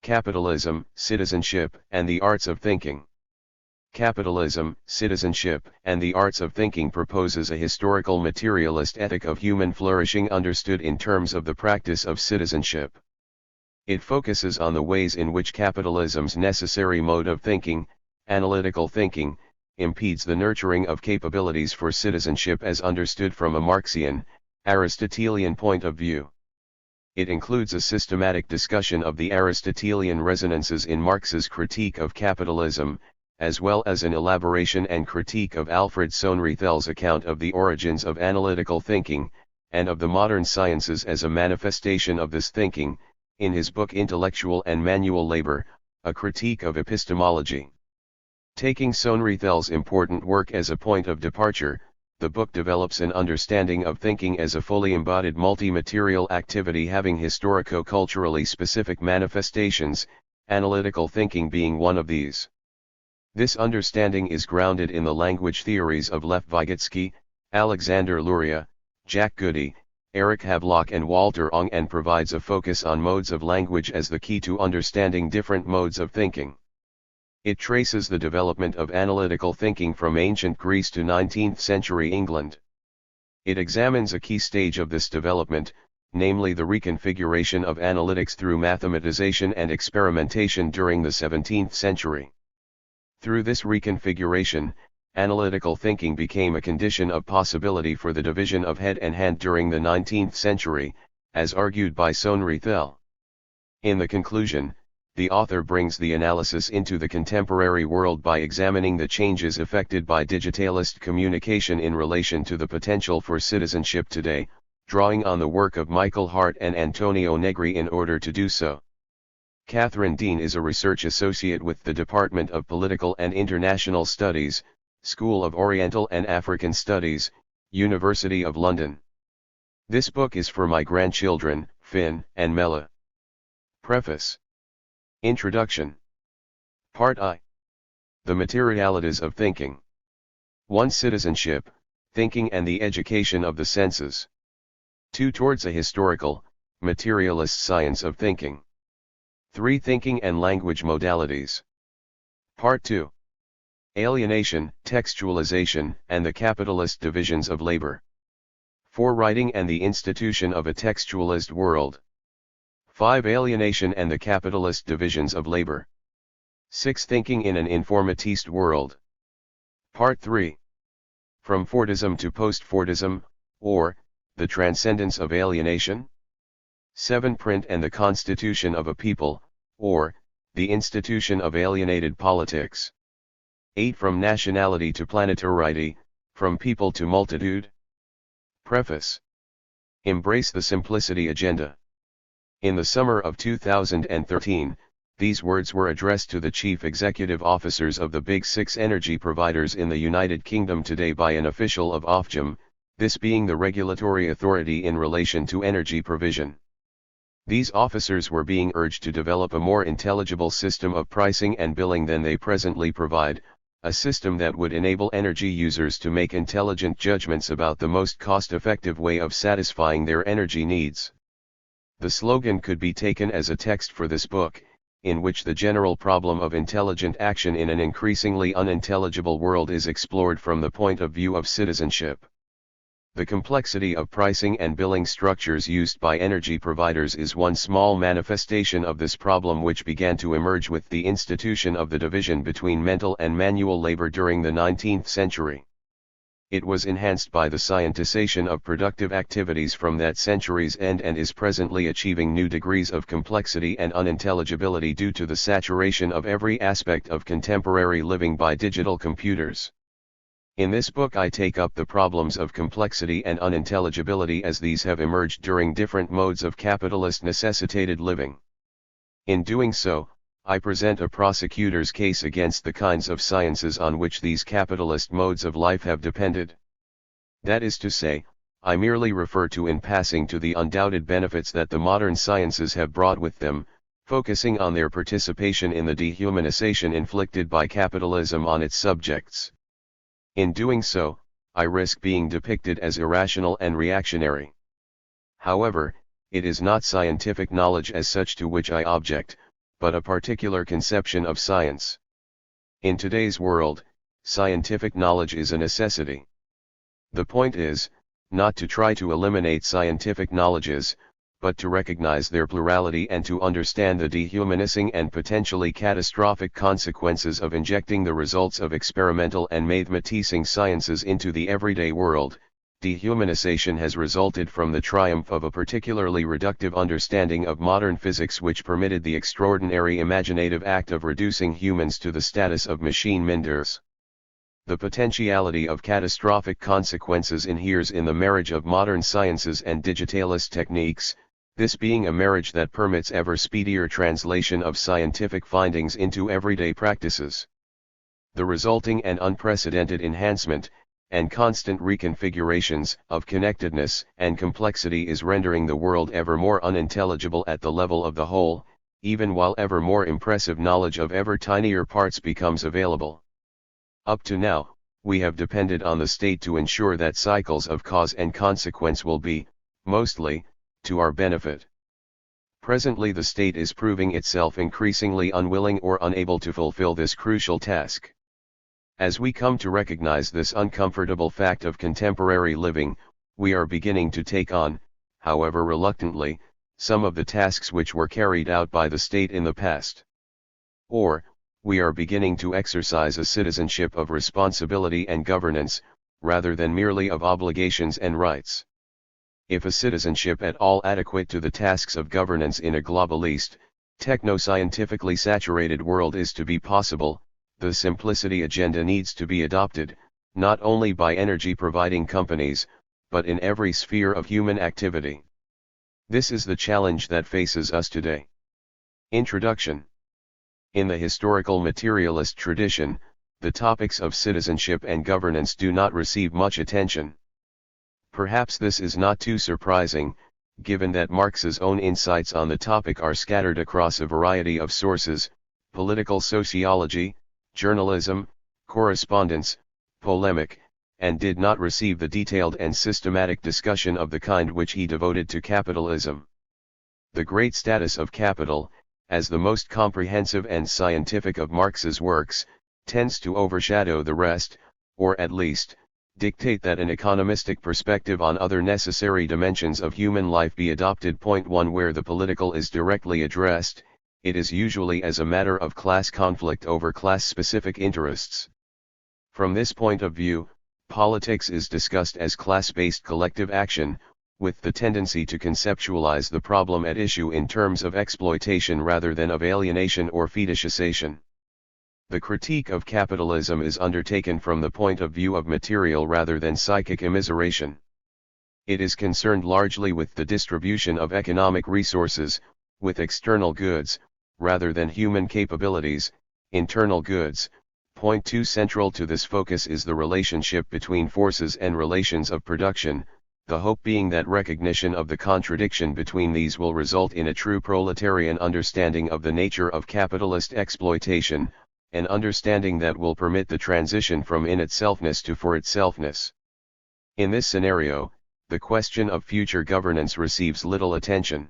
Capitalism, Citizenship, and the Arts of Thinking. Capitalism, Citizenship, and the Arts of Thinking proposes a historical materialist ethic of human flourishing understood in terms of the practice of citizenship. It focuses on the ways in which capitalism's necessary mode of thinking, analytical thinking, impedes the nurturing of capabilities for citizenship as understood from a Marxian, Aristotelian point of view. It includes a systematic discussion of the Aristotelian resonances in Marx's critique of capitalism, as well as an elaboration and critique of Alfred Sohn-Riethel's account of the origins of analytical thinking, and of the modern sciences as a manifestation of this thinking, in his book Intellectual and Manual Labor, a critique of epistemology. Taking Sohn-Riethel's important work as a point of departure, the book develops an understanding of thinking as a fully embodied multi-material activity having historico-culturally specific manifestations, analytical thinking being one of these. This understanding is grounded in the language theories of Lev Vygotsky, Alexander Luria, Jack Goody, Eric Havelock and Walter Ong, and provides a focus on modes of language as the key to understanding different modes of thinking. It traces the development of analytical thinking from ancient Greece to 19th century England. It examines a key stage of this development, namely the reconfiguration of analytics through mathematization and experimentation during the 17th century. Through this reconfiguration, analytical thinking became a condition of possibility for the division of head and hand during the 19th century, as argued by Sohn-Riethel. In the conclusion, the author brings the analysis into the contemporary world by examining the changes effected by digitalist communication in relation to the potential for citizenship today, drawing on the work of Michael Hart and Antonio Negri in order to do so. Kathryn Dean is a research associate with the Department of Political and International Studies, School of Oriental and African Studies, University of London. This book is for my grandchildren, Finn and Mela. Preface. Introduction. Part I. The Materialities of Thinking. 1. Citizenship, Thinking and the Education of the Senses. 2. Towards a Historical, Materialist Science of Thinking. 3. Thinking and Language Modalities. Part 2. Alienation, Textualization, and the Capitalist Divisions of Labor. 4. Writing and the Institution of a Textualist World. 5. Alienation and the Capitalist Divisions of Labor. 6. Thinking in an Informatist World. Part 3. From Fordism to Post-Fordism, or, the Transcendence of Alienation. 7. Print and the Constitution of a People, or, the Institution of Alienated Politics. 8. From Nationality to Planetarity, from People to Multitude. Preface. Embrace the Simplicity Agenda. In the summer of 2013, these words were addressed to the chief executive officers of the Big Six energy providers in the United Kingdom today by an official of Ofgem, this being the regulatory authority in relation to energy provision. These officers were being urged to develop a more intelligible system of pricing and billing than they presently provide, a system that would enable energy users to make intelligent judgments about the most cost-effective way of satisfying their energy needs. The slogan could be taken as a text for this book, in which the general problem of intelligent action in an increasingly unintelligible world is explored from the point of view of citizenship. The complexity of pricing and billing structures used by energy providers is one small manifestation of this problem, which began to emerge with the institution of the division between mental and manual labor during the 19th century. It was enhanced by the scientization of productive activities from that century's end and is presently achieving new degrees of complexity and unintelligibility due to the saturation of every aspect of contemporary living by digital computers. In this book I take up the problems of complexity and unintelligibility as these have emerged during different modes of capitalist necessitated living. In doing so, I present a prosecutor's case against the kinds of sciences on which these capitalist modes of life have depended. That is to say, I merely refer to in passing to the undoubted benefits that the modern sciences have brought with them, focusing on their participation in the dehumanization inflicted by capitalism on its subjects. In doing so, I risk being depicted as irrational and reactionary. However, it is not scientific knowledge as such to which I object, but a particular conception of science. In today's world, scientific knowledge is a necessity. The point is, not to try to eliminate scientific knowledges, but to recognize their plurality and to understand the dehumanizing and potentially catastrophic consequences of injecting the results of experimental and mathematizing sciences into the everyday world. Dehumanization has resulted from the triumph of a particularly reductive understanding of modern physics, which permitted the extraordinary imaginative act of reducing humans to the status of machine minders. The potentiality of catastrophic consequences inheres in the marriage of modern sciences and digitalist techniques, this being a marriage that permits ever speedier translation of scientific findings into everyday practices. The resulting and unprecedented enhancement, and constant reconfigurations, of connectedness and complexity is rendering the world ever more unintelligible at the level of the whole, even while ever more impressive knowledge of ever tinier parts becomes available. Up to now, we have depended on the state to ensure that cycles of cause and consequence will be, mostly, to our benefit. Presently the state is proving itself increasingly unwilling or unable to fulfill this crucial task. As we come to recognize this uncomfortable fact of contemporary living, we are beginning to take on, however reluctantly, some of the tasks which were carried out by the state in the past. Or, we are beginning to exercise a citizenship of responsibility and governance, rather than merely of obligations and rights. If a citizenship at all adequate to the tasks of governance in a globalist, techno-scientifically saturated world is to be possible, the simplicity agenda needs to be adopted, not only by energy-providing companies, but in every sphere of human activity. This is the challenge that faces us today. Introduction. In the historical materialist tradition, the topics of citizenship and governance do not receive much attention. Perhaps this is not too surprising, given that Marx's own insights on the topic are scattered across a variety of sources: political sociology, journalism, correspondence, polemic, and did not receive the detailed and systematic discussion of the kind which he devoted to capitalism. The great status of capital, as the most comprehensive and scientific of Marx's works, tends to overshadow the rest, or at least, dictate that an economistic perspective on other necessary dimensions of human life be adopted. Point 1. Where the political is directly addressed, it is usually as a matter of class conflict over class-specific interests. From this point of view, politics is discussed as class-based collective action, with the tendency to conceptualize the problem at issue in terms of exploitation rather than of alienation or fetishization. The critique of capitalism is undertaken from the point of view of material rather than psychic immiseration. It is concerned largely with the distribution of economic resources, with external goods, rather than human capabilities, internal goods. Point 2. Central to this focus is the relationship between forces and relations of production, the hope being that recognition of the contradiction between these will result in a true proletarian understanding of the nature of capitalist exploitation, an understanding that will permit the transition from in-itselfness to for-itselfness. In this scenario, the question of future governance receives little attention.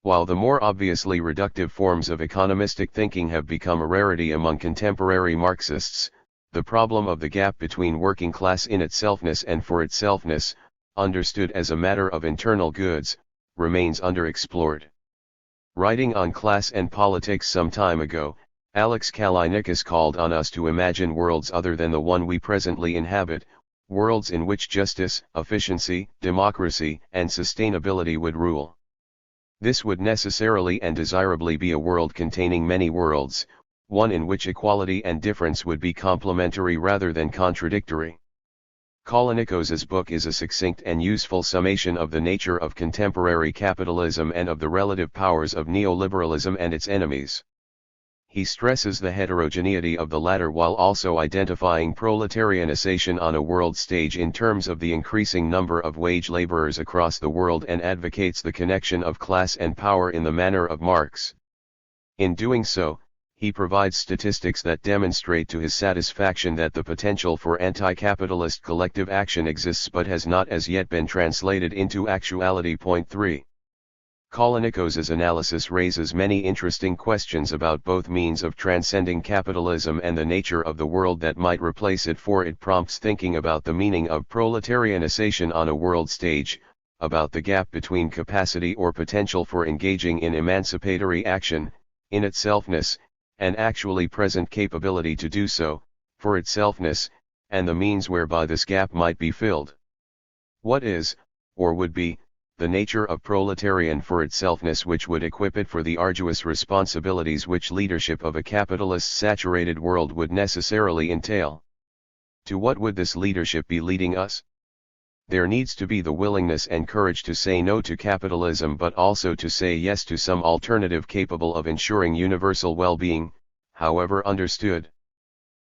While the more obviously reductive forms of economistic thinking have become a rarity among contemporary Marxists, the problem of the gap between working class in-itselfness and for-itselfness, understood as a matter of internal goods, remains underexplored. Writing on class and politics some time ago, Alex Kalinikas called on us to imagine worlds other than the one we presently inhabit, worlds in which justice, efficiency, democracy, and sustainability would rule. This would necessarily and desirably be a world containing many worlds, one in which equality and difference would be complementary rather than contradictory. Kalinikos's book is a succinct and useful summation of the nature of contemporary capitalism and of the relative powers of neoliberalism and its enemies. He stresses the heterogeneity of the latter while also identifying proletarianization on a world stage in terms of the increasing number of wage laborers across the world, and advocates the connection of class and power in the manner of Marx. In doing so, he provides statistics that demonstrate to his satisfaction that the potential for anti-capitalist collective action exists but has not as yet been translated into actuality. Point 3. Kolinikos's analysis raises many interesting questions about both means of transcending capitalism and the nature of the world that might replace it, for it prompts thinking about the meaning of proletarianization on a world stage, about the gap between capacity or potential for engaging in emancipatory action, in itselfness, and actually present capability to do so, for itselfness, and the means whereby this gap might be filled. What is, or would be, the nature of proletarian for itselfness which would equip it for the arduous responsibilities which leadership of a capitalist-saturated world would necessarily entail? To what would this leadership be leading us? There needs to be the willingness and courage to say no to capitalism, but also to say yes to some alternative capable of ensuring universal well-being, however understood.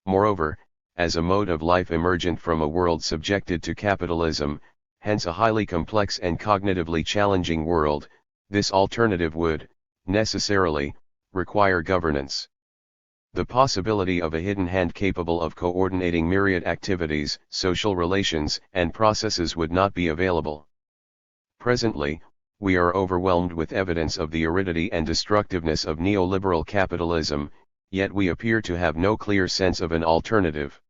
Moreover, as a mode of life emergent from a world subjected to capitalism, hence a highly complex and cognitively challenging world, this alternative would, necessarily, require governance. The possibility of a hidden hand capable of coordinating myriad activities, social relations, and processes would not be available. Presently, we are overwhelmed with evidence of the aridity and destructiveness of neoliberal capitalism, yet we appear to have no clear sense of an alternative.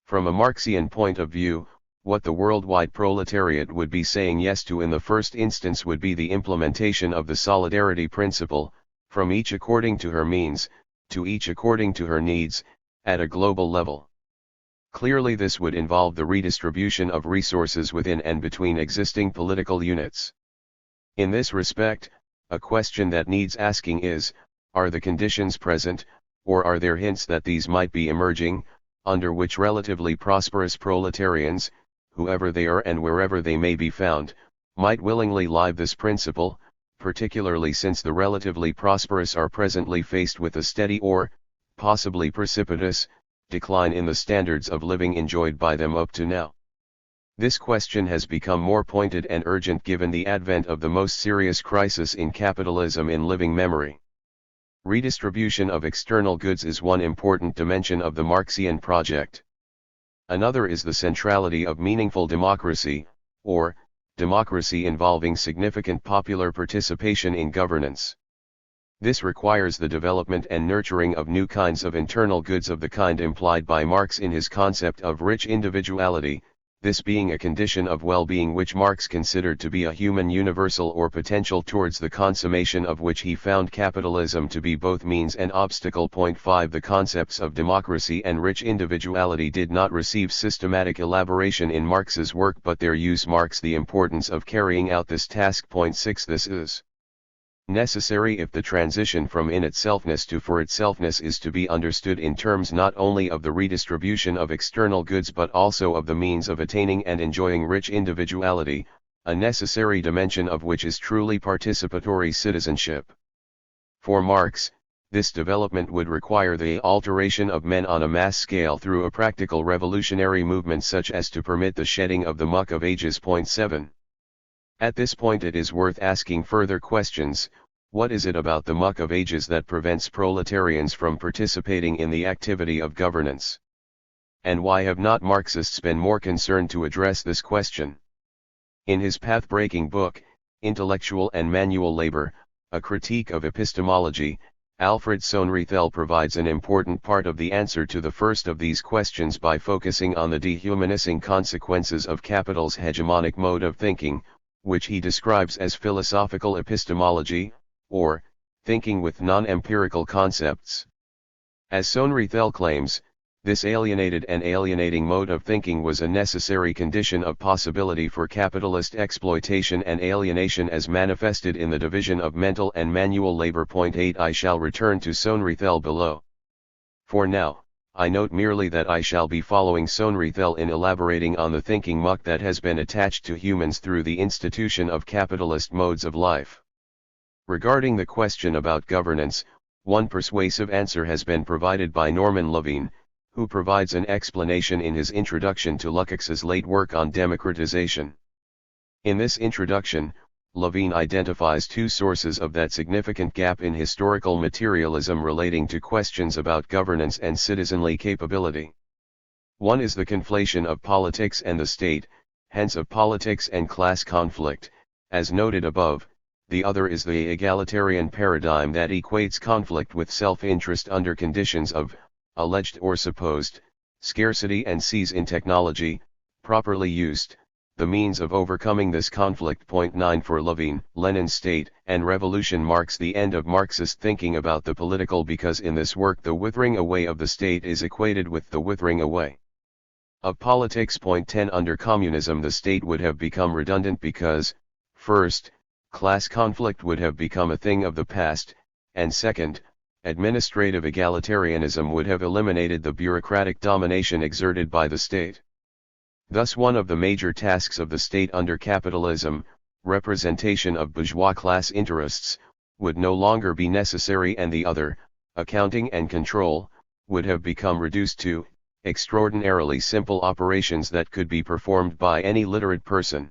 From a Marxian point of view, what the worldwide proletariat would be saying yes to in the first instance would be the implementation of the solidarity principle, from each according to her means, to each according to her needs, at a global level. Clearly this would involve the redistribution of resources within and between existing political units. In this respect, a question that needs asking is, are the conditions present, or are there hints that these might be emerging, under which relatively prosperous proletarians, whoever they are and wherever they may be found, might willingly live this principle, particularly since the relatively prosperous are presently faced with a steady or, possibly precipitous, decline in the standards of living enjoyed by them up to now. This question has become more pointed and urgent given the advent of the most serious crisis in capitalism in living memory. Redistribution of external goods is one important dimension of the Marxian project. Another is the centrality of meaningful democracy, or, democracy involving significant popular participation in governance. This requires the development and nurturing of new kinds of internal goods of the kind implied by Marx in his concept of rich individuality, this being a condition of well-being which Marx considered to be a human universal or potential towards the consummation of which he found capitalism to be both means and obstacle. 5 The concepts of democracy and rich individuality did not receive systematic elaboration in Marx's work, but their use marks the importance of carrying out this task. 6 This is necessary if the transition from in itselfness to for itselfness is to be understood in terms not only of the redistribution of external goods but also of the means of attaining and enjoying rich individuality, a necessary dimension of which is truly participatory citizenship. For Marx, this development would require the alteration of men on a mass scale through a practical revolutionary movement such as to permit the shedding of the muck of ages. 7 At this point it is worth asking further questions. What is it about the muck of ages that prevents proletarians from participating in the activity of governance? And why have not Marxists been more concerned to address this question? In his path-breaking book, Intellectual and Manual Labor, A Critique of Epistemology, Alfred Sohnrethel provides an important part of the answer to the first of these questions by focusing on the dehumanizing consequences of capital's hegemonic mode of thinking, which he describes as philosophical epistemology, or, thinking with non-empirical concepts. As Sohnrethel claims, this alienated and alienating mode of thinking was a necessary condition of possibility for capitalist exploitation and alienation as manifested in the division of mental and manual labor. 8 I shall return to Sohnrethel below. For now, I note merely that I shall be following Sohnrethel in elaborating on the thinking muck that has been attached to humans through the institution of capitalist modes of life. Regarding the question about governance, one persuasive answer has been provided by Norman Levine, who provides an explanation in his introduction to Lukács's late work on democratization. In this introduction, Levine identifies two sources of that significant gap in historical materialism relating to questions about governance and citizenly capability. One is the conflation of politics and the state, hence of politics and class conflict, as noted above, the other is the egalitarian paradigm that equates conflict with self-interest under conditions of, alleged or supposed, scarcity and sees in technology, properly used, the means of overcoming this conflict. Point 9 For Levine, Lenin's State and Revolution marks the end of Marxist thinking about the political, because in this work the withering away of the state is equated with the withering away of politics. Point 10 Under communism the state would have become redundant because, first, class conflict would have become a thing of the past, and second, administrative egalitarianism would have eliminated the bureaucratic domination exerted by the state. Thus one of the major tasks of the state under capitalism, representation of bourgeois class interests, would no longer be necessary, and the other, accounting and control, would have become reduced to extraordinarily simple operations that could be performed by any literate person.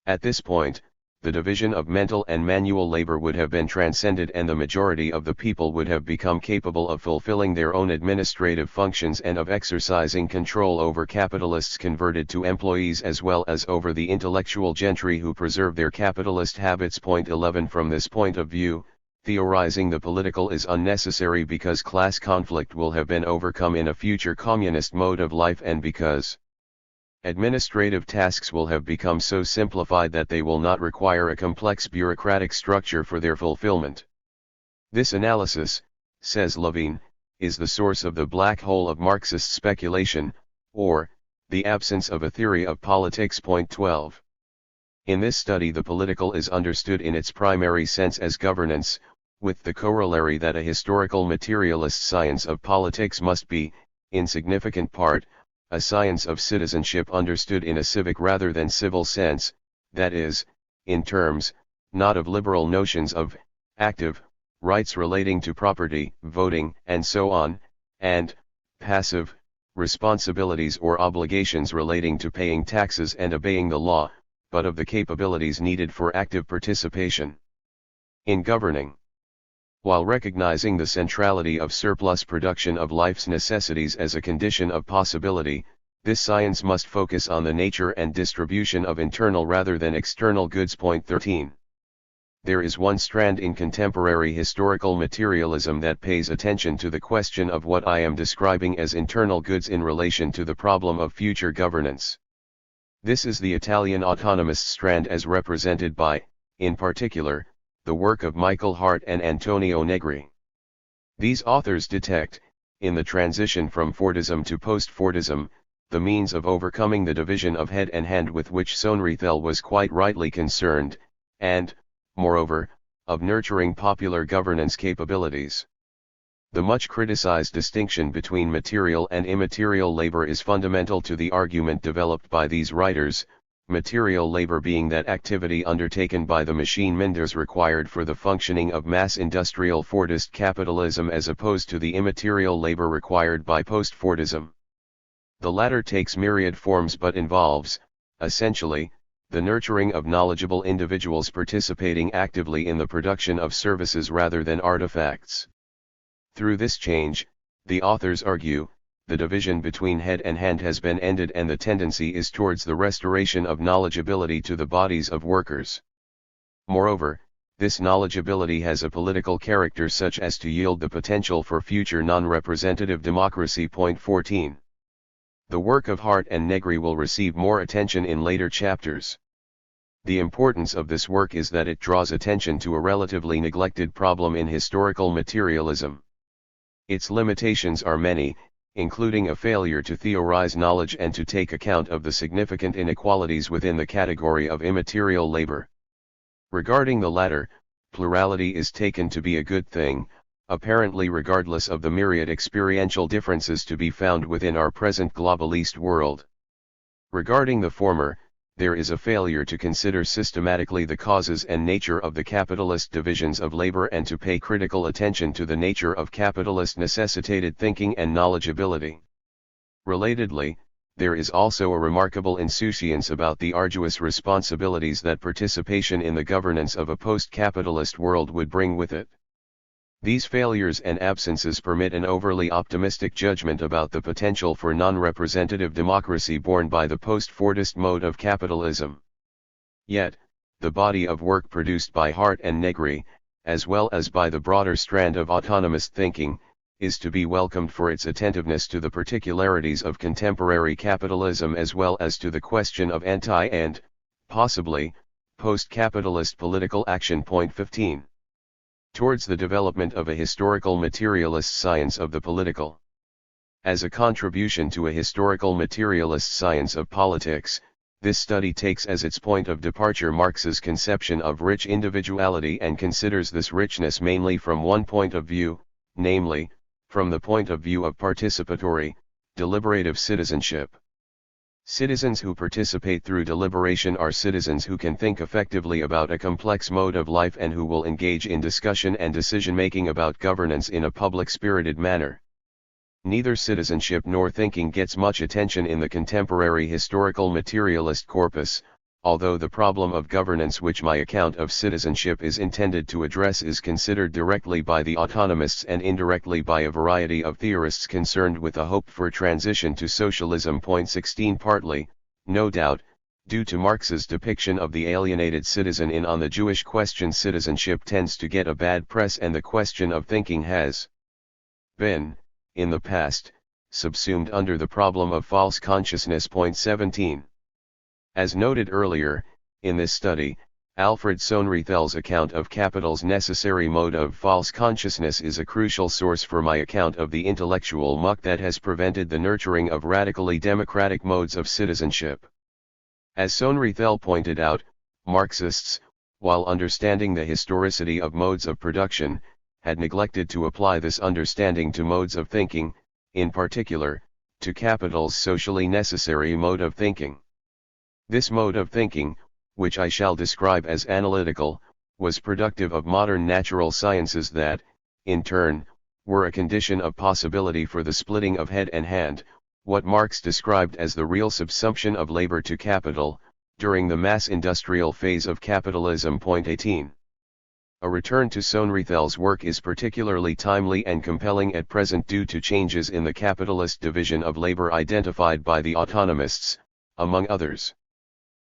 At this point, the division of mental and manual labor would have been transcended, and the majority of the people would have become capable of fulfilling their own administrative functions and of exercising control over capitalists converted to employees, as well as over the intellectual gentry who preserve their capitalist habits. Point 11 From this point of view, theorizing the political is unnecessary, because class conflict will have been overcome in a future communist mode of life, and because administrative tasks will have become so simplified that they will not require a complex bureaucratic structure for their fulfillment. This analysis, says Levine, is the source of the black hole of Marxist speculation, or the absence of a theory of politics. Point 12. In this study the political is understood in its primary sense as governance, with the corollary that a historical materialist science of politics must be, in significant part, a science of citizenship understood in a civic rather than civil sense, that is, in terms, not of liberal notions of active rights relating to property, voting, and so on, and passive responsibilities or obligations relating to paying taxes and obeying the law, but of the capabilities needed for active participation in governing. While recognizing the centrality of surplus production of life's necessities as a condition of possibility, this science must focus on the nature and distribution of internal rather than external goods. Point 13. There is one strand in contemporary historical materialism that pays attention to the question of what I am describing as internal goods in relation to the problem of future governance. This is the Italian autonomist strand, as represented by, in particular, the work of Michael Hart and Antonio Negri. These authors detect, in the transition from Fordism to post-Fordism, the means of overcoming the division of head and hand with which Soenrethel was quite rightly concerned, and, moreover, of nurturing popular governance capabilities. The much criticized distinction between material and immaterial labor is fundamental to the argument developed by these writers, material labor being that activity undertaken by the machine minders required for the functioning of mass industrial Fordist capitalism, as opposed to the immaterial labor required by post-Fordism. The latter takes myriad forms but involves, essentially, the nurturing of knowledgeable individuals participating actively in the production of services rather than artifacts. Through this change, the authors argue, the division between head and hand has been ended, and the tendency is towards the restoration of knowledgeability to the bodies of workers. Moreover, this knowledgeability has a political character such as to yield the potential for future non-representative democracy. Point 14. The work of Hart and Negri will receive more attention in later chapters. The importance of this work is that it draws attention to a relatively neglected problem in historical materialism. Its limitations are many, including a failure to theorize knowledge and to take account of the significant inequalities within the category of immaterial labor. Regarding the latter, plurality is taken to be a good thing, apparently regardless of the myriad experiential differences to be found within our present globalist world. Regarding the former, there is a failure to consider systematically the causes and nature of the capitalist divisions of labor and to pay critical attention to the nature of capitalist necessitated thinking and knowledgeability. Relatedly, there is also a remarkable insouciance about the arduous responsibilities that participation in the governance of a post-capitalist world would bring with it. These failures and absences permit an overly optimistic judgment about the potential for non-representative democracy borne by the post-Fordist mode of capitalism. Yet, the body of work produced by Hart and Negri, as well as by the broader strand of autonomous thinking, is to be welcomed for its attentiveness to the particularities of contemporary capitalism as well as to the question of anti- and, possibly, post-capitalist political action. Point 15. Towards the development of a historical materialist science of the political. As a contribution to a historical materialist science of politics, this study takes as its point of departure Marx's conception of rich individuality and considers this richness mainly from one point of view, namely, from the point of view of participatory, deliberative citizenship. Citizens who participate through deliberation are citizens who can think effectively about a complex mode of life and who will engage in discussion and decision-making about governance in a public-spirited manner. Neither citizenship nor thinking gets much attention in the contemporary historical materialist corpus, although the problem of governance which my account of citizenship is intended to address is considered directly by the autonomists and indirectly by a variety of theorists concerned with a hope for transition to socialism. Point 16. Partly, no doubt, due to Marx's depiction of the alienated citizen in On the Jewish Question, citizenship tends to get a bad press and the question of thinking has been, in the past, subsumed under the problem of false consciousness. Point 17. As noted earlier, in this study, Alfred Sohnrethel's account of capital's necessary mode of false consciousness is a crucial source for my account of the intellectual muck that has prevented the nurturing of radically democratic modes of citizenship. As Sohnrethel pointed out, Marxists, while understanding the historicity of modes of production, had neglected to apply this understanding to modes of thinking, in particular, to capital's socially necessary mode of thinking. This mode of thinking, which I shall describe as analytical, was productive of modern natural sciences that, in turn, were a condition of possibility for the splitting of head and hand, what Marx described as the real subsumption of labor to capital, during the mass industrial phase of capitalism. Point 18. A return to Sohnrethel's work is particularly timely and compelling at present due to changes in the capitalist division of labor identified by the autonomists, among others.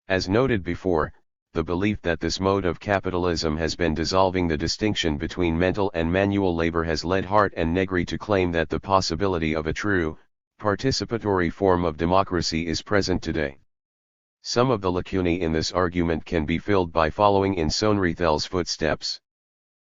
As noted before, the belief that this mode of capitalism has been dissolving the distinction between mental and manual labor has led Hart and Negri to claim that the possibility of a true, participatory form of democracy is present today. Some of the lacunae in this argument can be filled by following in Sohnrethel's footsteps.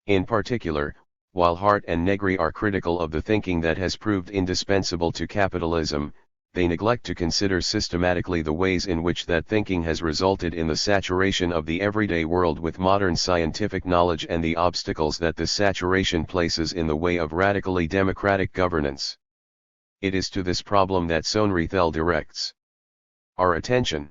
In particular, while Hart and Negri are critical of the thinking that has proved indispensable to capitalism, they neglect to consider systematically the ways in which that thinking has resulted in the saturation of the everyday world with modern scientific knowledge and the obstacles that this saturation places in the way of radically democratic governance. It is to this problem that Sohnrethel directs our attention.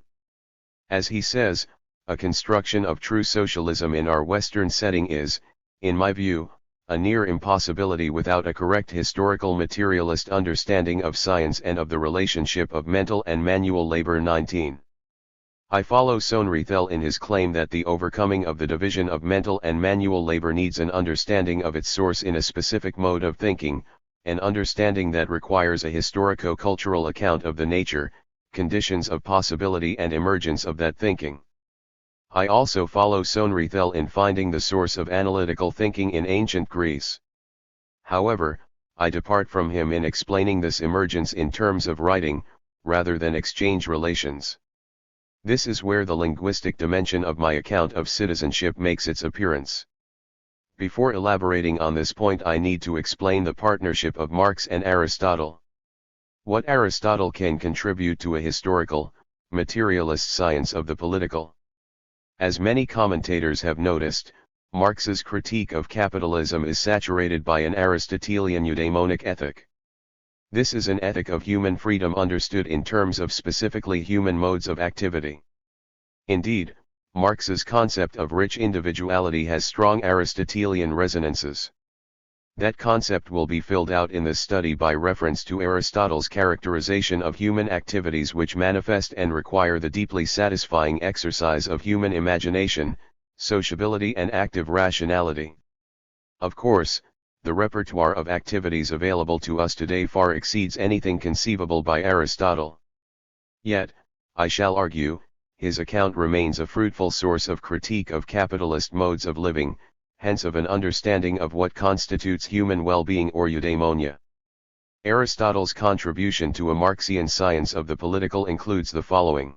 As he says, a construction of true socialism in our Western setting is, in my view, a near impossibility without a correct historical materialist understanding of science and of the relationship of mental and manual labor. 19. I follow Sohnrethel in his claim that the overcoming of the division of mental and manual labor needs an understanding of its source in a specific mode of thinking, an understanding that requires a historico-cultural account of the nature, conditions of possibility and emergence of that thinking. I also follow Sohnrethel in finding the source of analytical thinking in ancient Greece. However, I depart from him in explaining this emergence in terms of writing, rather than exchange relations. This is where the linguistic dimension of my account of citizenship makes its appearance. Before elaborating on this point, I need to explain the partnership of Marx and Aristotle. What Aristotle can contribute to a historical, materialist science of the political. As many commentators have noticed, Marx's critique of capitalism is saturated by an Aristotelian eudaimonic ethic. This is an ethic of human freedom understood in terms of specifically human modes of activity. Indeed, Marx's concept of rich individuality has strong Aristotelian resonances. That concept will be filled out in this study by reference to Aristotle's characterization of human activities which manifest and require the deeply satisfying exercise of human imagination, sociability and active rationality. Of course, the repertoire of activities available to us today far exceeds anything conceivable by Aristotle. Yet, I shall argue, his account remains a fruitful source of critique of capitalist modes of living, hence of an understanding of what constitutes human well-being or eudaimonia. Aristotle's contribution to a Marxian science of the political includes the following.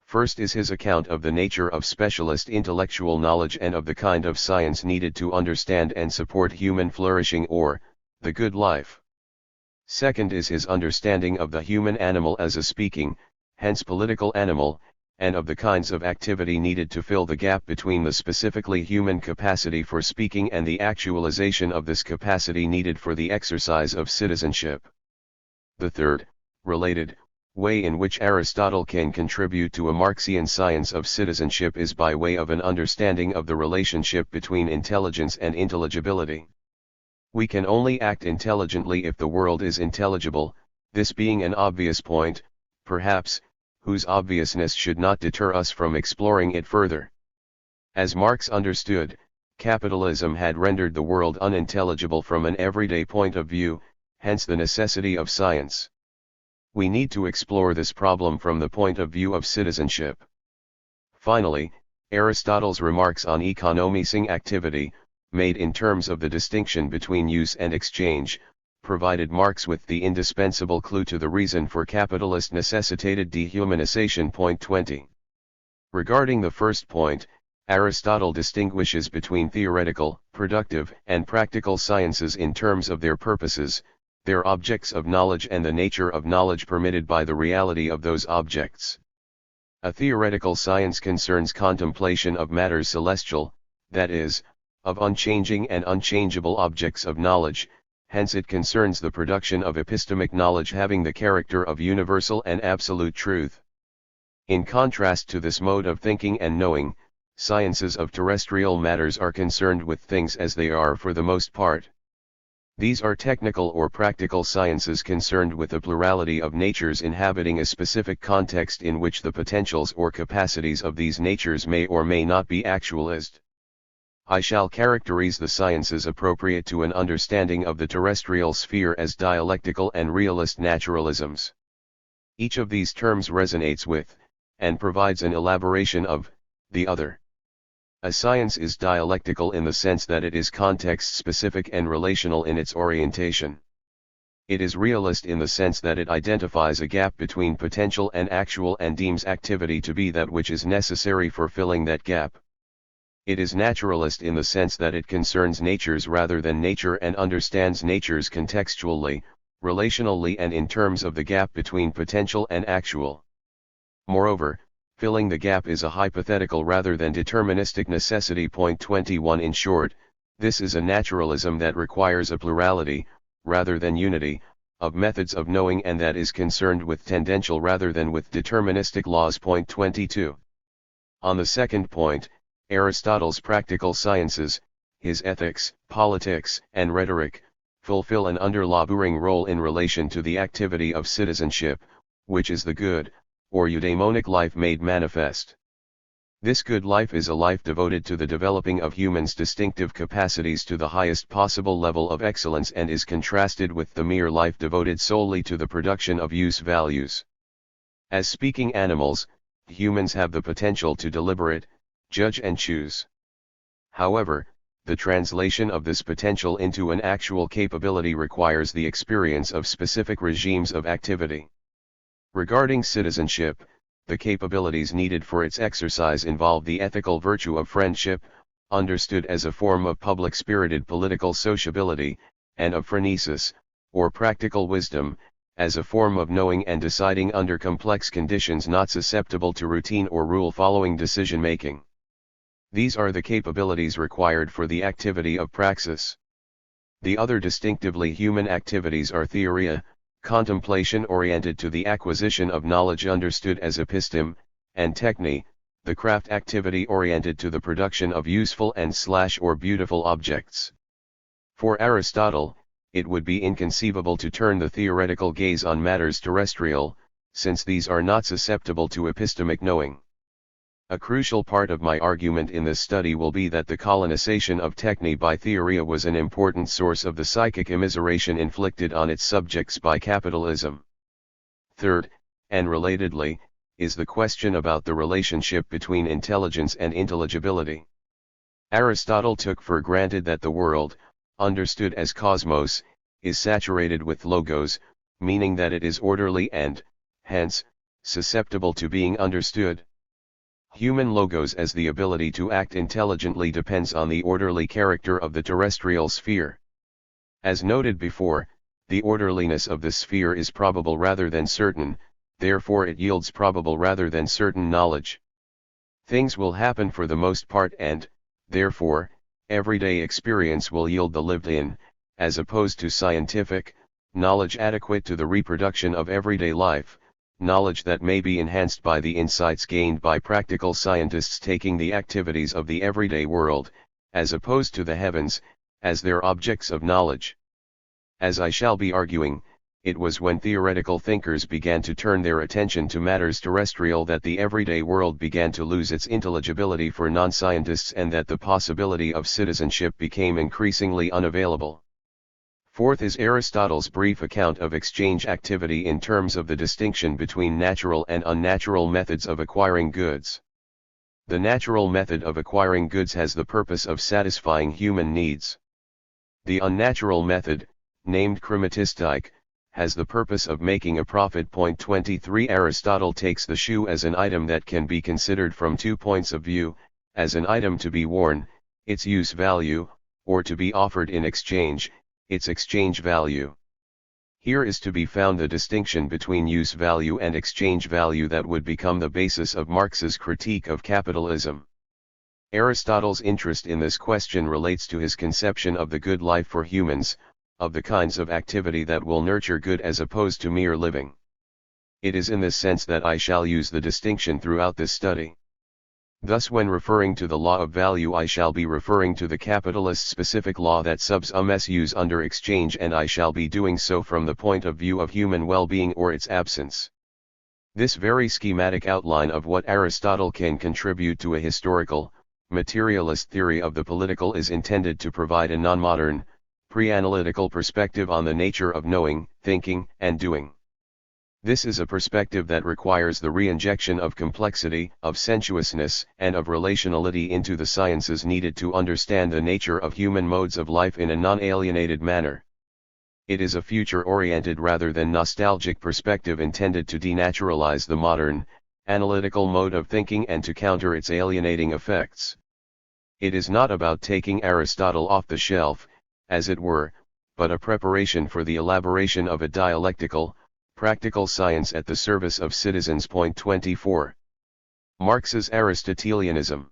First is his account of the nature of specialist intellectual knowledge and of the kind of science needed to understand and support human flourishing or, the good life. Second is his understanding of the human animal as a speaking, hence political animal, and of the kinds of activity needed to fill the gap between the specifically human capacity for speaking and the actualization of this capacity needed for the exercise of citizenship. The third, related, way in which Aristotle can contribute to a Marxian science of citizenship is by way of an understanding of the relationship between intelligence and intelligibility. We can only act intelligently if the world is intelligible, this being an obvious point, perhaps, whose obviousness should not deter us from exploring it further. As Marx understood, capitalism had rendered the world unintelligible from an everyday point of view, hence the necessity of science. We need to explore this problem from the point of view of citizenship. Finally, Aristotle's remarks on economizing activity, made in terms of the distinction between use and exchange, provided Marx with the indispensable clue to the reason for capitalist necessitated dehumanization. Point 20. Regarding the first point, Aristotle distinguishes between theoretical, productive, and practical sciences in terms of their purposes, their objects of knowledge and the nature of knowledge permitted by the reality of those objects. A theoretical science concerns contemplation of matters celestial, that is, of unchanging and unchangeable objects of knowledge, hence it concerns the production of epistemic knowledge having the character of universal and absolute truth. In contrast to this mode of thinking and knowing, sciences of terrestrial matters are concerned with things as they are for the most part. These are technical or practical sciences concerned with a plurality of natures inhabiting a specific context in which the potentials or capacities of these natures may or may not be actualized. I shall characterize the sciences appropriate to an understanding of the terrestrial sphere as dialectical and realist naturalisms. Each of these terms resonates with, and provides an elaboration of, the other. A science is dialectical in the sense that it is context-specific and relational in its orientation. It is realist in the sense that it identifies a gap between potential and actual and deems activity to be that which is necessary for filling that gap. It is naturalist in the sense that it concerns natures rather than nature and understands natures contextually, relationally and in terms of the gap between potential and actual. Moreover, filling the gap is a hypothetical rather than deterministic necessity. Point 21. In short, this is a naturalism that requires a plurality, rather than unity, of methods of knowing and that is concerned with tendential rather than with deterministic laws. Point 22. On the second point, Aristotle's practical sciences, his ethics, politics, and rhetoric, fulfill an underlaboring role in relation to the activity of citizenship, which is the good, or eudaimonic life made manifest. This good life is a life devoted to the developing of humans' distinctive capacities to the highest possible level of excellence and is contrasted with the mere life devoted solely to the production of use values. As speaking animals, humans have the potential to deliberate, judge and choose. However, the translation of this potential into an actual capability requires the experience of specific regimes of activity. Regarding citizenship, the capabilities needed for its exercise involve the ethical virtue of friendship, understood as a form of public-spirited political sociability, and of phronesis, or practical wisdom, as a form of knowing and deciding under complex conditions not susceptible to routine or rule-following decision-making. These are the capabilities required for the activity of praxis. The other distinctively human activities are theoria, contemplation oriented to the acquisition of knowledge understood as episteme, and techne, the craft activity oriented to the production of useful and/or beautiful objects. For Aristotle, it would be inconceivable to turn the theoretical gaze on matters terrestrial, since these are not susceptible to epistemic knowing. A crucial part of my argument in this study will be that the colonization of techne by theoria was an important source of the psychic immiseration inflicted on its subjects by capitalism. Third, and relatedly, is the question about the relationship between intelligence and intelligibility. Aristotle took for granted that the world, understood as cosmos, is saturated with logos, meaning that it is orderly and, hence, susceptible to being understood. Human logos as the ability to act intelligently depends on the orderly character of the terrestrial sphere. As noted before, the orderliness of the sphere is probable rather than certain, therefore it yields probable rather than certain knowledge. Things will happen for the most part and, therefore, everyday experience will yield the lived-in, as opposed to scientific, knowledge adequate to the reproduction of everyday life, knowledge that may be enhanced by the insights gained by practical scientists taking the activities of the everyday world, as opposed to the heavens, as their objects of knowledge. As I shall be arguing, it was when theoretical thinkers began to turn their attention to matters terrestrial that the everyday world began to lose its intelligibility for non-scientists and that the possibility of citizenship became increasingly unavailable. Fourth is Aristotle's brief account of exchange activity in terms of the distinction between natural and unnatural methods of acquiring goods. The natural method of acquiring goods has the purpose of satisfying human needs. The unnatural method, named chromatistic, has the purpose of making a profit. 23 Aristotle takes the shoe as an item that can be considered from 2 points of view, as an item to be worn, its use value, or to be offered in exchange, its exchange value. Here is to be found the distinction between use value and exchange value that would become the basis of Marx's critique of capitalism. Aristotle's interest in this question relates to his conception of the good life for humans, of the kinds of activity that will nurture good as opposed to mere living. It is in this sense that I shall use the distinction throughout this study. Thus when referring to the law of value I shall be referring to the capitalist specific law that subs use under exchange, and I shall be doing so from the point of view of human well-being or its absence. This very schematic outline of what Aristotle can contribute to a historical, materialist theory of the political is intended to provide a non-modern, pre-analytical perspective on the nature of knowing, thinking, and doing. This is a perspective that requires the re-injection of complexity, of sensuousness, and of relationality into the sciences needed to understand the nature of human modes of life in a non-alienated manner. It is a future-oriented rather than nostalgic perspective intended to denaturalize the modern, analytical mode of thinking and to counter its alienating effects. It is not about taking Aristotle off the shelf, as it were, but a preparation for the elaboration of a dialectical, practical science at the service of citizens. 24. Marx's Aristotelianism.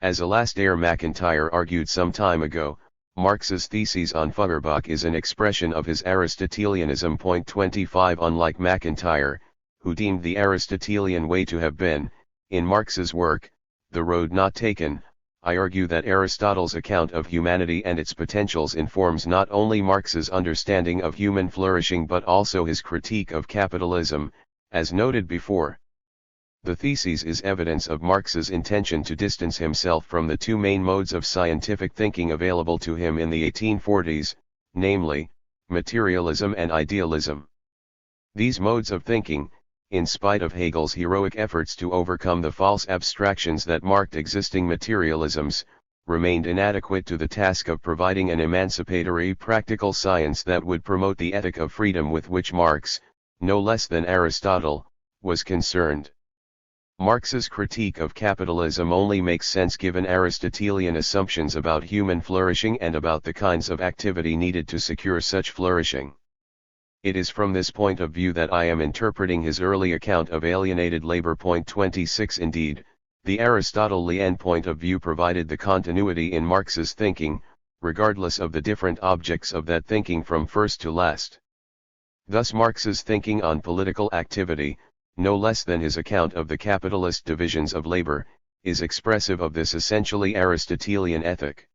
As Alasdair MacIntyre argued some time ago, Marx's thesis on Feuerbach is an expression of his Aristotelianism. 25. Unlike MacIntyre, who deemed the Aristotelian way to have been, in Marx's work, the road not taken, I argue that Aristotle's account of humanity and its potentials informs not only Marx's understanding of human flourishing but also his critique of capitalism, as noted before. The thesis is evidence of Marx's intention to distance himself from the two main modes of scientific thinking available to him in the 1840s, namely, materialism and idealism. These modes of thinking, in spite of Hegel's heroic efforts to overcome the false abstractions that marked existing materialisms, remained inadequate to the task of providing an emancipatory practical science that would promote the ethic of freedom with which Marx, no less than Aristotle, was concerned. Marx's critique of capitalism only makes sense given Aristotelian assumptions about human flourishing and about the kinds of activity needed to secure such flourishing. It is from this point of view that I am interpreting his early account of alienated labor. 26. Indeed, the Aristotelian point of view provided the continuity in Marx's thinking, regardless of the different objects of that thinking from first to last. Thus Marx's thinking on political activity, no less than his account of the capitalist divisions of labor, is expressive of this essentially Aristotelian ethic.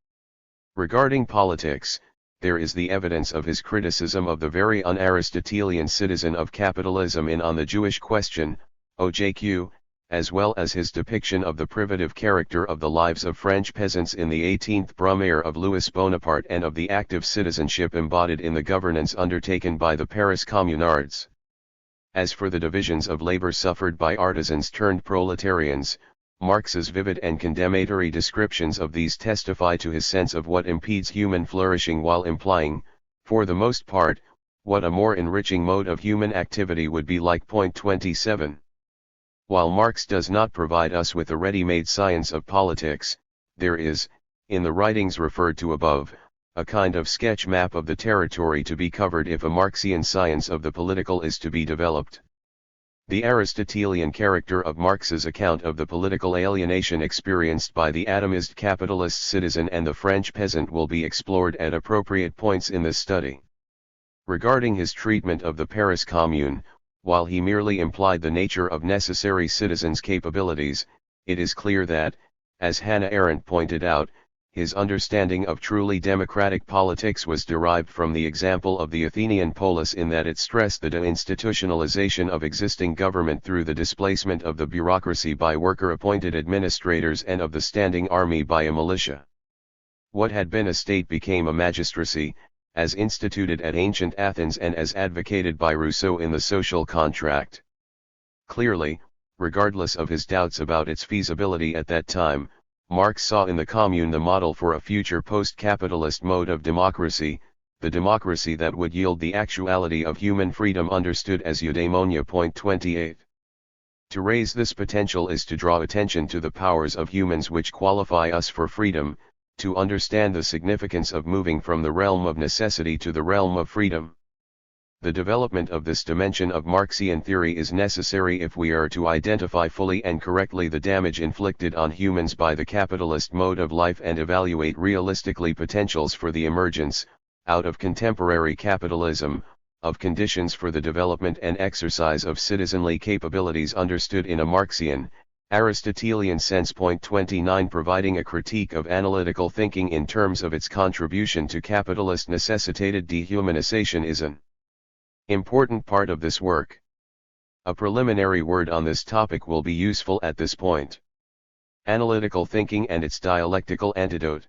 Regarding politics, there is the evidence of his criticism of the very un-Aristotelian citizen of capitalism in On the Jewish Question, OJQ, as well as his depiction of the privative character of the lives of French peasants in the 18th Brumaire of Louis Bonaparte and of the active citizenship embodied in the governance undertaken by the Paris Communards. As for the divisions of labor suffered by artisans turned proletarians, Marx's vivid and condemnatory descriptions of these testify to his sense of what impedes human flourishing while implying, for the most part, what a more enriching mode of human activity would be like. Point 27. While Marx does not provide us with a ready-made science of politics, there is, in the writings referred to above, a kind of sketch map of the territory to be covered if a Marxian science of the political is to be developed. The Aristotelian character of Marx's account of the political alienation experienced by the atomized capitalist citizen and the French peasant will be explored at appropriate points in this study. Regarding his treatment of the Paris Commune, while he merely implied the nature of necessary citizens' capabilities, it is clear that, as Hannah Arendt pointed out, his understanding of truly democratic politics was derived from the example of the Athenian polis in that it stressed the deinstitutionalization of existing government through the displacement of the bureaucracy by worker-appointed administrators and of the standing army by a militia. What had been a state became a magistracy, as instituted at ancient Athens and as advocated by Rousseau in the Social Contract. Clearly, regardless of his doubts about its feasibility at that time, Marx saw in the Commune the model for a future post-capitalist mode of democracy, the democracy that would yield the actuality of human freedom understood as eudaimonia. Point 28. To raise this potential is to draw attention to the powers of humans which qualify us for freedom, to understand the significance of moving from the realm of necessity to the realm of freedom. The development of this dimension of Marxian theory is necessary if we are to identify fully and correctly the damage inflicted on humans by the capitalist mode of life and evaluate realistically potentials for the emergence, out of contemporary capitalism, of conditions for the development and exercise of citizenly capabilities understood in a Marxian, Aristotelian sense. Point 29. Providing a critique of analytical thinking in terms of its contribution to capitalist necessitated dehumanization is an important part of this work. A preliminary word on this topic will be useful at this point. Analytical thinking and its dialectical antidote.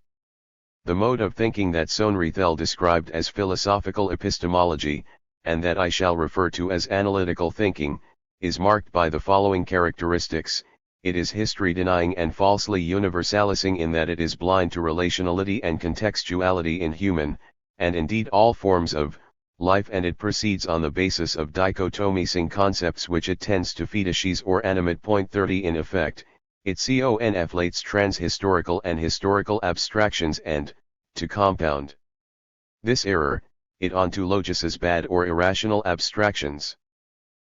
The mode of thinking that Sohn-Rethel described as philosophical epistemology, and that I shall refer to as analytical thinking, is marked by the following characteristics. It is history-denying and falsely universalizing in that it is blind to relationality and contextuality in human, and indeed all forms of, life, and it proceeds on the basis of dichotomizing concepts which it tends to fetishize or animate. Point 30. In effect, it conflates trans-historical and historical abstractions and, to compound this error, it ontologizes bad or irrational abstractions.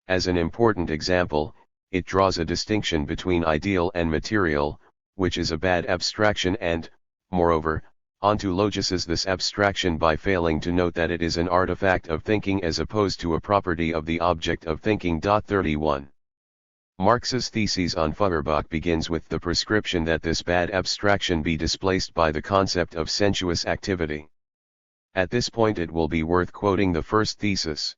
As an important example, it draws a distinction between ideal and material, which is a bad abstraction and, moreover, ontologizes this abstraction by failing to note that it is an artifact of thinking as opposed to a property of the object of thinking. 31. Marx's thesis on Feuerbach begins with the prescription that this bad abstraction be displaced by the concept of sensuous activity. At this point it will be worth quoting the first thesis.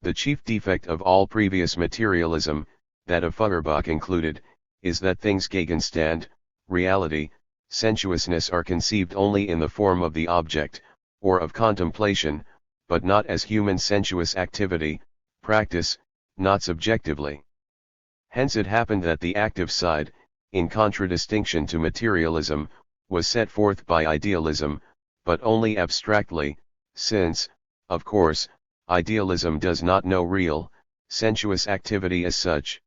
The chief defect of all previous materialism, that of Feuerbach included, is that things Gegenstand, reality, sensuousness are conceived only in the form of the object, or of contemplation, but not as human sensuous activity, practice, not subjectively. Hence it happened that the active side, in contradistinction to materialism, was set forth by idealism, but only abstractly, since, of course, idealism does not know real, sensuous activity as such.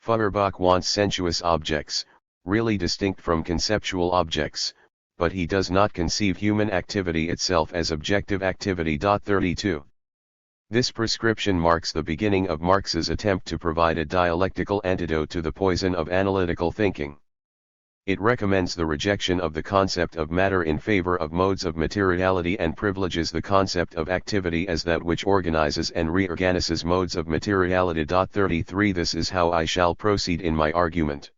Feuerbach wants sensuous objects, really distinct from conceptual objects, but he does not conceive human activity itself as objective activity. 32. This prescription marks the beginning of Marx's attempt to provide a dialectical antidote to the poison of analytical thinking. It recommends the rejection of the concept of matter in favor of modes of materiality and privileges the concept of activity as that which organizes and reorganizes modes of materiality. 33. This is how I shall proceed in my argument.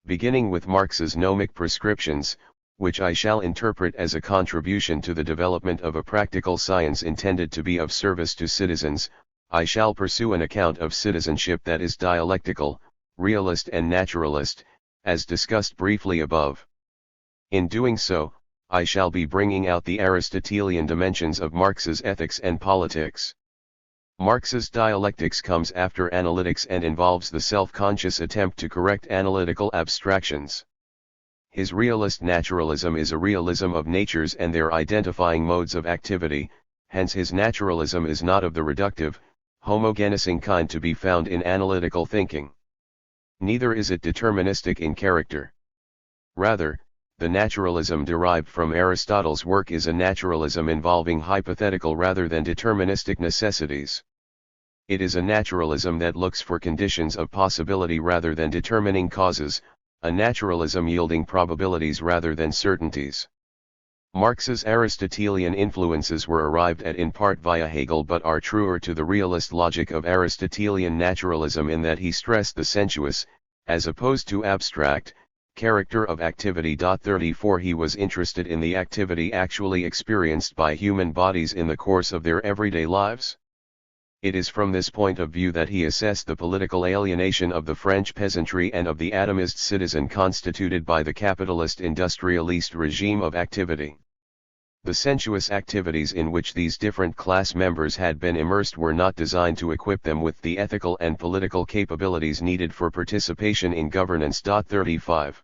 Beginning with Marx's gnomic prescriptions, which I shall interpret as a contribution to the development of a practical science intended to be of service to citizens, I shall pursue an account of citizenship that is dialectical, realist and naturalist, as discussed briefly above. In doing so, I shall be bringing out the Aristotelian dimensions of Marx's ethics and politics. Marx's dialectics comes after analytics and involves the self-conscious attempt to correct analytical abstractions. His realist naturalism is a realism of natures and their identifying modes of activity, hence his naturalism is not of the reductive, homogeneizing kind to be found in analytical thinking. Neither is it deterministic in character. Rather, the naturalism derived from Aristotle's work is a naturalism involving hypothetical rather than deterministic necessities. It is a naturalism that looks for conditions of possibility rather than determining causes, a naturalism yielding probabilities rather than certainties. Marx's Aristotelian influences were arrived at in part via Hegel but are truer to the realist logic of Aristotelian naturalism in that he stressed the sensuous, as opposed to abstract, character of activity. 34 He was interested in the activity actually experienced by human bodies in the course of their everyday lives. It is from this point of view that he assessed the political alienation of the French peasantry and of the atomist citizen constituted by the capitalist industrialist regime of activity. The sensuous activities in which these different class members had been immersed were not designed to equip them with the ethical and political capabilities needed for participation in governance. 35.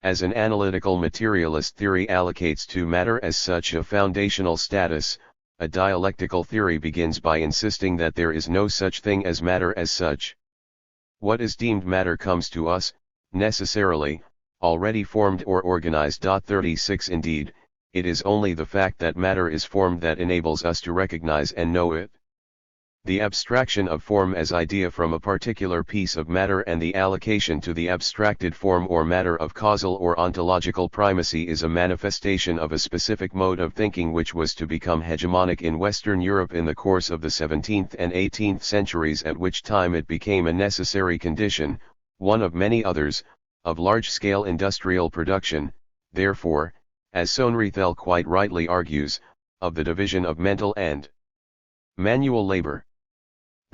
As an analytical materialist theory allocates to matter as such a foundational status, a dialectical theory begins by insisting that there is no such thing as matter as such. What is deemed matter comes to us, necessarily, already formed or organized. 36 Indeed, it is only the fact that matter is formed that enables us to recognize and know it. The abstraction of form as idea from a particular piece of matter and the allocation to the abstracted form or matter of causal or ontological primacy is a manifestation of a specific mode of thinking which was to become hegemonic in Western Europe in the course of the 17th and 18th centuries, at which time it became a necessary condition, one of many others, of large-scale industrial production, therefore, as Soenrethel quite rightly argues, of the division of mental and manual labor.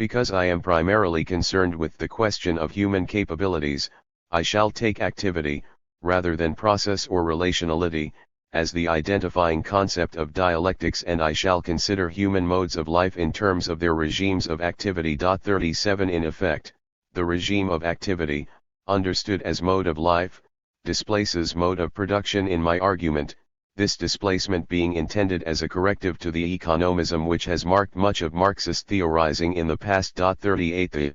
Because I am primarily concerned with the question of human capabilities, I shall take activity, rather than process or relationality, as the identifying concept of dialectics, and I shall consider human modes of life in terms of their regimes of activity. 37 In effect, the regime of activity, understood as mode of life, displaces mode of production in my argument, this displacement being intended as a corrective to the economism which has marked much of Marxist theorizing in the past. 38 The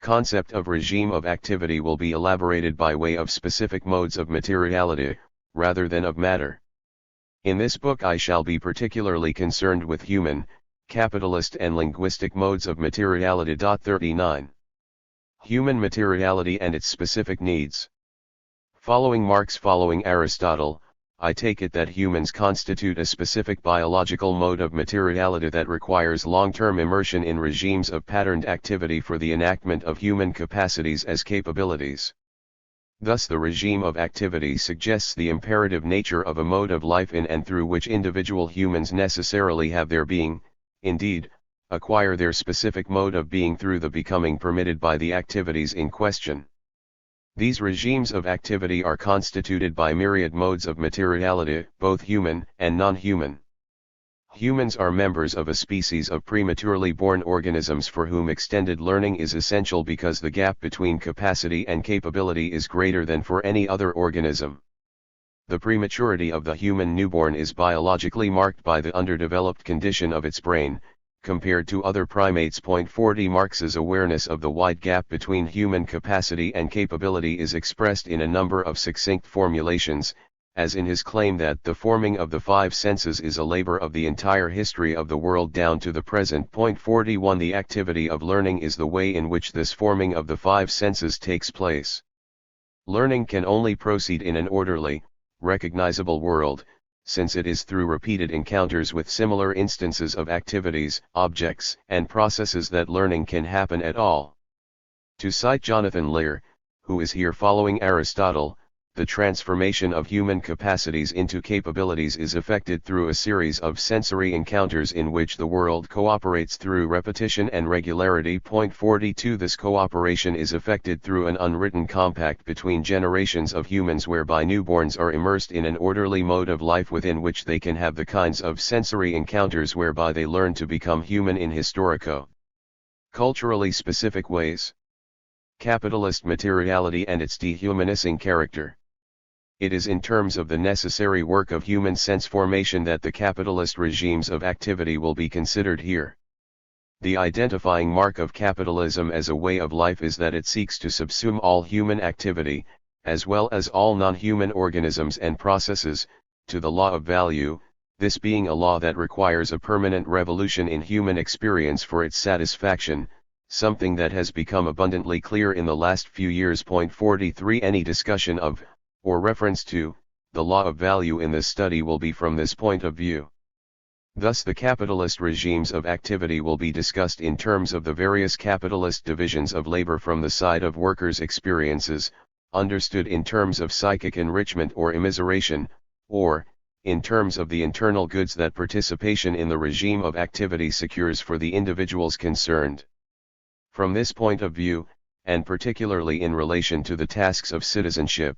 concept of regime of activity will be elaborated by way of specific modes of materiality, rather than of matter. In this book I shall be particularly concerned with human, capitalist and linguistic modes of materiality. 39 Human materiality and its specific needs. Following Marx, following Aristotle, I take it that humans constitute a specific biological mode of materiality that requires long-term immersion in regimes of patterned activity for the enactment of human capacities as capabilities. Thus the regime of activity suggests the imperative nature of a mode of life in and through which individual humans necessarily have their being, indeed, acquire their specific mode of being through the becoming permitted by the activities in question. These regimes of activity are constituted by myriad modes of materiality, both human and non-human. Humans are members of a species of prematurely born organisms for whom extended learning is essential because the gap between capacity and capability is greater than for any other organism. The prematurity of the human newborn is biologically marked by the underdeveloped condition of its brain, compared to other primates. 40 Marx's awareness of the wide gap between human capacity and capability is expressed in a number of succinct formulations, as in his claim that the forming of the five senses is a labor of the entire history of the world down to the present. 41 The activity of learning is the way in which this forming of the five senses takes place. Learning can only proceed in an orderly, recognizable world, since it is through repeated encounters with similar instances of activities, objects, and processes that learning can happen at all. To cite Jonathan Lear, who is here following Aristotle, the transformation of human capacities into capabilities is effected through a series of sensory encounters in which the world cooperates through repetition and regularity. Point 42 This cooperation is effected through an unwritten compact between generations of humans whereby newborns are immersed in an orderly mode of life within which they can have the kinds of sensory encounters whereby they learn to become human in historico-culturally specific ways. Capitalist materiality and its dehumanizing character. It is in terms of the necessary work of human sense formation that the capitalist regimes of activity will be considered here. The identifying mark of capitalism as a way of life is that it seeks to subsume all human activity, as well as all non-human organisms and processes, to the law of value, this being a law that requires a permanent revolution in human experience for its satisfaction, something that has become abundantly clear in the last few years. Point 43 Any discussion of, or reference to, the law of value in this study will be from this point of view. Thus the capitalist regimes of activity will be discussed in terms of the various capitalist divisions of labor from the side of workers' experiences, understood in terms of psychic enrichment or immiseration, or, in terms of the internal goods that participation in the regime of activity secures for the individuals concerned. From this point of view, and particularly in relation to the tasks of citizenship,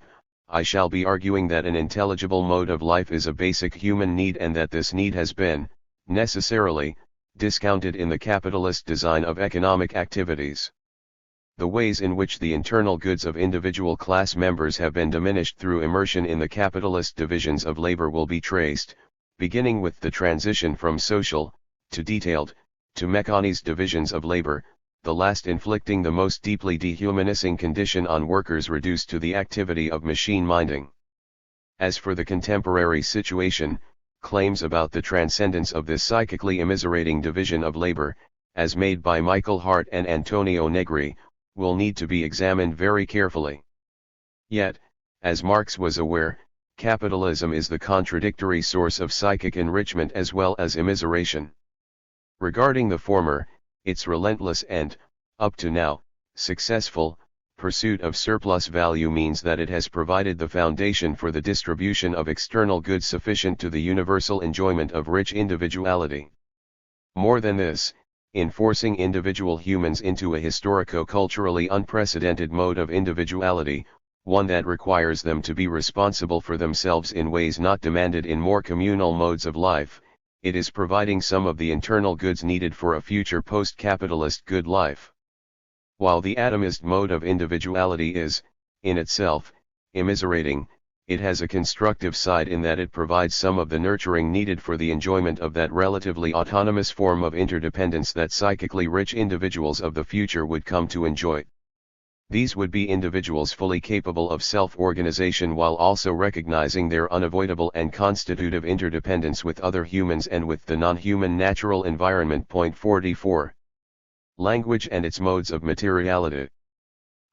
I shall be arguing that an intelligible mode of life is a basic human need and that this need has been, necessarily, discounted in the capitalist design of economic activities. The ways in which the internal goods of individual class members have been diminished through immersion in the capitalist divisions of labor will be traced, beginning with the transition from social, to detailed, to mechanized divisions of labor, the last inflicting the most deeply dehumanizing condition on workers reduced to the activity of machine minding. As for the contemporary situation, claims about the transcendence of this psychically immiserating division of labor, as made by Michael Hart and Antonio Negri, will need to be examined very carefully. Yet, as Marx was aware, capitalism is the contradictory source of psychic enrichment as well as immiseration. Regarding the former, its relentless and, up to now, successful, pursuit of surplus value means that it has provided the foundation for the distribution of external goods sufficient to the universal enjoyment of rich individuality. More than this, in forcing individual humans into a historico-culturally unprecedented mode of individuality, one that requires them to be responsible for themselves in ways not demanded in more communal modes of life, it is providing some of the internal goods needed for a future post-capitalist good life. While the atomist mode of individuality is, in itself, immiserating, it has a constructive side in that it provides some of the nurturing needed for the enjoyment of that relatively autonomous form of interdependence that psychically rich individuals of the future would come to enjoy. These would be individuals fully capable of self-organization while also recognizing their unavoidable and constitutive interdependence with other humans and with the non-human natural environment. Point 44. Language and its modes of materiality.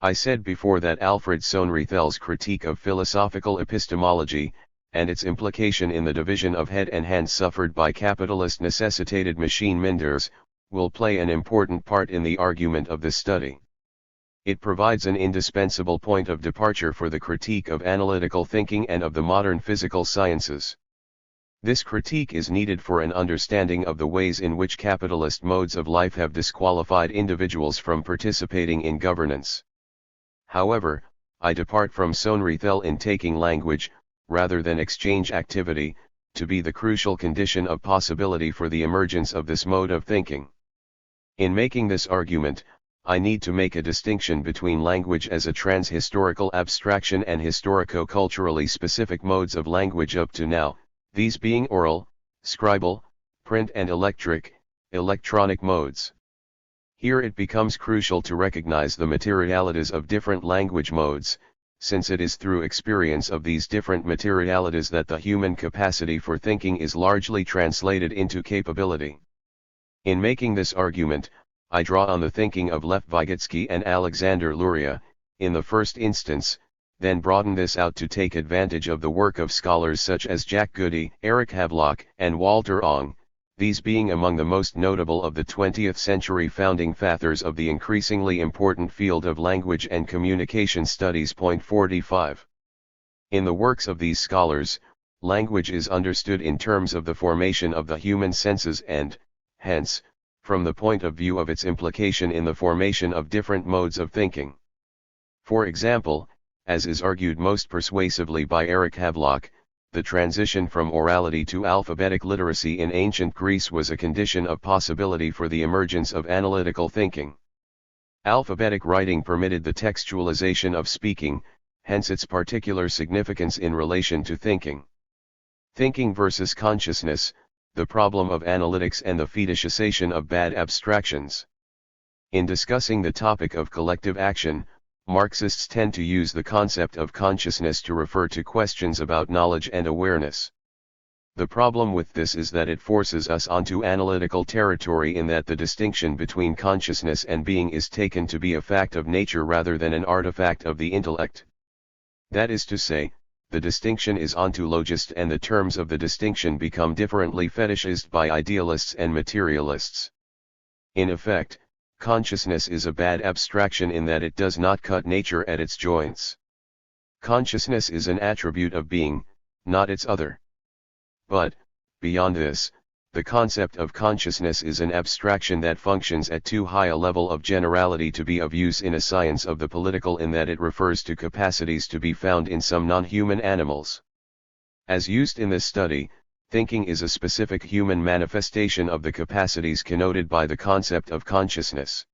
I said before that Alfred Sohn-Riethel's critique of philosophical epistemology, and its implication in the division of head and hand suffered by capitalist necessitated machine minders, will play an important part in the argument of this study. It provides an indispensable point of departure for the critique of analytical thinking and of the modern physical sciences. This critique is needed for an understanding of the ways in which capitalist modes of life have disqualified individuals from participating in governance. However, I depart from Sohn-Riethel in taking language, rather than exchange activity, to be the crucial condition of possibility for the emergence of this mode of thinking. In making this argument, I need to make a distinction between language as a trans-historical abstraction and historico-culturally specific modes of language up to now, these being oral, scribal, print and electronic modes. Here it becomes crucial to recognize the materialities of different language modes, since it is through experience of these different materialities that the human capacity for thinking is largely translated into capability. In making this argument, I draw on the thinking of Lev Vygotsky and Alexander Luria, in the first instance, then broaden this out to take advantage of the work of scholars such as Jack Goody, Eric Havelock, and Walter Ong, these being among the most notable of the 20th century founding fathers of the increasingly important field of language and communication studies. Point 45. In the works of these scholars, language is understood in terms of the formation of the human senses and, hence, from the point of view of its implication in the formation of different modes of thinking. For example, as is argued most persuasively by Eric Havelock, the transition from orality to alphabetic literacy in ancient Greece was a condition of possibility for the emergence of analytical thinking. Alphabetic writing permitted the textualization of speaking, hence its particular significance in relation to thinking. Thinking versus consciousness, the problem of analytics and the fetishization of bad abstractions. In discussing the topic of collective action, Marxists tend to use the concept of consciousness to refer to questions about knowledge and awareness. The problem with this is that it forces us onto analytical territory in that the distinction between consciousness and being is taken to be a fact of nature rather than an artifact of the intellect. That is to say, the distinction is ontologist and the terms of the distinction become differently fetishized by idealists and materialists. In effect, consciousness is a bad abstraction in that it does not cut nature at its joints. Consciousness is an attribute of being, not its other. But, beyond this, the concept of consciousness is an abstraction that functions at too high a level of generality to be of use in a science of the political in that it refers to capacities to be found in some non-human animals. As used in this study, thinking is a specific human manifestation of the capacities connoted by the concept of consciousness.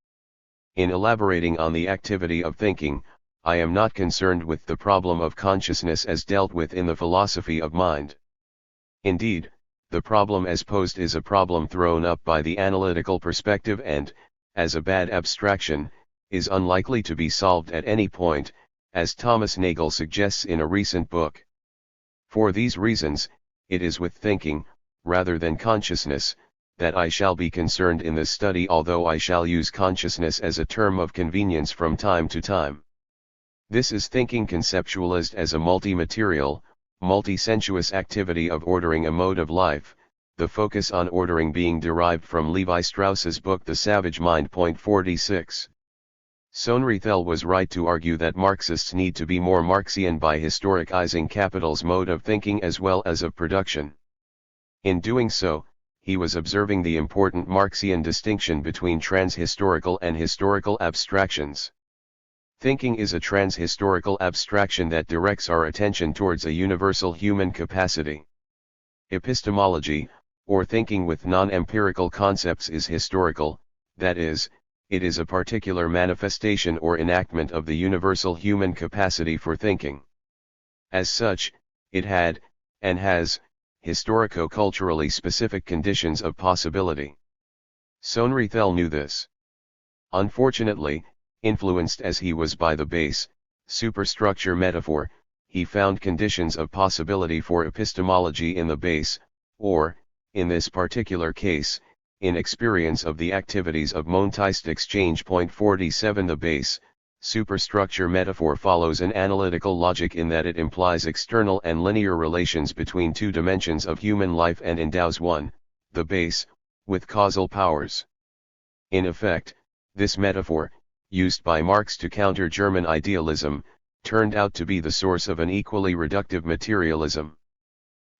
In elaborating on the activity of thinking, I am not concerned with the problem of consciousness as dealt with in the philosophy of mind. Indeed, the problem as posed is a problem thrown up by the analytical perspective and, as a bad abstraction, is unlikely to be solved at any point, as Thomas Nagel suggests in a recent book. For these reasons, it is with thinking, rather than consciousness, that I shall be concerned in this study, although I shall use consciousness as a term of convenience from time to time. This is thinking conceptualized as a multi-material, multi-sensuous activity of ordering a mode of life, the focus on ordering being derived from Levi Strauss's book The Savage Mind. 46. Soenrethel was right to argue that Marxists need to be more Marxian by historicizing capital's mode of thinking as well as of production. In doing so, he was observing the important Marxian distinction between transhistorical and historical abstractions. Thinking is a transhistorical abstraction that directs our attention towards a universal human capacity. Epistemology, or thinking with non-empirical concepts, is historical, that is, it is a particular manifestation or enactment of the universal human capacity for thinking. As such, it had, and has, historico-culturally specific conditions of possibility. Soenrethel knew this. Unfortunately, influenced as he was by the base, superstructure metaphor, he found conditions of possibility for epistemology in the base, or, in this particular case, in experience of the activities of montist exchange. 47. The base, superstructure metaphor follows an analytical logic in that it implies external and linear relations between two dimensions of human life and endows one, the base, with causal powers. In effect, this metaphor, used by Marx to counter German idealism, turned out to be the source of an equally reductive materialism.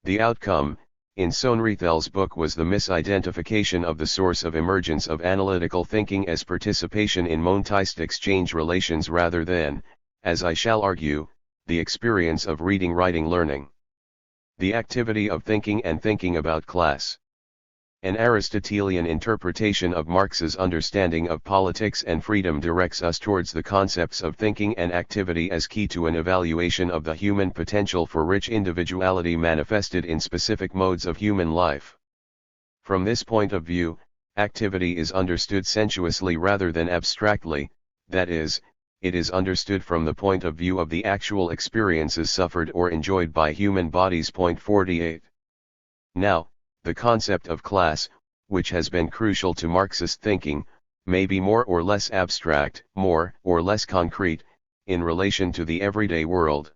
The outcome, in Soenrethel's book, was the misidentification of the source of emergence of analytical thinking as participation in montist exchange relations rather than, as I shall argue, the experience of reading, writing, learning. The activity of thinking and thinking about class. An Aristotelian interpretation of Marx's understanding of politics and freedom directs us towards the concepts of thinking and activity as key to an evaluation of the human potential for rich individuality manifested in specific modes of human life. From this point of view, activity is understood sensuously rather than abstractly, that is, it is understood from the point of view of the actual experiences suffered or enjoyed by human bodies. 48. Now, the concept of class, which has been crucial to Marxist thinking, may be more or less abstract, more or less concrete, in relation to the everyday world.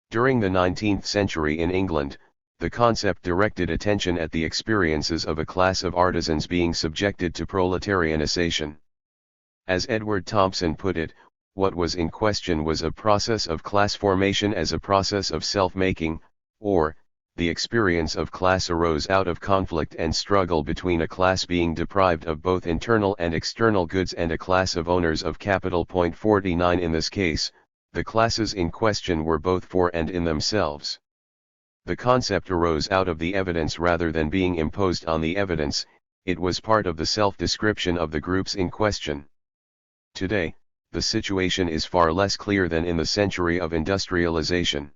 During the 19th century in England, the concept directed attention at the experiences of a class of artisans being subjected to proletarianization. As Edward Thompson put it, what was in question was a process of class formation as a process of self-making, or, the experience of class arose out of conflict and struggle between a class being deprived of both internal and external goods and a class of owners of capital. 49 In this case, the classes in question were both for and in themselves. The concept arose out of the evidence rather than being imposed on the evidence, it was part of the self-description of the groups in question. Today, the situation is far less clear than in the century of industrialization.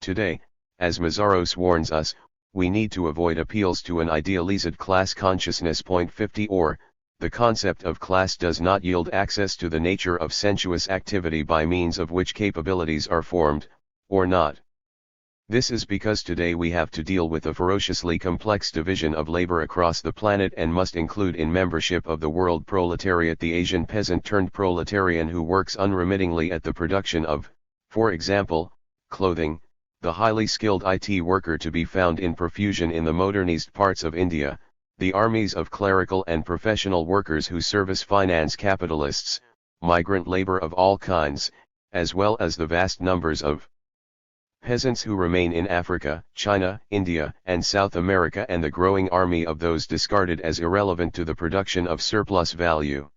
Today, as Mazaros warns us, we need to avoid appeals to an idealized class consciousness. 50 Or, the concept of class does not yield access to the nature of sensuous activity by means of which capabilities are formed, or not. This is because today we have to deal with a ferociously complex division of labor across the planet and must include in membership of the world proletariat the Asian peasant turned proletarian who works unremittingly at the production of, for example, clothing, the highly skilled IT worker to be found in profusion in the modernized parts of India, the armies of clerical and professional workers who service finance capitalists, migrant labor of all kinds, as well as the vast numbers of peasants who remain in Africa, China, India, and South America, and the growing army of those discarded as irrelevant to the production of surplus value.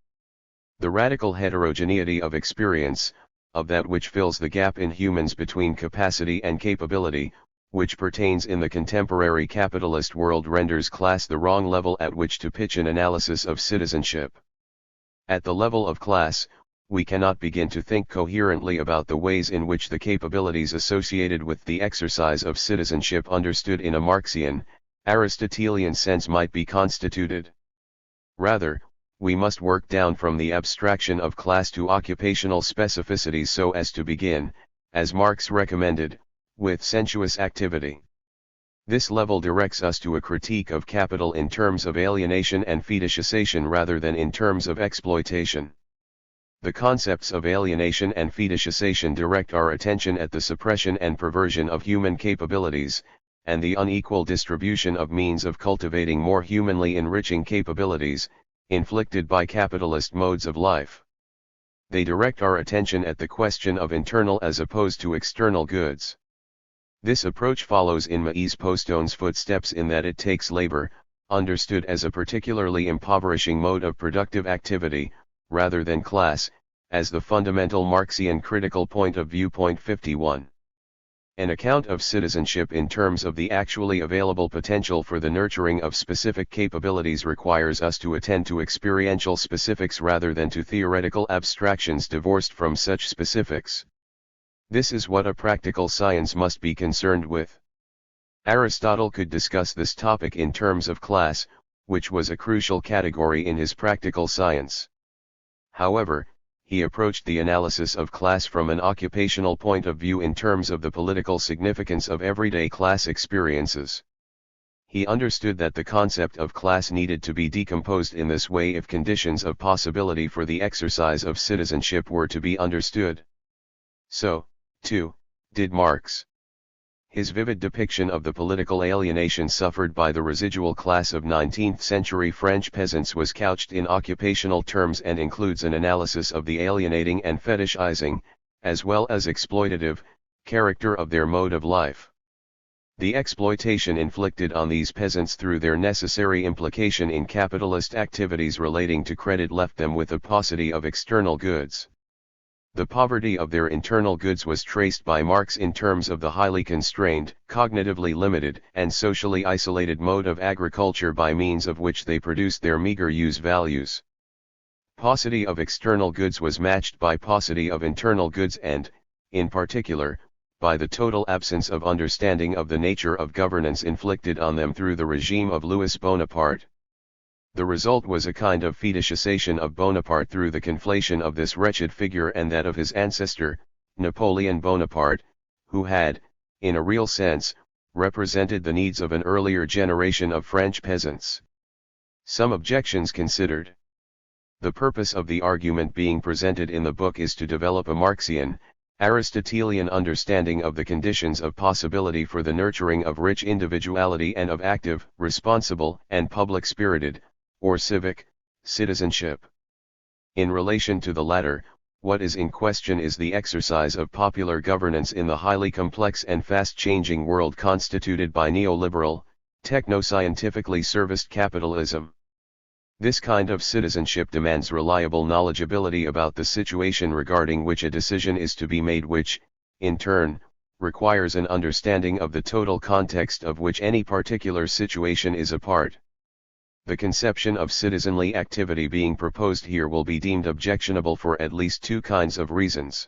The radical heterogeneity of experience, of that which fills the gap in humans between capacity and capability, which pertains in the contemporary capitalist world, renders class the wrong level at which to pitch an analysis of citizenship. At the level of class, we cannot begin to think coherently about the ways in which the capabilities associated with the exercise of citizenship understood in a Marxian, Aristotelian sense might be constituted. Rather, we must work down from the abstraction of class to occupational specificities so as to begin, as Marx recommended, with sensuous activity. This level directs us to a critique of capital in terms of alienation and fetishization rather than in terms of exploitation. The concepts of alienation and fetishization direct our attention at the suppression and perversion of human capabilities, and the unequal distribution of means of cultivating more humanly enriching capabilities, inflicted by capitalist modes of life. They direct our attention at the question of internal as opposed to external goods. This approach follows in Mies Postøn's footsteps in that it takes labor, understood as a particularly impoverishing mode of productive activity, rather than class, as the fundamental Marxian critical point of view. 51. An account of citizenship in terms of the actually available potential for the nurturing of specific capabilities requires us to attend to experiential specifics rather than to theoretical abstractions divorced from such specifics. This is what a practical science must be concerned with. Aristotle could discuss this topic in terms of class, which was a crucial category in his practical science. However, he approached the analysis of class from an occupational point of view in terms of the political significance of everyday class experiences. He understood that the concept of class needed to be decomposed in this way if conditions of possibility for the exercise of citizenship were to be understood. So, too, did Marx. His vivid depiction of the political alienation suffered by the residual class of 19th-century French peasants was couched in occupational terms and includes an analysis of the alienating and fetishizing, as well as exploitative, character of their mode of life. The exploitation inflicted on these peasants through their necessary implication in capitalist activities relating to credit left them with a paucity of external goods. The poverty of their internal goods was traced by Marx in terms of the highly constrained, cognitively limited, and socially isolated mode of agriculture by means of which they produced their meager use values. Paucity of external goods was matched by paucity of internal goods and, in particular, by the total absence of understanding of the nature of governance inflicted on them through the regime of Louis Bonaparte. The result was a kind of fetishization of Bonaparte through the conflation of this wretched figure and that of his ancestor, Napoleon Bonaparte, who had, in a real sense, represented the needs of an earlier generation of French peasants. Some objections considered. The purpose of the argument being presented in the book is to develop a Marxian, Aristotelian understanding of the conditions of possibility for the nurturing of rich individuality and of active, responsible, and public-spirited, or civic, citizenship. In relation to the latter, What is in question is the exercise of popular governance in the highly complex and fast-changing world constituted by neoliberal, techno-scientifically serviced capitalism. This kind of citizenship demands reliable knowledgeability about the situation regarding which a decision is to be made, which, in turn, requires an understanding of the total context of which any particular situation is a part. The conception of citizenly activity being proposed here will be deemed objectionable for at least two kinds of reasons.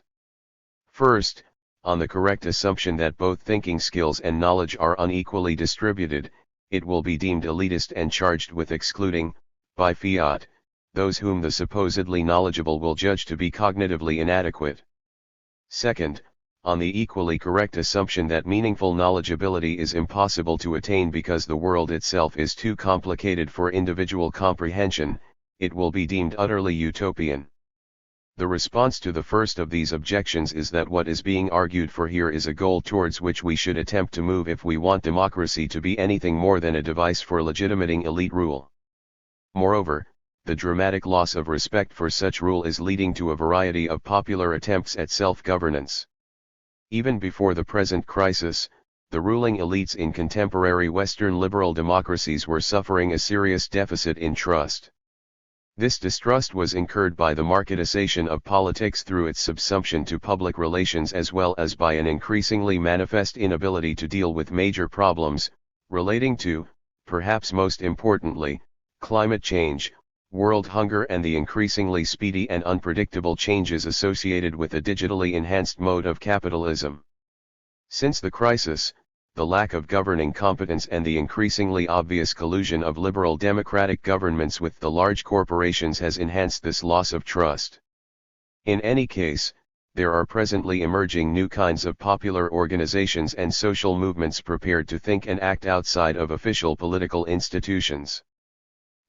First, on the correct assumption that both thinking skills and knowledge are unequally distributed, it will be deemed elitist and charged with excluding, by fiat, those whom the supposedly knowledgeable will judge to be cognitively inadequate. Second, on the equally correct assumption that meaningful knowledgeability is impossible to attain because the world itself is too complicated for individual comprehension, it will be deemed utterly utopian. The response to the first of these objections is that what is being argued for here is a goal towards which we should attempt to move if we want democracy to be anything more than a device for legitimating elite rule. Moreover, the dramatic loss of respect for such rule is leading to a variety of popular attempts at self-governance. Even before the present crisis, the ruling elites in contemporary Western liberal democracies were suffering a serious deficit in trust. This distrust was incurred by the marketization of politics through its subsumption to public relations, as well as by an increasingly manifest inability to deal with major problems, relating to, perhaps most importantly, climate change, world hunger, and the increasingly speedy and unpredictable changes associated with a digitally enhanced mode of capitalism. Since the crisis, the lack of governing competence and the increasingly obvious collusion of liberal democratic governments with the large corporations has enhanced this loss of trust. In any case, there are presently emerging new kinds of popular organizations and social movements prepared to think and act outside of official political institutions.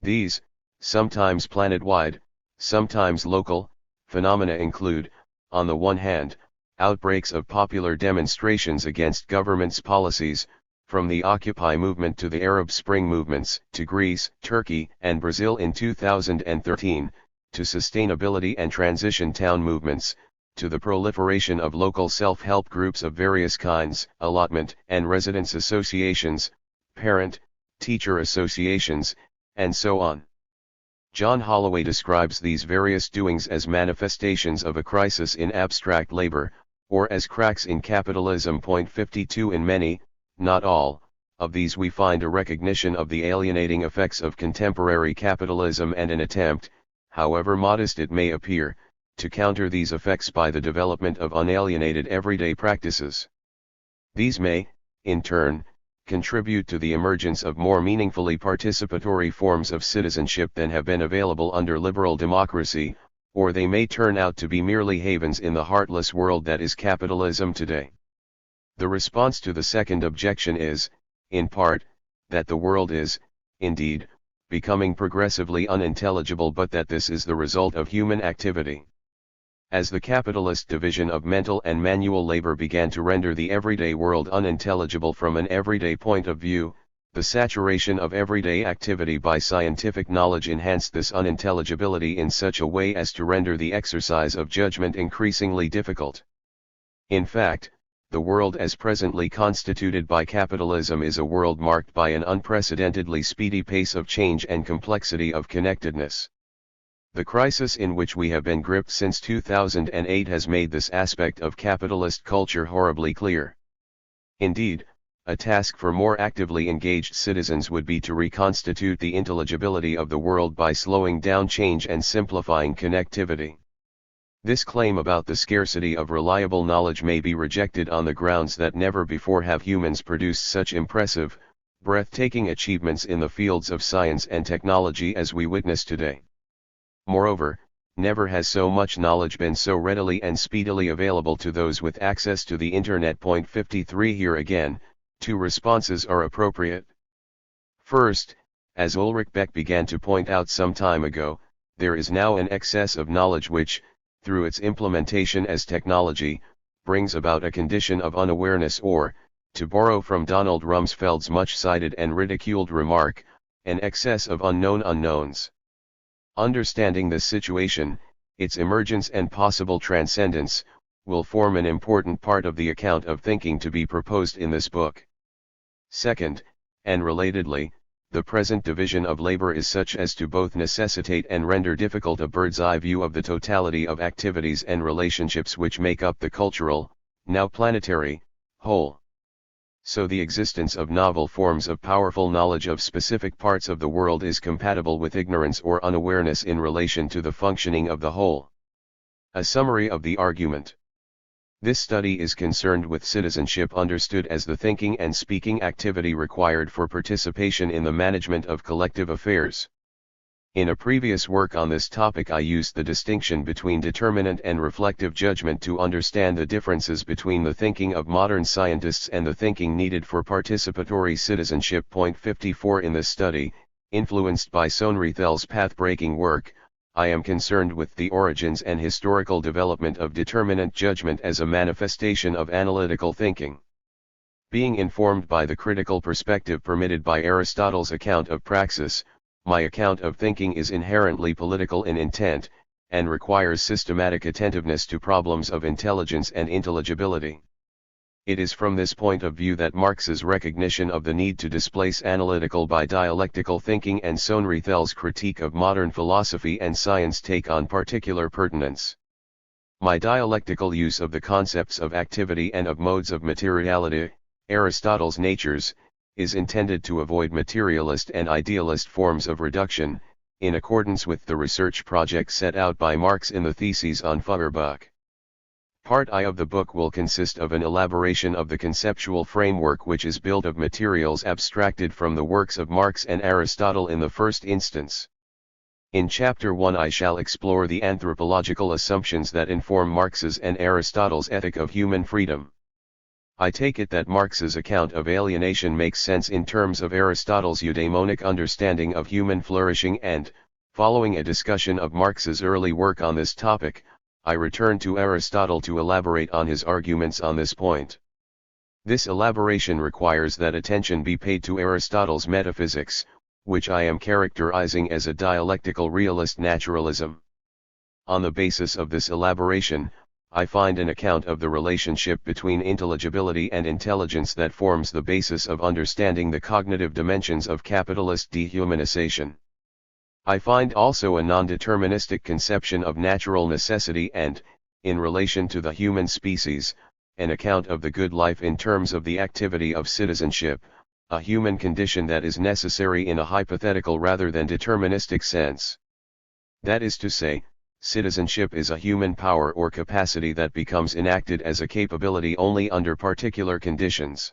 These, sometimes planet-wide, sometimes local, phenomena include, on the one hand, outbreaks of popular demonstrations against government's policies, from the Occupy movement to the Arab Spring movements, to Greece, Turkey, and Brazil in 2013, to sustainability and transition town movements, to the proliferation of local self-help groups of various kinds, allotment and residence associations, parent-teacher associations, and so on. John Holloway describes these various doings as manifestations of a crisis in abstract labor, or as cracks in capitalism. 52 In many, not all, of these we find a recognition of the alienating effects of contemporary capitalism and an attempt, however modest it may appear, to counter these effects by the development of unalienated everyday practices. These may, in turn, contribute to the emergence of more meaningfully participatory forms of citizenship than have been available under liberal democracy, or they may turn out to be merely havens in the heartless world that is capitalism today. The response to the second objection is, in part, that the world is, indeed, becoming progressively unintelligible, but that this is the result of human activity. As the capitalist division of mental and manual labor began to render the everyday world unintelligible from an everyday point of view, the saturation of everyday activity by scientific knowledge enhanced this unintelligibility in such a way as to render the exercise of judgment increasingly difficult. In fact, the world as presently constituted by capitalism is a world marked by an unprecedentedly speedy pace of change and complexity of connectedness. The crisis in which we have been gripped since 2008 has made this aspect of capitalist culture horribly clear. Indeed, a task for more actively engaged citizens would be to reconstitute the intelligibility of the world by slowing down change and simplifying connectivity. This claim about the scarcity of reliable knowledge may be rejected on the grounds that never before have humans produced such impressive, breathtaking achievements in the fields of science and technology as we witness today. Moreover, never has so much knowledge been so readily and speedily available to those with access to the Internet. 53 Here again, two responses are appropriate. First, as Ulrich Beck began to point out some time ago, there is now an excess of knowledge which, through its implementation as technology, brings about a condition of unawareness, or, to borrow from Donald Rumsfeld's much-cited and ridiculed remark, an excess of unknown unknowns. Understanding this situation, its emergence and possible transcendence, will form an important part of the account of thinking to be proposed in this book. Second, and relatedly, the present division of labor is such as to both necessitate and render difficult a bird's-eye view of the totality of activities and relationships which make up the cultural, now planetary, whole. So the existence of novel forms of powerful knowledge of specific parts of the world is compatible with ignorance or unawareness in relation to the functioning of the whole. A summary of the argument. This study is concerned with citizenship understood as the thinking and speaking activity required for participation in the management of collective affairs. In a previous work on this topic I used the distinction between determinant and reflective judgment to understand the differences between the thinking of modern scientists and the thinking needed for participatory citizenship. Point 54 in this study, influenced by Soenrethel's path-breaking work, I am concerned with the origins and historical development of determinant judgment as a manifestation of analytical thinking. Being informed by the critical perspective permitted by Aristotle's account of praxis, my account of thinking is inherently political in intent, and requires systematic attentiveness to problems of intelligence and intelligibility. It is from this point of view that Marx's recognition of the need to displace analytical by dialectical thinking and Soenrethel's critique of modern philosophy and science take on particular pertinence. My dialectical use of the concepts of activity and of modes of materiality, Aristotle's natures, is intended to avoid materialist and idealist forms of reduction, in accordance with the research project set out by Marx in the Theses on Feuerbach. Part I of the book will consist of an elaboration of the conceptual framework which is built of materials abstracted from the works of Marx and Aristotle in the first instance. In Chapter 1 I shall explore the anthropological assumptions that inform Marx's and Aristotle's ethic of human freedom. I take it that Marx's account of alienation makes sense in terms of Aristotle's eudaimonic understanding of human flourishing and, following a discussion of Marx's early work on this topic, I return to Aristotle to elaborate on his arguments on this point. This elaboration requires that attention be paid to Aristotle's metaphysics, which I am characterizing as a dialectical realist naturalism. On the basis of this elaboration, I find an account of the relationship between intelligibility and intelligence that forms the basis of understanding the cognitive dimensions of capitalist dehumanization. I find also a non-deterministic conception of natural necessity and, in relation to the human species, an account of the good life in terms of the activity of citizenship, a human condition that is necessary in a hypothetical rather than deterministic sense. That is to say, citizenship is a human power or capacity that becomes enacted as a capability only under particular conditions.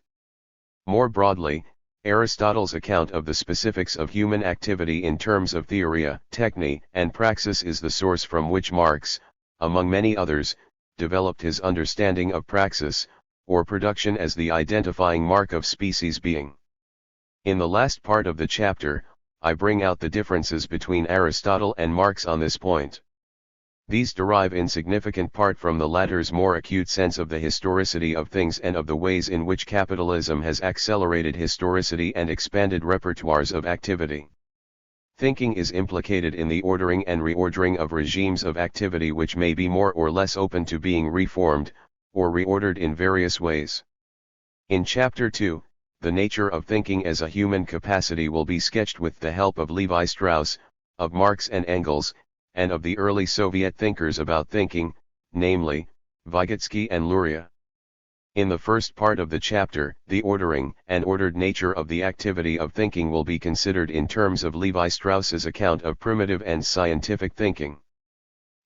More broadly, Aristotle's account of the specifics of human activity in terms of theoria, techne, and praxis is the source from which Marx, among many others, developed his understanding of praxis, or production as the identifying mark of species being. In the last part of the chapter, I bring out the differences between Aristotle and Marx on this point. These derive in significant part from the latter's more acute sense of the historicity of things and of the ways in which capitalism has accelerated historicity and expanded repertoires of activity. Thinking is implicated in the ordering and reordering of regimes of activity which may be more or less open to being reformed, or reordered in various ways. In Chapter 2, the nature of thinking as a human capacity will be sketched with the help of Levi Strauss, of Marx and Engels, and of the early Soviet thinkers about thinking, namely, Vygotsky and Luria. In the first part of the chapter, the ordering and ordered nature of the activity of thinking will be considered in terms of Levi Strauss's account of primitive and scientific thinking.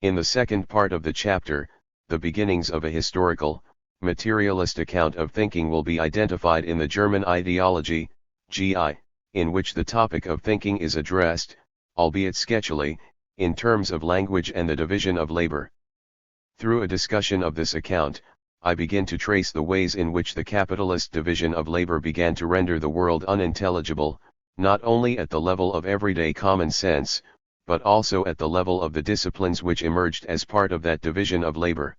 In the second part of the chapter, the beginnings of a historical, materialist account of thinking will be identified in the German ideology, GI, in which the topic of thinking is addressed, albeit sketchily, in terms of language and the division of labor. Through a discussion of this account, I begin to trace the ways in which the capitalist division of labor began to render the world unintelligible, not only at the level of everyday common sense, but also at the level of the disciplines which emerged as part of that division of labor.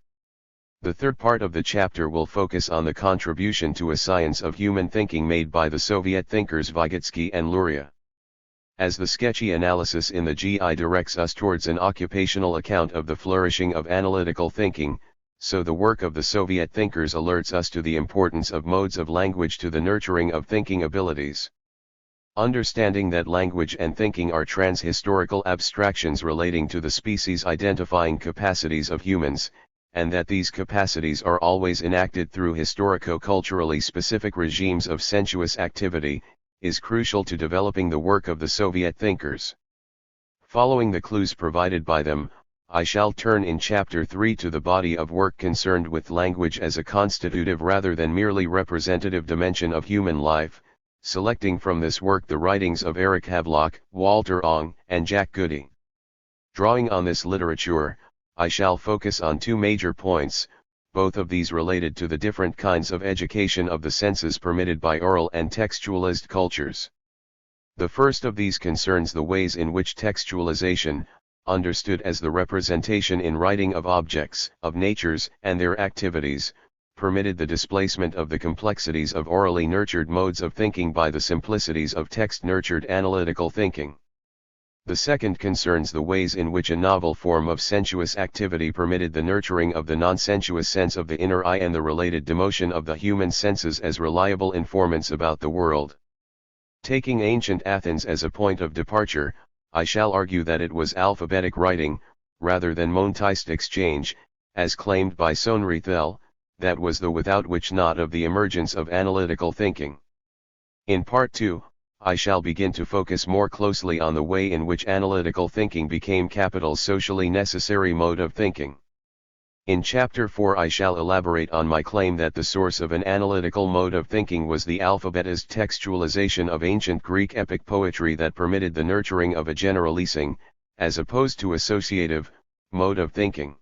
The third part of the chapter will focus on the contribution to a science of human thinking made by the Soviet thinkers Vygotsky and Luria. As the sketchy analysis in the GI directs us towards an occupational account of the flourishing of analytical thinking, so the work of the Soviet thinkers alerts us to the importance of modes of language to the nurturing of thinking abilities. Understanding that language and thinking are trans-historical abstractions relating to the species-identifying capacities of humans, and that these capacities are always enacted through historico-culturally specific regimes of sensuous activity, is crucial to developing the work of the Soviet thinkers. Following the clues provided by them, I shall turn in Chapter 3 to the body of work concerned with language as a constitutive rather than merely representative dimension of human life, selecting from this work the writings of Eric Havelock, Walter Ong, and Jack Goody. Drawing on this literature, I shall focus on two major points, both of these related to the different kinds of education of the senses permitted by oral and textualized cultures. The first of these concerns the ways in which textualization, understood as the representation in writing of objects, of natures, and their activities, permitted the displacement of the complexities of orally nurtured modes of thinking by the simplicities of text-nurtured analytical thinking. The second concerns the ways in which a novel form of sensuous activity permitted the nurturing of the non-sensuous sense of the inner eye and the related demotion of the human senses as reliable informants about the world. Taking ancient Athens as a point of departure, I shall argue that it was alphabetic writing, rather than montist exchange, as claimed by Soenrethel, that was the without which not of the emergence of analytical thinking. In Part 2, I shall begin to focus more closely on the way in which analytical thinking became capital's socially necessary mode of thinking. In Chapter 4 I shall elaborate on my claim that the source of an analytical mode of thinking was the alphabetized textualization of ancient Greek epic poetry that permitted the nurturing of a generalizing, as opposed to associative, mode of thinking.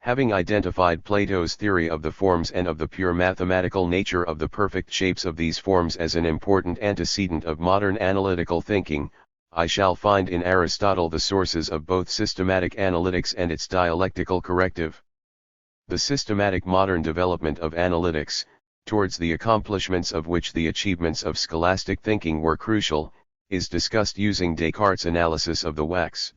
Having identified Plato's theory of the forms and of the pure mathematical nature of the perfect shapes of these forms as an important antecedent of modern analytical thinking, I shall find in Aristotle the sources of both systematic analytics and its dialectical corrective. The systematic modern development of analytics, towards the accomplishments of which the achievements of scholastic thinking were crucial, is discussed using Descartes' analysis of the wax.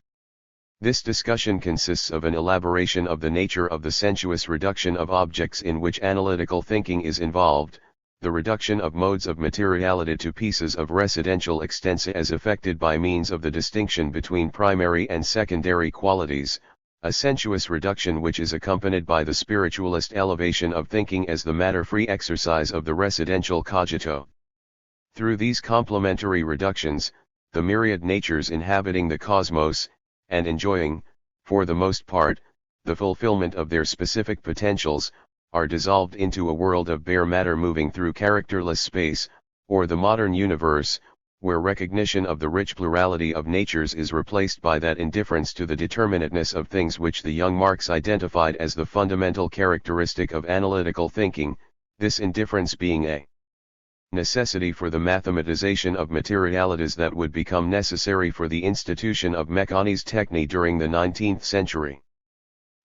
This discussion consists of an elaboration of the nature of the sensuous reduction of objects in which analytical thinking is involved, the reduction of modes of materiality to pieces of residential extensa as effected by means of the distinction between primary and secondary qualities, a sensuous reduction which is accompanied by the spiritualist elevation of thinking as the matter-free exercise of the residential cogito. Through these complementary reductions, the myriad natures inhabiting the cosmos, and enjoying, for the most part, the fulfillment of their specific potentials, are dissolved into a world of bare matter moving through characterless space, or the modern universe, where recognition of the rich plurality of natures is replaced by that indifference to the determinateness of things which the young Marx identified as the fundamental characteristic of analytical thinking, this indifference being a necessity for the mathematization of materialities that would become necessary for the institution of Mechanics Techni during the 19th century.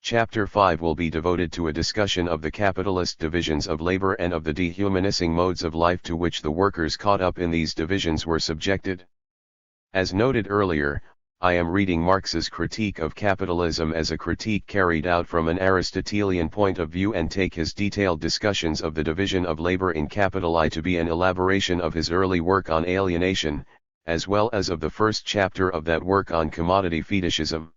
Chapter 5 will be devoted to a discussion of the capitalist divisions of labor and of the dehumanizing modes of life to which the workers caught up in these divisions were subjected. As noted earlier, I am reading Marx's critique of capitalism as a critique carried out from an Aristotelian point of view and take his detailed discussions of the division of labor in capital I to be an elaboration of his early work on alienation, as well as of the first chapter of that work on commodity fetishism.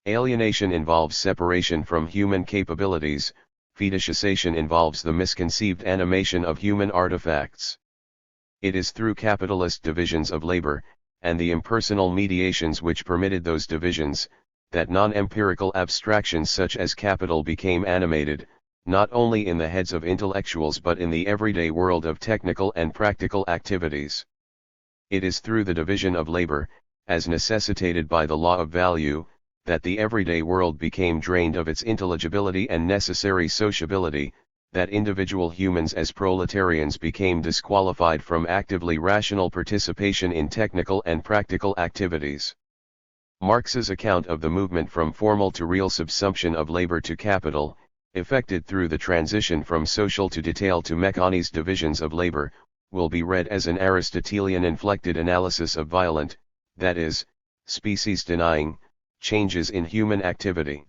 Alienation involves separation from human capabilities, fetishization involves the misconceived animation of human artifacts. It is through capitalist divisions of labor, and the impersonal mediations which permitted those divisions, that non-empirical abstractions such as capital became animated, not only in the heads of intellectuals but in the everyday world of technical and practical activities. It is through the division of labor, as necessitated by the law of value, that the everyday world became drained of its intelligibility and necessary sociability, that individual humans as proletarians became disqualified from actively rational participation in technical and practical activities. Marx's account of the movement from formal to real subsumption of labor to capital, effected through the transition from social to detail to Mechanics divisions of labor, will be read as an Aristotelian inflected analysis of violent, that is, species-denying, changes in human activity.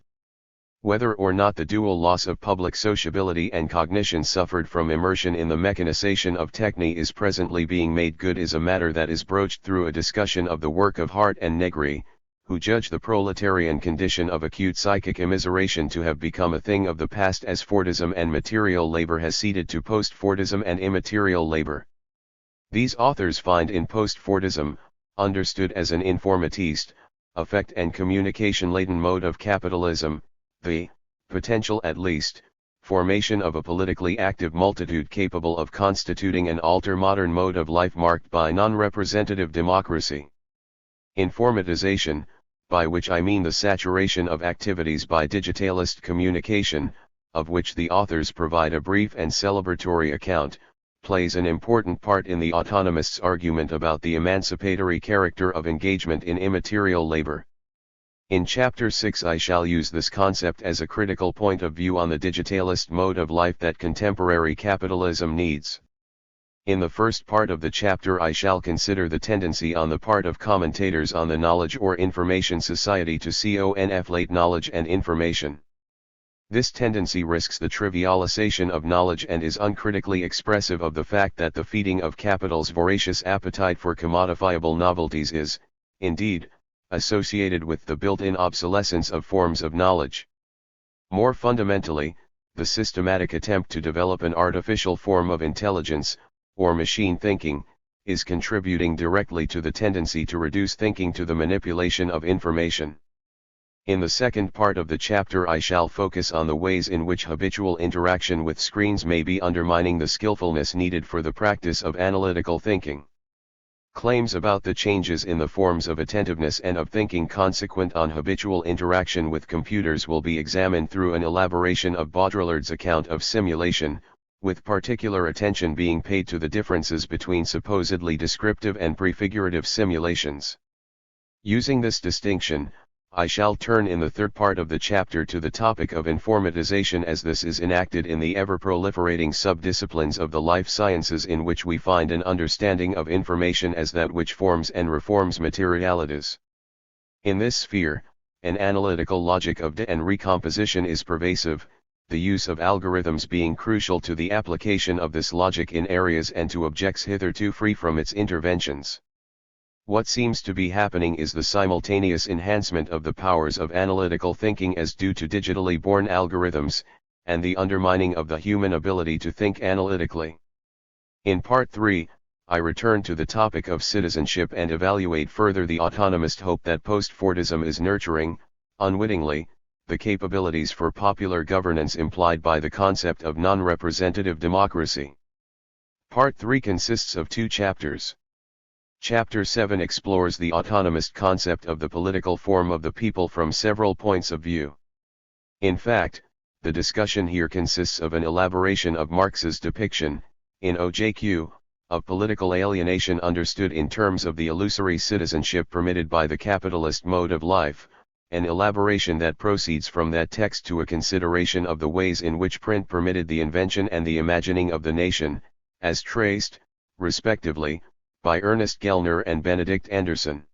Whether or not the dual loss of public sociability and cognition suffered from immersion in the mechanization of techne is presently being made good is a matter that is broached through a discussion of the work of Hart and Negri, who judge the proletarian condition of acute psychic immiseration to have become a thing of the past as Fordism and material labor has ceded to post-Fordism and immaterial labor. These authors find in post-Fordism, understood as an informatist, affect and communication-laden mode of capitalism, the potential at least, formation of a politically active multitude capable of constituting an alter-modern mode of life marked by non-representative democracy. Informatization, by which I mean the saturation of activities by digitalist communication, of which the authors provide a brief and celebratory account, plays an important part in the autonomists' argument about the emancipatory character of engagement in immaterial labor. In Chapter 6 I shall use this concept as a critical point of view on the digitalist mode of life that contemporary capitalism needs. In the first part of the chapter I shall consider the tendency on the part of commentators on the knowledge or information society to conflate knowledge and information. This tendency risks the trivialization of knowledge and is uncritically expressive of the fact that the feeding of capital's voracious appetite for commodifiable novelties is, indeed, associated with the built-in obsolescence of forms of knowledge. More fundamentally, the systematic attempt to develop an artificial form of intelligence, or machine thinking, is contributing directly to the tendency to reduce thinking to the manipulation of information. In the second part of the chapter I shall focus on the ways in which habitual interaction with screens may be undermining the skillfulness needed for the practice of analytical thinking. Claims about the changes in the forms of attentiveness and of thinking consequent on habitual interaction with computers will be examined through an elaboration of Baudrillard's account of simulation, with particular attention being paid to the differences between supposedly descriptive and prefigurative simulations. Using this distinction, I shall turn in the third part of the chapter to the topic of informatization as this is enacted in the ever-proliferating subdisciplines of the life sciences in which we find an understanding of information as that which forms and reforms materialities. In this sphere, an analytical logic of data and recomposition is pervasive, the use of algorithms being crucial to the application of this logic in areas and to objects hitherto free from its interventions. What seems to be happening is the simultaneous enhancement of the powers of analytical thinking as due to digitally born algorithms, and the undermining of the human ability to think analytically. In Part 3, I return to the topic of citizenship and evaluate further the autonomist hope that post-Fordism is nurturing, unwittingly, the capabilities for popular governance implied by the concept of non-representative democracy. Part 3 consists of 2 chapters. Chapter 7 explores the autonomist concept of the political form of the people from several points of view. In fact, the discussion here consists of an elaboration of Marx's depiction, in OJQ, of political alienation understood in terms of the illusory citizenship permitted by the capitalist mode of life, an elaboration that proceeds from that text to a consideration of the ways in which print permitted the invention and the imagining of the nation, as traced, respectively, by Ernest Gellner and Benedict Anderson.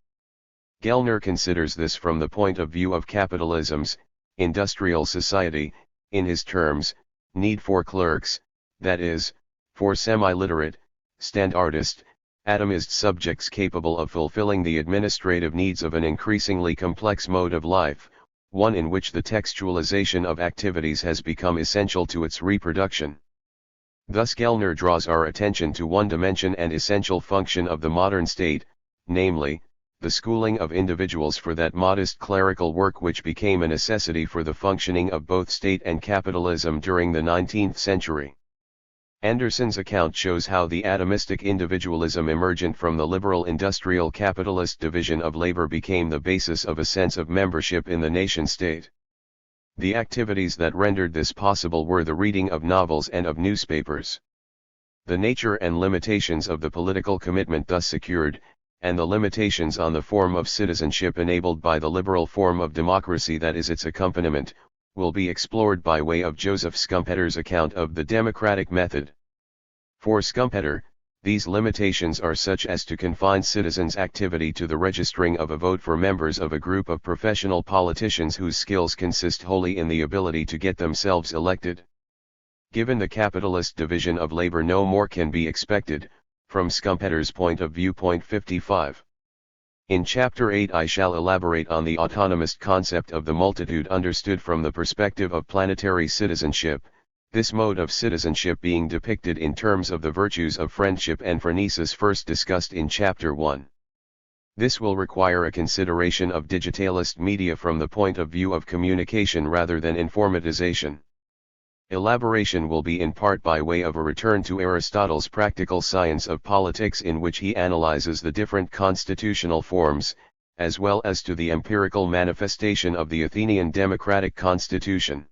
Gellner considers this from the point of view of capitalism's industrial society, in his terms, need for clerks, that is, for semi-literate, standardist, atomist subjects capable of fulfilling the administrative needs of an increasingly complex mode of life, one in which the textualization of activities has become essential to its reproduction. Thus Gellner draws our attention to one dimension and essential function of the modern state, namely, the schooling of individuals for that modest clerical work which became a necessity for the functioning of both state and capitalism during the 19th century. Anderson's account shows how the atomistic individualism emergent from the liberal industrial capitalist division of labor became the basis of a sense of membership in the nation-state. The activities that rendered this possible were the reading of novels and of newspapers. The nature and limitations of the political commitment thus secured, and the limitations on the form of citizenship enabled by the liberal form of democracy that is its accompaniment, will be explored by way of Joseph Schumpetter's account of the democratic method. For Schumpeter, These limitations are such as to confine citizens' activity to the registering of a vote for members of a group of professional politicians whose skills consist wholly in the ability to get themselves elected. Given the capitalist division of labor, no more can be expected, from Schumpeter's point of view. 55. In Chapter 8 I shall elaborate on the autonomist concept of the multitude understood from the perspective of planetary citizenship, this mode of citizenship being depicted in terms of the virtues of friendship and phronesis first discussed in Chapter 1. This will require a consideration of digitalist media from the point of view of communication rather than informatization. Elaboration will be in part by way of a return to Aristotle's practical science of politics, in which he analyzes the different constitutional forms, as well as to the empirical manifestation of the Athenian democratic constitution.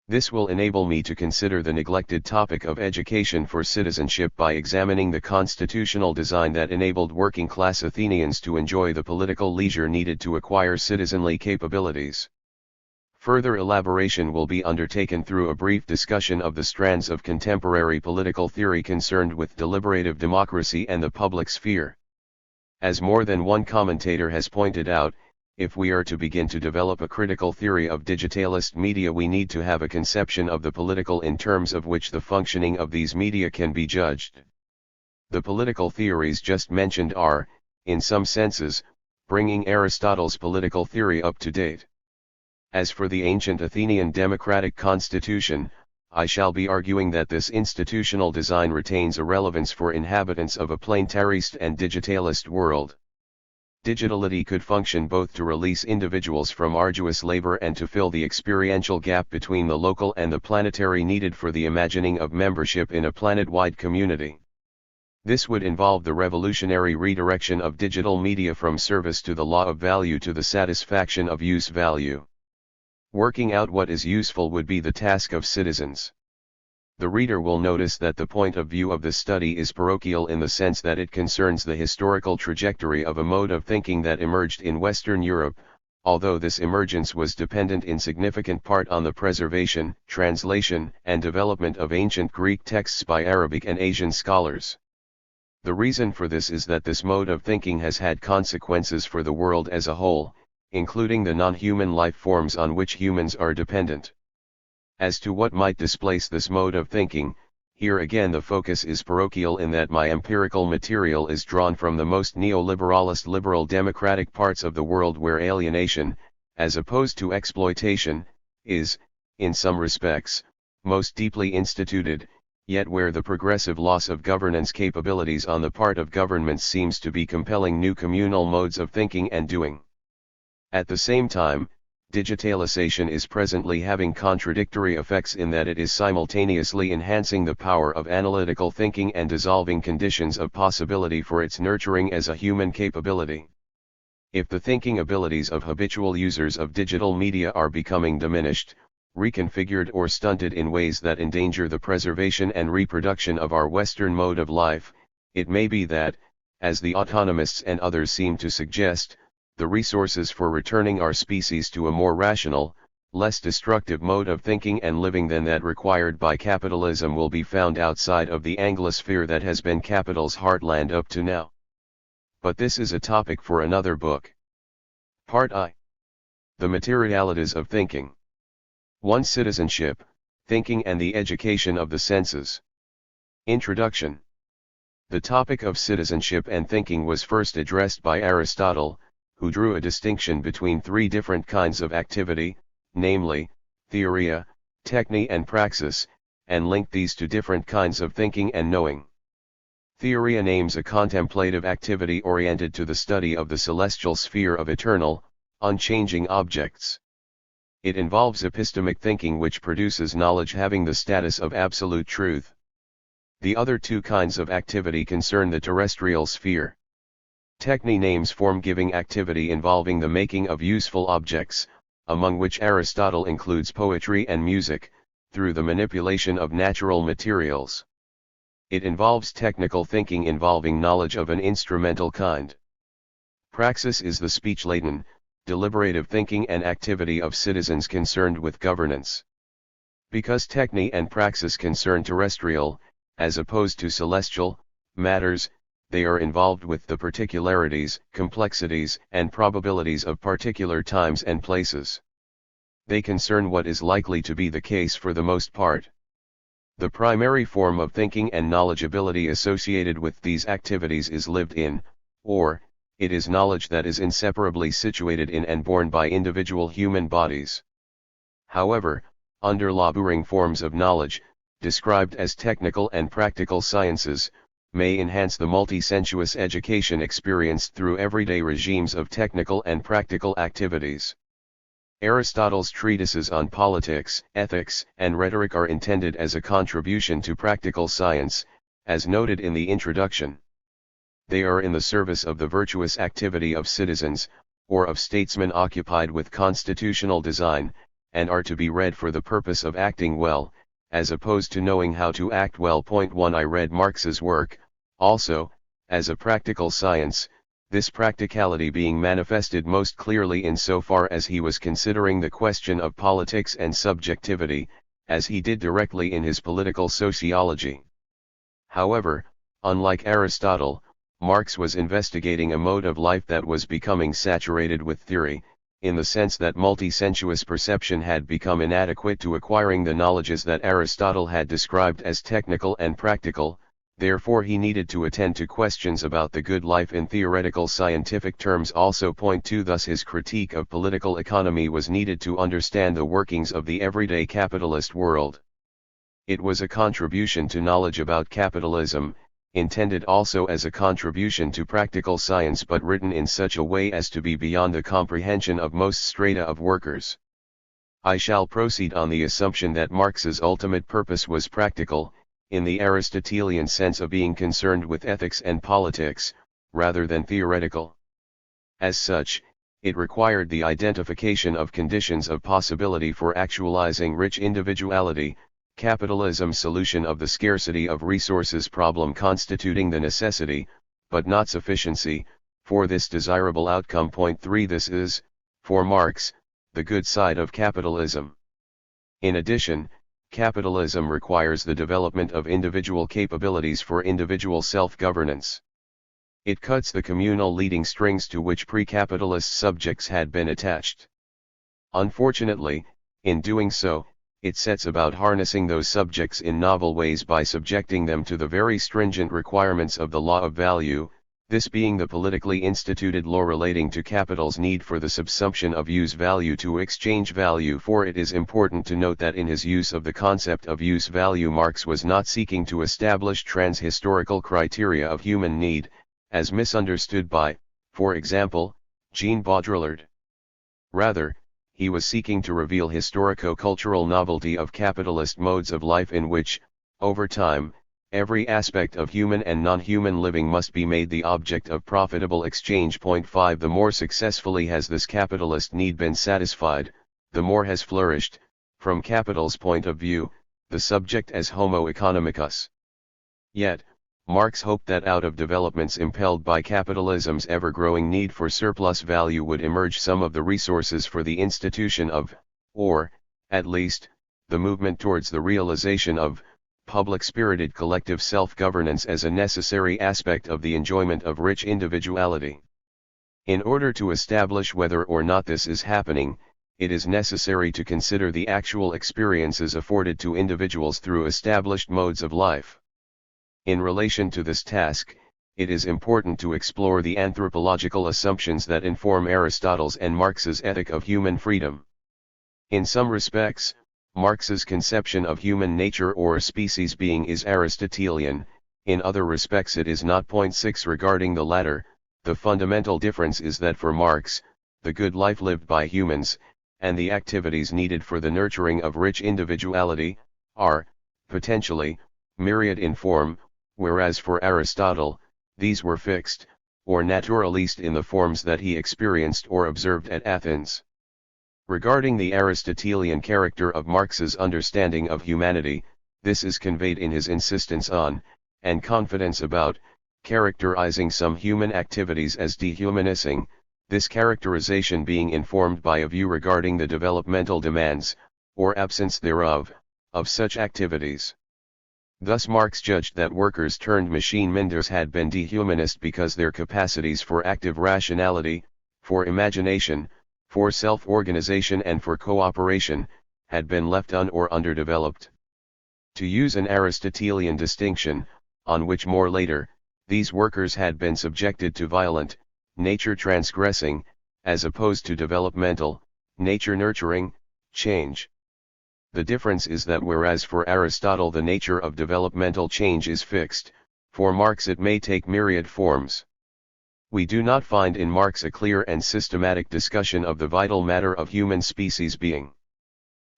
This will enable me to consider the neglected topic of education for citizenship by examining the constitutional design that enabled working-class Athenians to enjoy the political leisure needed to acquire citizenly capabilities. Further elaboration will be undertaken through a brief discussion of the strands of contemporary political theory concerned with deliberative democracy and the public sphere. As more than one commentator has pointed out, if we are to begin to develop a critical theory of digitalist media, we need to have a conception of the political in terms of which the functioning of these media can be judged. The political theories just mentioned are, in some senses, bringing Aristotle's political theory up to date. As for the ancient Athenian democratic constitution, I shall be arguing that this institutional design retains a relevance for inhabitants of a planetarist and digitalist world. Digitality could function both to release individuals from arduous labor and to fill the experiential gap between the local and the planetary needed for the imagining of membership in a planet-wide community. This would involve the revolutionary redirection of digital media from service to the law of value to the satisfaction of use value. Working out what is useful would be the task of citizens. The reader will notice that the point of view of this study is parochial in the sense that it concerns the historical trajectory of a mode of thinking that emerged in Western Europe, although this emergence was dependent in significant part on the preservation, translation, and development of ancient Greek texts by Arabic and Asian scholars. The reason for this is that this mode of thinking has had consequences for the world as a whole, including the non-human life forms on which humans are dependent. As to what might displace this mode of thinking, here again the focus is parochial in that my empirical material is drawn from the most neoliberalist liberal democratic parts of the world, where alienation, as opposed to exploitation, is, in some respects, most deeply instituted, yet where the progressive loss of governance capabilities on the part of governments seems to be compelling new communal modes of thinking and doing. At the same time, digitalization is presently having contradictory effects in that it is simultaneously enhancing the power of analytical thinking and dissolving conditions of possibility for its nurturing as a human capability. If the thinking abilities of habitual users of digital media are becoming diminished, reconfigured or stunted in ways that endanger the preservation and reproduction of our Western mode of life, it may be that, as the autonomists and others seem to suggest, the resources for returning our species to a more rational, less destructive mode of thinking and living than that required by capitalism will be found outside of the Anglosphere that has been capital's heartland up to now. But this is a topic for another book. Part I. The Materialities of Thinking. 1. Citizenship, Thinking and the Education of the Senses. Introduction. The topic of citizenship and thinking was first addressed by Aristotle, who drew a distinction between three different kinds of activity, namely, theoria, techne and praxis, and linked these to different kinds of thinking and knowing. Theoria names a contemplative activity oriented to the study of the celestial sphere of eternal, unchanging objects. It involves epistemic thinking which produces knowledge having the status of absolute truth. The other two kinds of activity concern the terrestrial sphere. Techne names form-giving activity involving the making of useful objects, among which Aristotle includes poetry and music, through the manipulation of natural materials. It involves technical thinking involving knowledge of an instrumental kind. Praxis is the speech-laden, deliberative thinking and activity of citizens concerned with governance. Because techne and praxis concern terrestrial, as opposed to celestial, matters, they are involved with the particularities, complexities, and probabilities of particular times and places. They concern what is likely to be the case for the most part. The primary form of thinking and knowledgeability associated with these activities is lived in, or, it is knowledge that is inseparably situated in and borne by individual human bodies. However, underlying forms of knowledge, described as technical and practical sciences, may enhance the multi-sensuous education experienced through everyday regimes of technical and practical activities. Aristotle's treatises on politics, ethics, and rhetoric are intended as a contribution to practical science, as noted in the introduction. They are in the service of the virtuous activity of citizens, or of statesmen occupied with constitutional design, and are to be read for the purpose of acting well, as opposed to knowing how to act well. 1. I read Marx's work, also, as a practical science, this practicality being manifested most clearly in so far as he was considering the question of politics and subjectivity, as he did directly in his political sociology. However, unlike Aristotle, Marx was investigating a mode of life that was becoming saturated with theory, in the sense that multi-sensuous perception had become inadequate to acquiring the knowledges that Aristotle had described as technical and practical. Therefore he needed to attend to questions about the good life in theoretical scientific terms also. 2. Thus his critique of political economy was needed to understand the workings of the everyday capitalist world. It was a contribution to knowledge about capitalism, intended also as a contribution to practical science, but written in such a way as to be beyond the comprehension of most strata of workers. I shall proceed on the assumption that Marx's ultimate purpose was practical, in the Aristotelian sense of being concerned with ethics and politics, rather than theoretical. As such, it required the identification of conditions of possibility for actualizing rich individuality, capitalism's solution of the scarcity of resources problem constituting the necessity, but not sufficiency, for this desirable outcome. 3. This is, for Marx, the good side of capitalism. In addition, capitalism requires the development of individual capabilities for individual self-governance. It cuts the communal leading strings to which pre-capitalist subjects had been attached. Unfortunately, in doing so, it sets about harnessing those subjects in novel ways by subjecting them to the very stringent requirements of the law of value, this being the politically instituted law relating to capital's need for the subsumption of use value to exchange value. For it is important to note that in his use of the concept of use value, Marx was not seeking to establish trans-historical criteria of human need, as misunderstood by, for example, Jean Baudrillard. Rather, he was seeking to reveal historico-cultural novelty of capitalist modes of life in which, over time, every aspect of human and non-human living must be made the object of profitable exchange. 5. The more successfully has this capitalist need been satisfied, the more has flourished, from capital's point of view, the subject as homo economicus. Yet, Marx hoped that out of developments impelled by capitalism's ever-growing need for surplus value would emerge some of the resources for the institution of, or, at least, the movement towards the realization of, public-spirited collective self-governance as a necessary aspect of the enjoyment of rich individuality. In order to establish whether or not this is happening, it is necessary to consider the actual experiences afforded to individuals through established modes of life. In relation to this task, it is important to explore the anthropological assumptions that inform Aristotle's and Marx's ethic of human freedom. In some respects, Marx's conception of human nature or species being is Aristotelian, in other respects it is not. 6. Regarding the latter, the fundamental difference is that for Marx, the good life lived by humans, and the activities needed for the nurturing of rich individuality, are, potentially, myriad in form, whereas for Aristotle, these were fixed, or naturaliste in the forms that he experienced or observed at Athens. Regarding the Aristotelian character of Marx's understanding of humanity, this is conveyed in his insistence on, and confidence about, characterizing some human activities as dehumanizing, this characterization being informed by a view regarding the developmental demands, or absence thereof, of such activities. Thus Marx judged that workers turned machine minders had been dehumanist because their capacities for active rationality, for imagination, for self-organization and for cooperation, had been left or underdeveloped. To use an Aristotelian distinction, on which more later, these workers had been subjected to violent, nature transgressing, as opposed to developmental, nature nurturing, change. The difference is that whereas for Aristotle the nature of developmental change is fixed, for Marx it may take myriad forms. We do not find in Marx a clear and systematic discussion of the vital matter of human species being.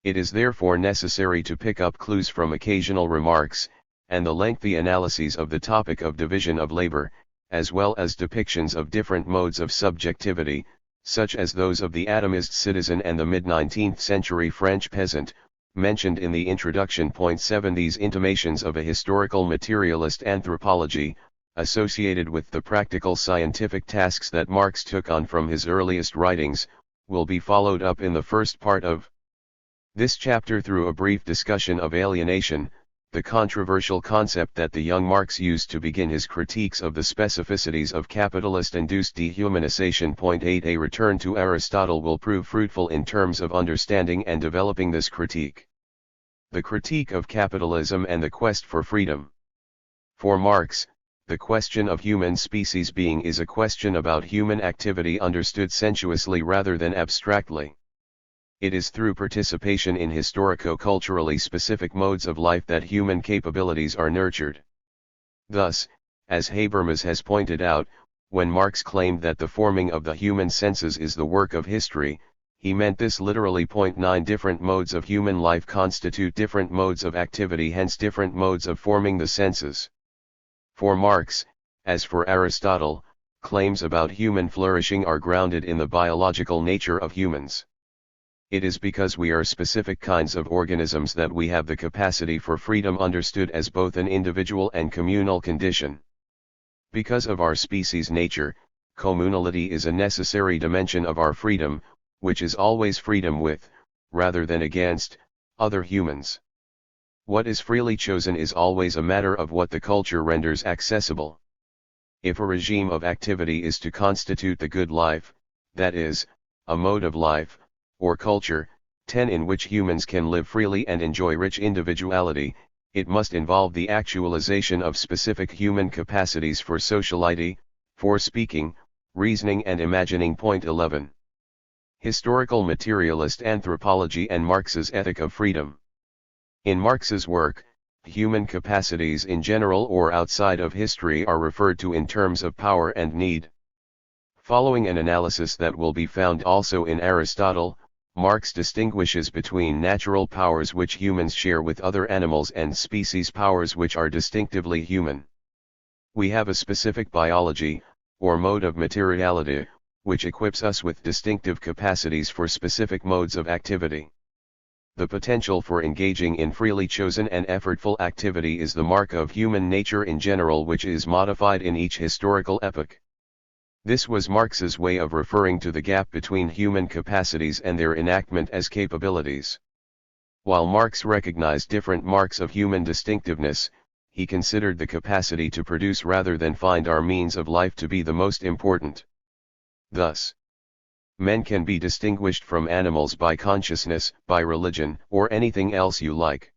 It is therefore necessary to pick up clues from occasional remarks, and the lengthy analyses of the topic of division of labor, as well as depictions of different modes of subjectivity, such as those of the atomist citizen and the mid-19th century French peasant, mentioned in the introduction. 7 These intimations of a historical materialist anthropology, associated with the practical scientific tasks that Marx took on from his earliest writings, will be followed up in the first part of this chapter through a brief discussion of alienation, the controversial concept that the young Marx used to begin his critiques of the specificities of capitalist-induced dehumanization. 8 A return to Aristotle will prove fruitful in terms of understanding and developing this critique. The critique of capitalism and the quest for freedom. For Marx, the question of human species being is a question about human activity understood sensuously rather than abstractly. It is through participation in historico-culturally specific modes of life that human capabilities are nurtured. Thus, as Habermas has pointed out, when Marx claimed that the forming of the human senses is the work of history, he meant this literally. 9 Different modes of human life constitute different modes of activity, hence different modes of forming the senses. For Marx, as for Aristotle, claims about human flourishing are grounded in the biological nature of humans. It is because we are specific kinds of organisms that we have the capacity for freedom understood as both an individual and communal condition. Because of our species nature, communality is a necessary dimension of our freedom, which is always freedom with, rather than against, other humans. What is freely chosen is always a matter of what the culture renders accessible. If a regime of activity is to constitute the good life, that is, a mode of life, or culture, 10 in which humans can live freely and enjoy rich individuality, it must involve the actualization of specific human capacities for sociality, for speaking, reasoning and imagining. 11. Historical materialist anthropology and Marx's ethic of freedom. In Marx's work, human capacities in general or outside of history are referred to in terms of power and need. Following an analysis that will be found also in Aristotle, Marx distinguishes between natural powers which humans share with other animals and species powers which are distinctively human. We have a specific biology, or mode of materiality, which equips us with distinctive capacities for specific modes of activity. The potential for engaging in freely chosen and effortful activity is the mark of human nature in general, which is modified in each historical epoch. This was Marx's way of referring to the gap between human capacities and their enactment as capabilities. While Marx recognized different marks of human distinctiveness, he considered the capacity to produce rather than find our means of life to be the most important. Thus, men can be distinguished from animals by consciousness, by religion, or anything else you like.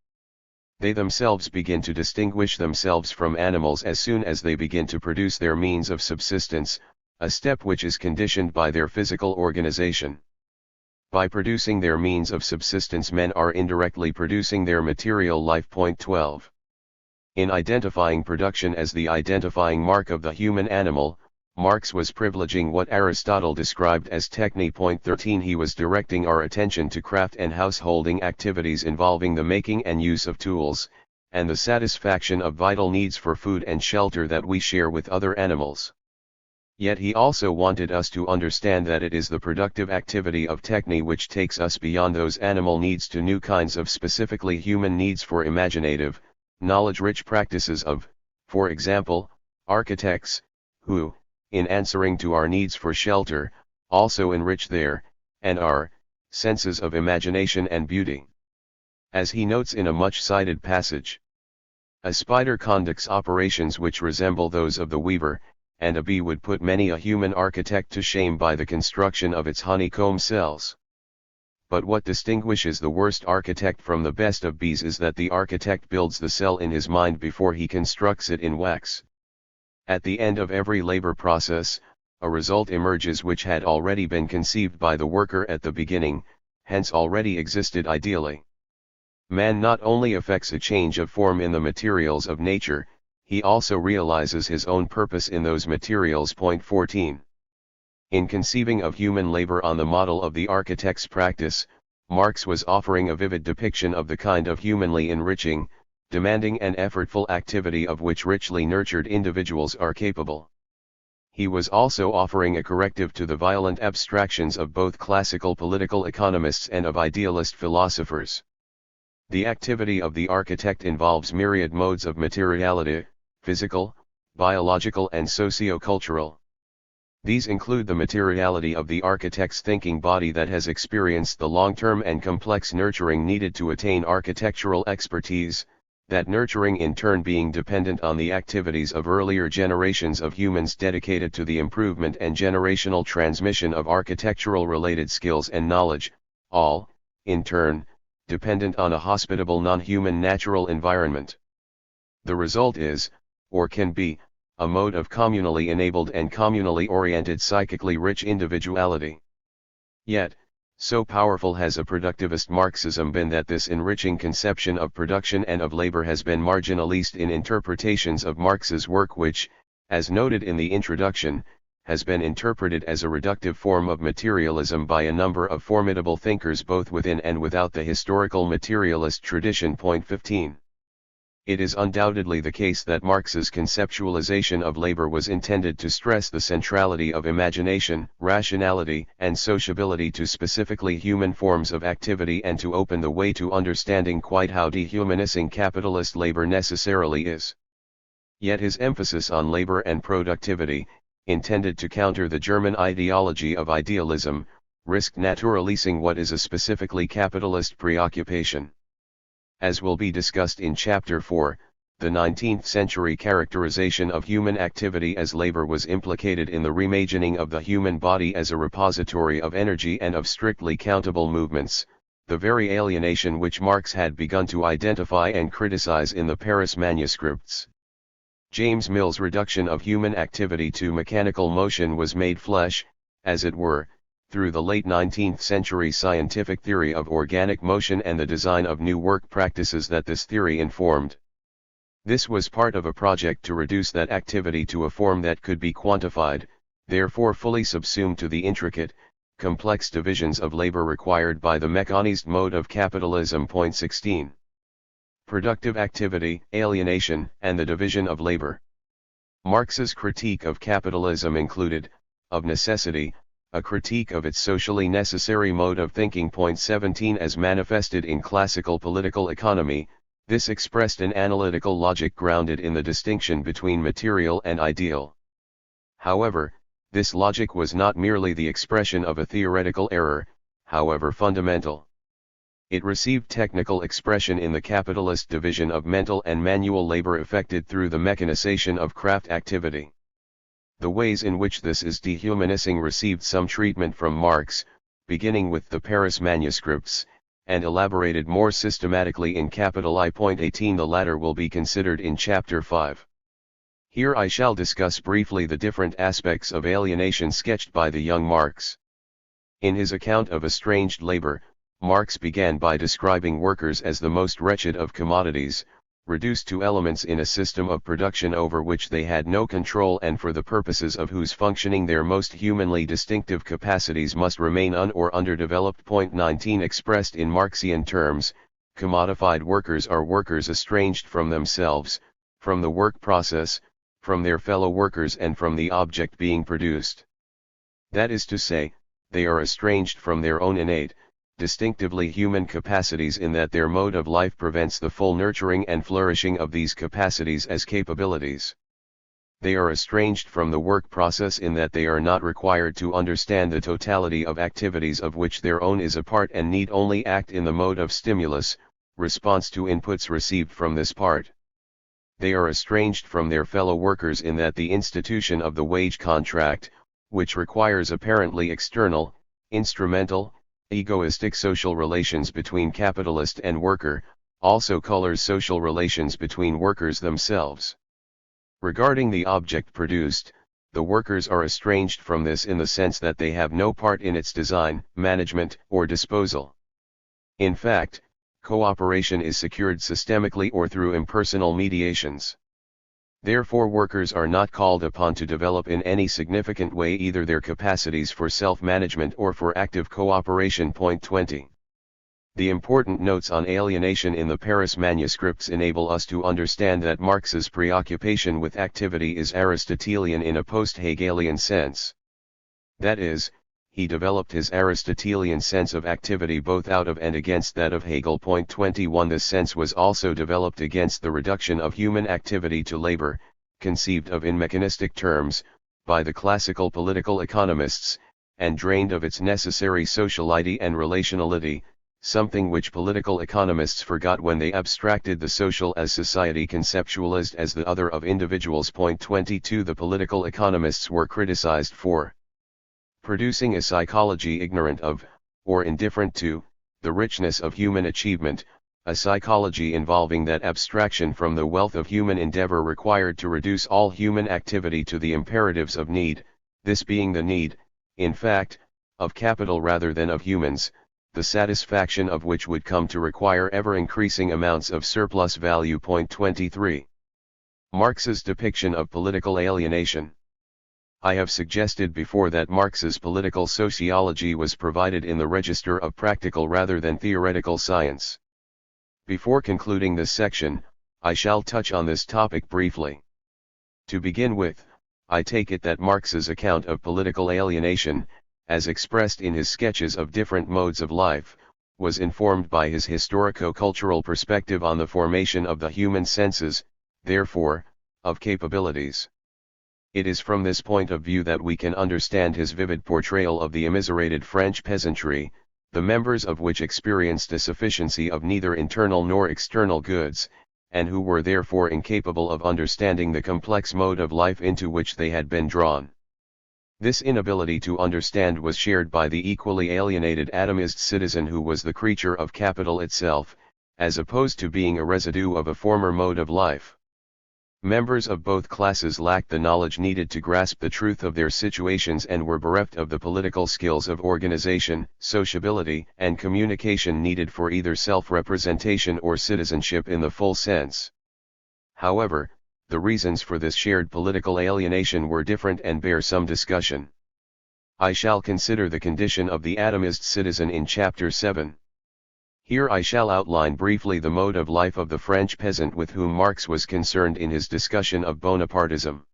They themselves begin to distinguish themselves from animals as soon as they begin to produce their means of subsistence, a step which is conditioned by their physical organization. By producing their means of subsistence, men are indirectly producing their material life. 12. In identifying production as the identifying mark of the human animal, Marx was privileging what Aristotle described as techne. 13 He was directing our attention to craft and householding activities involving the making and use of tools, and the satisfaction of vital needs for food and shelter that we share with other animals. Yet he also wanted us to understand that it is the productive activity of techne which takes us beyond those animal needs to new kinds of specifically human needs for imaginative, knowledge-rich practices of, for example, architects, who, in answering to our needs for shelter, also enrich their, and our, senses of imagination and beauty. As he notes in a much-cited passage, A spider conducts operations which resemble those of the weaver, and a bee would put many a human architect to shame by the construction of its honeycomb cells. But what distinguishes the worst architect from the best of bees is that the architect builds the cell in his mind before he constructs it in wax. At the end of every labor process, a result emerges which had already been conceived by the worker at the beginning, hence already existed ideally. Man not only effects a change of form in the materials of nature, he also realizes his own purpose in those materials. Point 14. In conceiving of human labor on the model of the architect's practice, Marx was offering a vivid depiction of the kind of humanly enriching, demanding and effortful activity of which richly nurtured individuals are capable. He was also offering a corrective to the violent abstractions of both classical political economists and of idealist philosophers. The activity of the architect involves myriad modes of materiality, physical, biological and socio-cultural. These include the materiality of the architect's thinking body that has experienced the long-term and complex nurturing needed to attain architectural expertise, that nurturing in turn being dependent on the activities of earlier generations of humans dedicated to the improvement and generational transmission of architectural-related skills and knowledge, all, in turn, dependent on a hospitable non-human natural environment. The result is, or can be, a mode of communally enabled and communally oriented psychically rich individuality. Yet, so powerful has a productivist Marxism been that this enriching conception of production and of labor has been marginalized in interpretations of Marx's work which, as noted in the introduction, has been interpreted as a reductive form of materialism by a number of formidable thinkers both within and without the historical materialist tradition. Point 15. It is undoubtedly the case that Marx's conceptualization of labor was intended to stress the centrality of imagination, rationality, and sociability to specifically human forms of activity and to open the way to understanding quite how dehumanizing capitalist labor necessarily is. Yet his emphasis on labor and productivity, intended to counter the German ideology of idealism, risked naturalizing what is a specifically capitalist preoccupation. As will be discussed in Chapter 4, the 19th century characterization of human activity as labor was implicated in the reimagining of the human body as a repository of energy and of strictly countable movements, the very alienation which Marx had begun to identify and criticize in the Paris manuscripts. James Mill's reduction of human activity to mechanical motion was made flesh, as it were, through the late 19th century scientific theory of organic motion and the design of new work practices that this theory informed. This was part of a project to reduce that activity to a form that could be quantified, therefore fully subsumed to the intricate, complex divisions of labor required by the mechanized mode of capitalism. Point 16. Productive activity, alienation, and the division of labor. Marx's critique of capitalism included, of necessity, a critique of its socially necessary mode of thinking. Point 17. As manifested in classical political economy, this expressed an analytical logic grounded in the distinction between material and ideal. However, this logic was not merely the expression of a theoretical error, however fundamental. It received technical expression in the capitalist division of mental and manual labor effected through the mechanization of craft activity. The ways in which this is dehumanizing received some treatment from Marx, beginning with the Paris manuscripts, and elaborated more systematically in capital I. 18. The latter will be considered in Chapter 5. Here I shall discuss briefly the different aspects of alienation sketched by the young Marx. In his account of estranged labor, Marx began by describing workers as the most wretched of commodities, reduced to elements in a system of production over which they had no control and for the purposes of whose functioning their most humanly distinctive capacities must remain or underdeveloped. Point 19. Expressed in Marxian terms, commodified workers are workers estranged from themselves, from the work process, from their fellow workers and from the object being produced. That is to say, they are estranged from their own innate, distinctively human capacities in that their mode of life prevents the full nurturing and flourishing of these capacities as capabilities. They are estranged from the work process in that they are not required to understand the totality of activities of which their own is a part and need only act in the mode of stimulus, response to inputs received from this part. they are estranged from their fellow workers in that the institution of the wage contract, which requires apparently external, instrumental, egoistic social relations between capitalist and worker, also colors social relations between workers themselves. Regarding the object produced, the workers are estranged from this in the sense that they have no part in its design, management, or disposal. In fact, cooperation is secured systemically or through impersonal mediations. Therefore, workers are not called upon to develop in any significant way either their capacities for self-management or for active cooperation. Point 20. The important notes on alienation in the Paris manuscripts enable us to understand that Marx's preoccupation with activity is Aristotelian in a post-Hegelian sense. That is, he developed his Aristotelian sense of activity both out of and against that of Hegel. Point 21. This sense was also developed against the reduction of human activity to labor, conceived of in mechanistic terms, by the classical political economists, and drained of its necessary sociality and relationality, something which political economists forgot when they abstracted the social as society conceptualized as the other of individuals. Point 22. The political economists were criticized for producing a psychology ignorant of, or indifferent to, the richness of human achievement, a psychology involving that abstraction from the wealth of human endeavor required to reduce all human activity to the imperatives of need, this being the need, in fact, of capital rather than of humans, the satisfaction of which would come to require ever-increasing amounts of surplus value. Point 23. Marx's depiction of political alienation. I have suggested before that Marx's political sociology was provided in the register of practical rather than theoretical science. Before concluding this section, I shall touch on this topic briefly. To begin with, I take it that Marx's account of political alienation, as expressed in his sketches of different modes of life, was informed by his historico-cultural perspective on the formation of the human senses, therefore, of capabilities. It is from this point of view that we can understand his vivid portrayal of the immiserated French peasantry, the members of which experienced a sufficiency of neither internal nor external goods, and who were therefore incapable of understanding the complex mode of life into which they had been drawn. This inability to understand was shared by the equally alienated atomist citizen who was the creature of capital itself, as opposed to being a residue of a former mode of life. Members of both classes lacked the knowledge needed to grasp the truth of their situations and were bereft of the political skills of organization, sociability, and communication needed for either self-representation or citizenship in the full sense. However, the reasons for this shared political alienation were different and bear some discussion. I shall consider the condition of the atomist citizen in Chapter 7. Here I shall outline briefly the mode of life of the French peasant with whom Marx was concerned in his discussion of Bonapartism.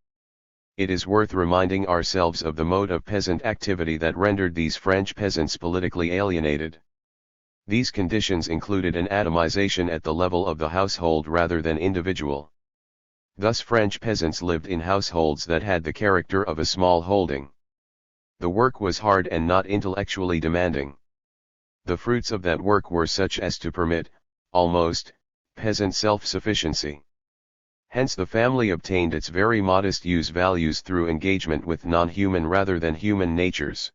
It is worth reminding ourselves of the mode of peasant activity that rendered these French peasants politically alienated. These conditions included an atomization at the level of the household rather than individual. Thus French peasants lived in households that had the character of a small holding. The work was hard and not intellectually demanding. The fruits of that work were such as to permit, almost, peasant self-sufficiency. Hence the family obtained its very modest use values through engagement with non-human rather than human natures.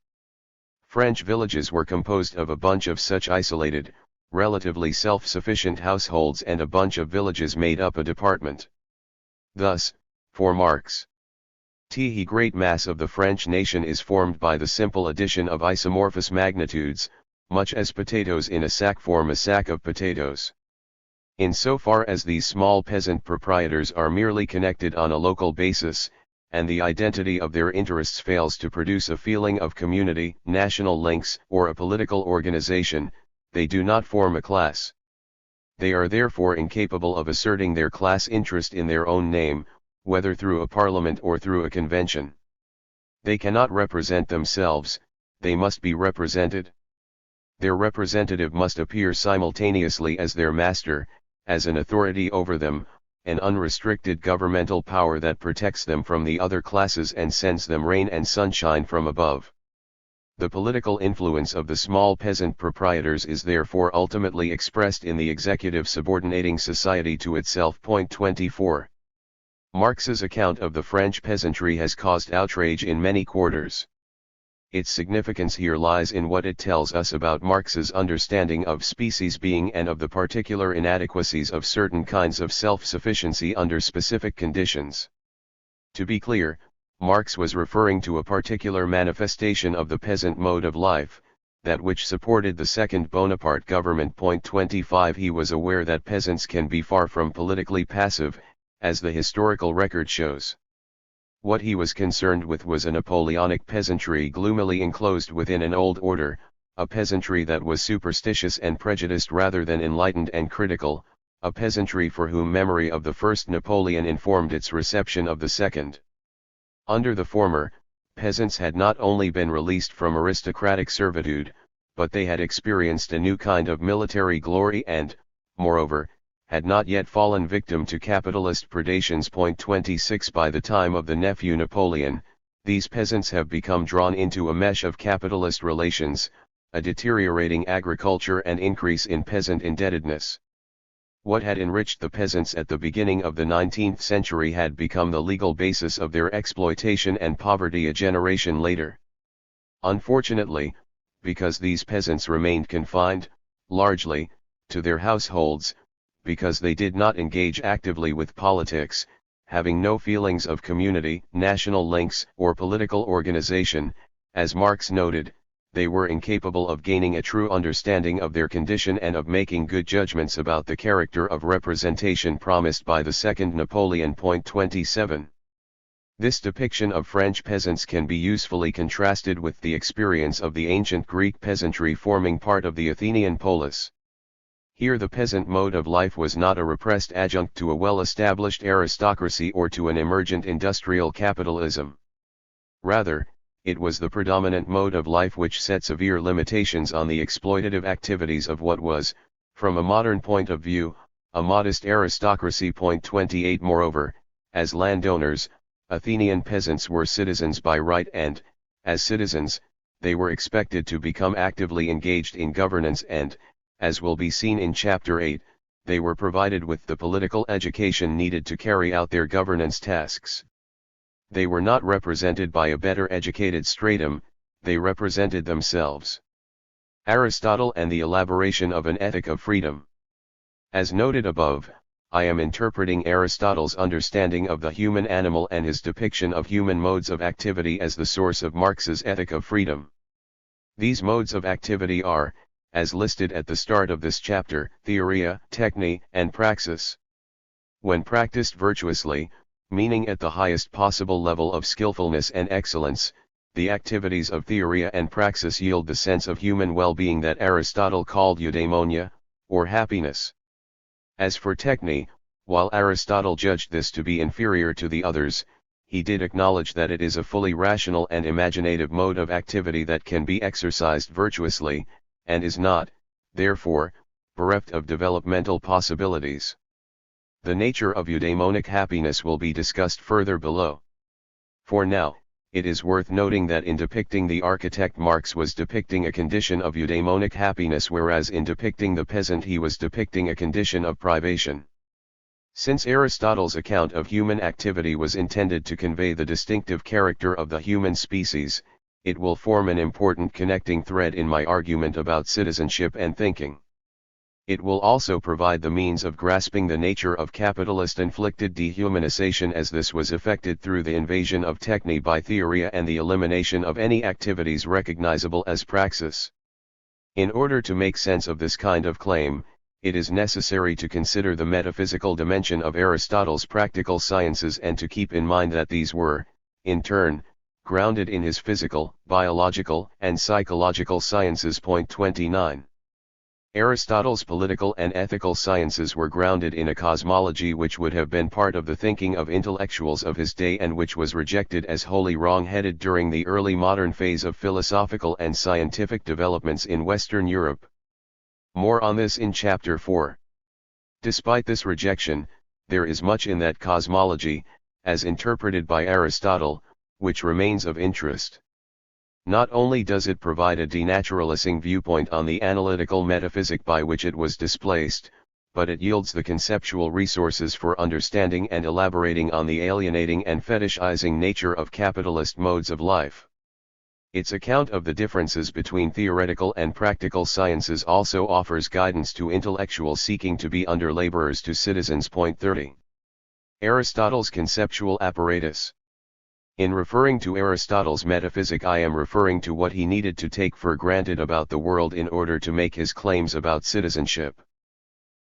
French villages were composed of a bunch of such isolated, relatively self-sufficient households, and a bunch of villages made up a department. Thus, for Marx, the great mass of the French nation is formed by the simple addition of isomorphous magnitudes, much as potatoes in a sack form a sack of potatoes. In so far as these small peasant proprietors are merely connected on a local basis, and the identity of their interests fails to produce a feeling of community, national links, or a political organization, they do not form a class. They are therefore incapable of asserting their class interest in their own name, whether through a parliament or through a convention. They cannot represent themselves, they must be represented. Their representative must appear simultaneously as their master, as an authority over them, an unrestricted governmental power that protects them from the other classes and sends them rain and sunshine from above. The political influence of the small peasant proprietors is therefore ultimately expressed in the executive subordinating society to itself. Point 24. Marx's account of the French peasantry has caused outrage in many quarters. Its significance here lies in what it tells us about Marx's understanding of species being and of the particular inadequacies of certain kinds of self-sufficiency under specific conditions. To be clear, Marx was referring to a particular manifestation of the peasant mode of life, that which supported the Second Bonaparte government. 25 He was aware that peasants can be far from politically passive, as the historical record shows. What he was concerned with was a Napoleonic peasantry gloomily enclosed within an old order, a peasantry that was superstitious and prejudiced rather than enlightened and critical, a peasantry for whom memory of the first Napoleon informed its reception of the second. Under the former, peasants had not only been released from aristocratic servitude, but they had experienced a new kind of military glory and, moreover, had not yet fallen victim to capitalist predations. 26 By the time of the nephew Napoleon, these peasants have become drawn into a mesh of capitalist relations, a deteriorating agriculture and increase in peasant indebtedness. What had enriched the peasants at the beginning of the 19th century had become the legal basis of their exploitation and poverty a generation later. Unfortunately, because these peasants remained confined, largely, to their households, because they did not engage actively with politics, having no feelings of community, national links, or political organization, as Marx noted, they were incapable of gaining a true understanding of their condition and of making good judgments about the character of representation promised by the second Napoleon. 27. This depiction of French peasants can be usefully contrasted with the experience of the ancient Greek peasantry forming part of the Athenian polis. Here the peasant mode of life was not a repressed adjunct to a well-established aristocracy or to an emergent industrial capitalism. Rather, it was the predominant mode of life which set severe limitations on the exploitative activities of what was, from a modern point of view, a modest aristocracy. 28 Moreover, as landowners, Athenian peasants were citizens by right and, as citizens, they were expected to become actively engaged in governance and, as will be seen in Chapter 8, they were provided with the political education needed to carry out their governance tasks. They were not represented by a better educated stratum, they represented themselves. Aristotle and the elaboration of an ethic of freedom. As noted above, I am interpreting Aristotle's understanding of the human animal and his depiction of human modes of activity as the source of Marx's ethic of freedom. These modes of activity are, as listed at the start of this chapter, theoria, techne, and praxis. When practiced virtuously, meaning at the highest possible level of skillfulness and excellence, the activities of theoria and praxis yield the sense of human well-being that Aristotle called eudaimonia, or happiness. As for techne, while Aristotle judged this to be inferior to the others, he did acknowledge that it is a fully rational and imaginative mode of activity that can be exercised virtuously, and is not, therefore, bereft of developmental possibilities. The nature of eudaimonic happiness will be discussed further below. For now, it is worth noting that in depicting the architect Marx was depicting a condition of eudaimonic happiness, whereas in depicting the peasant he was depicting a condition of privation. Since Aristotle's account of human activity was intended to convey the distinctive character of the human species, it will form an important connecting thread in my argument about citizenship and thinking. It will also provide the means of grasping the nature of capitalist-inflicted dehumanization, as this was effected through the invasion of techne by theoria and the elimination of any activities recognizable as praxis. In order to make sense of this kind of claim, it is necessary to consider the metaphysical dimension of Aristotle's practical sciences and to keep in mind that these were, in turn, grounded in his physical, biological, and psychological sciences. 29. Aristotle's political and ethical sciences were grounded in a cosmology which would have been part of the thinking of intellectuals of his day and which was rejected as wholly wrong-headed during the early modern phase of philosophical and scientific developments in Western Europe. More on this in Chapter 4. Despite this rejection, there is much in that cosmology, as interpreted by Aristotle, which remains of interest. Not only does it provide a denaturalizing viewpoint on the analytical metaphysic by which it was displaced, but it yields the conceptual resources for understanding and elaborating on the alienating and fetishizing nature of capitalist modes of life. Its account of the differences between theoretical and practical sciences also offers guidance to intellectuals seeking to be under laborers to citizens. Point 30. Aristotle's conceptual apparatus. In referring to Aristotle's metaphysic, I am referring to what he needed to take for granted about the world in order to make his claims about citizenship.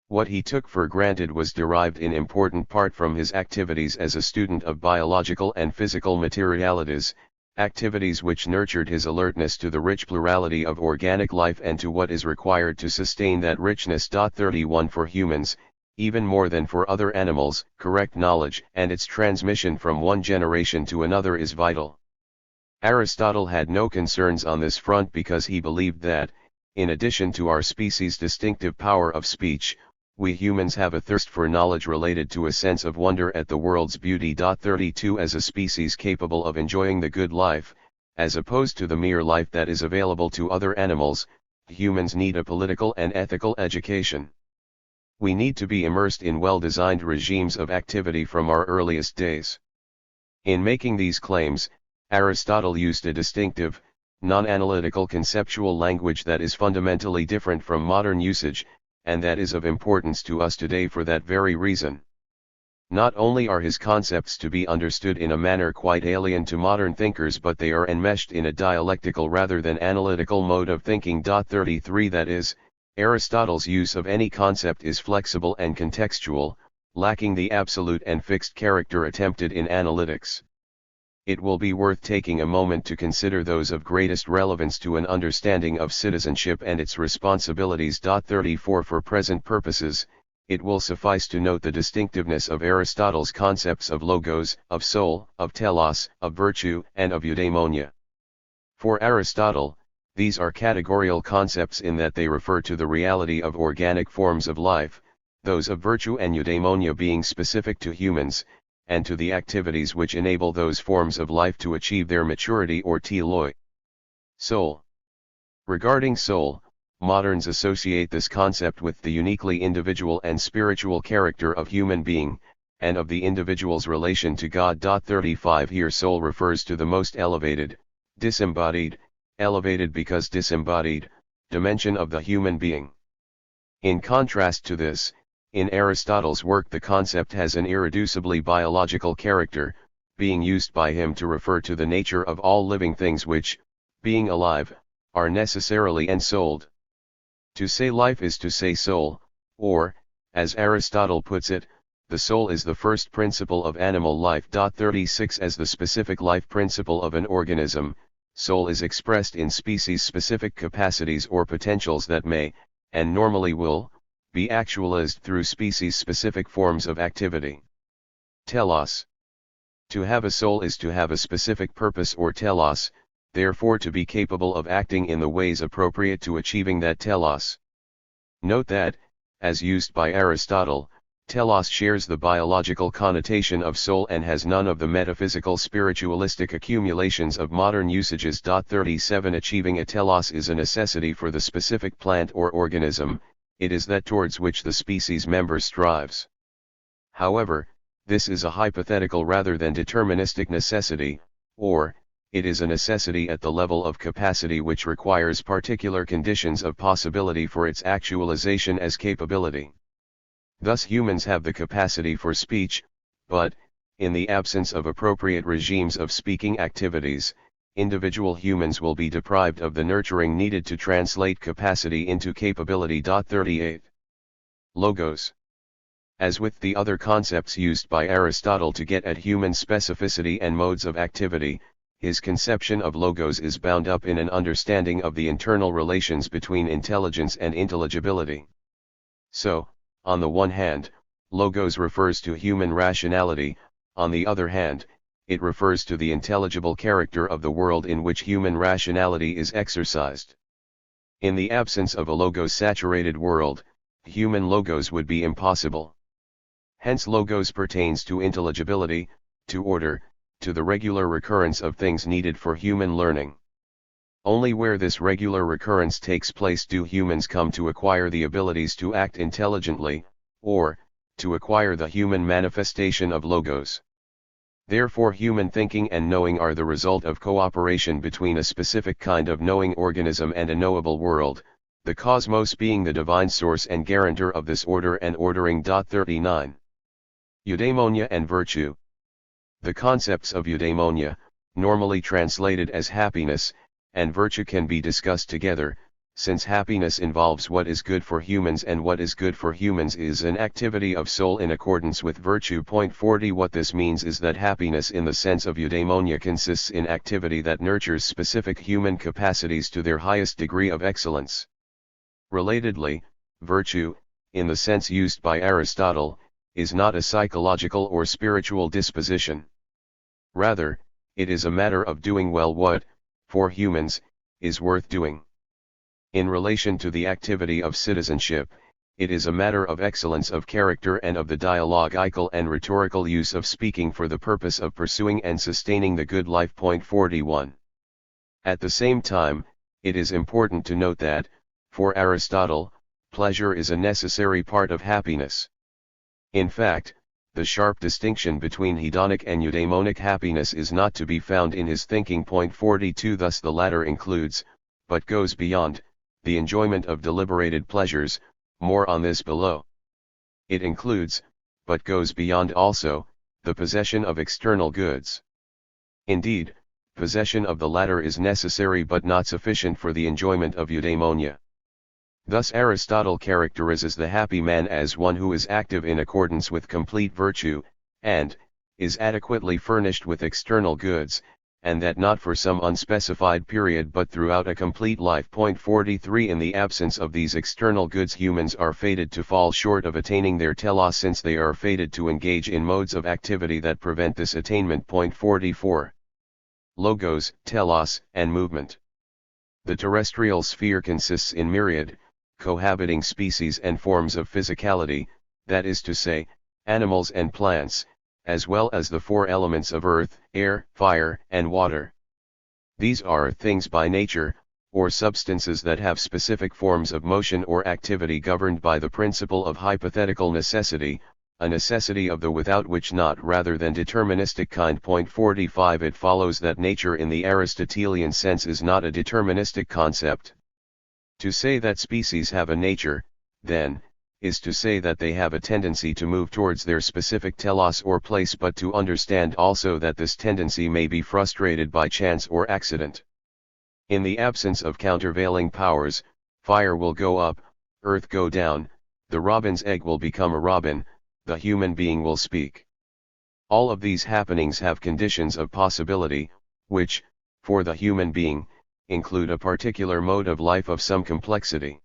What he took for granted was derived in important part from his activities as a student of biological and physical materialities, activities which nurtured his alertness to the rich plurality of organic life and to what is required to sustain that richness. 31 For humans, even more than for other animals, correct knowledge and its transmission from one generation to another is vital. Aristotle had no concerns on this front because he believed that, in addition to our species' distinctive power of speech, we humans have a thirst for knowledge related to a sense of wonder at the world's beauty. 32 As a species capable of enjoying the good life, as opposed to the mere life that is available to other animals, humans need a political and ethical education. We need to be immersed in well-designed regimes of activity from our earliest days. In making these claims, Aristotle used a distinctive, non-analytical conceptual language that is fundamentally different from modern usage, and that is of importance to us today for that very reason. Not only are his concepts to be understood in a manner quite alien to modern thinkers, but they are enmeshed in a dialectical rather than analytical mode of thinking. 33 That is, Aristotle's use of any concept is flexible and contextual, lacking the absolute and fixed character attempted in analytics. It will be worth taking a moment to consider those of greatest relevance to an understanding of citizenship and its responsibilities. 34 For present purposes, it will suffice to note the distinctiveness of Aristotle's concepts of logos, of soul, of telos, of virtue, and of eudaimonia. For Aristotle, these are categorical concepts in that they refer to the reality of organic forms of life, those of virtue and eudaimonia being specific to humans, and to the activities which enable those forms of life to achieve their maturity or teloi. Soul. Regarding soul, moderns associate this concept with the uniquely individual and spiritual character of human being, and of the individual's relation to God. 35 Here soul refers to the most elevated, disembodied, elevated because disembodied, dimension of the human being. In contrast to this, in Aristotle's work the concept has an irreducibly biological character, being used by him to refer to the nature of all living things which, being alive, are necessarily ensouled. To say life is to say soul, or, as Aristotle puts it, the soul is the first principle of animal life. 36 As the specific life principle of an organism, soul is expressed in species-specific capacities or potentials that may, and normally will, be actualized through species-specific forms of activity. Telos. To have a soul is to have a specific purpose or telos, therefore to be capable of acting in the ways appropriate to achieving that telos. Note that, as used by Aristotle, telos shares the biological connotation of soul and has none of the metaphysical spiritualistic accumulations of modern usages. 37 Achieving a telos is a necessity for the specific plant or organism, it is that towards which the species member strives. However, this is a hypothetical rather than deterministic necessity, or, it is a necessity at the level of capacity which requires particular conditions of possibility for its actualization as capability. Thus humans have the capacity for speech, but, in the absence of appropriate regimes of speaking activities, individual humans will be deprived of the nurturing needed to translate capacity into capability. 38 Logos. As with the other concepts used by Aristotle to get at human specificity and modes of activity, his conception of logos is bound up in an understanding of the internal relations between intelligence and intelligibility. So, on the one hand, logos refers to human rationality, on the other hand, it refers to the intelligible character of the world in which human rationality is exercised. In the absence of a logos-saturated world, human logos would be impossible. Hence logos pertains to intelligibility, to order, to the regular recurrence of things needed for human learning. Only where this regular recurrence takes place do humans come to acquire the abilities to act intelligently, or, to acquire the human manifestation of logos. Therefore human thinking and knowing are the result of cooperation between a specific kind of knowing organism and a knowable world, the cosmos being the divine source and guarantor of this order and ordering. 39. Eudaimonia and virtue. The concepts of eudaimonia, normally translated as happiness, and virtue can be discussed together, since happiness involves what is good for humans, and what is good for humans is an activity of soul in accordance with virtue. 40. What this means is that happiness in the sense of eudaimonia consists in activity that nurtures specific human capacities to their highest degree of excellence. Relatedly, virtue, in the sense used by Aristotle, is not a psychological or spiritual disposition. Rather, it is a matter of doing well what, for humans, is worth doing. In relation to the activity of citizenship, it is a matter of excellence of character and of the dialogical and rhetorical use of speaking for the purpose of pursuing and sustaining the good life. 41. At the same time, it is important to note that, for Aristotle, pleasure is a necessary part of happiness. In fact, the sharp distinction between hedonic and eudaimonic happiness is not to be found in his thinking. 42. Thus the latter includes, but goes beyond, the enjoyment of deliberated pleasures, more on this below. It includes, but goes beyond also, the possession of external goods. Indeed, possession of the latter is necessary but not sufficient for the enjoyment of eudaimonia. Thus Aristotle characterizes the happy man as one who is active in accordance with complete virtue, and is adequately furnished with external goods, and that not for some unspecified period but throughout a complete life. 43. In the absence of these external goods humans are fated to fall short of attaining their telos, since they are fated to engage in modes of activity that prevent this attainment. 44. Logos, telos, and movement. The terrestrial sphere consists in myriad, cohabiting species and forms of physicality, that is to say, animals and plants, as well as the four elements of earth, air, fire, and water. These are things by nature, or substances that have specific forms of motion or activity governed by the principle of hypothetical necessity, a necessity of the without which not rather than deterministic kind. 45. It follows that nature in the Aristotelian sense is not a deterministic concept. To say that species have a nature, then, is to say that they have a tendency to move towards their specific telos or place, but to understand also that this tendency may be frustrated by chance or accident. In the absence of countervailing powers, fire will go up, earth go down, the robin's egg will become a robin, the human being will speak. All of these happenings have conditions of possibility, which, for the human being, include a particular mode of life of some complexity.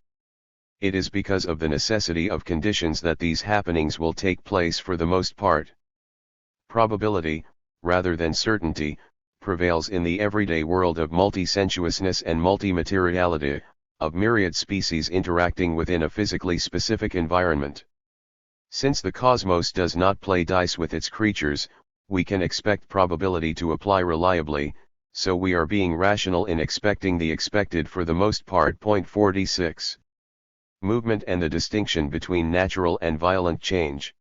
It is because of the necessity of conditions that these happenings will take place for the most part. Probability, rather than certainty, prevails in the everyday world of multi-sensuousness and multi-materiality, of myriad species interacting within a physically specific environment. Since the cosmos does not play dice with its creatures, we can expect probability to apply reliably, so we are being rational in expecting the expected for the most part. 46. Movement and the distinction between natural and violent change.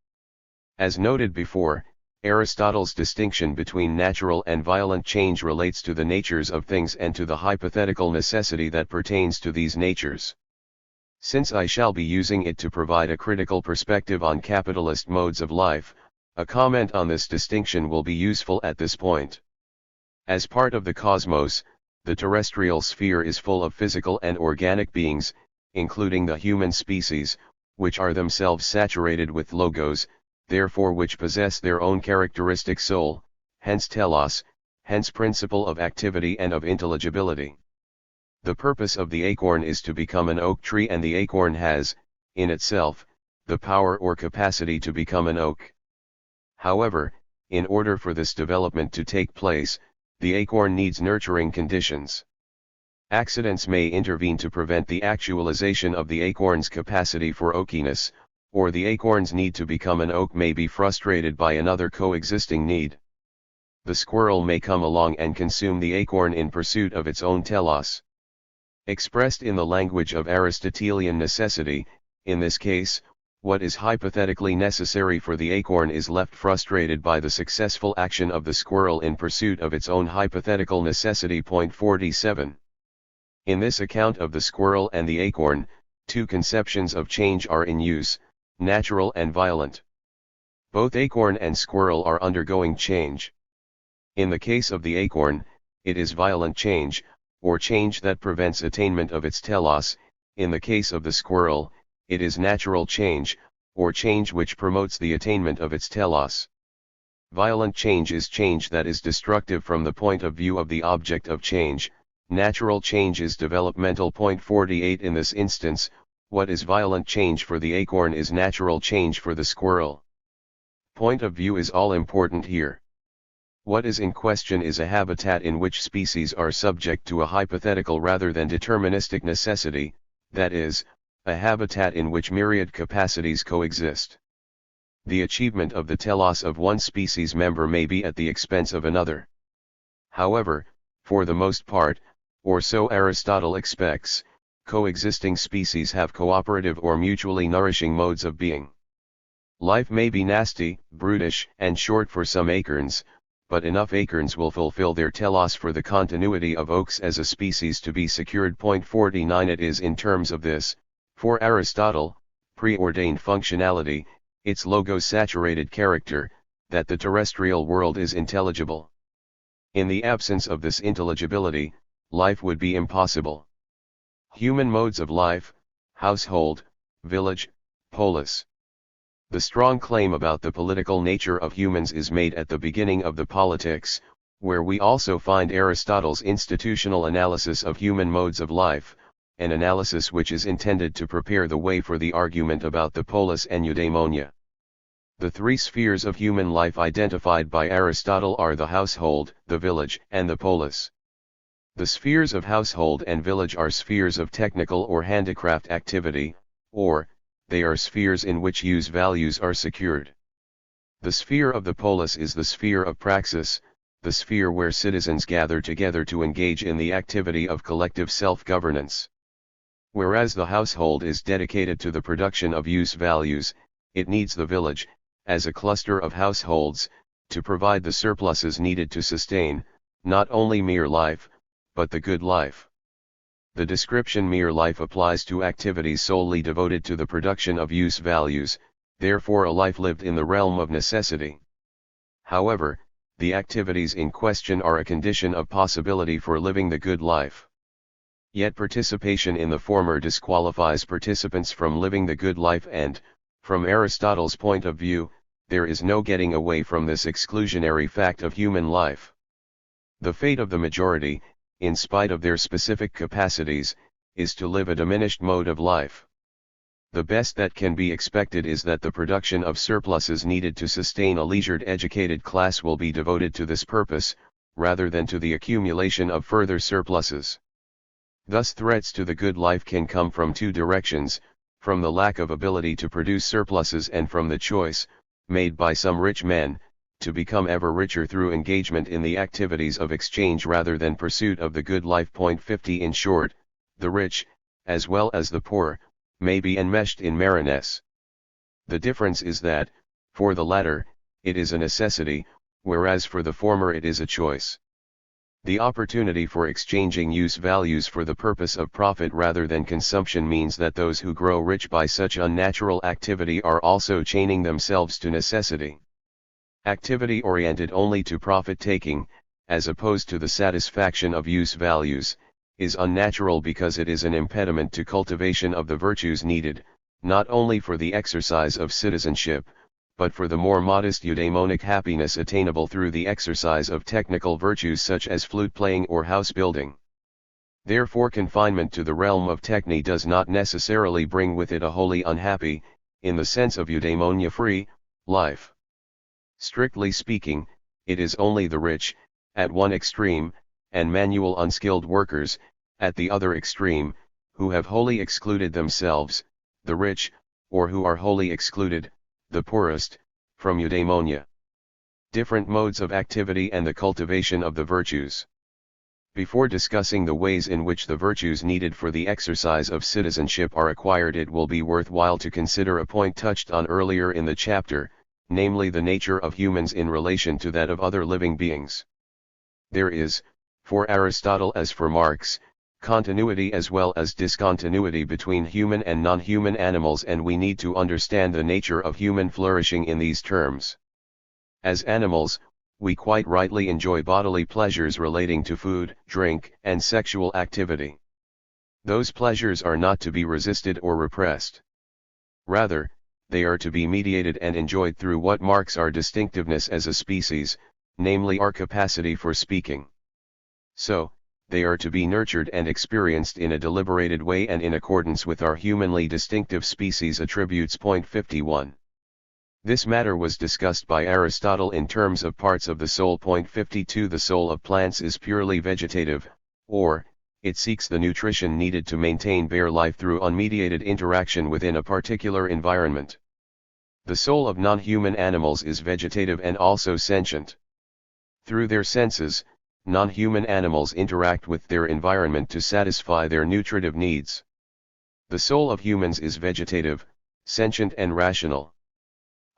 As noted before, Aristotle's distinction between natural and violent change relates to the natures of things and to the hypothetical necessity that pertains to these natures. Since I shall be using it to provide a critical perspective on capitalist modes of life, a comment on this distinction will be useful at this point. As part of the cosmos, the terrestrial sphere is full of physical and organic beings, including the human species, which are themselves saturated with logos, therefore which possess their own characteristic soul, hence telos, hence principle of activity and of intelligibility. The purpose of the acorn is to become an oak tree, and the acorn has, in itself, the power or capacity to become an oak. However, in order for this development to take place, the acorn needs nurturing conditions. Accidents may intervene to prevent the actualization of the acorn's capacity for oakiness, or the acorn's need to become an oak may be frustrated by another coexisting need. The squirrel may come along and consume the acorn in pursuit of its own telos. Expressed in the language of Aristotelian necessity, in this case, What is hypothetically necessary for the acorn is left frustrated by the successful action of the squirrel in pursuit of its own hypothetical necessity. Point 47. In this account of the squirrel and the acorn, two conceptions of change are in use, natural and violent. Both acorn and squirrel are undergoing change. In the case of the acorn, it is violent change, or change that prevents attainment of its telos. In the case of the squirrel, it is natural change, or change which promotes the attainment of its telos. Violent change is change that is destructive from the point of view of the object of change. Natural change is developmental. Point 48. In this instance, what is violent change for the acorn is natural change for the squirrel. Point of view is all important here. What is in question is a habitat in which species are subject to a hypothetical rather than deterministic necessity, that is, a habitat in which myriad capacities coexist. The achievement of the telos of one species member may be at the expense of another. However, for the most part, or so Aristotle expects, coexisting species have cooperative or mutually nourishing modes of being. Life may be nasty, brutish, and short for some acorns, but enough acorns will fulfill their telos for the continuity of oaks as a species to be secured. Point 49. It is in terms of this, for Aristotle, preordained functionality, its logos-saturated character, that the terrestrial world is intelligible. In the absence of this intelligibility, life would be impossible. Human modes of life: household, village, polis. The strong claim about the political nature of humans is made at the beginning of the Politics, where we also find Aristotle's institutional analysis of human modes of life, an analysis which is intended to prepare the way for the argument about the polis and eudaimonia. The three spheres of human life identified by Aristotle are the household, the village, and the polis. The spheres of household and village are spheres of technical or handicraft activity, or, they are spheres in which use values are secured. The sphere of the polis is the sphere of praxis, the sphere where citizens gather together to engage in the activity of collective self-governance. Whereas the household is dedicated to the production of use values, it needs the village, as a cluster of households, to provide the surpluses needed to sustain, not only mere life, but the good life. The description mere life applies to activities solely devoted to the production of use values, therefore a life lived in the realm of necessity. However, the activities in question are a condition of possibility for living the good life. Yet participation in the former disqualifies participants from living the good life, and, from Aristotle's point of view, there is no getting away from this exclusionary fact of human life. The fate of the majority, in spite of their specific capacities, is to live a diminished mode of life. The best that can be expected is that the production of surpluses needed to sustain a leisured educated class will be devoted to this purpose, rather than to the accumulation of further surpluses. Thus threats to the good life can come from two directions, from the lack of ability to produce surpluses and from the choice, made by some rich men, to become ever richer through engagement in the activities of exchange rather than pursuit of the good life. Point 50. In short, the rich, as well as the poor, may be enmeshed in marroness. The difference is that, for the latter, it is a necessity, whereas for the former it is a choice. The opportunity for exchanging use values for the purpose of profit rather than consumption means that those who grow rich by such unnatural activity are also chaining themselves to necessity. Activity oriented only to profit-taking, as opposed to the satisfaction of use values, is unnatural because it is an impediment to cultivation of the virtues needed, not only for the exercise of citizenship, but for the more modest eudaimonic happiness attainable through the exercise of technical virtues such as flute playing or house building. Therefore confinement to the realm of techne does not necessarily bring with it a wholly unhappy, in the sense of eudaimonia-free, life. Strictly speaking, it is only the rich, at one extreme, and manual unskilled workers, at the other extreme, who have wholly excluded themselves, the rich, or who are wholly excluded, the poorest, from eudaimonia. Different modes of activity and the cultivation of the virtues. Before discussing the ways in which the virtues needed for the exercise of citizenship are acquired, it will be worthwhile to consider a point touched on earlier in the chapter, namely the nature of humans in relation to that of other living beings. There is, for Aristotle as for Marx, continuity as well as discontinuity between human and non-human animals, and we need to understand the nature of human flourishing in these terms. As animals, we quite rightly enjoy bodily pleasures relating to food, drink, and sexual activity. Those pleasures are not to be resisted or repressed. Rather, they are to be mediated and enjoyed through what marks our distinctiveness as a species, namely our capacity for speaking. So, they are to be nurtured and experienced in a deliberated way and in accordance with our humanly distinctive species attributes. Point 51. This matter was discussed by Aristotle in terms of parts of the soul. Point 52. The soul of plants is purely vegetative, or, it seeks the nutrition needed to maintain bare life through unmediated interaction within a particular environment. The soul of non-human animals is vegetative and also sentient. Through their senses, non-human animals interact with their environment to satisfy their nutritive needs. The soul of humans is vegetative, sentient and rational.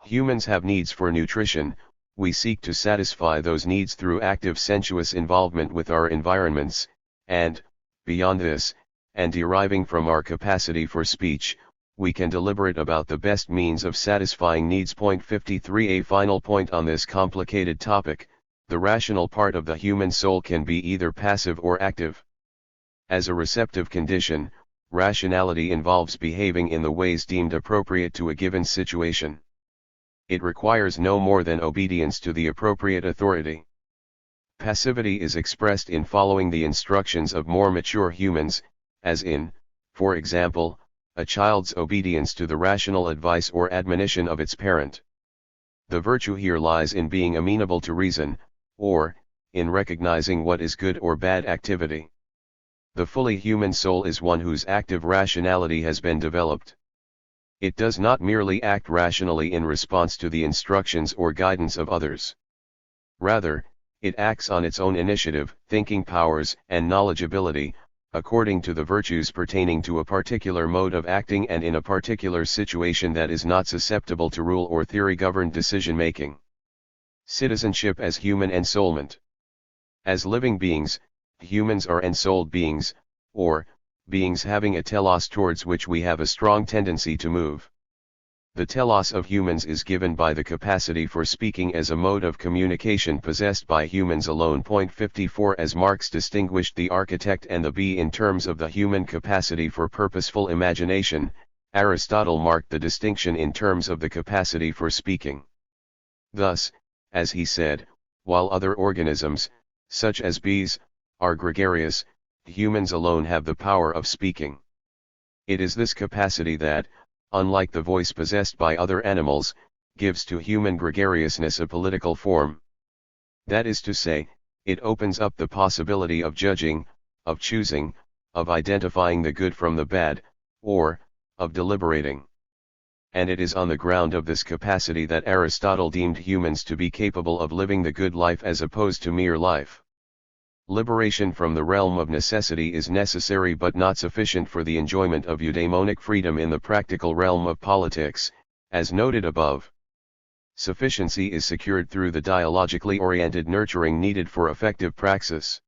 Humans have needs for nutrition. We seek to satisfy those needs through active sensuous involvement with our environments, and, beyond this, and deriving from our capacity for speech, we can deliberate about the best means of satisfying needs. Point 53. A final point on this complicated topic: the rational part of the human soul can be either passive or active. As a receptive condition, rationality involves behaving in the ways deemed appropriate to a given situation. It requires no more than obedience to the appropriate authority. Passivity is expressed in following the instructions of more mature humans, as in, for example, a child's obedience to the rational advice or admonition of its parent. The virtue here lies in being amenable to reason, or, in recognizing what is good or bad activity. The fully human soul is one whose active rationality has been developed. It does not merely act rationally in response to the instructions or guidance of others. Rather, it acts on its own initiative, thinking powers, and knowledgeability, according to the virtues pertaining to a particular mode of acting and in a particular situation that is not susceptible to rule or theory-governed decision-making. Citizenship as human ensoulment. As living beings, humans are ensouled beings, or, beings having a telos towards which we have a strong tendency to move. The telos of humans is given by the capacity for speaking as a mode of communication possessed by humans alone. Point 54. As Marx distinguished the architect and the bee in terms of the human capacity for purposeful imagination, Aristotle marked the distinction in terms of the capacity for speaking. Thus, as he said, while other organisms, such as bees, are gregarious, humans alone have the power of speaking. It is this capacity that, unlike the voice possessed by other animals, gives to human gregariousness a political form. That is to say, it opens up the possibility of judging, of choosing, of identifying the good from the bad, or, of deliberating. And it is on the ground of this capacity that Aristotle deemed humans to be capable of living the good life as opposed to mere life. Liberation from the realm of necessity is necessary but not sufficient for the enjoyment of eudaimonic freedom in the practical realm of politics, as noted above. Sufficiency is secured through the dialogically oriented nurturing needed for effective praxis.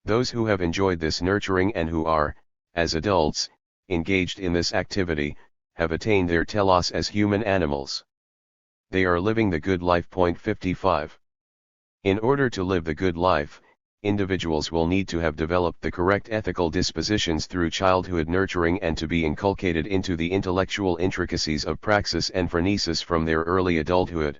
Those who have enjoyed this nurturing and who are, as adults, engaged in this activity, have attained their telos as human animals. They are living the good life. Point 55. In order to live the good life, individuals will need to have developed the correct ethical dispositions through childhood nurturing and to be inculcated into the intellectual intricacies of praxis and phronesis from their early adulthood.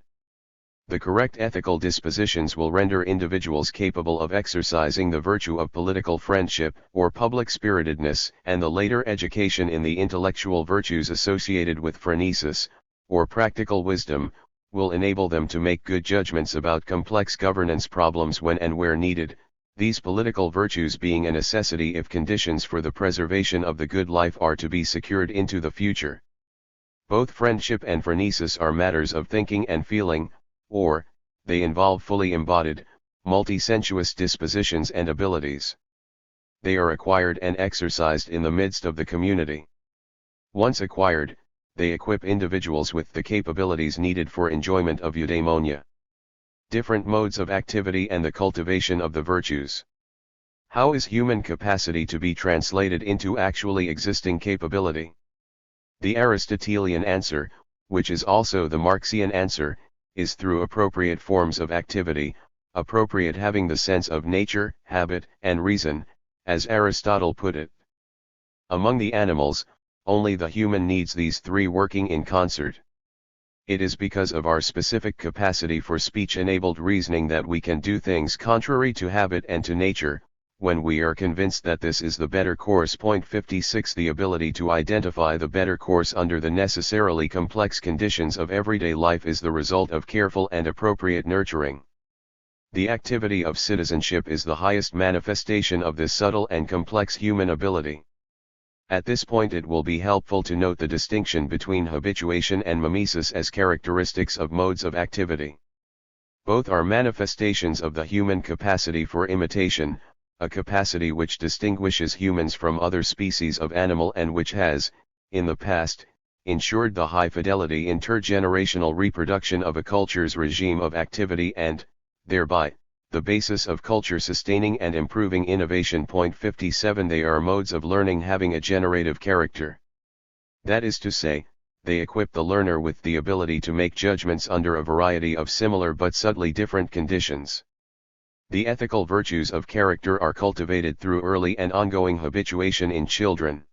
The correct ethical dispositions will render individuals capable of exercising the virtue of political friendship or public spiritedness, and the later education in the intellectual virtues associated with phronesis, or practical wisdom, will enable them to make good judgments about complex governance problems when and where needed, these political virtues being a necessity if conditions for the preservation of the good life are to be secured into the future. Both friendship and phronesis are matters of thinking and feeling, or, they involve fully embodied, multi-sensuous dispositions and abilities. They are acquired and exercised in the midst of the community. Once acquired, they equip individuals with the capabilities needed for enjoyment of eudaimonia. Different modes of activity and the cultivation of the virtues. How is human capacity to be translated into actually existing capability? The Aristotelian answer, which is also the Marxian answer, is through appropriate forms of activity, appropriate having the sense of nature, habit, and reason, as Aristotle put it. Among the animals, only the human needs these three working in concert. It is because of our specific capacity for speech-enabled reasoning that we can do things contrary to habit and to nature, when we are convinced that this is the better course. 56 The ability to identify the better course under the necessarily complex conditions of everyday life is the result of careful and appropriate nurturing. The activity of citizenship is the highest manifestation of this subtle and complex human ability. At this point it will be helpful to note the distinction between habituation and mimesis as characteristics of modes of activity. Both are manifestations of the human capacity for imitation, a capacity which distinguishes humans from other species of animal and which has, in the past, ensured the high fidelity intergenerational reproduction of a culture's regime of activity and, thereby, the basis of culture sustaining and improving innovation. 57 They are modes of learning having a generative character. That is to say, they equip the learner with the ability to make judgments under a variety of similar but subtly different conditions. The ethical virtues of character are cultivated through early and ongoing habituation in children.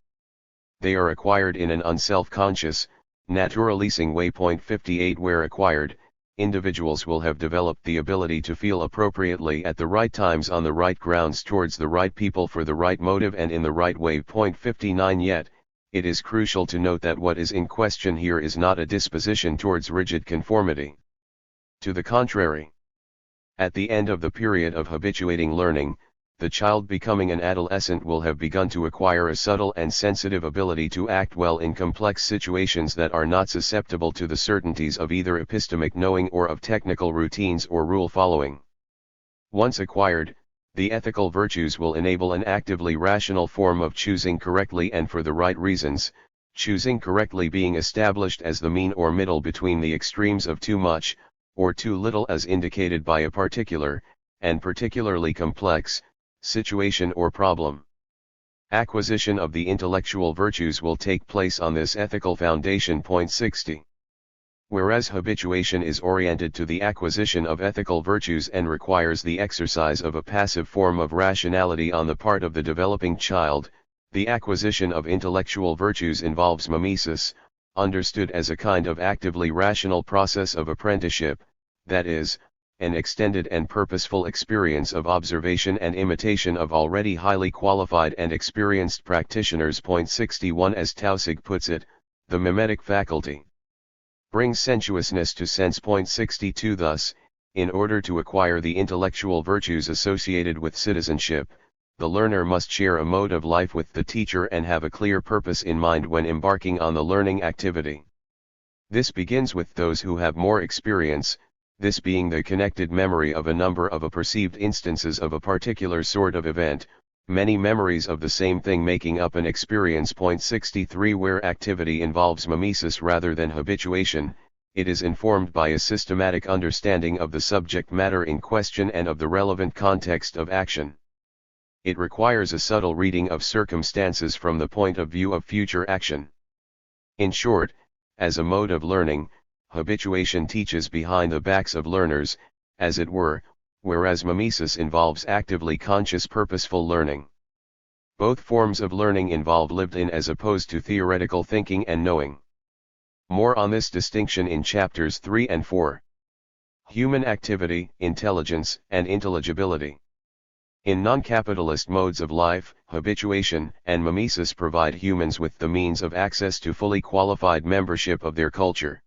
They are acquired in an unself-conscious, naturalizing way. 58 Where acquired, individuals will have developed the ability to feel appropriately at the right times on the right grounds towards the right people for the right motive and in the right way. 59 Yet, it is crucial to note that what is in question here is not a disposition towards rigid conformity. To the contrary. At the end of the period of habituating learning, the child becoming an adolescent will have begun to acquire a subtle and sensitive ability to act well in complex situations that are not susceptible to the certainties of either epistemic knowing or of technical routines or rule following. Once acquired, the ethical virtues will enable an actively rational form of choosing correctly and for the right reasons, choosing correctly being established as the mean or middle between the extremes of too much, or too little as indicated by a particular, and particularly complex, situation or problem. Acquisition of the intellectual virtues will take place on this ethical foundation. 60. Whereas habituation is oriented to the acquisition of ethical virtues and requires the exercise of a passive form of rationality on the part of the developing child, the acquisition of intellectual virtues involves mimesis, understood as a kind of actively rational process of apprenticeship, that is, an extended and purposeful experience of observation and imitation of already highly qualified and experienced practitioners. 61 As Tausig puts it, the mimetic faculty brings sensuousness to sense. 62 Thus, in order to acquire the intellectual virtues associated with citizenship, the learner must share a mode of life with the teacher and have a clear purpose in mind when embarking on the learning activity. This begins with those who have more experience, this being the connected memory of a number of perceived instances of a particular sort of event, many memories of the same thing making up an experience. 63 Where activity involves mimesis rather than habituation, it is informed by a systematic understanding of the subject matter in question and of the relevant context of action. It requires a subtle reading of circumstances from the point of view of future action. In short, as a mode of learning, habituation teaches behind the backs of learners, as it were, whereas mimesis involves actively conscious purposeful learning. Both forms of learning involve lived-in as opposed to theoretical thinking and knowing. More on this distinction in chapters 3 and 4. Human activity, intelligence, and intelligibility. In non-capitalist modes of life, habituation and mimesis provide humans with the means of access to fully qualified membership of their culture.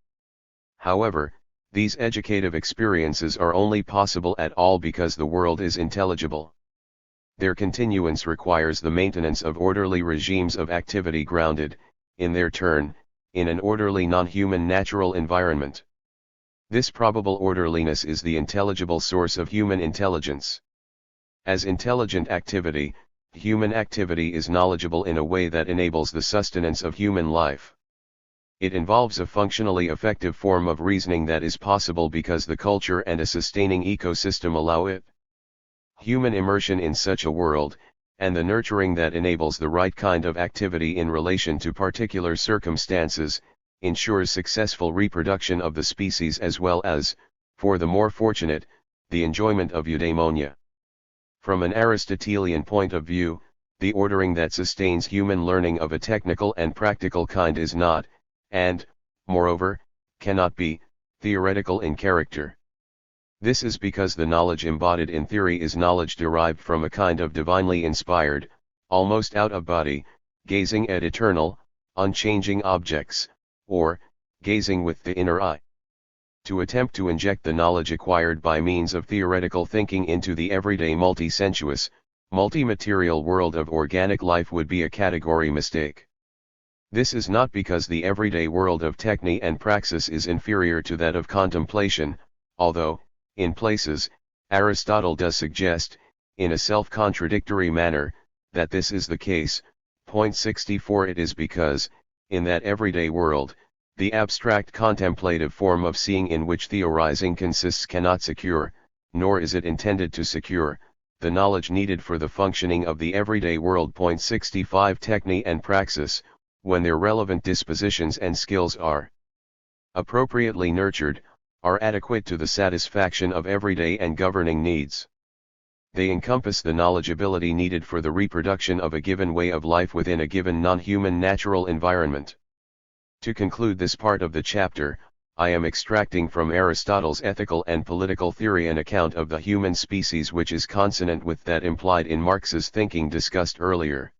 However, these educative experiences are only possible at all because the world is intelligible. Their continuance requires the maintenance of orderly regimes of activity grounded, in their turn, in an orderly non-human natural environment. This probable orderliness is the intelligible source of human intelligence. As intelligent activity, human activity is knowledgeable in a way that enables the sustenance of human life. It involves a functionally effective form of reasoning that is possible because the culture and a sustaining ecosystem allow it. Human immersion in such a world, and the nurturing that enables the right kind of activity in relation to particular circumstances, ensures successful reproduction of the species as well as, for the more fortunate, the enjoyment of eudaimonia. From an Aristotelian point of view, the ordering that sustains human learning of a technical and practical kind is not, and, moreover, cannot be, theoretical in character. This is because the knowledge embodied in theory is knowledge derived from a kind of divinely inspired, almost out-of-body, gazing at eternal, unchanging objects, or, gazing with the inner eye. To attempt to inject the knowledge acquired by means of theoretical thinking into the everyday multi-sensuous, multi-material world of organic life would be a category mistake. This is not because the everyday world of techne and praxis is inferior to that of contemplation, although, in places, Aristotle does suggest, in a self-contradictory manner, that this is the case. Point 64 It is because, in that everyday world, the abstract contemplative form of seeing in which theorizing consists cannot secure, nor is it intended to secure, the knowledge needed for the functioning of the everyday world. Point 65 Techne and praxis, when their relevant dispositions and skills are appropriately nurtured, are adequate to the satisfaction of everyday and governing needs. They encompass the knowledgeability needed for the reproduction of a given way of life within a given non-human natural environment. To conclude this part of the chapter, I am extracting from Aristotle's ethical and political theory an account of the human species which is consonant with that implied in Marx's thinking discussed earlier.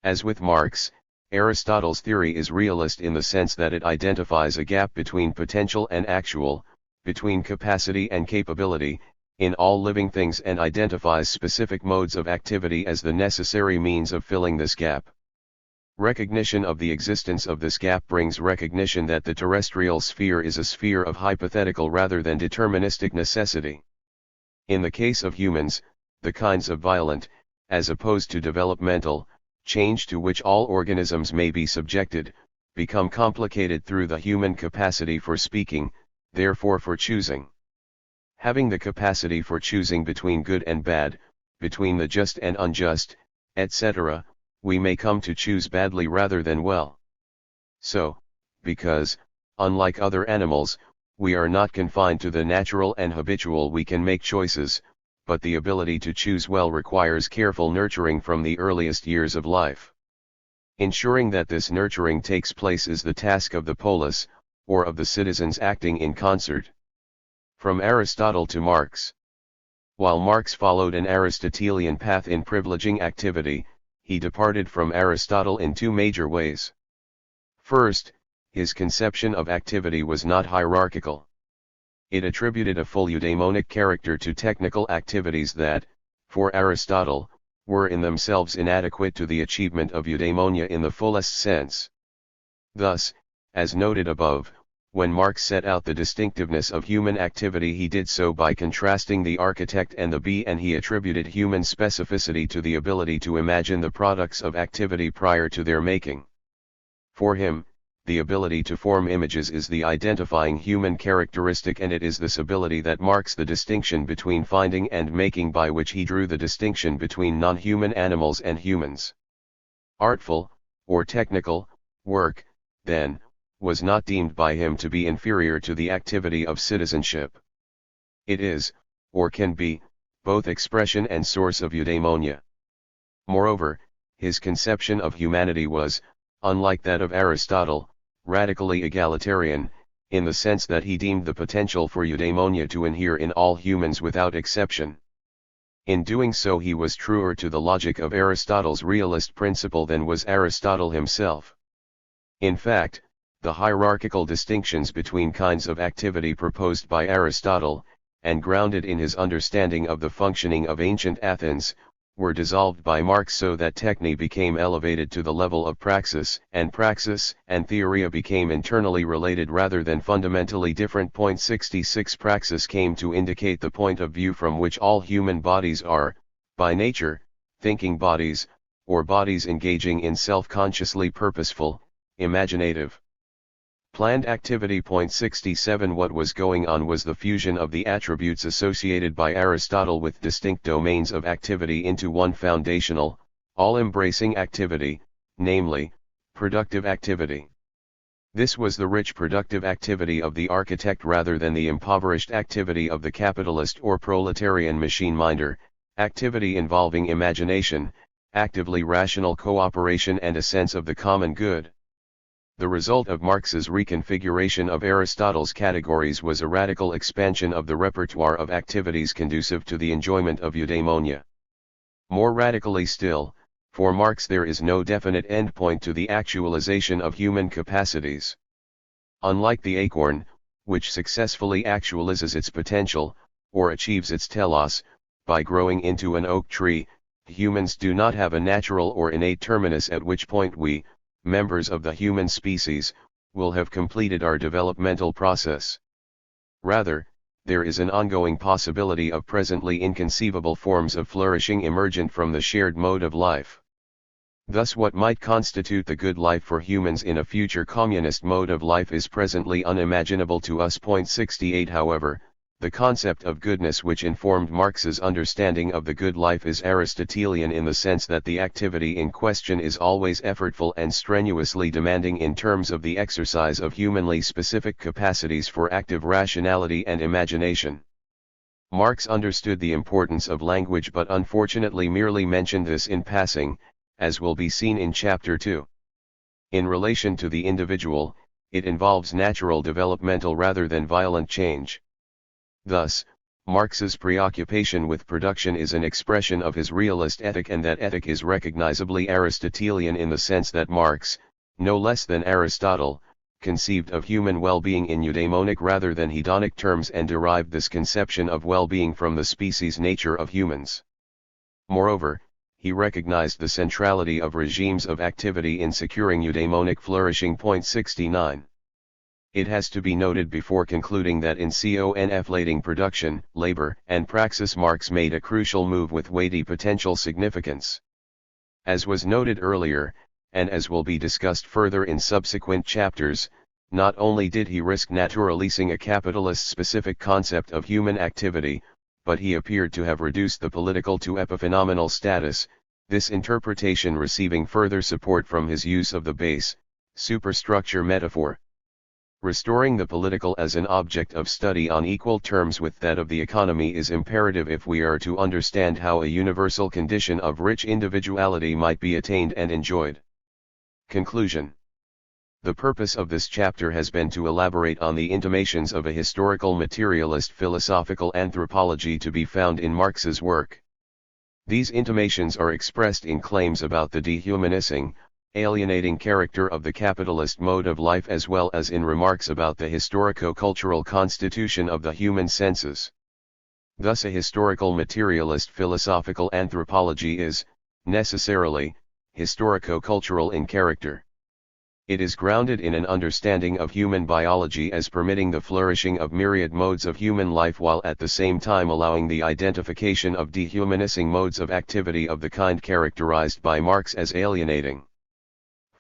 As with Marx, Aristotle's theory is realist in the sense that it identifies a gap between potential and actual, between capacity and capability, in all living things and identifies specific modes of activity as the necessary means of filling this gap. Recognition of the existence of this gap brings recognition that the terrestrial sphere is a sphere of hypothetical rather than deterministic necessity. In the case of humans, the kinds of violent, as opposed to developmental, change to which all organisms may be subjected, become complicated through the human capacity for speaking, therefore for choosing. Having the capacity for choosing between good and bad, between the just and unjust, etc., we may come to choose badly rather than well. So, because, unlike other animals, we are not confined to the natural and habitual, we can make choices, but the ability to choose well requires careful nurturing from the earliest years of life. Ensuring that this nurturing takes place is the task of the polis, or of the citizens acting in concert. From Aristotle to Marx. While Marx followed an Aristotelian path in privileging activity, he departed from Aristotle in two major ways. First, his conception of activity was not hierarchical. It attributed a full eudaimonic character to technical activities that, for Aristotle, were in themselves inadequate to the achievement of eudaimonia in the fullest sense. Thus, as noted above, when Marx set out the distinctiveness of human activity, he did so by contrasting the architect and the bee, and he attributed human specificity to the ability to imagine the products of activity prior to their making. For him, the ability to form images is the identifying human characteristic, and it is this ability that marks the distinction between finding and making, by which he drew the distinction between non-human animals and humans. Artful, or technical, work, then, was not deemed by him to be inferior to the activity of citizenship. It is, or can be, both expression and source of eudaimonia. Moreover, his conception of humanity was, unlike that of Aristotle, radically egalitarian, in the sense that he deemed the potential for eudaimonia to inhere in all humans without exception. In doing so, he was truer to the logic of Aristotle's realist principle than was Aristotle himself. In fact, the hierarchical distinctions between kinds of activity proposed by Aristotle, and grounded in his understanding of the functioning of ancient Athens, were dissolved by Marx so that techne became elevated to the level of praxis and theoria became internally related rather than fundamentally different. 66 Praxis came to indicate the point of view from which all human bodies are, by nature, thinking bodies, or bodies engaging in self-consciously purposeful, imaginative, planned activity. 67 What was going on was the fusion of the attributes associated by Aristotle with distinct domains of activity into one foundational, all-embracing activity, namely, productive activity. This was the rich productive activity of the architect rather than the impoverished activity of the capitalist or proletarian machine-minder, activity involving imagination, actively rational cooperation and a sense of the common good. The result of Marx's reconfiguration of Aristotle's categories was a radical expansion of the repertoire of activities conducive to the enjoyment of eudaimonia. More radically still, for Marx there is no definite endpoint to the actualization of human capacities. Unlike the acorn, which successfully actualizes its potential, or achieves its telos, by growing into an oak tree, humans do not have a natural or innate terminus at which point we, members of the human species, will have completed our developmental process. Rather, there is an ongoing possibility of presently inconceivable forms of flourishing emergent from the shared mode of life. Thus what might constitute the good life for humans in a future communist mode of life is presently unimaginable to us. 68 However, the concept of goodness which informed Marx's understanding of the good life is Aristotelian in the sense that the activity in question is always effortful and strenuously demanding in terms of the exercise of humanly specific capacities for active rationality and imagination. Marx understood the importance of language but unfortunately merely mentioned this in passing, as will be seen in Chapter 2. In relation to the individual, it involves natural developmental rather than violent change. Thus, Marx's preoccupation with production is an expression of his realist ethic, and that ethic is recognizably Aristotelian in the sense that Marx, no less than Aristotle, conceived of human well-being in eudaimonic rather than hedonic terms and derived this conception of well-being from the species nature of humans. Moreover, he recognized the centrality of regimes of activity in securing eudaimonic flourishing. 69. It has to be noted before concluding that in conflating production, labor, and praxis Marx made a crucial move with weighty potential significance. As was noted earlier, and as will be discussed further in subsequent chapters, not only did he risk naturalising a capitalist-specific concept of human activity, but he appeared to have reduced the political to epiphenomenal status, this interpretation receiving further support from his use of the base, superstructure metaphor. Restoring the political as an object of study on equal terms with that of the economy is imperative if we are to understand how a universal condition of rich individuality might be attained and enjoyed. Conclusion. The purpose of this chapter has been to elaborate on the intimations of a historical materialist philosophical anthropology to be found in Marx's work. These intimations are expressed in claims about the dehumanizing, alienating character of the capitalist mode of life as well as in remarks about the historico-cultural constitution of the human senses. Thus a historical materialist philosophical anthropology is, necessarily, historico-cultural in character. It is grounded in an understanding of human biology as permitting the flourishing of myriad modes of human life while at the same time allowing the identification of dehumanizing modes of activity of the kind characterized by Marx as alienating.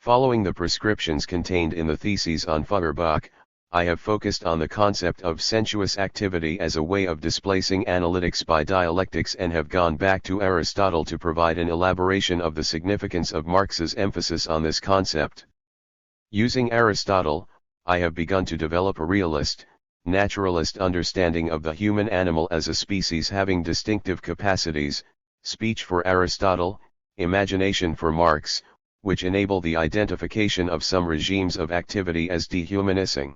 Following the prescriptions contained in the theses on Feuerbach, I have focused on the concept of sensuous activity as a way of displacing analytics by dialectics and have gone back to Aristotle to provide an elaboration of the significance of Marx's emphasis on this concept. Using Aristotle, I have begun to develop a realist, naturalist understanding of the human animal as a species having distinctive capacities, speech for Aristotle, imagination for Marx, which enable the identification of some regimes of activity as dehumanizing.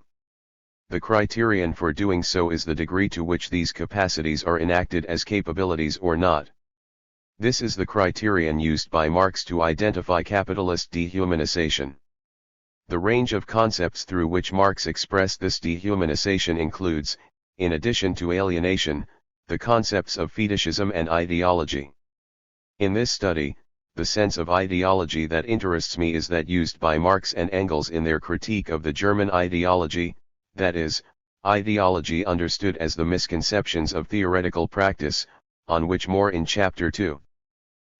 The criterion for doing so is the degree to which these capacities are enacted as capabilities or not. This is the criterion used by Marx to identify capitalist dehumanization. The range of concepts through which Marx expressed this dehumanization includes, in addition to alienation, the concepts of fetishism and ideology. In this study, the sense of ideology that interests me is that used by Marx and Engels in their critique of the German ideology, that is, ideology understood as the misconceptions of theoretical practice, on which more in Chapter 2.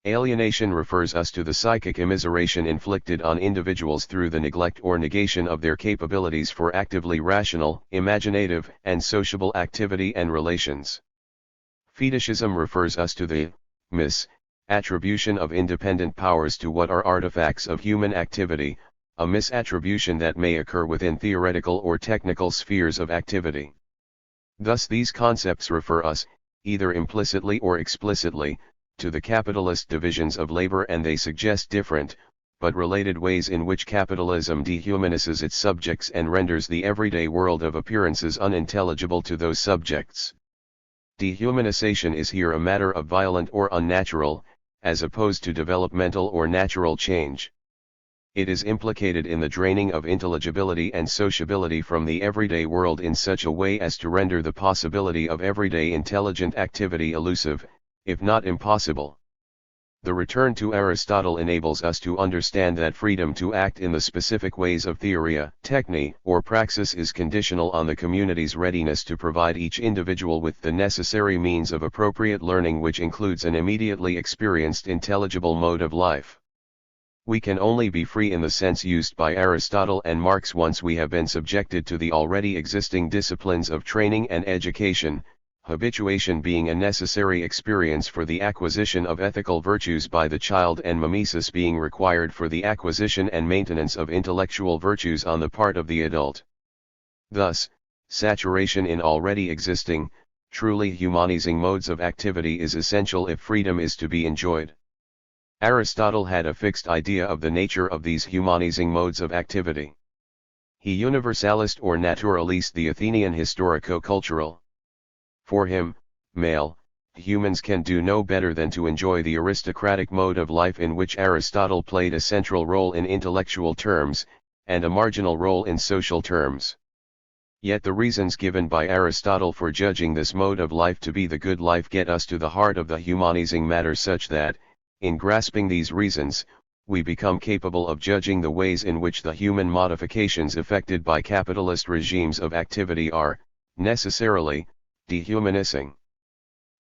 Alienation refers us to the psychic immiseration inflicted on individuals through the neglect or negation of their capabilities for actively rational, imaginative, and sociable activity and relations. Fetishism refers us to the attribution of independent powers to what are artifacts of human activity, a misattribution that may occur within theoretical or technical spheres of activity. Thus these concepts refer us, either implicitly or explicitly, to the capitalist divisions of labor, and they suggest different, but related ways in which capitalism dehumanizes its subjects and renders the everyday world of appearances unintelligible to those subjects. Dehumanization is here a matter of violent or unnatural, as opposed to developmental or natural change. It is implicated in the draining of intelligibility and sociability from the everyday world in such a way as to render the possibility of everyday intelligent activity elusive, if not impossible. The return to Aristotle enables us to understand that freedom to act in the specific ways of theoria, techne, or praxis is conditional on the community's readiness to provide each individual with the necessary means of appropriate learning, which includes an immediately experienced intelligible mode of life. We can only be free in the sense used by Aristotle and Marx once we have been subjected to the already existing disciplines of training and education, habituation being a necessary experience for the acquisition of ethical virtues by the child, and mimesis being required for the acquisition and maintenance of intellectual virtues on the part of the adult. Thus, saturation in already existing, truly humanizing modes of activity is essential if freedom is to be enjoyed. Aristotle had a fixed idea of the nature of these humanizing modes of activity. He universalist or naturalist the Athenian historico-cultural. For him, male, humans can do no better than to enjoy the aristocratic mode of life in which Aristotle played a central role in intellectual terms, and a marginal role in social terms. Yet the reasons given by Aristotle for judging this mode of life to be the good life get us to the heart of the humanizing matter, such that, in grasping these reasons, we become capable of judging the ways in which the human modifications effected by capitalist regimes of activity are, necessarily, dehumanizing.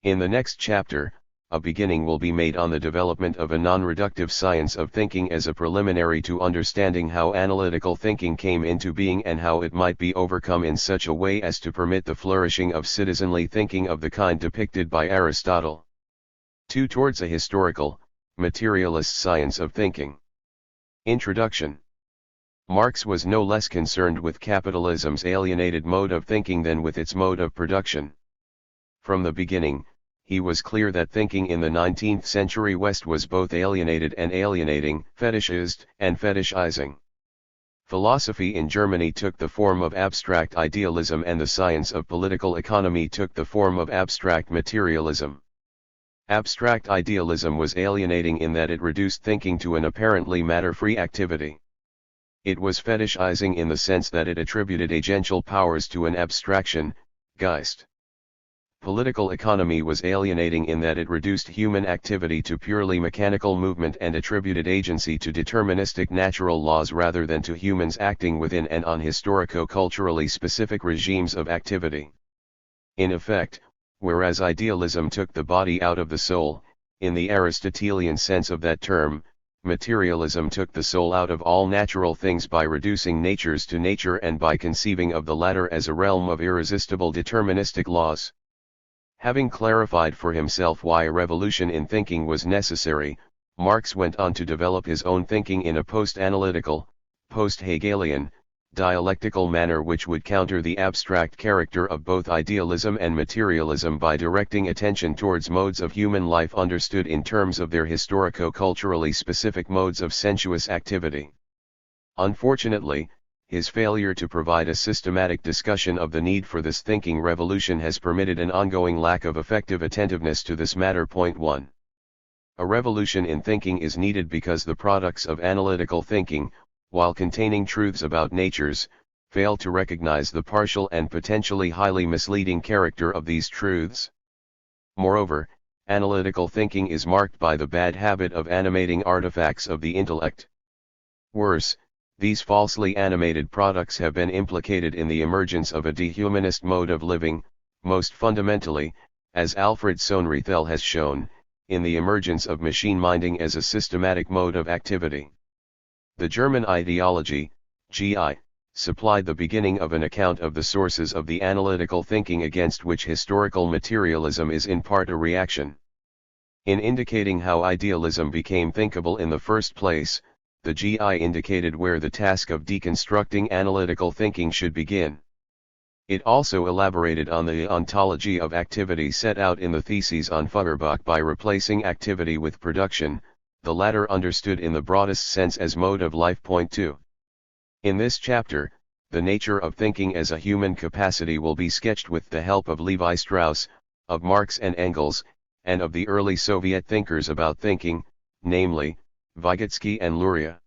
In the next chapter, a beginning will be made on the development of a non-reductive science of thinking as a preliminary to understanding how analytical thinking came into being and how it might be overcome in such a way as to permit the flourishing of citizenly thinking of the kind depicted by Aristotle. 2. Towards a historical, materialist science of thinking. Introduction. Marx was no less concerned with capitalism's alienated mode of thinking than with its mode of production. From the beginning, he was clear that thinking in the 19th century West was both alienated and alienating, fetishized and fetishizing. Philosophy in Germany took the form of abstract idealism, and the science of political economy took the form of abstract materialism. Abstract idealism was alienating in that it reduced thinking to an apparently matter-free activity. It was fetishizing in the sense that it attributed agential powers to an abstraction, Geist. Political economy was alienating in that it reduced human activity to purely mechanical movement and attributed agency to deterministic natural laws rather than to humans acting within and on historico-culturally specific regimes of activity. In effect, whereas idealism took the body out of the soul, in the Aristotelian sense of that term, materialism took the soul out of all natural things by reducing natures to nature and by conceiving of the latter as a realm of irresistible deterministic laws. Having clarified for himself why a revolution in thinking was necessary, Marx went on to develop his own thinking in a post-analytical, post-Hegelian, dialectical manner which would counter the abstract character of both idealism and materialism by directing attention towards modes of human life understood in terms of their historico-culturally specific modes of sensuous activity. Unfortunately, his failure to provide a systematic discussion of the need for this thinking revolution has permitted an ongoing lack of effective attentiveness to this matter. Point 1. A revolution in thinking is needed because the products of analytical thinking, while containing truths about natures, fail to recognize the partial and potentially highly misleading character of these truths. Moreover, Analytical thinking is marked by the bad habit of animating artifacts of the intellect. Worse, these falsely animated products have been implicated in the emergence of a dehumanist mode of living, most fundamentally, as Alfred Sohnrethel has shown, in the emergence of machine minding as a systematic mode of activity. The German ideology, GI, supplied the beginning of an account of the sources of the analytical thinking against which historical materialism is in part a reaction. In indicating how idealism became thinkable in the first place, the GI indicated where the task of deconstructing analytical thinking should begin. It also elaborated on the ontology of activity set out in the theses on Feuerbach by replacing activity with production, the latter understood in the broadest sense as mode of life. Point 2. In this chapter, the nature of thinking as a human capacity will be sketched with the help of Levi Strauss, of Marx and Engels, and of the early Soviet thinkers about thinking, namely, Vygotsky and Luria.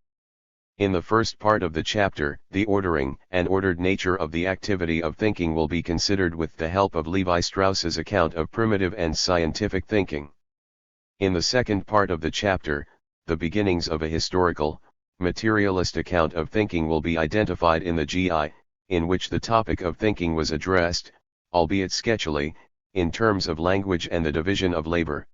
In the first part of the chapter, the ordering and ordered nature of the activity of thinking will be considered with the help of Levi Strauss's account of primitive and scientific thinking. In the second part of the chapter, the beginnings of a historical, materialist account of thinking will be identified in the GI, in which the topic of thinking was addressed, albeit sketchily, in terms of language and the division of labor.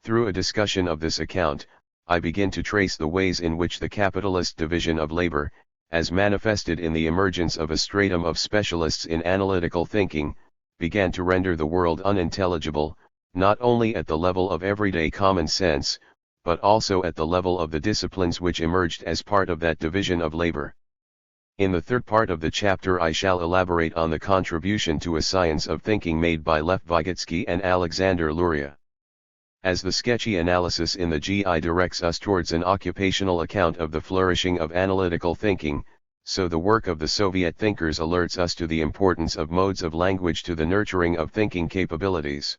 Through a discussion of this account, I begin to trace the ways in which the capitalist division of labor, as manifested in the emergence of a stratum of specialists in analytical thinking, began to render the world unintelligible, not only at the level of everyday common sense, but also at the level of the disciplines which emerged as part of that division of labor. In the third part of the chapter I shall elaborate on the contribution to a science of thinking made by Lev Vygotsky and Alexander Luria. As the sketchy analysis in the GI directs us towards an occupational account of the flourishing of analytical thinking, so the work of the Soviet thinkers alerts us to the importance of modes of language to the nurturing of thinking capabilities.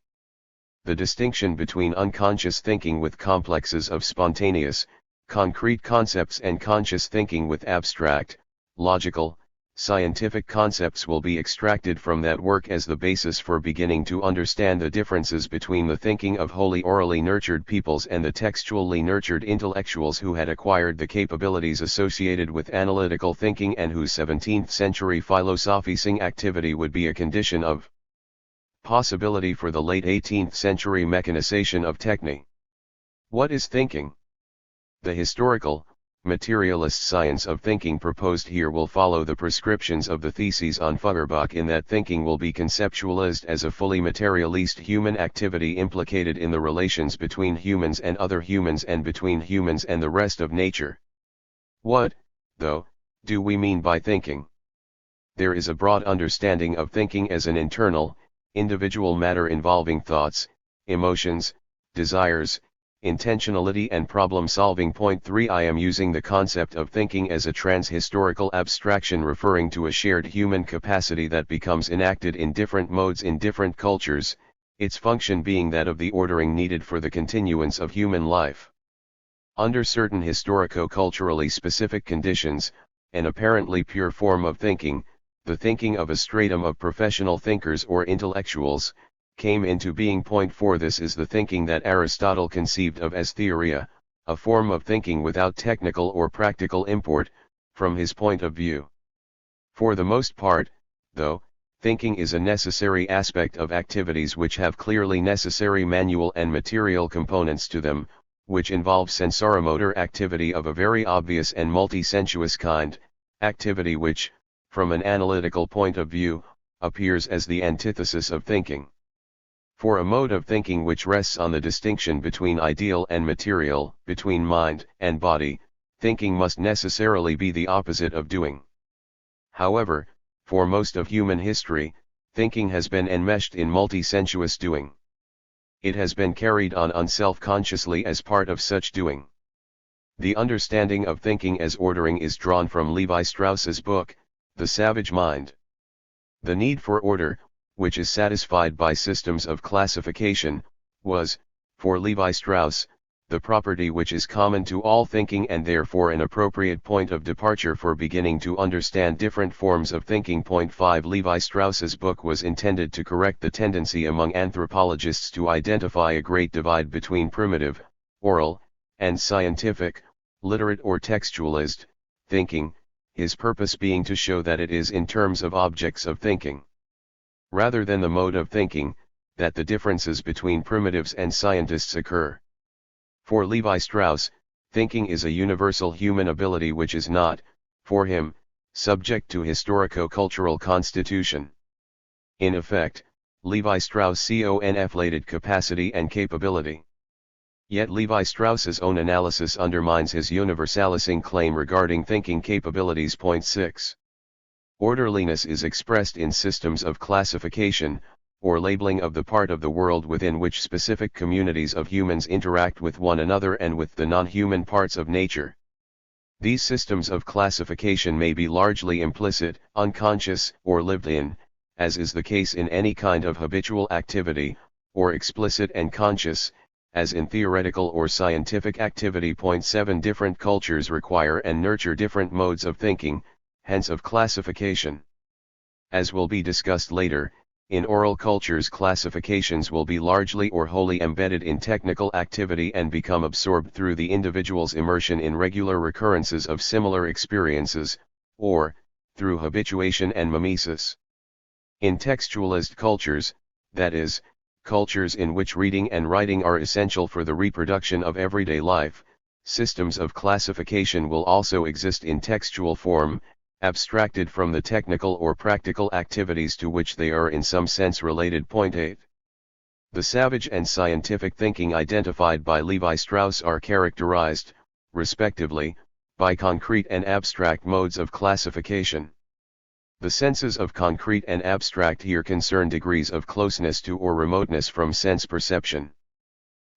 The distinction between unconscious thinking with complexes of spontaneous, concrete concepts and conscious thinking with abstract, logical, scientific concepts will be extracted from that work as the basis for beginning to understand the differences between the thinking of wholly orally nurtured peoples and the textually nurtured intellectuals who had acquired the capabilities associated with analytical thinking and whose 17th century philosophizing activity would be a condition of possibility for the late 18th century mechanization of techne. What is thinking? The historical, materialist science of thinking proposed here will follow the prescriptions of the theses on Feuerbach in that thinking will be conceptualized as a fully materialist human activity implicated in the relations between humans and other humans and between humans and the rest of nature. What, though, do we mean by thinking? There is a broad understanding of thinking as an internal, individual matter involving thoughts, emotions, desires, intentionality and problem-solving. Point 3 I am using the concept of thinking as a trans-historical abstraction referring to a shared human capacity that becomes enacted in different modes in different cultures, its function being that of the ordering needed for the continuance of human life. Under certain historico-culturally specific conditions, an apparently pure form of thinking, the thinking of a stratum of professional thinkers or intellectuals, came into being. Point 4 This is the thinking that Aristotle conceived of as theoria, a form of thinking without technical or practical import, from his point of view. For the most part, though, thinking is a necessary aspect of activities which have clearly necessary manual and material components to them, which involve sensoromotor activity of a very obvious and multi-sensuous kind, activity which, from an analytical point of view, appears as the antithesis of thinking. For a mode of thinking which rests on the distinction between ideal and material, between mind and body, thinking must necessarily be the opposite of doing. However, for most of human history, thinking has been enmeshed in multi-sensuous doing. It has been carried on unself-consciously as part of such doing. The understanding of thinking as ordering is drawn from Levi Strauss's book, The Savage Mind. The need for order, which is satisfied by systems of classification, was, for Levi Strauss, the property which is common to all thinking and therefore an appropriate point of departure for beginning to understand different forms of thinking. Point 5. Levi Strauss's book was intended to correct the tendency among anthropologists to identify a great divide between primitive, oral, and scientific, literate or textualist, thinking, his purpose being to show that it is in terms of objects of thinking, rather than the mode of thinking, that the differences between primitives and scientists occur. For Levi Strauss, thinking is a universal human ability which is not, for him, subject to historico-cultural constitution. In effect, Levi Strauss conflated capacity and capability. Yet Levi Strauss's own analysis undermines his universalising claim regarding thinking capabilities. Point 6. Orderliness is expressed in systems of classification, or labeling of the part of the world within which specific communities of humans interact with one another and with the non-human parts of nature. These systems of classification may be largely implicit, unconscious, or lived in, as is the case in any kind of habitual activity, or explicit and conscious, as in theoretical or scientific activity. Point 7. Different cultures require and nurture different modes of thinking, hence of classification. As will be discussed later, in oral cultures classifications will be largely or wholly embedded in technical activity and become absorbed through the individual's immersion in regular recurrences of similar experiences, or, through habituation and mimesis. In textualist cultures, that is, cultures in which reading and writing are essential for the reproduction of everyday life, systems of classification will also exist in textual form, abstracted from the technical or practical activities to which they are in some sense related. Point 8. The savage and scientific thinking identified by Levi Strauss are characterized, respectively, by concrete and abstract modes of classification. The senses of concrete and abstract here concern degrees of closeness to or remoteness from sense perception.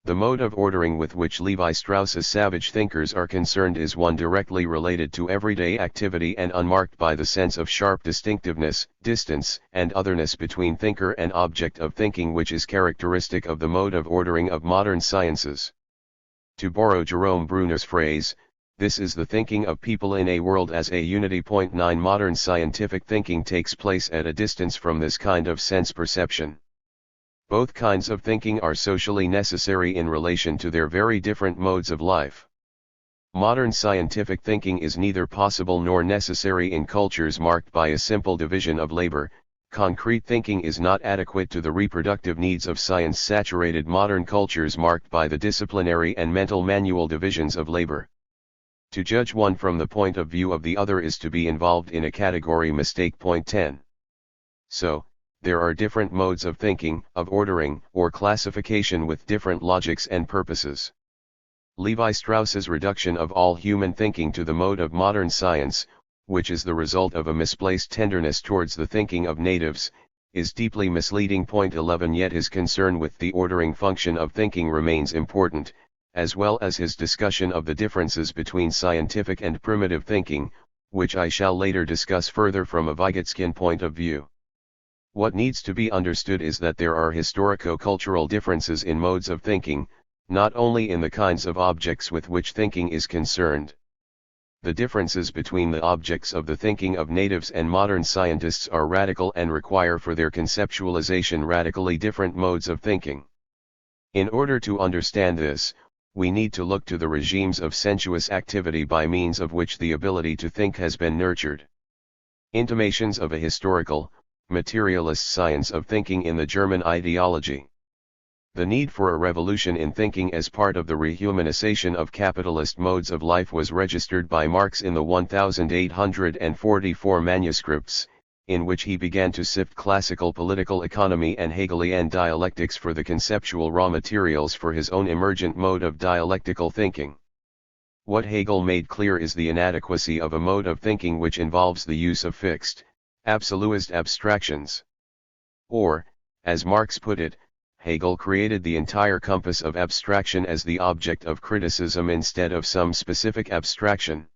The mode of ordering with which Levi Strauss's savage thinkers are concerned is one directly related to everyday activity and unmarked by the sense of sharp distinctiveness, distance, and otherness between thinker and object of thinking which is characteristic of the mode of ordering of modern sciences. To borrow Jerome Bruner's phrase, this is the thinking of people in a world as a unity. Point 9. Modern scientific thinking takes place at a distance from this kind of sense perception. Both kinds of thinking are socially necessary in relation to their very different modes of life. Modern scientific thinking is neither possible nor necessary in cultures marked by a simple division of labor. Concrete thinking is not adequate to the reproductive needs of science-saturated modern cultures marked by the disciplinary and mental manual divisions of labor. To judge one from the point of view of the other is to be involved in a category mistake. Point 10. So, there are different modes of thinking, of ordering, or classification with different logics and purposes. Levi Strauss's reduction of all human thinking to the mode of modern science, which is the result of a misplaced tenderness towards the thinking of natives, is deeply misleading. Point 11. Yet his concern with the ordering function of thinking remains important, as well as his discussion of the differences between scientific and primitive thinking, which I shall later discuss further from a Vygotskian point of view. What needs to be understood is that there are historico-cultural differences in modes of thinking, not only in the kinds of objects with which thinking is concerned. The differences between the objects of the thinking of natives and modern scientists are radical and require for their conceptualization radically different modes of thinking. In order to understand this, we need to look to the regimes of sensuous activity by means of which the ability to think has been nurtured. Intimations of a historical, materialist science of thinking in the German ideology. The need for a revolution in thinking as part of the rehumanization of capitalist modes of life was registered by Marx in the 1844 manuscripts, in which he began to sift classical political economy and Hegelian dialectics for the conceptual raw materials for his own emergent mode of dialectical thinking. What Hegel made clear is the inadequacy of a mode of thinking which involves the use of fixed, absolutist abstractions. Or, as Marx put it, Hegel created the entire compass of abstraction as the object of criticism instead of some specific abstraction.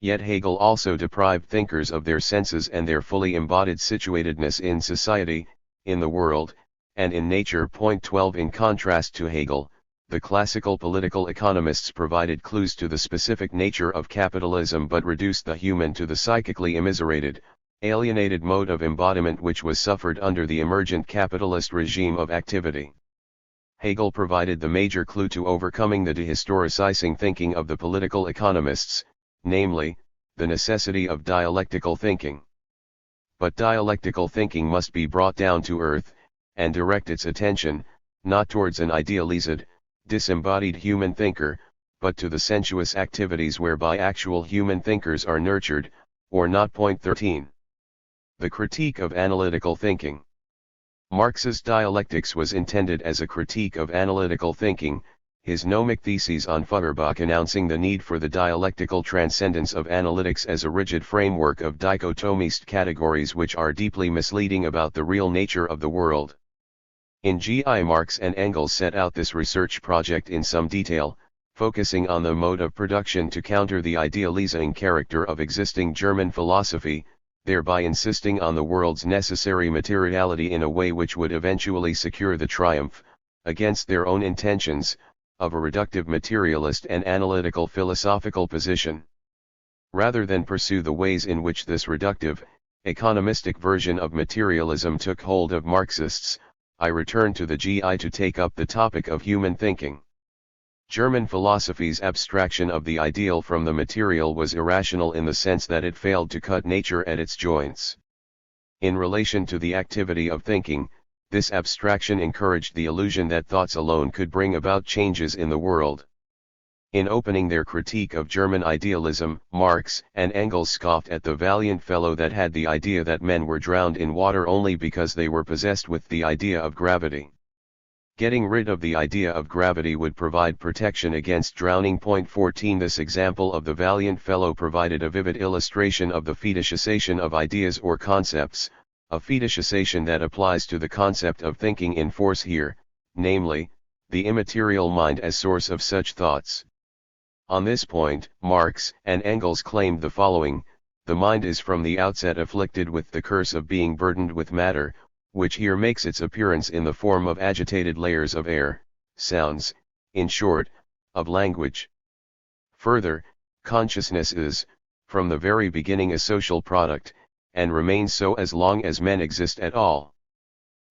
Yet Hegel also deprived thinkers of their senses and their fully embodied situatedness in society, in the world, and in nature. Point 12. In contrast to Hegel, the classical political economists provided clues to the specific nature of capitalism but reduced the human to the psychically immiserated, alienated mode of embodiment which was suffered under the emergent capitalist regime of activity. Hegel provided the major clue to overcoming the dehistoricizing thinking of the political economists, namely, the necessity of dialectical thinking. But dialectical thinking must be brought down to earth, and direct its attention, not towards an idealized, disembodied human thinker, but to the sensuous activities whereby actual human thinkers are nurtured, or not. Point 13. The critique of analytical thinking. Marx's dialectics was intended as a critique of analytical thinking, his gnomic theses on Feuerbach announcing the need for the dialectical transcendence of analytics as a rigid framework of dichotomist categories which are deeply misleading about the real nature of the world. In G.I. Marx and Engels set out this research project in some detail, focusing on the mode of production to counter the idealizing character of existing German philosophy, thereby insisting on the world's necessary materiality in a way which would eventually secure the triumph, against their own intentions, of a reductive materialist and analytical philosophical position. Rather than pursue the ways in which this reductive, economistic version of materialism took hold of Marxists, I return to the G.I. to take up the topic of human thinking. German philosophy's abstraction of the ideal from the material was irrational in the sense that it failed to cut nature at its joints. In relation to the activity of thinking, this abstraction encouraged the illusion that thoughts alone could bring about changes in the world. In opening their critique of German idealism, Marx and Engels scoffed at the valiant fellow that had the idea that men were drowned in water only because they were possessed with the idea of gravity. Getting rid of the idea of gravity would provide protection against drowning. Point 14. This example of the valiant fellow provided a vivid illustration of the fetishization of ideas or concepts, a fetishization that applies to the concept of thinking in force here, namely, the immaterial mind as source of such thoughts. On this point, Marx and Engels claimed the following: the mind is from the outset afflicted with the curse of being burdened with matter, which here makes its appearance in the form of agitated layers of air, sounds, in short, of language. Further, consciousness is, from the very beginning, a social product, and remains so as long as men exist at all.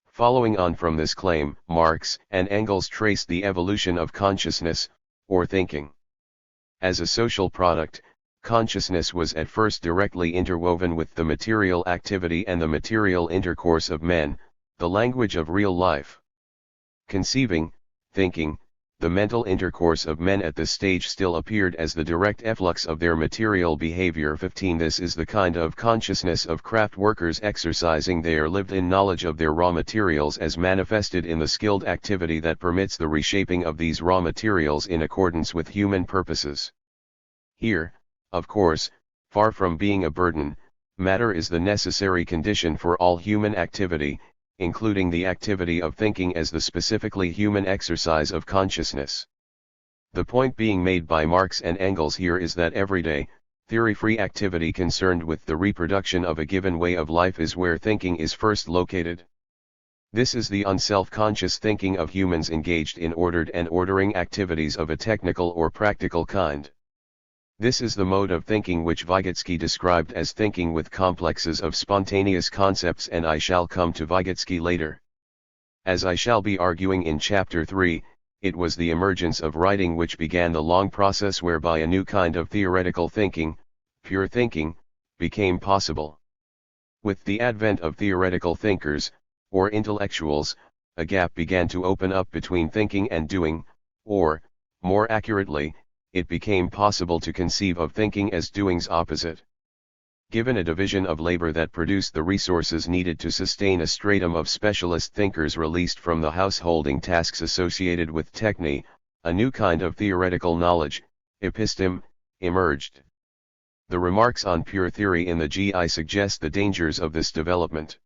Following on from this claim, Marx and Engels traced the evolution of consciousness, or thinking. As a social product, consciousness was at first directly interwoven with the material activity and the material intercourse of men, the language of real life. Conceiving, thinking, the mental intercourse of men at this stage still appeared as the direct efflux of their material behavior. 15. This is the kind of consciousness of craft workers exercising their lived-in knowledge of their raw materials as manifested in the skilled activity that permits the reshaping of these raw materials in accordance with human purposes. Here, of course, far from being a burden, matter is the necessary condition for all human activity, including the activity of thinking as the specifically human exercise of consciousness. The point being made by Marx and Engels here is that everyday, theory-free activity concerned with the reproduction of a given way of life is where thinking is first located. This is the unself-conscious thinking of humans engaged in ordered and ordering activities of a technical or practical kind. This is the mode of thinking which Vygotsky described as thinking with complexes of spontaneous concepts, and I shall come to Vygotsky later. As I shall be arguing in Chapter 3, it was the emergence of writing which began the long process whereby a new kind of theoretical thinking, pure thinking, became possible. With the advent of theoretical thinkers, or intellectuals, a gap began to open up between thinking and doing, or, more accurately, it became possible to conceive of thinking as doing's opposite. Given a division of labor that produced the resources needed to sustain a stratum of specialist thinkers released from the householding tasks associated with techne, a new kind of theoretical knowledge, episteme, emerged. The remarks on pure theory in the GI suggest the dangers of this development.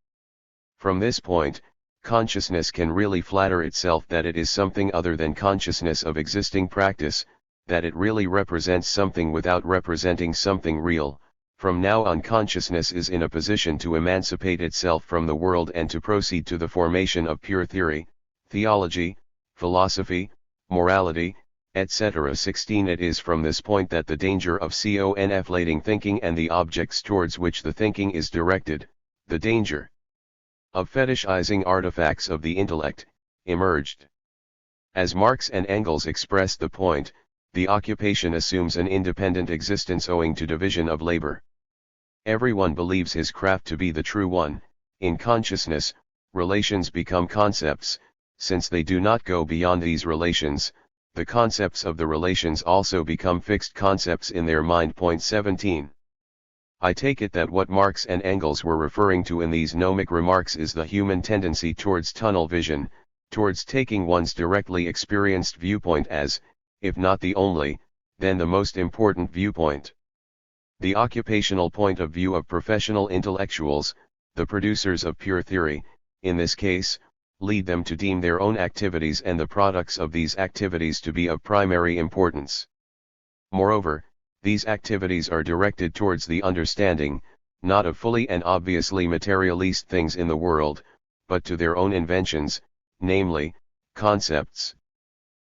From this point, consciousness can really flatter itself that it is something other than consciousness of existing practice, that it really represents something without representing something real. From now on, consciousness is in a position to emancipate itself from the world and to proceed to the formation of pure theory, theology, philosophy, morality, etc. 16. It is from this point that the danger of conflating thinking and the objects towards which the thinking is directed, the danger of fetishizing artifacts of the intellect, emerged. As Marx and Engels express the point, the occupation assumes an independent existence owing to division of labor. Everyone believes his craft to be the true one. In consciousness, relations become concepts. Since they do not go beyond these relations, the concepts of the relations also become fixed concepts in their mind. Point 17. I take it that what Marx and Engels were referring to in these gnomic remarks is the human tendency towards tunnel vision, towards taking one's directly experienced viewpoint as, if not the only, then the most important viewpoint. The occupational point of view of professional intellectuals, the producers of pure theory, in this case, lead them to deem their own activities and the products of these activities to be of primary importance. Moreover, these activities are directed towards the understanding, not of fully and obviously materialist things in the world, but to their own inventions, namely, concepts.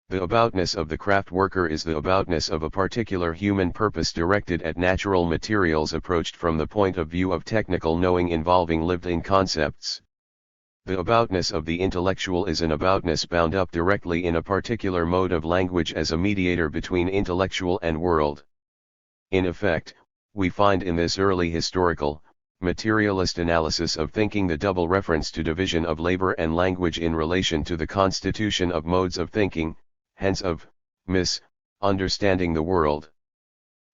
The aboutness of the craft worker is the aboutness of a particular human purpose directed at natural materials approached from the point of view of technical knowing involving lived-in concepts. The aboutness of the intellectual is an aboutness bound up directly in a particular mode of language as a mediator between intellectual and world. In effect, we find in this early historical, materialist analysis of thinking the double reference to division of labor and language in relation to the constitution of modes of thinking, hence of understanding the world.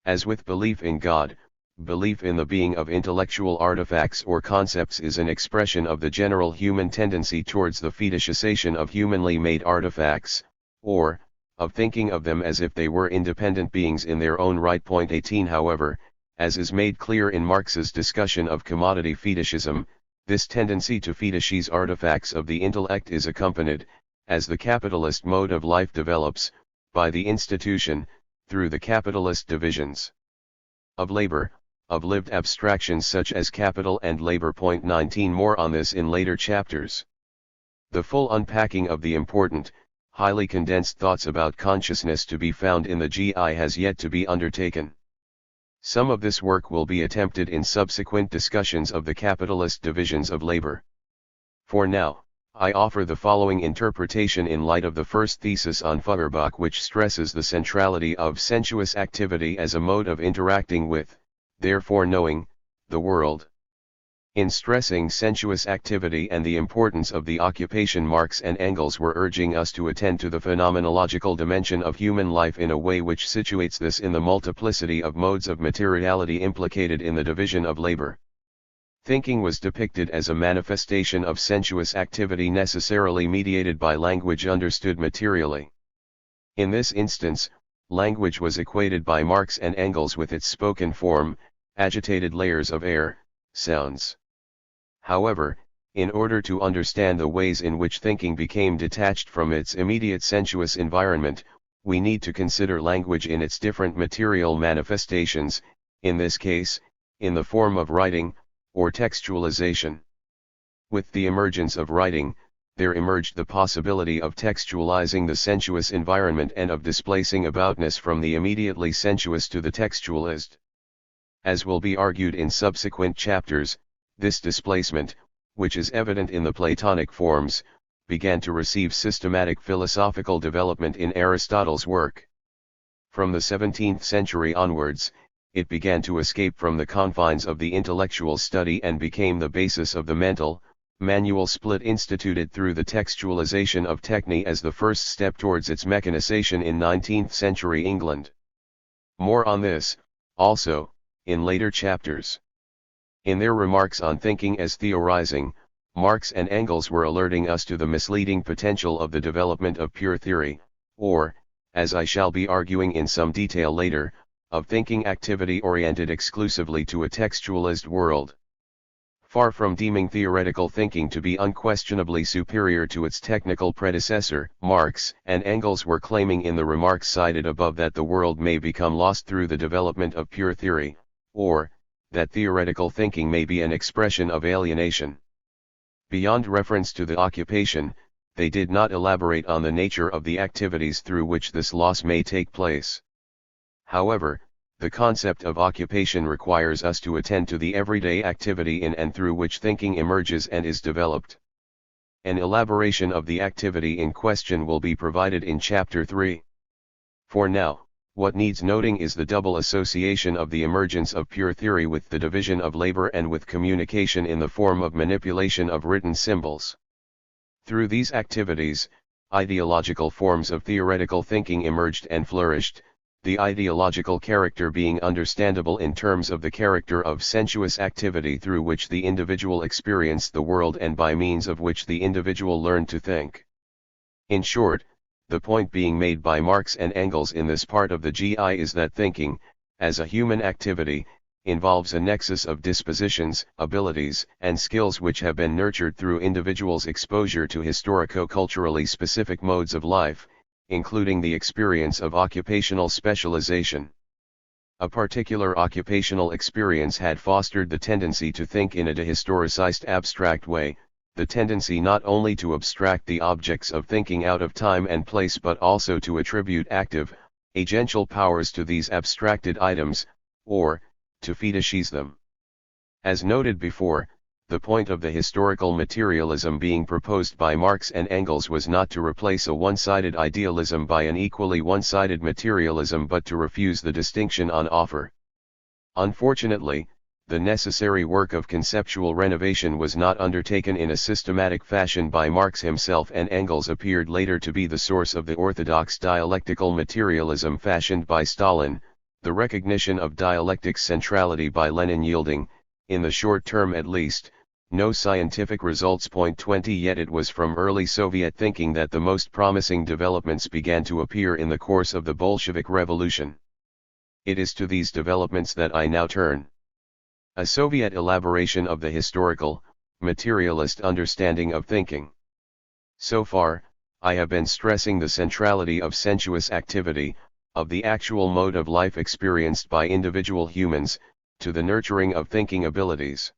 As with belief in God, belief in the being of intellectual artifacts or concepts is an expression of the general human tendency towards the fetishization of humanly made artifacts, or, of thinking of them as if they were independent beings in their own right. Point 18. However, as is made clear in Marx's discussion of commodity fetishism, this tendency to fetishize artifacts of the intellect is accompanied, as the capitalist mode of life develops, by the institution, through the capitalist divisions of labor, of lived abstractions such as capital and labor. Point 19. More on this in later chapters. The full unpacking of the important, highly condensed thoughts about consciousness to be found in the GI has yet to be undertaken. Some of this work will be attempted in subsequent discussions of the capitalist divisions of labor. For now, I offer the following interpretation in light of the first thesis on Feuerbach, which stresses the centrality of sensuous activity as a mode of interacting with, therefore knowing, the world. In stressing sensuous activity and the importance of the occupation, Marx and Engels were urging us to attend to the phenomenological dimension of human life in a way which situates this in the multiplicity of modes of materiality implicated in the division of labor. Thinking was depicted as a manifestation of sensuous activity necessarily mediated by language understood materially. In this instance, language was equated by Marx and Engels with its spoken form, agitated layers of air, sounds. However, in order to understand the ways in which thinking became detached from its immediate sensuous environment, we need to consider language in its different material manifestations, in this case, in the form of writing, or textualization. With the emergence of writing, there emerged the possibility of textualizing the sensuous environment and of displacing aboutness from the immediately sensuous to the textualized. As will be argued in subsequent chapters, this displacement, which is evident in the Platonic forms, began to receive systematic philosophical development in Aristotle's work. From the 17th century onwards, it began to escape from the confines of the intellectual study and became the basis of the manual split instituted through the textualization of techne as the first step towards its mechanization in 19th century England. More on this, also, in later chapters. In their remarks on thinking as theorizing, Marx and Engels were alerting us to the misleading potential of the development of pure theory, or, as I shall be arguing in some detail later, of thinking activity oriented exclusively to a textualized world. Far from deeming theoretical thinking to be unquestionably superior to its technical predecessor, Marx and Engels were claiming in the remarks cited above that the world may become lost through the development of pure theory, or, that theoretical thinking may be an expression of alienation. Beyond reference to the occupation, they did not elaborate on the nature of the activities through which this loss may take place. However, the concept of occupation requires us to attend to the everyday activity in and through which thinking emerges and is developed. An elaboration of the activity in question will be provided in Chapter 3. For now, what needs noting is the double association of the emergence of pure theory with the division of labor and with communication in the form of manipulation of written symbols. Through these activities, ideological forms of theoretical thinking emerged and flourished, the ideological character being understandable in terms of the character of sensuous activity through which the individual experienced the world and by means of which the individual learned to think. In short, the point being made by Marx and Engels in this part of the GI is that thinking, as a human activity, involves a nexus of dispositions, abilities, and skills which have been nurtured through individuals' exposure to historico-culturally specific modes of life, including the experience of occupational specialization. A particular occupational experience had fostered the tendency to think in a dehistoricized abstract way, the tendency not only to abstract the objects of thinking out of time and place but also to attribute active, agential powers to these abstracted items, or, to fetishize them. As noted before, the point of the historical materialism being proposed by Marx and Engels was not to replace a one-sided idealism by an equally one-sided materialism but to refuse the distinction on offer. Unfortunately, the necessary work of conceptual renovation was not undertaken in a systematic fashion by Marx himself, and Engels appeared later to be the source of the orthodox dialectical materialism fashioned by Stalin, the recognition of dialectic's centrality by Lenin yielding, in the short term at least, no scientific results. 20 Yet it was from early Soviet thinking that the most promising developments began to appear in the course of the Bolshevik Revolution. It is to these developments that I now turn. A Soviet elaboration of the historical, materialist understanding of thinking. So far, I have been stressing the centrality of sensuous activity, of the actual mode of life experienced by individual humans, to the nurturing of thinking abilities.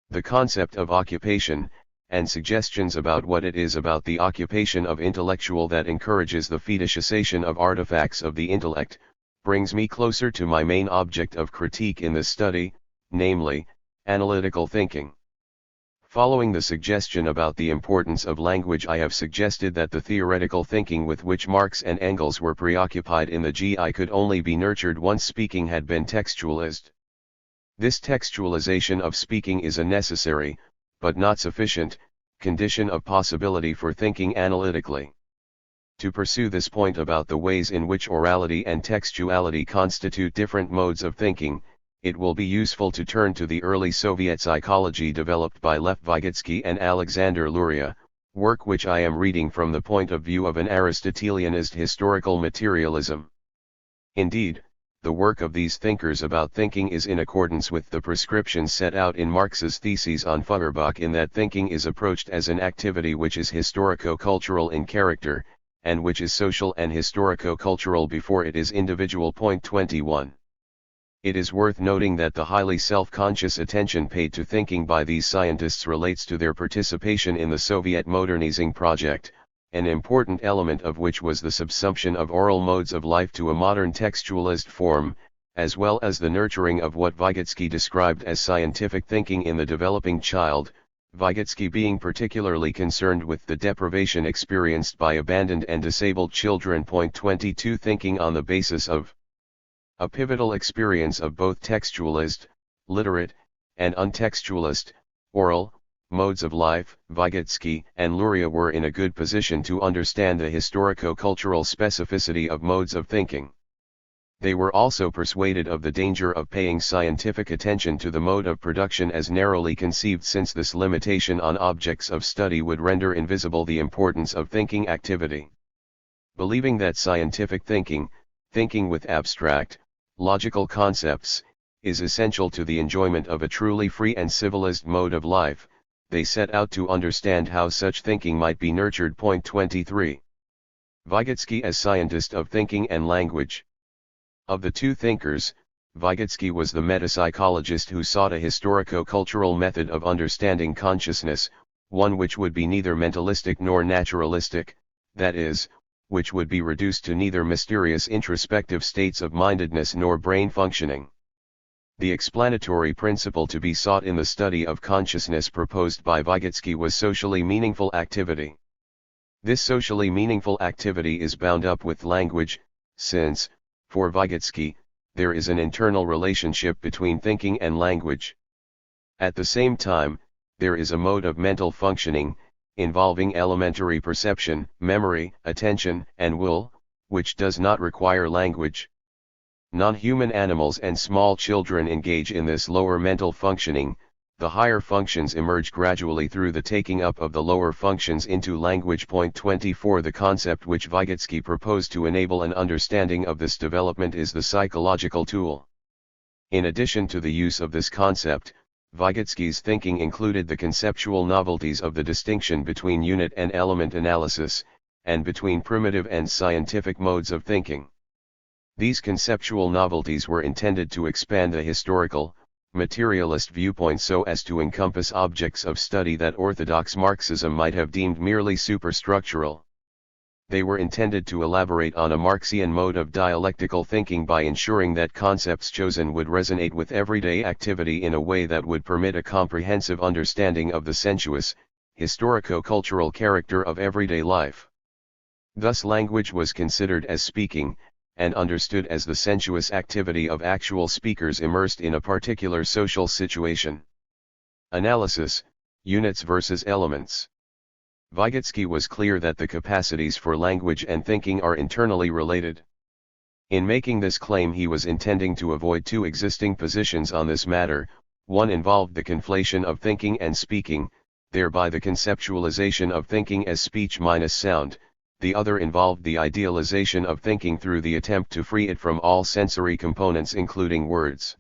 The concept of occupation, and suggestions about what it is about the occupation of intellectual that encourages the fetishization of artifacts of the intellect, brings me closer to my main object of critique in this study, namely, analytical thinking. Following the suggestion about the importance of language, I have suggested that the theoretical thinking with which Marx and Engels were preoccupied in the GI could only be nurtured once speaking had been textualized. This textualization of speaking is a necessary, but not sufficient, condition of possibility for thinking analytically. To pursue this point about the ways in which orality and textuality constitute different modes of thinking, it will be useful to turn to the early Soviet psychology developed by Lev Vygotsky and Alexander Luria, work which I am reading from the point of view of an Aristotelianist historical materialism. Indeed, the work of these thinkers about thinking is in accordance with the prescriptions set out in Marx's theses on Feuerbach, in that thinking is approached as an activity which is historico-cultural in character, and which is social and historico-cultural before it is individual. 21. It is worth noting that the highly self-conscious attention paid to thinking by these scientists relates to their participation in the Soviet modernizing project, an important element of which was the subsumption of oral modes of life to a modern textualist form, as well as the nurturing of what Vygotsky described as scientific thinking in the developing child, Vygotsky being particularly concerned with the deprivation experienced by abandoned and disabled children. 22 Thinking on the basis of a pivotal experience of both textualist, literate, and untextualist, oral, modes of life. Vygotsky and Luria were in a good position to understand the historico-cultural specificity of modes of thinking. They were also persuaded of the danger of paying scientific attention to the mode of production as narrowly conceived, since this limitation on objects of study would render invisible the importance of thinking activity. Believing that scientific thinking, thinking with abstract, logical concepts, is essential to the enjoyment of a truly free and civilized mode of life, they set out to understand how such thinking might be nurtured. 23. Vygotsky as scientist of thinking and language. Of the two thinkers, Vygotsky was the metapsychologist who sought a historico-cultural method of understanding consciousness, one which would be neither mentalistic nor naturalistic, that is, which would be reduced to neither mysterious introspective states of mindedness nor brain functioning. The explanatory principle to be sought in the study of consciousness proposed by Vygotsky was socially meaningful activity. This socially meaningful activity is bound up with language, since, for Vygotsky, there is an internal relationship between thinking and language. At the same time, there is a mode of mental functioning, involving elementary perception, memory, attention, and will, which does not require language. Non-human animals and small children engage in this lower mental functioning. The higher functions emerge gradually through the taking up of the lower functions into language. 24 The concept which Vygotsky proposed to enable an understanding of this development is the psychological tool. In addition to the use of this concept, Vygotsky's thinking included the conceptual novelties of the distinction between unit and element analysis, and between primitive and scientific modes of thinking. These conceptual novelties were intended to expand the historical, materialist viewpoint so as to encompass objects of study that orthodox Marxism might have deemed merely superstructural. They were intended to elaborate on a Marxian mode of dialectical thinking by ensuring that concepts chosen would resonate with everyday activity in a way that would permit a comprehensive understanding of the sensuous, historico-cultural character of everyday life. Thus language was considered as speaking, and understood as the sensuous activity of actual speakers immersed in a particular social situation. Analysis, units versus elements. Vygotsky was clear that the capacities for language and thinking are internally related. In making this claim he was intending to avoid two existing positions on this matter. One involved the conflation of thinking and speaking, thereby the conceptualization of thinking as speech minus sound. The other involved the idealization of thinking through the attempt to free it from all sensory components including words.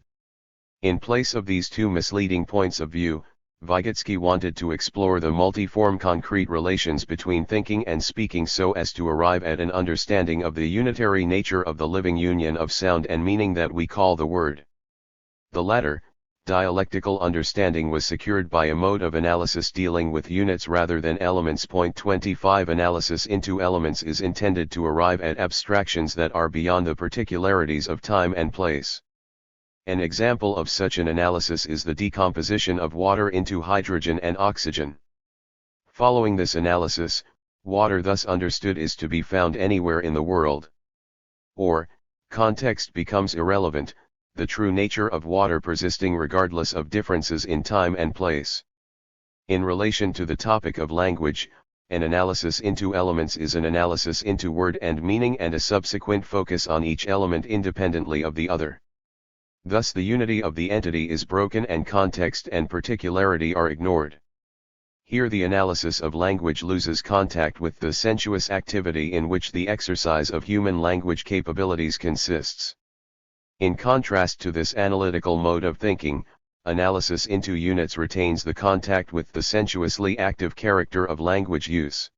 In place of these two misleading points of view, Vygotsky wanted to explore the multiform concrete relations between thinking and speaking so as to arrive at an understanding of the unitary nature of the living union of sound and meaning that we call the word. The latter, dialectical understanding was secured by a mode of analysis dealing with units rather than elements. 25 Analysis into elements is intended to arrive at abstractions that are beyond the particularities of time and place. An example of such an analysis is the decomposition of water into hydrogen and oxygen. Following this analysis, water thus understood is to be found anywhere in the world. Or, context becomes irrelevant, the true nature of water persisting regardless of differences in time and place. In relation to the topic of language, an analysis into elements is an analysis into word and meaning and a subsequent focus on each element independently of the other. Thus the unity of the entity is broken and context and particularity are ignored. Here the analysis of language loses contact with the sensuous activity in which the exercise of human language capabilities consists. In contrast to this analytical mode of thinking, analysis into units retains the contact with the sensuously active character of language use.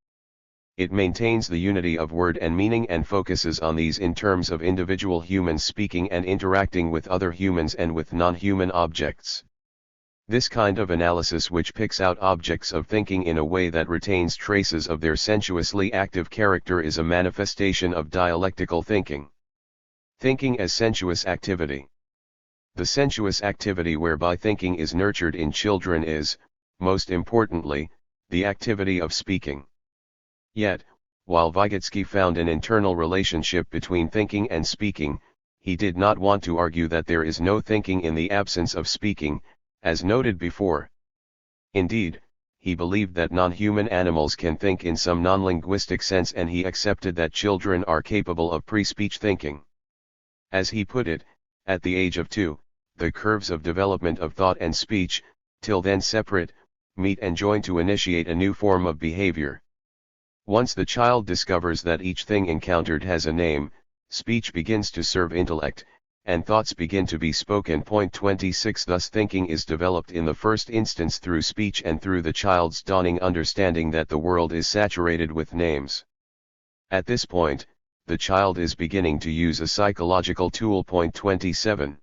It maintains the unity of word and meaning and focuses on these in terms of individual humans speaking and interacting with other humans and with non-human objects. This kind of analysis which picks out objects of thinking in a way that retains traces of their sensuously active character is a manifestation of dialectical thinking. Thinking as sensuous activity. The sensuous activity whereby thinking is nurtured in children is, most importantly, the activity of speaking. Yet, while Vygotsky found an internal relationship between thinking and speaking, he did not want to argue that there is no thinking in the absence of speaking, as noted before. Indeed, he believed that non-human animals can think in some non-linguistic sense and he accepted that children are capable of pre-speech thinking. As he put it, at the age of 2, the curves of development of thought and speech, till then separate, meet and join to initiate a new form of behavior. Once the child discovers that each thing encountered has a name, speech begins to serve intellect, and thoughts begin to be spoken. 26 Thus thinking is developed in the first instance through speech and through the child's dawning understanding that the world is saturated with names. At this point, the child is beginning to use a psychological tool. 27.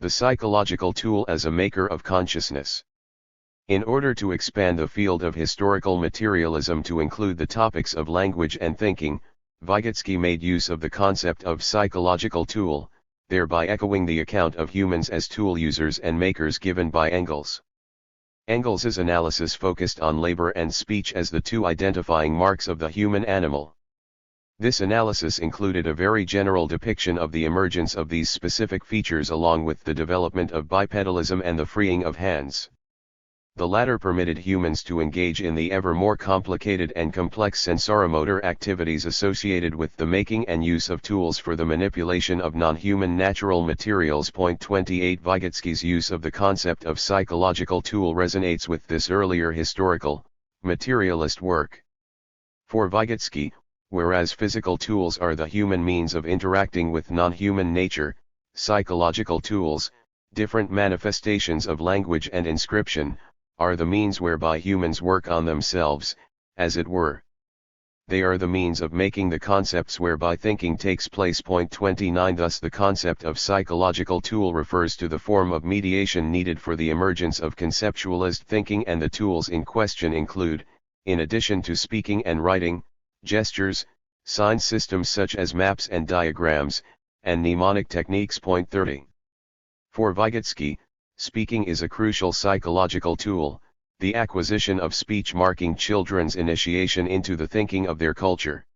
The psychological tool as a maker of consciousness. In order to expand the field of historical materialism to include the topics of language and thinking, Vygotsky made use of the concept of psychological tool, thereby echoing the account of humans as tool users and makers given by Engels. Engels's analysis focused on labor and speech as the two identifying marks of the human animal. This analysis included a very general depiction of the emergence of these specific features along with the development of bipedalism and the freeing of hands. The latter permitted humans to engage in the ever more complicated and complex sensoromotor activities associated with the making and use of tools for the manipulation of non-human natural materials. 28 Vygotsky's use of the concept of psychological tool resonates with this earlier historical, materialist work. For Vygotsky, whereas physical tools are the human means of interacting with non-human nature, psychological tools, different manifestations of language and inscription, are the means whereby humans work on themselves, as it were. They are the means of making the concepts whereby thinking takes place. 29 Thus the concept of psychological tool refers to the form of mediation needed for the emergence of conceptualist thinking, and the tools in question include, in addition to speaking and writing, gestures, sign systems such as maps and diagrams, and mnemonic techniques. 30. For Vygotsky, speaking is a crucial psychological tool, the acquisition of speech marking children's initiation into the thinking of their culture.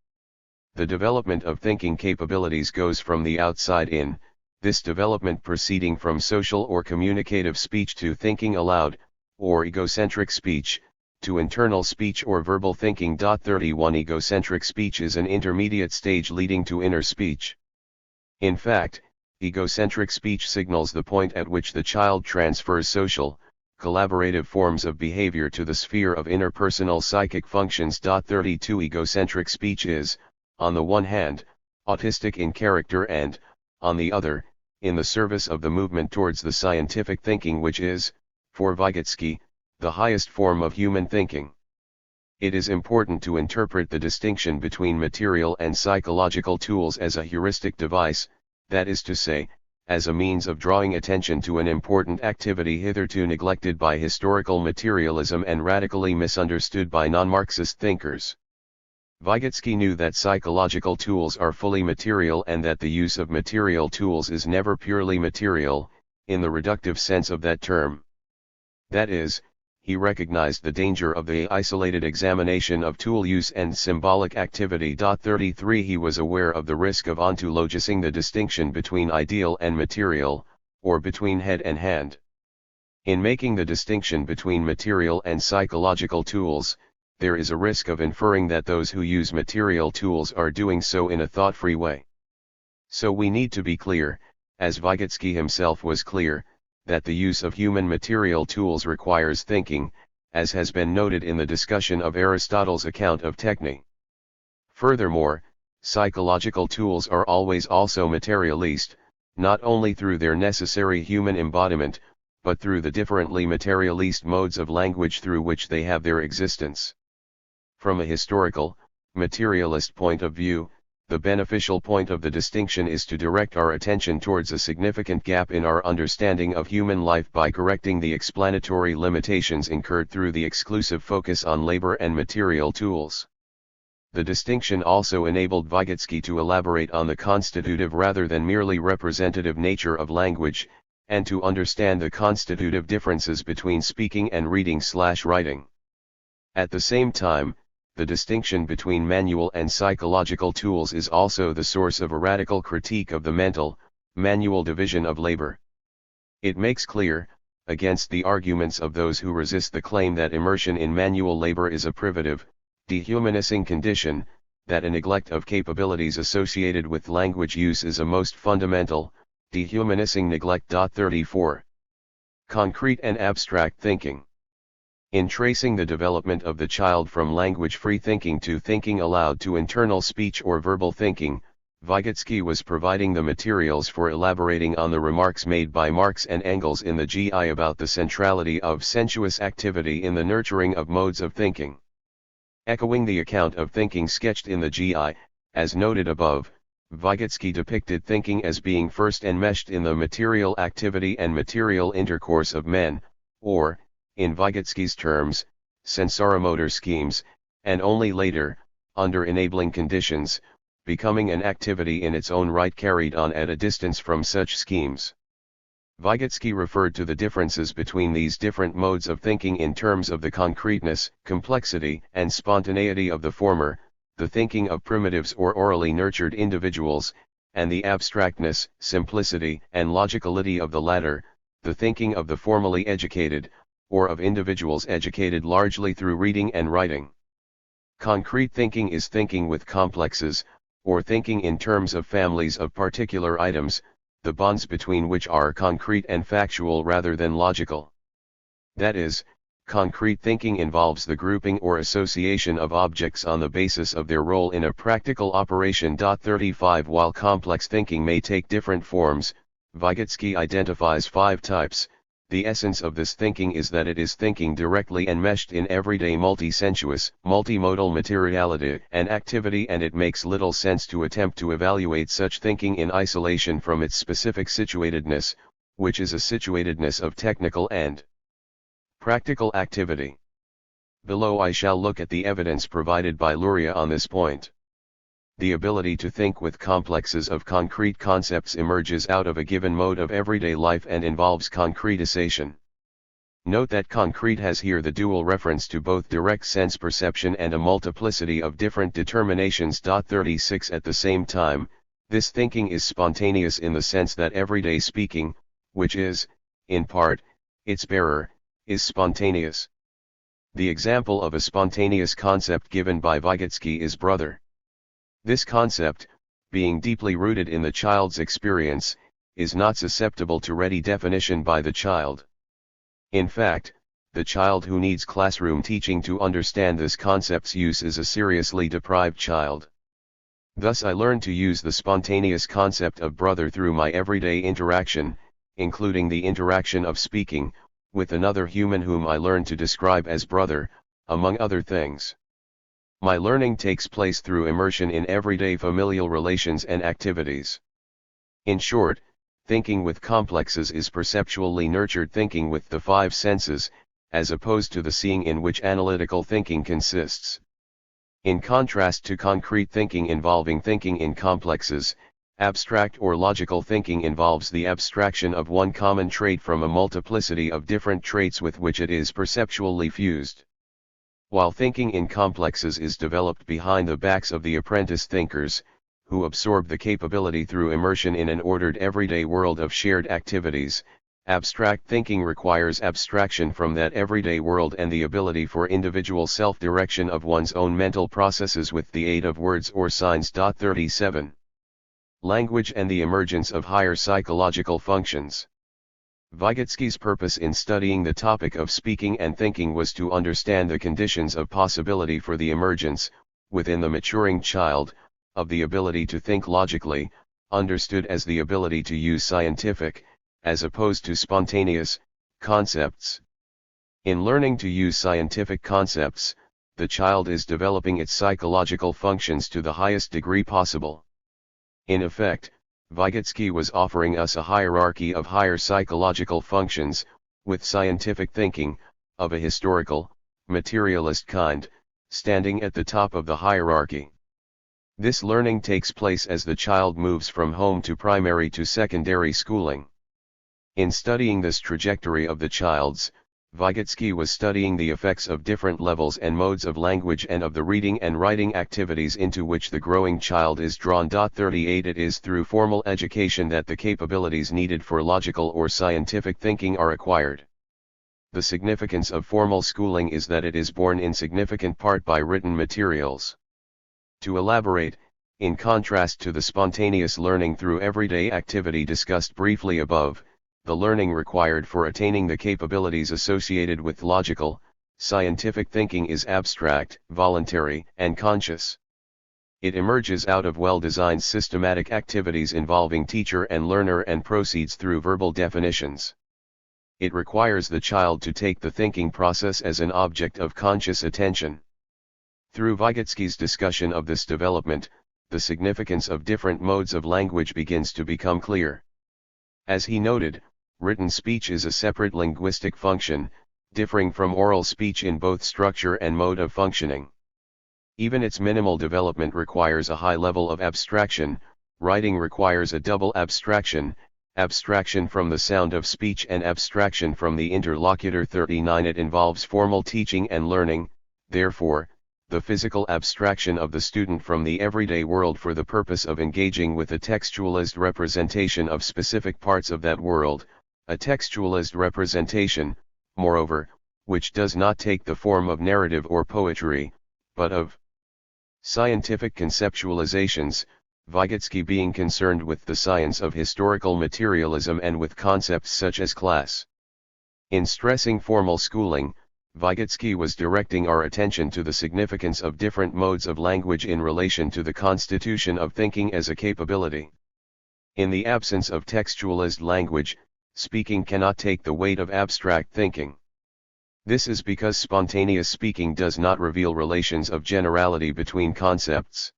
The development of thinking capabilities goes from the outside in, this development proceeding from social or communicative speech to thinking aloud, or egocentric speech, to internal speech or verbal thinking. 31 Egocentric speech is an intermediate stage leading to inner speech. In fact, egocentric speech signals the point at which the child transfers social, collaborative forms of behavior to the sphere of interpersonal psychic functions. 32 Egocentric speech is, on the one hand, autistic in character and, on the other, in the service of the movement towards the scientific thinking which is, for Vygotsky, the highest form of human thinking. It is important to interpret the distinction between material and psychological tools as a heuristic device, that is to say, as a means of drawing attention to an important activity hitherto neglected by historical materialism and radically misunderstood by non-Marxist thinkers. Vygotsky knew that psychological tools are fully material and that the use of material tools is never purely material, in the reductive sense of that term. That is, he recognized the danger of the isolated examination of tool use and symbolic activity. 33 He was aware of the risk of ontologizing the distinction between ideal and material, or between head and hand. In making the distinction between material and psychological tools, there is a risk of inferring that those who use material tools are doing so in a thought-free way. So we need to be clear, as Vygotsky himself was clear, that the use of human material tools requires thinking, as has been noted in the discussion of Aristotle's account of techne. Furthermore, psychological tools are always also materialist, not only through their necessary human embodiment, but through the differently materialist modes of language through which they have their existence. From a historical, materialist point of view, the beneficial point of the distinction is to direct our attention towards a significant gap in our understanding of human life by correcting the explanatory limitations incurred through the exclusive focus on labor and material tools. The distinction also enabled Vygotsky to elaborate on the constitutive rather than merely representative nature of language, and to understand the constitutive differences between speaking and reading/writing. At the same time, the distinction between manual and psychological tools is also the source of a radical critique of the manual division of labor. It makes clear, against the arguments of those who resist the claim that immersion in manual labor is a privative, dehumanizing condition, that a neglect of capabilities associated with language use is a most fundamental, dehumanizing neglect. 34. Concrete and abstract thinking. In tracing the development of the child from language-free thinking to thinking aloud to internal speech or verbal thinking, Vygotsky was providing the materials for elaborating on the remarks made by Marx and Engels in the GI about the centrality of sensuous activity in the nurturing of modes of thinking. Echoing the account of thinking sketched in the GI, as noted above, Vygotsky depicted thinking as being first enmeshed in the material activity and material intercourse of men, or, in Vygotsky's terms, sensoromotor schemes, and only later, under enabling conditions, becoming an activity in its own right carried on at a distance from such schemes. Vygotsky referred to the differences between these different modes of thinking in terms of the concreteness, complexity, and spontaneity of the former, the thinking of primitives or orally nurtured individuals, and the abstractness, simplicity, and logicality of the latter, the thinking of the formally educated, or of individuals educated largely through reading and writing. Concrete thinking is thinking with complexes, or thinking in terms of families of particular items, the bonds between which are concrete and factual rather than logical. That is, concrete thinking involves the grouping or association of objects on the basis of their role in a practical operation. 35 While complex thinking may take different forms, Vygotsky identifies 5 types. The essence of this thinking is that it is thinking directly enmeshed in everyday multi-sensuous, multimodal materiality and activity, and it makes little sense to attempt to evaluate such thinking in isolation from its specific situatedness, which is a situatedness of technical and practical activity. Below I shall look at the evidence provided by Luria on this point. The ability to think with complexes of concrete concepts emerges out of a given mode of everyday life and involves concretization. Note that concrete has here the dual reference to both direct sense perception and a multiplicity of different determinations. 36 At the same time, this thinking is spontaneous in the sense that everyday speaking, which is, in part, its bearer, is spontaneous. The example of a spontaneous concept given by Vygotsky is brother. This concept, being deeply rooted in the child's experience, is not susceptible to ready definition by the child. In fact, the child who needs classroom teaching to understand this concept's use is a seriously deprived child. Thus I learn to use the spontaneous concept of brother through my everyday interaction, including the interaction of speaking, with another human whom I learn to describe as brother, among other things. My learning takes place through immersion in everyday familial relations and activities. In short, thinking with complexes is perceptually nurtured thinking with the 5 senses, as opposed to the seeing in which analytical thinking consists. In contrast to concrete thinking involving thinking in complexes, abstract or logical thinking involves the abstraction of one common trait from a multiplicity of different traits with which it is perceptually fused. While thinking in complexes is developed behind the backs of the apprentice thinkers, who absorb the capability through immersion in an ordered everyday world of shared activities, abstract thinking requires abstraction from that everyday world and the ability for individual self-direction of one's own mental processes with the aid of words or signs. 37 Language and the emergence of higher psychological functions. Vygotsky's purpose in studying the topic of speaking and thinking was to understand the conditions of possibility for the emergence, within the maturing child, of the ability to think logically, understood as the ability to use scientific, as opposed to spontaneous, concepts. In learning to use scientific concepts, the child is developing its psychological functions to the highest degree possible. In effect, Vygotsky was offering us a hierarchy of higher psychological functions, with scientific thinking, of a historical, materialist kind, standing at the top of the hierarchy. This learning takes place as the child moves from home to primary to secondary schooling. In studying this trajectory of the child's, Vygotsky was studying the effects of different levels and modes of language and of the reading and writing activities into which the growing child is drawn. 38 It is through formal education that the capabilities needed for logical or scientific thinking are acquired. The significance of formal schooling is that it is borne in significant part by written materials. To elaborate, in contrast to the spontaneous learning through everyday activity discussed briefly above, the learning required for attaining the capabilities associated with logical, scientific thinking is abstract, voluntary, and conscious. It emerges out of well-designed systematic activities involving teacher and learner and proceeds through verbal definitions. It requires the child to take the thinking process as an object of conscious attention. Through Vygotsky's discussion of this development, the significance of different modes of language begins to become clear. As he noted, written speech is a separate linguistic function, differing from oral speech in both structure and mode of functioning. Even its minimal development requires a high level of abstraction. Writing requires a double abstraction, abstraction from the sound of speech and abstraction from the interlocutor. 39 It involves formal teaching and learning, therefore, the physical abstraction of the student from the everyday world for the purpose of engaging with a textualized representation of specific parts of that world, a textualized representation, moreover, which does not take the form of narrative or poetry, but of scientific conceptualizations, Vygotsky being concerned with the science of historical materialism and with concepts such as class. In stressing formal schooling, Vygotsky was directing our attention to the significance of different modes of language in relation to the constitution of thinking as a capability. In the absence of textualized language, speaking cannot take the weight of abstract thinking. This is because spontaneous speaking does not reveal relations of generality between concepts.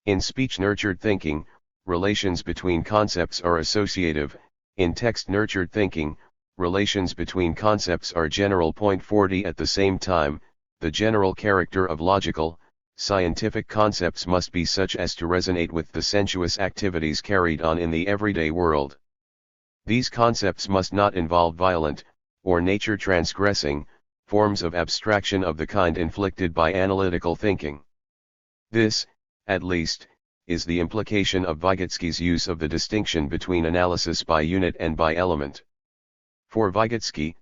In speech-nurtured thinking, relations between concepts are associative. In text-nurtured thinking, relations between concepts are general. 40 At the same time, the general character of logical, scientific concepts must be such as to resonate with the sensuous activities carried on in the everyday world. These concepts must not involve violent, or nature-transgressing, forms of abstraction of the kind inflicted by analytical thinking. This, at least, is the implication of Vygotsky's use of the distinction between analysis by unit and by element. For Vygotsky,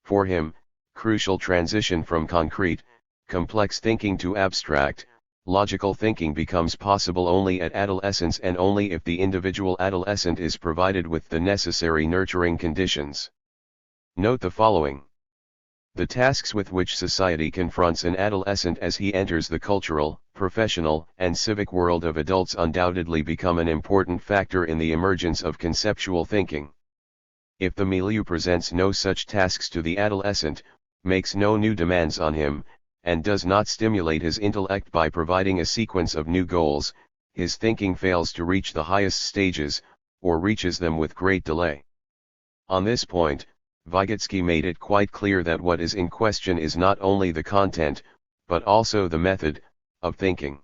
for him, crucial transition from concrete, complex thinking to abstract, logical thinking becomes possible only at adolescence and only if the individual adolescent is provided with the necessary nurturing conditions. Note the following. The tasks with which society confronts an adolescent as he enters the cultural, professional, and civic world of adults undoubtedly become an important factor in the emergence of conceptual thinking. If the milieu presents no such tasks to the adolescent, makes no new demands on him, and does not stimulate his intellect by providing a sequence of new goals, his thinking fails to reach the highest stages, or reaches them with great delay. On this point, Vygotsky made it quite clear that what is in question is not only the content, but also the method, of thinking.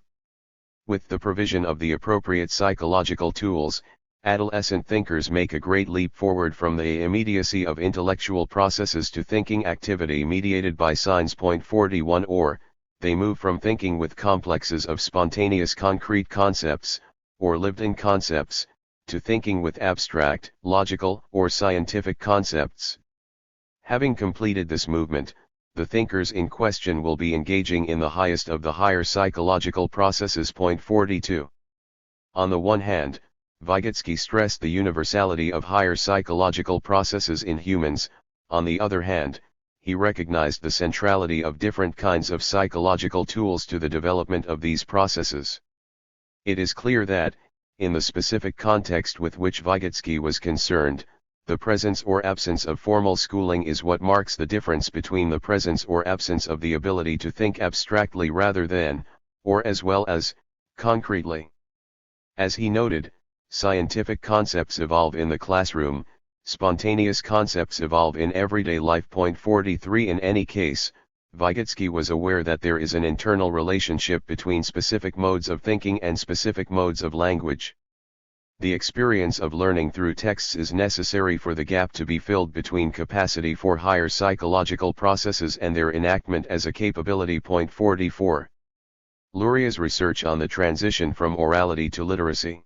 With the provision of the appropriate psychological tools, adolescent thinkers make a great leap forward from the immediacy of intellectual processes to thinking activity mediated by signs. 41 Or, they move from thinking with complexes of spontaneous concrete concepts, or lived-in concepts, to thinking with abstract, logical, or scientific concepts. Having completed this movement, the thinkers in question will be engaging in the highest of the higher psychological processes. 42. On the one hand, Vygotsky stressed the universality of higher psychological processes in humans. On the other hand, he recognized the centrality of different kinds of psychological tools to the development of these processes. It is clear that, in the specific context with which Vygotsky was concerned, the presence or absence of formal schooling is what marks the difference between the presence or absence of the ability to think abstractly rather than, or as well as, concretely. As he noted, scientific concepts evolve in the classroom, spontaneous concepts evolve in everyday life. 43 In any case, Vygotsky was aware that there is an internal relationship between specific modes of thinking and specific modes of language. The experience of learning through texts is necessary for the gap to be filled between capacity for higher psychological processes and their enactment as a capability. 44. Luria's research on the transition from orality to literacy.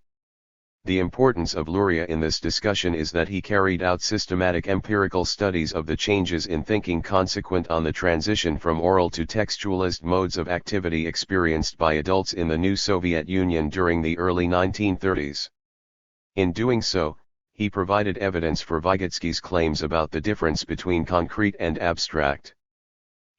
The importance of Luria in this discussion is that he carried out systematic empirical studies of the changes in thinking consequent on the transition from oral to textualist modes of activity experienced by adults in the new Soviet Union during the early 1930s. In doing so, he provided evidence for Vygotsky's claims about the difference between concrete and abstract.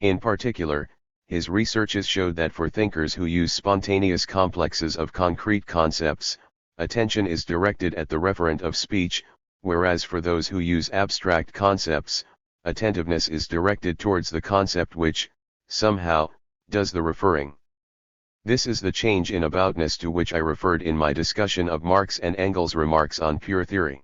In particular, his researches showed that for thinkers who use spontaneous complexes of concrete concepts, attention is directed at the referent of speech, whereas for those who use abstract concepts, attentiveness is directed towards the concept which, somehow, does the referring. This is the change in aboutness to which I referred in my discussion of Marx and Engels' remarks on pure theory.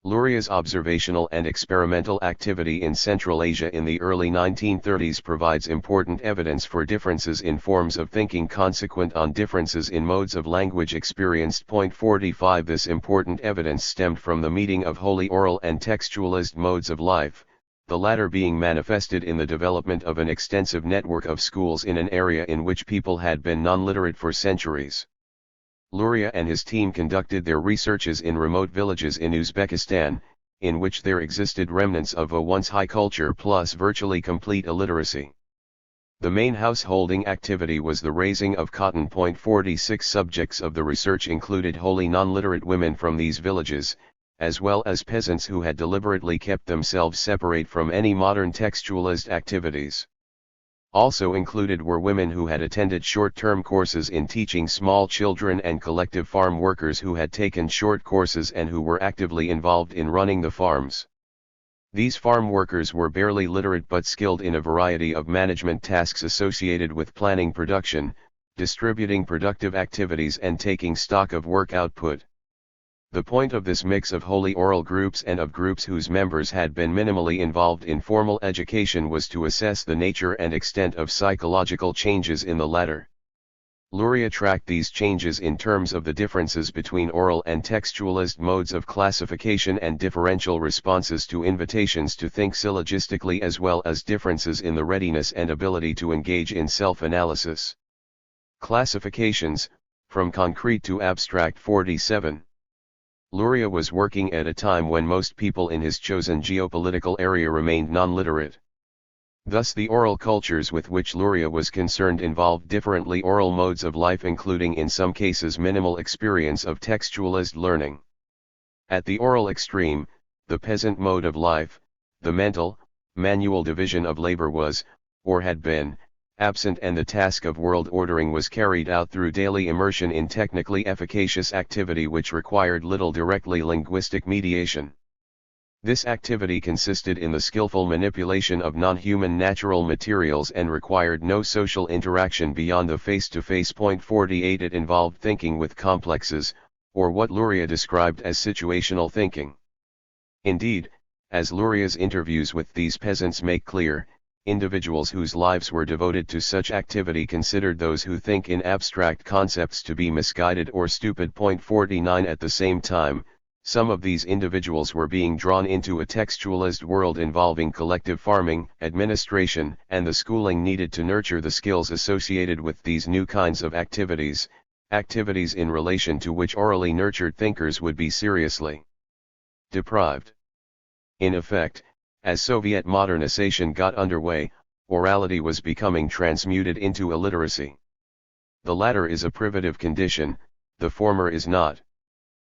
Luria's observational and experimental activity in Central Asia in the early 1930s provides important evidence for differences in forms of thinking consequent on differences in modes of language experienced. 45 This important evidence stemmed from the meeting of wholly oral and textualist modes of life, the latter being manifested in the development of an extensive network of schools in an area in which people had been non-literate for centuries. Luria and his team conducted their researches in remote villages in Uzbekistan, in which there existed remnants of a once high culture plus virtually complete illiteracy. The main householding activity was the raising of cotton. 46 Subjects of the research included wholly non-literate women from these villages, as well as peasants who had deliberately kept themselves separate from any modern textualist activities. Also included were women who had attended short-term courses in teaching small children and collective farm workers who had taken short courses and who were actively involved in running the farms. These farm workers were barely literate but skilled in a variety of management tasks associated with planning production, distributing productive activities and taking stock of work output. The point of this mix of wholly oral groups and of groups whose members had been minimally involved in formal education was to assess the nature and extent of psychological changes in the latter. Luria tracked these changes in terms of the differences between oral and textualist modes of classification and differential responses to invitations to think syllogistically, as well as differences in the readiness and ability to engage in self-analysis. Classifications, from concrete to abstract. 47. Luria was working at a time when most people in his chosen geopolitical area remained non-literate. Thus the oral cultures with which Luria was concerned involved differently oral modes of life, including in some cases minimal experience of textualist learning. At the oral extreme, the peasant mode of life, the mental, manual division of labor was, or had been, absent, and the task of world ordering was carried out through daily immersion in technically efficacious activity which required little directly linguistic mediation. This activity consisted in the skillful manipulation of non-human natural materials and required no social interaction beyond the face-to-face. 48 It involved thinking with complexes, or what Luria described as situational thinking. Indeed, as Luria's interviews with these peasants make clear, individuals whose lives were devoted to such activity considered those who think in abstract concepts to be misguided or stupid. 49 At the same time, some of these individuals were being drawn into a textualist world involving collective farming, administration, and the schooling needed to nurture the skills associated with these new kinds of activities, activities in relation to which orally nurtured thinkers would be seriously deprived. In effect, as Soviet modernization got underway, orality was becoming transmuted into illiteracy. The latter is a privative condition, the former is not.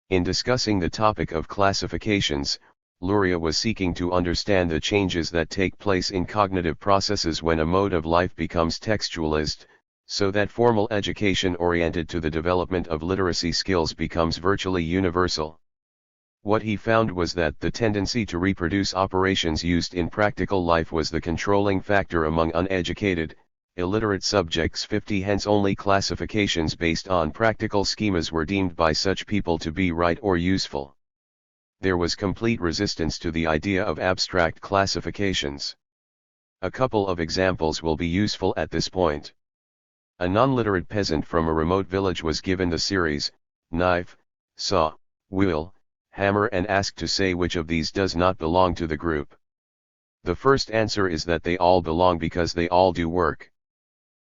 In discussing the topic of classifications, Luria was seeking to understand the changes that take place in cognitive processes when a mode of life becomes textualist, so that formal education oriented to the development of literacy skills becomes virtually universal. What he found was that the tendency to reproduce operations used in practical life was the controlling factor among uneducated, illiterate subjects. 50 Hence only classifications based on practical schemas were deemed by such people to be right or useful. There was complete resistance to the idea of abstract classifications. A couple of examples will be useful at this point. A non-literate peasant from a remote village was given the series, knife, saw, wheel, hammer, and asked to say which of these does not belong to the group. The first answer is that they all belong because they all do work.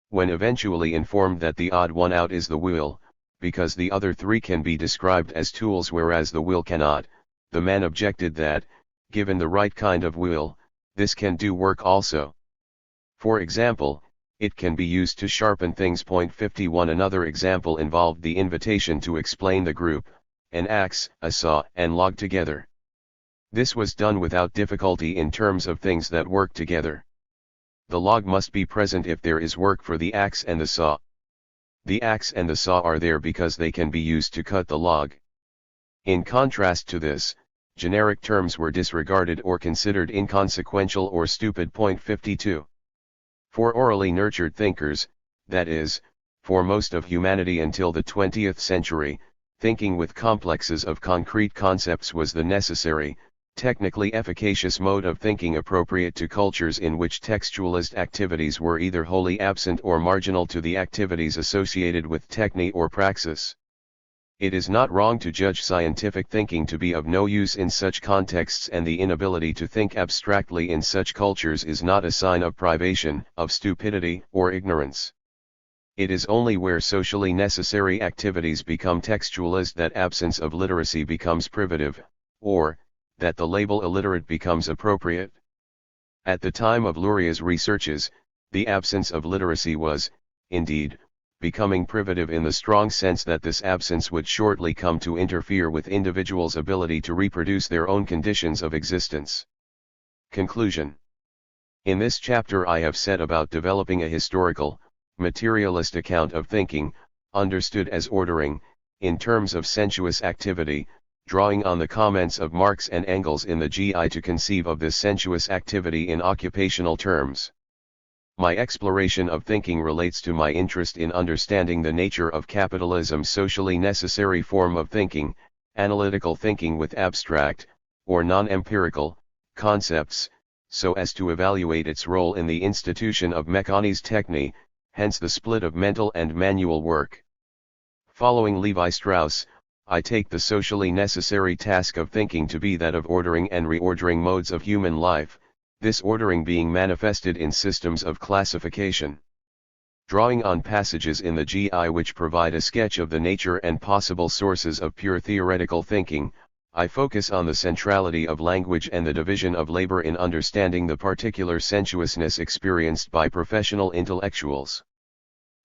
When eventually informed that the odd one out is the wheel, because the other three can be described as tools whereas the wheel cannot, the man objected that, given the right kind of wheel, this can do work also. For example, it can be used to sharpen things. 51 Another example involved the invitation to explain the group, an axe, a saw, and log together. This was done without difficulty in terms of things that work together. The log must be present if there is work for the axe and the saw. The axe and the saw are there because they can be used to cut the log. In contrast to this, generic terms were disregarded or considered inconsequential or stupid. 52. For orally nurtured thinkers, that is, for most of humanity until the 20th century, thinking with complexes of concrete concepts was the necessary, technically efficacious mode of thinking appropriate to cultures in which textualist activities were either wholly absent or marginal to the activities associated with techne or praxis. It is not wrong to judge scientific thinking to be of no use in such contexts, and the inability to think abstractly in such cultures is not a sign of privation, of stupidity, or ignorance. It is only where socially necessary activities become textualist that absence of literacy becomes privative, or that the label illiterate becomes appropriate. At the time of Luria's researches, the absence of literacy was, indeed, becoming privative in the strong sense that this absence would shortly come to interfere with individuals' ability to reproduce their own conditions of existence. Conclusion. In this chapter I have set about developing a historical, materialist account of thinking, understood as ordering, in terms of sensuous activity, drawing on the comments of Marx and Engels in the GI to conceive of this sensuous activity in occupational terms. My exploration of thinking relates to my interest in understanding the nature of capitalism's socially necessary form of thinking, analytical thinking with abstract, or non-empirical, concepts, so as to evaluate its role in the institution of mechanische techne, hence the split of mental and manual work. Following Levi Strauss, I take the socially necessary task of thinking to be that of ordering and reordering modes of human life, this ordering being manifested in systems of classification. Drawing on passages in the GI which provide a sketch of the nature and possible sources of pure theoretical thinking, I focus on the centrality of language and the division of labor in understanding the particular sensuousness experienced by professional intellectuals.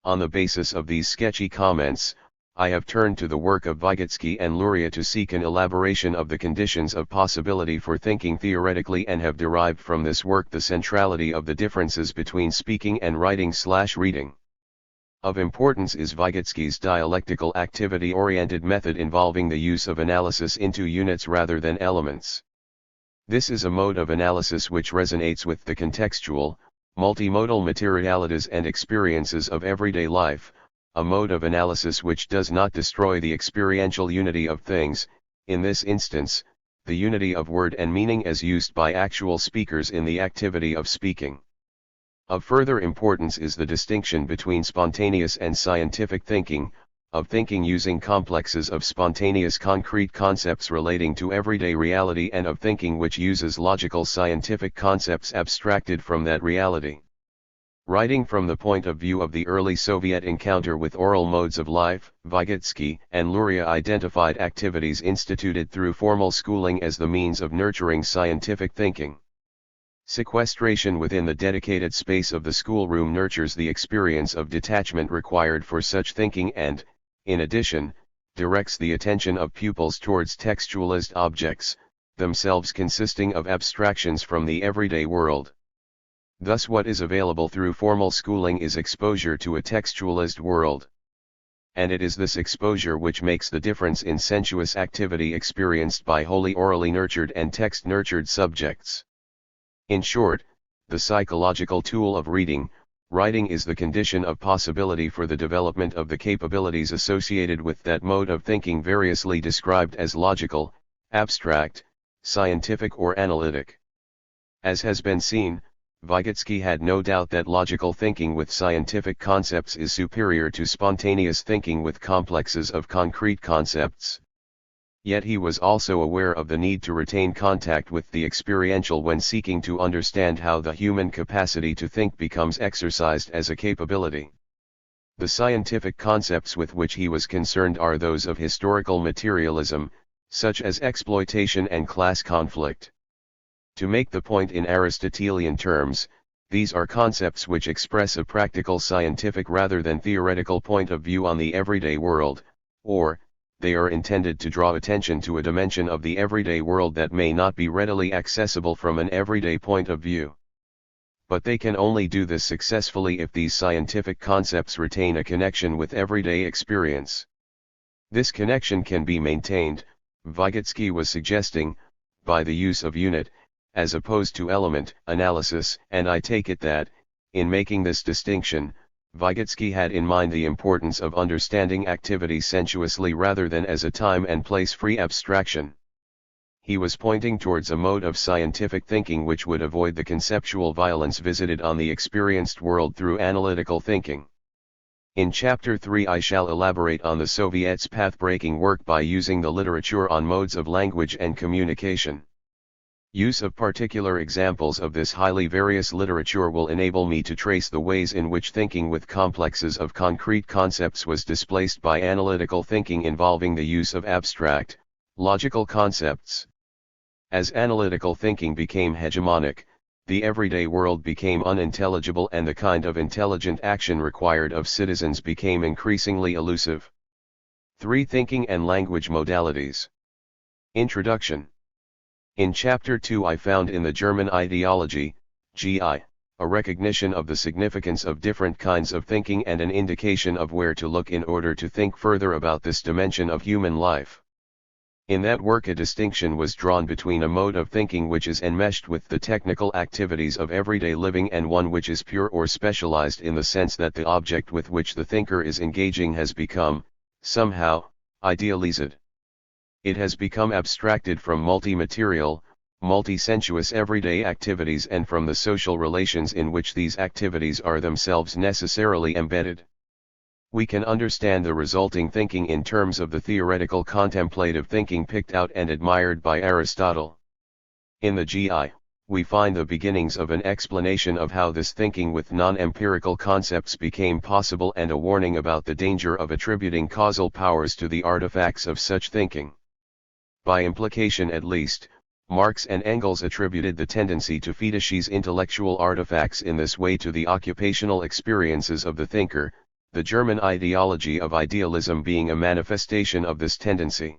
On the basis of these sketchy comments, I have turned to the work of Vygotsky and Luria to seek an elaboration of the conditions of possibility for thinking theoretically, and have derived from this work the centrality of the differences between speaking and writing/reading. Of importance is Vygotsky's dialectical activity-oriented method involving the use of analysis into units rather than elements. This is a mode of analysis which resonates with the contextual, multimodal materialities and experiences of everyday life, a mode of analysis which does not destroy the experiential unity of things, in this instance, the unity of word and meaning as used by actual speakers in the activity of speaking. Of further importance is the distinction between spontaneous and scientific thinking, of thinking using complexes of spontaneous concrete concepts relating to everyday reality, and of thinking which uses logical scientific concepts abstracted from that reality. Writing from the point of view of the early Soviet encounter with oral modes of life, Vygotsky and Luria identified activities instituted through formal schooling as the means of nurturing scientific thinking. Sequestration within the dedicated space of the schoolroom nurtures the experience of detachment required for such thinking and, in addition, directs the attention of pupils towards textualist objects, themselves consisting of abstractions from the everyday world. Thus what is available through formal schooling is exposure to a textualist world. And it is this exposure which makes the difference in sensuous activity experienced by wholly orally nurtured and text-nurtured subjects. In short, the psychological tool of reading, writing is the condition of possibility for the development of the capabilities associated with that mode of thinking variously described as logical, abstract, scientific or analytic. As has been seen, Vygotsky had no doubt that logical thinking with scientific concepts is superior to spontaneous thinking with complexes of concrete concepts. Yet he was also aware of the need to retain contact with the experiential when seeking to understand how the human capacity to think becomes exercised as a capability. The scientific concepts with which he was concerned are those of historical materialism, such as exploitation and class conflict. To make the point in Aristotelian terms, these are concepts which express a practical scientific rather than theoretical point of view on the everyday world, or, they are intended to draw attention to a dimension of the everyday world that may not be readily accessible from an everyday point of view. But they can only do this successfully if these scientific concepts retain a connection with everyday experience. This connection can be maintained, Vygotsky was suggesting, by the use of unit, as opposed to element, analysis, and I take it that, in making this distinction, Vygotsky had in mind the importance of understanding activity sensuously rather than as a time and place-free abstraction. He was pointing towards a mode of scientific thinking which would avoid the conceptual violence visited on the experienced world through analytical thinking. In Chapter 3 I shall elaborate on the Soviets' path-breaking work by using the literature on modes of language and communication. Use of particular examples of this highly various literature will enable me to trace the ways in which thinking with complexes of concrete concepts was displaced by analytical thinking involving the use of abstract, logical concepts. As analytical thinking became hegemonic, the everyday world became unintelligible and the kind of intelligent action required of citizens became increasingly elusive. 3. Thinking and language modalities. Introduction. In Chapter 2 I found in the German ideology, GI, a recognition of the significance of different kinds of thinking and an indication of where to look in order to think further about this dimension of human life. In that work a distinction was drawn between a mode of thinking which is enmeshed with the technical activities of everyday living and one which is pure or specialized in the sense that the object with which the thinker is engaging has become, somehow, idealized. It has become abstracted from multi-material, multi-sensuous everyday activities and from the social relations in which these activities are themselves necessarily embedded. We can understand the resulting thinking in terms of the theoretical contemplative thinking picked out and admired by Aristotle. In the GI, we find the beginnings of an explanation of how this thinking with non-empirical concepts became possible and a warning about the danger of attributing causal powers to the artifacts of such thinking. By implication at least, Marx and Engels attributed the tendency to fetishize intellectual artifacts in this way to the occupational experiences of the thinker, the German ideology of idealism being a manifestation of this tendency.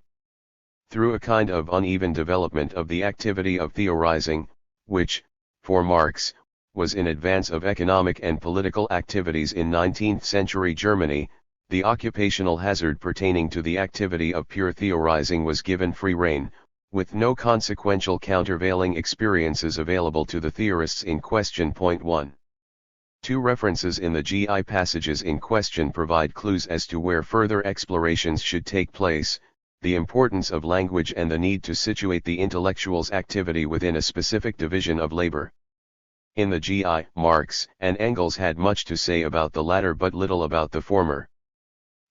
Through a kind of uneven development of the activity of theorizing, which, for Marx, was in advance of economic and political activities in 19th-century Germany, the occupational hazard pertaining to the activity of pure theorizing was given free rein, with no consequential countervailing experiences available to the theorists in question. 1. 2 references in the GI passages in question provide clues as to where further explorations should take place, the importance of language and the need to situate the intellectual's activity within a specific division of labor. In the GI, Marx and Engels had much to say about the latter but little about the former.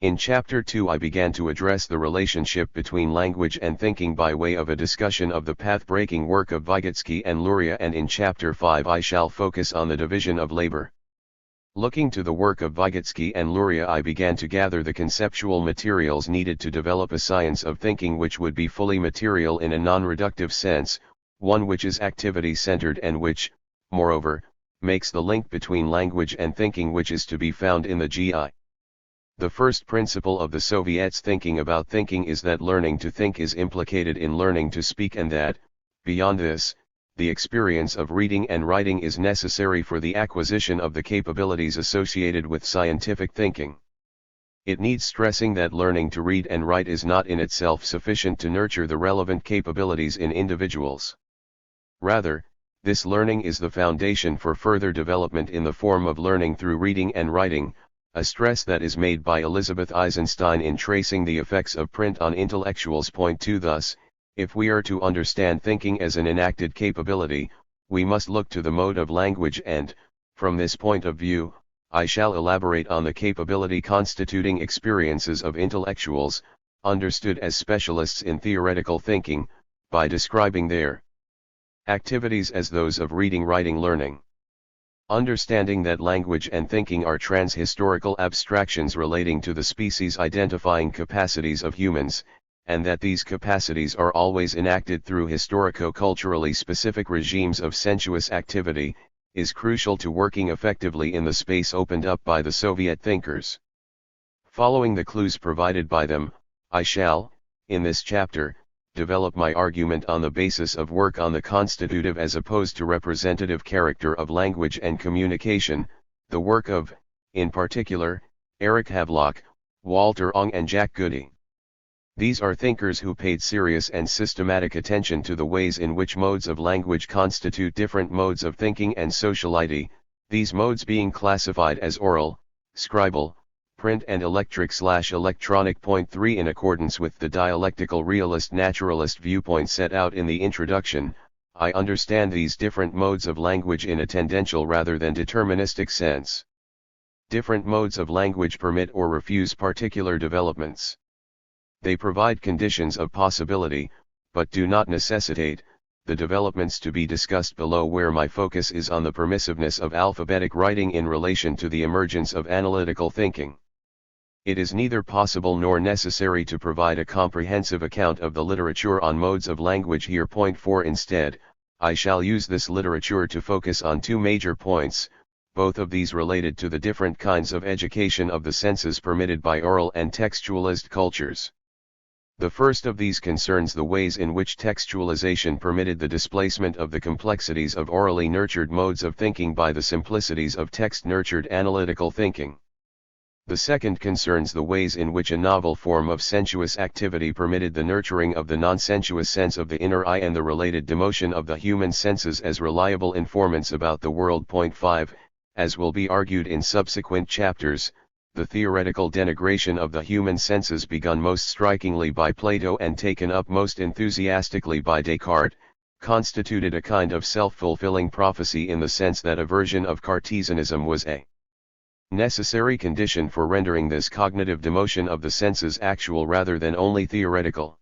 In Chapter 2 I began to address the relationship between language and thinking by way of a discussion of the path-breaking work of Vygotsky and Luria, and in Chapter 5 I shall focus on the division of labor. Looking to the work of Vygotsky and Luria I began to gather the conceptual materials needed to develop a science of thinking which would be fully material in a non-reductive sense, one which is activity-centered and which, moreover, makes the link between language and thinking which is to be found in the GI. The first principle of the Soviets' thinking about thinking is that learning to think is implicated in learning to speak, and that, beyond this, the experience of reading and writing is necessary for the acquisition of the capabilities associated with scientific thinking. It needs stressing that learning to read and write is not in itself sufficient to nurture the relevant capabilities in individuals. Rather, this learning is the foundation for further development in the form of learning through reading and writing, a stress that is made by Elizabeth Eisenstein in tracing the effects of print on intellectuals. 2 Thus, if we are to understand thinking as an enacted capability, we must look to the mode of language and, from this point of view, I shall elaborate on the capability constituting experiences of intellectuals, understood as specialists in theoretical thinking, by describing their activities as those of reading, writing, learning. Understanding that language and thinking are transhistorical abstractions relating to the species-identifying capacities of humans, and that these capacities are always enacted through historico-culturally specific regimes of sensuous activity, is crucial to working effectively in the space opened up by the Soviet thinkers. Following the clues provided by them, I shall, in this chapter, develop my argument on the basis of work on the constitutive as opposed to representative character of language and communication, the work of, in particular, Eric Havelock, Walter Ong and Jack Goody. These are thinkers who paid serious and systematic attention to the ways in which modes of language constitute different modes of thinking and sociality, these modes being classified as oral, scribal, print and electric/electronic. Point 3 In accordance with the dialectical realist naturalist viewpoint set out in the introduction, I understand these different modes of language in a tendential rather than deterministic sense. Different modes of language permit or refuse particular developments. They provide conditions of possibility, but do not necessitate, the developments to be discussed below, where my focus is on the permissiveness of alphabetic writing in relation to the emergence of analytical thinking. It is neither possible nor necessary to provide a comprehensive account of the literature on modes of language here. Point 4 Instead, I shall use this literature to focus on two major points, both of these related to the different kinds of education of the senses permitted by oral and textualist cultures. The first of these concerns the ways in which textualization permitted the displacement of the complexities of orally nurtured modes of thinking by the simplicities of text-nurtured analytical thinking. The second concerns the ways in which a novel form of sensuous activity permitted the nurturing of the non-sensuous sense of the inner eye and the related demotion of the human senses as reliable informants about the world. Point 5, as will be argued in subsequent chapters, the theoretical denigration of the human senses, begun most strikingly by Plato and taken up most enthusiastically by Descartes, constituted a kind of self-fulfilling prophecy, in the sense that a version of Cartesianism was a necessary condition for rendering this cognitive demotion of the senses actual rather than only theoretical.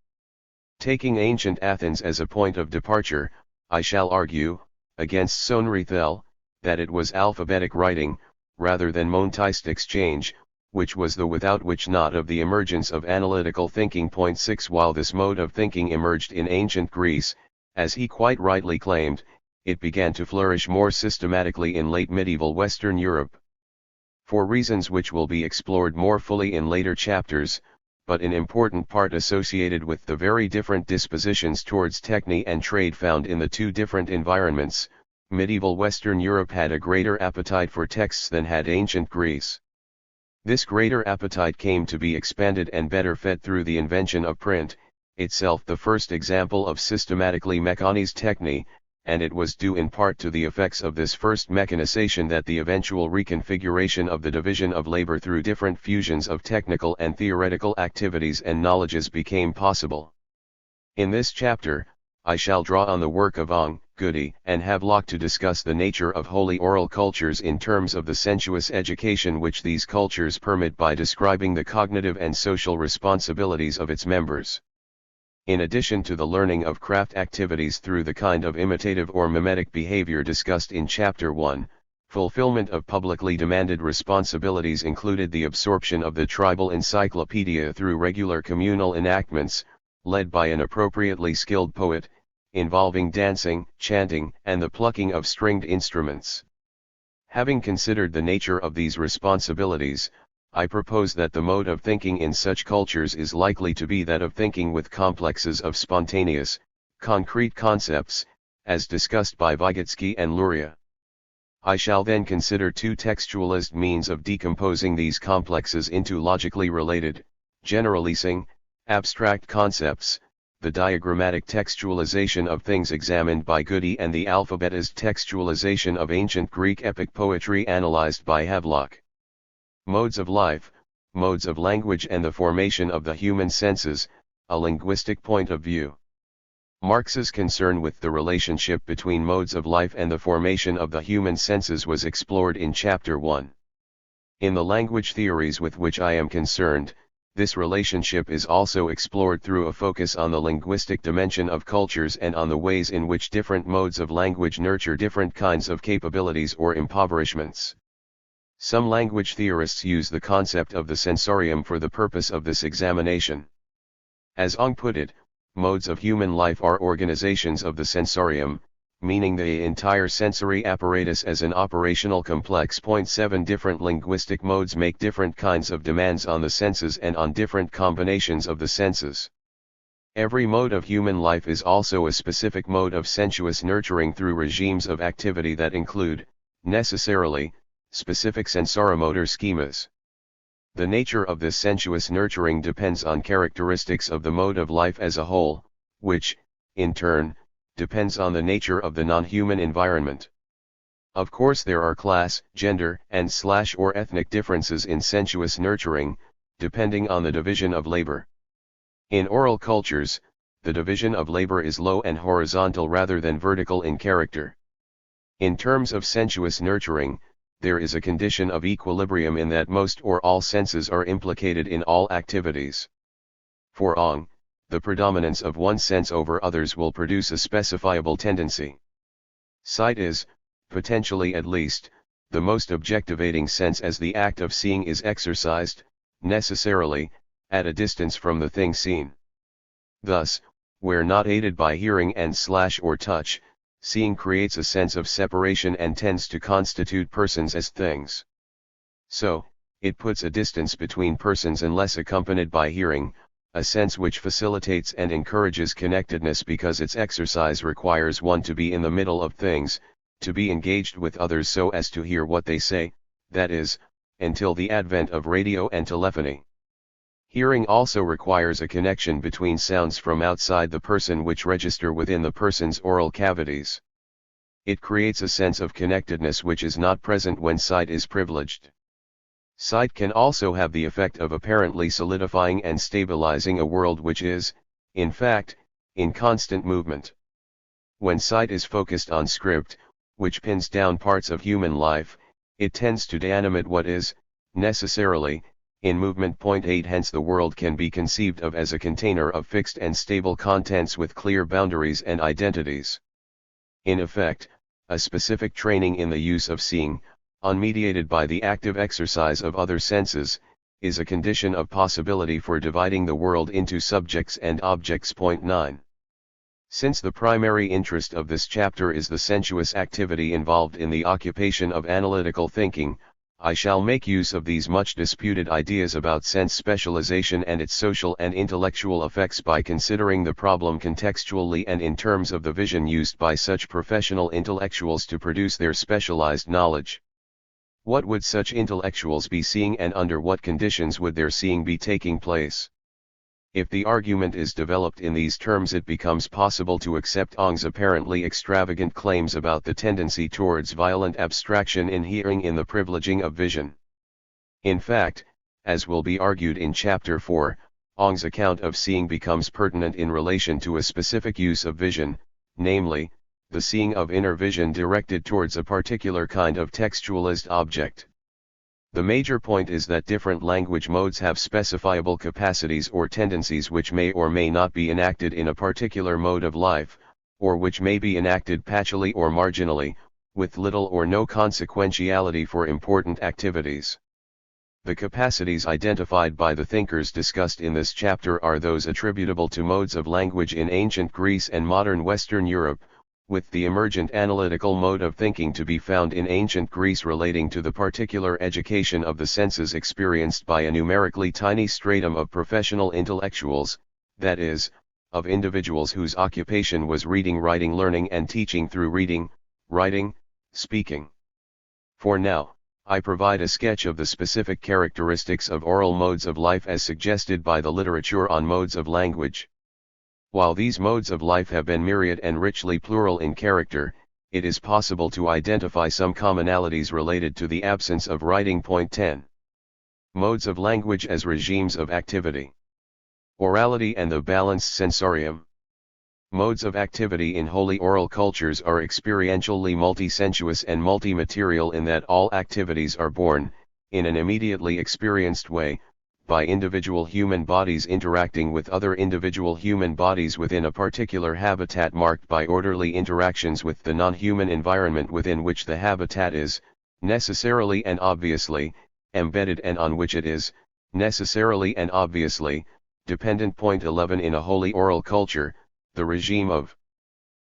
Taking ancient Athens as a point of departure, I shall argue, against Sonrethel, that it was alphabetic writing, rather than montist exchange, which was the without which not of the emergence of analytical thinking. Point 6 While this mode of thinking emerged in ancient Greece, as he quite rightly claimed, it began to flourish more systematically in late medieval Western Europe. For reasons which will be explored more fully in later chapters, but in important part associated with the very different dispositions towards techne and trade found in the two different environments, medieval Western Europe had a greater appetite for texts than had ancient Greece. This greater appetite came to be expanded and better fed through the invention of print, itself the first example of systematically mechanized techne, and it was due in part to the effects of this first mechanization that the eventual reconfiguration of the division of labor through different fusions of technical and theoretical activities and knowledges became possible. In this chapter, I shall draw on the work of Ong, Goody, and Havelock to discuss the nature of holy oral cultures in terms of the sensuous education which these cultures permit by describing the cognitive and social responsibilities of its members. In addition to the learning of craft activities through the kind of imitative or mimetic behavior discussed in Chapter 1, fulfillment of publicly demanded responsibilities included the absorption of the tribal encyclopedia through regular communal enactments, led by an appropriately skilled poet, involving dancing, chanting, and the plucking of stringed instruments. Having considered the nature of these responsibilities, I propose that the mode of thinking in such cultures is likely to be that of thinking with complexes of spontaneous, concrete concepts, as discussed by Vygotsky and Luria. I shall then consider two textualist means of decomposing these complexes into logically related, generalizing, abstract concepts, the diagrammatic textualization of things examined by Goody and the alphabetized textualization of ancient Greek epic poetry analyzed by Havelock. Modes of life, modes of language and the formation of the human senses, a linguistic point of view. Marx's concern with the relationship between modes of life and the formation of the human senses was explored in Chapter 1. In the language theories with which I am concerned, this relationship is also explored through a focus on the linguistic dimension of cultures and on the ways in which different modes of language nurture different kinds of capabilities or impoverishments. Some language theorists use the concept of the sensorium for the purpose of this examination. As Ong put it, modes of human life are organizations of the sensorium, meaning the entire sensory apparatus as an operational complex. 7 Different linguistic modes make different kinds of demands on the senses and on different combinations of the senses. Every mode of human life is also a specific mode of sensuous nurturing through regimes of activity that include, necessarily, specific sensoromotor schemas. The nature of this sensuous nurturing depends on characteristics of the mode of life as a whole, which, in turn, depends on the nature of the non-human environment. Of course there are class, gender, and / or ethnic differences in sensuous nurturing, depending on the division of labor. In oral cultures, the division of labor is low and horizontal rather than vertical in character. In terms of sensuous nurturing, there is a condition of equilibrium in that most or all senses are implicated in all activities. For Ong, the predominance of one sense over others will produce a specifiable tendency. Sight is, potentially at least, the most objectivating sense, as the act of seeing is exercised, necessarily, at a distance from the thing seen. Thus, where not aided by hearing and / or touch, seeing creates a sense of separation and tends to constitute persons as things. So, it puts a distance between persons unless accompanied by hearing, a sense which facilitates and encourages connectedness because its exercise requires one to be in the middle of things, to be engaged with others so as to hear what they say, that is, until the advent of radio and telephony. Hearing also requires a connection between sounds from outside the person which register within the person's oral cavities. It creates a sense of connectedness which is not present when sight is privileged. Sight can also have the effect of apparently solidifying and stabilizing a world which is, in fact, in constant movement. When sight is focused on script, which pins down parts of human life, it tends to deanimate what is, necessarily, in movement. 8 Hence the world can be conceived of as a container of fixed and stable contents with clear boundaries and identities. In effect, a specific training in the use of seeing, unmediated by the active exercise of other senses, is a condition of possibility for dividing the world into subjects and objects. 9. Since the primary interest of this chapter is the sensuous activity involved in the occupation of analytical thinking, I shall make use of these much disputed ideas about sense specialization and its social and intellectual effects by considering the problem contextually and in terms of the vision used by such professional intellectuals to produce their specialized knowledge. What would such intellectuals be seeing, and under what conditions would their seeing be taking place? If the argument is developed in these terms, it becomes possible to accept Ong's apparently extravagant claims about the tendency towards violent abstraction in hearing in the privileging of vision. In fact, as will be argued in Chapter 4, Ong's account of seeing becomes pertinent in relation to a specific use of vision, namely, the seeing of inner vision directed towards a particular kind of textualized object. The major point is that different language modes have specifiable capacities or tendencies which may or may not be enacted in a particular mode of life, or which may be enacted patchily or marginally, with little or no consequentiality for important activities. The capacities identified by the thinkers discussed in this chapter are those attributable to modes of language in ancient Greece and modern Western Europe, with the emergent analytical mode of thinking to be found in ancient Greece relating to the particular education of the senses experienced by a numerically tiny stratum of professional intellectuals, that is, of individuals whose occupation was reading, writing, learning and teaching through reading, writing, speaking. For now, I provide a sketch of the specific characteristics of oral modes of life as suggested by the literature on modes of language. While these modes of life have been myriad and richly plural in character, it is possible to identify some commonalities related to the absence of writing. 10. Modes of language as regimes of activity. Orality and the balanced sensorium. Modes of activity in wholly oral cultures are experientially multisensuous and multimaterial in that all activities are born, in an immediately experienced way, by individual human bodies interacting with other individual human bodies within a particular habitat marked by orderly interactions with the non-human environment within which the habitat is, necessarily and obviously, embedded and on which it is, necessarily and obviously, dependent. 11 In a wholly oral culture, the regime of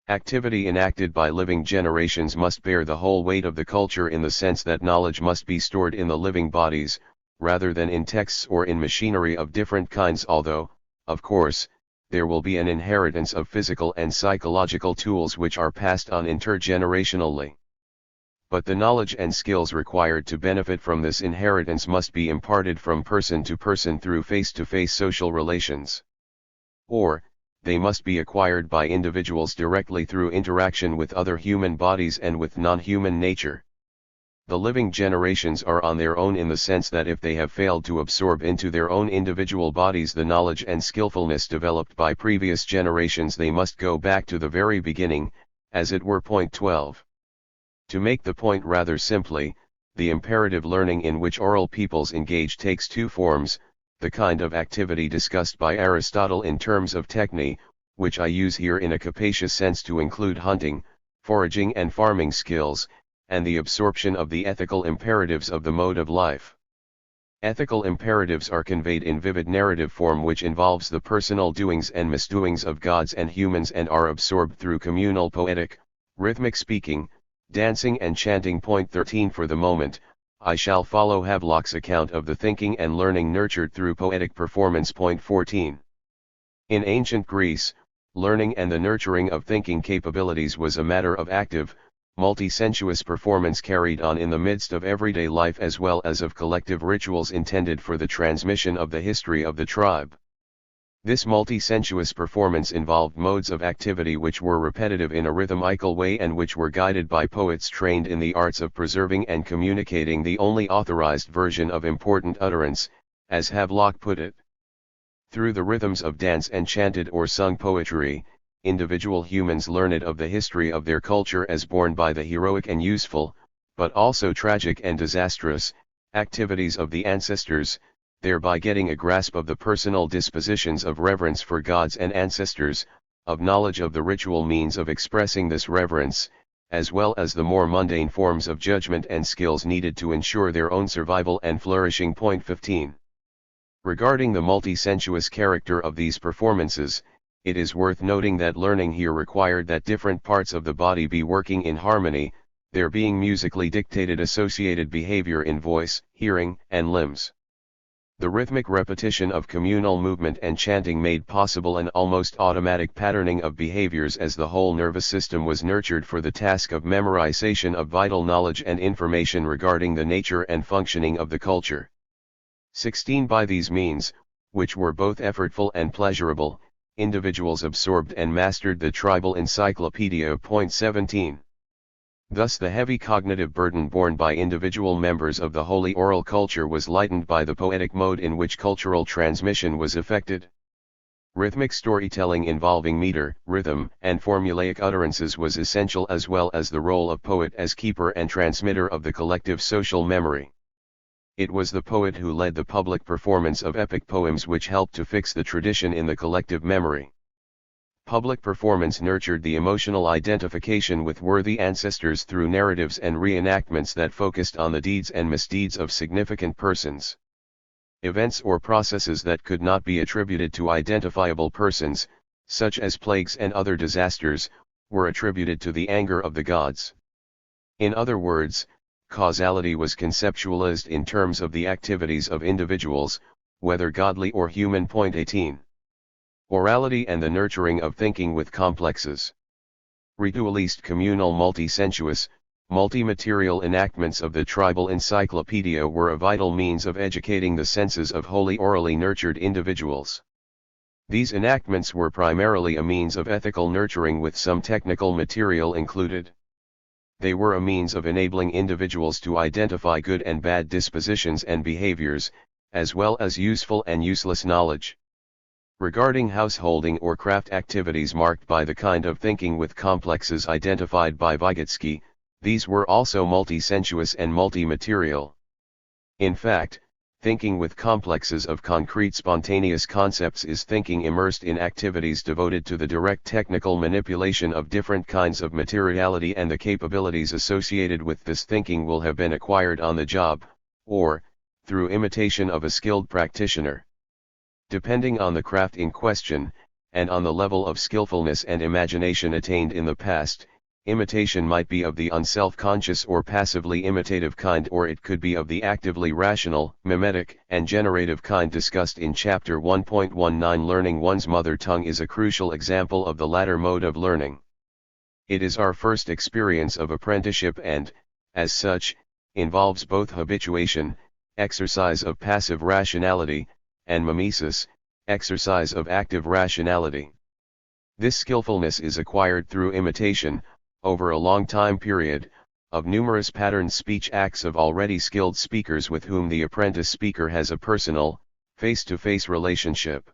activity enacted by living generations must bear the whole weight of the culture in the sense that knowledge must be stored in the living bodies, rather than in texts or in machinery of different kinds, although, of course, there will be an inheritance of physical and psychological tools which are passed on intergenerationally. But the knowledge and skills required to benefit from this inheritance must be imparted from person to person through face-to-face social relations. Or, they must be acquired by individuals directly through interaction with other human bodies and with non-human nature. The living generations are on their own in the sense that if they have failed to absorb into their own individual bodies the knowledge and skillfulness developed by previous generations, they must go back to the very beginning, as it were. Point 12. To make the point rather simply, the imperative learning in which oral peoples engage takes two forms: the kind of activity discussed by Aristotle in terms of techne, which I use here in a capacious sense to include hunting, foraging and farming skills, and the absorption of the ethical imperatives of the mode of life. Ethical imperatives are conveyed in vivid narrative form, which involves the personal doings and misdoings of gods and humans, and are absorbed through communal poetic, rhythmic speaking, dancing and chanting. Point 13. For the moment, I shall follow Havelock's account of the thinking and learning nurtured through poetic performance. Point 14. In ancient Greece, learning and the nurturing of thinking capabilities was a matter of active, multi-sensuous performance carried on in the midst of everyday life as well as of collective rituals intended for the transmission of the history of the tribe. This multi-sensuous performance involved modes of activity which were repetitive in a rhythmical way and which were guided by poets trained in the arts of preserving and communicating the only authorized version of important utterance, as Havelock put it. Through the rhythms of dance and chanted or sung poetry, individual humans learned of the history of their culture as borne by the heroic and useful, but also tragic and disastrous, activities of the ancestors, thereby getting a grasp of the personal dispositions of reverence for gods and ancestors, of knowledge of the ritual means of expressing this reverence, as well as the more mundane forms of judgment and skills needed to ensure their own survival and flourishing. Point 15. Regarding the multi-sensuous character of these performances, it is worth noting that learning here required that different parts of the body be working in harmony, there being musically dictated associated behavior in voice, hearing, and limbs. The rhythmic repetition of communal movement and chanting made possible an almost automatic patterning of behaviors as the whole nervous system was nurtured for the task of memorization of vital knowledge and information regarding the nature and functioning of the culture. 16. By these means, which were both effortful and pleasurable, individuals absorbed and mastered the tribal encyclopedia. Point 17. Thus the heavy cognitive burden borne by individual members of the holy oral culture was lightened by the poetic mode in which cultural transmission was effected. Rhythmic storytelling involving meter, rhythm, and formulaic utterances was essential, as well as the role of poet as keeper and transmitter of the collective social memory. It was the poet who led the public performance of epic poems which helped to fix the tradition in the collective memory. Public performance nurtured the emotional identification with worthy ancestors through narratives and reenactments that focused on the deeds and misdeeds of significant persons. Events or processes that could not be attributed to identifiable persons, such as plagues and other disasters, were attributed to the anger of the gods. In other words, causality was conceptualized in terms of the activities of individuals, whether godly or human. Point 18. Orality and the nurturing of thinking with complexes. Ritualist communal multi-sensuous, multi-material enactments of the tribal encyclopedia were a vital means of educating the senses of wholly orally nurtured individuals. These enactments were primarily a means of ethical nurturing with some technical material included. They were a means of enabling individuals to identify good and bad dispositions and behaviors, as well as useful and useless knowledge. Regarding householding or craft activities marked by the kind of thinking with complexes identified by Vygotsky, these were also multi-sensuous and multi-material. In fact, thinking with complexes of concrete spontaneous concepts is thinking immersed in activities devoted to the direct technical manipulation of different kinds of materiality, and the capabilities associated with this thinking will have been acquired on the job, or through imitation of a skilled practitioner. Depending on the craft in question, and on the level of skillfulness and imagination attained in the past, imitation might be of the unself-conscious or passively imitative kind, or it could be of the actively rational, mimetic, and generative kind discussed in Chapter 1.19. Learning one's mother tongue is a crucial example of the latter mode of learning. It is our first experience of apprenticeship and, as such, involves both habituation, exercise of passive rationality, and mimesis, exercise of active rationality. This skillfulness is acquired through imitation, over a long time period, of numerous patterned speech acts of already skilled speakers with whom the apprentice speaker has a personal, face-to-face relationship.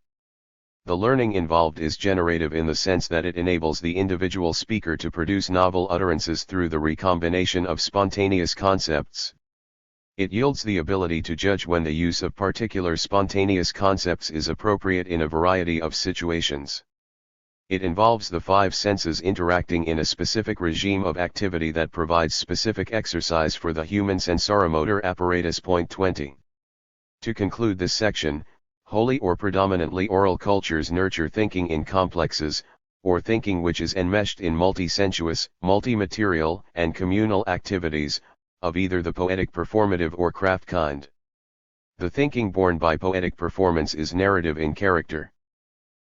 The learning involved is generative in the sense that it enables the individual speaker to produce novel utterances through the recombination of spontaneous concepts. It yields the ability to judge when the use of particular spontaneous concepts is appropriate in a variety of situations. It involves the five senses interacting in a specific regime of activity that provides specific exercise for the human sensoromotor apparatus. Point 20. To conclude this section, wholly or predominantly oral cultures nurture thinking in complexes, or thinking which is enmeshed in multi-sensuous, multi-material, and communal activities, of either the poetic performative or craft kind. The thinking born by poetic performance is narrative in character.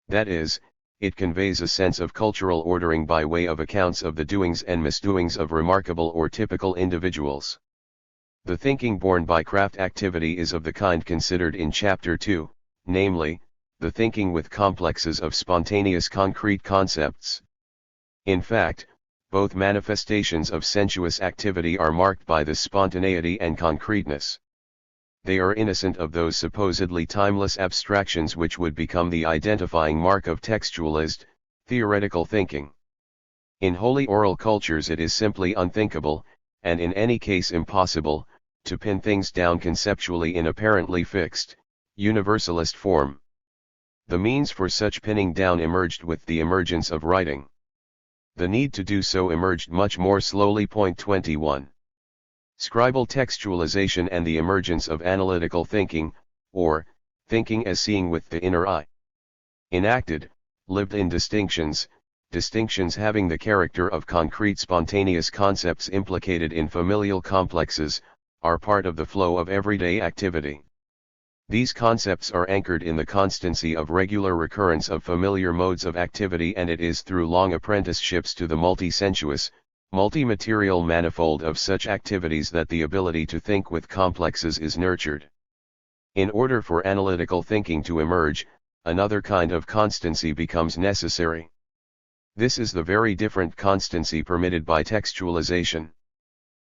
That is, it conveys a sense of cultural ordering by way of accounts of the doings and misdoings of remarkable or typical individuals. The thinking born by craft activity is of the kind considered in Chapter 2, namely, the thinking with complexes of spontaneous concrete concepts. In fact, both manifestations of sensuous activity are marked by this spontaneity and concreteness. They are innocent of those supposedly timeless abstractions which would become the identifying mark of textualist, theoretical thinking. In wholly oral cultures it is simply unthinkable, and in any case impossible, to pin things down conceptually in apparently fixed, universalist form. The means for such pinning down emerged with the emergence of writing. The need to do so emerged much more slowly. Point 21. Scribal textualization and the emergence of analytical thinking, or, thinking as seeing with the inner eye. Enacted, lived-in distinctions, distinctions having the character of concrete spontaneous concepts implicated in familial complexes, are part of the flow of everyday activity. These concepts are anchored in the constancy of regular recurrence of familiar modes of activity, and it is through long apprenticeships to the multi-sensuous, multi-material manifold of such activities that the ability to think with complexes is nurtured. In order for analytical thinking to emerge, another kind of constancy becomes necessary. This is the very different constancy permitted by textualization.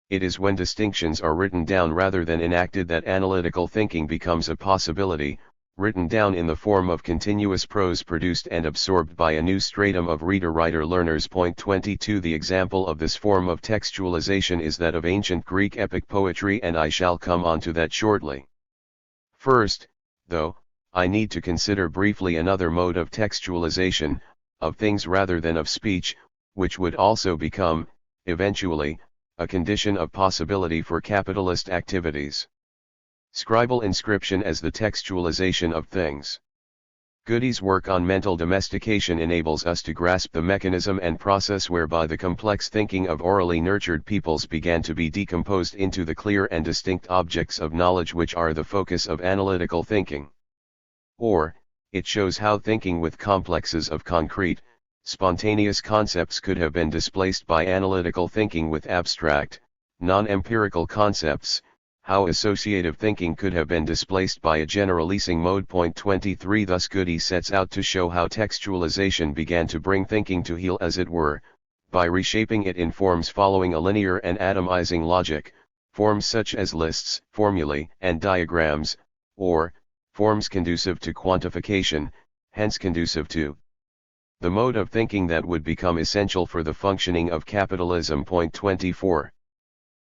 It is when distinctions are written down rather than enacted that analytical thinking becomes a possibility, written down in the form of continuous prose produced and absorbed by a new stratum of reader-writer-learners. Point 22. The example of this form of textualization is that of ancient Greek epic poetry, and I shall come on to that shortly. First, though, I need to consider briefly another mode of textualization, of things rather than of speech, which would also become, eventually, a condition of possibility for capitalist activities. Scribal inscription as the textualization of things. Goody's work on mental domestication enables us to grasp the mechanism and process whereby the complex thinking of orally nurtured peoples began to be decomposed into the clear and distinct objects of knowledge which are the focus of analytical thinking. Or, it shows how thinking with complexes of concrete, spontaneous concepts could have been displaced by analytical thinking with abstract, non-empirical concepts, how associative thinking could have been displaced by a generalizing mode. Point 23. Thus Goody sets out to show how textualization began to bring thinking to heel, as it were, by reshaping it in forms following a linear and atomizing logic, forms such as lists, formulae, and diagrams, or, forms conducive to quantification, hence conducive to the mode of thinking that would become essential for the functioning of capitalism. Point 24.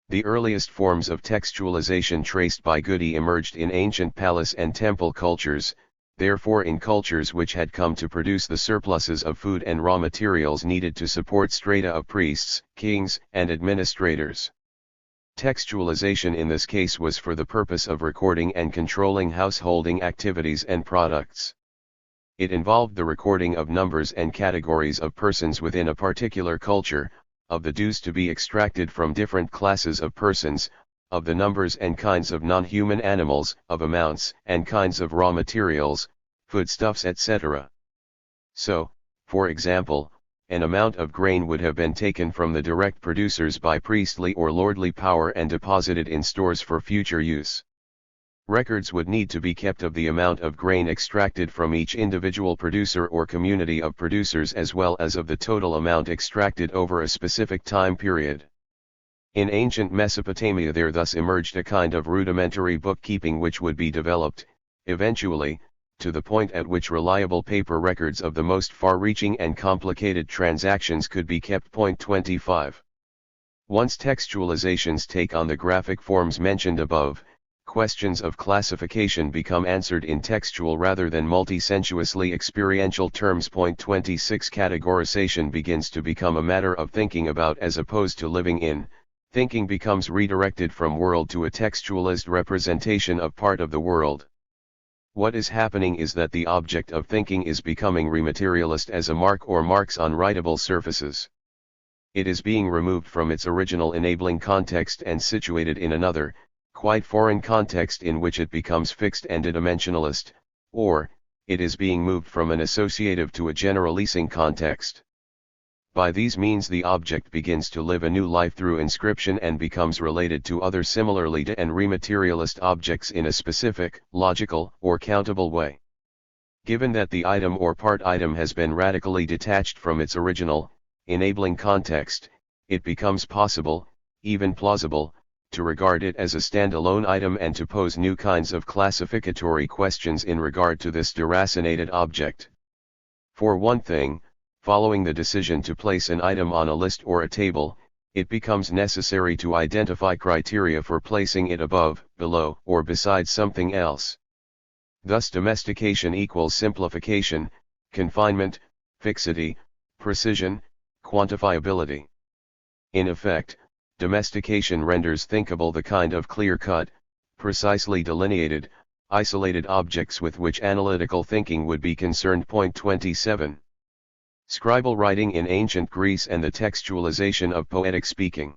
The earliest forms of textualization traced by Goody emerged in ancient palace and temple cultures, therefore in cultures which had come to produce the surpluses of food and raw materials needed to support strata of priests, kings, and administrators. Textualization in this case was for the purpose of recording and controlling householding activities and products. It involved the recording of numbers and categories of persons within a particular culture, of the dues to be extracted from different classes of persons, of the numbers and kinds of non-human animals, of amounts and kinds of raw materials, foodstuffs, etc. So, for example, an amount of grain would have been taken from the direct producers by priestly or lordly power and deposited in stores for future use. Records would need to be kept of the amount of grain extracted from each individual producer or community of producers, as well as of the total amount extracted over a specific time period. In ancient Mesopotamia there thus emerged a kind of rudimentary bookkeeping which would be developed, eventually, to the point at which reliable paper records of the most far-reaching and complicated transactions could be kept. 25. Once textualizations take on the graphic forms mentioned above, questions of classification become answered in textual rather than multi-sensuously experiential terms. 26. Categorization begins to become a matter of thinking about as opposed to living in. Thinking becomes redirected from world to a textualized representation of part of the world. What is happening is that the object of thinking is becoming rematerialist as a mark or marks on writable surfaces. It is being removed from its original enabling context and situated in another, quite foreign context in which it becomes fixed and dimensionalist, or, it is being moved from an associative to a generalizing context. By these means the object begins to live a new life through inscription and becomes related to other similarly and rematerialist objects in a specific, logical, or countable way. Given that the item or part item has been radically detached from its original, enabling context, it becomes possible, even plausible, to regard it as a standalone item and to pose new kinds of classificatory questions in regard to this deracinated object. For one thing, following the decision to place an item on a list or a table, it becomes necessary to identify criteria for placing it above, below, or beside something else. Thus domestication equals simplification, confinement, fixity, precision, quantifiability. In effect, domestication renders thinkable the kind of clear-cut, precisely delineated, isolated objects with which analytical thinking would be concerned. 27. Scribal writing in ancient Greece and the textualization of poetic speaking.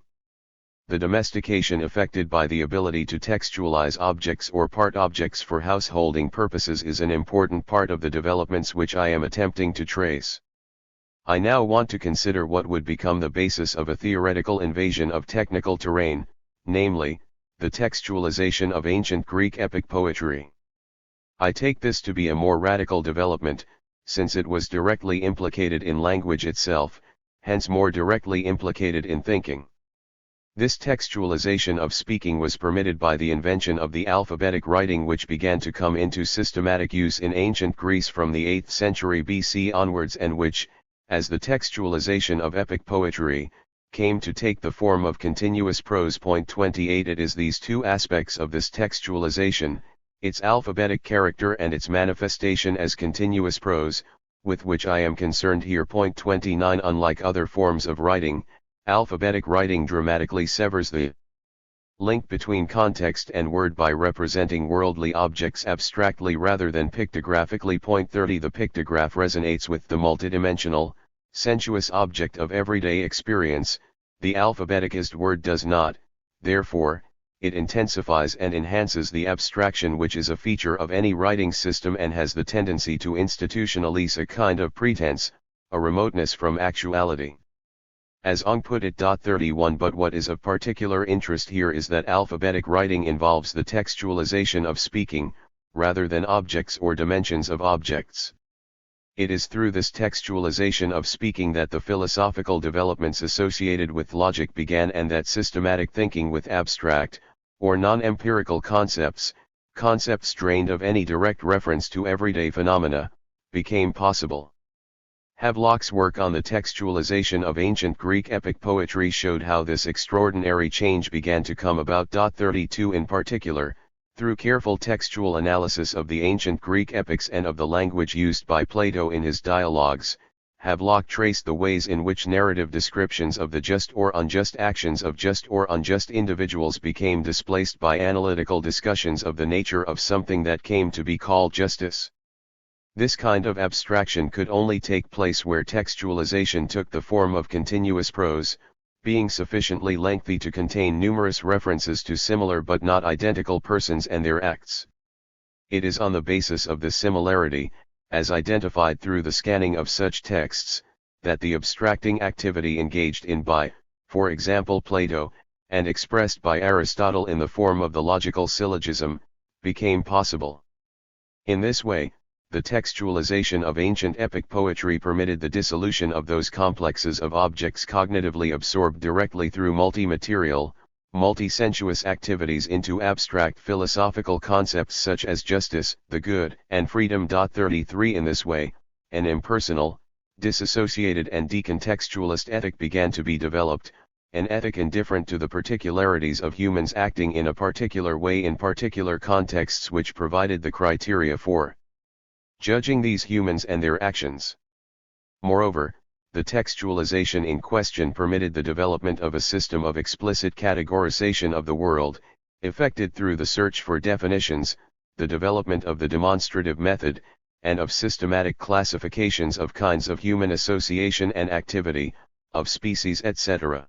The domestication effected by the ability to textualize objects or part objects for householding purposes is an important part of the developments which I am attempting to trace. I now want to consider what would become the basis of a theoretical invasion of technical terrain, namely, the textualization of ancient Greek epic poetry. I take this to be a more radical development, since it was directly implicated in language itself, hence more directly implicated in thinking. This textualization of speaking was permitted by the invention of the alphabetic writing, which began to come into systematic use in ancient Greece from the 8th century BC onwards, and which, as the textualization of epic poetry, came to take the form of continuous prose. 28. It is these two aspects of this textualization, its alphabetic character and its manifestation as continuous prose, with which I am concerned here. 29. Unlike other forms of writing, alphabetic writing dramatically severs the link between context and word by representing worldly objects abstractly rather than pictographically. 30. The pictograph resonates with the multidimensional, sensuous object of everyday experience, the alphabeticized word does not, therefore, it intensifies and enhances the abstraction which is a feature of any writing system and has the tendency to institutionalize a kind of pretense, a remoteness from actuality. As Ong put it. 31. But what is of particular interest here is that alphabetic writing involves the textualization of speaking, rather than objects or dimensions of objects. It is through this textualization of speaking that the philosophical developments associated with logic began, and that systematic thinking with abstract, or non-empirical concepts, concepts drained of any direct reference to everyday phenomena, became possible. Havelock's work on the textualization of ancient Greek epic poetry showed how this extraordinary change began to come about. 32. In particular, through careful textual analysis of the ancient Greek epics and of the language used by Plato in his dialogues, Havelock traced the ways in which narrative descriptions of the just or unjust actions of just or unjust individuals became displaced by analytical discussions of the nature of something that came to be called justice. This kind of abstraction could only take place where textualization took the form of continuous prose, being sufficiently lengthy to contain numerous references to similar but not identical persons and their acts. It is on the basis of this similarity, as identified through the scanning of such texts, that the abstracting activity engaged in by, for example, Plato, and expressed by Aristotle in the form of the logical syllogism, became possible. In this way, the textualization of ancient epic poetry permitted the dissolution of those complexes of objects cognitively absorbed directly through multi-material, multi-sensuous activities into abstract philosophical concepts such as justice, the good, and freedom. 33 In this way, an impersonal, disassociated and decontextualist ethic began to be developed, an ethic indifferent to the particularities of humans acting in a particular way in particular contexts, which provided the criteria for judging these humans and their actions. Moreover, the textualization in question permitted the development of a system of explicit categorization of the world, effected through the search for definitions, the development of the demonstrative method, and of systematic classifications of kinds of human association and activity, of species, etc.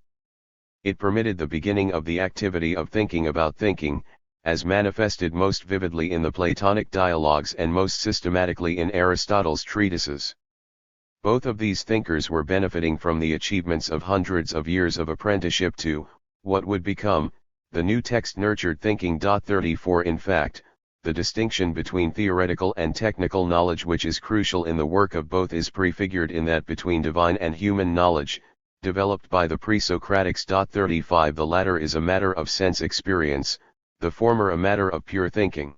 It permitted the beginning of the activity of thinking about thinking, as manifested most vividly in the Platonic dialogues and most systematically in Aristotle's treatises. Both of these thinkers were benefiting from the achievements of hundreds of years of apprenticeship to what would become the new text-nurtured thinking. 34 In fact, the distinction between theoretical and technical knowledge which is crucial in the work of both is prefigured in that between divine and human knowledge, developed by the pre-Socratics. 35 The latter is a matter of sense experience, the former a matter of pure thinking.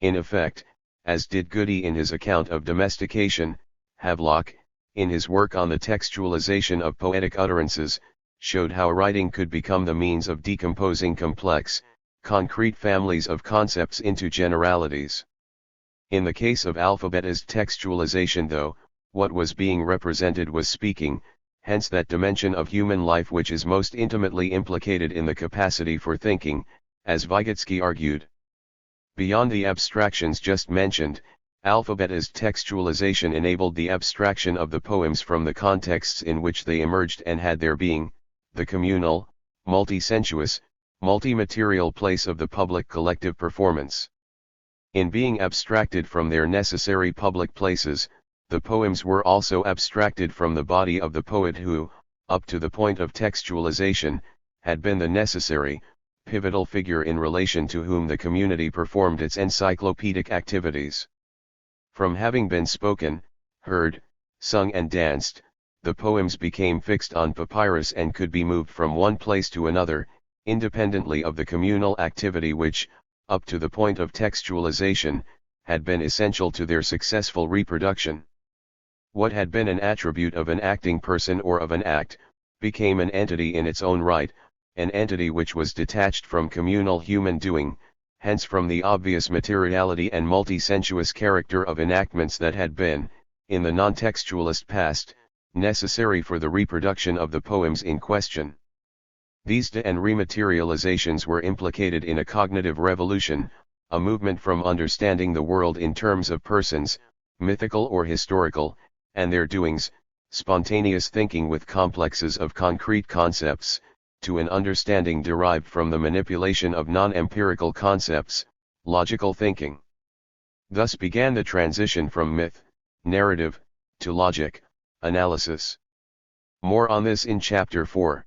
In effect, as did Goody in his account of domestication, Havelock, in his work on the textualization of poetic utterances, showed how writing could become the means of decomposing complex, concrete families of concepts into generalities. In the case of alphabetized textualization, though, what was being represented was speaking, hence that dimension of human life which is most intimately implicated in the capacity for thinking, as Vygotsky argued. Beyond the abstractions just mentioned, alphabetized textualization enabled the abstraction of the poems from the contexts in which they emerged and had their being, the communal, multi-sensuous, multi-material place of the public collective performance. In being abstracted from their necessary public places, the poems were also abstracted from the body of the poet who, up to the point of textualization, had been the necessary, pivotal figure in relation to whom the community performed its encyclopedic activities. From having been spoken, heard, sung and danced, the poems became fixed on papyrus and could be moved from one place to another, independently of the communal activity which, up to the point of textualization, had been essential to their successful reproduction. What had been an attribute of an acting person or of an act, became an entity in its own right, an entity which was detached from communal human doing, hence from the obvious materiality and multi-sensuous character of enactments that had been, in the non-textualist past, necessary for the reproduction of the poems in question. These de and rematerializations were implicated in a cognitive revolution, a movement from understanding the world in terms of persons, mythical or historical, and their doings, spontaneous thinking with complexes of concrete concepts, to an understanding derived from the manipulation of non-empirical concepts, logical thinking. Thus began the transition from myth, narrative, to logic, analysis. More on this in Chapter 4.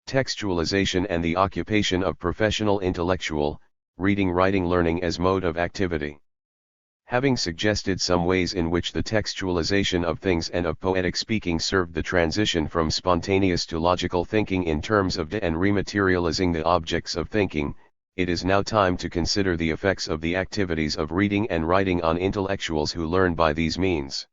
Textualization and the occupation of professional intellectual, reading, writing, learning as mode of activity. Having suggested some ways in which the textualization of things and of poetic speaking served the transition from spontaneous to logical thinking in terms of de and rematerializing the objects of thinking, it is now time to consider the effects of the activities of reading and writing on intellectuals who learn by these means.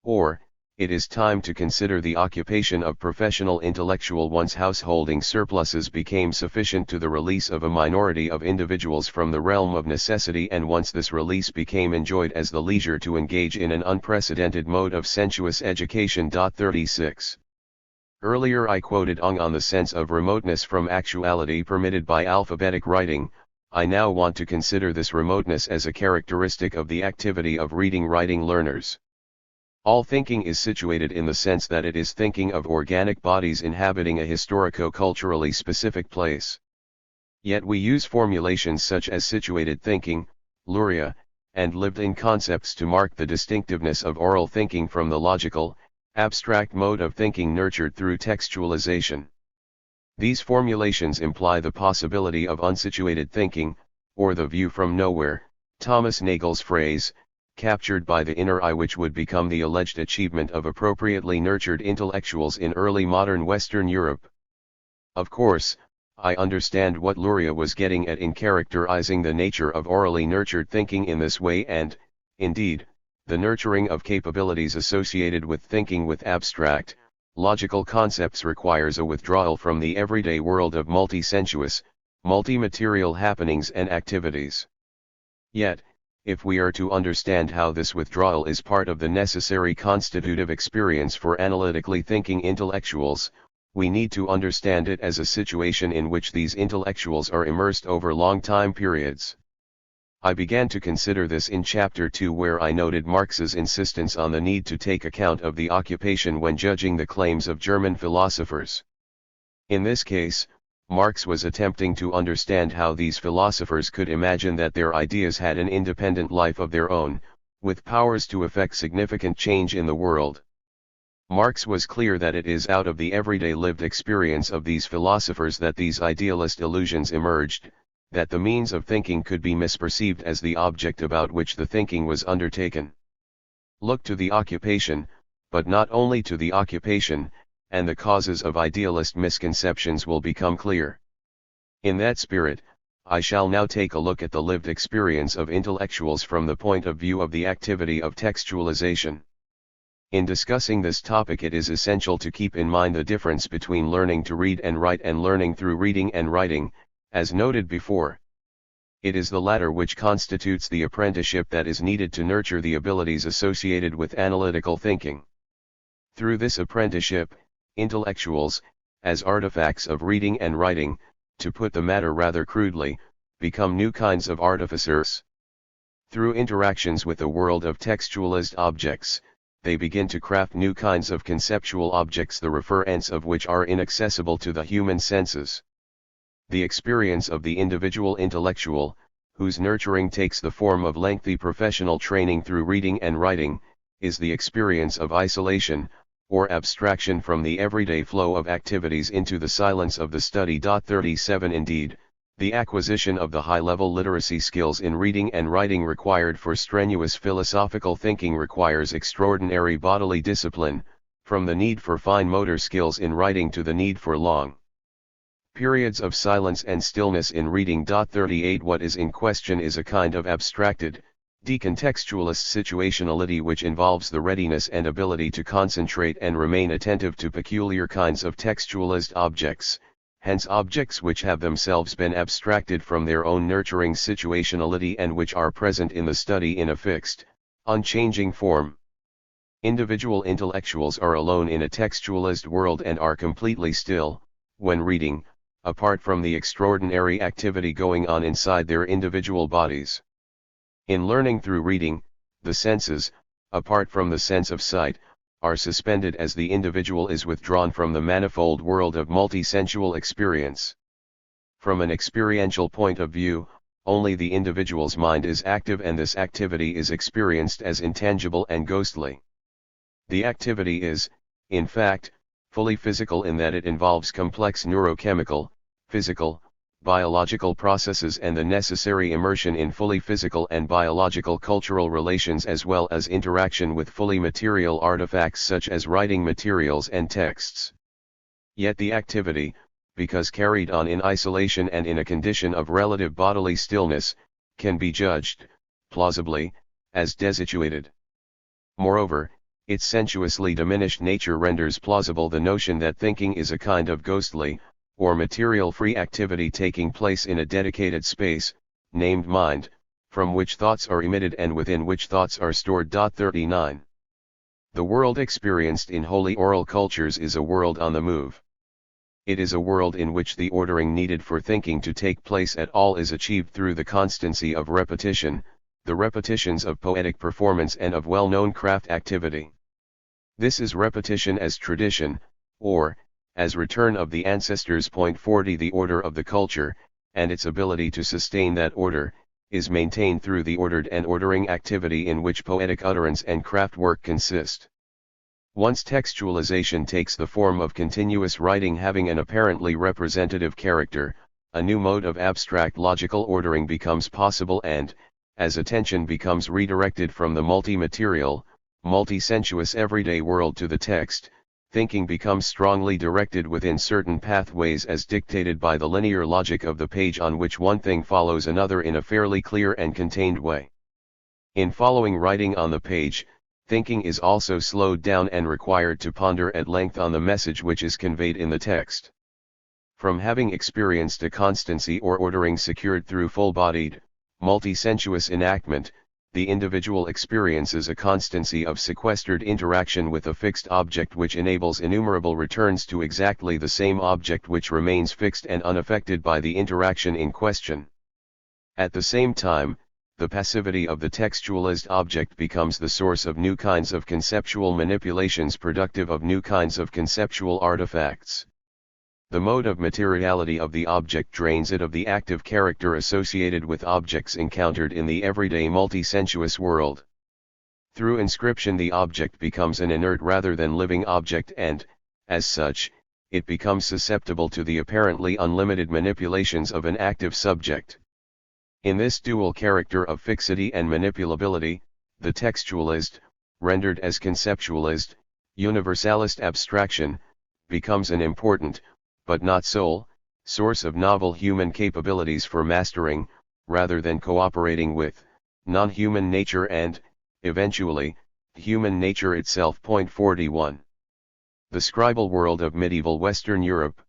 Or, it is time to consider the occupation of professional intellectual once householding surpluses became sufficient to the release of a minority of individuals from the realm of necessity, and once this release became enjoyed as the leisure to engage in an unprecedented mode of sensuous education. 36. Earlier I quoted Ong on the sense of remoteness from actuality permitted by alphabetic writing. I now want to consider this remoteness as a characteristic of the activity of reading-writing learners. All thinking is situated in the sense that it is thinking of organic bodies inhabiting a historico-culturally specific place. Yet we use formulations such as situated thinking, luria, and lived-in concepts to mark the distinctiveness of oral thinking from the logical, abstract mode of thinking nurtured through textualization. These formulations imply the possibility of unsituated thinking, or the view from nowhere, Thomas Nagel's phrase, captured by the inner eye, which would become the alleged achievement of appropriately nurtured intellectuals in early modern Western Europe. Of course, I understand what Luria was getting at in characterizing the nature of orally nurtured thinking in this way, and, indeed, the nurturing of capabilities associated with thinking with abstract, logical concepts requires a withdrawal from the everyday world of multi-sensuous, multi-material happenings and activities. Yet, if we are to understand how this withdrawal is part of the necessary constitutive experience for analytically thinking intellectuals, we need to understand it as a situation in which these intellectuals are immersed over long time periods. I began to consider this in Chapter 2, where I noted Marx's insistence on the need to take account of the occupation when judging the claims of German philosophers. In this case, Marx was attempting to understand how these philosophers could imagine that their ideas had an independent life of their own, with powers to effect significant change in the world. Marx was clear that it is out of the everyday lived experience of these philosophers that these idealist illusions emerged, that the means of thinking could be misperceived as the object about which the thinking was undertaken. Look to the occupation, but not only to the occupation, and the causes of idealist misconceptions will become clear. In that spirit, I shall now take a look at the lived experience of intellectuals from the point of view of the activity of textualization. In discussing this topic, it is essential to keep in mind the difference between learning to read and write and learning through reading and writing, as noted before. It is the latter which constitutes the apprenticeship that is needed to nurture the abilities associated with analytical thinking. Through this apprenticeship, intellectuals, as artifacts of reading and writing, to put the matter rather crudely, become new kinds of artificers. Through interactions with the world of textualized objects, they begin to craft new kinds of conceptual objects, the referents of which are inaccessible to the human senses. The experience of the individual intellectual, whose nurturing takes the form of lengthy professional training through reading and writing, is the experience of isolation, or abstraction from the everyday flow of activities into the silence of the study. 37 Indeed, the acquisition of the high-level literacy skills in reading and writing required for strenuous philosophical thinking requires extraordinary bodily discipline, from the need for fine motor skills in writing to the need for long periods of silence and stillness in reading. 38 What is in question is a kind of abstracted, decontextualist situationality which involves the readiness and ability to concentrate and remain attentive to peculiar kinds of textualized objects, hence objects which have themselves been abstracted from their own nurturing situationality and which are present in the study in a fixed, unchanging form. Individual intellectuals are alone in a textualized world and are completely still, when reading, apart from the extraordinary activity going on inside their individual bodies. In learning through reading, the senses, apart from the sense of sight, are suspended as the individual is withdrawn from the manifold world of multi-sensual experience. From an experiential point of view, only the individual's mind is active, and this activity is experienced as intangible and ghostly. The activity is, in fact, fully physical in that it involves complex neurochemical, physical, biological processes and the necessary immersion in fully physical and biological cultural relations, as well as interaction with fully material artifacts such as writing materials and texts. Yet the activity, because carried on in isolation and in a condition of relative bodily stillness, can be judged, plausibly, as desituated. Moreover, its sensuously diminished nature renders plausible the notion that thinking is a kind of ghostly, or material-free activity taking place in a dedicated space, named mind, from which thoughts are emitted and within which thoughts are stored. 39. The world experienced in holy oral cultures is a world on the move. It is a world in which the ordering needed for thinking to take place at all is achieved through the constancy of repetition, the repetitions of poetic performance and of well-known craft activity. This is repetition as tradition, or, as return of the ancestors. 40 The order of the culture, and its ability to sustain that order, is maintained through the ordered and ordering activity in which poetic utterance and craft work consist. Once textualization takes the form of continuous writing having an apparently representative character, a new mode of abstract logical ordering becomes possible and, as attention becomes redirected from the multi-material, multi-sensuous everyday world to the text, thinking becomes strongly directed within certain pathways as dictated by the linear logic of the page on which one thing follows another in a fairly clear and contained way. In following writing on the page, thinking is also slowed down and required to ponder at length on the message which is conveyed in the text. From having experienced a constancy or ordering secured through full-bodied, multi-sensuous enactment, the individual experiences a constancy of sequestered interaction with a fixed object which enables innumerable returns to exactly the same object which remains fixed and unaffected by the interaction in question. At the same time, the passivity of the textualized object becomes the source of new kinds of conceptual manipulations productive of new kinds of conceptual artifacts. The mode of materiality of the object drains it of the active character associated with objects encountered in the everyday multi-sensuous world. Through inscription the object becomes an inert rather than living object and, as such, it becomes susceptible to the apparently unlimited manipulations of an active subject. In this dual character of fixity and manipulability, the textualist, rendered as conceptualist, universalist abstraction, becomes an important, but not sole, source of novel human capabilities for mastering, rather than cooperating with, non-human nature and, eventually, human nature itself. 41. The scribal world of medieval Western Europe.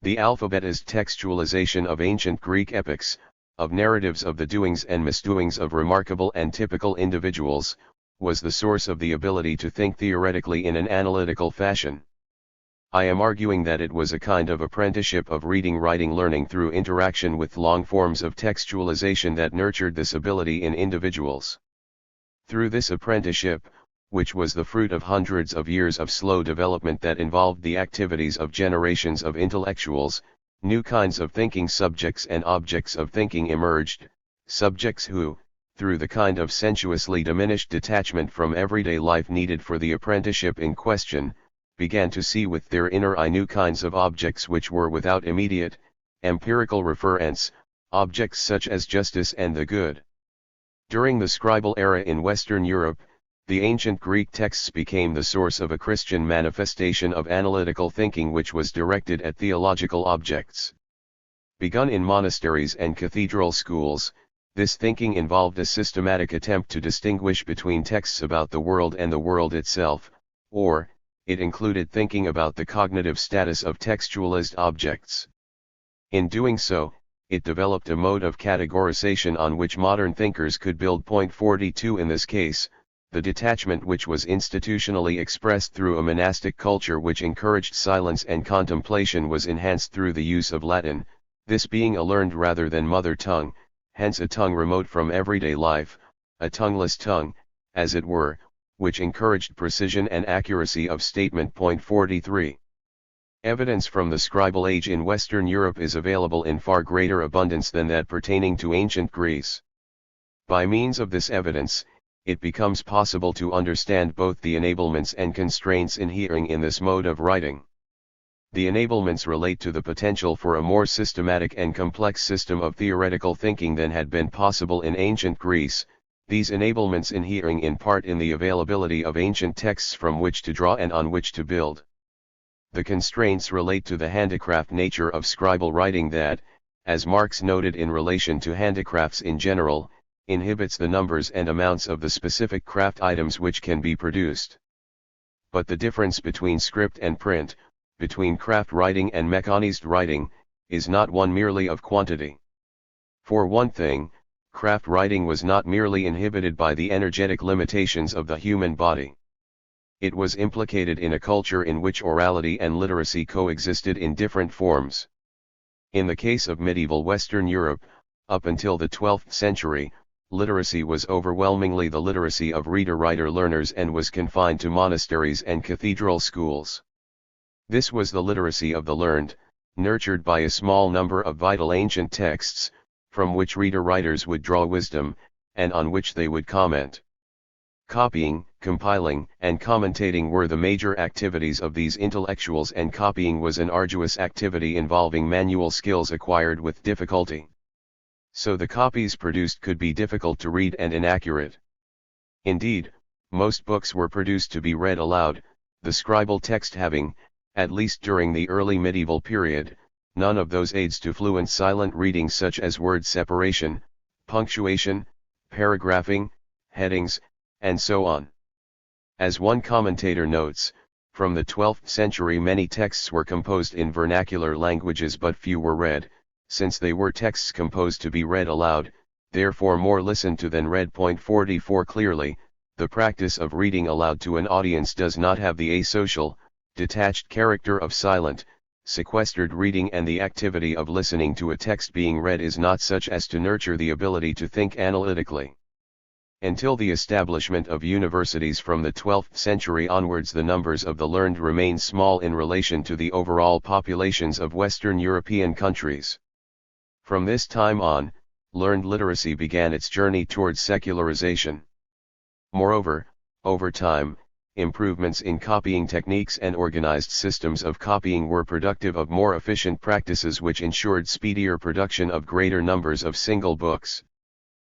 The alphabetized textualization of ancient Greek epics, of narratives of the doings and misdoings of remarkable and typical individuals, was the source of the ability to think theoretically in an analytical fashion. I am arguing that it was a kind of apprenticeship of reading-writing learning through interaction with long forms of textualization that nurtured this ability in individuals. Through this apprenticeship, which was the fruit of hundreds of years of slow development that involved the activities of generations of intellectuals, new kinds of thinking subjects and objects of thinking emerged, subjects who, through the kind of sensuously diminished detachment from everyday life needed for the apprenticeship in question, began to see with their inner eye new kinds of objects which were without immediate, empirical reference, objects such as justice and the good. During the scribal era in Western Europe, the ancient Greek texts became the source of a Christian manifestation of analytical thinking which was directed at theological objects. Begun in monasteries and cathedral schools, this thinking involved a systematic attempt to distinguish between texts about the world and the world itself, or, it included thinking about the cognitive status of textualized objects. In doing so, it developed a mode of categorization on which modern thinkers could build. 42 In this case, the detachment which was institutionally expressed through a monastic culture which encouraged silence and contemplation was enhanced through the use of Latin, this being a learned rather than mother tongue, hence a tongue remote from everyday life, a tongueless tongue, as it were, which encouraged precision and accuracy of statement. 43. Evidence from the scribal age in Western Europe is available in far greater abundance than that pertaining to ancient Greece. By means of this evidence, it becomes possible to understand both the enablements and constraints inhering in this mode of writing. The enablements relate to the potential for a more systematic and complex system of theoretical thinking than had been possible in ancient Greece, these enablements inhering in part in the availability of ancient texts from which to draw and on which to build. The constraints relate to the handicraft nature of scribal writing that, as Marx noted in relation to handicrafts in general, inhibits the numbers and amounts of the specific craft items which can be produced. But the difference between script and print, between craft writing and mechanized writing, is not one merely of quantity. For one thing, craft writing was not merely inhibited by the energetic limitations of the human body. It was implicated in a culture in which orality and literacy coexisted in different forms. In the case of medieval Western Europe, up until the 12th century, literacy was overwhelmingly the literacy of reader-writer learners and was confined to monasteries and cathedral schools. This was the literacy of the learned, nurtured by a small number of vital ancient texts, from which reader-writers would draw wisdom, and on which they would comment. Copying, compiling, and commentating were the major activities of these intellectuals, and copying was an arduous activity involving manual skills acquired with difficulty. So the copies produced could be difficult to read and inaccurate. Indeed, most books were produced to be read aloud, the scribal text having, at least during the early medieval period, none of those aids to fluent silent reading such as word separation, punctuation, paragraphing, headings, and so on. As one commentator notes, from the 12th century many texts were composed in vernacular languages but few were read, since they were texts composed to be read aloud, therefore more listened to than read. 44 Clearly, the practice of reading aloud to an audience does not have the asocial, detached character of silent, sequestered reading, and the activity of listening to a text being read is not such as to nurture the ability to think analytically. Until the establishment of universities from the 12th century onwards, the numbers of the learned remained small in relation to the overall populations of Western European countries. From this time on, learned literacy began its journey towards secularization. Moreover, over time, improvements in copying techniques and organized systems of copying were productive of more efficient practices which ensured speedier production of greater numbers of single books.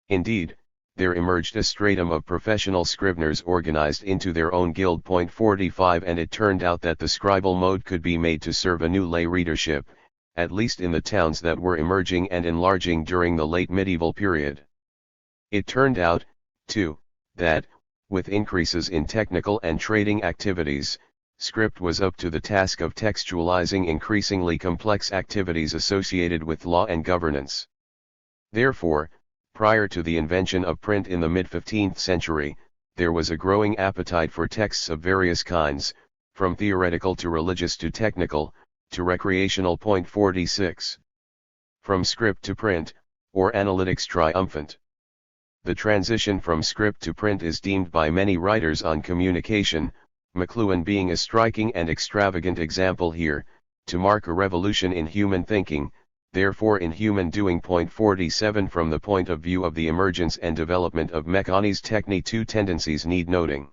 Indeed, there emerged a stratum of professional scriveners organized into their own guild. 45 And it turned out that the scribal mode could be made to serve a new lay readership, at least in the towns that were emerging and enlarging during the late medieval period. It turned out, too, that, with increases in technical and trading activities, script was up to the task of textualizing increasingly complex activities associated with law and governance. Therefore, prior to the invention of print in the mid-15th century, there was a growing appetite for texts of various kinds, from theoretical to religious to technical, to recreational. 46. From script to print, or analytics triumphant. The transition from script to print is deemed by many writers on communication, McLuhan being a striking and extravagant example here, to mark a revolution in human thinking, therefore in human doing. 47 From the point of view of the emergence and development of Mechanism's technique, two tendencies need noting.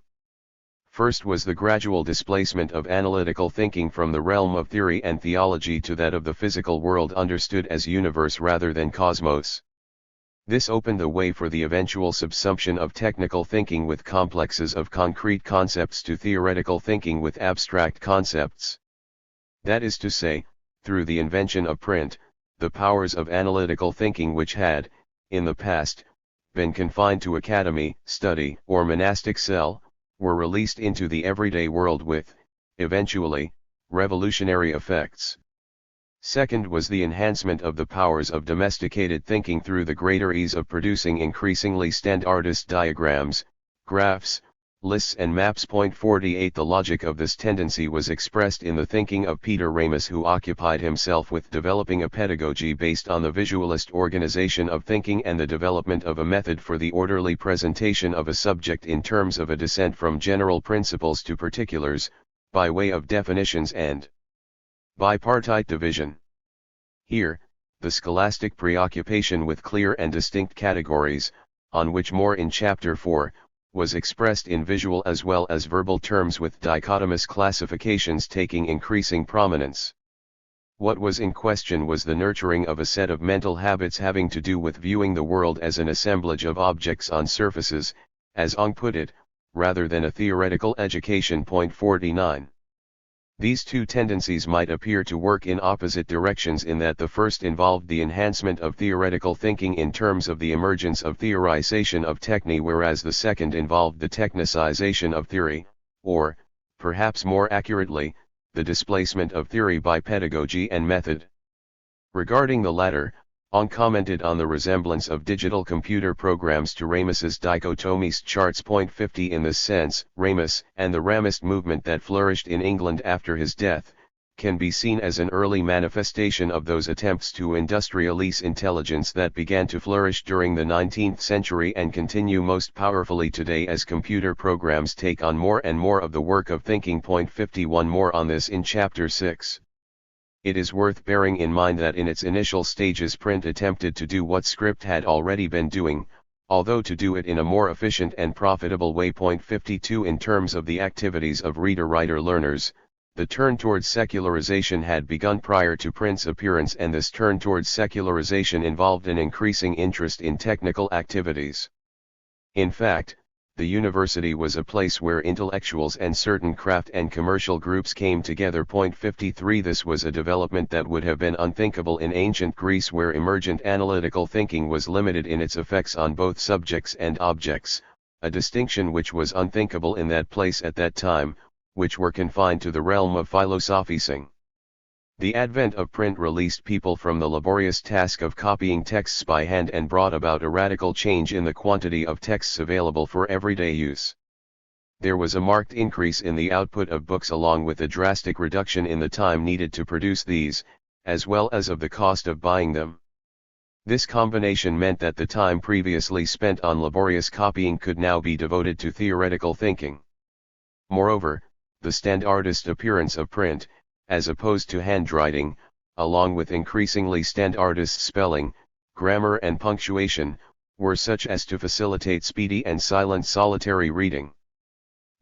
First was the gradual displacement of analytical thinking from the realm of theory and theology to that of the physical world understood as universe rather than cosmos. This opened the way for the eventual subsumption of technical thinking with complexes of concrete concepts to theoretical thinking with abstract concepts. That is to say, through the invention of print, the powers of analytical thinking which had, in the past, been confined to academy, study, or monastic cell, were released into the everyday world with, eventually, revolutionary effects. Second was the enhancement of the powers of domesticated thinking through the greater ease of producing increasingly standardized diagrams, graphs, lists and maps. 48 The logic of this tendency was expressed in the thinking of Peter Ramus, who occupied himself with developing a pedagogy based on the visualist organization of thinking and the development of a method for the orderly presentation of a subject in terms of a descent from general principles to particulars, by way of definitions and bipartite division. Here, the scholastic preoccupation with clear and distinct categories, on which more in Chapter 4, was expressed in visual as well as verbal terms with dichotomous classifications taking increasing prominence. What was in question was the nurturing of a set of mental habits having to do with viewing the world as an assemblage of objects on surfaces, as Ong put it, rather than a theoretical education. 49. These two tendencies might appear to work in opposite directions in that the first involved the enhancement of theoretical thinking in terms of the emergence of theorization of techne, whereas the second involved the technicization of theory, or, perhaps more accurately, the displacement of theory by pedagogy and method. Regarding the latter, Ong commented on the resemblance of digital computer programs to Ramus's dichotomist charts. 50 In this sense, Ramus, and the Ramist movement that flourished in England after his death, can be seen as an early manifestation of those attempts to industrialize intelligence that began to flourish during the 19th century and continue most powerfully today as computer programs take on more and more of the work of thinking. 51 More on this in Chapter 6. It is worth bearing in mind that in its initial stages print attempted to do what script had already been doing, although to do it in a more efficient and profitable way. 52 In terms of the activities of reader-writer-learners, the turn towards secularization had begun prior to print's appearance, and this turn towards secularization involved an increasing interest in technical activities. In fact, the university was a place where intellectuals and certain craft and commercial groups came together. 53 This was a development that would have been unthinkable in ancient Greece, where emergent analytical thinking was limited in its effects on both subjects and objects, a distinction which was unthinkable in that place at that time, which were confined to the realm of philosophizing. The advent of print released people from the laborious task of copying texts by hand and brought about a radical change in the quantity of texts available for everyday use. There was a marked increase in the output of books, along with a drastic reduction in the time needed to produce these, as well as of the cost of buying them. This combination meant that the time previously spent on laborious copying could now be devoted to theoretical thinking. Moreover, the standardist appearance of print, as opposed to handwriting, along with increasingly standardist spelling, grammar and punctuation, were such as to facilitate speedy and silent solitary reading.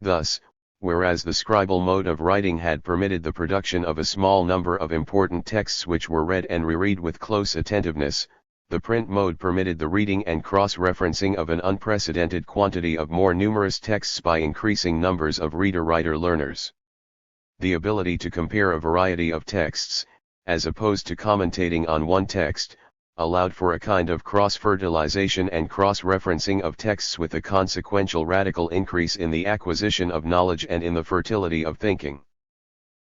Thus, whereas the scribal mode of writing had permitted the production of a small number of important texts which were read and reread with close attentiveness, the print mode permitted the reading and cross-referencing of an unprecedented quantity of more numerous texts by increasing numbers of reader-writer-learners. The ability to compare a variety of texts, as opposed to commentating on one text, allowed for a kind of cross-fertilization and cross-referencing of texts, with a consequential radical increase in the acquisition of knowledge and in the fertility of thinking.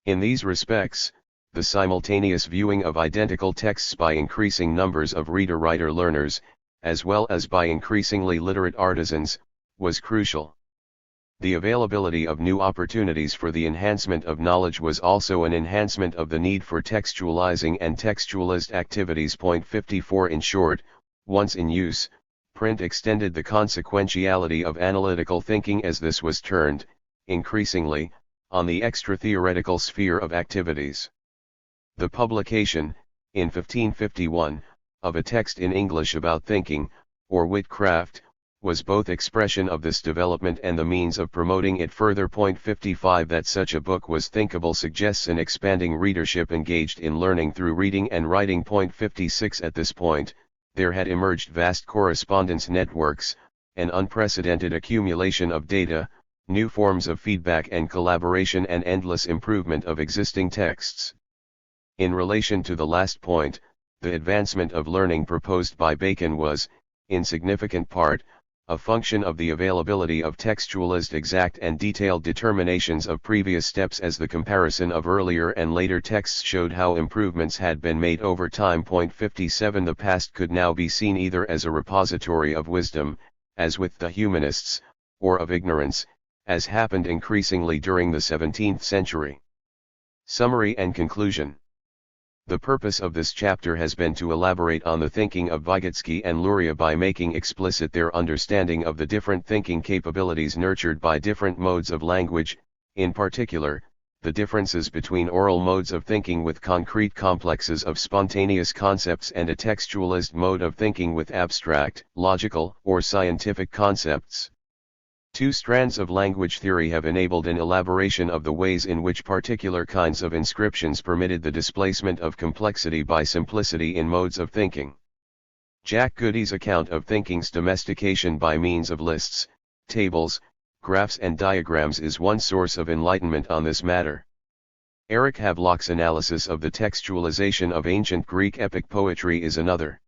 In these respects, the simultaneous viewing of identical texts by increasing numbers of reader-writer-learners, as well as by increasingly literate artisans, was crucial. The availability of new opportunities for the enhancement of knowledge was also an enhancement of the need for textualizing and textualist activities. 54 In short, once in use, print extended the consequentiality of analytical thinking, as this was termed, increasingly, on the extra-theoretical sphere of activities. The publication, in 1551, of a text in English about thinking, or witcraft, was both expression of this development and the means of promoting it further. 55 That such a book was thinkable suggests an expanding readership engaged in learning through reading and writing. 56 At this point, there had emerged vast correspondence networks, an unprecedented accumulation of data, new forms of feedback and collaboration, and endless improvement of existing texts. In relation to the last point, the advancement of learning proposed by Bacon was, in significant part, a function of the availability of textualist exact and detailed determinations of previous steps, as the comparison of earlier and later texts showed how improvements had been made over time. 57 The past could now be seen either as a repository of wisdom, as with the humanists, or of ignorance, as happened increasingly during the 17th century. Summary and conclusion. The purpose of this chapter has been to elaborate on the thinking of Vygotsky and Luria by making explicit their understanding of the different thinking capabilities nurtured by different modes of language, in particular, the differences between oral modes of thinking with concrete complexes of spontaneous concepts and a textualist mode of thinking with abstract, logical, or scientific concepts. Two strands of language theory have enabled an elaboration of the ways in which particular kinds of inscriptions permitted the displacement of complexity by simplicity in modes of thinking. Jack Goody's account of thinking's domestication by means of lists, tables, graphs and diagrams is one source of enlightenment on this matter. Eric Havelock's analysis of the textualization of ancient Greek epic poetry is another.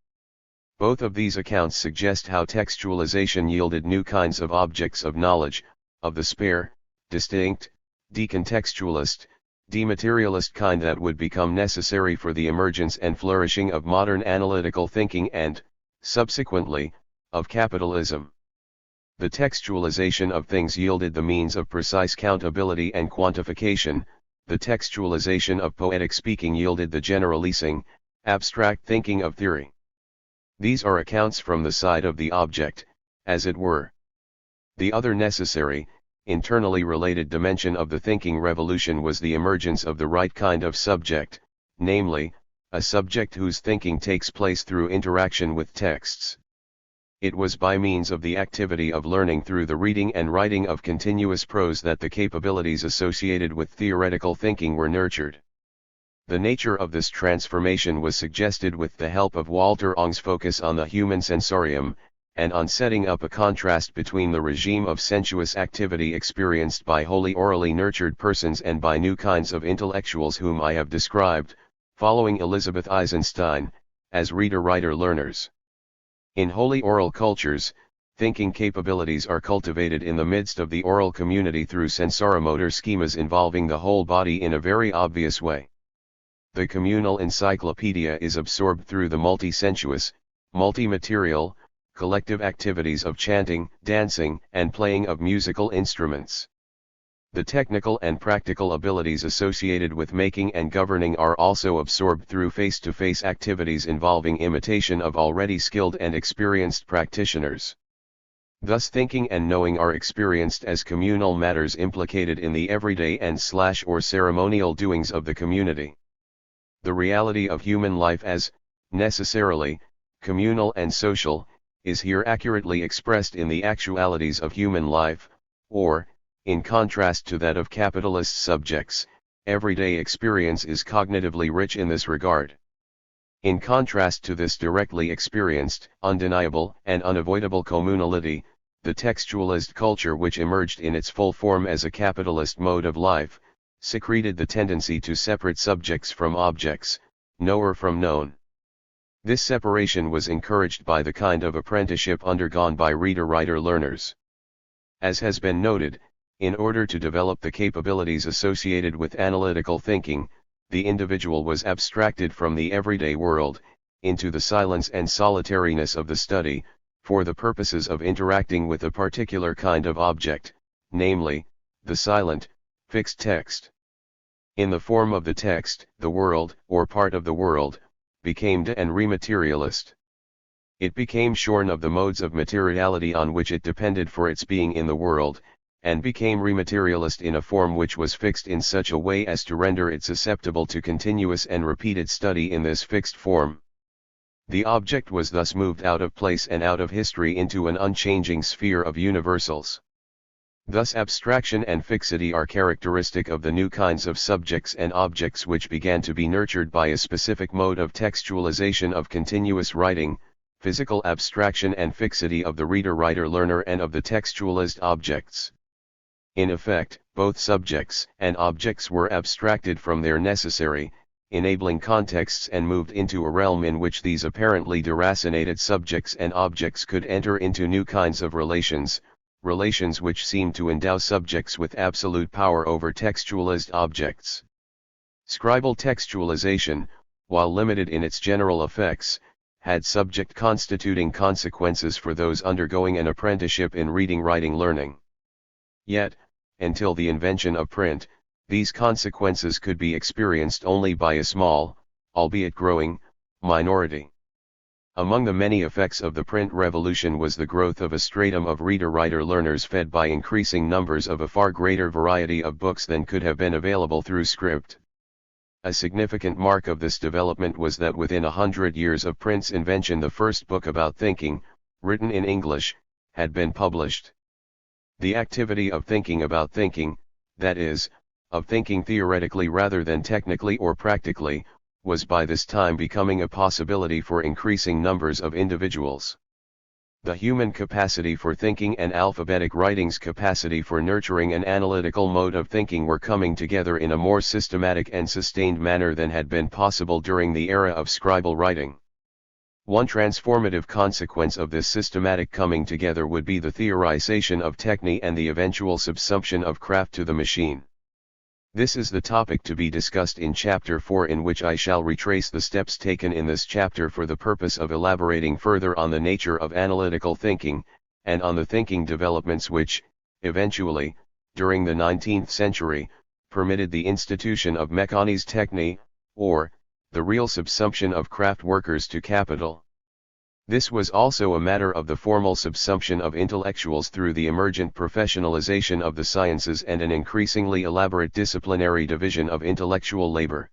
Both of these accounts suggest how textualization yielded new kinds of objects of knowledge, of the spare, distinct, decontextualist, dematerialist kind that would become necessary for the emergence and flourishing of modern analytical thinking and, subsequently, of capitalism. The textualization of things yielded the means of precise countability and quantification. The textualization of poetic speaking yielded the generalizing, abstract thinking of theory. These are accounts from the side of the object, as it were. The other necessary, internally related dimension of the thinking revolution was the emergence of the right kind of subject, namely, a subject whose thinking takes place through interaction with texts. It was by means of the activity of learning through the reading and writing of continuous prose that the capabilities associated with theoretical thinking were nurtured. The nature of this transformation was suggested with the help of Walter Ong's focus on the human sensorium, and on setting up a contrast between the regime of sensuous activity experienced by wholly orally nurtured persons and by new kinds of intellectuals whom I have described, following Elizabeth Eisenstein, as reader-writer learners. In wholly oral cultures, thinking capabilities are cultivated in the midst of the oral community through sensoromotor schemas involving the whole body in a very obvious way. The communal encyclopedia is absorbed through the multi-sensuous, multi-material, collective activities of chanting, dancing, and playing of musical instruments. The technical and practical abilities associated with making and governing are also absorbed through face-to-face activities involving imitation of already skilled and experienced practitioners. Thus thinking and knowing are experienced as communal matters implicated in the everyday and/or ceremonial doings of the community. The reality of human life as, necessarily, communal and social, is here accurately expressed in the actualities of human life, or, in contrast to that of capitalist subjects, everyday experience is cognitively rich in this regard. In contrast to this directly experienced, undeniable, and unavoidable communality, the textualist culture which emerged in its full form as a capitalist mode of life, secreted the tendency to separate subjects from objects, knower from known. This separation was encouraged by the kind of apprenticeship undergone by reader-writer learners. As has been noted, in order to develop the capabilities associated with analytical thinking, the individual was abstracted from the everyday world, into the silence and solitariness of the study, for the purposes of interacting with a particular kind of object, namely, the silent, fixed text. In the form of the text, the world, or part of the world, became de and rematerialist. It became shorn of the modes of materiality on which it depended for its being in the world, and became rematerialist in a form which was fixed in such a way as to render it susceptible to continuous and repeated study in this fixed form. The object was thus moved out of place and out of history into an unchanging sphere of universals. Thus abstraction and fixity are characteristic of the new kinds of subjects and objects which began to be nurtured by a specific mode of textualization of continuous writing, physical abstraction and fixity of the reader-writer-learner and of the textualist objects. In effect, both subjects and objects were abstracted from their necessary, enabling contexts and moved into a realm in which these apparently deracinated subjects and objects could enter into new kinds of relations which seem to endow subjects with absolute power over textualist objects. Scribal textualization, while limited in its general effects, had subject constituting consequences for those undergoing an apprenticeship in reading-writing learning. Yet, until the invention of print, these consequences could be experienced only by a small, albeit growing, minority. Among the many effects of the print revolution was the growth of a stratum of reader-writer learners fed by increasing numbers of a far greater variety of books than could have been available through script. A significant mark of this development was that within 100 years of print's invention the first book about thinking, written in English, had been published. The activity of thinking about thinking, that is, of thinking theoretically rather than technically or practically, was by this time becoming a possibility for increasing numbers of individuals. The human capacity for thinking and alphabetic writing's capacity for nurturing an analytical mode of thinking were coming together in a more systematic and sustained manner than had been possible during the era of scribal writing. One transformative consequence of this systematic coming together would be the theorization of techne and the eventual subsumption of craft to the machine. This is the topic to be discussed in Chapter 4, in which I shall retrace the steps taken in this chapter for the purpose of elaborating further on the nature of analytical thinking, and on the thinking developments which, eventually, during the 19th century, permitted the institution of Mechanische Techne, or, the real subsumption of craft workers to capital. This was also a matter of the formal subsumption of intellectuals through the emergent professionalization of the sciences and an increasingly elaborate disciplinary division of intellectual labor.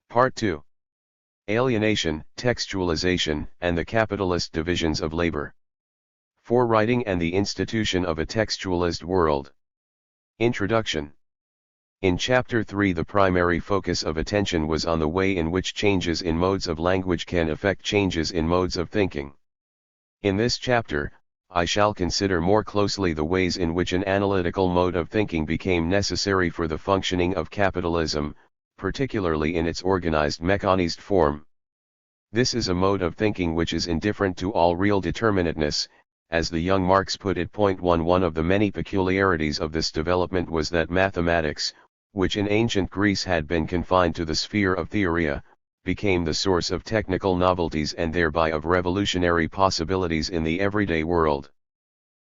Part 2. Alienation, textualization, and the capitalist divisions of labor. For writing and the institution of a textualist world. Introduction. In Chapter 3, the primary focus of attention was on the way in which changes in modes of language can affect changes in modes of thinking. In this chapter, I shall consider more closely the ways in which an analytical mode of thinking became necessary for the functioning of capitalism, particularly in its organized mechanized form. This is a mode of thinking which is indifferent to all real determinateness. As the young Marx put it. One of the many peculiarities of this development was that mathematics, which in ancient Greece had been confined to the sphere of theoria, became the source of technical novelties and thereby of revolutionary possibilities in the everyday world.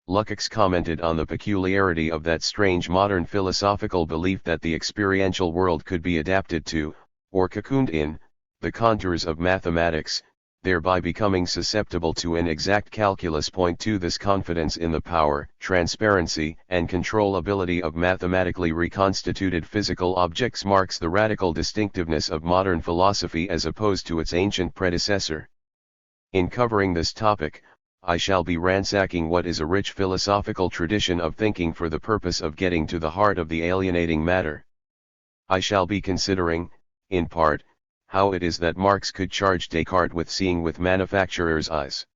Lukács commented on the peculiarity of that strange modern philosophical belief that the experiential world could be adapted to, or cocooned in, the contours of mathematics, thereby becoming susceptible to an exact calculus. 2 This confidence in the power, transparency, and controllability of mathematically reconstituted physical objects marks the radical distinctiveness of modern philosophy as opposed to its ancient predecessor. In covering this topic, I shall be ransacking what is a rich philosophical tradition of thinking for the purpose of getting to the heart of the alienating matter. I shall be considering, in part, how it is that Marx could charge Descartes with seeing with manufacturer's eyes.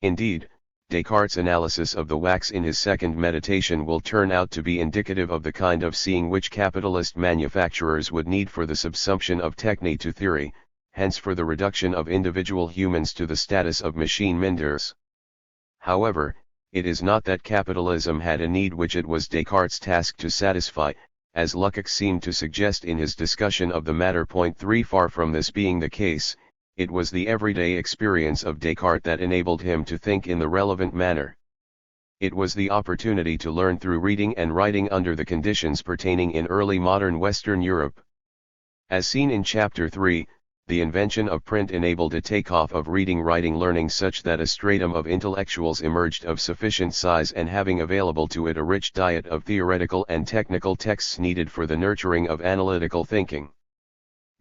Indeed, Descartes' analysis of the wax in his second meditation will turn out to be indicative of the kind of seeing which capitalist manufacturers would need for the subsumption of techne to theory, hence for the reduction of individual humans to the status of machine minders. However, it is not that capitalism had a need which it was Descartes' task to satisfy, as Lukács seemed to suggest in his discussion of the matter. 3 Far from this being the case, it was the everyday experience of Descartes that enabled him to think in the relevant manner. It was the opportunity to learn through reading and writing under the conditions pertaining in early modern Western Europe. As seen in Chapter 3, the invention of print enabled a takeoff of reading-writing learning such that a stratum of intellectuals emerged of sufficient size and having available to it a rich diet of theoretical and technical texts needed for the nurturing of analytical thinking.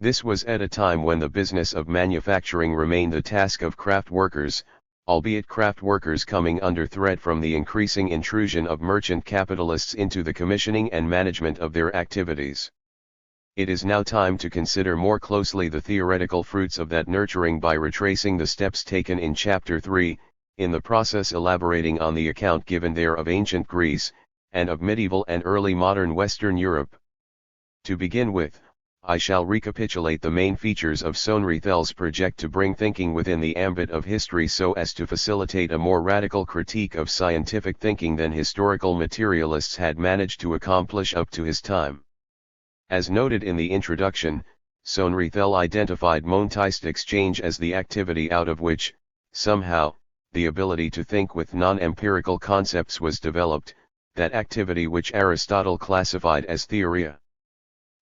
This was at a time when the business of manufacturing remained the task of craft workers, albeit craft workers coming under threat from the increasing intrusion of merchant capitalists into the commissioning and management of their activities. It is now time to consider more closely the theoretical fruits of that nurturing by retracing the steps taken in Chapter 3, in the process elaborating on the account given there of ancient Greece, and of medieval and early modern Western Europe. To begin with, I shall recapitulate the main features of Sohn-Rietheil's project to bring thinking within the ambit of history so as to facilitate a more radical critique of scientific thinking than historical materialists had managed to accomplish up to his time. As noted in the introduction, Sohn-Rietheil identified monistic exchange as the activity out of which, somehow, the ability to think with non-empirical concepts was developed, that activity which Aristotle classified as theoria.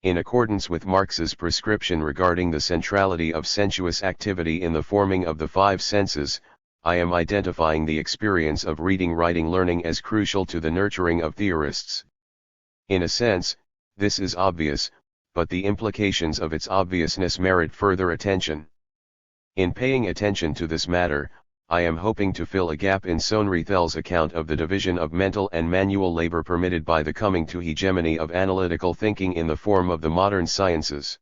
In accordance with Marx's prescription regarding the centrality of sensuous activity in the forming of the five senses, I am identifying the experience of reading-writing learning as crucial to the nurturing of theorists. In a sense, this is obvious, but the implications of its obviousness merit further attention. In paying attention to this matter, I am hoping to fill a gap in Sohn-Rietheil's account of the division of mental and manual labor permitted by the coming to hegemony of analytical thinking in the form of the modern sciences.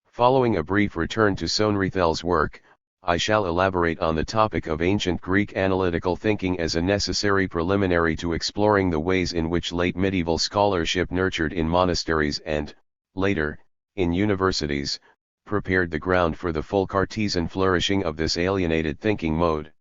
Following a brief return to Sohn-Rietheil's work, I shall elaborate on the topic of ancient Greek analytical thinking as a necessary preliminary to exploring the ways in which late medieval scholarship nurtured in monasteries and, later, in universities, prepared the ground for the full Cartesian flourishing of this alienated thinking mode.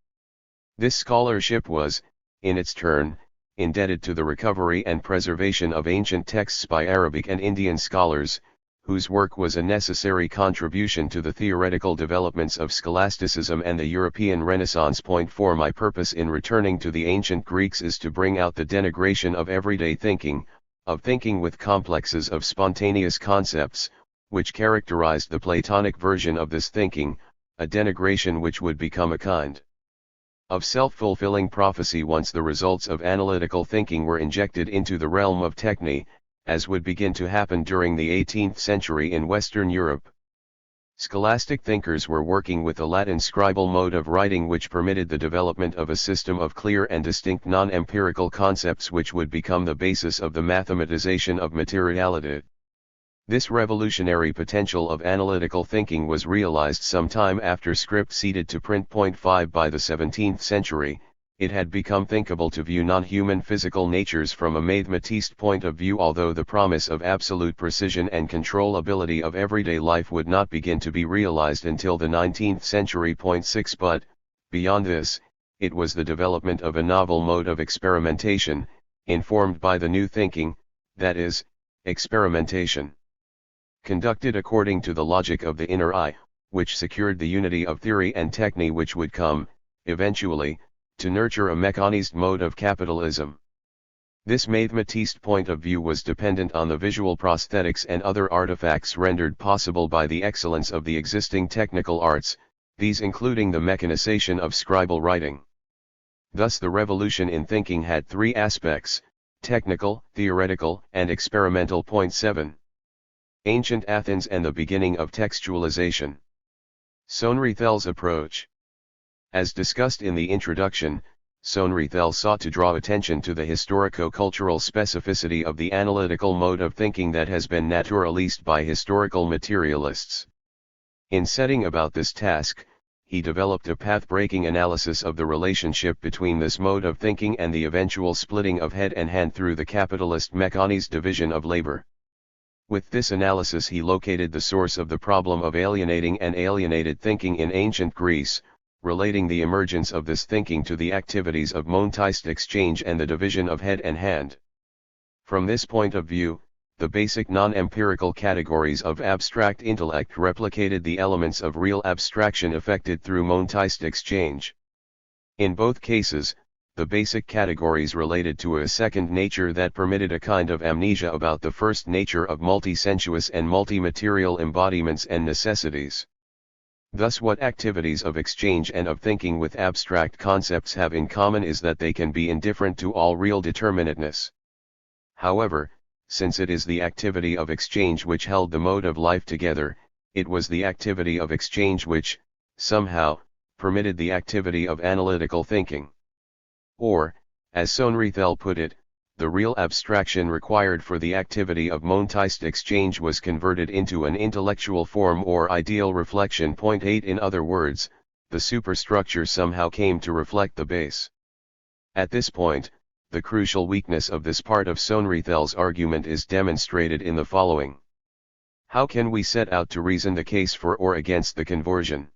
This scholarship was, in its turn, indebted to the recovery and preservation of ancient texts by Arabic and Indian scholars, whose work was a necessary contribution to the theoretical developments of scholasticism and the European Renaissance. For my purpose in returning to the ancient Greeks is to bring out the denigration of everyday thinking, of thinking with complexes of spontaneous concepts, which characterized the Platonic version of this thinking, a denigration which would become a kind of self-fulfilling prophecy once the results of analytical thinking were injected into the realm of techne, as would begin to happen during the 18th century in Western Europe. Scholastic thinkers were working with the Latin scribal mode of writing, which permitted the development of a system of clear and distinct non-empirical concepts which would become the basis of the mathematization of materiality. This revolutionary potential of analytical thinking was realized sometime after script ceded to print. 5 By the 17th century, it had become thinkable to view non-human physical natures from a mathematist point of view, although the promise of absolute precision and controllability of everyday life would not begin to be realized until the 19th century. 6 But, beyond this, it was the development of a novel mode of experimentation, informed by the new thinking, that is, experimentation. Conducted according to the logic of the inner eye, which secured the unity of theory and technique which would come, eventually, to nurture a mechanized mode of capitalism. This mathematist point of view was dependent on the visual prosthetics and other artifacts rendered possible by the excellence of the existing technical arts, these including the mechanization of scribal writing. Thus the revolution in thinking had three aspects: technical, theoretical, and experimental. 7. Ancient Athens and the beginning of textualization. Sohn-Rethell's approach. As discussed in the introduction, Sohn-Rethell sought to draw attention to the historico-cultural specificity of the analytical mode of thinking that has been naturalized by historical materialists. In setting about this task, he developed a path-breaking analysis of the relationship between this mode of thinking and the eventual splitting of head and hand through the capitalist mechanized division of labor. With this analysis he located the source of the problem of alienating and alienated thinking in ancient Greece, relating the emergence of this thinking to the activities of monetized exchange and the division of head and hand. From this point of view, the basic non-empirical categories of abstract intellect replicated the elements of real abstraction effected through monetized exchange. In both cases, the basic categories related to a second nature that permitted a kind of amnesia about the first nature of multi-sensuous and multi-material embodiments and necessities. Thus what activities of exchange and of thinking with abstract concepts have in common is that they can be indifferent to all real determinateness. However, since it is the activity of exchange which held the mode of life together, it was the activity of exchange which, somehow, permitted the activity of analytical thinking. Or, as Sohn-Rethell put it, the real abstraction required for the activity of monetized exchange was converted into an intellectual form or ideal reflection. 8 In other words, the superstructure somehow came to reflect the base. At this point, the crucial weakness of this part of Sohn-Rethell's argument is demonstrated in the following. How can we set out to reason the case for or against the conversion?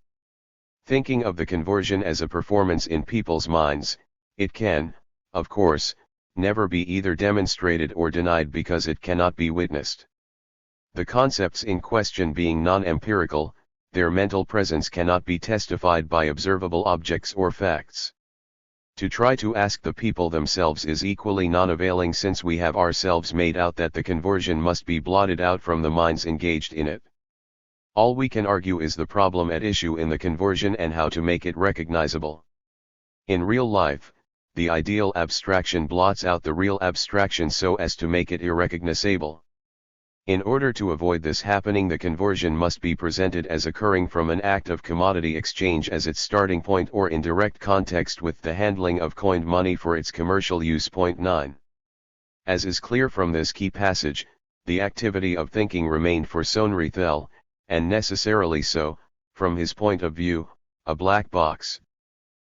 Thinking of the conversion as a performance in people's minds, it can, of course, never be either demonstrated or denied because it cannot be witnessed. The concepts in question being non-empirical, their mental presence cannot be testified by observable objects or facts. To try to ask the people themselves is equally non-availing, since we have ourselves made out that the conversion must be blotted out from the minds engaged in it. All we can argue is the problem at issue in the conversion and how to make it recognizable. In real life, the ideal abstraction blots out the real abstraction so as to make it irrecognizable. In order to avoid this happening, the conversion must be presented as occurring from an act of commodity exchange as its starting point, or in direct context with the handling of coined money for its commercial use. 9. As is clear from this key passage, the activity of thinking remained for Sohn-Rethell, and necessarily so, from his point of view, a black box.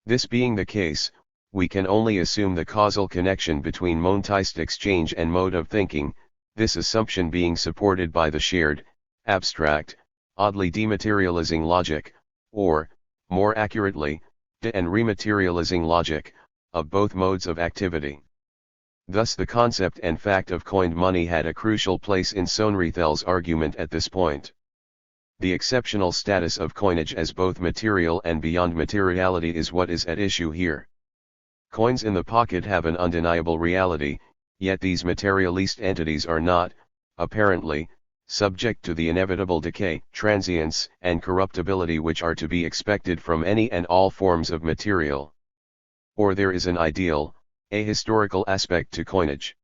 This being the case, we can only assume the causal connection between monetized exchange and mode of thinking, this assumption being supported by the shared, abstract, oddly dematerializing logic, or, more accurately, de- and rematerializing logic, of both modes of activity. Thus the concept and fact of coined money had a crucial place in Sohn-Rethell's argument at this point. The exceptional status of coinage as both material and beyond materiality is what is at issue here. Coins in the pocket have an undeniable reality, yet these materialist entities are not, apparently, subject to the inevitable decay, transience, and corruptibility which are to be expected from any and all forms of material. Or there is an ideal, ahistorical aspect to coinage.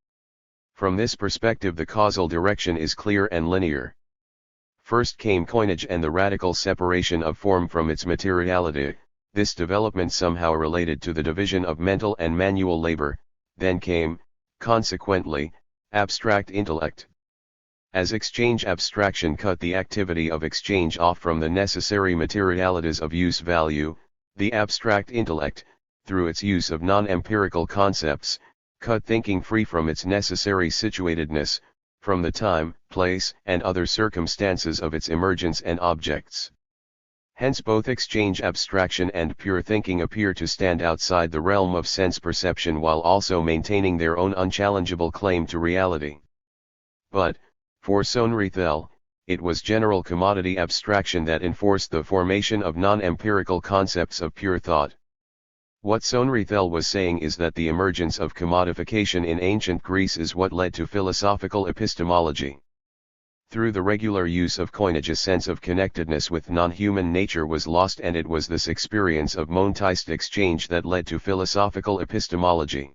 From this perspective the causal direction is clear and linear. First came coinage and the radical separation of form from its materiality, this development somehow related to the division of mental and manual labor. Then came, consequently, abstract intellect. As exchange abstraction cut the activity of exchange off from the necessary materialities of use value, the abstract intellect, through its use of non-empirical concepts, cut thinking free from its necessary situatedness, from the time, place, and other circumstances of its emergence and objects. Hence both exchange abstraction and pure thinking appear to stand outside the realm of sense perception while also maintaining their own unchallengeable claim to reality. But, for Sohn-Rethel, it was general commodity abstraction that enforced the formation of non-empirical concepts of pure thought. What Sohn-Rethel was saying is that the emergence of commodification in ancient Greece is what led to philosophical epistemology. Through the regular use of coinage, a sense of connectedness with non-human nature was lost, and it was this experience of monetised exchange that led to philosophical epistemology.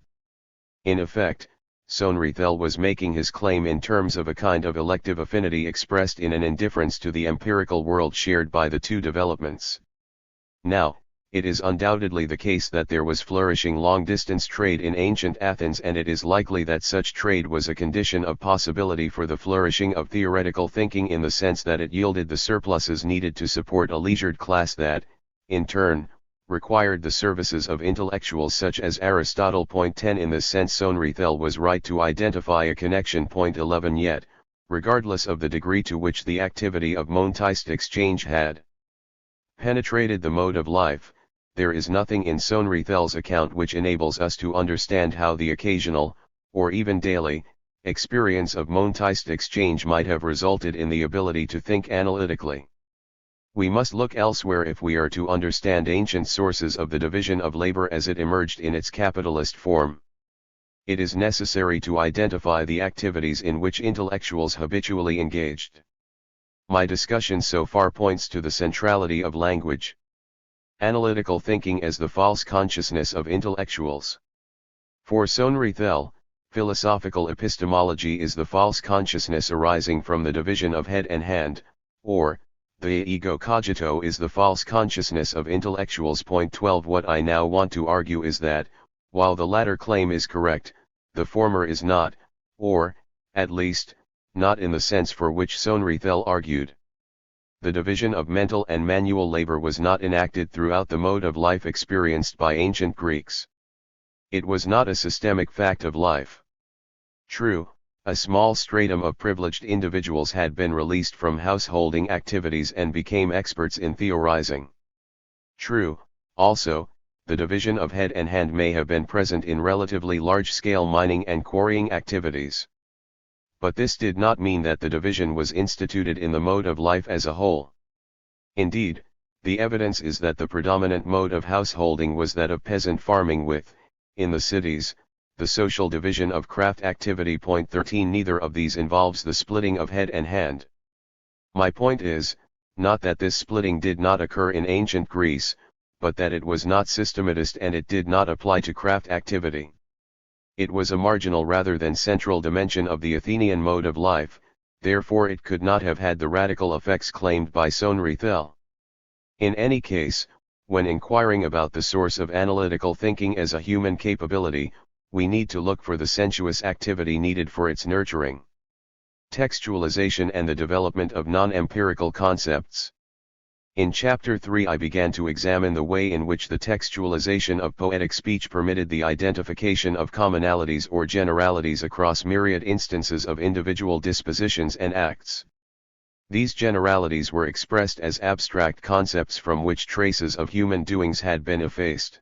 In effect, Sohn-Rethel was making his claim in terms of a kind of elective affinity expressed in an indifference to the empirical world shared by the two developments. Now, it is undoubtedly the case that there was flourishing long-distance trade in ancient Athens, and it is likely that such trade was a condition of possibility for the flourishing of theoretical thinking, in the sense that it yielded the surpluses needed to support a leisured class that, in turn, required the services of intellectuals such as Aristotle. Point 10. In this sense, Sohn-Rethel was right to identify a connection. Point 11. Yet, regardless of the degree to which the activity of monetised exchange had penetrated the mode of life, there is nothing in Sohn-Rethel's account which enables us to understand how the occasional, or even daily, experience of monetised exchange might have resulted in the ability to think analytically. We must look elsewhere if we are to understand ancient sources of the division of labor as it emerged in its capitalist form. It is necessary to identify the activities in which intellectuals habitually engaged. My discussion so far points to the centrality of language. Analytical thinking as the false consciousness of intellectuals. For Sohn-Rethel, philosophical epistemology is the false consciousness arising from the division of head and hand, or, the ego cogito is the false consciousness of intellectuals. Point 12. What I now want to argue is that, while the latter claim is correct, the former is not, or, at least, not in the sense for which Sohn-Rethel argued. The division of mental and manual labor was not enacted throughout the mode of life experienced by ancient Greeks. It was not a systemic fact of life. True, a small stratum of privileged individuals had been released from householding activities and became experts in theorizing. True, also, the division of head and hand may have been present in relatively large-scale mining and quarrying activities. But this did not mean that the division was instituted in the mode of life as a whole. Indeed, the evidence is that the predominant mode of householding was that of peasant farming with, in the cities, the social division of craft activity. Point 13. Neither of these involves the splitting of head and hand. My point is, not that this splitting did not occur in ancient Greece, but that it was not systematist and it did not apply to craft activity. It was a marginal rather than central dimension of the Athenian mode of life, therefore it could not have had the radical effects claimed by Sohn-Rethel. In any case, when inquiring about the source of analytical thinking as a human capability, we need to look for the sensuous activity needed for its nurturing. Textualization and the development of non-empirical concepts. In Chapter 3 I began to examine the way in which the textualization of poetic speech permitted the identification of commonalities or generalities across myriad instances of individual dispositions and acts. These generalities were expressed as abstract concepts from which traces of human doings had been effaced.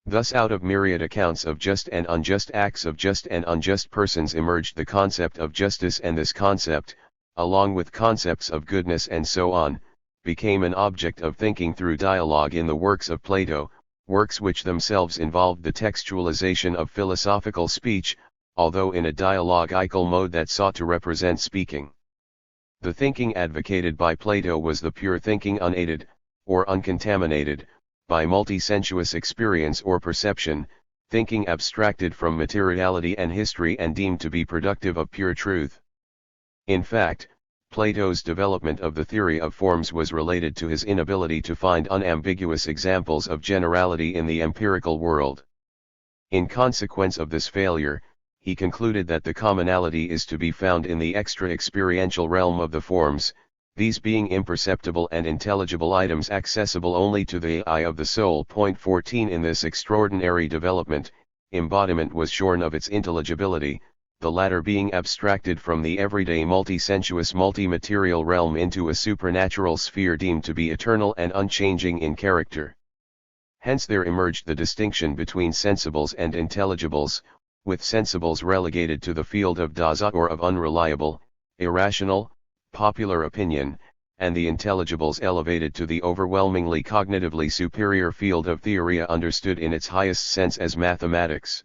Thus out of myriad accounts of just and unjust acts of just and unjust persons emerged the concept of justice, and this concept, along with concepts of goodness and so on, became an object of thinking through dialogue in the works of Plato, works which themselves involved the textualization of philosophical speech, although in a dialogical mode that sought to represent speaking. The thinking advocated by Plato was the pure thinking unaided, or uncontaminated, by multi-sensuous experience or perception, thinking abstracted from materiality and history and deemed to be productive of pure truth. In fact, Plato's development of the theory of forms was related to his inability to find unambiguous examples of generality in the empirical world. In consequence of this failure, he concluded that the commonality is to be found in the extra-experiential realm of the forms, these being imperceptible and intelligible items accessible only to the eye of the soul. 14 In this extraordinary development, embodiment was shorn of its intelligibility, the latter being abstracted from the everyday multi-sensuous multi-material realm into a supernatural sphere deemed to be eternal and unchanging in character. Hence there emerged the distinction between sensibles and intelligibles, with sensibles relegated to the field of Dasein or of unreliable, irrational, popular opinion, and the intelligibles elevated to the overwhelmingly cognitively superior field of theoria understood in its highest sense as mathematics.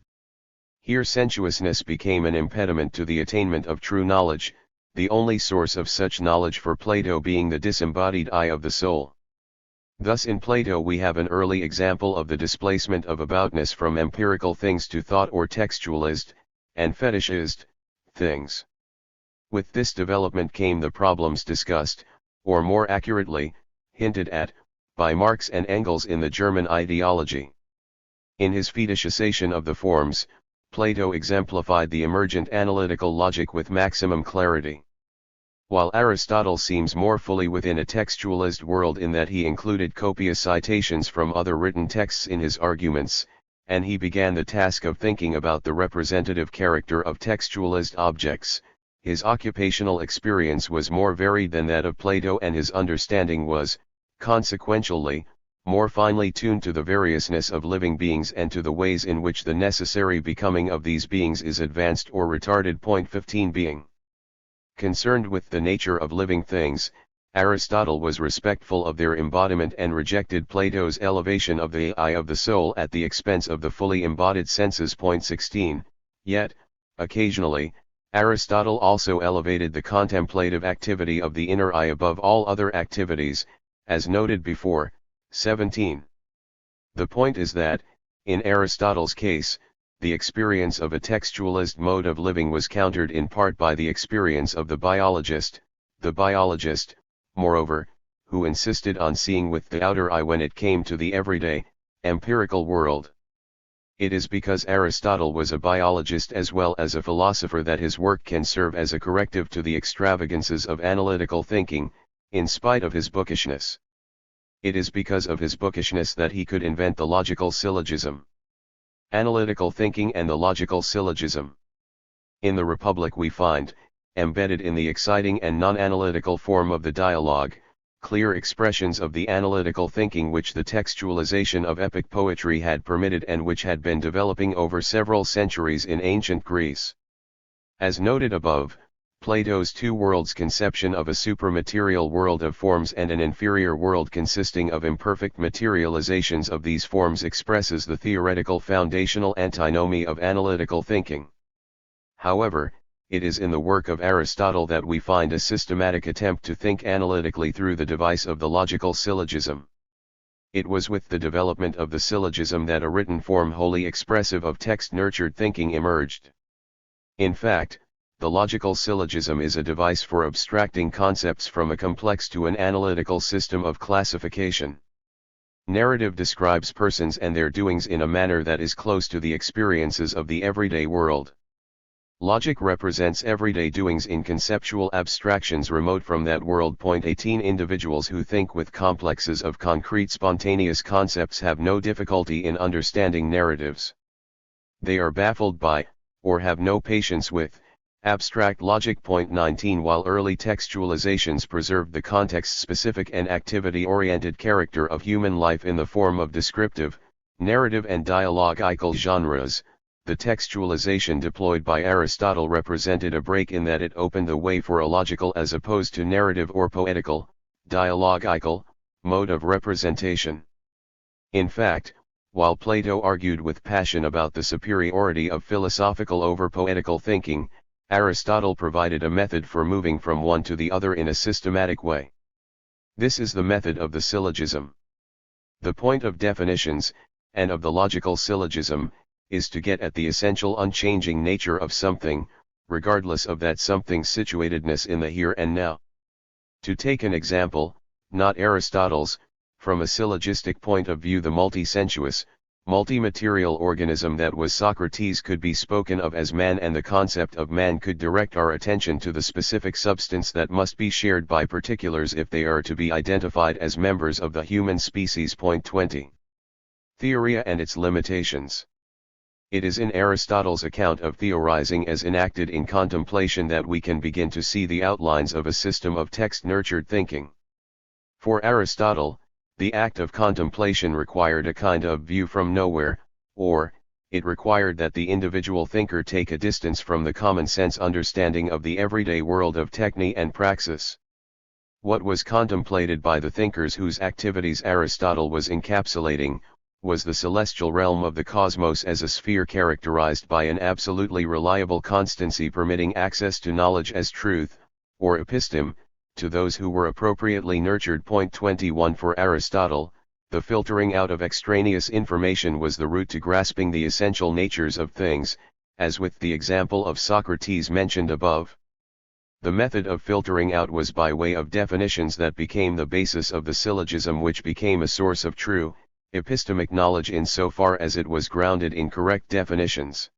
Here sensuousness became an impediment to the attainment of true knowledge, the only source of such knowledge for Plato being the disembodied eye of the soul. Thus in Plato we have an early example of the displacement of aboutness from empirical things to thought or textualized, and fetishized, things. With this development came the problems discussed, or more accurately, hinted at, by Marx and Engels in the German ideology. In his fetishization of the forms, Plato exemplified the emergent analytical logic with maximum clarity. While Aristotle seems more fully within a textualist world in that he included copious citations from other written texts in his arguments, and he began the task of thinking about the representative character of textualist objects, his occupational experience was more varied than that of Plato and his understanding was, consequentially, more finely tuned to the variousness of living beings and to the ways in which the necessary becoming of these beings is advanced or retarded. 15 Being concerned with the nature of living things, Aristotle was respectful of their embodiment and rejected Plato's elevation of the eye of the soul at the expense of the fully embodied senses. 16 Yet, occasionally, Aristotle also elevated the contemplative activity of the inner eye above all other activities, as noted before. 17. The point is that, in Aristotle's case, the experience of a textualist mode of living was countered in part by the experience of the biologist, moreover, who insisted on seeing with the outer eye when it came to the everyday, empirical world. It is because Aristotle was a biologist as well as a philosopher that his work can serve as a corrective to the extravagances of analytical thinking, in spite of his bookishness. It is because of his bookishness that he could invent the logical syllogism. Analytical thinking and the logical syllogism. In the Republic we find, embedded in the exciting and non-analytical form of the dialogue, clear expressions of the analytical thinking which the textualization of epic poetry had permitted and which had been developing over several centuries in ancient Greece. As noted above, Plato's two worlds conception of a supramaterial world of forms and an inferior world consisting of imperfect materializations of these forms expresses the theoretical foundational antinomy of analytical thinking. However, it is in the work of Aristotle that we find a systematic attempt to think analytically through the device of the logical syllogism. It was with the development of the syllogism that a written form wholly expressive of text-nurtured thinking emerged. In fact, the logical syllogism is a device for abstracting concepts from a complex to an analytical system of classification. Narrative describes persons and their doings in a manner that is close to the experiences of the everyday world. Logic represents everyday doings in conceptual abstractions remote from that world. 18 Individuals who think with complexes of concrete spontaneous concepts have no difficulty in understanding narratives. They are baffled by, or have no patience with, abstract logic. 19 While early textualizations preserved the context-specific and activity-oriented character of human life in the form of descriptive, narrative and dialogical genres, the textualization deployed by Aristotle represented a break in that it opened the way for a logical as opposed to narrative or poetical, dialogical, mode of representation. In fact, while Plato argued with passion about the superiority of philosophical over poetical thinking, Aristotle provided a method for moving from one to the other in a systematic way. This is the method of the syllogism. The point of definitions, and of the logical syllogism, is to get at the essential unchanging nature of something, regardless of that something's situatedness in the here and now. To take an example, not Aristotle's, from a syllogistic point of view the multi-sensuous, multi-material organism that was Socrates could be spoken of as man, and the concept of man could direct our attention to the specific substance that must be shared by particulars if they are to be identified as members of the human species. Point 20. Theoria and its limitations. It is in Aristotle's account of theorizing as enacted in contemplation that we can begin to see the outlines of a system of text-nurtured thinking. For Aristotle, the act of contemplation required a kind of view from nowhere, or, it required that the individual thinker take a distance from the common-sense understanding of the everyday world of techne and praxis. What was contemplated by the thinkers whose activities Aristotle was encapsulating, was the celestial realm of the cosmos as a sphere characterized by an absolutely reliable constancy permitting access to knowledge as truth, or episteme, to those who were appropriately nurtured. Point 21. For Aristotle, the filtering out of extraneous information was the route to grasping the essential natures of things, as with the example of Socrates mentioned above. The method of filtering out was by way of definitions that became the basis of the syllogism, which became a source of true, epistemic knowledge in so far as it was grounded in correct definitions.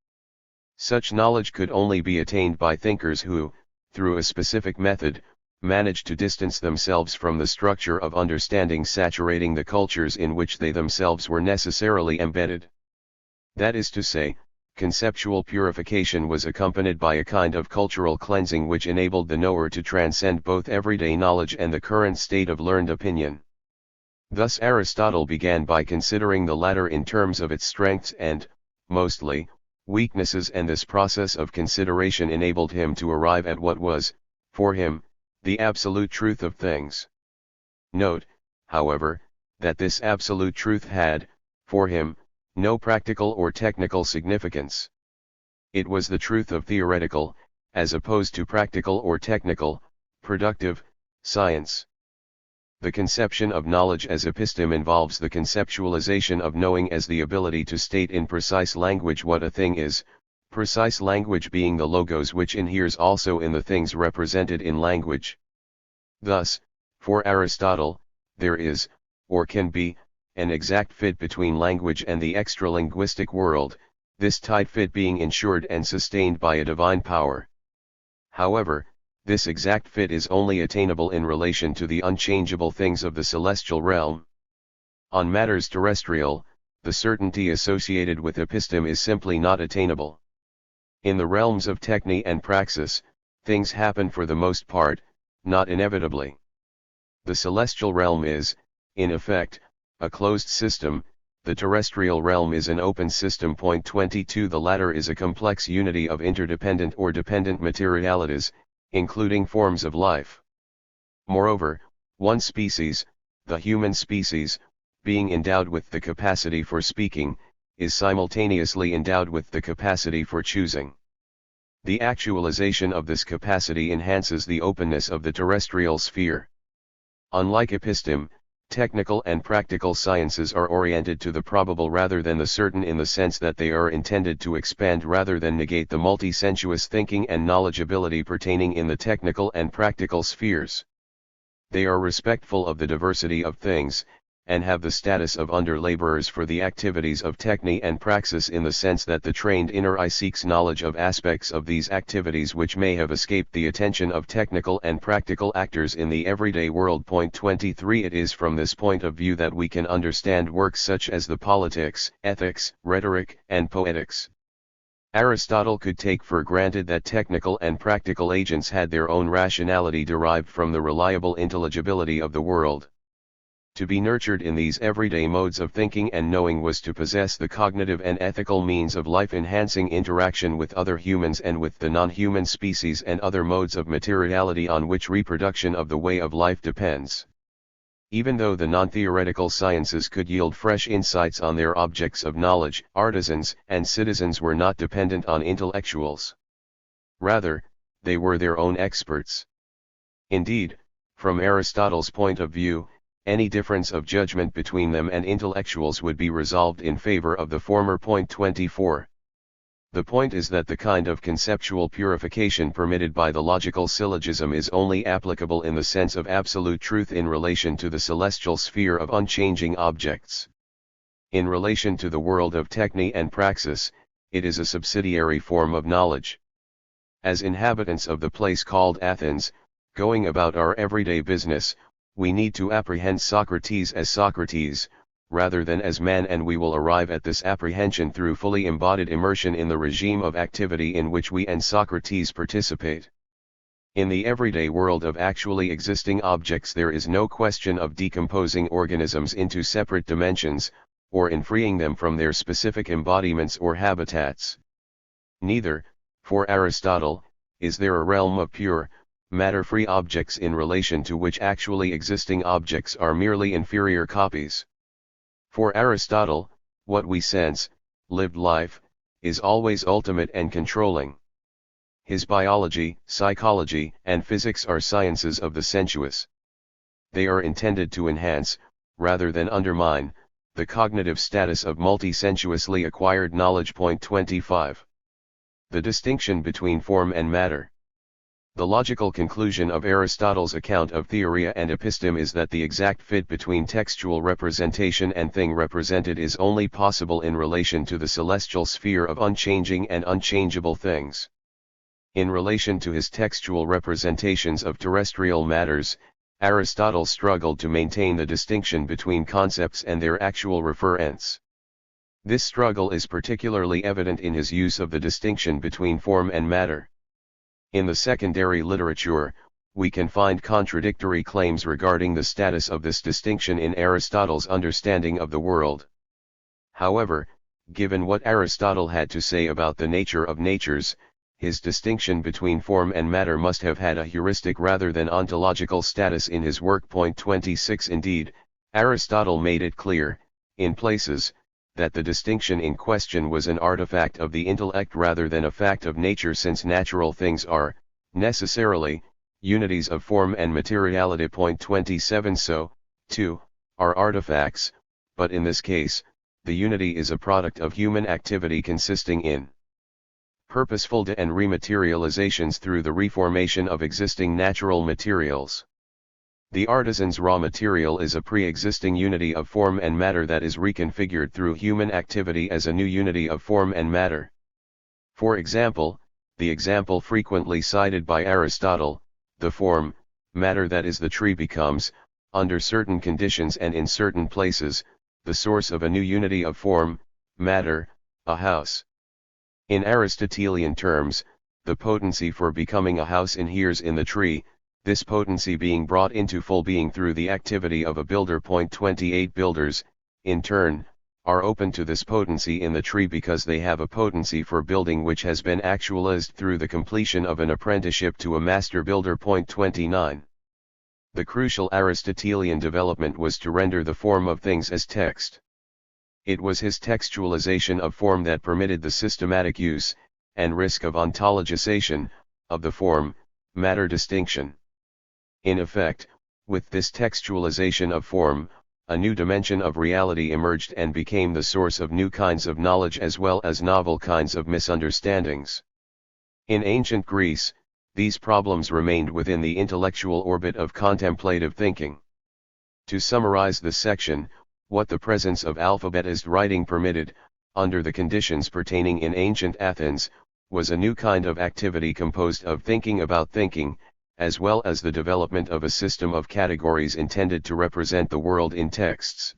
Such knowledge could only be attained by thinkers who, through a specific method, managed to distance themselves from the structure of understanding saturating the cultures in which they themselves were necessarily embedded. That is to say, conceptual purification was accompanied by a kind of cultural cleansing which enabled the knower to transcend both everyday knowledge and the current state of learned opinion. Thus Aristotle began by considering the latter in terms of its strengths and, mostly, weaknesses, and this process of consideration enabled him to arrive at what was, for him, the absolute truth of things. Note, however, that this absolute truth had, for him, no practical or technical significance. It was the truth of theoretical, as opposed to practical or technical, productive, science. The conception of knowledge as episteme involves the conceptualization of knowing as the ability to state in precise language what a thing is, precise language being the logos which inheres also in the things represented in language. Thus, for Aristotle, there is, or can be, an exact fit between language and the extralinguistic world, this tight fit being ensured and sustained by a divine power. However, this exact fit is only attainable in relation to the unchangeable things of the celestial realm. On matters terrestrial, the certainty associated with episteme is simply not attainable. In the realms of techne and praxis, things happen for the most part, not inevitably. The celestial realm is, in effect, a closed system, the terrestrial realm is an open system. Point 22. The latter is a complex unity of interdependent or dependent materialities, including forms of life. Moreover, one species, the human species, being endowed with the capacity for speaking, is simultaneously endowed with the capacity for choosing. The actualization of this capacity enhances the openness of the terrestrial sphere. Unlike episteme, technical and practical sciences are oriented to the probable rather than the certain, in the sense that they are intended to expand rather than negate the multi-sensuous thinking and knowledgeability pertaining in the technical and practical spheres. They are respectful of the diversity of things, and have the status of under-laborers for the activities of techne and praxis, in the sense that the trained inner eye seeks knowledge of aspects of these activities which may have escaped the attention of technical and practical actors in the everyday world. Point 23. It is from this point of view that we can understand works such as the Politics, Ethics, Rhetoric, and Poetics. Aristotle could take for granted that technical and practical agents had their own rationality derived from the reliable intelligibility of the world. To be nurtured in these everyday modes of thinking and knowing was to possess the cognitive and ethical means of life-enhancing interaction with other humans and with the non-human species and other modes of materiality on which reproduction of the way of life depends. Even though the non-theoretical sciences could yield fresh insights on their objects of knowledge, artisans and citizens were not dependent on intellectuals. Rather, they were their own experts. Indeed, from Aristotle's point of view, any difference of judgment between them and intellectuals would be resolved in favor of the former. Point 24. The point is that the kind of conceptual purification permitted by the logical syllogism is only applicable in the sense of absolute truth in relation to the celestial sphere of unchanging objects. In relation to the world of techne and praxis, it is a subsidiary form of knowledge. As inhabitants of the place called Athens, going about our everyday business, we need to apprehend Socrates as Socrates, rather than as man, and we will arrive at this apprehension through fully embodied immersion in the regime of activity in which we and Socrates participate. In the everyday world of actually existing objects there is no question of decomposing organisms into separate dimensions, or in freeing them from their specific embodiments or habitats. Neither, for Aristotle, is there a realm of pure, matter-free objects in relation to which actually existing objects are merely inferior copies. For Aristotle, what we sense, lived life, is always ultimate and controlling. His biology, psychology, and physics are sciences of the sensuous. They are intended to enhance, rather than undermine, the cognitive status of multi-sensuously acquired knowledge. Point 25. The distinction between form and matter. The logical conclusion of Aristotle's account of theoria and episteme is that the exact fit between textual representation and thing represented is only possible in relation to the celestial sphere of unchanging and unchangeable things. In relation to his textual representations of terrestrial matters, Aristotle struggled to maintain the distinction between concepts and their actual referents. This struggle is particularly evident in his use of the distinction between form and matter. In the secondary literature, we can find contradictory claims regarding the status of this distinction in Aristotle's understanding of the world. However, given what Aristotle had to say about the nature of natures, his distinction between form and matter must have had a heuristic rather than ontological status in his work. Point 26. Indeed, Aristotle made it clear, in places, that the distinction in question was an artifact of the intellect rather than a fact of nature, since natural things are, necessarily, unities of form and materiality. Point 27. So, too, are artifacts, but in this case, the unity is a product of human activity consisting in purposeful de- and rematerializations through the reformation of existing natural materials. The artisan's raw material is a pre-existing unity of form and matter that is reconfigured through human activity as a new unity of form and matter. For example, the example frequently cited by Aristotle, the form, matter that is the tree becomes, under certain conditions and in certain places, the source of a new unity of form, matter, a house. In Aristotelian terms, the potency for becoming a house inheres in the tree, this potency being brought into full being through the activity of a builder. Point 28. Builders, in turn, are open to this potency in the tree because they have a potency for building which has been actualized through the completion of an apprenticeship to a master builder. Point 29. The crucial Aristotelian development was to render the form of things as text. It was his textualization of form that permitted the systematic use, and risk of ontologization, of the form, matter distinction. In effect, with this textualization of form, a new dimension of reality emerged and became the source of new kinds of knowledge as well as novel kinds of misunderstandings. In ancient Greece, these problems remained within the intellectual orbit of contemplative thinking. To summarize this section, what the presence of alphabetized writing permitted, under the conditions pertaining in ancient Athens, was a new kind of activity composed of thinking about thinking, as well as the development of a system of categories intended to represent the world in texts.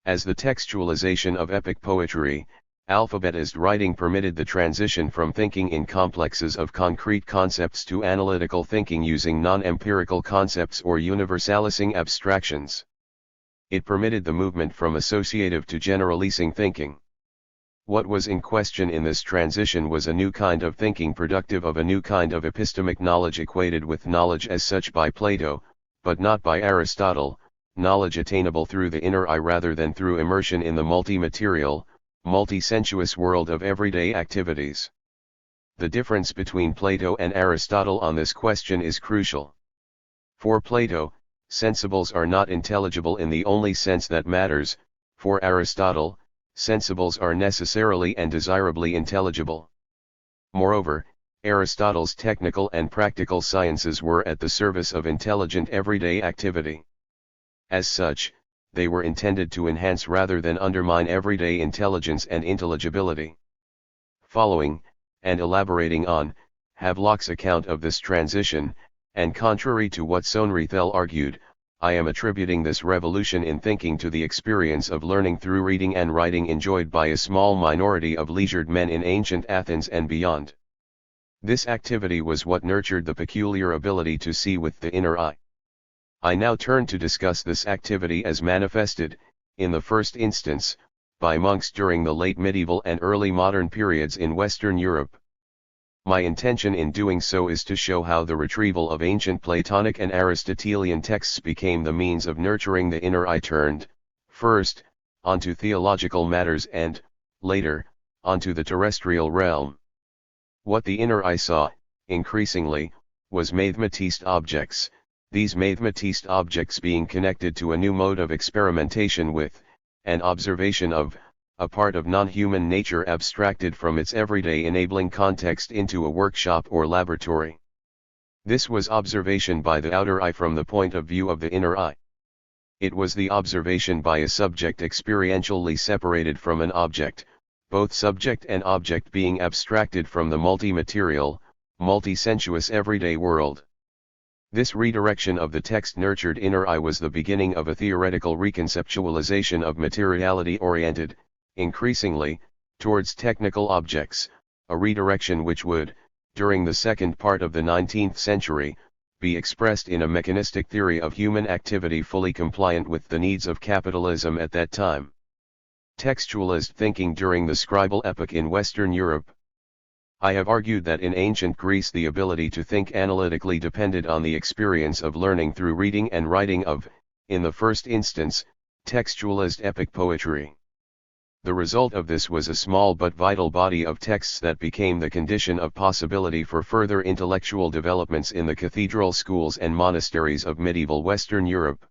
As the textualization of epic poetry, alphabetized writing permitted the transition from thinking in complexes of concrete concepts to analytical thinking using non-empirical concepts or universalizing abstractions. It permitted the movement from associative to generalizing thinking. What was in question in this transition was a new kind of thinking productive of a new kind of epistemic knowledge equated with knowledge as such by Plato, but not by Aristotle, knowledge attainable through the inner eye rather than through immersion in the multi-material, multi-sensuous world of everyday activities. The difference between Plato and Aristotle on this question is crucial. For Plato, sensibles are not intelligible in the only sense that matters. For Aristotle, sensibles are necessarily and desirably intelligible. Moreover, Aristotle's technical and practical sciences were at the service of intelligent everyday activity. As such, they were intended to enhance rather than undermine everyday intelligence and intelligibility. Following, and elaborating on, Havelock's account of this transition, and contrary to what Sohnrethel argued, I am attributing this revolution in thinking to the experience of learning through reading and writing enjoyed by a small minority of leisured men in ancient Athens and beyond. This activity was what nurtured the peculiar ability to see with the inner eye. I now turn to discuss this activity as manifested, in the first instance, by monks during the late medieval and early modern periods in Western Europe. My intention in doing so is to show how the retrieval of ancient Platonic and Aristotelian texts became the means of nurturing the inner eye turned, first, onto theological matters and, later, onto the terrestrial realm. What the inner eye saw, increasingly, was mathematist objects, these mathematist objects being connected to a new mode of experimentation with, and observation of, a part of non-human nature abstracted from its everyday enabling context into a workshop or laboratory. This was observation by the outer eye from the point of view of the inner eye. It was the observation by a subject experientially separated from an object, both subject and object being abstracted from the multi-material, multi-sensuous everyday world. This redirection of the text-nurtured inner eye was the beginning of a theoretical reconceptualization of materiality oriented, increasingly, towards technical objects, a redirection which would, during the second part of the 19th century, be expressed in a mechanistic theory of human activity fully compliant with the needs of capitalism at that time. Textualist thinking during the scribal epoch in Western Europe. I have argued that in ancient Greece the ability to think analytically depended on the experience of learning through reading and writing of, in the first instance, textualist epic poetry. The result of this was a small but vital body of texts that became the condition of possibility for further intellectual developments in the cathedral schools and monasteries of medieval Western Europe.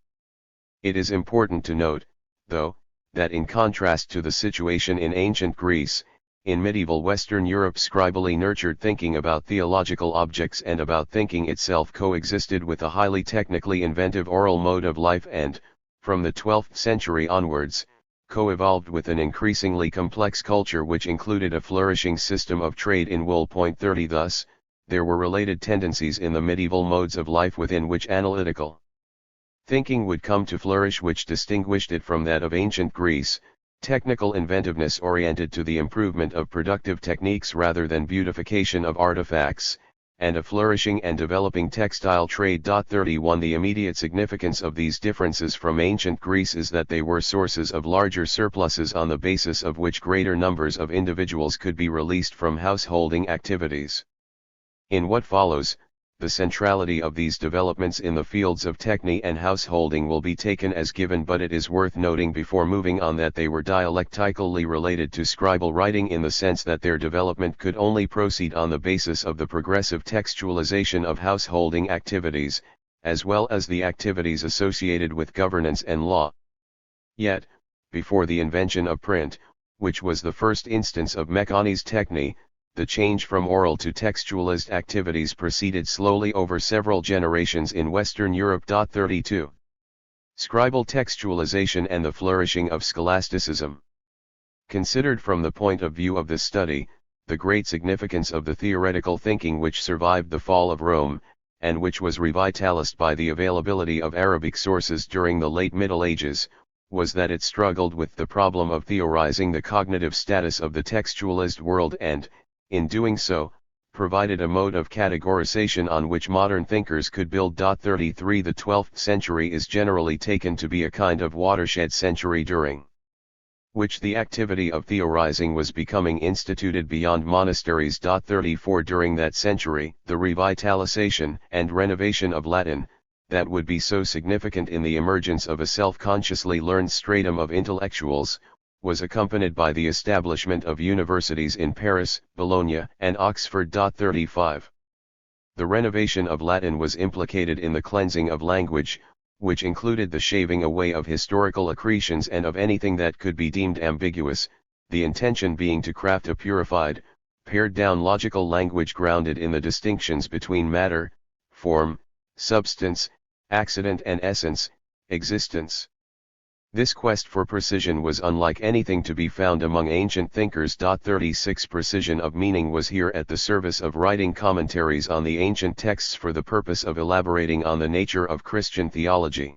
It is important to note, though, that in contrast to the situation in ancient Greece, in medieval Western Europe scribally nurtured thinking about theological objects and about thinking itself coexisted with a highly technically inventive oral mode of life and, from the 12th century onwards, co-evolved with an increasingly complex culture which included a flourishing system of trade in wool. 30 Thus, there were related tendencies in the medieval modes of life within which analytical thinking would come to flourish which distinguished it from that of ancient Greece, technical inventiveness oriented to the improvement of productive techniques rather than beautification of artifacts, and a flourishing and developing textile trade. 31 The immediate significance of these differences from ancient Greece is that they were sources of larger surpluses on the basis of which greater numbers of individuals could be released from householding activities. In what follows, the centrality of these developments in the fields of techny and householding will be taken as given, but it is worth noting before moving on that they were dialectically related to scribal writing in the sense that their development could only proceed on the basis of the progressive textualization of householding activities, as well as the activities associated with governance and law. Yet, before the invention of print, which was the first instance of mechanische techny, the change from oral to textualist activities proceeded slowly over several generations in Western Europe. 32. Scribal textualization and the flourishing of scholasticism. Considered from the point of view of this study, the great significance of the theoretical thinking which survived the fall of Rome, and which was revitalized by the availability of Arabic sources during the late Middle Ages, was that it struggled with the problem of theorizing the cognitive status of the textualist world and, in doing so, provided a mode of categorization on which modern thinkers could build. 33 The 12th century is generally taken to be a kind of watershed century during which the activity of theorizing was becoming instituted beyond monasteries. 34 During that century, the revitalization and renovation of Latin, that would be so significant in the emergence of a self-consciously learned stratum of intellectuals, was accompanied by the establishment of universities in Paris, Bologna, and Oxford. 35. The renovation of Latin was implicated in the cleansing of language, which included the shaving away of historical accretions and of anything that could be deemed ambiguous, the intention being to craft a purified, pared-down logical language grounded in the distinctions between matter, form, substance, accident and essence, existence. This quest for precision was unlike anything to be found among ancient thinkers. 36 Precision of meaning was here at the service of writing commentaries on the ancient texts for the purpose of elaborating on the nature of Christian theology.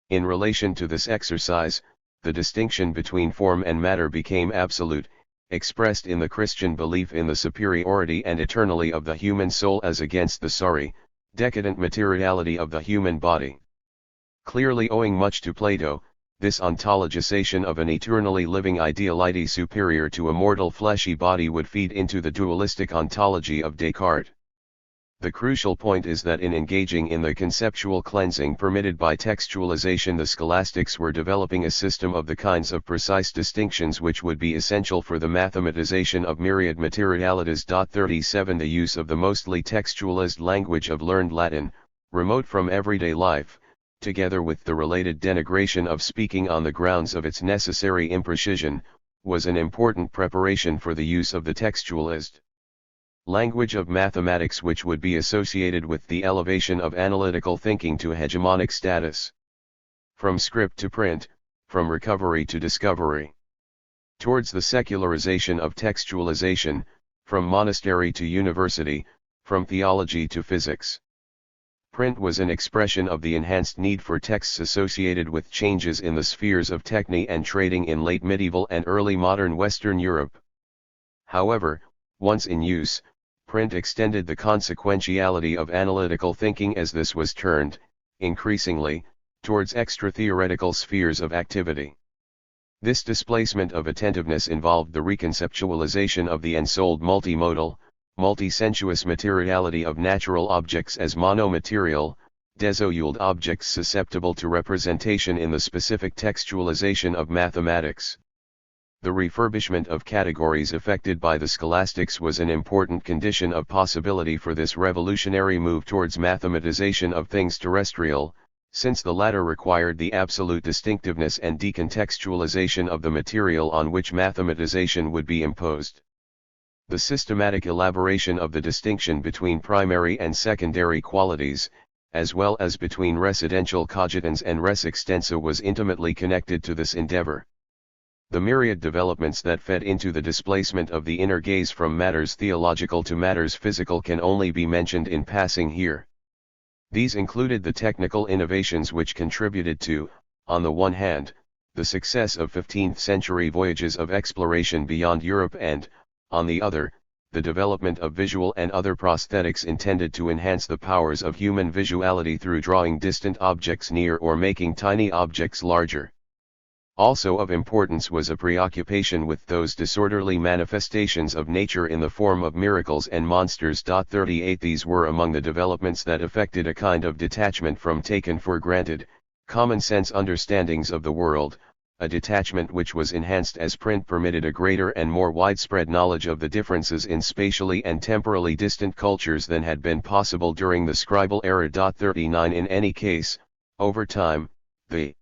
In relation to this exercise, the distinction between form and matter became absolute, expressed in the Christian belief in the superiority and eternality of the human soul as against the sorry, decadent materiality of the human body. Clearly owing much to Plato, this ontologization of an eternally living ideality superior to a mortal fleshy body would feed into the dualistic ontology of Descartes. The crucial point is that in engaging in the conceptual cleansing permitted by textualization, the scholastics were developing a system of the kinds of precise distinctions which would be essential for the mathematization of myriad materialities. 37 The use of the mostly textualized language of learned Latin, remote from everyday life, together with the related denigration of speaking on the grounds of its necessary imprecision, was an important preparation for the use of the textualized language of mathematics, which would be associated with the elevation of analytical thinking to hegemonic status. From script to print, from recovery to discovery. Towards the secularization of textualization, from monastery to university, from theology to physics. Print was an expression of the enhanced need for texts associated with changes in the spheres of techny and trading in late medieval and early modern Western Europe. However, once in use, print extended the consequentiality of analytical thinking, as this was turned, increasingly, towards extra-theoretical spheres of activity. This displacement of attentiveness involved the reconceptualization of the ensouled multimodal, multi-sensuous materiality of natural objects as monomaterial, desouled objects susceptible to representation in the specific textualization of mathematics. The refurbishment of categories effected by the scholastics was an important condition of possibility for this revolutionary move towards mathematization of things terrestrial, since the latter required the absolute distinctiveness and decontextualization of the material on which mathematization would be imposed. The systematic elaboration of the distinction between primary and secondary qualities, as well as between residential cogitans and res extensa, was intimately connected to this endeavor. The myriad developments that fed into the displacement of the inner gaze from matters theological to matters physical can only be mentioned in passing here. These included the technical innovations which contributed to, on the one hand, the success of 15th-century voyages of exploration beyond Europe and, on the other, the development of visual and other prosthetics intended to enhance the powers of human visuality through drawing distant objects near or making tiny objects larger. Also of importance was a preoccupation with those disorderly manifestations of nature in the form of miracles and monsters. 38 These were among the developments that effected a kind of detachment from taken for granted, common sense understandings of the world, a detachment which was enhanced as print permitted a greater and more widespread knowledge of the differences in spatially and temporally distant cultures than had been possible during the scribal era. 39 In any case, over time, the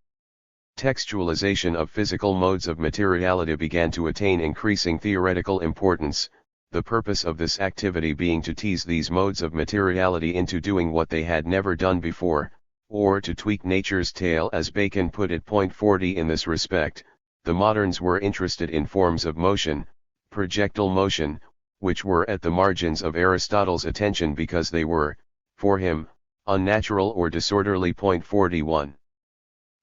textualization of physical modes of materiality began to attain increasing theoretical importance, the purpose of this activity being to tease these modes of materiality into doing what they had never done before, or to tweak nature's tail, as Bacon put it. 40 In this respect, the moderns were interested in forms of motion, projectile motion, which were at the margins of Aristotle's attention because they were, for him, unnatural or disorderly. 41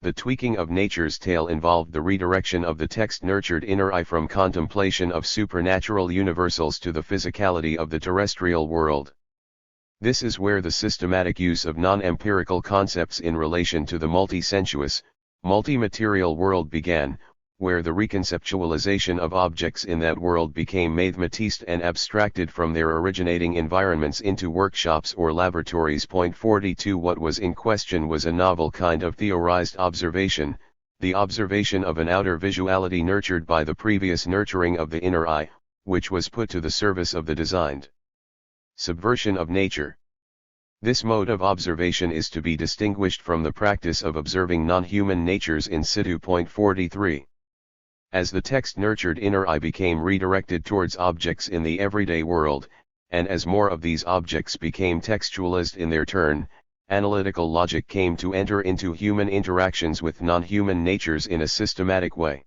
The tweaking of nature's tail involved the redirection of the text-nurtured inner eye from contemplation of supernatural universals to the physicality of the terrestrial world. This is where the systematic use of non-empirical concepts in relation to the multi-sensuous, multi-material world began, where the reconceptualization of objects in that world became mathematized and abstracted from their originating environments into workshops or laboratories. 42 What was in question was a novel kind of theorized observation, the observation of an outer visuality nurtured by the previous nurturing of the inner eye, which was put to the service of the designed subversion of nature. This mode of observation is to be distinguished from the practice of observing non-human natures in situ. 43. As the text-nurtured inner eye became redirected towards objects in the everyday world, and as more of these objects became textualized in their turn, analytical logic came to enter into human interactions with non-human natures in a systematic way.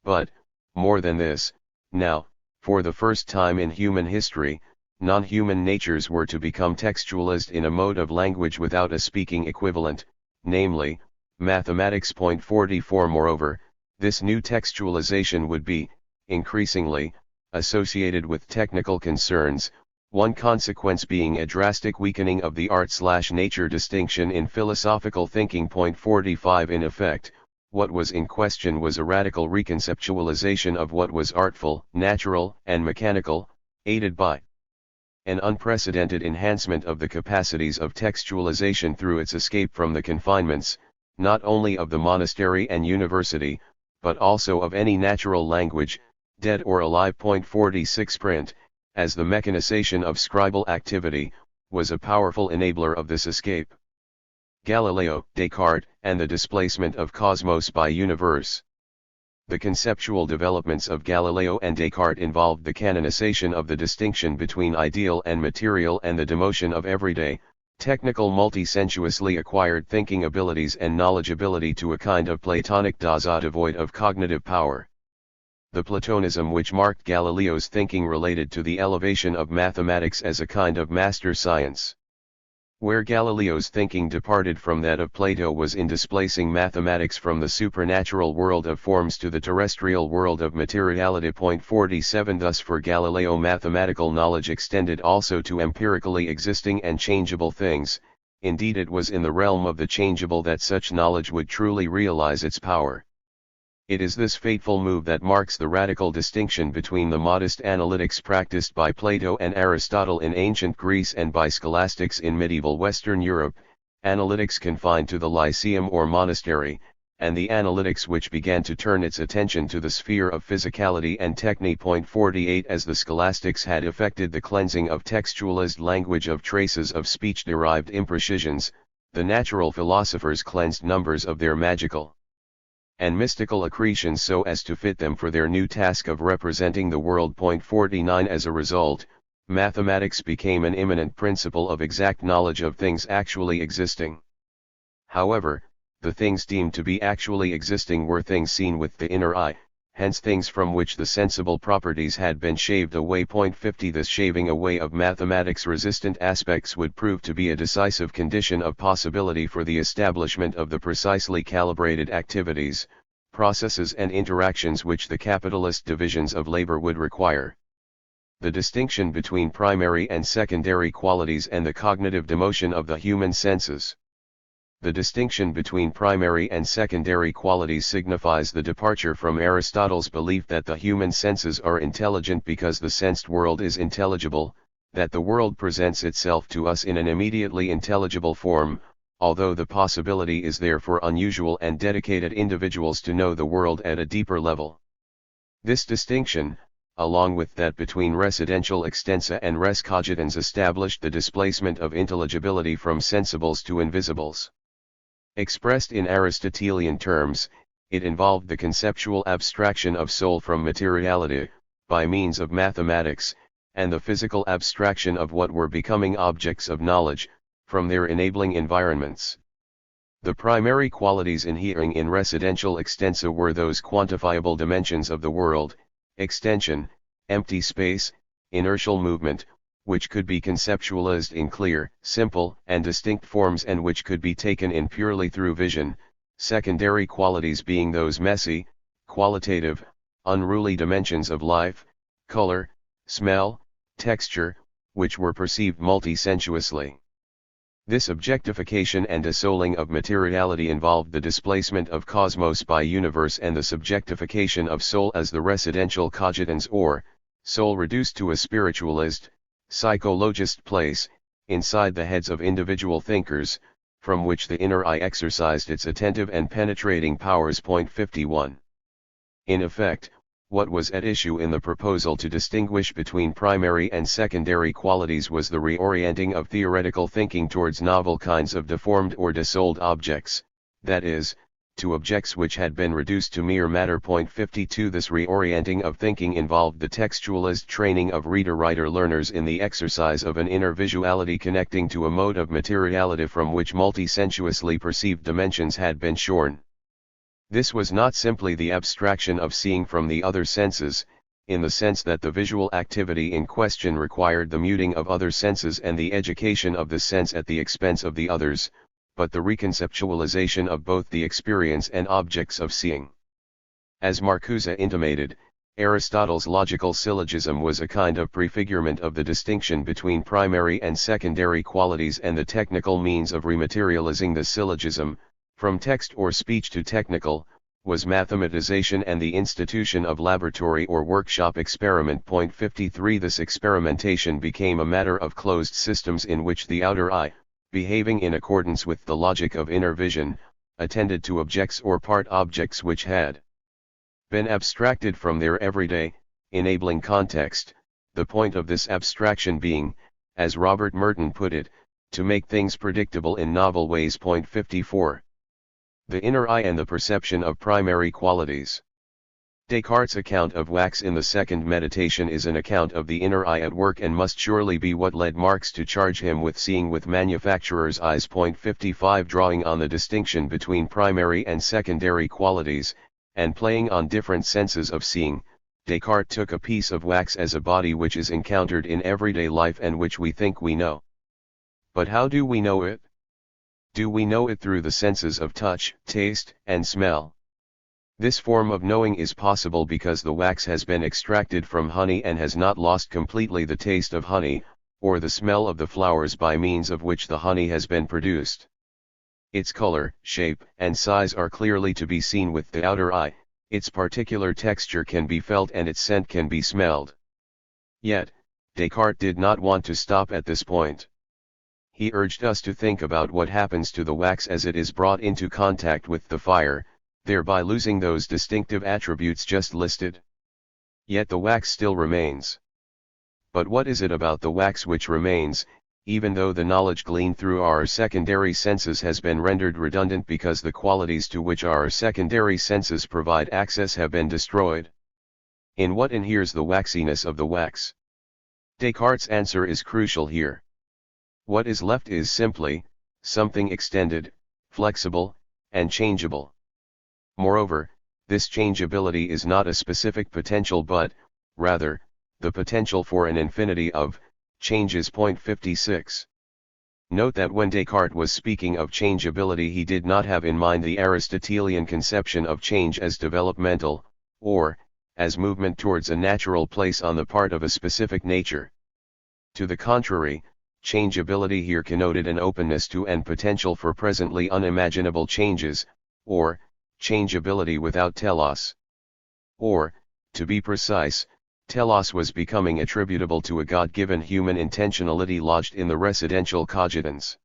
But, more than this, now, for the first time in human history, non-human natures were to become textualized in a mode of language without a speaking equivalent, namely, mathematics. 44. Moreover, this new textualization would be, increasingly, associated with technical concerns, one consequence being a drastic weakening of the art/nature distinction in philosophical thinking. 45. In effect, what was in question was a radical reconceptualization of what was artful, natural, and mechanical, aided by an unprecedented enhancement of the capacities of textualization through its escape from the confinements, not only of the monastery and university, but also of any natural language, dead or alive. 46. Print, as the mechanization of scribal activity, was a powerful enabler of this escape. Galileo, Descartes, and the displacement of cosmos by universe. The conceptual developments of Galileo and Descartes involved the canonization of the distinction between ideal and material and the demotion of everyday, technical multi-sensuously acquired thinking abilities and knowledgeability to a kind of Platonic Dasein devoid of cognitive power. The Platonism which marked Galileo's thinking related to the elevation of mathematics as a kind of master science. Where Galileo's thinking departed from that of Plato was in displacing mathematics from the supernatural world of forms to the terrestrial world of materiality. 47. Thus for Galileo mathematical knowledge extended also to empirically existing and changeable things, indeed it was in the realm of the changeable that such knowledge would truly realize its power. It is this fateful move that marks the radical distinction between the modest analytics practiced by Plato and Aristotle in ancient Greece and by scholastics in medieval Western Europe, analytics confined to the lyceum or monastery, and the analytics which began to turn its attention to the sphere of physicality and technique. 48. As the scholastics had effected the cleansing of textualized language of traces of speech-derived imprecisions, the natural philosophers cleansed numbers of their magical and mystical accretions so as to fit them for their new task of representing the world. 49. As a result, mathematics became an immanent principle of exact knowledge of things actually existing. However, the things deemed to be actually existing were things seen with the inner eye, hence things from which the sensible properties had been shaved away. 50. This shaving away of mathematics' resistant aspects would prove to be a decisive condition of possibility for the establishment of the precisely calibrated activities, processes and interactions which the capitalist divisions of labor would require. The distinction between primary and secondary qualities and the cognitive demotion of the human senses. The distinction between primary and secondary qualities signifies the departure from Aristotle's belief that the human senses are intelligent because the sensed world is intelligible, that the world presents itself to us in an immediately intelligible form, although the possibility is there for unusual and dedicated individuals to know the world at a deeper level. This distinction, along with that between residential extensa and res cogitans, established the displacement of intelligibility from sensibles to invisibles. Expressed in Aristotelian terms, it involved the conceptual abstraction of soul from materiality, by means of mathematics, and the physical abstraction of what were becoming objects of knowledge, from their enabling environments. The primary qualities inhering in residential extensa were those quantifiable dimensions of the world, extension, empty space, inertial movement, which could be conceptualized in clear, simple, and distinct forms and which could be taken in purely through vision, secondary qualities being those messy, qualitative, unruly dimensions of life, color, smell, texture, which were perceived multi-sensuously. This objectification and assouling of materiality involved the displacement of cosmos by universe and the subjectification of soul as the residential cogitans or, soul reduced to a spiritualist, psychologist place, inside the heads of individual thinkers, from which the inner eye exercised its attentive and penetrating powers. 51. In effect, What was at issue in the proposal to distinguish between primary and secondary qualities was the reorienting of theoretical thinking towards novel kinds of deformed or disowned objects, that is, to objects which had been reduced to mere matter. 52 This reorienting of thinking involved the textualist training of reader-writer learners in the exercise of an inner visuality connecting to a mode of materiality from which multi-sensuously perceived dimensions had been shorn. This was not simply the abstraction of seeing from the other senses, in the sense that the visual activity in question required the muting of other senses and the education of the sense at the expense of the others, but the reconceptualization of both the experience and objects of seeing. As Marcuse intimated, Aristotle's logical syllogism was a kind of prefigurement of the distinction between primary and secondary qualities, and the technical means of rematerializing the syllogism, from text or speech to technical, was mathematization and the institution of laboratory or workshop experiment. 53 This experimentation became a matter of closed systems in which the outer eye, behaving in accordance with the logic of inner vision, attended to objects or part objects which had been abstracted from their everyday, enabling context, the point of this abstraction being, as Robert Merton put it, to make things predictable in novel ways. 54. The inner eye and the perception of primary qualities. Descartes' account of wax in the second meditation is an account of the inner eye at work, and must surely be what led Marx to charge him with seeing with manufacturer's eyes. 55 Drawing on the distinction between primary and secondary qualities, and playing on different senses of seeing, Descartes took a piece of wax as a body which is encountered in everyday life and which we think we know. But how do we know it? Do we know it through the senses of touch, taste, and smell? This form of knowing is possible because the wax has been extracted from honey and has not lost completely the taste of honey, or the smell of the flowers by means of which the honey has been produced. Its color, shape, and size are clearly to be seen with the outer eye, its particular texture can be felt, and its scent can be smelled. Yet, Descartes did not want to stop at this point. He urged us to think about what happens to the wax as it is brought into contact with the fire, thereby losing those distinctive attributes just listed. Yet the wax still remains. But what is it about the wax which remains, even though the knowledge gleaned through our secondary senses has been rendered redundant because the qualities to which our secondary senses provide access have been destroyed? In what inheres the waxiness of the wax? Descartes' answer is crucial here. What is left is simply something extended, flexible, and changeable. Moreover, this changeability is not a specific potential but, rather, the potential for an infinity of changes. 56. Note that when Descartes was speaking of changeability, he did not have in mind the Aristotelian conception of change as developmental, or as movement towards a natural place on the part of a specific nature. To the contrary, changeability here connoted an openness to and potential for presently unimaginable changes, or changeability without telos. Or, to be precise, telos was becoming attributable to a God-given human intentionality lodged in the residential cogitans.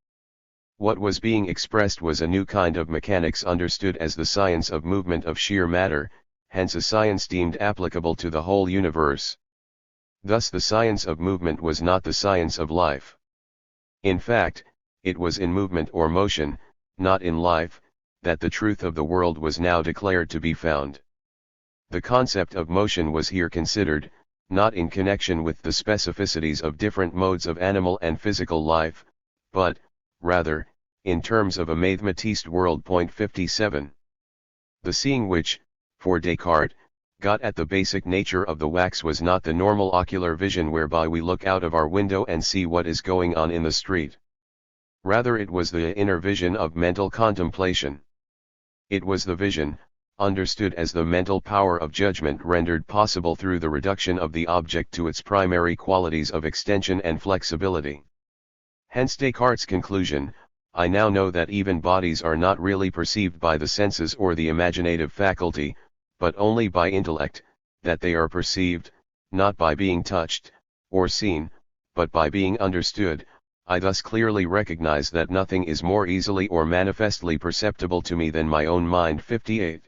What was being expressed was a new kind of mechanics understood as the science of movement of sheer matter, hence a science deemed applicable to the whole universe. Thus the science of movement was not the science of life. In fact, it was in movement or motion, not in life, that the truth of the world was now declared to be found. The concept of motion was here considered, not in connection with the specificities of different modes of animal and physical life, but, rather, in terms of a mathematist world. 57. The seeing which, for Descartes, got at the basic nature of the wax was not the normal ocular vision whereby we look out of our window and see what is going on in the street. Rather, it was the inner vision of mental contemplation. It was the vision, understood as the mental power of judgment rendered possible through the reduction of the object to its primary qualities of extension and flexibility. Hence Descartes' conclusion, I now know that even bodies are not really perceived by the senses or the imaginative faculty, but only by intellect, that they are perceived, not by being touched, or seen, but by being understood. I thus clearly recognize that nothing is more easily or manifestly perceptible to me than my own mind. 58.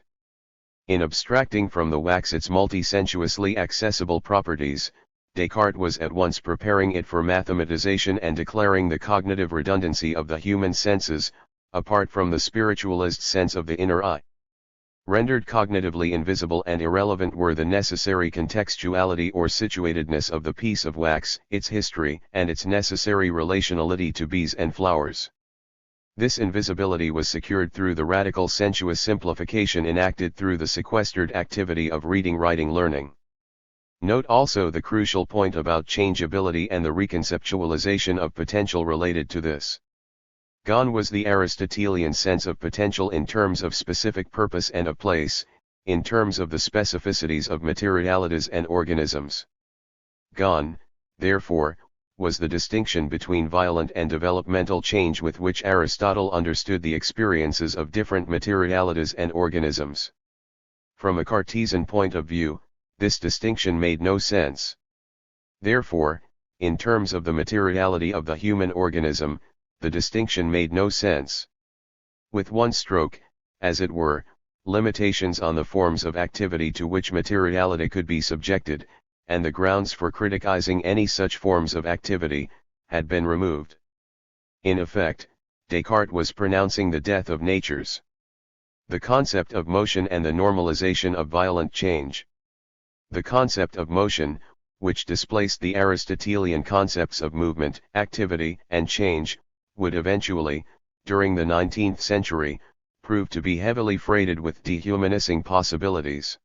In abstracting from the wax its multi-sensuously accessible properties, Descartes was at once preparing it for mathematization and declaring the cognitive redundancy of the human senses, apart from the spiritualist sense of the inner eye. Rendered cognitively invisible and irrelevant were the necessary contextuality or situatedness of the piece of wax, its history, and its necessary relationality to bees and flowers. This invisibility was secured through the radical sensuous simplification enacted through the sequestered activity of reading, writing, learning. Note also the crucial point about changeability and the reconceptualization of potential related to this. Gone was the Aristotelian sense of potential in terms of specific purpose and of place, in terms of the specificities of materialities and organisms. Gone, therefore, was the distinction between violent and developmental change with which Aristotle understood the experiences of different materialities and organisms. From a Cartesian point of view, this distinction made no sense. Therefore, in terms of the materiality of the human organism, the distinction made no sense. With one stroke, as it were, limitations on the forms of activity to which materiality could be subjected, and the grounds for criticizing any such forms of activity, had been removed. In effect, Descartes was pronouncing the death of natures. The concept of motion and the normalization of violent change. The concept of motion, which displaced the Aristotelian concepts of movement, activity, and change, would eventually, during the 19th century, prove to be heavily freighted with dehumanizing possibilities.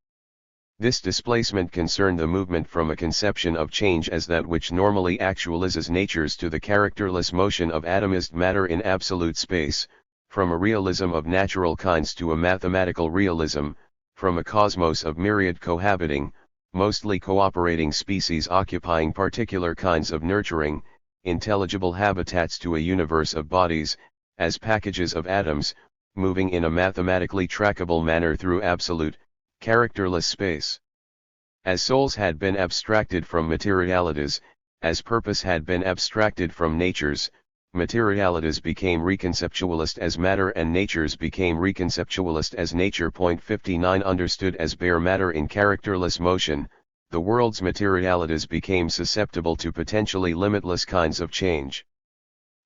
This displacement concerned the movement from a conception of change as that which normally actualizes natures to the characterless motion of atomized matter in absolute space, from a realism of natural kinds to a mathematical realism, from a cosmos of myriad cohabiting, mostly cooperating species occupying particular kinds of nurturing, intelligible habitats to a universe of bodies, as packages of atoms, moving in a mathematically trackable manner through absolute, characterless space. As souls had been abstracted from materialities, as purpose had been abstracted from natures, materialities became reconceptualist as matter and natures became reconceptualist as nature. 59 Understood as bare matter in characterless motion, the world's materialities became susceptible to potentially limitless kinds of change.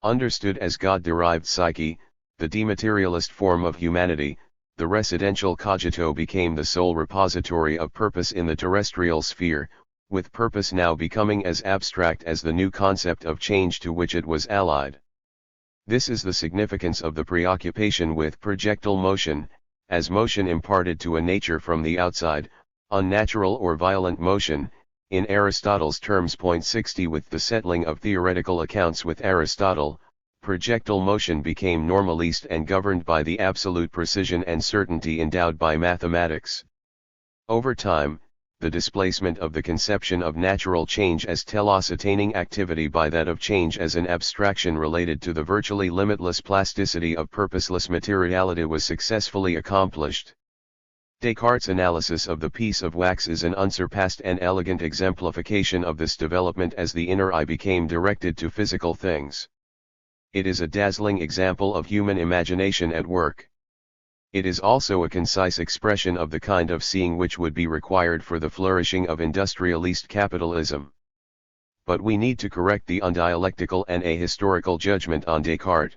Understood as God-derived psyche, the dematerialist form of humanity, the residential cogito became the sole repository of purpose in the terrestrial sphere, with purpose now becoming as abstract as the new concept of change to which it was allied. This is the significance of the preoccupation with projectile motion, as motion imparted to a nature from the outside, unnatural or violent motion, in Aristotle's terms. 60 With the settling of theoretical accounts with Aristotle, projectile motion became normalist and governed by the absolute precision and certainty endowed by mathematics. Over time, the displacement of the conception of natural change as telos-attaining activity by that of change as an abstraction related to the virtually limitless plasticity of purposeless materiality was successfully accomplished. Descartes' analysis of the piece of wax is an unsurpassed and elegant exemplification of this development as the inner eye became directed to physical things. It is a dazzling example of human imagination at work. It is also a concise expression of the kind of seeing which would be required for the flourishing of industrialist capitalism. But we need to correct the undialectical and ahistorical judgment on Descartes.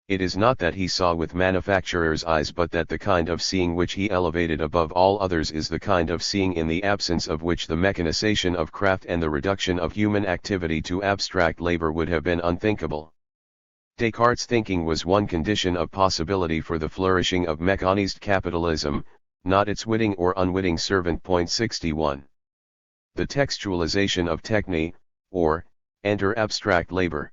It is not that he saw with manufacturer's eyes, but that the kind of seeing which he elevated above all others is the kind of seeing in the absence of which the mechanization of craft and the reduction of human activity to abstract labor would have been unthinkable. Descartes' thinking was one condition of possibility for the flourishing of mechanized capitalism, not its witting or unwitting servant. 61. The textualization of techne, or, enter abstract labor.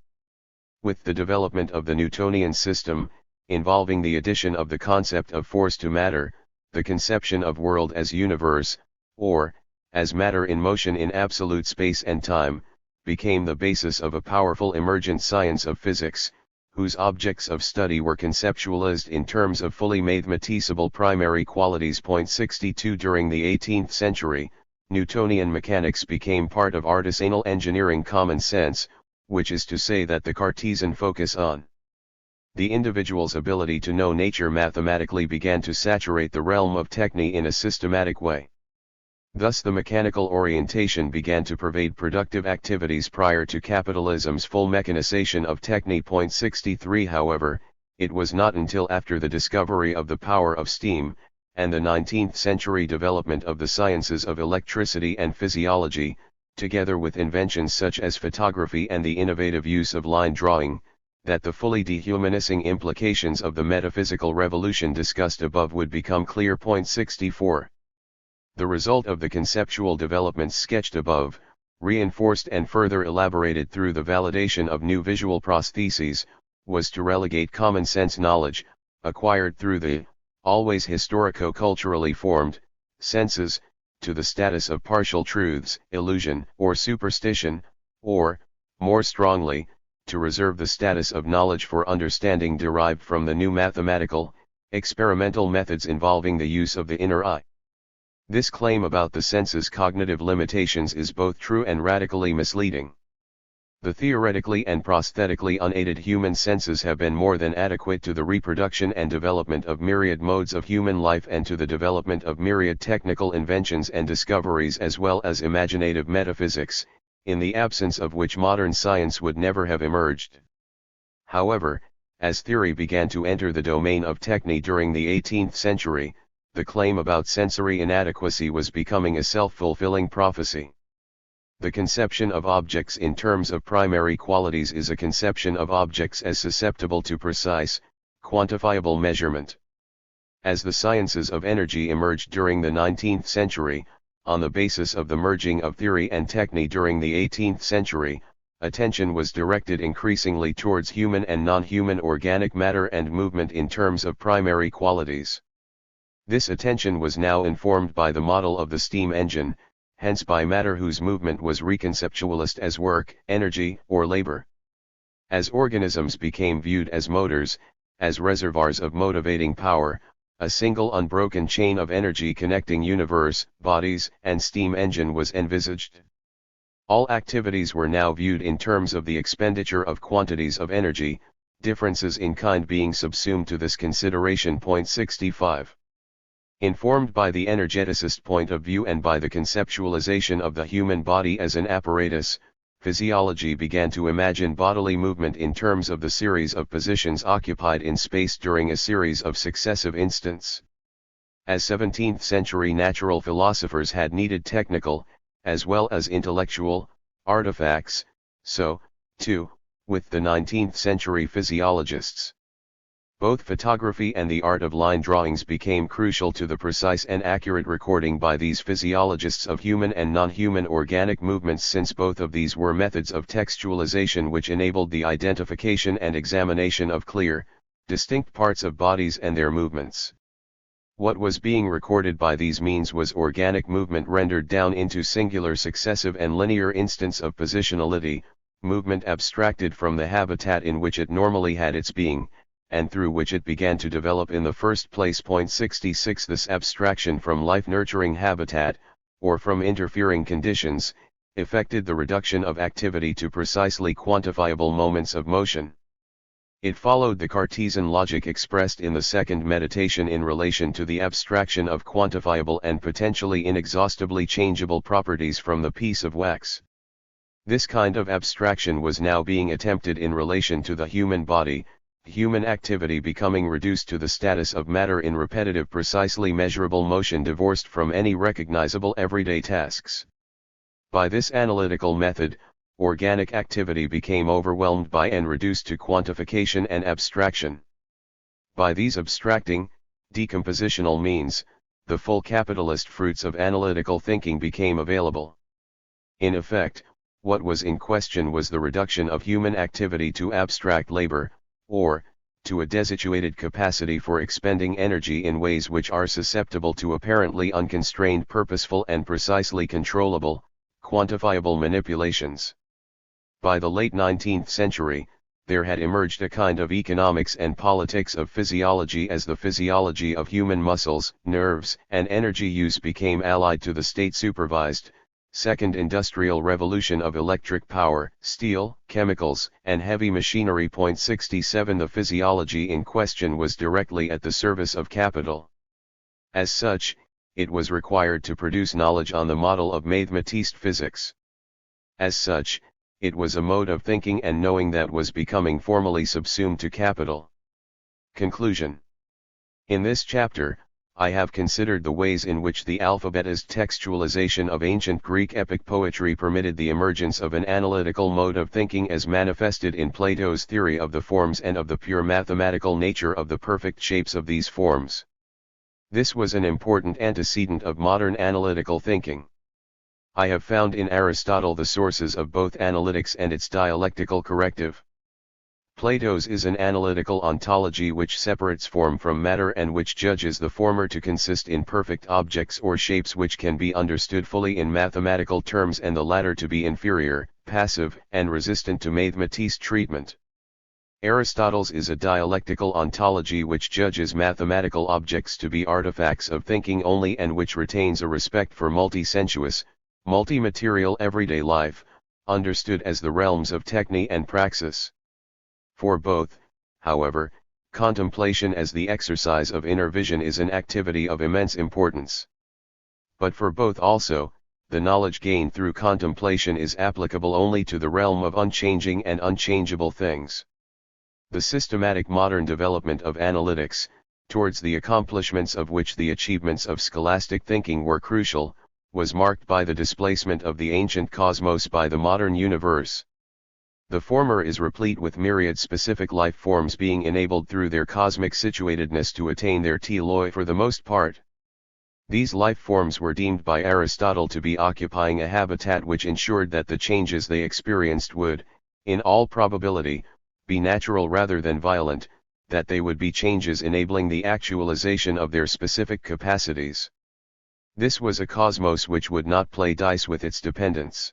With the development of the Newtonian system, involving the addition of the concept of force to matter, the conception of world as universe, or, as matter in motion in absolute space and time, became the basis of a powerful emergent science of physics, whose objects of study were conceptualized in terms of fully mathematizable primary qualities. 62 During the 18th century, Newtonian mechanics became part of artisanal engineering common sense, which is to say that the Cartesian focus on the individual's ability to know nature mathematically began to saturate the realm of techne in a systematic way. Thus the mechanical orientation began to pervade productive activities prior to capitalism's full mechanization of techne. 63 However, it was not until after the discovery of the power of steam, and the 19th century development of the sciences of electricity and physiology, together with inventions such as photography and the innovative use of line drawing, that the fully dehumanizing implications of the metaphysical revolution discussed above would become clear. 64. The result of the conceptual developments sketched above, reinforced and further elaborated through the validation of new visual prostheses, was to relegate common sense knowledge, acquired through the, always historico-culturally formed, senses, to the status of partial truths, illusion, or superstition, or, more strongly, to reserve the status of knowledge for understanding derived from the new mathematical, experimental methods involving the use of the inner eye. This claim about the senses' cognitive limitations is both true and radically misleading. The theoretically and prosthetically unaided human senses have been more than adequate to the reproduction and development of myriad modes of human life and to the development of myriad technical inventions and discoveries as well as imaginative metaphysics, in the absence of which modern science would never have emerged. However, as theory began to enter the domain of techne during the 18th century, the claim about sensory inadequacy was becoming a self-fulfilling prophecy. The conception of objects in terms of primary qualities is a conception of objects as susceptible to precise, quantifiable measurement. As the sciences of energy emerged during the 19th century, on the basis of the merging of theory and techne during the 18th century, attention was directed increasingly towards human and non-human organic matter and movement in terms of primary qualities. This attention was now informed by the model of the steam engine, hence by matter whose movement was reconceptualized as work, energy, or labor. As organisms became viewed as motors, as reservoirs of motivating power, a single unbroken chain of energy connecting universe, bodies, and steam engine was envisaged. All activities were now viewed in terms of the expenditure of quantities of energy, differences in kind being subsumed to this consideration. 65. Informed by the energeticist point of view and by the conceptualization of the human body as an apparatus, physiology began to imagine bodily movement in terms of the series of positions occupied in space during a series of successive instants. As 17th century natural philosophers had needed technical, as well as intellectual, artifacts, so, too, with the 19th century physiologists. Both photography and the art of line drawings became crucial to the precise and accurate recording by these physiologists of human and non-human organic movements, since both of these were methods of textualization which enabled the identification and examination of clear, distinct parts of bodies and their movements. What was being recorded by these means was organic movement rendered down into singular successive and linear instants of positionality, movement abstracted from the habitat in which it normally had its being, and through which it began to develop in the first place. 66 This abstraction from life-nurturing habitat, or from interfering conditions, effected the reduction of activity to precisely quantifiable moments of motion. It followed the Cartesian logic expressed in the second meditation in relation to the abstraction of quantifiable and potentially inexhaustibly changeable properties from the piece of wax. This kind of abstraction was now being attempted in relation to the human body, human activity becoming reduced to the status of matter in repetitive precisely measurable motion divorced from any recognizable everyday tasks. By this analytical method, organic activity became overwhelmed by and reduced to quantification and abstraction. By these abstracting, decompositional means, the full capitalist fruits of analytical thinking became available. In effect, what was in question was the reduction of human activity to abstract labor, or, to a desituated capacity for expending energy in ways which are susceptible to apparently unconstrained purposeful and precisely controllable, quantifiable manipulations. By the late 19th century, there had emerged a kind of economics and politics of physiology as the physiology of human muscles, nerves, and energy use became allied to the state-supervised, Second Industrial Revolution of electric power, steel, chemicals, and heavy machinery. 67 The physiology in question was directly at the service of capital. As such, it was required to produce knowledge on the model of mathematist physics. As such, it was a mode of thinking and knowing that was becoming formally subsumed to capital. Conclusion. In this chapter, I have considered the ways in which the alphabetized textualization of ancient Greek epic poetry permitted the emergence of an analytical mode of thinking as manifested in Plato's theory of the forms and of the pure mathematical nature of the perfect shapes of these forms. This was an important antecedent of modern analytical thinking. I have found in Aristotle the sources of both analytics and its dialectical corrective. Plato's is an analytical ontology which separates form from matter and which judges the former to consist in perfect objects or shapes which can be understood fully in mathematical terms, and the latter to be inferior, passive, and resistant to mathematist treatment. Aristotle's is a dialectical ontology which judges mathematical objects to be artifacts of thinking only and which retains a respect for multi-sensuous, multi-material everyday life, understood as the realms of techne and praxis. For both, however, contemplation as the exercise of inner vision is an activity of immense importance. But for both also, the knowledge gained through contemplation is applicable only to the realm of unchanging and unchangeable things. The systematic modern development of analytics, towards the accomplishments of which the achievements of scholastic thinking were crucial, was marked by the displacement of the ancient cosmos by the modern universe. The former is replete with myriad specific life forms being enabled through their cosmic situatedness to attain their teloi for the most part. These life forms were deemed by Aristotle to be occupying a habitat which ensured that the changes they experienced would, in all probability, be natural rather than violent, that they would be changes enabling the actualization of their specific capacities. This was a cosmos which would not play dice with its dependents.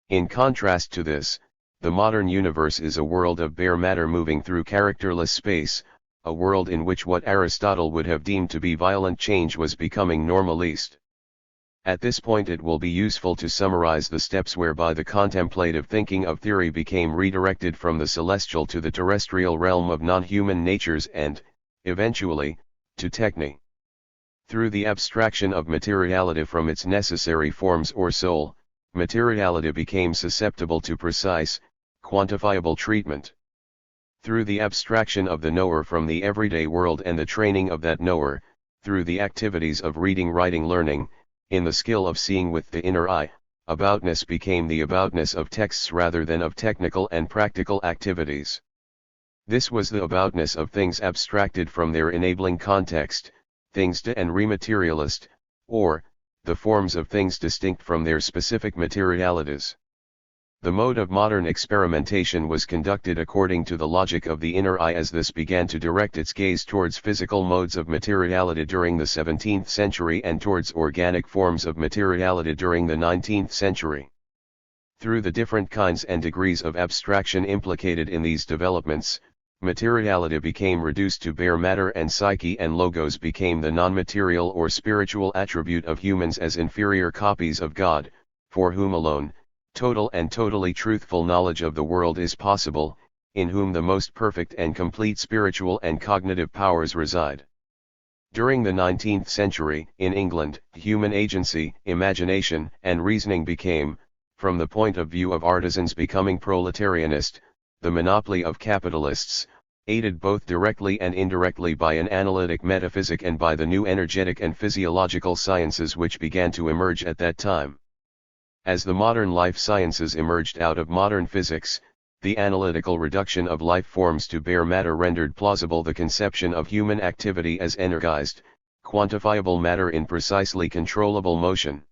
In contrast to this, the modern universe is a world of bare matter moving through characterless space, a world in which what Aristotle would have deemed to be violent change was becoming normalist. At this point it will be useful to summarize the steps whereby the contemplative thinking of theory became redirected from the celestial to the terrestrial realm of non-human natures and, eventually, to techne. Through the abstraction of materiality from its necessary forms or soul, materiality became susceptible to precise, quantifiable treatment. Through the abstraction of the knower from the everyday world and the training of that knower, through the activities of reading, writing, learning, in the skill of seeing with the inner eye, aboutness became the aboutness of texts rather than of technical and practical activities. This was the aboutness of things abstracted from their enabling context, things de and rematerialist, or, the forms of things distinct from their specific materialities. The mode of modern experimentation was conducted according to the logic of the inner eye, as this began to direct its gaze towards physical modes of materiality during the 17th century and towards organic forms of materiality during the 19th century. Through the different kinds and degrees of abstraction implicated in these developments, materiality became reduced to bare matter and psyche, and logos became the non-material or spiritual attribute of humans as inferior copies of God, for whom alone, total and totally truthful knowledge of the world is possible, in whom the most perfect and complete spiritual and cognitive powers reside. During the 19th century, in England, human agency, imagination, and reasoning became, from the point of view of artisans becoming proletarianist, the monopoly of capitalists, aided both directly and indirectly by an analytic metaphysic and by the new energetic and physiological sciences which began to emerge at that time. As the modern life sciences emerged out of modern physics, the analytical reduction of life forms to bare matter rendered plausible the conception of human activity as energized, quantifiable matter in precisely controllable motion.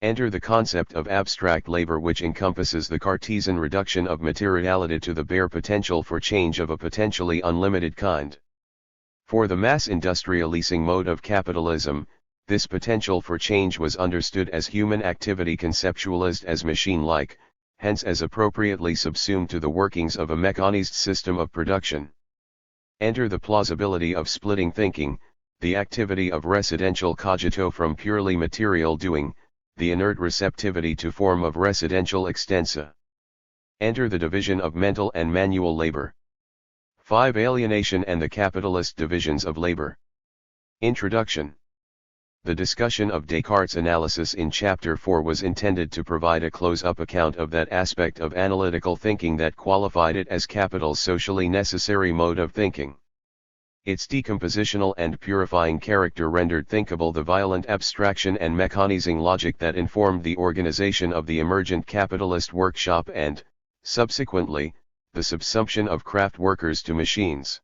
Enter the concept of abstract labor, which encompasses the Cartesian reduction of materiality to the bare potential for change of a potentially unlimited kind. For the mass industrializing mode of capitalism, this potential for change was understood as human activity conceptualized as machine-like, hence as appropriately subsumed to the workings of a mechanized system of production. Enter the plausibility of splitting thinking, the activity of residential cogito from purely material doing, the inert receptivity to form of residential extensa. Enter the division of mental and manual labor. 5. Alienation and the capitalist divisions of labor. Introduction. The discussion of Descartes' analysis in Chapter 4 was intended to provide a close-up account of that aspect of analytical thinking that qualified it as capital's socially necessary mode of thinking. Its decompositional and purifying character rendered thinkable the violent abstraction and mechanizing logic that informed the organization of the emergent capitalist workshop and, subsequently, the subsumption of craft workers to machines.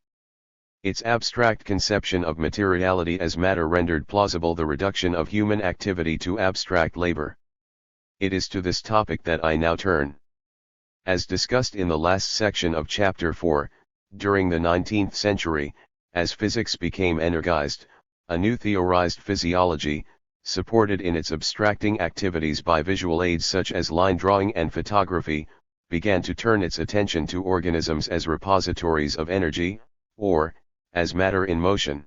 Its abstract conception of materiality as matter rendered plausible the reduction of human activity to abstract labor. It is to this topic that I now turn. As discussed in the last section of Chapter 4, during the 19th century, as physics became energized, a new theorized physiology, supported in its abstracting activities by visual aids such as line drawing and photography, began to turn its attention to organisms as repositories of energy, or, as matter in motion.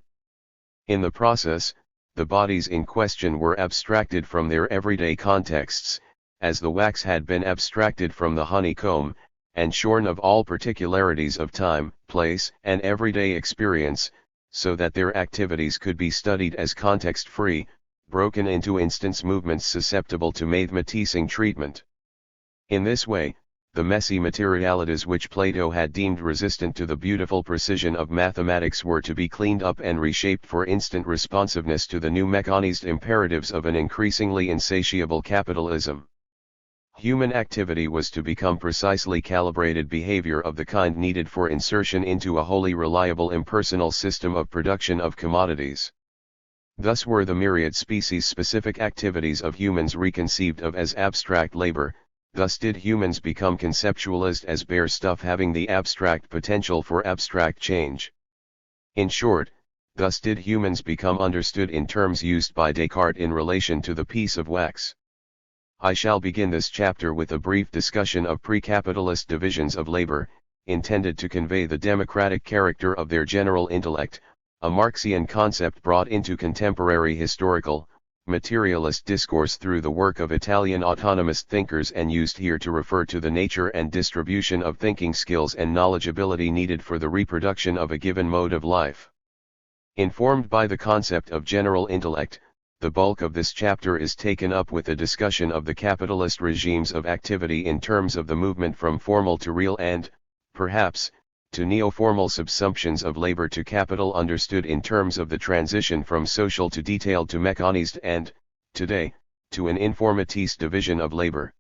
In the process, the bodies in question were abstracted from their everyday contexts, as the wax had been abstracted from the honeycomb, and shorn of all particularities of time, place, and everyday experience, so that their activities could be studied as context-free, broken into instance movements susceptible to mathematizing treatment. In this way, the messy materialities which Plato had deemed resistant to the beautiful precision of mathematics were to be cleaned up and reshaped for instant responsiveness to the new mechanized imperatives of an increasingly insatiable capitalism. Human activity was to become precisely calibrated behavior of the kind needed for insertion into a wholly reliable impersonal system of production of commodities. Thus were the myriad species-specific activities of humans reconceived of as abstract labor, thus did humans become conceptualized as bare stuff having the abstract potential for abstract change. In short, thus did humans become understood in terms used by Descartes in relation to the piece of wax. I shall begin this chapter with a brief discussion of pre-capitalist divisions of labor, intended to convey the democratic character of their general intellect, a Marxian concept brought into contemporary historical, materialist discourse through the work of Italian autonomist thinkers and used here to refer to the nature and distribution of thinking skills and knowledgeability needed for the reproduction of a given mode of life. Informed by the concept of general intellect, the bulk of this chapter is taken up with a discussion of the capitalist regimes of activity in terms of the movement from formal to real and, perhaps, to neo-formal subsumptions of labor to capital understood in terms of the transition from social to detailed to mechanized and, today, to an informatist division of labor.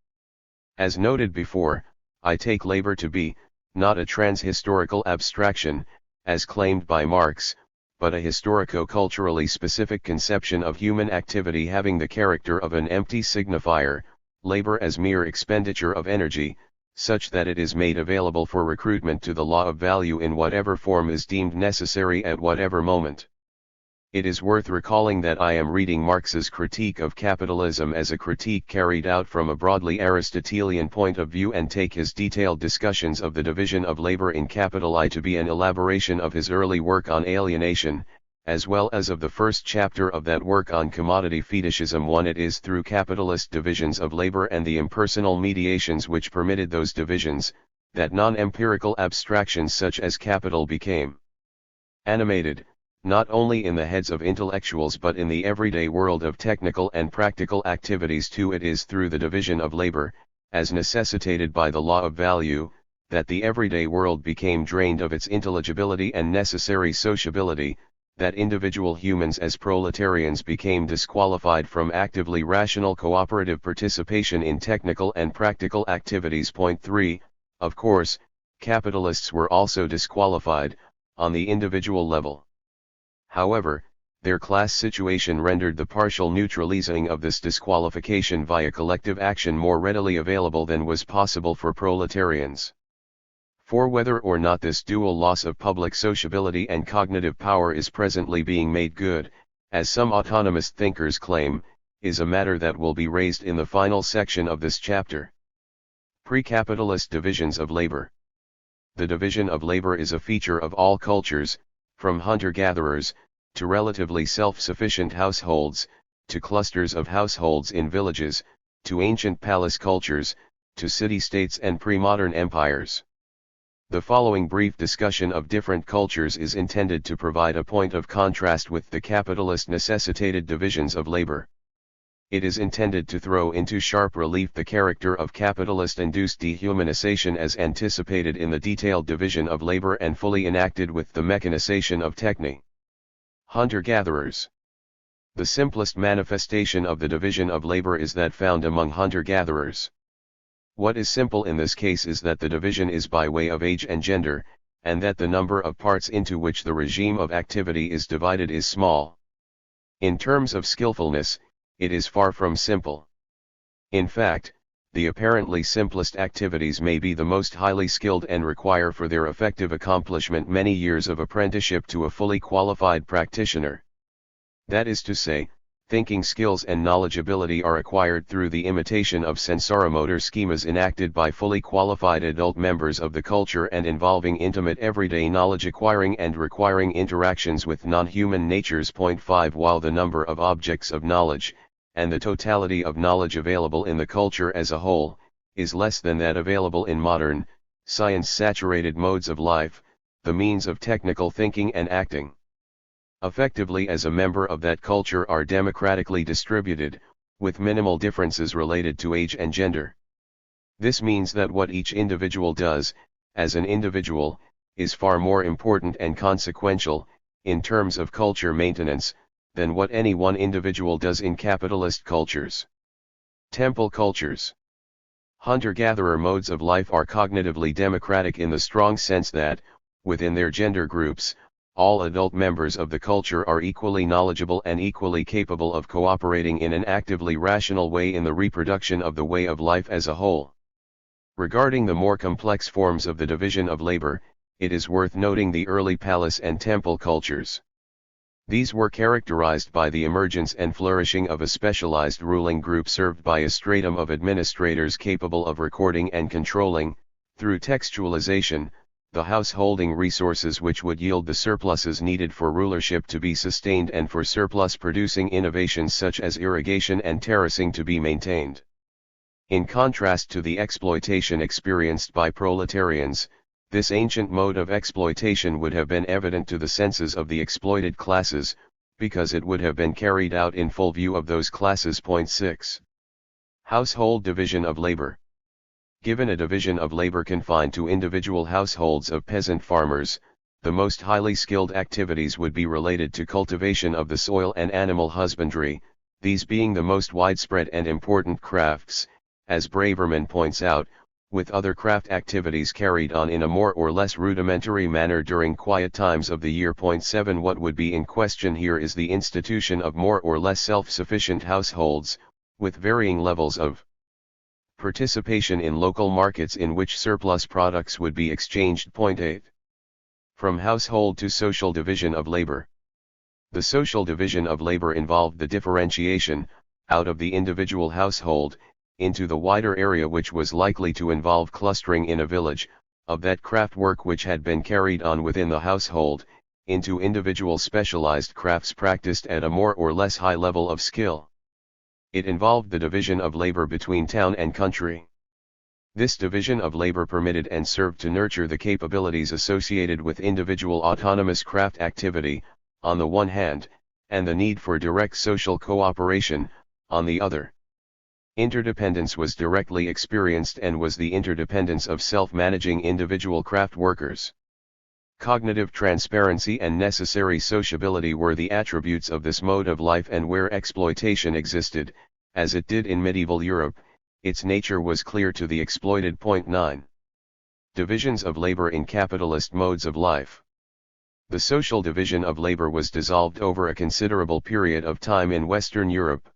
As noted before, I take labor to be, not a trans-historical abstraction, as claimed by Marx, but a historico-culturally specific conception of human activity having the character of an empty signifier, labor as mere expenditure of energy, such that it is made available for recruitment to the law of value in whatever form is deemed necessary at whatever moment. It is worth recalling that I am reading Marx's critique of capitalism as a critique carried out from a broadly Aristotelian point of view and take his detailed discussions of the division of labor in capital I to be an elaboration of his early work on alienation, as well as of the first chapter of that work on commodity fetishism. One, it is through capitalist divisions of labor and the impersonal mediations which permitted those divisions, that non-empirical abstractions such as capital became animated, not only in the heads of intellectuals but in the everyday world of technical and practical activities too. It is through the division of labor, as necessitated by the law of value, that the everyday world became drained of its intelligibility and necessary sociability, that individual humans as proletarians became disqualified from actively rational cooperative participation in technical and practical activities. Point 3, of course, capitalists were also disqualified, on the individual level. However, their class situation rendered the partial neutralizing of this disqualification via collective action more readily available than was possible for proletarians. For whether or not this dual loss of public sociability and cognitive power is presently being made good, as some autonomous thinkers claim, is a matter that will be raised in the final section of this chapter. Pre-capitalist divisions of labor. The division of labor is a feature of all cultures, from hunter-gatherers, to relatively self-sufficient households, to clusters of households in villages, to ancient palace cultures, to city-states and pre-modern empires. The following brief discussion of different cultures is intended to provide a point of contrast with the capitalist-necessitated divisions of labor. It is intended to throw into sharp relief the character of capitalist-induced dehumanization as anticipated in the detailed division of labor and fully enacted with the mechanization of technique. Hunter-gatherers. The simplest manifestation of the division of labor is that found among hunter-gatherers. What is simple in this case is that the division is by way of age and gender, and that the number of parts into which the regime of activity is divided is small. In terms of skillfulness, it is far from simple. In fact, the apparently simplest activities may be the most highly skilled and require for their effective accomplishment many years of apprenticeship to a fully qualified practitioner. That is to say, thinking skills and knowledgeability are acquired through the imitation of sensoromotor schemas enacted by fully qualified adult members of the culture and involving intimate everyday knowledge acquiring and requiring interactions with non-human natures. 5 While the number of objects of knowledge, and the totality of knowledge available in the culture as a whole, is less than that available in modern, science-saturated modes of life, the means of technical thinking and acting effectively as a member of that culture are democratically distributed, with minimal differences related to age and gender. This means that what each individual does, as an individual, is far more important and consequential, in terms of culture maintenance, than what any one individual does in capitalist cultures. Temple cultures. Hunter-gatherer modes of life are cognitively democratic in the strong sense that, within their gender groups, all adult members of the culture are equally knowledgeable and equally capable of cooperating in an actively rational way in the reproduction of the way of life as a whole. Regarding the more complex forms of the division of labor, it is worth noting the early palace and temple cultures. These were characterized by the emergence and flourishing of a specialized ruling group served by a stratum of administrators capable of recording and controlling, through textualization, the householding resources which would yield the surpluses needed for rulership to be sustained and for surplus-producing innovations such as irrigation and terracing to be maintained. In contrast to the exploitation experienced by proletarians, this ancient mode of exploitation would have been evident to the senses of the exploited classes, because it would have been carried out in full view of those classes. 6. Household division of labor. Given a division of labor confined to individual households of peasant farmers, the most highly skilled activities would be related to cultivation of the soil and animal husbandry, these being the most widespread and important crafts, as Braverman points out, with other craft activities carried on in a more or less rudimentary manner during quiet times of the year. 7 What would be in question here is the institution of more or less self-sufficient households, with varying levels of participation in local markets in which surplus products would be exchanged. 8. From household to social division of labor. The social division of labor involved the differentiation, out of the individual household, into the wider area which was likely to involve clustering in a village, of that craft work which had been carried on within the household, into individual specialized crafts practiced at a more or less high level of skill. It involved the division of labor between town and country. This division of labor permitted and served to nurture the capabilities associated with individual autonomous craft activity, on the one hand, and the need for direct social cooperation, on the other. Interdependence was directly experienced and was the interdependence of self-managing individual craft workers. Cognitive transparency and necessary sociability were the attributes of this mode of life, and where exploitation existed, as it did in medieval Europe, its nature was clear to the exploited. 9. Divisions of labor in capitalist modes of life. The social division of labor was dissolved over a considerable period of time in Western Europe.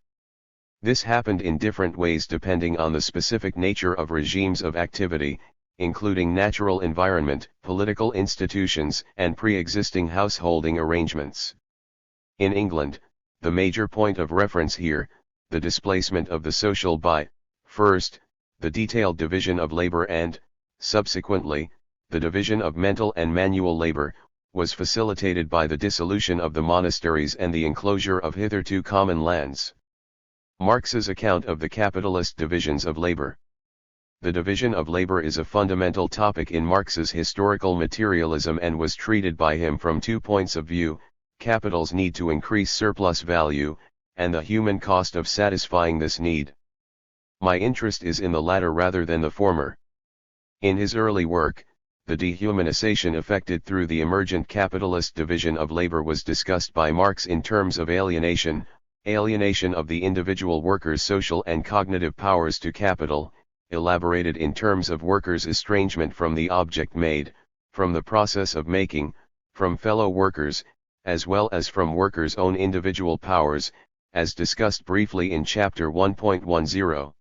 This happened in different ways depending on the specific nature of regimes of activity, including natural environment, political institutions, and pre-existing householding arrangements. In England, the major point of reference here, the displacement of the social by, first, the detailed division of labor and, subsequently, the division of mental and manual labor, was facilitated by the dissolution of the monasteries and the enclosure of hitherto common lands. Marx's account of the capitalist divisions of labor. The division of labor is a fundamental topic in Marx's historical materialism and was treated by him from 2 points of view: capital's need to increase surplus value, and the human cost of satisfying this need. My interest is in the latter rather than the former. In his early work, the dehumanization effected through the emergent capitalist division of labor was discussed by Marx in terms of alienation of the individual worker's social and cognitive powers to capital, elaborated in terms of workers' estrangement from the object made, from the process of making, from fellow workers, as well as from workers' own individual powers, as discussed briefly in Chapter 1.10.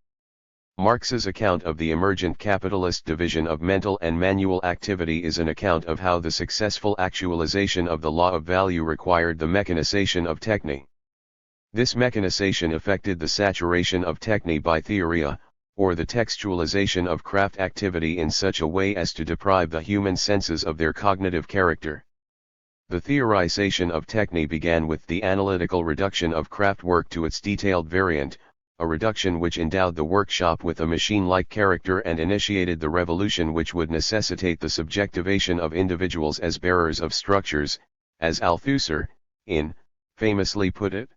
Marx's account of the emergent capitalist division of mental and manual activity is an account of how the successful actualization of the law of value required the mechanization of techne. This mechanization effected the saturation of techne by theoria, or the textualization of craft activity in such a way as to deprive the human senses of their cognitive character. The theorization of techne began with the analytical reduction of craft work to its detailed variant, a reduction which endowed the workshop with a machine-like character and initiated the revolution which would necessitate the subjectivation of individuals as bearers of structures, as Althusser, famously put it.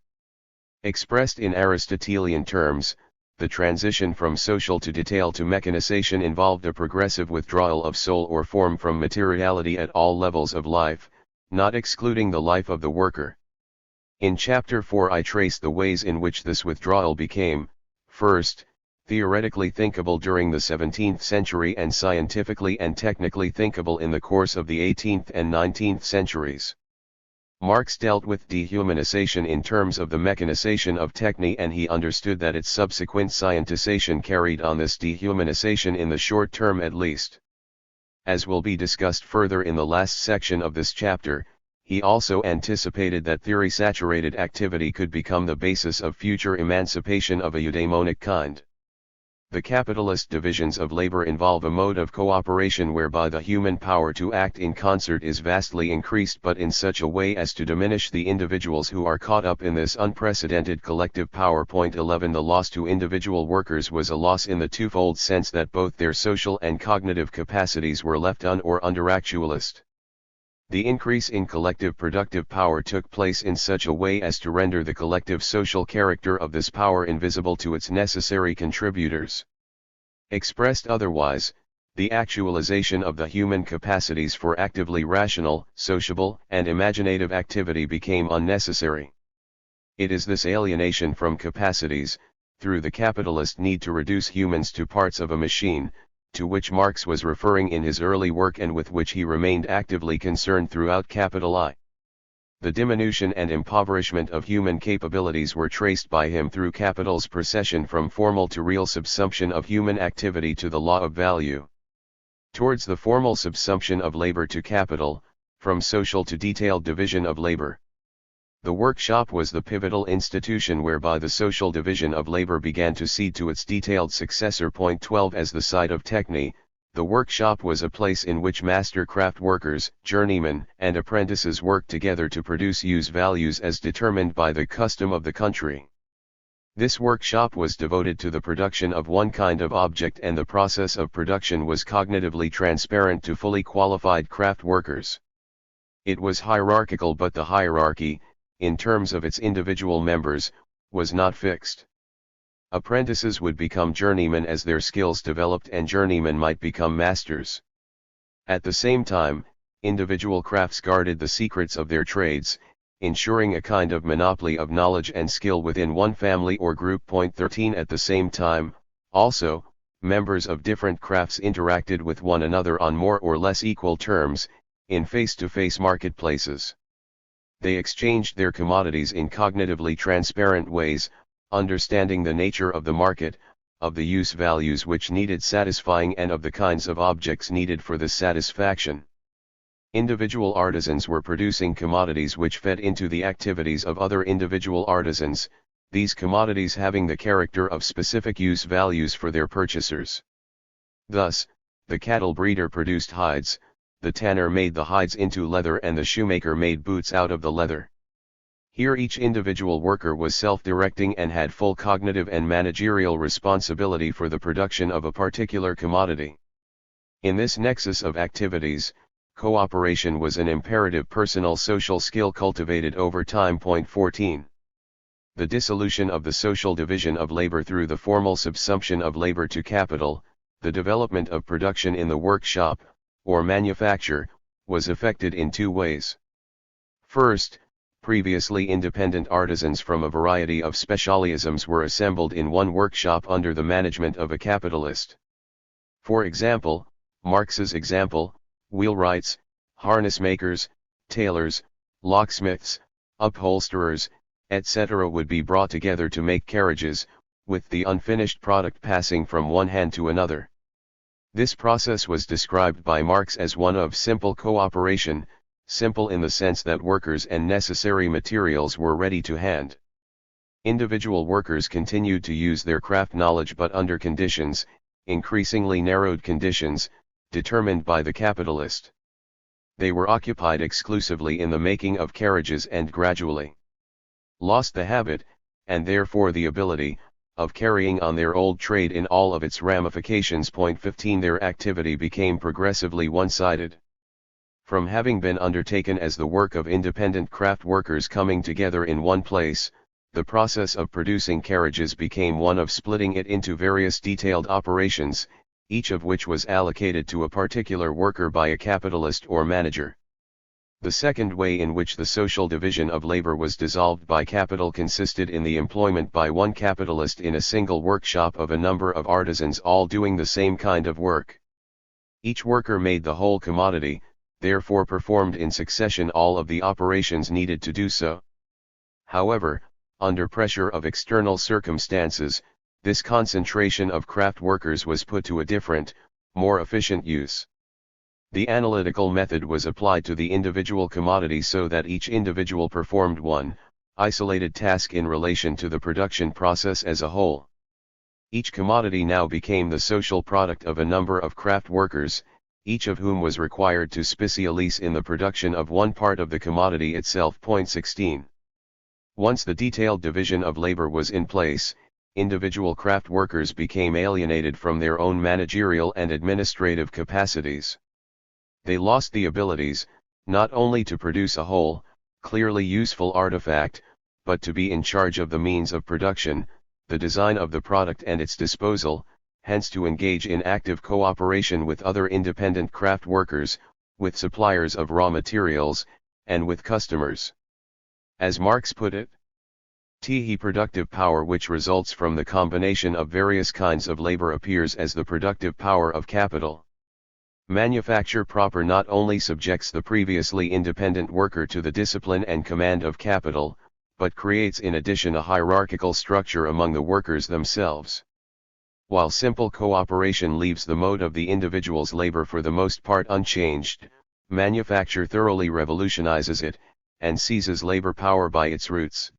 Expressed in Aristotelian terms, the transition from social to detail to mechanization involved a progressive withdrawal of soul or form from materiality at all levels of life, not excluding the life of the worker. In Chapter 4 I trace the ways in which this withdrawal became, first, theoretically thinkable during the 17th century and scientifically and technically thinkable in the course of the 18th and 19th centuries. Marx dealt with dehumanization in terms of the mechanization of techne, and he understood that its subsequent scientization carried on this dehumanization in the short term at least. As will be discussed further in the last section of this chapter, he also anticipated that theory-saturated activity could become the basis of future emancipation of a eudaimonic kind. The capitalist divisions of labor involve a mode of cooperation whereby the human power to act in concert is vastly increased, but in such a way as to diminish the individuals who are caught up in this unprecedented collective power. Point 11 The loss to individual workers was a loss in the twofold sense that both their social and cognitive capacities were left or underactualized. The increase in collective productive power took place in such a way as to render the collective social character of this power invisible to its necessary contributors. Expressed otherwise, the actualization of the human capacities for actively rational, sociable, and imaginative activity became unnecessary. It is this alienation from capacities, through the capitalist need to reduce humans to parts of a machine, to which Marx was referring in his early work and with which he remained actively concerned throughout Capital I. The diminution and impoverishment of human capabilities were traced by him through capital's procession from formal to real subsumption of human activity to the law of value. Towards the formal subsumption of labor to capital, from social to detailed division of labor. The workshop was the pivotal institution whereby the social division of labor began to cede to its detailed successor. Point 12 As the site of techne, the workshop was a place in which master craft workers, journeymen, and apprentices worked together to produce use values as determined by the custom of the country. This workshop was devoted to the production of one kind of object, and the process of production was cognitively transparent to fully qualified craft workers. It was hierarchical, but the hierarchy, in terms of its individual members, was not fixed. Apprentices would become journeymen as their skills developed, and journeymen might become masters. At the same time, individual crafts guarded the secrets of their trades, ensuring a kind of monopoly of knowledge and skill within one family or group. Point 13 At the same time, also, members of different crafts interacted with one another on more or less equal terms, in face-to-face marketplaces. They exchanged their commodities in cognitively transparent ways, understanding the nature of the market, of the use values which needed satisfying, and of the kinds of objects needed for this satisfaction. Individual artisans were producing commodities which fed into the activities of other individual artisans, these commodities having the character of specific use values for their purchasers. Thus, the cattle breeder produced hides, the tanner made the hides into leather and the shoemaker made boots out of the leather. Here each individual worker was self-directing and had full cognitive and managerial responsibility for the production of a particular commodity. In this nexus of activities, cooperation was an imperative personal social skill cultivated over time. 14. The dissolution of the social division of labor through the formal subsumption of labor to capital, the development of production in the workshop, or manufacture, was effected in two ways. First, previously independent artisans from a variety of specialisms were assembled in one workshop under the management of a capitalist. For example, Marx's example, wheelwrights, harness makers, tailors, locksmiths, upholsterers, etc. would be brought together to make carriages, with the unfinished product passing from one hand to another. This process was described by Marx as one of simple cooperation, simple in the sense that workers and necessary materials were ready to hand. Individual workers continued to use their craft knowledge but under conditions, increasingly narrowed conditions, determined by the capitalist. They were occupied exclusively in the making of carriages and gradually lost the habit, and therefore the ability, of carrying on their old trade in all of its ramifications. 15. Their activity became progressively one-sided. From having been undertaken as the work of independent craft workers coming together in one place, the process of producing carriages became one of splitting it into various detailed operations, each of which was allocated to a particular worker by a capitalist or manager. The second way in which the social division of labor was dissolved by capital consisted in the employment by one capitalist in a single workshop of a number of artisans all doing the same kind of work. Each worker made the whole commodity, therefore performed in succession all of the operations needed to do so. However, under pressure of external circumstances, this concentration of craft workers was put to a different, more efficient use. The analytical method was applied to the individual commodity so that each individual performed one, isolated task in relation to the production process as a whole. Each commodity now became the social product of a number of craft workers, each of whom was required to specialize in the production of one part of the commodity itself. 16. Once the detailed division of labor was in place, individual craft workers became alienated from their own managerial and administrative capacities. They lost the abilities, not only to produce a whole, clearly useful artifact, but to be in charge of the means of production, the design of the product and its disposal, hence to engage in active cooperation with other independent craft workers, with suppliers of raw materials, and with customers. As Marx put it, the productive power which results from the combination of various kinds of labor appears as the productive power of capital. Manufacture proper not only subjects the previously independent worker to the discipline and command of capital, but creates in addition a hierarchical structure among the workers themselves. While simple cooperation leaves the mode of the individual's labor for the most part unchanged, manufacture thoroughly revolutionizes it, and seizes labor power by its roots.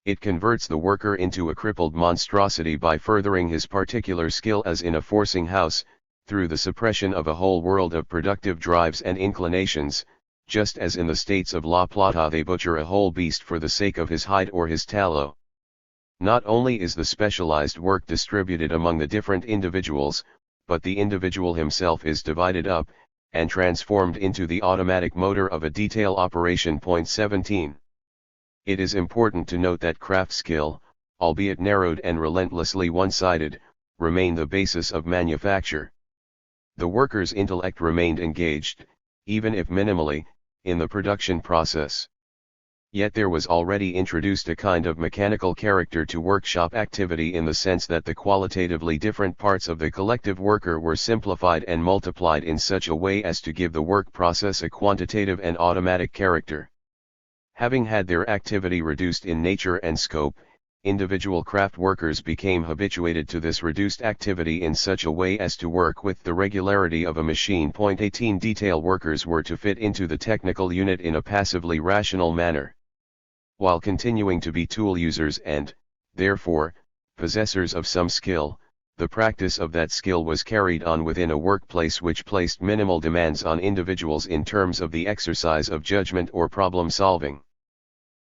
It converts the worker into a crippled monstrosity by furthering his particular skill as in a forcing house, through the suppression of a whole world of productive drives and inclinations, just as in the states of La Plata they butcher a whole beast for the sake of his hide or his tallow. Not only is the specialized work distributed among the different individuals, but the individual himself is divided up, and transformed into the automatic motor of a detail operation. 17. It is important to note that craft skill, albeit narrowed and relentlessly one-sided, remained the basis of manufacture. The worker's intellect remained engaged, even if minimally, in the production process. Yet there was already introduced a kind of mechanical character to workshop activity in the sense that the qualitatively different parts of the collective worker were simplified and multiplied in such a way as to give the work process a quantitative and automatic character. Having had their activity reduced in nature and scope, individual craft workers became habituated to this reduced activity in such a way as to work with the regularity of a machine. 18. Detail workers were to fit into the technical unit in a passively rational manner. While continuing to be tool users and, therefore, possessors of some skill, the practice of that skill was carried on within a workplace which placed minimal demands on individuals in terms of the exercise of judgment or problem solving.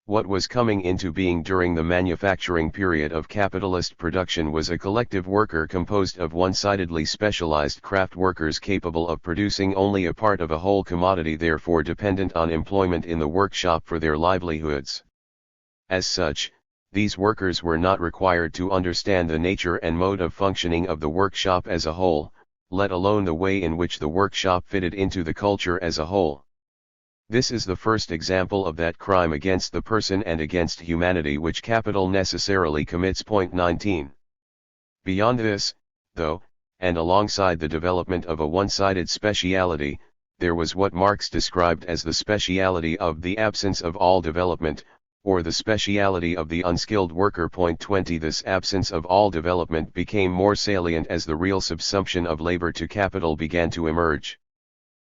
What was coming into being during the manufacturing period of capitalist production was a collective worker composed of one-sidedly specialized craft workers capable of producing only a part of a whole commodity, therefore dependent on employment in the workshop for their livelihoods. As such, these workers were not required to understand the nature and mode of functioning of the workshop as a whole, let alone the way in which the workshop fitted into the culture as a whole. This is the first example of that crime against the person and against humanity which capital necessarily commits. Point 19. Beyond this, though, and alongside the development of a one-sided speciality, there was what Marx described as the speciality of the absence of all development, or the speciality of the unskilled worker. Point 20. This absence of all development became more salient as the real subsumption of labor to capital began to emerge.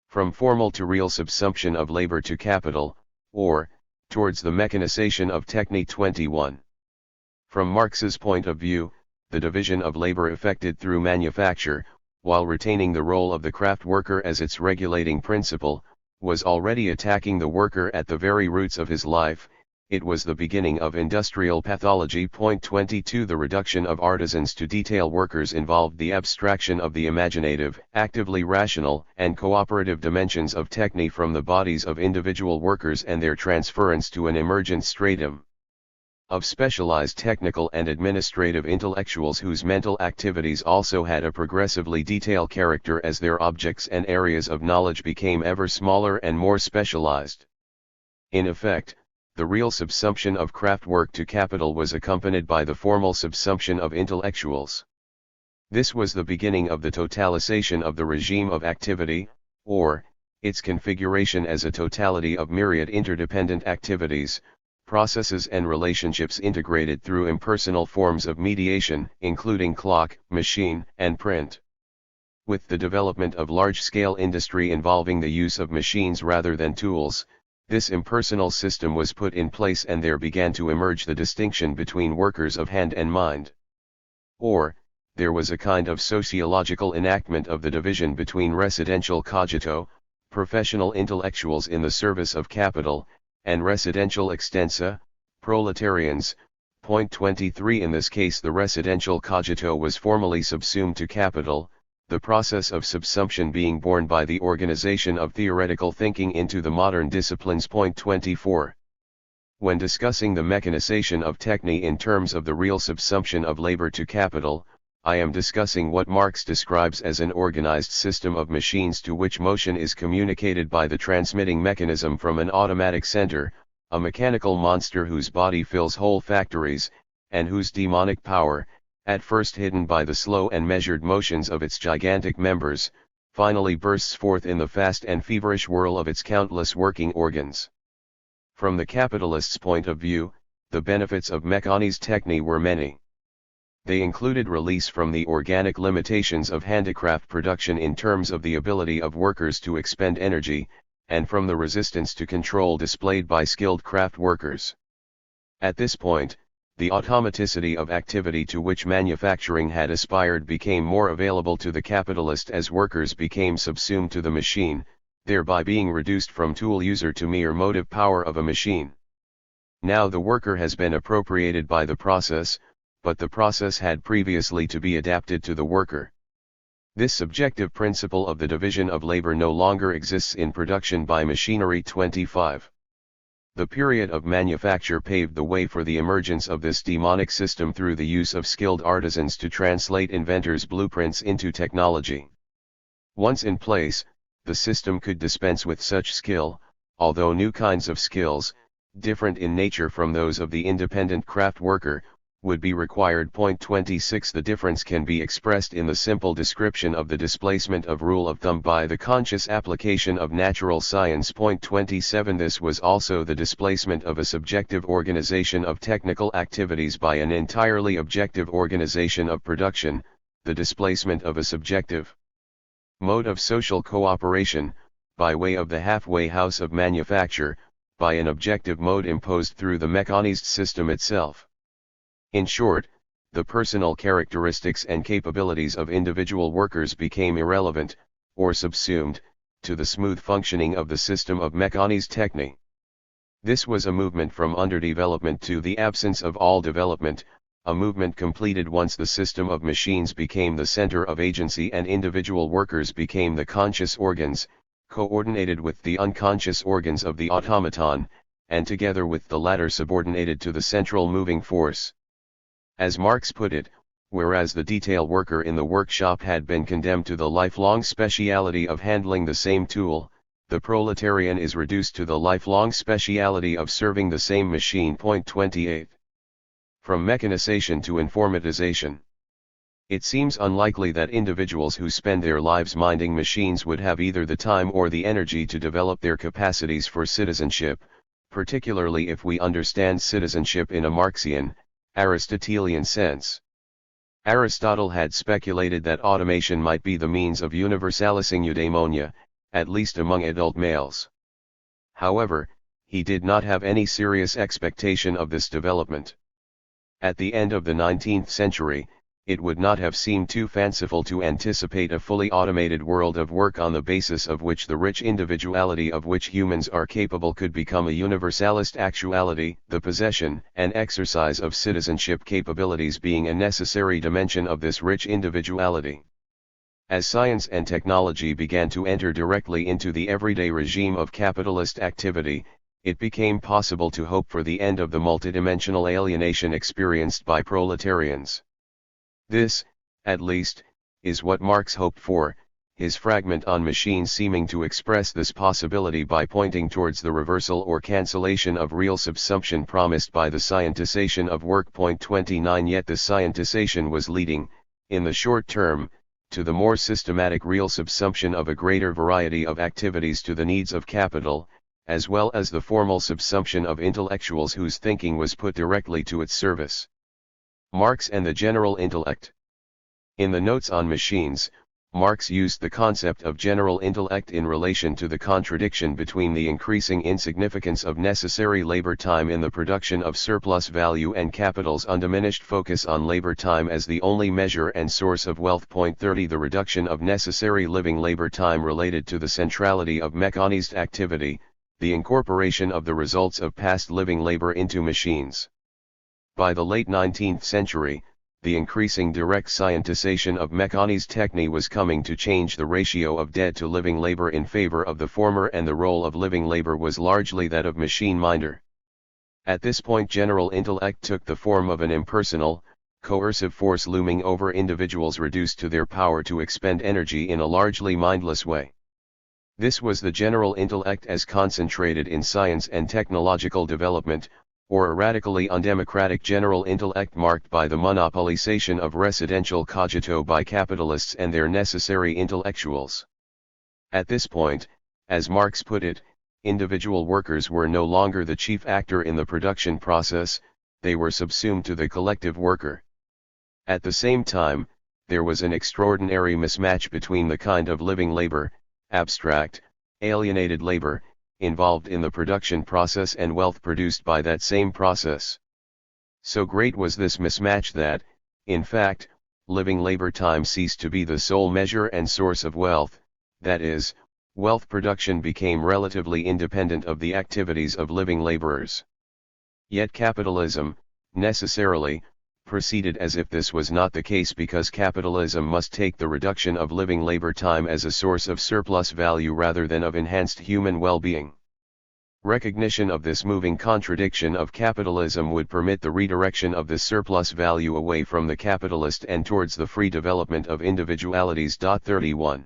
From formal to real subsumption of labor to capital, or, towards the mechanization of technique. 21. From Marx's point of view, the division of labor effected through manufacture, while retaining the role of the craft worker as its regulating principle, was already attacking the worker at the very roots of his life. It was the beginning of industrial pathology. Point 22. The reduction of artisans to detail workers involved the abstraction of the imaginative, actively rational, and cooperative dimensions of technique from the bodies of individual workers and their transference to an emergent stratum of specialized technical and administrative intellectuals whose mental activities also had a progressively detailed character as their objects and areas of knowledge became ever smaller and more specialized. In effect, the real subsumption of craft work to capital was accompanied by the formal subsumption of intellectuals. This was the beginning of the totalization of the regime of activity, or, its configuration as a totality of myriad interdependent activities, processes and relationships integrated through impersonal forms of mediation, including clock, machine, and print. With the development of large-scale industry involving the use of machines rather than tools, this impersonal system was put in place and there began to emerge the distinction between workers of hand and mind. Or, there was a kind of sociological enactment of the division between residential cogito, professional intellectuals in the service of capital, and residential extensa, proletarians. Point 23. In this case the residential cogito was formally subsumed to capital, the process of subsumption being borne by the organization of theoretical thinking into the modern disciplines. Point 24. When discussing the mechanization of technique in terms of the real subsumption of labor to capital, I am discussing what Marx describes as an organized system of machines to which motion is communicated by the transmitting mechanism from an automatic center, a mechanical monster whose body fills whole factories, and whose demonic power, at first hidden by the slow and measured motions of its gigantic members, finally bursts forth in the fast and feverish whirl of its countless working organs. From the capitalist's point of view, the benefits of mechanized technique were many. They included release from the organic limitations of handicraft production in terms of the ability of workers to expend energy, and from the resistance to control displayed by skilled craft workers. At this point, the automaticity of activity to which manufacturing had aspired became more available to the capitalist as workers became subsumed to the machine, thereby being reduced from tool user to mere motive power of a machine. Now the worker has been appropriated by the process, but the process had previously to be adapted to the worker. This subjective principle of the division of labor no longer exists in production by machinery. 25. The period of manufacture paved the way for the emergence of this demonic system through the use of skilled artisans to translate inventors' blueprints into technology. Once in place, the system could dispense with such skill, although new kinds of skills, different in nature from those of the independent craft worker, would be required. 26. The difference can be expressed in the simple description of the displacement of rule of thumb by the conscious application of natural science. 27. This was also the displacement of a subjective organization of technical activities by an entirely objective organization of production, the displacement of a subjective mode of social cooperation, by way of the halfway house of manufacture, by an objective mode imposed through the mechanized system itself. In short, the personal characteristics and capabilities of individual workers became irrelevant, or subsumed, to the smooth functioning of the system of mechanise technique. This was a movement from underdevelopment to the absence of all development, a movement completed once the system of machines became the center of agency and individual workers became the conscious organs, coordinated with the unconscious organs of the automaton, and together with the latter subordinated to the central moving force. As Marx put it, whereas the detail worker in the workshop had been condemned to the lifelong speciality of handling the same tool, the proletarian is reduced to the lifelong speciality of serving the same machine. 28. From mechanization to informatization. It seems unlikely that individuals who spend their lives minding machines would have either the time or the energy to develop their capacities for citizenship, particularly if we understand citizenship in a Marxian, Aristotelian sense. Aristotle had speculated that automation might be the means of universalising eudaimonia, at least among adult males. However, he did not have any serious expectation of this development. At the end of the 19th century, it would not have seemed too fanciful to anticipate a fully automated world of work on the basis of which the rich individuality of which humans are capable could become a universalist actuality, the possession and exercise of citizenship capabilities being a necessary dimension of this rich individuality. As science and technology began to enter directly into the everyday regime of capitalist activity, it became possible to hope for the end of the multidimensional alienation experienced by proletarians. This, at least, is what Marx hoped for, his fragment on machines seeming to express this possibility by pointing towards the reversal or cancellation of real subsumption promised by the scientization of work. 29. Yet the scientization was leading, in the short term, to the more systematic real subsumption of a greater variety of activities to the needs of capital, as well as the formal subsumption of intellectuals whose thinking was put directly to its service. Marx and the general intellect. In the Notes on Machines, Marx used the concept of general intellect in relation to the contradiction between the increasing insignificance of necessary labor time in the production of surplus value and capital's undiminished focus on labor time as the only measure and source of wealth. 30. The reduction of necessary living labor time related to the centrality of mechanized activity, the incorporation of the results of past living labor into machines. By the late 19th century, the increasing direct scientization of mechanise technique was coming to change the ratio of dead to living labor in favor of the former, and the role of living labor was largely that of machine minder. At this point, general intellect took the form of an impersonal, coercive force looming over individuals reduced to their power to expend energy in a largely mindless way. This was the general intellect as concentrated in science and technological development, or a radically undemocratic general intellect marked by the monopolization of residential cogito by capitalists and their necessary intellectuals. At this point, as Marx put it, individual workers were no longer the chief actor in the production process, they were subsumed to the collective worker. At the same time, there was an extraordinary mismatch between the kind of living labor, abstract, alienated labor, involved in the production process and wealth produced by that same process. So great was this mismatch that, in fact, living labor time ceased to be the sole measure and source of wealth, that is, wealth production became relatively independent of the activities of living laborers. Yet capitalism, necessarily, proceeded as if this was not the case, because capitalism must take the reduction of living labor time as a source of surplus value rather than of enhanced human well-being. Recognition of this moving contradiction of capitalism would permit the redirection of this surplus value away from the capitalist and towards the free development of individualities. 31.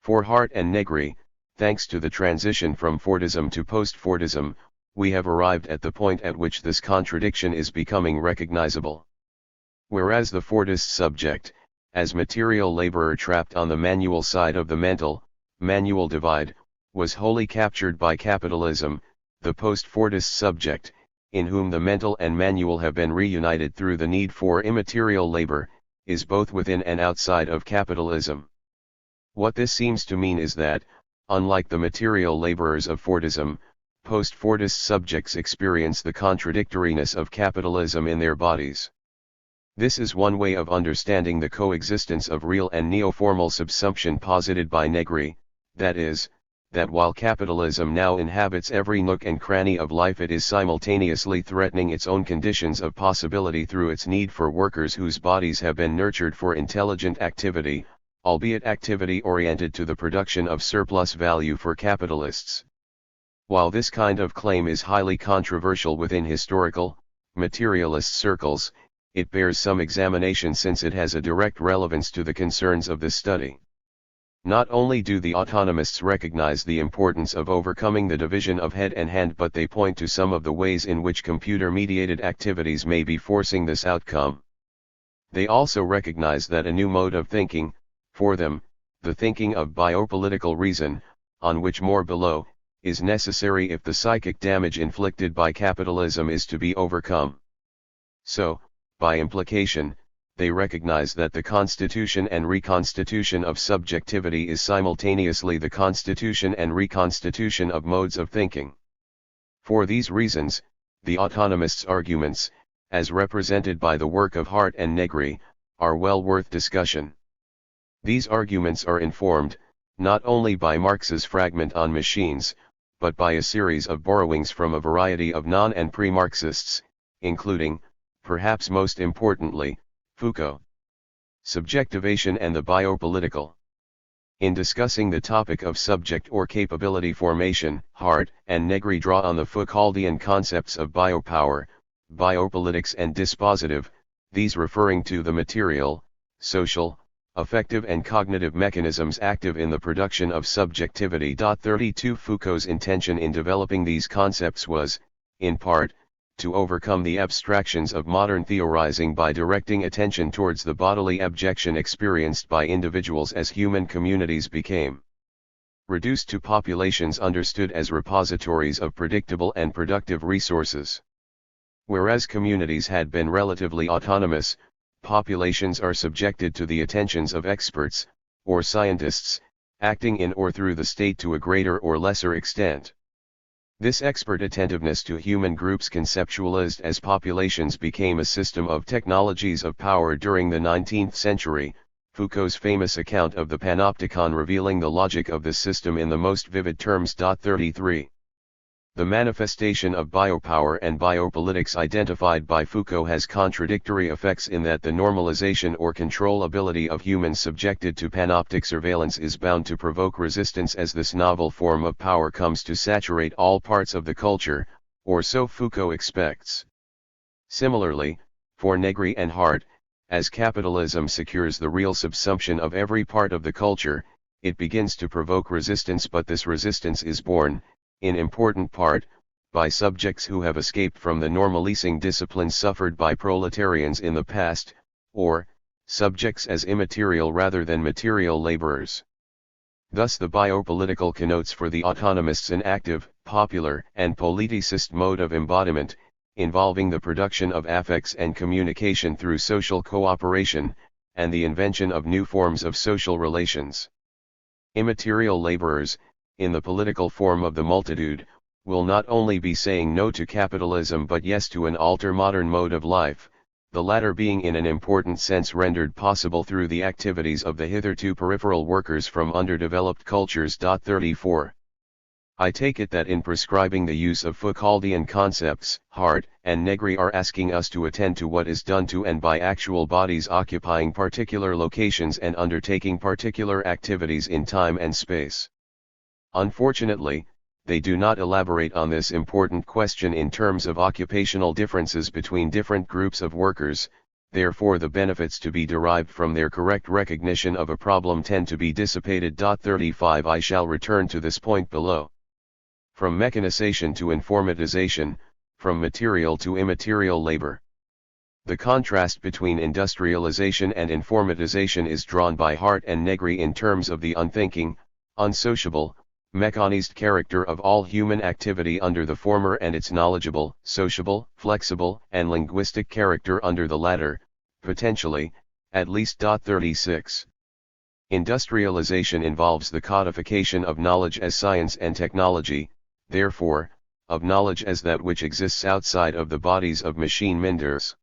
For Hart and Negri, thanks to the transition from Fordism to post-Fordism, we have arrived at the point at which this contradiction is becoming recognizable. Whereas the Fordist subject, as material laborer trapped on the manual side of the manual divide, was wholly captured by capitalism, the post-Fordist subject, in whom the mental and manual have been reunited through the need for immaterial labor, is both within and outside of capitalism. What this seems to mean is that, unlike the material laborers of Fordism, post-Fordist subjects experience the contradictoriness of capitalism in their bodies. This is one way of understanding the coexistence of real and neo-formal subsumption posited by Negri, that is, that while capitalism now inhabits every nook and cranny of life, it is simultaneously threatening its own conditions of possibility through its need for workers whose bodies have been nurtured for intelligent activity, albeit activity oriented to the production of surplus value for capitalists. While this kind of claim is highly controversial within historical, materialist circles, it bears some examination since it has a direct relevance to the concerns of this study. Not only do the autonomists recognize the importance of overcoming the division of head and hand, but they point to some of the ways in which computer-mediated activities may be forcing this outcome. They also recognize that a new mode of thinking, for them, the thinking of biopolitical reason, on which more below, is necessary if the psychic damage inflicted by capitalism is to be overcome. So, by implication, they recognize that the constitution and reconstitution of subjectivity is simultaneously the constitution and reconstitution of modes of thinking. For these reasons, the autonomists' arguments, as represented by the work of Hart and Negri, are well worth discussion. These arguments are informed, not only by Marx's fragment on machines, but by a series of borrowings from a variety of non- and pre-Marxists, including, perhaps most importantly, Foucault. Subjectivation and the biopolitical. In discussing the topic of subject or capability formation, Hart and Negri draw on the Foucauldian concepts of biopower, biopolitics and dispositive, these referring to the material, social, affective and cognitive mechanisms active in the production of subjectivity. 32 Foucault's intention in developing these concepts was, in part, to overcome the abstractions of modern theorizing by directing attention towards the bodily abjection experienced by individuals as human communities became reduced to populations understood as repositories of predictable and productive resources. Whereas communities had been relatively autonomous, populations are subjected to the attentions of experts, or scientists, acting in or through the state to a greater or lesser extent. This expert attentiveness to human groups conceptualized as populations became a system of technologies of power during the 19th century, Foucault's famous account of the panopticon revealing the logic of this system in the most vivid terms. 33. The manifestation of biopower and biopolitics identified by Foucault has contradictory effects in that the normalization or controllability of humans subjected to panoptic surveillance is bound to provoke resistance as this novel form of power comes to saturate all parts of the culture, or so Foucault expects. Similarly, for Negri and Hart, as capitalism secures the real subsumption of every part of the culture, it begins to provoke resistance, but this resistance is born, in important part, by subjects who have escaped from the normalizing disciplines suffered by proletarians in the past, or, subjects as immaterial rather than material laborers. Thus the biopolitical connotes for the autonomists an active, popular, and politicist mode of embodiment, involving the production of affects and communication through social cooperation, and the invention of new forms of social relations. Immaterial laborers, in the political form of the multitude, will not only be saying no to capitalism but yes to an ultra-modern mode of life, the latter being in an important sense rendered possible through the activities of the hitherto peripheral workers from underdeveloped cultures. 34. I take it that in prescribing the use of Foucauldian concepts, Hart and Negri are asking us to attend to what is done to and by actual bodies occupying particular locations and undertaking particular activities in time and space. Unfortunately, they do not elaborate on this important question in terms of occupational differences between different groups of workers, therefore the benefits to be derived from their correct recognition of a problem tend to be dissipated. 35 I shall return to this point below. From mechanization to informatization, from material to immaterial labor. The contrast between industrialization and informatization is drawn by Hart and Negri in terms of the unthinking, unsociable, mechanized character of all human activity under the former and its knowledgeable, sociable, flexible, and linguistic character under the latter, potentially, at least. 36. Industrialization involves the codification of knowledge as science and technology, therefore, of knowledge as that which exists outside of the bodies of machine minders.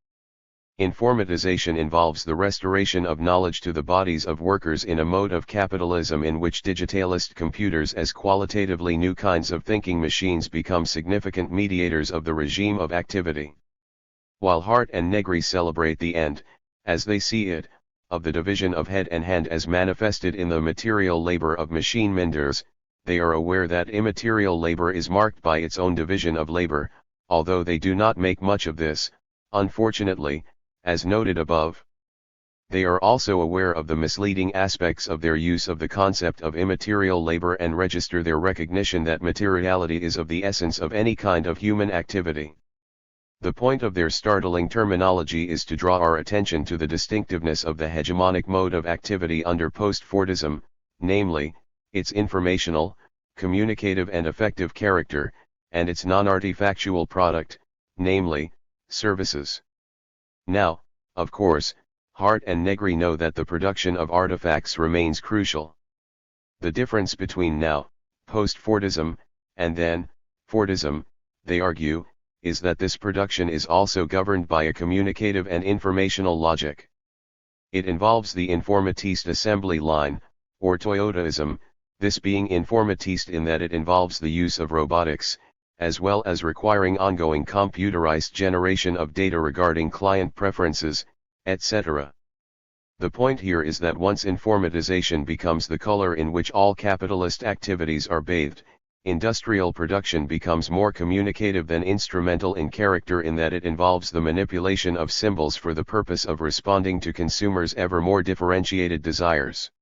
Informatization involves the restoration of knowledge to the bodies of workers in a mode of capitalism in which digitalist computers as qualitatively new kinds of thinking machines become significant mediators of the regime of activity. While Hart and Negri celebrate the end, as they see it, of the division of head and hand as manifested in the material labor of machine menders, they are aware that immaterial labor is marked by its own division of labor, although they do not make much of this, unfortunately, as noted above. They are also aware of the misleading aspects of their use of the concept of immaterial labor and register their recognition that materiality is of the essence of any kind of human activity. The point of their startling terminology is to draw our attention to the distinctiveness of the hegemonic mode of activity under post-Fordism, namely, its informational, communicative and effective character, and its non-artifactual product, namely, services. Now, of course, Hart and Negri know that the production of artifacts remains crucial. The difference between now, post-Fordism, and then, Fordism, they argue, is that this production is also governed by a communicative and informational logic. It involves the informatist assembly line, or Toyotaism, this being informatist in that it involves the use of robotics, as well as requiring ongoing computerized generation of data regarding client preferences, etc. The point here is that once informatization becomes the color in which all capitalist activities are bathed, industrial production becomes more communicative than instrumental in character in that it involves the manipulation of symbols for the purpose of responding to consumers' ever more differentiated desires.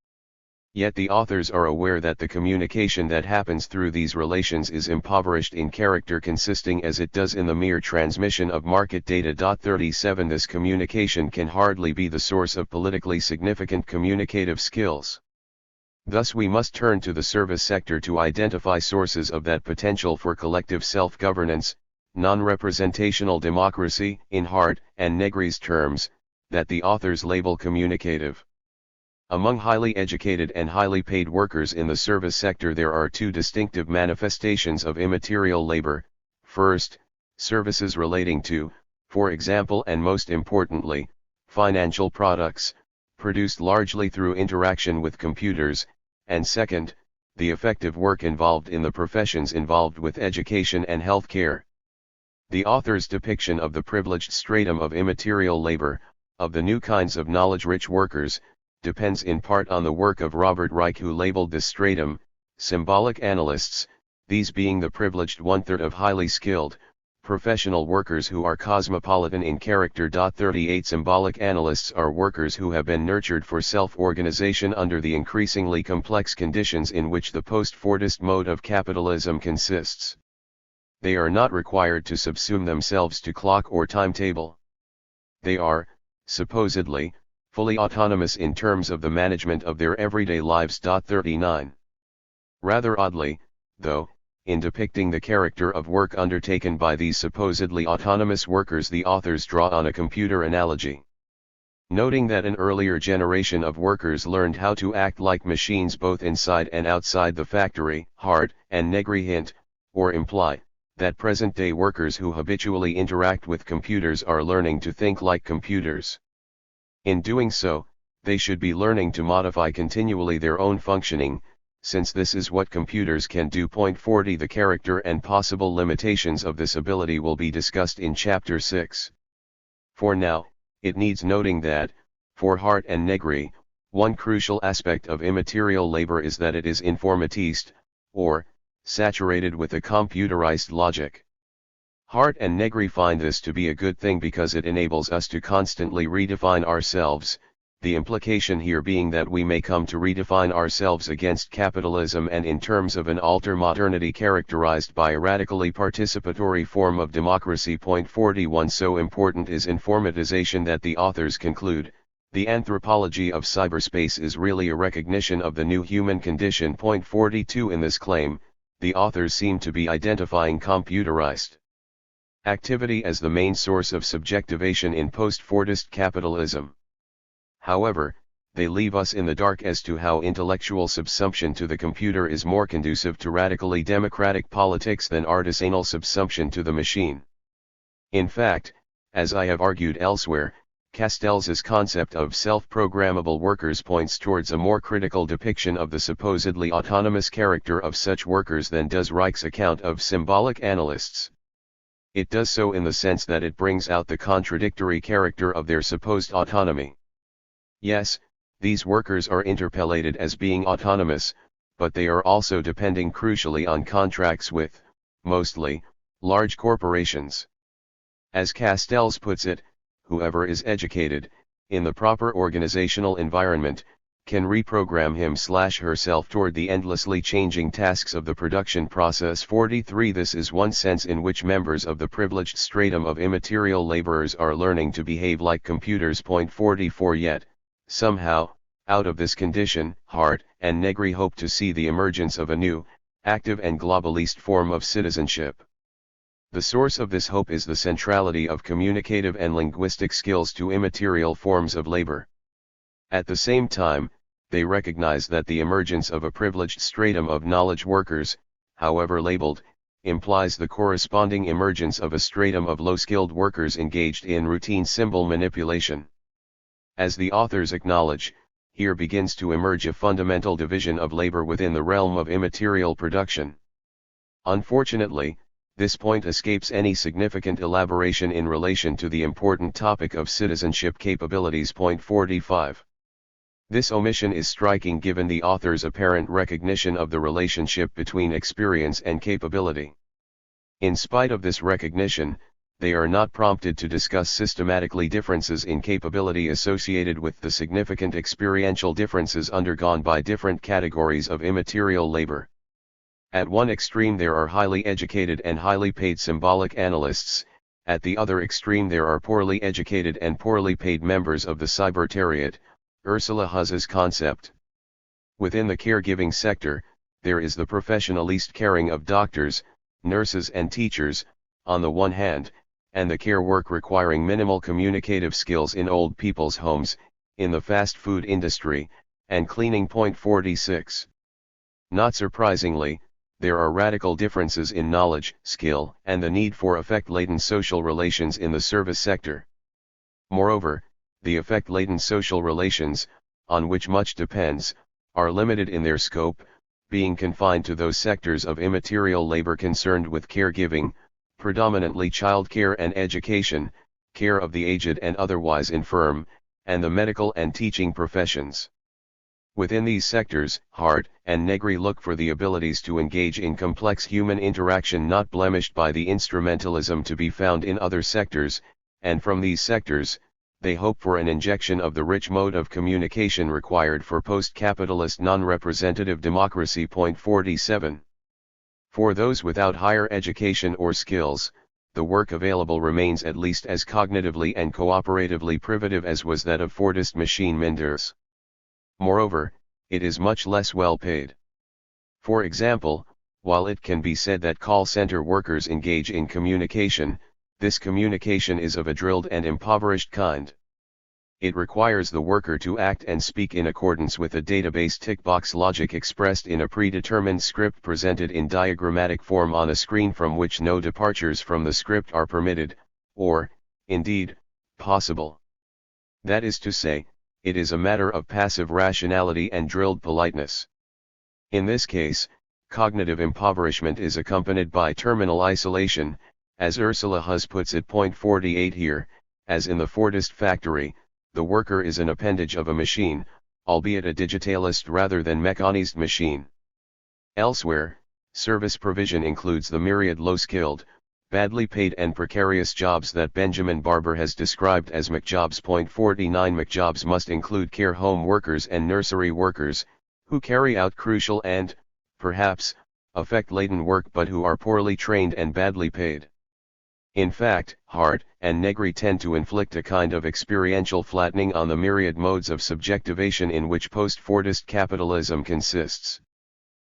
Yet the authors are aware that the communication that happens through these relations is impoverished in character, consisting as it does in the mere transmission of market data. 37 This communication can hardly be the source of politically significant communicative skills. Thus we must turn to the service sector to identify sources of that potential for collective self-governance, non-representational democracy, in Hart and Negri's terms, that the authors label communicative. Among highly educated and highly paid workers in the service sector there are two distinctive manifestations of immaterial labor. First, services relating to, for example and most importantly, financial products, produced largely through interaction with computers, and second, the effective work involved in the professions involved with education and health care. The author's depiction of the privileged stratum of immaterial labor, of the new kinds of knowledge-rich workers, depends in part on the work of Robert Reich, who labeled this stratum, symbolic analysts, these being the privileged one-third of highly skilled, professional workers who are cosmopolitan in character. 38 Symbolic analysts are workers who have been nurtured for self-organization under the increasingly complex conditions in which the post-Fordist mode of capitalism consists. They are not required to subsume themselves to clock or timetable. They are, supposedly, fully autonomous in terms of the management of their everyday lives. 39. Rather oddly, though, in depicting the character of work undertaken by these supposedly autonomous workers, the authors draw on a computer analogy. Noting that an earlier generation of workers learned how to act like machines both inside and outside the factory, Hart and Negri hint, or imply, that present-day workers who habitually interact with computers are learning to think like computers. In doing so, they should be learning to modify continually their own functioning, since this is what computers can do. 40 The character and possible limitations of this ability will be discussed in Chapter 6. For now, it needs noting that, for Hart and Negri, one crucial aspect of immaterial labor is that it is informatist, or, saturated with a computerized logic. Hart and Negri find this to be a good thing because it enables us to constantly redefine ourselves, the implication here being that we may come to redefine ourselves against capitalism and in terms of an alter-modernity characterized by a radically participatory form of democracy. 41 So important is informatization that the authors conclude, the anthropology of cyberspace is really a recognition of the new human condition. 42 In this claim, the authors seem to be identifying computerized activity as the main source of subjectivation in post-Fordist capitalism. However, they leave us in the dark as to how intellectual subsumption to the computer is more conducive to radically democratic politics than artisanal subsumption to the machine. In fact, as I have argued elsewhere, Castells's concept of self-programmable workers points towards a more critical depiction of the supposedly autonomous character of such workers than does Reich's account of symbolic analysts. It does so in the sense that it brings out the contradictory character of their supposed autonomy. Yes, these workers are interpellated as being autonomous, but they are also depending crucially on contracts with, mostly, large corporations. As Castells puts it, whoever is educated, in the proper organizational environment, can reprogram him/herself toward the endlessly changing tasks of the production process. 43 This is one sense in which members of the privileged stratum of immaterial laborers are learning to behave like computers. 44 Yet, somehow, out of this condition, Hart and Negri hope to see the emergence of a new, active and globalist form of citizenship. The source of this hope is the centrality of communicative and linguistic skills to immaterial forms of labor. At the same time, they recognize that the emergence of a privileged stratum of knowledge workers, however labeled, implies the corresponding emergence of a stratum of low-skilled workers engaged in routine symbol manipulation. As the authors acknowledge, here begins to emerge a fundamental division of labor within the realm of immaterial production. Unfortunately, this point escapes any significant elaboration in relation to the important topic of citizenship capabilities. 45. This omission is striking given the author's apparent recognition of the relationship between experience and capability. In spite of this recognition, they are not prompted to discuss systematically differences in capability associated with the significant experiential differences undergone by different categories of immaterial labor. At one extreme there are highly educated and highly paid symbolic analysts, at the other extreme there are poorly educated and poorly paid members of the cybertariat, Ursula Huss's concept. Within the caregiving sector, there is the professionalist caring of doctors, nurses and teachers, on the one hand, and the care work requiring minimal communicative skills in old people's homes, in the fast food industry, and cleaning. 46. Not surprisingly, there are radical differences in knowledge, skill, and the need for affect-laden social relations in the service sector. Moreover, the affect-laden social relations, on which much depends, are limited in their scope, being confined to those sectors of immaterial labor concerned with caregiving, predominantly child care and education, care of the aged and otherwise infirm, and the medical and teaching professions. Within these sectors, Hart and Negri look for the abilities to engage in complex human interaction not blemished by the instrumentalism to be found in other sectors, and from these sectors, they hope for an injection of the rich mode of communication required for post-capitalist non-representative democracy. 47. For those without higher education or skills, the work available remains at least as cognitively and cooperatively privative as was that of Fordist machine menders. Moreover, it is much less well paid. For example, while it can be said that call center workers engage in communication, this communication is of a drilled and impoverished kind. It requires the worker to act and speak in accordance with a database tick-box logic expressed in a predetermined script presented in diagrammatic form on a screen from which no departures from the script are permitted, or, indeed, possible. That is to say, it is a matter of passive rationality and drilled politeness. In this case, cognitive impoverishment is accompanied by terminal isolation, as Ursula Huss puts it. 48 Here, as in the Fordist factory, the worker is an appendage of a machine, albeit a digitalist rather than mechanized machine. Elsewhere, service provision includes the myriad low-skilled, badly paid and precarious jobs that Benjamin Barber has described as McJobs. 49 McJobs must include care home workers and nursery workers, who carry out crucial and, perhaps, affect-laden work but who are poorly trained and badly paid. In fact, Hart and Negri tend to inflict a kind of experiential flattening on the myriad modes of subjectivation in which post-Fordist capitalism consists.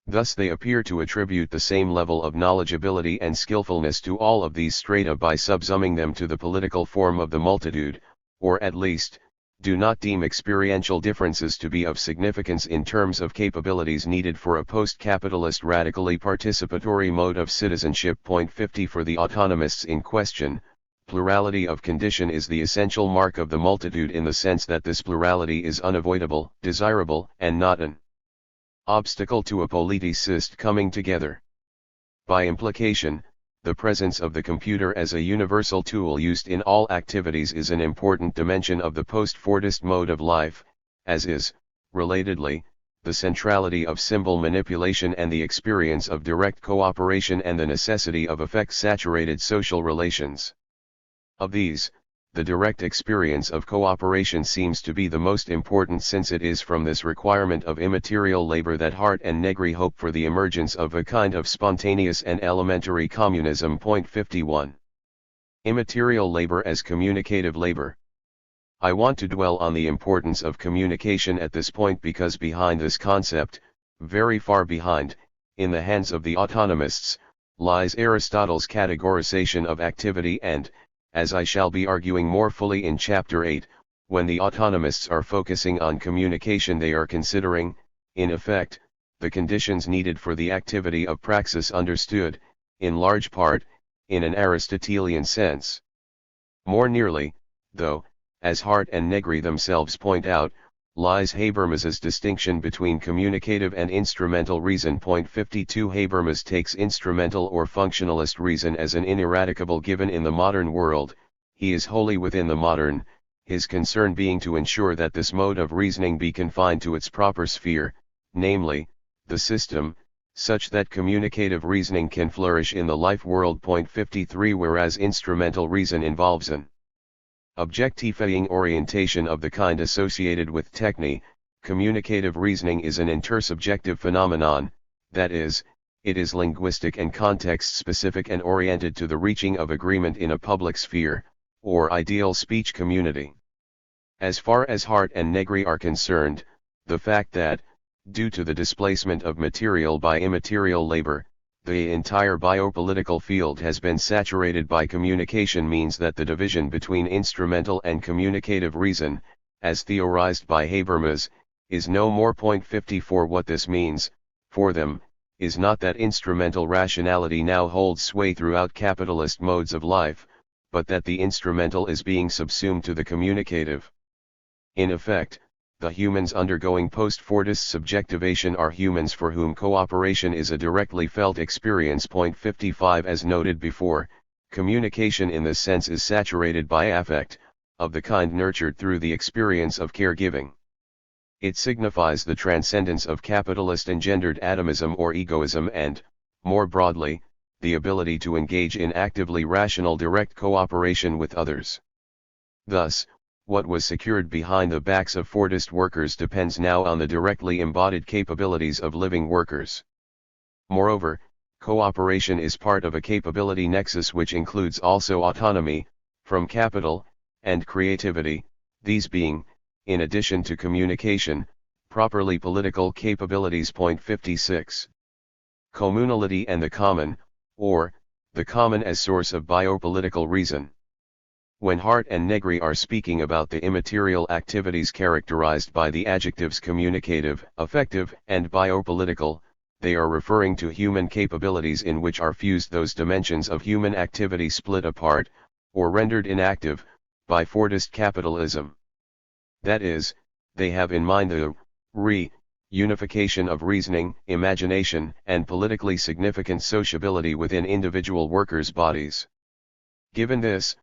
Thus they appear to attribute the same level of knowledgeability and skillfulness to all of these strata by subsuming them to the political form of the multitude, or at least, do not deem experiential differences to be of significance in terms of capabilities needed for a post-capitalist radically participatory mode of citizenship. 50 For the autonomists in question, plurality of condition is the essential mark of the multitude in the sense that this plurality is unavoidable, desirable, and not an obstacle to a politicist coming together. By implication, the presence of the computer as a universal tool used in all activities is an important dimension of the post-Fordist mode of life, as is, relatedly, the centrality of symbol manipulation and the experience of direct cooperation and the necessity of affect-saturated social relations. Of these, the direct experience of cooperation seems to be the most important, since it is from this requirement of immaterial labor that Hart and Negri hope for the emergence of a kind of spontaneous and elementary communism. 51. Immaterial labor as communicative labor. I want to dwell on the importance of communication at this point because behind this concept, very far behind, in the hands of the autonomists, lies Aristotle's categorization of activity and, as I shall be arguing more fully in Chapter 8, when the autonomists are focusing on communication they are considering, in effect, the conditions needed for the activity of praxis understood, in large part, in an Aristotelian sense. More nearly, though, as Hart and Negri themselves point out, lies Habermas's distinction between communicative and instrumental reason. 52 Habermas takes instrumental or functionalist reason as an ineradicable given in the modern world. He is wholly within the modern, his concern being to ensure that this mode of reasoning be confined to its proper sphere, namely, the system, such that communicative reasoning can flourish in the life world. 53 Whereas instrumental reason involves an objectifying orientation of the kind associated with techne, communicative reasoning is an intersubjective phenomenon, that is, it is linguistic and context-specific and oriented to the reaching of agreement in a public sphere, or ideal speech community. As far as Hart and Negri are concerned, the fact that, due to the displacement of material by immaterial labor, the entire biopolitical field has been saturated by communication means that the division between instrumental and communicative reason, as theorized by Habermas, is no more. 54 What this means, for them, is not that instrumental rationality now holds sway throughout capitalist modes of life, but that the instrumental is being subsumed to the communicative. In effect, the humans undergoing post-Fordist subjectivation are humans for whom cooperation is a directly felt experience. 55 As noted before, communication in this sense is saturated by affect, of the kind nurtured through the experience of caregiving. It signifies the transcendence of capitalist-engendered atomism or egoism and, more broadly, the ability to engage in actively rational direct cooperation with others. Thus, what was secured behind the backs of Fordist workers depends now on the directly embodied capabilities of living workers. Moreover, cooperation is part of a capability nexus which includes also autonomy, from capital, and creativity, these being, in addition to communication, properly political capabilities. 56. Communality and the common, or, the common as source of biopolitical reason. When Hart and Negri are speaking about the immaterial activities characterized by the adjectives communicative, affective, and biopolitical, they are referring to human capabilities in which are fused those dimensions of human activity split apart, or rendered inactive, by Fordist capitalism. That is, they have in mind the unification of reasoning, imagination, and politically significant sociability within individual workers' bodies. Given this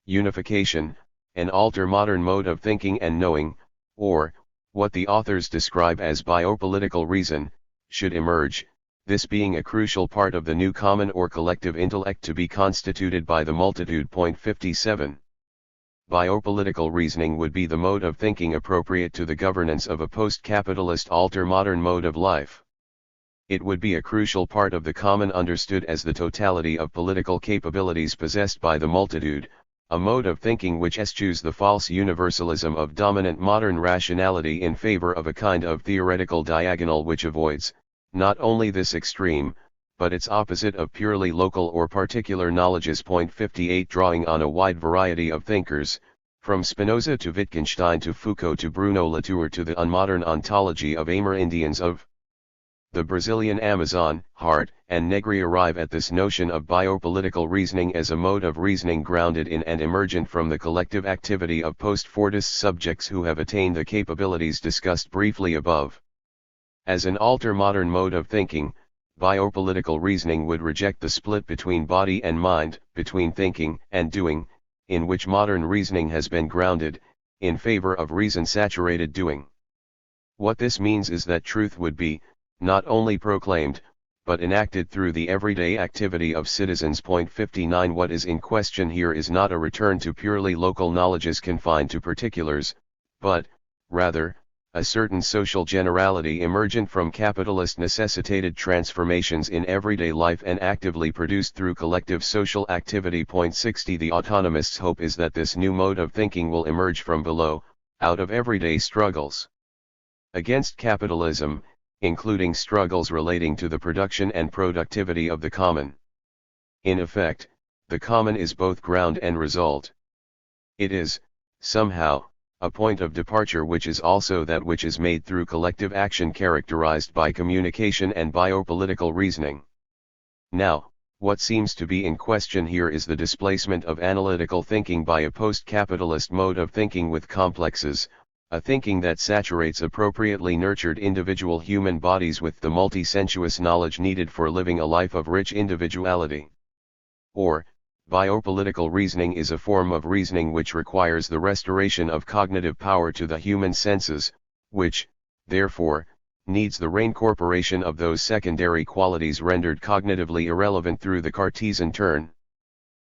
unification, an alter-modern mode of thinking and knowing, or, what the authors describe as biopolitical reason, should emerge, this being a crucial part of the new common or collective intellect to be constituted by the multitude. 57. Biopolitical reasoning would be the mode of thinking appropriate to the governance of a post-capitalist alter-modern mode of life. It would be a crucial part of the common understood as the totality of political capabilities possessed by the multitude, a mode of thinking which eschews the false universalism of dominant modern rationality in favor of a kind of theoretical diagonal which avoids, not only this extreme, but its opposite of purely local or particular knowledges. 58 Drawing on a wide variety of thinkers, from Spinoza to Wittgenstein to Foucault to Bruno Latour to the unmodern ontology of Amerindians of the Brazilian Amazon, Hart, and Negri arrive at this notion of biopolitical reasoning as a mode of reasoning grounded in and emergent from the collective activity of post-Fordist subjects who have attained the capabilities discussed briefly above. As an alter-modern mode of thinking, biopolitical reasoning would reject the split between body and mind, between thinking and doing, in which modern reasoning has been grounded, in favor of reason-saturated doing. What this means is that truth would be, not only proclaimed, but enacted through the everyday activity of citizens. 59 What is in question here is not a return to purely local knowledges confined to particulars, but, rather, a certain social generality emergent from capitalist necessitated transformations in everyday life and actively produced through collective social activity. 60 The autonomists' hope is that this new mode of thinking will emerge from below, out of everyday struggles against capitalism, including struggles relating to the production and productivity of the common. In effect, the common is both ground and result. It is, somehow, a point of departure which is also that which is made through collective action characterized by communication and biopolitical reasoning. Now, what seems to be in question here is the displacement of analytical thinking by a post-capitalist mode of thinking with complexes, a thinking that saturates appropriately nurtured individual human bodies with the multi-sensuous knowledge needed for living a life of rich individuality. Or, biopolitical reasoning is a form of reasoning which requires the restoration of cognitive power to the human senses, which, therefore, needs the reincorporation of those secondary qualities rendered cognitively irrelevant through the Cartesian turn.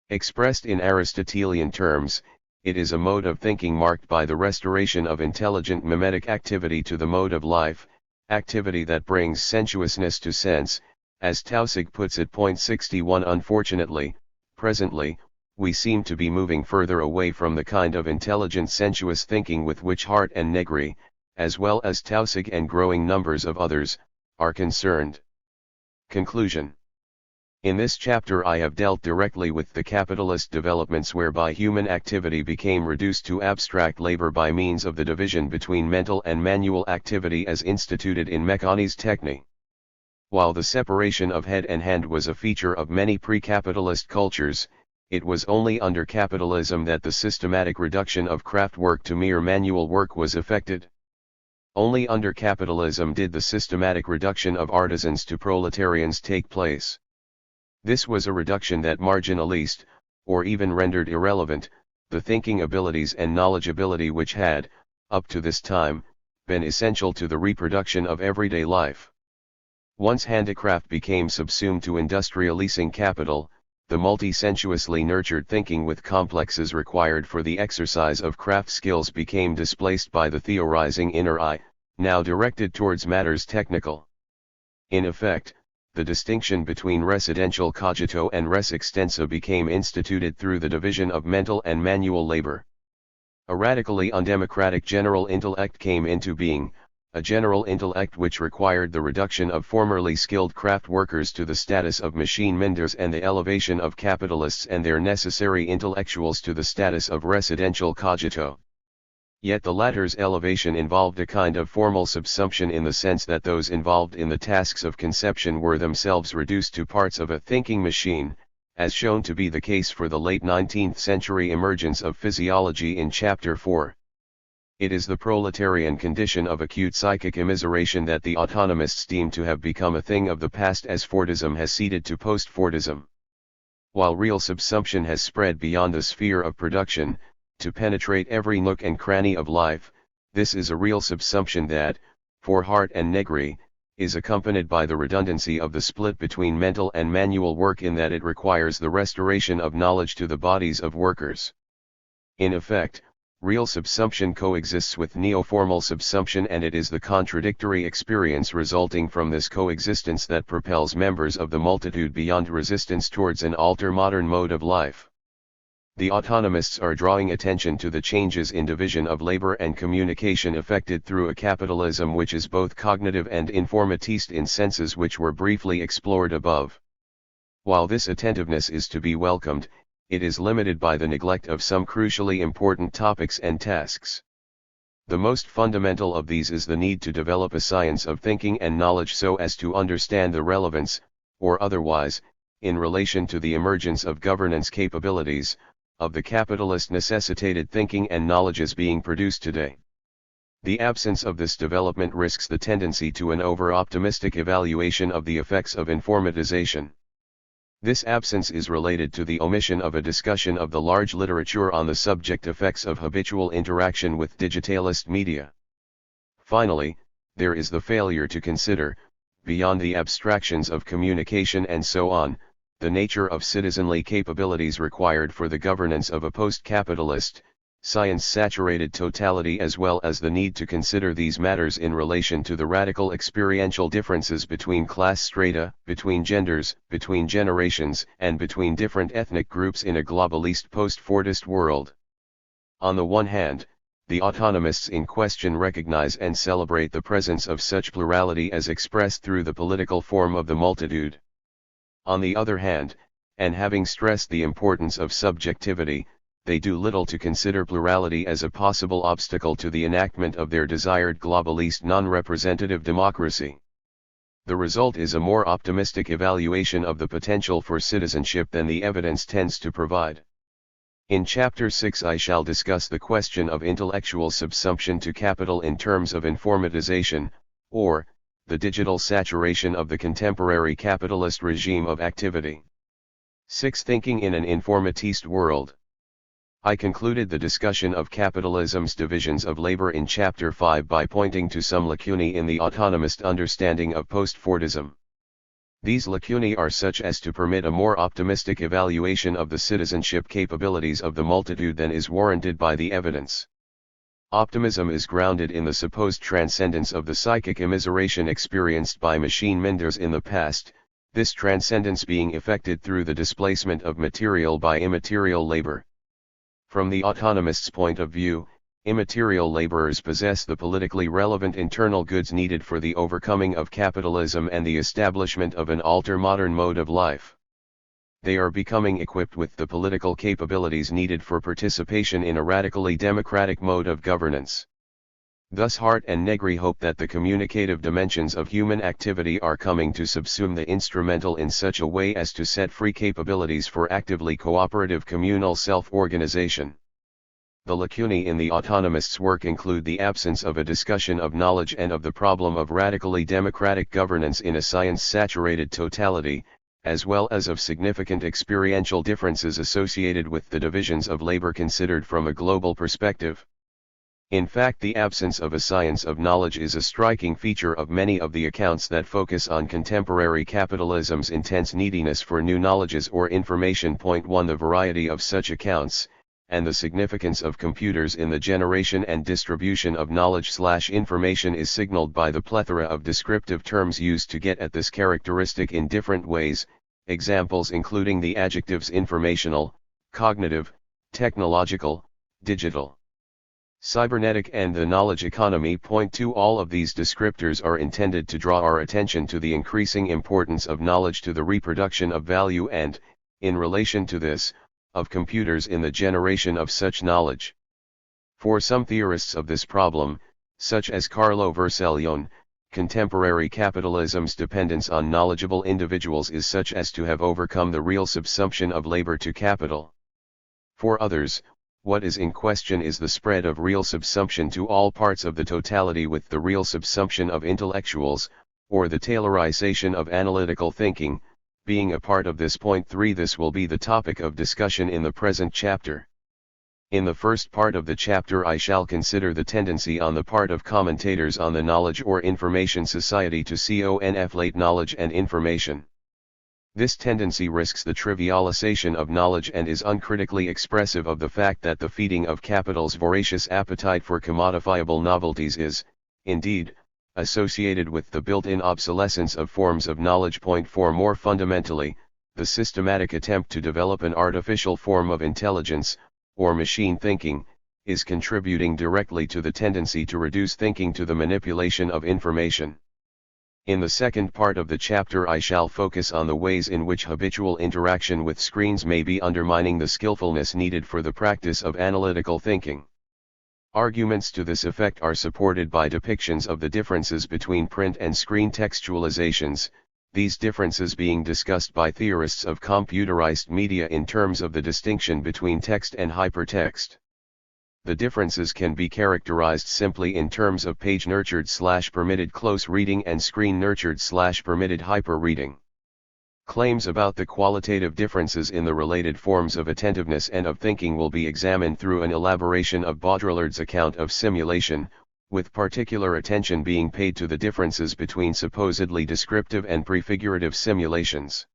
Expressed in Aristotelian terms, it is a mode of thinking marked by the restoration of intelligent mimetic activity to the mode of life, activity that brings sensuousness to sense, as Taussig puts it. 61 Unfortunately, presently, we seem to be moving further away from the kind of intelligent sensuous thinking with which Hart and Negri, as well as Taussig and growing numbers of others, are concerned. Conclusion. In this chapter I have dealt directly with the capitalist developments whereby human activity became reduced to abstract labor by means of the division between mental and manual activity as instituted in Mechani's Techne. While the separation of head and hand was a feature of many pre-capitalist cultures, it was only under capitalism that the systematic reduction of craft work to mere manual work was effected. Only under capitalism did the systematic reduction of artisans to proletarians take place. This was a reduction that marginalized, or even rendered irrelevant, the thinking abilities and knowledge ability which had, up to this time, been essential to the reproduction of everyday life. Once handicraft became subsumed to industrializing capital, the multi-sensuously nurtured thinking with complexes required for the exercise of craft skills became displaced by the theorizing inner eye, now directed towards matters technical. In effect, the distinction between residential cogito and res extensa became instituted through the division of mental and manual labor. A radically undemocratic general intellect came into being, a general intellect which required the reduction of formerly skilled craft workers to the status of machine menders and the elevation of capitalists and their necessary intellectuals to the status of residential cogito. Yet the latter's elevation involved a kind of formal subsumption in the sense that those involved in the tasks of conception were themselves reduced to parts of a thinking machine, as shown to be the case for the late 19th century emergence of physiology in Chapter 4. It is the proletarian condition of acute psychic immiseration that the autonomists deem to have become a thing of the past as Fordism has ceded to post-Fordism. While real subsumption has spread beyond the sphere of production, to penetrate every nook and cranny of life, this is a real subsumption that, for Hart and Negri, is accompanied by the redundancy of the split between mental and manual work in that it requires the restoration of knowledge to the bodies of workers. In effect, real subsumption coexists with neo-formal subsumption, and it is the contradictory experience resulting from this coexistence that propels members of the multitude beyond resistance towards an alter-modern mode of life. The autonomists are drawing attention to the changes in division of labor and communication effected through a capitalism which is both cognitive and informatist in senses which were briefly explored above. While this attentiveness is to be welcomed, it is limited by the neglect of some crucially important topics and tasks. The most fundamental of these is the need to develop a science of thinking and knowledge so as to understand the relevance, or otherwise, in relation to the emergence of governance capabilities, of the capitalist necessitated thinking and knowledges being produced today. The absence of this development risks the tendency to an over-optimistic evaluation of the effects of informatization. This absence is related to the omission of a discussion of the large literature on the subject effects of habitual interaction with digitalist media. Finally, there is the failure to consider, beyond the abstractions of communication and so on, the nature of citizenly capabilities required for the governance of a post-capitalist, science-saturated totality, as well as the need to consider these matters in relation to the radical experiential differences between class strata, between genders, between generations, and between different ethnic groups in a globalist post-Fordist world. On the one hand, the autonomists in question recognize and celebrate the presence of such plurality as expressed through the political form of the multitude. On the other hand, and having stressed the importance of subjectivity, they do little to consider plurality as a possible obstacle to the enactment of their desired globalist non-representative democracy. The result is a more optimistic evaluation of the potential for citizenship than the evidence tends to provide. In Chapter 6 I shall discuss the question of intellectual subsumption to capital in terms of informatization, or, the digital saturation of the contemporary capitalist regime of activity. 6. Thinking in an informatist world. I concluded the discussion of capitalism's divisions of labor in Chapter 5 by pointing to some lacunae in the autonomist understanding of post-Fordism. These lacunae are such as to permit a more optimistic evaluation of the citizenship capabilities of the multitude than is warranted by the evidence. Optimism is grounded in the supposed transcendence of the psychic immiseration experienced by machine menders in the past, this transcendence being effected through the displacement of material by immaterial labor. From the autonomist's point of view, immaterial laborers possess the politically relevant internal goods needed for the overcoming of capitalism and the establishment of an alter-modern mode of life. They are becoming equipped with the political capabilities needed for participation in a radically democratic mode of governance. Thus Hart and Negri hope that the communicative dimensions of human activity are coming to subsume the instrumental in such a way as to set free capabilities for actively cooperative communal self-organization. The lacunae in the autonomists' work include the absence of a discussion of knowledge and of the problem of radically democratic governance in a science-saturated totality, as well as of significant experiential differences associated with the divisions of labor considered from a global perspective. In fact, the absence of a science of knowledge is a striking feature of many of the accounts that focus on contemporary capitalism's intense neediness for new knowledges or information. 1. The variety of such accounts, and the significance of computers in the generation and distribution of knowledge/information is signaled by the plethora of descriptive terms used to get at this characteristic in different ways, examples including the adjectives informational, cognitive, technological, digital, cybernetic and the knowledge economy. 2. All of these descriptors are intended to draw our attention to the increasing importance of knowledge to the reproduction of value and, in relation to this, of computers in the generation of such knowledge. For some theorists of this problem, such as Carlo Vercellone, contemporary capitalism's dependence on knowledgeable individuals is such as to have overcome the real subsumption of labor to capital. For others, what is in question is the spread of real subsumption to all parts of the totality with the real subsumption of intellectuals, or the Taylorization of analytical thinking, being a part of this. 3. This will be the topic of discussion in the present chapter. In the first part of the chapter I shall consider the tendency on the part of commentators on the knowledge or information society to conflate knowledge and information. This tendency risks the trivialization of knowledge and is uncritically expressive of the fact that the feeding of capital's voracious appetite for commodifiable novelties is, indeed, associated with the built-in obsolescence of forms of knowledge. 4. More fundamentally, the systematic attempt to develop an artificial form of intelligence, or machine thinking, is contributing directly to the tendency to reduce thinking to the manipulation of information. In the second part of the chapter I shall focus on the ways in which habitual interaction with screens may be undermining the skillfulness needed for the practice of analytical thinking. Arguments to this effect are supported by depictions of the differences between print and screen textualizations, these differences being discussed by theorists of computerized media in terms of the distinction between text and hypertext. The differences can be characterized simply in terms of page-nurtured/permitted close reading and screen-nurtured/permitted hyper-reading. Claims about the qualitative differences in the related forms of attentiveness and of thinking will be examined through an elaboration of Baudrillard's account of simulation, with particular attention being paid to the differences between supposedly descriptive and prefigurative simulations.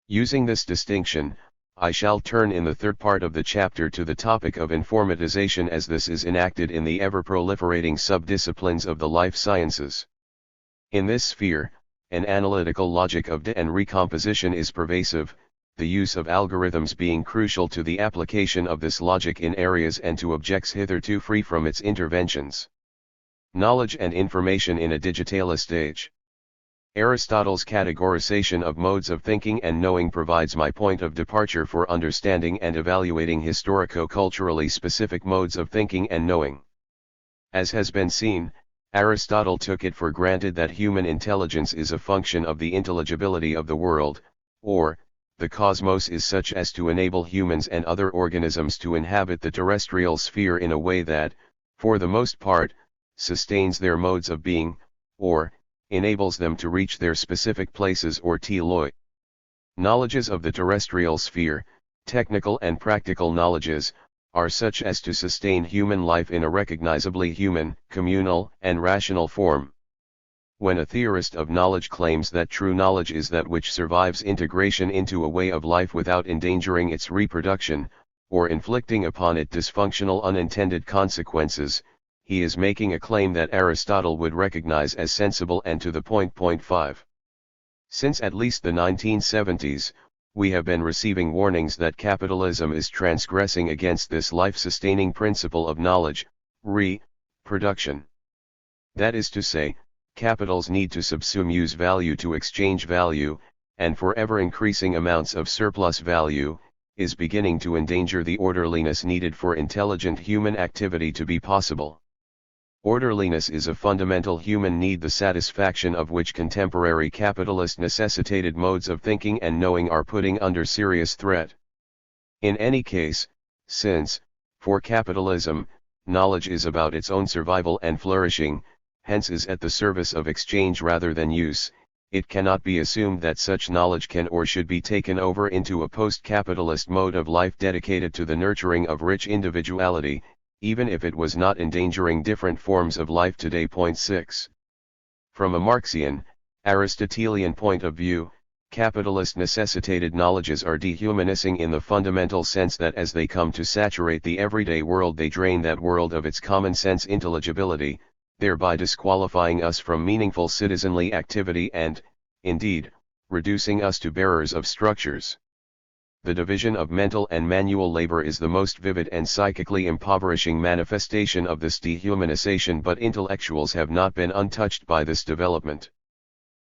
Using this distinction, I shall turn in the third part of the chapter to the topic of informatization as this is enacted in the ever-proliferating subdisciplines of the life sciences. In this sphere, an analytical logic of data and recomposition is pervasive, the use of algorithms being crucial to the application of this logic in areas and to objects hitherto free from its interventions. Knowledge and information in a digitalist age. Aristotle's categorization of modes of thinking and knowing provides my point of departure for understanding and evaluating historico-culturally specific modes of thinking and knowing. As has been seen, Aristotle took it for granted that human intelligence is a function of the intelligibility of the world, or, the cosmos is such as to enable humans and other organisms to inhabit the terrestrial sphere in a way that, for the most part, sustains their modes of being, or, enables them to reach their specific places or teloi. Knowledges of the terrestrial sphere, technical and practical knowledges, are such as to sustain human life in a recognizably human, communal, and rational form. When a theorist of knowledge claims that true knowledge is that which survives integration into a way of life without endangering its reproduction, or inflicting upon it dysfunctional unintended consequences, he is making a claim that Aristotle would recognize as sensible and to the point. 5. Since at least the 1970s, we have been receiving warnings that capitalism is transgressing against this life-sustaining principle of knowledge, reproduction. That is to say, capitals need to subsume use value to exchange value, and for ever-increasing amounts of surplus value, is beginning to endanger the orderliness needed for intelligent human activity to be possible. Orderliness is a fundamental human need, the satisfaction of which contemporary capitalist necessitated modes of thinking and knowing are putting under serious threat. In any case, since, for capitalism, knowledge is about its own survival and flourishing, hence is at the service of exchange rather than use, it cannot be assumed that such knowledge can or should be taken over into a post-capitalist mode of life dedicated to the nurturing of rich individuality, even if it was not endangering different forms of life today. 6. From a Marxian, Aristotelian point of view, capitalist necessitated knowledges are dehumanizing in the fundamental sense that as they come to saturate the everyday world they drain that world of its common sense intelligibility, thereby disqualifying us from meaningful citizenly activity and, indeed, reducing us to bearers of structures. The division of mental and manual labor is the most vivid and psychically impoverishing manifestation of this dehumanization, but intellectuals have not been untouched by this development.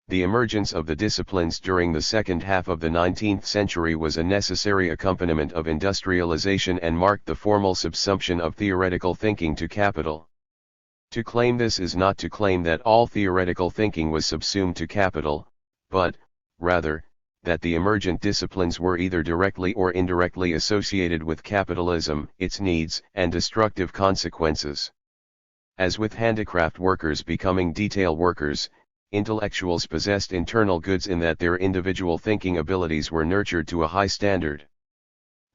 The emergence of the disciplines during the second half of the 19th century was a necessary accompaniment of industrialization and marked the formal subsumption of theoretical thinking to capital. To claim this is not to claim that all theoretical thinking was subsumed to capital, but, rather, that the emergent disciplines were either directly or indirectly associated with capitalism, its needs and destructive consequences. As with handicraft workers becoming detail workers, intellectuals possessed internal goods in that their individual thinking abilities were nurtured to a high standard.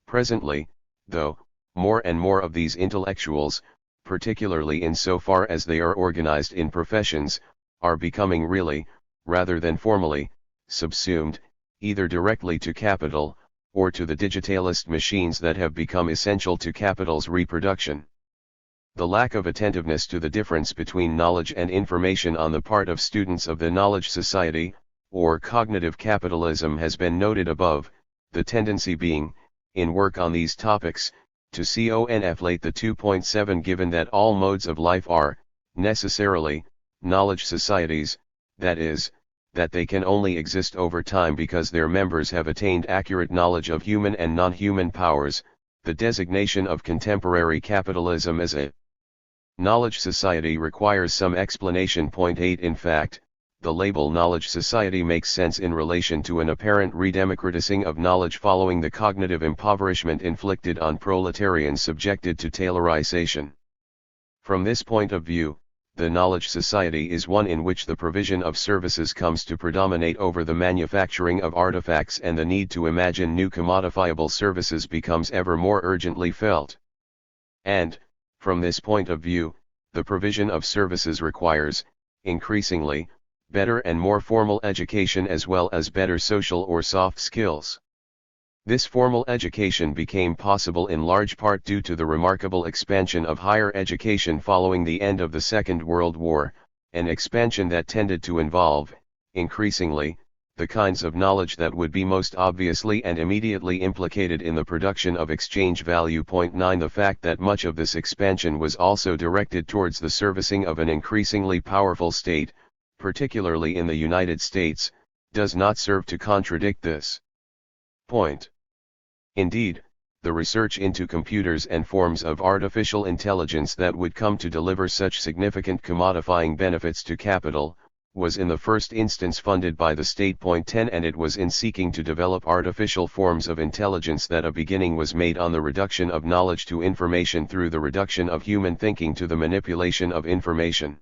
Presently, though, more and more of these intellectuals, particularly in so far as they are organized in professions, are becoming really, rather than formally, subsumed, either directly to capital, or to the digitalist machines that have become essential to capital's reproduction. The lack of attentiveness to the difference between knowledge and information on the part of students of the knowledge society, or cognitive capitalism, has been noted above, the tendency being, in work on these topics, to conflate the 2.7 given that all modes of life are, necessarily, knowledge societies, that is, that they can only exist over time because their members have attained accurate knowledge of human and non-human powers. The designation of contemporary capitalism as a Knowledge society requires some explanation. Point 8. In fact, the label knowledge society makes sense in relation to an apparent redemocratizing of knowledge following the cognitive impoverishment inflicted on proletarians subjected to Taylorization. From this point of view, the knowledge society is one in which the provision of services comes to predominate over the manufacturing of artifacts, and the need to imagine new commodifiable services becomes ever more urgently felt. And, from this point of view, the provision of services requires, increasingly, better and more formal education as well as better social or soft skills. This formal education became possible in large part due to the remarkable expansion of higher education following the end of the Second World War, an expansion that tended to involve, increasingly, the kinds of knowledge that would be most obviously and immediately implicated in the production of exchange value. Point 9. The fact that much of this expansion was also directed towards the servicing of an increasingly powerful state, particularly in the United States, does not serve to contradict this point. Indeed, the research into computers and forms of artificial intelligence that would come to deliver such significant commodifying benefits to capital, was in the first instance funded by the state. Point 10. And it was in seeking to develop artificial forms of intelligence that a beginning was made on the reduction of knowledge to information through the reduction of human thinking to the manipulation of information.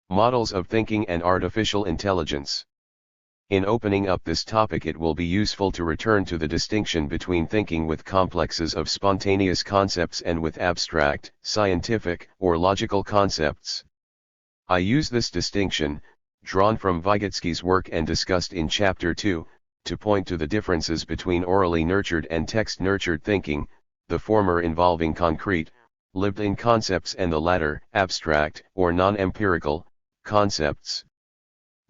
Models of thinking and artificial intelligence. In opening up this topic, it will be useful to return to the distinction between thinking with complexes of spontaneous concepts and with abstract, scientific, or logical concepts. I use this distinction, drawn from Vygotsky's work and discussed in Chapter 2, to point to the differences between orally nurtured and text-nurtured thinking, the former involving concrete, lived-in concepts and the latter, abstract, or non-empirical, concepts.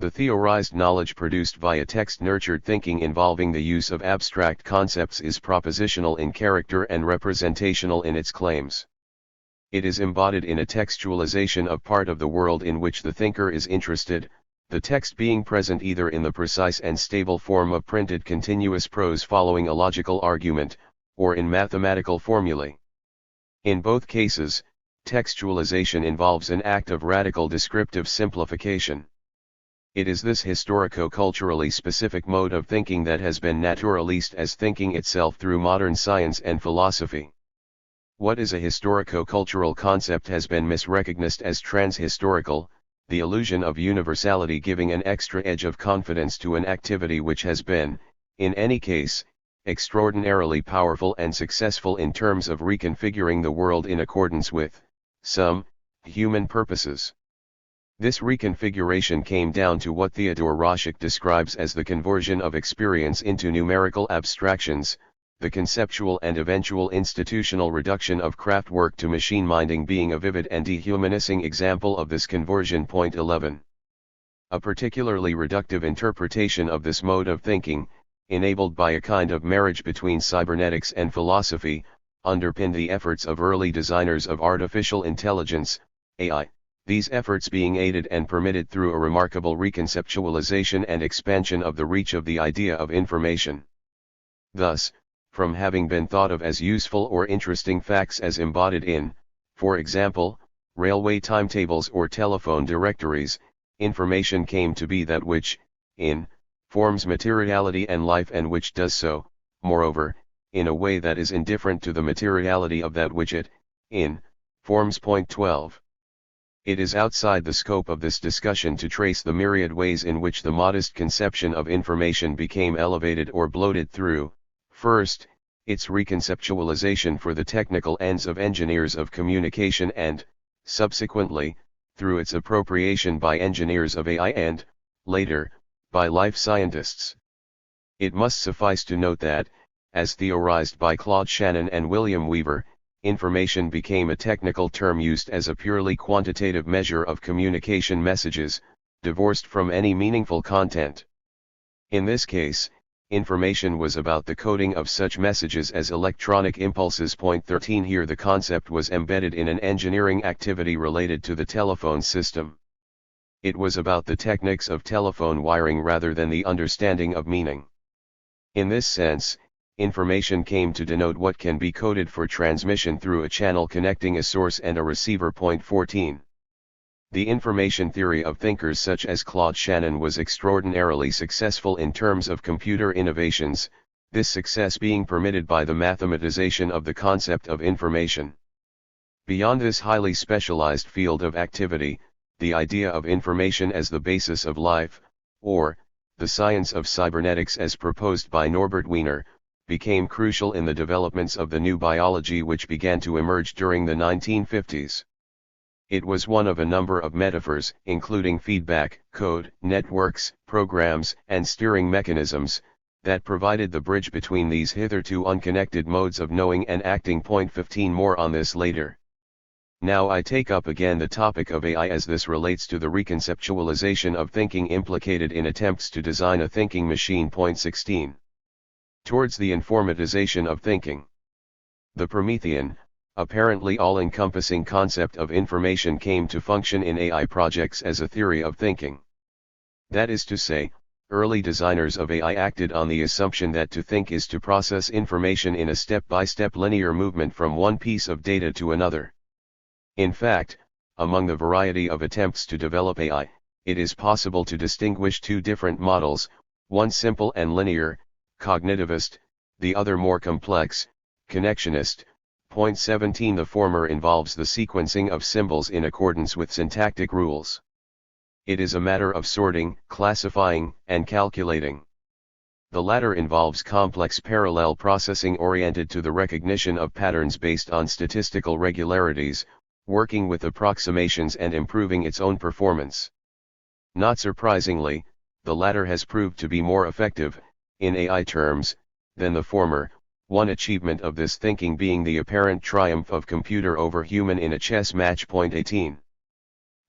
The theorized knowledge produced via text-nurtured thinking involving the use of abstract concepts is propositional in character and representational in its claims. It is embodied in a textualization of part of the world in which the thinker is interested, the text being present either in the precise and stable form of printed continuous prose following a logical argument, or in mathematical formulae. In both cases, textualization involves an act of radical descriptive simplification. It is this historico-culturally specific mode of thinking that has been naturalized as thinking itself through modern science and philosophy. What is a historico-cultural concept has been misrecognized as transhistorical, the illusion of universality giving an extra edge of confidence to an activity which has been, in any case, extraordinarily powerful and successful in terms of reconfiguring the world in accordance with some human purposes. This reconfiguration came down to what Theodor Roszak describes as the conversion of experience into numerical abstractions, the conceptual and eventual institutional reduction of craft work to machine minding being a vivid and dehumanizing example of this conversion. Point 11. A particularly reductive interpretation of this mode of thinking, enabled by a kind of marriage between cybernetics and philosophy, underpinned the efforts of early designers of artificial intelligence, AI. These efforts being aided and permitted through a remarkable reconceptualization and expansion of the reach of the idea of information. Thus, from having been thought of as useful or interesting facts as embodied in, for example, railway timetables or telephone directories, information came to be that which, in, forms materiality and life and which does so, moreover, in a way that is indifferent to the materiality of that which it, in, forms. Point 12. It is outside the scope of this discussion to trace the myriad ways in which the modest conception of information became elevated or bloated through, first, its reconceptualization for the technical ends of engineers of communication and, subsequently, through its appropriation by engineers of AI and, later, by life scientists. It must suffice to note that, as theorized by Claude Shannon and William Weaver, information became a technical term used as a purely quantitative measure of communication messages, divorced from any meaningful content. In this case, information was about the coding of such messages as electronic impulses. Point 13. Here the concept was embedded in an engineering activity related to the telephone system. It was about the techniques of telephone wiring rather than the understanding of meaning. In this sense, information came to denote what can be coded for transmission through a channel connecting a source and a receiver. 14. The information theory of thinkers such as Claude Shannon was extraordinarily successful in terms of computer innovations, this success being permitted by the mathematization of the concept of information. Beyond this highly specialized field of activity, the idea of information as the basis of life, or the science of cybernetics as proposed by Norbert Wiener, became crucial in the developments of the new biology which began to emerge during the 1950s. It was one of a number of metaphors, including feedback, code, networks, programs, and steering mechanisms, that provided the bridge between these hitherto unconnected modes of knowing and acting. 15. More on this later. Now I take up again the topic of AI as this relates to the reconceptualization of thinking implicated in attempts to design a thinking machine. 16. Towards the informatization of thinking. The Promethean, apparently all-encompassing concept of information came to function in AI projects as a theory of thinking. That is to say, early designers of AI acted on the assumption that to think is to process information in a step-by-step linear movement from one piece of data to another. In fact, among the variety of attempts to develop AI, it is possible to distinguish two different models, one simple and linear, cognitivist, the other more complex, connectionist. 17. The former involves the sequencing of symbols in accordance with syntactic rules. It is a matter of sorting, classifying, and calculating. The latter involves complex parallel processing oriented to the recognition of patterns based on statistical regularities, working with approximations and improving its own performance. Not surprisingly, the latter has proved to be more effective, in AI terms, than the former, one achievement of this thinking being the apparent triumph of computer over human in a chess match. 18.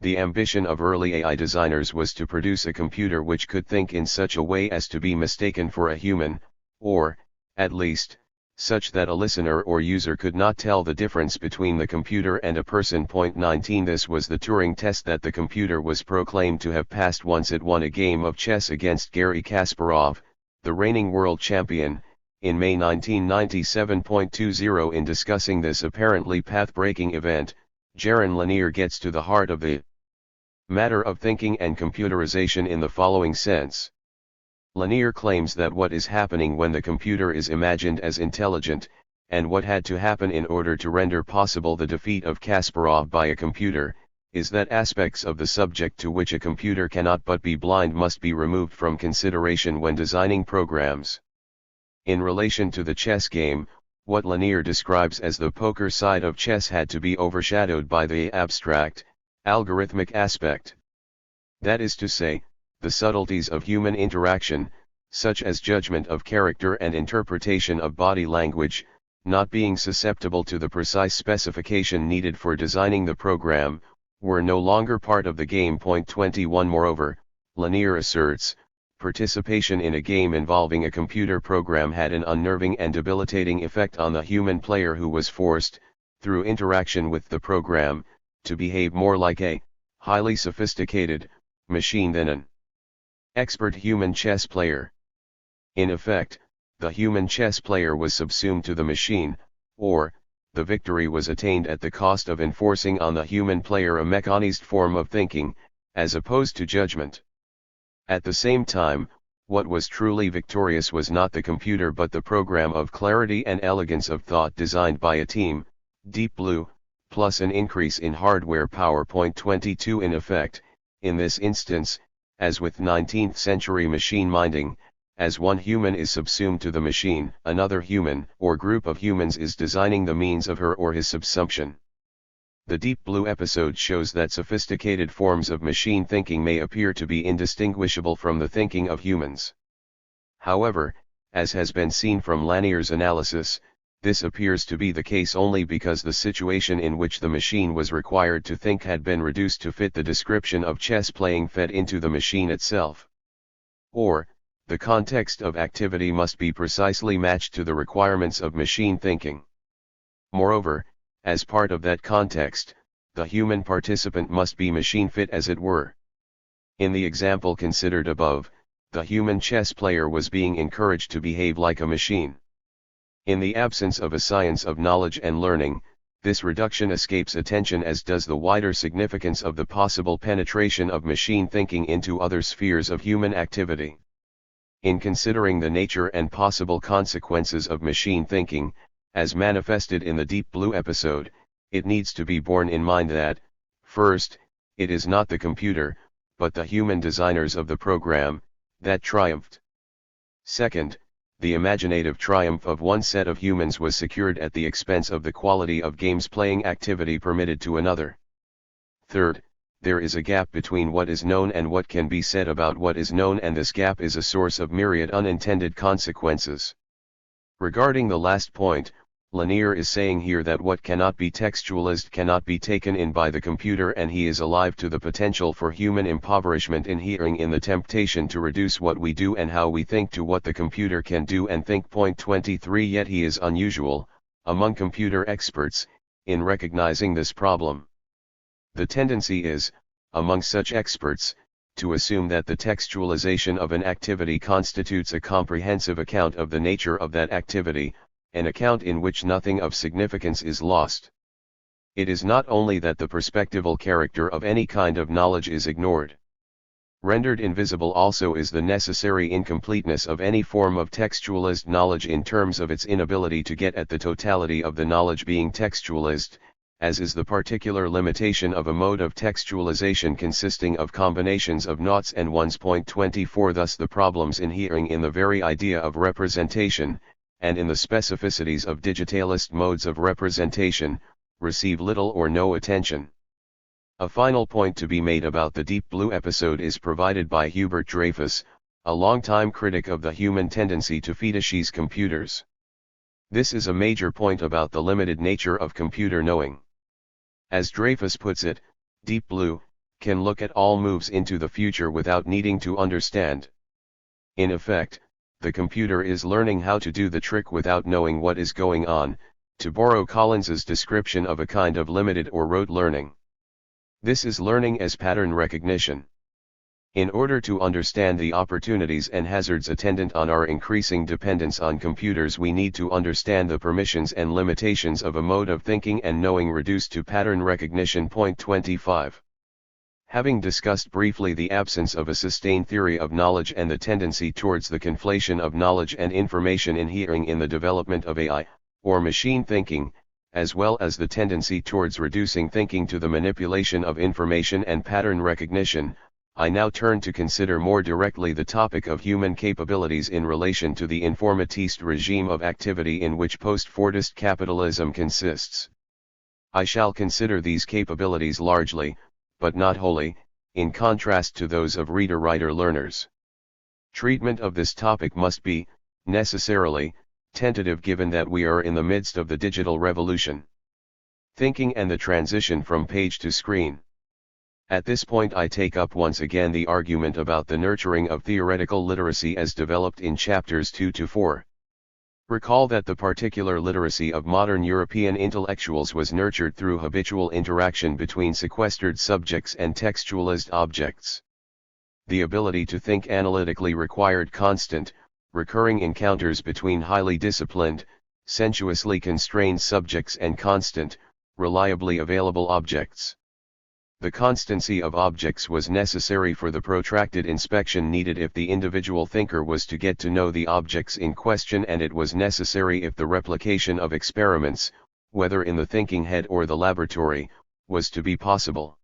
The ambition of early AI designers was to produce a computer which could think in such a way as to be mistaken for a human, or, at least, such that a listener or user could not tell the difference between the computer and a person. 19. This was the Turing test that the computer was proclaimed to have passed once it won a game of chess against Garry Kasparov, the reigning world champion, in May 1997. 20. In discussing this apparently path-breaking event, Jaron Lanier gets to the heart of the matter of thinking and computerization in the following sense. Lanier claims that what is happening when the computer is imagined as intelligent, and what had to happen in order to render possible the defeat of Kasparov by a computer, is that aspects of the subject to which a computer cannot but be blind must be removed from consideration when designing programs. In relation to the chess game, what Lanier describes as the poker side of chess had to be overshadowed by the abstract, algorithmic aspect. That is to say, the subtleties of human interaction, such as judgment of character and interpretation of body language, not being susceptible to the precise specification needed for designing the program, were no longer part of the game. 21. Moreover, Lanier asserts, participation in a game involving a computer program had an unnerving and debilitating effect on the human player who was forced, through interaction with the program, to behave more like a highly sophisticated machine than an expert human chess player. In effect, the human chess player was subsumed to the machine, or, the victory was attained at the cost of enforcing on the human player a mechanized form of thinking, as opposed to judgment. At the same time, what was truly victorious was not the computer but the program of clarity and elegance of thought designed by a team, Deep Blue, plus an increase in hardware power. 22. In effect, in this instance, as with 19th century machine minding, as one human is subsumed to the machine, another human or group of humans is designing the means of her or his subsumption. The Deep Blue episode shows that sophisticated forms of machine thinking may appear to be indistinguishable from the thinking of humans. However, as has been seen from Lanier's analysis, this appears to be the case only because the situation in which the machine was required to think had been reduced to fit the description of chess playing fed into the machine itself. Or, the context of activity must be precisely matched to the requirements of machine thinking. Moreover, as part of that context, the human participant must be machine fit as it were. In the example considered above, the human chess player was being encouraged to behave like a machine. In the absence of a science of knowledge and learning, this reduction escapes attention, as does the wider significance of the possible penetration of machine thinking into other spheres of human activity. In considering the nature and possible consequences of machine thinking, as manifested in the Deep Blue episode, it needs to be borne in mind that, first, it is not the computer, but the human designers of the program, that triumphed. Second, the imaginative triumph of one set of humans was secured at the expense of the quality of games playing activity permitted to another. Third, there is a gap between what is known and what can be said about what is known, and this gap is a source of myriad unintended consequences. Regarding the last point, Lanier is saying here that what cannot be textualized cannot be taken in by the computer, and he is alive to the potential for human impoverishment inhering in the temptation to reduce what we do and how we think to what the computer can do and think. Point 23. Yet he is unusual, among computer experts, in recognizing this problem. The tendency is, among such experts, to assume that the textualization of an activity constitutes a comprehensive account of the nature of that activity, an account in which nothing of significance is lost. It is not only that the perspectival character of any kind of knowledge is ignored. Rendered invisible also is the necessary incompleteness of any form of textualized knowledge in terms of its inability to get at the totality of the knowledge being textualized, as is the particular limitation of a mode of textualization consisting of combinations of noughts and ones. Point 24. Thus the problems inhering in the very idea of representation, and in the specificities of digitalist modes of representation, receive little or no attention. A final point to be made about the Deep Blue episode is provided by Hubert Dreyfus, a longtime critic of the human tendency to fetishize computers. This is a major point about the limited nature of computer knowing. As Dreyfus puts it, Deep Blue can look at all moves into the future without needing to understand. In effect, the computer is learning how to do the trick without knowing what is going on, to borrow Collins's description of a kind of limited or rote learning. This is learning as pattern recognition. In order to understand the opportunities and hazards attendant on our increasing dependence on computers, we need to understand the permissions and limitations of a mode of thinking and knowing reduced to pattern recognition. Point 25. Having discussed briefly the absence of a sustained theory of knowledge and the tendency towards the conflation of knowledge and information inhering in the development of AI, or machine thinking, as well as the tendency towards reducing thinking to the manipulation of information and pattern recognition, I now turn to consider more directly the topic of human capabilities in relation to the informatist regime of activity in which post-Fordist capitalism consists. I shall consider these capabilities largely, but not wholly, in contrast to those of reader-writer-learners. Treatment of this topic must be, necessarily, tentative, given that we are in the midst of the digital revolution. Thinking and the transition from page to screen. At this point I take up once again the argument about the nurturing of theoretical literacy as developed in chapters 2 to 4. Recall that the particular literacy of modern European intellectuals was nurtured through habitual interaction between sequestered subjects and textualized objects. The ability to think analytically required constant, recurring encounters between highly disciplined, sensuously constrained subjects and constant, reliably available objects. The constancy of objects was necessary for the protracted inspection needed if the individual thinker was to get to know the objects in question, and it was necessary if the replication of experiments, whether in the thinking head or the laboratory, was to be possible.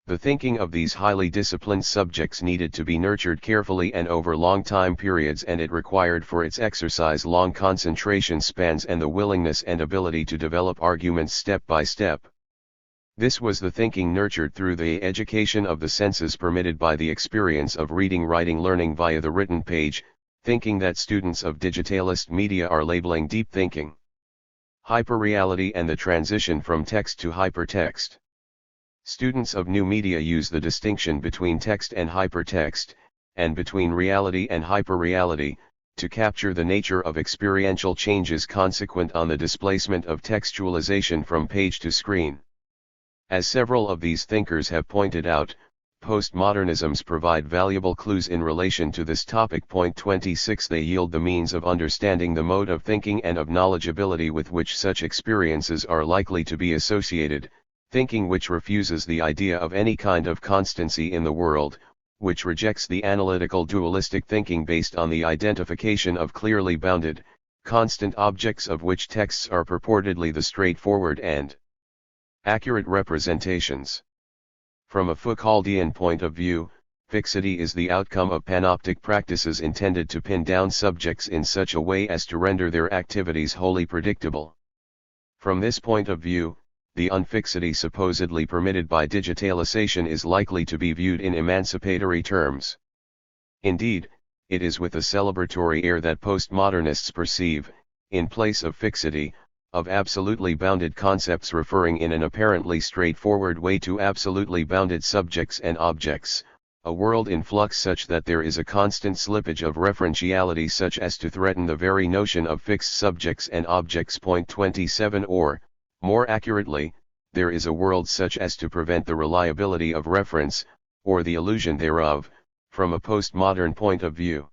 The thinking of these highly disciplined subjects needed to be nurtured carefully and over long time periods, and it required for its exercise long concentration spans and the willingness and ability to develop arguments step by step. This was the thinking nurtured through the education of the senses permitted by the experience of reading, writing, learning via the written page, thinking that students of digitalist media are labeling deep thinking. Hyperreality and the transition from text to hypertext. Students of new media use the distinction between text and hypertext, and between reality and hyperreality, to capture the nature of experiential changes consequent on the displacement of textualization from page to screen. As several of these thinkers have pointed out, Postmodernisms provide valuable clues in relation to this topic. Point 26. They yield the means of understanding the mode of thinking and of knowledgeability with which such experiences are likely to be associated, thinking which refuses the idea of any kind of constancy in the world, which rejects the analytical dualistic thinking based on the identification of clearly bounded, constant objects of which texts are purportedly the straightforward and accurate representations. From a Foucauldian point of view, fixity is the outcome of panoptic practices intended to pin down subjects in such a way as to render their activities wholly predictable. From this point of view, the unfixity supposedly permitted by digitalization is likely to be viewed in emancipatory terms. Indeed, it is with a celebratory air that postmodernists perceive, in place of fixity, of absolutely bounded concepts referring in an apparently straightforward way to absolutely bounded subjects and objects, a world in flux such that there is a constant slippage of referentiality such as to threaten the very notion of fixed subjects and objects. Point 27. Or, more accurately, there is a world such as to prevent the reliability of reference, or the illusion thereof, from a postmodern point of view.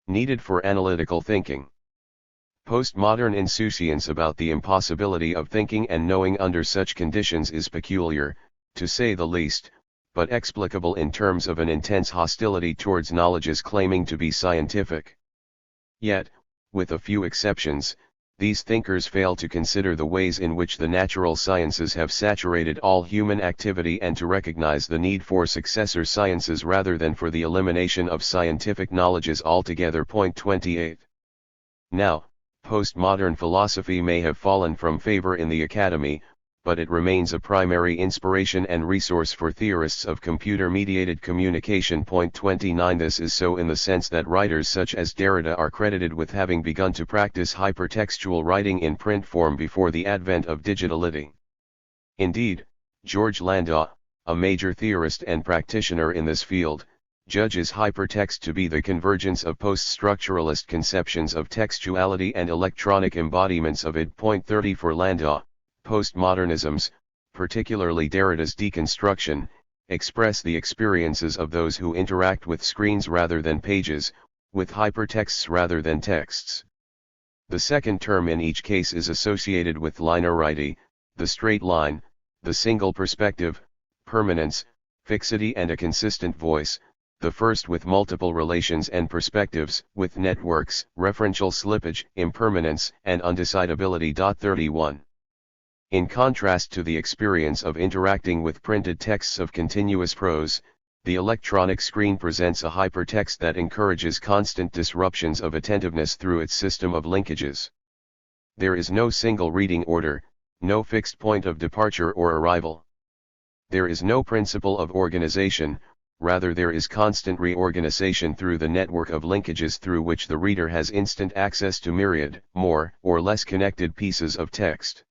Needed for analytical thinking. Postmodern insouciance about the impossibility of thinking and knowing under such conditions is peculiar, to say the least, but explicable in terms of an intense hostility towards knowledges claiming to be scientific. Yet, with a few exceptions, these thinkers fail to consider the ways in which the natural sciences have saturated all human activity and to recognize the need for successor sciences rather than for the elimination of scientific knowledges altogether. Point 28. Now, postmodern philosophy may have fallen from favor in the academy, but it remains a primary inspiration and resource for theorists of computer-mediated communication. Point 29. This is so in the sense that writers such as Derrida are credited with having begun to practice hypertextual writing in print form before the advent of digitality. Indeed, George Landau, a major theorist and practitioner in this field, judges hypertext to be the convergence of post-structuralist conceptions of textuality and electronic embodiments of it. Point 30. For Landau, postmodernisms, particularly Derrida's deconstruction, express the experiences of those who interact with screens rather than pages, with hypertexts rather than texts. The second term in each case is associated with linearity, the straight line, the single perspective, permanence, fixity and a consistent voice, the first with multiple relations and perspectives, with networks, referential slippage, impermanence, and undecidability. 31. In contrast to the experience of interacting with printed texts of continuous prose, the electronic screen presents a hypertext that encourages constant disruptions of attentiveness through its system of linkages. There is no single reading order, no fixed point of departure or arrival. There is no principle of organization, rather there is constant reorganization through the network of linkages through which the reader has instant access to myriad, more or less connected pieces of text.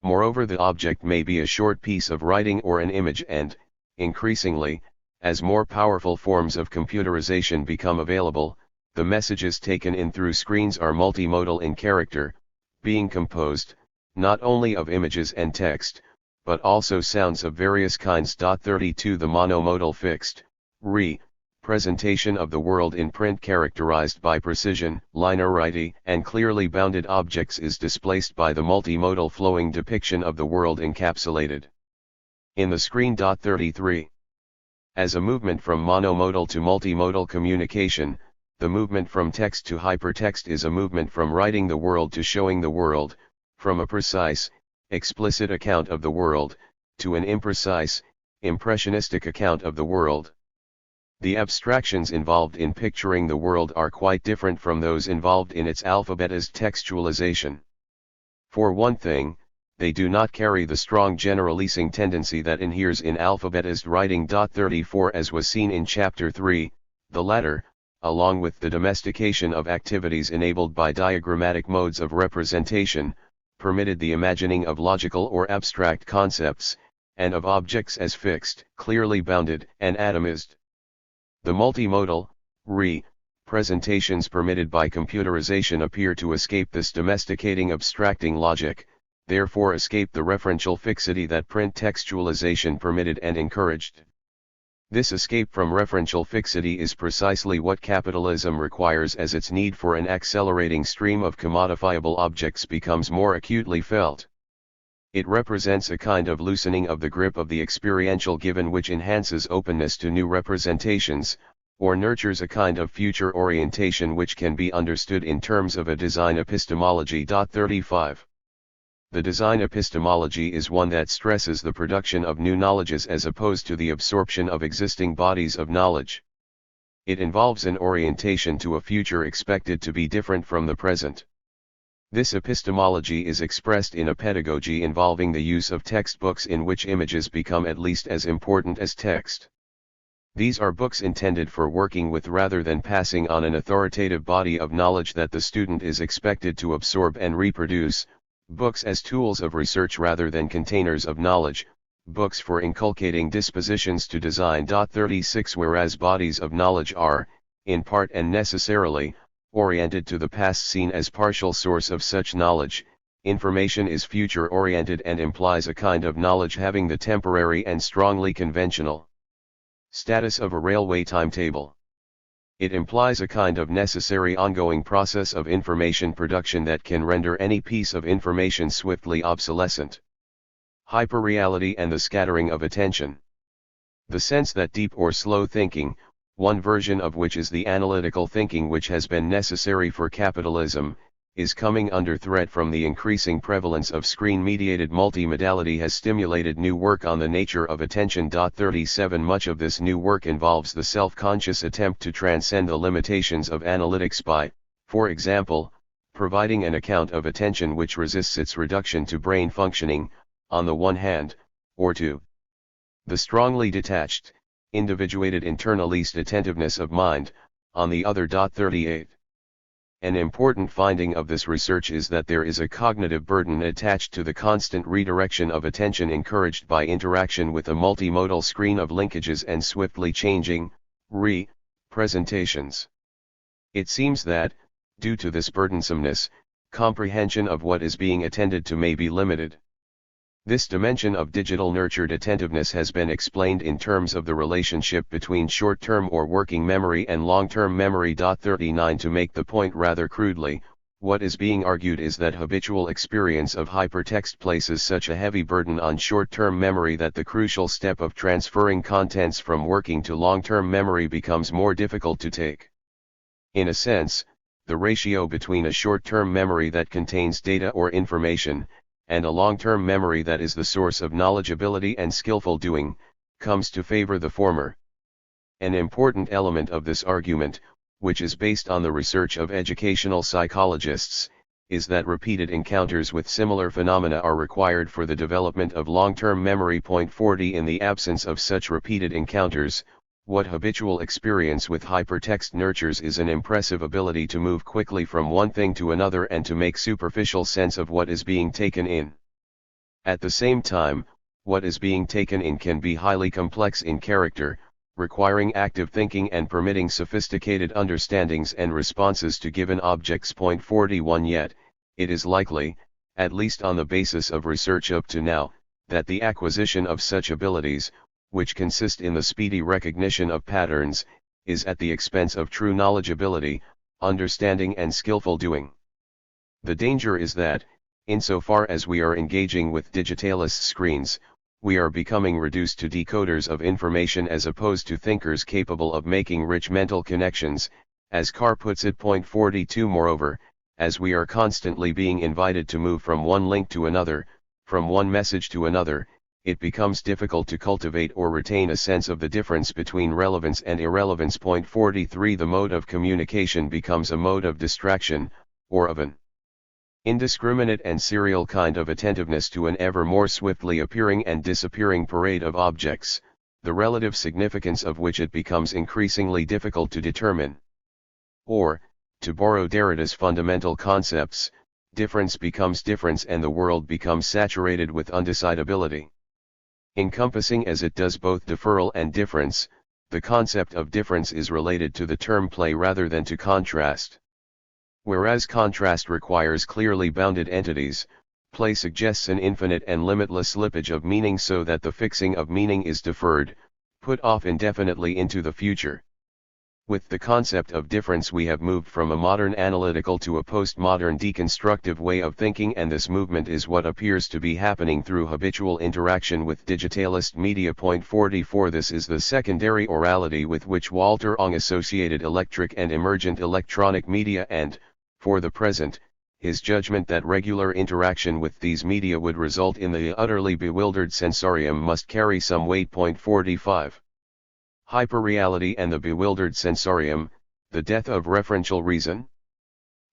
Moreover, the object may be a short piece of writing or an image and, increasingly, as more powerful forms of computerization become available, the messages taken in through screens are multimodal in character, being composed, not only of images and text, but also sounds of various kinds. 32. The monomodal fixed, presentation of the world in print characterized by precision, linearity, and clearly bounded objects is displaced by the multimodal flowing depiction of the world encapsulated in the screen. 33. As a movement from monomodal to multimodal communication, the movement from text to hypertext is a movement from writing the world to showing the world, from a precise, explicit account of the world, to an imprecise, impressionistic account of the world. The abstractions involved in picturing the world are quite different from those involved in its alphabetized textualization. For one thing, they do not carry the strong generalizing tendency that inheres in alphabetized writing. 34. As was seen in Chapter 3, the latter, along with the domestication of activities enabled by diagrammatic modes of representation, permitted the imagining of logical or abstract concepts, and of objects as fixed, clearly bounded, and atomized. The multimodal, presentations permitted by computerization appear to escape this domesticating abstracting logic, therefore escape the referential fixity that print textualization permitted and encouraged. This escape from referential fixity is precisely what capitalism requires, as its need for an accelerating stream of commodifiable objects becomes more acutely felt. It represents a kind of loosening of the grip of the experiential given which enhances openness to new representations, or nurtures a kind of future orientation which can be understood in terms of a design epistemology. 35. The design epistemology is one that stresses the production of new knowledges as opposed to the absorption of existing bodies of knowledge. It involves an orientation to a future expected to be different from the present. This epistemology is expressed in a pedagogy involving the use of textbooks in which images become at least as important as text. These are books intended for working with rather than passing on an authoritative body of knowledge that the student is expected to absorb and reproduce, books as tools of research rather than containers of knowledge, books for inculcating dispositions to design. 36 Whereas bodies of knowledge are, in part and necessarily, oriented to the past seen as partial source of such knowledge, information is future-oriented and implies a kind of knowledge having the temporary and strongly conventional status of a railway timetable. It implies a kind of necessary ongoing process of information production that can render any piece of information swiftly obsolescent. Hyperreality and the scattering of attention. The sense that deep or slow thinking, one version of which is the analytical thinking which has been necessary for capitalism, is coming under threat from the increasing prevalence of screen-mediated multimodality has stimulated new work on the nature of attention. 37 Much of this new work involves the self-conscious attempt to transcend the limitations of analytics by, for example, providing an account of attention which resists its reduction to brain functioning, on the one hand, or to the strongly detached, individuated internalist attentiveness of mind, on the other. 38 An important finding of this research is that there is a cognitive burden attached to the constant redirection of attention encouraged by interaction with a multimodal screen of linkages and swiftly changing, presentations. It seems that, due to this burdensomeness, comprehension of what is being attended to may be limited. This dimension of digital nurtured attentiveness has been explained in terms of the relationship between short-term or working memory and long-term memory. 39 To make the point rather crudely, what is being argued is that habitual experience of hypertext places such a heavy burden on short-term memory that the crucial step of transferring contents from working to long-term memory becomes more difficult to take. In a sense, the ratio between a short-term memory that contains data or information, and a long-term memory that is the source of knowledgeability and skillful doing, comes to favor the former. An important element of this argument, which is based on the research of educational psychologists, is that repeated encounters with similar phenomena are required for the development of long-term memory. 40 In the absence of such repeated encounters, what habitual experience with hypertext nurtures is an impressive ability to move quickly from one thing to another and to make superficial sense of what is being taken in. At the same time, what is being taken in can be highly complex in character, requiring active thinking and permitting sophisticated understandings and responses to given objects. 41 Yet, it is likely, at least on the basis of research up to now, that the acquisition of such abilities, which consist in the speedy recognition of patterns, is at the expense of true knowledgeability, understanding and skillful doing. The danger is that, insofar as we are engaging with digitalist screens, we are becoming reduced to decoders of information as opposed to thinkers capable of making rich mental connections, as Carr puts it. 42 Moreover, as we are constantly being invited to move from one link to another, from one message to another, it becomes difficult to cultivate or retain a sense of the difference between relevance and irrelevance. 43 The mode of communication becomes a mode of distraction, or of an indiscriminate and serial kind of attentiveness to an ever more swiftly appearing and disappearing parade of objects, the relative significance of which it becomes increasingly difficult to determine. Or, to borrow Derrida's fundamental concepts, difference becomes difference and the world becomes saturated with undecidability. Encompassing as it does both deferral and difference, the concept of difference is related to the term play rather than to contrast. Whereas contrast requires clearly bounded entities, play suggests an infinite and limitless slippage of meaning so that the fixing of meaning is deferred. put off indefinitely into the future. With the concept of difference we have moved from a modern analytical to a postmodern deconstructive way of thinking, and this movement is what appears to be happening through habitual interaction with digitalist media. Point 44. This is the secondary orality with which Walter Ong associated electric and emergent electronic media, and, for the present, his judgment that regular interaction with these media would result in the utterly bewildered sensorium must carry some weight. Point 45. Hyperreality and the bewildered sensorium, the death of referential reason?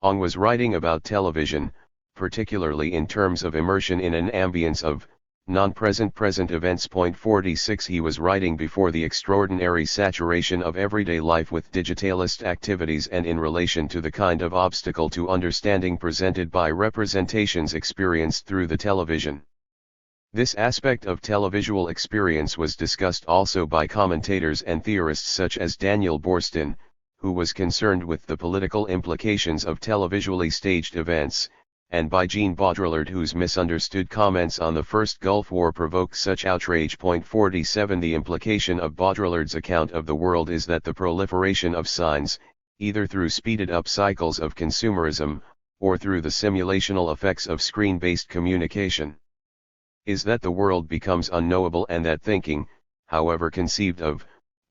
Ong was writing about television, particularly in terms of immersion in an ambience of non-present present events. Point 46. He was writing before the extraordinary saturation of everyday life with digitalist activities and in relation to the kind of obstacle to understanding presented by representations experienced through the television. This aspect of televisual experience was discussed also by commentators and theorists such as Daniel Boorstin, who was concerned with the political implications of televisually staged events, and by Jean Baudrillard, whose misunderstood comments on the First Gulf War provoked such outrage. Point 47. The implication of Baudrillard's account of the world is that the proliferation of signs, either through speeded-up cycles of consumerism, or through the simulational effects of screen-based communication, is that the world becomes unknowable and that thinking, however conceived of,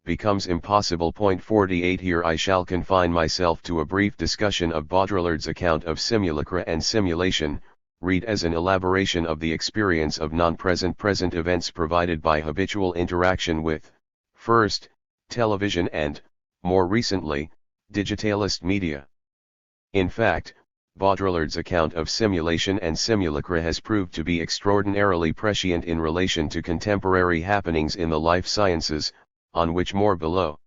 becomes impossible. Point 48. Here I shall confine myself to a brief discussion of Baudrillard's account of simulacra and simulation, read as an elaboration of the experience of non-present present events provided by habitual interaction with, first, television and, more recently, digitalist media. In fact, Baudrillard's account of simulation and simulacra has proved to be extraordinarily prescient in relation to contemporary happenings in the life sciences, on which more below.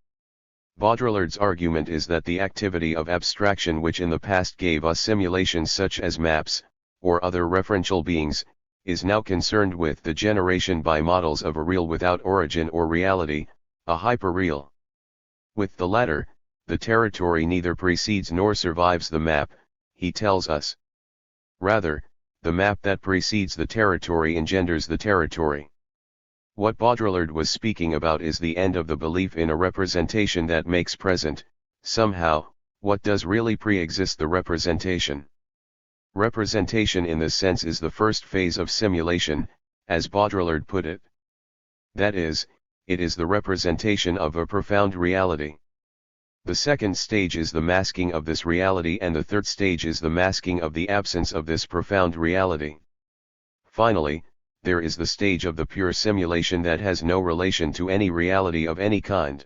Baudrillard's argument is that the activity of abstraction which in the past gave us simulations such as maps, or other referential beings, is now concerned with the generation by models of a real without origin or reality, a hyperreal. With the latter, the territory neither precedes nor survives the map, he tells us. Rather, the map that precedes the territory engenders the territory. What Baudrillard was speaking about is the end of the belief in a representation that makes present, somehow, what does really pre-exist the representation. Representation in this sense is the first phase of simulation, as Baudrillard put it. That is, it is the representation of a profound reality. The second stage is the masking of this reality, and the third stage is the masking of the absence of this profound reality. Finally, there is the stage of the pure simulation that has no relation to any reality of any kind.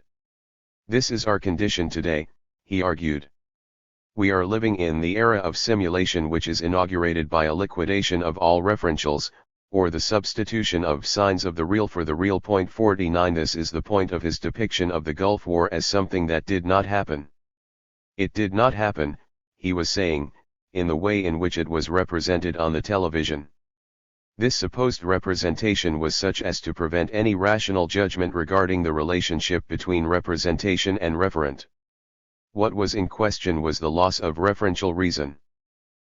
This is our condition today, he argued. We are living in the era of simulation, which is inaugurated by a liquidation of all referentials, or the substitution of signs of the real for the real. Point 49. This is the point of his depiction of the Gulf War as something that did not happen. It did not happen, he was saying, in the way in which it was represented on the television. This supposed representation was such as to prevent any rational judgment regarding the relationship between representation and referent. What was in question was the loss of referential reason.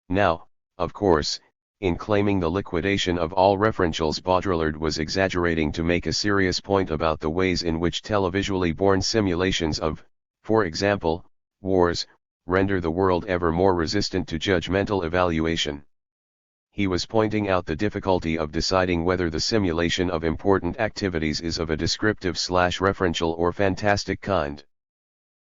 Now, of course, in claiming the liquidation of all referentials, Baudrillard was exaggerating to make a serious point about the ways in which televisually born simulations of, for example, wars, render the world ever more resistant to judgmental evaluation. He was pointing out the difficulty of deciding whether the simulation of important activities is of a descriptive/referential or fantastic kind.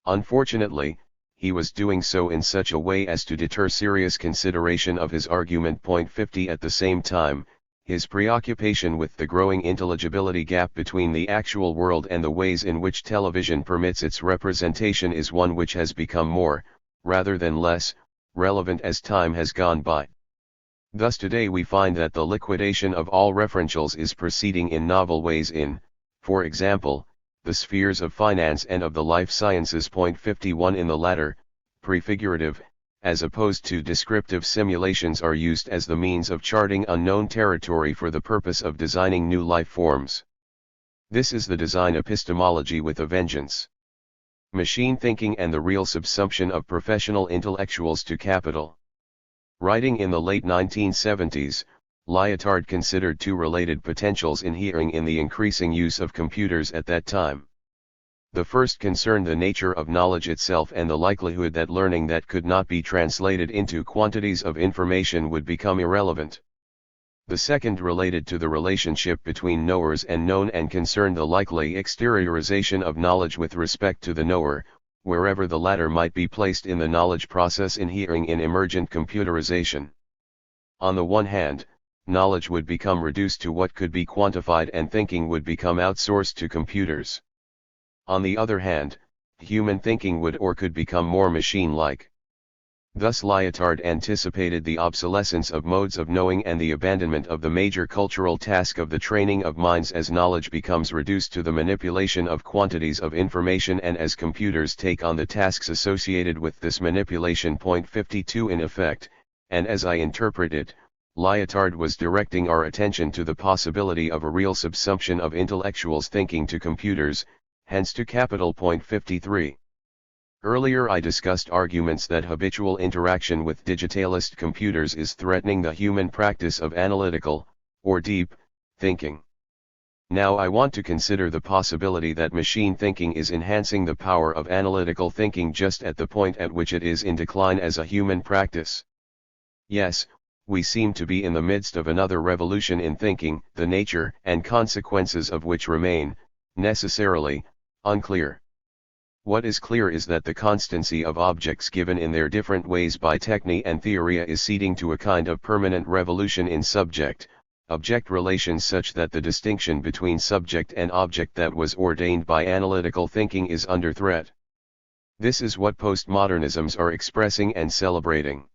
Unfortunately, he was doing so in such a way as to deter serious consideration of his argument. Point 50. At the same time, his preoccupation with the growing intelligibility gap between the actual world and the ways in which television permits its representation is one which has become more, rather than less, relevant as time has gone by. Thus today we find that the liquidation of all referentials is proceeding in novel ways in, for example, the spheres of finance and of the life sciences. Point 51. In the latter, prefigurative, as opposed to descriptive simulations are used as the means of charting unknown territory for the purpose of designing new life forms. This is the design epistemology with a vengeance. Machine thinking and the real subsumption of professional intellectuals to capital. Writing in the late 1970s, Lyotard considered two related potentials inhering in the increasing use of computers at that time. The first concerned the nature of knowledge itself and the likelihood that learning that could not be translated into quantities of information would become irrelevant. The second related to the relationship between knowers and known and concerned the likely exteriorization of knowledge with respect to the knower, wherever the latter might be placed in the knowledge process inhering in emergent computerization. On the one hand, knowledge would become reduced to what could be quantified and thinking would become outsourced to computers. On the other hand, human thinking would or could become more machine-like. Thus Lyotard anticipated the obsolescence of modes of knowing and the abandonment of the major cultural task of the training of minds as knowledge becomes reduced to the manipulation of quantities of information and as computers take on the tasks associated with this manipulation. Point 52 in effect, and as I interpret it, Lyotard was directing our attention to the possibility of a real subsumption of intellectuals' thinking to computers, hence to capital. Point 53. Earlier I discussed arguments that habitual interaction with digitalist computers is threatening the human practice of analytical, or deep, thinking. Now I want to consider the possibility that machine thinking is enhancing the power of analytical thinking just at the point at which it is in decline as a human practice. Yes, we seem to be in the midst of another revolution in thinking, the nature and consequences of which remain, necessarily, unclear. What is clear is that the constancy of objects given in their different ways by techne and theoria is ceding to a kind of permanent revolution in subject-object relations such that the distinction between subject and object that was ordained by analytical thinking is under threat. This is what postmodernisms are expressing and celebrating.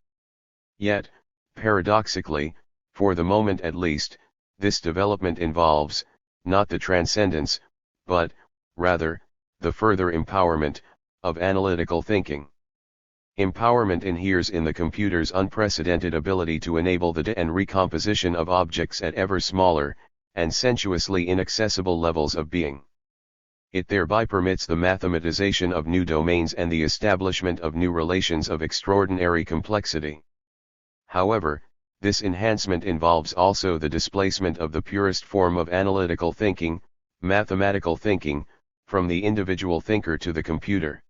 Yet, paradoxically, for the moment at least, this development involves, not the transcendence, but, rather, the further empowerment, of analytical thinking. Empowerment inheres in the computer's unprecedented ability to enable the and recomposition of objects at ever smaller, and sensuously inaccessible levels of being. It thereby permits the mathematization of new domains and the establishment of new relations of extraordinary complexity. However, this enhancement involves also the displacement of the purest form of analytical thinking, mathematical thinking, from the individual thinker to the computer.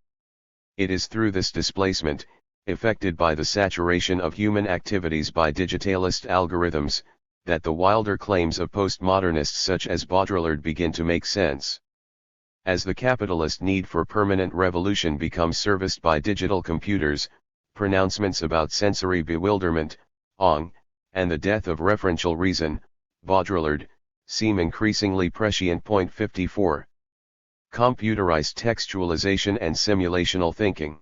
It is through this displacement, effected by the saturation of human activities by digitalist algorithms, that the wilder claims of postmodernists such as Baudrillard begin to make sense. As the capitalist need for permanent revolution becomes serviced by digital computers, pronouncements about sensory bewilderment, ong, and the death of referential reason, Baudrillard, seem increasingly prescient. Point 54. Computerized textualization and simulational thinking.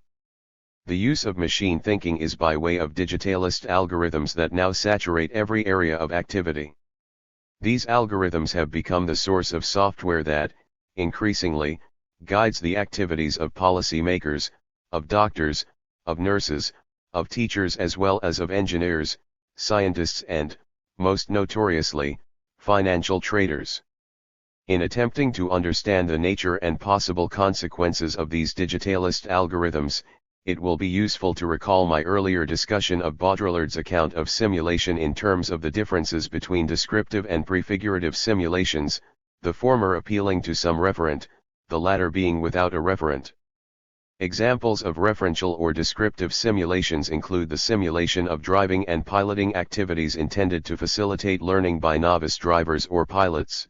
The use of machine thinking is by way of digitalist algorithms that now saturate every area of activity. These algorithms have become the source of software that, increasingly, guides the activities of policymakers, of doctors, of nurses, of teachers as well as of engineers, scientists and, most notoriously, financial traders. In attempting to understand the nature and possible consequences of these digitalist algorithms, it will be useful to recall my earlier discussion of Baudrillard's account of simulation in terms of the differences between descriptive and prefigurative simulations, the former appealing to some referent, the latter being without a referent. Examples of referential or descriptive simulations include the simulation of driving and piloting activities intended to facilitate learning by novice drivers or pilots.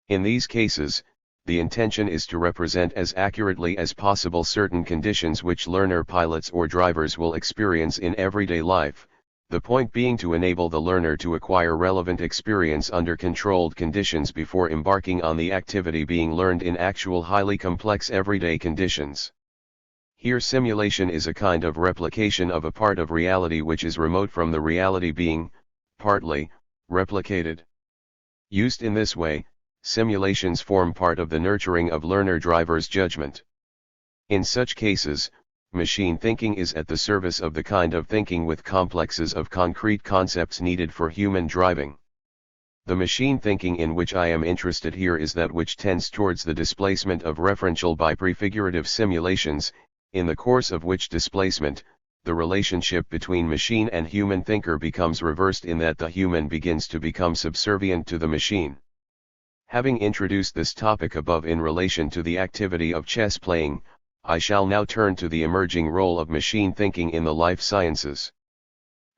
In these cases, the intention is to represent as accurately as possible certain conditions which learner pilots or drivers will experience in everyday life, the point being to enable the learner to acquire relevant experience under controlled conditions before embarking on the activity being learned in actual highly complex everyday conditions. Here simulation is a kind of replication of a part of reality which is remote from the reality being, partly, replicated. Used in this way, simulations form part of the nurturing of learner-driver's judgment. In such cases, machine thinking is at the service of the kind of thinking with complexes of concrete concepts needed for human driving. The machine thinking in which I am interested here is that which tends towards the displacement of referential by prefigurative simulations, in the course of which displacement, the relationship between machine and human thinker becomes reversed in that the human begins to become subservient to the machine. Having introduced this topic above in relation to the activity of chess playing, I shall now turn to the emerging role of machine thinking in the life sciences.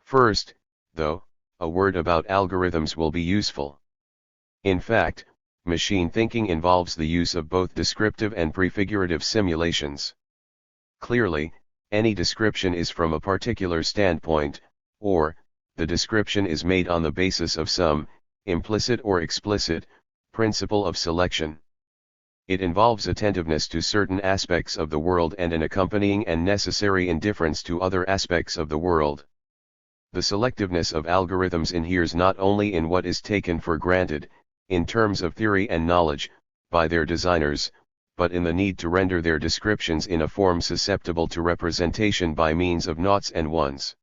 First, though, a word about algorithms will be useful. In fact, machine thinking involves the use of both descriptive and prefigurative simulations. Clearly, any description is from a particular standpoint, or, the description is made on the basis of some, implicit or explicit, principle of selection. It involves attentiveness to certain aspects of the world and an accompanying and necessary indifference to other aspects of the world. The selectiveness of algorithms inheres not only in what is taken for granted, in terms of theory and knowledge, by their designers, but in the need to render their descriptions in a form susceptible to representation by means of noughts and ones.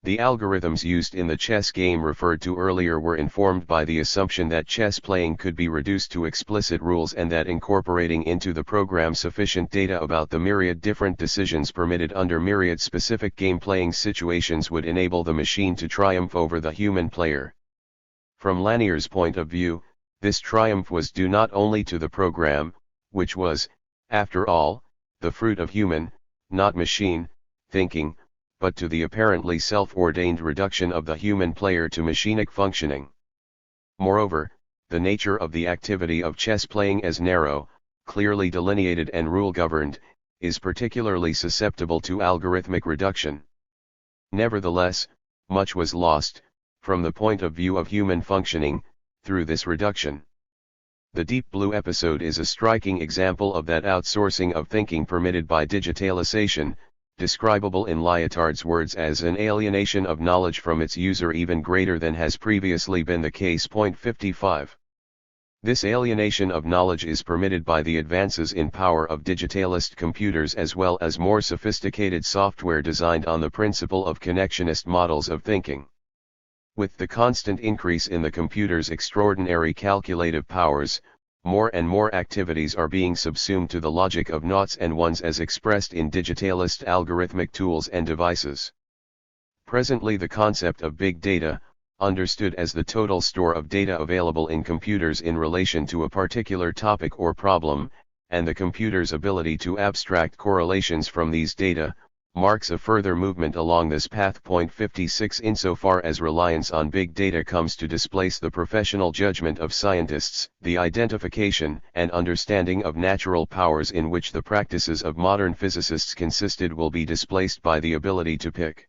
The algorithms used in the chess game referred to earlier were informed by the assumption that chess playing could be reduced to explicit rules and that incorporating into the program sufficient data about the myriad different decisions permitted under myriad specific game-playing situations would enable the machine to triumph over the human player. From Lanier's point of view, this triumph was due not only to the program, which was, after all, the fruit of human, not machine, thinking, but to the apparently self-ordained reduction of the human player to machinic functioning. Moreover, the nature of the activity of chess playing as narrow, clearly delineated and rule-governed, is particularly susceptible to algorithmic reduction. Nevertheless, much was lost, from the point of view of human functioning, through this reduction. The Deep Blue episode is a striking example of that outsourcing of thinking permitted by digitalization, describable in Lyotard's words as an alienation of knowledge from its user even greater than has previously been the case. 55. This alienation of knowledge is permitted by the advances in power of digitalist computers as well as more sophisticated software designed on the principle of connectionist models of thinking. With the constant increase in the computer's extraordinary calculative powers, more and more activities are being subsumed to the logic of noughts and ones as expressed in digitalist algorithmic tools and devices. Presently the concept of big data, understood as the total store of data available in computers in relation to a particular topic or problem, and the computer's ability to abstract correlations from these data, marks a further movement along this path. 56 Insofar as reliance on big data comes to displace the professional judgment of scientists, the identification and understanding of natural powers in which the practices of modern physicists consisted will be displaced by the ability to pick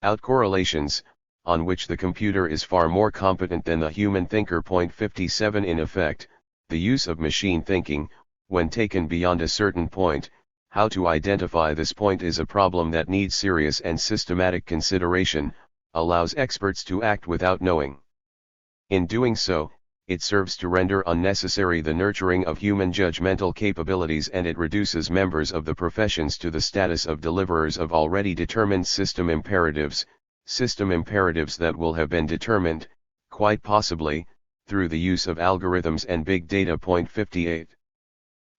out correlations, on which the computer is far more competent than the human thinker. 57 In effect, the use of machine thinking, when taken beyond a certain point, how to identify this point is a problem that needs serious and systematic consideration, allows experts to act without knowing. In doing so, it serves to render unnecessary the nurturing of human judgmental capabilities and it reduces members of the professions to the status of deliverers of already determined system imperatives that will have been determined, quite possibly, through the use of algorithms and big data. 58.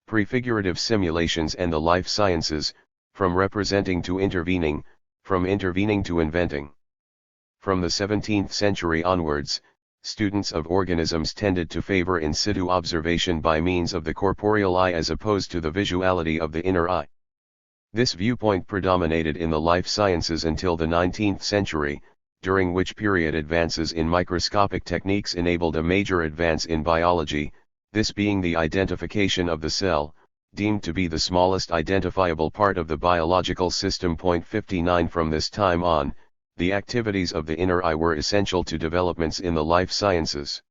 Prefigurative simulations and the life sciences, from representing to intervening, from intervening to inventing. From the 17th century onwards, students of organisms tended to favor in situ observation by means of the corporeal eye as opposed to the visuality of the inner eye. This viewpoint predominated in the life sciences until the 19th century, during which period advances in microscopic techniques enabled a major advance in biology, this being the identification of the cell, deemed to be the smallest identifiable part of the biological system. 59 From this time on, the activities of the inner eye were essential to developments in the life sciences.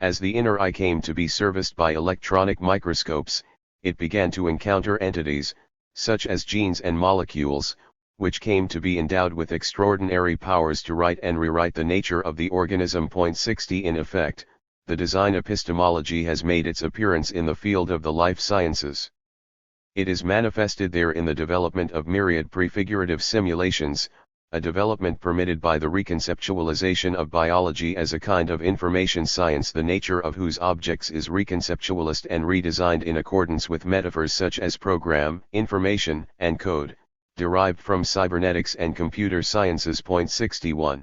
As the inner eye came to be serviced by electronic microscopes, it began to encounter entities, such as genes and molecules, which came to be endowed with extraordinary powers to write and rewrite the nature of the organism. 60 In effect, the design epistemology has made its appearance in the field of the life sciences. It is manifested there in the development of myriad prefigurative simulations, a development permitted by the reconceptualization of biology as a kind of information science, the nature of whose objects is reconceptualized and redesigned in accordance with metaphors such as program, information, and code, derived from cybernetics and computer sciences. 61.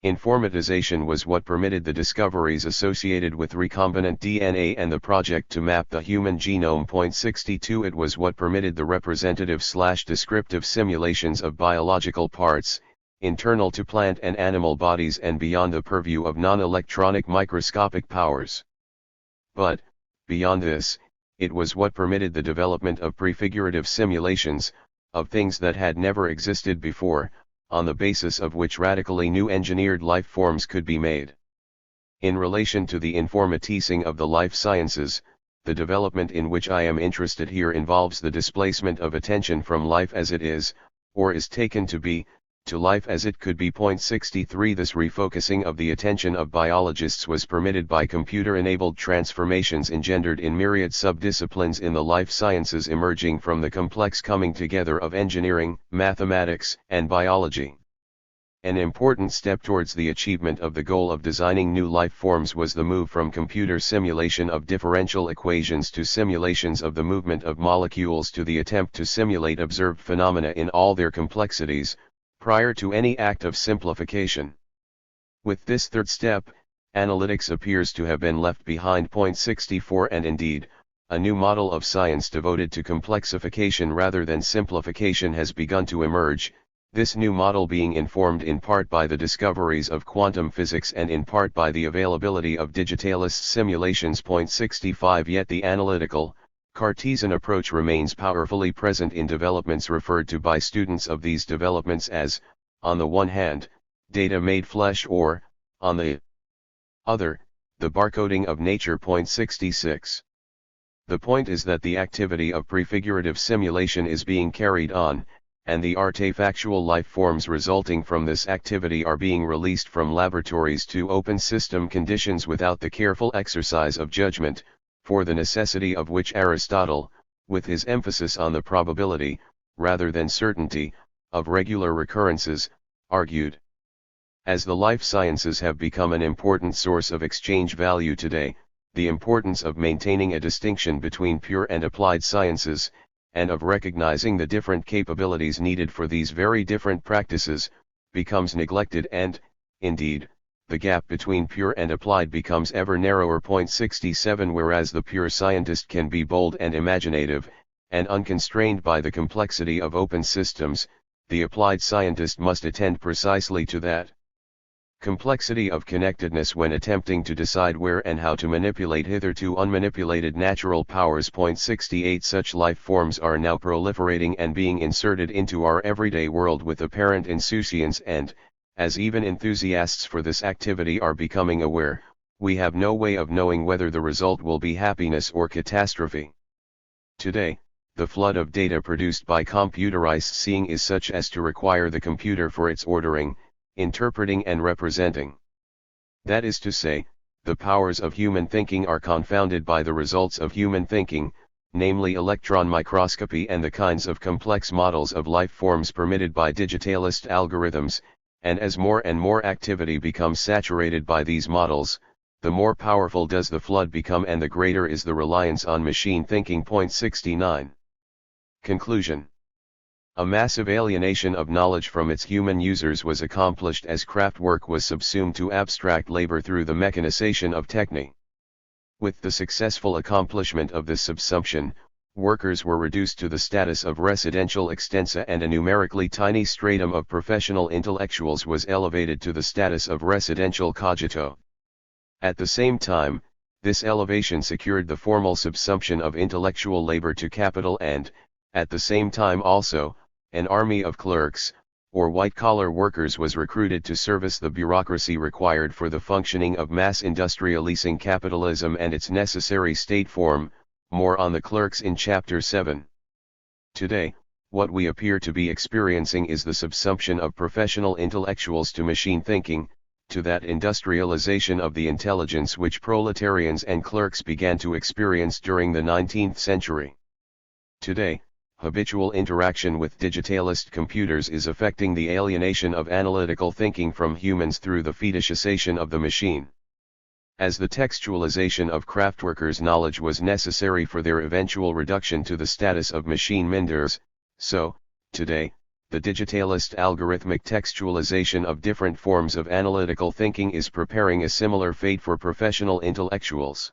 Informatization was what permitted the discoveries associated with recombinant DNA and the project to map the human genome. 62. It was what permitted the representative/descriptive simulations of biological parts, internal to plant and animal bodies and beyond the purview of non-electronic microscopic powers. But, beyond this, it was what permitted the development of prefigurative simulations, of things that had never existed before, on the basis of which radically new engineered life forms could be made. In relation to the informatizing of the life sciences, the development in which I am interested here involves the displacement of attention from life as it is, or is taken to be, to life as it could be. 63. This refocusing of the attention of biologists was permitted by computer-enabled transformations engendered in myriad subdisciplines in the life sciences emerging from the complex coming together of engineering, mathematics, and biology. An important step towards the achievement of the goal of designing new life forms was the move from computer simulation of differential equations to simulations of the movement of molecules to the attempt to simulate observed phenomena in all their complexities, prior to any act of simplification. With this third step, analytics appears to have been left behind. 64. And indeed, a new model of science devoted to complexification rather than simplification has begun to emerge, this new model being informed in part by the discoveries of quantum physics and in part by the availability of digitalist simulations. 65. Yet the analytical, Cartesian approach remains powerfully present in developments referred to by students of these developments as, on the one hand, data made flesh or, on the other, the barcoding of nature. 66. The point is that the activity of prefigurative simulation is being carried on, and the artefactual life forms resulting from this activity are being released from laboratories to open system conditions without the careful exercise of judgment, for the necessity of which Aristotle, with his emphasis on the probability, rather than certainty, of regular recurrences, argued. As the life sciences have become an important source of exchange value today, the importance of maintaining a distinction between pure and applied sciences, and of recognizing the different capabilities needed for these very different practices, becomes neglected and, indeed, the gap between pure and applied becomes ever narrower. 67. Whereas the pure scientist can be bold and imaginative, and unconstrained by the complexity of open systems, the applied scientist must attend precisely to that complexity of connectedness when attempting to decide where and how to manipulate hitherto unmanipulated natural powers. 68. Such life forms are now proliferating and being inserted into our everyday world with apparent insouciance and, as even enthusiasts for this activity are becoming aware, we have no way of knowing whether the result will be happiness or catastrophe. Today, the flood of data produced by computerized seeing is such as to require the computer for its ordering, interpreting and representing. That is to say, the powers of human thinking are confounded by the results of human thinking, namely electron microscopy and the kinds of complex models of life forms permitted by digitalist algorithms, and as more and more activity becomes saturated by these models, the more powerful does the flood become and the greater is the reliance on machine thinking. 69. Conclusion. A massive alienation of knowledge from its human users was accomplished as craft work was subsumed to abstract labor through the mechanization of technique. With the successful accomplishment of this subsumption, workers were reduced to the status of residential extensa and a numerically tiny stratum of professional intellectuals was elevated to the status of residential cogito. At the same time, this elevation secured the formal subsumption of intellectual labor to capital and, at the same time also, an army of clerks, or white-collar workers was recruited to service the bureaucracy required for the functioning of mass industrializing capitalism and its necessary state form. More on the clerks in Chapter 7. Today, what we appear to be experiencing is the subsumption of professional intellectuals to machine thinking, to that industrialization of the intelligence which proletarians and clerks began to experience during the 19th century. Today, habitual interaction with digitalist computers is affecting the alienation of analytical thinking from humans through the fetishization of the machine. As the textualization of craftworkers' knowledge was necessary for their eventual reduction to the status of machine minders, so, today, the digitalist algorithmic textualization of different forms of analytical thinking is preparing a similar fate for professional intellectuals.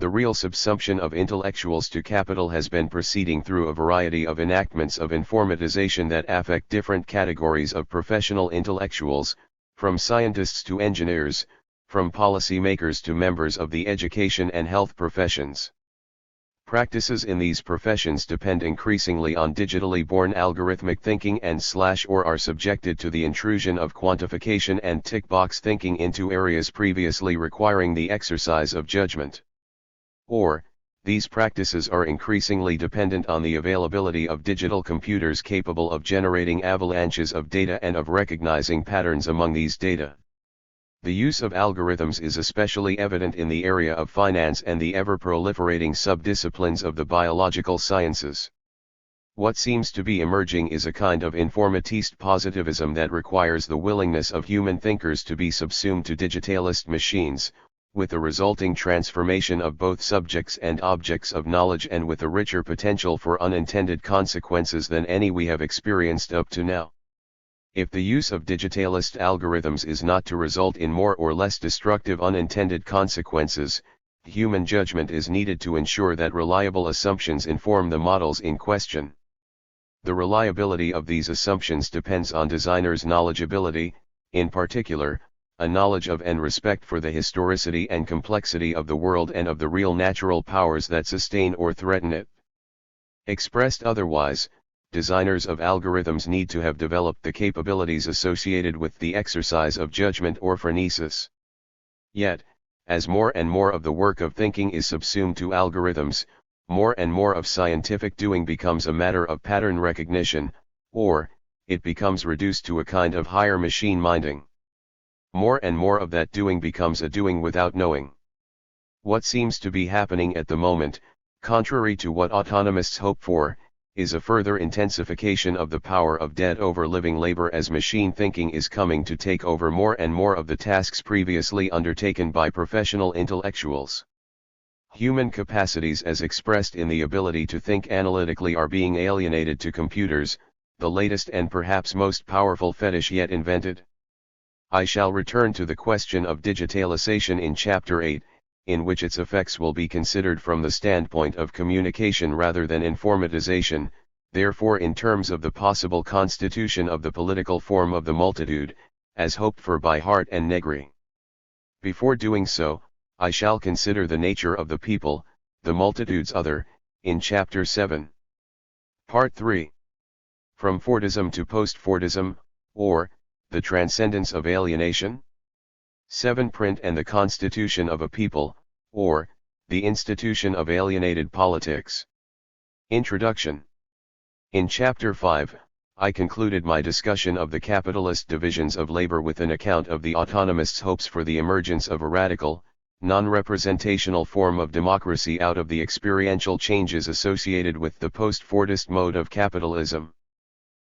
The real subsumption of intellectuals to capital has been proceeding through a variety of enactments of informatization that affect different categories of professional intellectuals, from scientists to engineers, from policymakers to members of the education and health professions. Practices in these professions depend increasingly on digitally born algorithmic thinking and/or are subjected to the intrusion of quantification and tick box thinking into areas previously requiring the exercise of judgment. Or, these practices are increasingly dependent on the availability of digital computers capable of generating avalanches of data and of recognizing patterns among these data. The use of algorithms is especially evident in the area of finance and the ever-proliferating subdisciplines of the biological sciences. What seems to be emerging is a kind of informatist positivism that requires the willingness of human thinkers to be subsumed to digitalist machines, with the resulting transformation of both subjects and objects of knowledge and with a richer potential for unintended consequences than any we have experienced up to now. If the use of digitalist algorithms is not to result in more or less destructive unintended consequences, human judgment is needed to ensure that reliable assumptions inform the models in question. The reliability of these assumptions depends on designers' knowledgeability, in particular, a knowledge of and respect for the historicity and complexity of the world and of the real natural powers that sustain or threaten it. Expressed otherwise, designers of algorithms need to have developed the capabilities associated with the exercise of judgment or phronesis. Yet, as more and more of the work of thinking is subsumed to algorithms, more and more of scientific doing becomes a matter of pattern recognition, or, it becomes reduced to a kind of higher machine minding. More and more of that doing becomes a doing without knowing. What seems to be happening at the moment, contrary to what autonomists hope for, is a further intensification of the power of dead over living labor as machine thinking is coming to take over more and more of the tasks previously undertaken by professional intellectuals. Human capacities as expressed in the ability to think analytically are being alienated to computers, the latest and perhaps most powerful fetish yet invented. I shall return to the question of digitalization in Chapter 8, in which its effects will be considered from the standpoint of communication rather than informatization, therefore in terms of the possible constitution of the political form of the multitude, as hoped for by Hart and Negri. Before doing so, I shall consider the nature of the people, the multitude's other, in Chapter 7. Part 3. From Fordism to Post-Fordism, or, the Transcendence of Alienation? 7. Print and the Constitution of a People, or, the Institution of Alienated Politics. Introduction. In Chapter 5, I concluded my discussion of the capitalist divisions of labor with an account of the autonomists' hopes for the emergence of a radical, non-representational form of democracy out of the experiential changes associated with the post-Fordist mode of capitalism.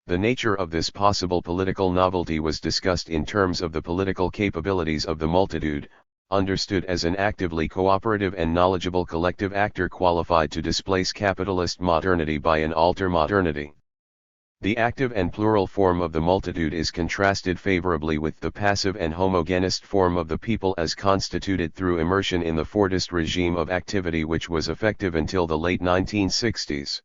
The nature of this possible political novelty was discussed in terms of the political capabilities of the multitude, understood as an actively cooperative and knowledgeable collective actor qualified to displace capitalist modernity by an alter-modernity. The active and plural form of the multitude is contrasted favorably with the passive and homogenist form of the people as constituted through immersion in the Fordist regime of activity which was effective until the late 1960s.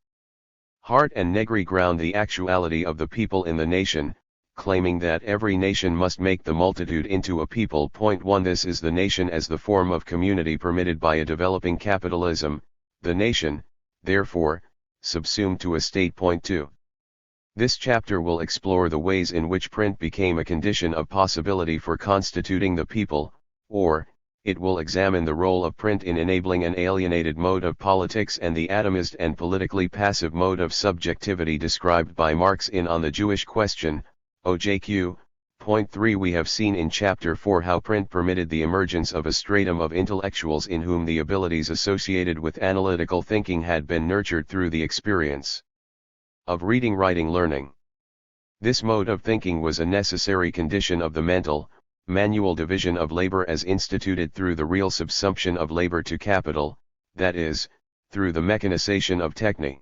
Hart and Negri ground the actuality of the people in the nation, claiming that every nation must make the multitude into a people. 1. This is the nation as the form of community permitted by a developing capitalism, the nation, therefore, subsumed to a state. 2. This chapter will explore the ways in which print became a condition of possibility for constituting the people, or, it will examine the role of print in enabling an alienated mode of politics and the atomist and politically passive mode of subjectivity described by Marx in On the Jewish Question, OJQ. 3. We have seen in Chapter 4 how print permitted the emergence of a stratum of intellectuals in whom the abilities associated with analytical thinking had been nurtured through the experience of reading, writing, learning. This mode of thinking was a necessary condition of the mental, manual division of labor as instituted through the real subsumption of labor to capital, that is, through the mechanization of techne.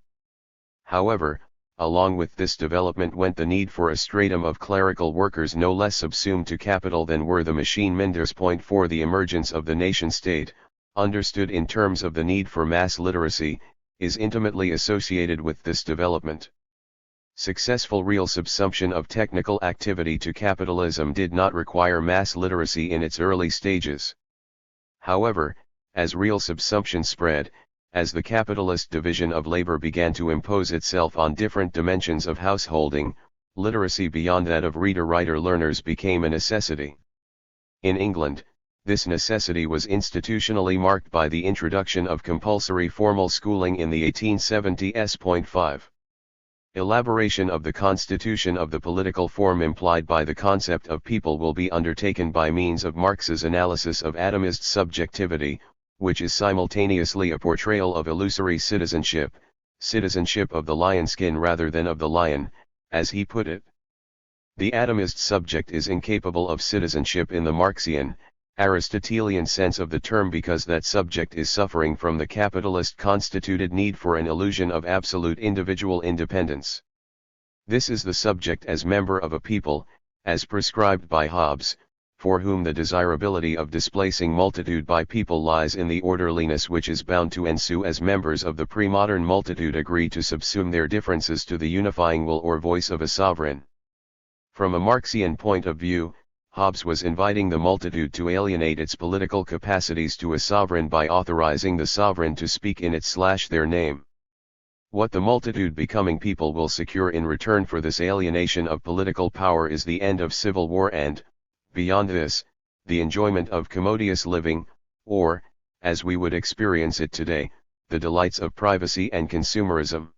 However, along with this development went the need for a stratum of clerical workers no less subsumed to capital than were the machine menders. Point 4 The emergence of the nation-state, understood in terms of the need for mass literacy, is intimately associated with this development. Successful real subsumption of technical activity to capitalism did not require mass literacy in its early stages. However, as real subsumption spread, as the capitalist division of labor began to impose itself on different dimensions of householding, literacy beyond that of reader-writer-learners became a necessity. In England, this necessity was institutionally marked by the introduction of compulsory formal schooling in the 1870s. Point 5. Elaboration of the constitution of the political form implied by the concept of people will be undertaken by means of Marx's analysis of atomist subjectivity, which is simultaneously a portrayal of illusory citizenship, citizenship of the lion skin rather than of the lion, as he put it. The atomist subject is incapable of citizenship in the Marxian, Aristotelian sense of the term because that subject is suffering from the capitalist-constituted need for an illusion of absolute individual independence. This is the subject as member of a people, as prescribed by Hobbes, for whom the desirability of displacing multitude by people lies in the orderliness which is bound to ensue as members of the pre-modern multitude agree to subsume their differences to the unifying will or voice of a sovereign. From a Marxian point of view, Hobbes was inviting the multitude to alienate its political capacities to a sovereign by authorizing the sovereign to speak in its/their name. What the multitude becoming people will secure in return for this alienation of political power is the end of civil war and, beyond this, the enjoyment of commodious living, or, as we would experience it today, the delights of privacy and consumerism.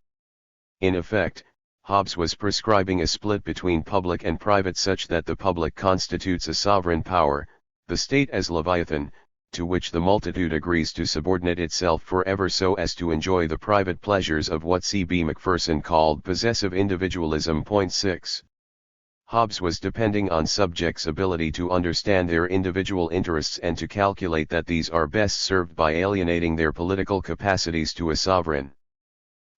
In effect, Hobbes was prescribing a split between public and private such that the public constitutes a sovereign power, the state as Leviathan, to which the multitude agrees to subordinate itself forever so as to enjoy the private pleasures of what C.B. Macpherson called possessive individualism. Point 6. Hobbes was depending on subjects' ability to understand their individual interests and to calculate that these are best served by alienating their political capacities to a sovereign.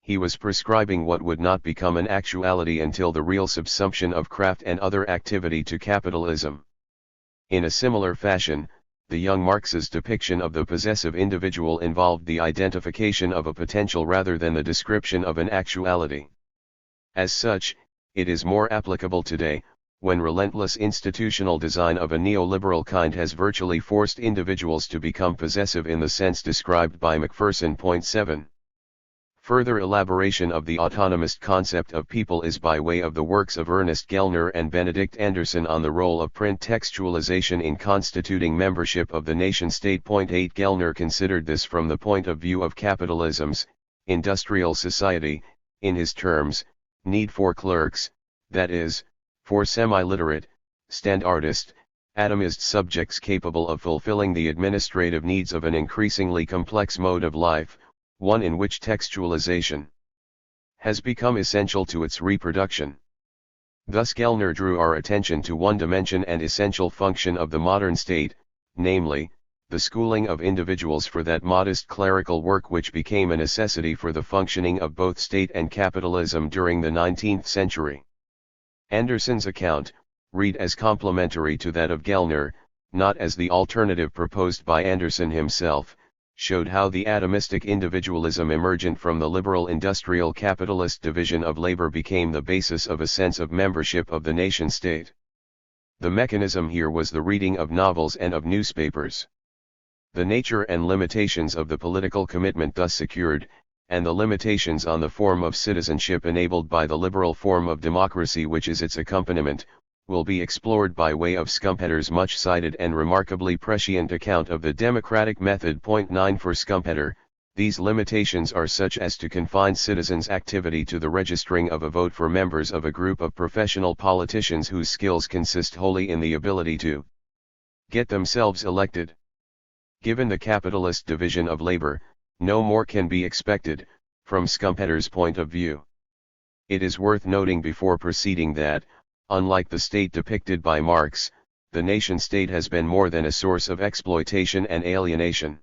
He was prescribing what would not become an actuality until the real subsumption of craft and other activity to capitalism. In a similar fashion, the young Marx's depiction of the possessive individual involved the identification of a potential rather than the description of an actuality. As such, it is more applicable today, when relentless institutional design of a neoliberal kind has virtually forced individuals to become possessive in the sense described by Macpherson. Point 7. Further elaboration of the autonomist concept of people is by way of the works of Ernest Gellner and Benedict Anderson on the role of print textualization in constituting membership of the nation-state. Point 8 Gellner considered this from the point of view of capitalism's industrial society, in his terms, need for clerks, that is, for semi-literate, standardist, atomist subjects capable of fulfilling the administrative needs of an increasingly complex mode of life, one in which textualization has become essential to its reproduction. Thus Gellner drew our attention to one dimension and essential function of the modern state, namely, the schooling of individuals for that modest clerical work which became a necessity for the functioning of both state and capitalism during the 19th century. Anderson's account, read as complementary to that of Gellner, not as the alternative proposed by Anderson himself, showed how the atomistic individualism emergent from the liberal industrial capitalist division of labor became the basis of a sense of membership of the nation-state. The mechanism here was the reading of novels and of newspapers. The nature and limitations of the political commitment thus secured, and the limitations on the form of citizenship enabled by the liberal form of democracy which is its accompaniment, will be explored by way of Schumpeter's much-cited and remarkably prescient account of the democratic method. Point 9 For Schumpeter, these limitations are such as to confine citizens' activity to the registering of a vote for members of a group of professional politicians whose skills consist wholly in the ability to get themselves elected. Given the capitalist division of labor, no more can be expected, from Schumpeter's point of view. It is worth noting before proceeding that, unlike the state depicted by Marx, the nation-state has been more than a source of exploitation and alienation.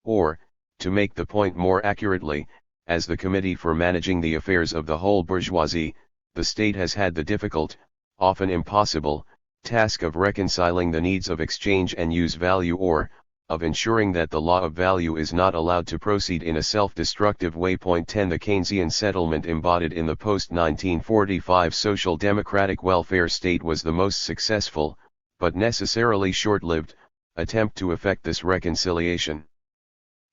Or, to make the point more accurately, as the committee for managing the affairs of the whole bourgeoisie, the state has had the difficult, often impossible, task of reconciling the needs of exchange and use value, or, of ensuring that the law of value is not allowed to proceed in a self-destructive way. Point 10. The Keynesian settlement embodied in the post-1945 social democratic welfare state was the most successful, but necessarily short-lived, attempt to effect this reconciliation.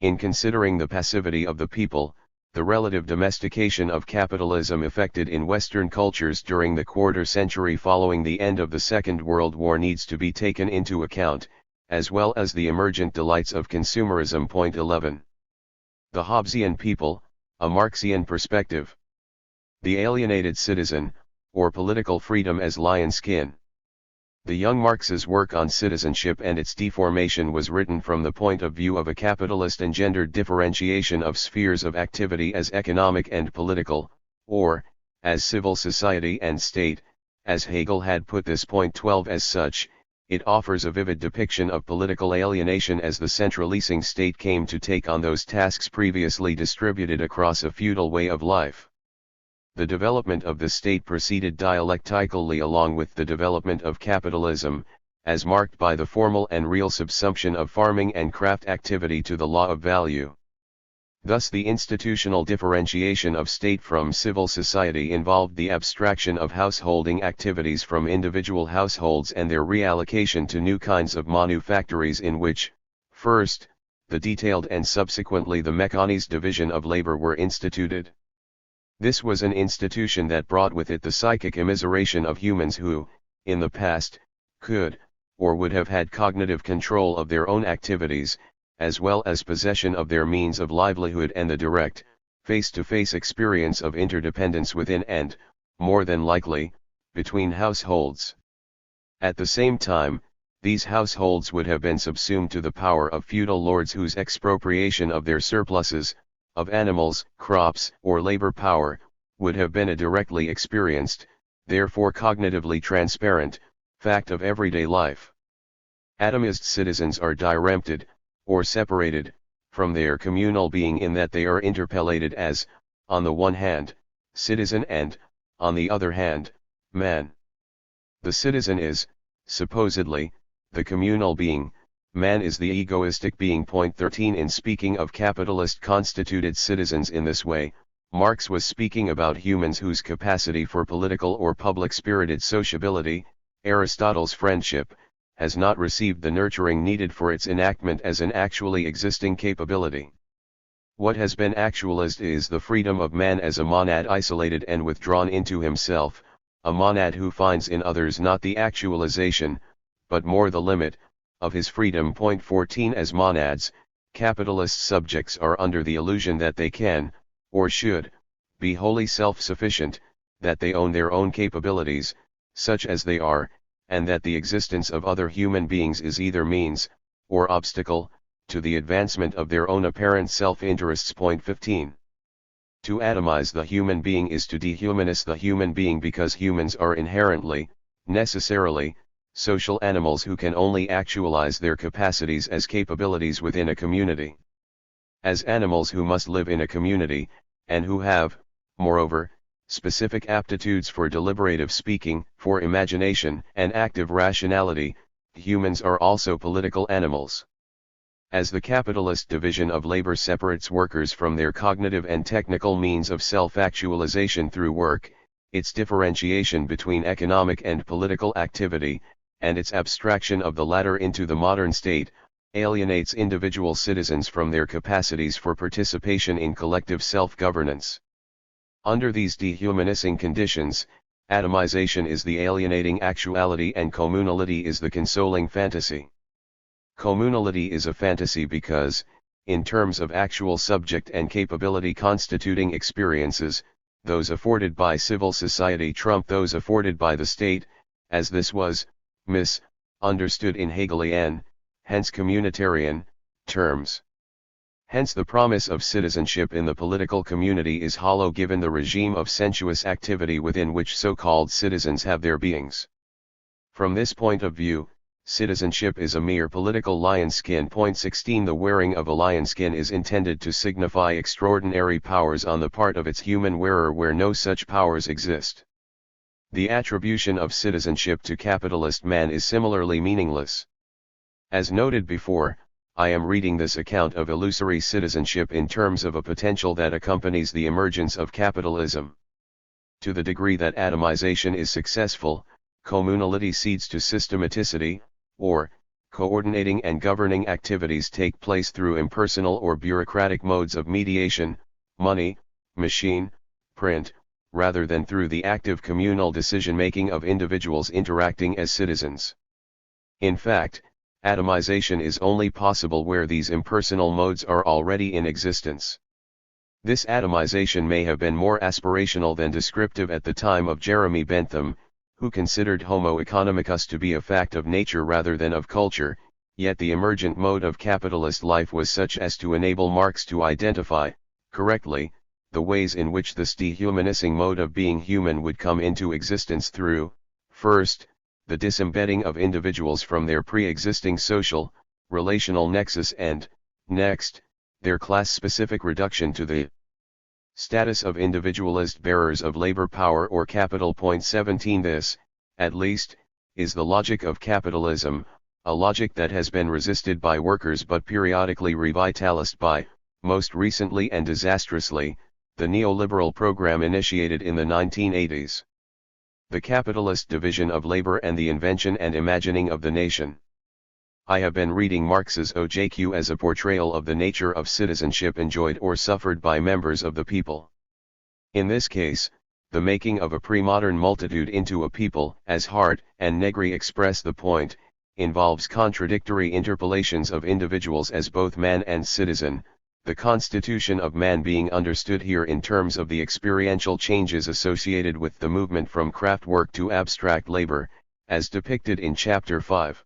In considering the passivity of the people, the relative domestication of capitalism effected in Western cultures during the quarter-century following the end of the Second World War needs to be taken into account, as well as the emergent delights of consumerism. Point 11. The Hobbesian people, a Marxian perspective. The alienated citizen, or political freedom as lion skin. The young Marx's work on citizenship and its deformation was written from the point of view of a capitalist engendered differentiation of spheres of activity as economic and political, or, as civil society and state, as Hegel had put this. Point 12. As such, it offers a vivid depiction of political alienation as the centralizing state came to take on those tasks previously distributed across a feudal way of life. The development of the state proceeded dialectically along with the development of capitalism, as marked by the formal and real subsumption of farming and craft activity to the law of value. Thus the institutional differentiation of state from civil society involved the abstraction of householding activities from individual households and their reallocation to new kinds of manufactories in which, first, the detailed and subsequently the mechanized division of labor were instituted. This was an institution that brought with it the psychic immiseration of humans who, in the past, could, or would have had cognitive control of their own activities, as well as possession of their means of livelihood and the direct, face-to-face experience of interdependence within and, more than likely, between households. At the same time, these households would have been subsumed to the power of feudal lords whose expropriation of their surpluses, of animals, crops, or labor power, would have been a directly experienced, therefore cognitively transparent, fact of everyday life. Atomized citizens are dirempted, or separated, from their communal being in that they are interpellated as, on the one hand, citizen and, on the other hand, man. The citizen is, supposedly, the communal being, man is the egoistic being. Point 13. In speaking of capitalist constituted citizens in this way, Marx was speaking about humans whose capacity for political or public-spirited sociability, Aristotle's friendship, has not received the nurturing needed for its enactment as an actually existing capability. What has been actualized is the freedom of man as a monad isolated and withdrawn into himself, a monad who finds in others not the actualization, but more the limit, of his freedom. Point 14. As monads, capitalist subjects are under the illusion that they can, or should, be wholly self-sufficient, that they own their own capabilities, such as they are, and that the existence of other human beings is either means, or obstacle, to the advancement of their own apparent self-interests. Point 15. To atomize the human being is to dehumanize the human being because humans are inherently, necessarily, social animals who can only actualize their capacities as capabilities within a community. As animals who must live in a community, and who have, moreover, specific aptitudes for deliberative speaking, for imagination and active rationality, humans are also political animals. As the capitalist division of labor separates workers from their cognitive and technical means of self-actualization through work, its differentiation between economic and political activity, and its abstraction of the latter into the modern state, alienates individual citizens from their capacities for participation in collective self-governance. Under these dehumanizing conditions, atomization is the alienating actuality and communality is the consoling fantasy. Communality is a fantasy because, in terms of actual subject and capability constituting experiences, those afforded by civil society trump those afforded by the state, as this was, understood in Hegelian, hence communitarian, terms. Hence the promise of citizenship in the political community is hollow given the regime of sensuous activity within which so-called citizens have their beings. From this point of view, Citizenship is a mere political lion skin. Point 16 The wearing of a lion skin is intended to signify extraordinary powers on the part of its human wearer where no such powers exist. The attribution of citizenship to capitalist man is similarly meaningless. As noted before, I am reading this account of illusory citizenship in terms of a potential that accompanies the emergence of capitalism. To the degree that atomization is successful, communality cedes to systematicity, or, coordinating and governing activities take place through impersonal or bureaucratic modes of mediation, money, machine, print, rather than through the active communal decision-making of individuals interacting as citizens. In fact, atomization is only possible where these impersonal modes are already in existence. This atomization may have been more aspirational than descriptive at the time of Jeremy Bentham, who considered Homo economicus to be a fact of nature rather than of culture, yet the emergent mode of capitalist life was such as to enable Marx to identify, correctly, the ways in which this dehumanizing mode of being human would come into existence through, first, the disembedding of individuals from their pre-existing social, relational nexus and, next, their class-specific reduction to the status of individualist bearers of labor power or capital. Point 17 This, at least, is the logic of capitalism, a logic that has been resisted by workers but periodically revitalized by, most recently and disastrously, the neoliberal program initiated in the 1980s. The capitalist division of labor and the invention and imagining of the nation. I have been reading Marx's OJQ as a portrayal of the nature of citizenship enjoyed or suffered by members of the people. In this case, the making of a pre-modern multitude into a people, as Hart and Negri express the point, involves contradictory interpolations of individuals as both man and citizen, the constitution of man being understood here in terms of the experiential changes associated with the movement from craft work to abstract labor, as depicted in Chapter 5.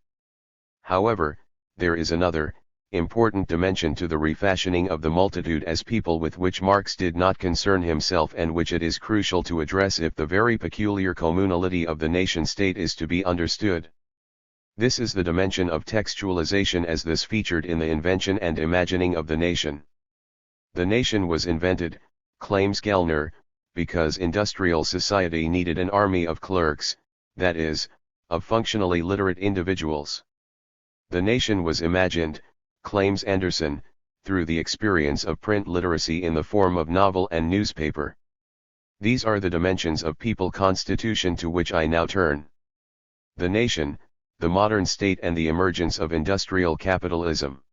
However, there is another, important dimension to the refashioning of the multitude as people with which Marx did not concern himself and which it is crucial to address if the very peculiar communality of the nation-state is to be understood. This is the dimension of textualization as this featured in the invention and imagining of the nation. The nation was invented, claims Gellner, because industrial society needed an army of clerks, that is, of functionally literate individuals. The nation was imagined, claims Anderson, through the experience of print literacy in the form of novel and newspaper. These are the dimensions of people constitution to which I now turn. The nation, the modern state and the emergence of industrial capitalism.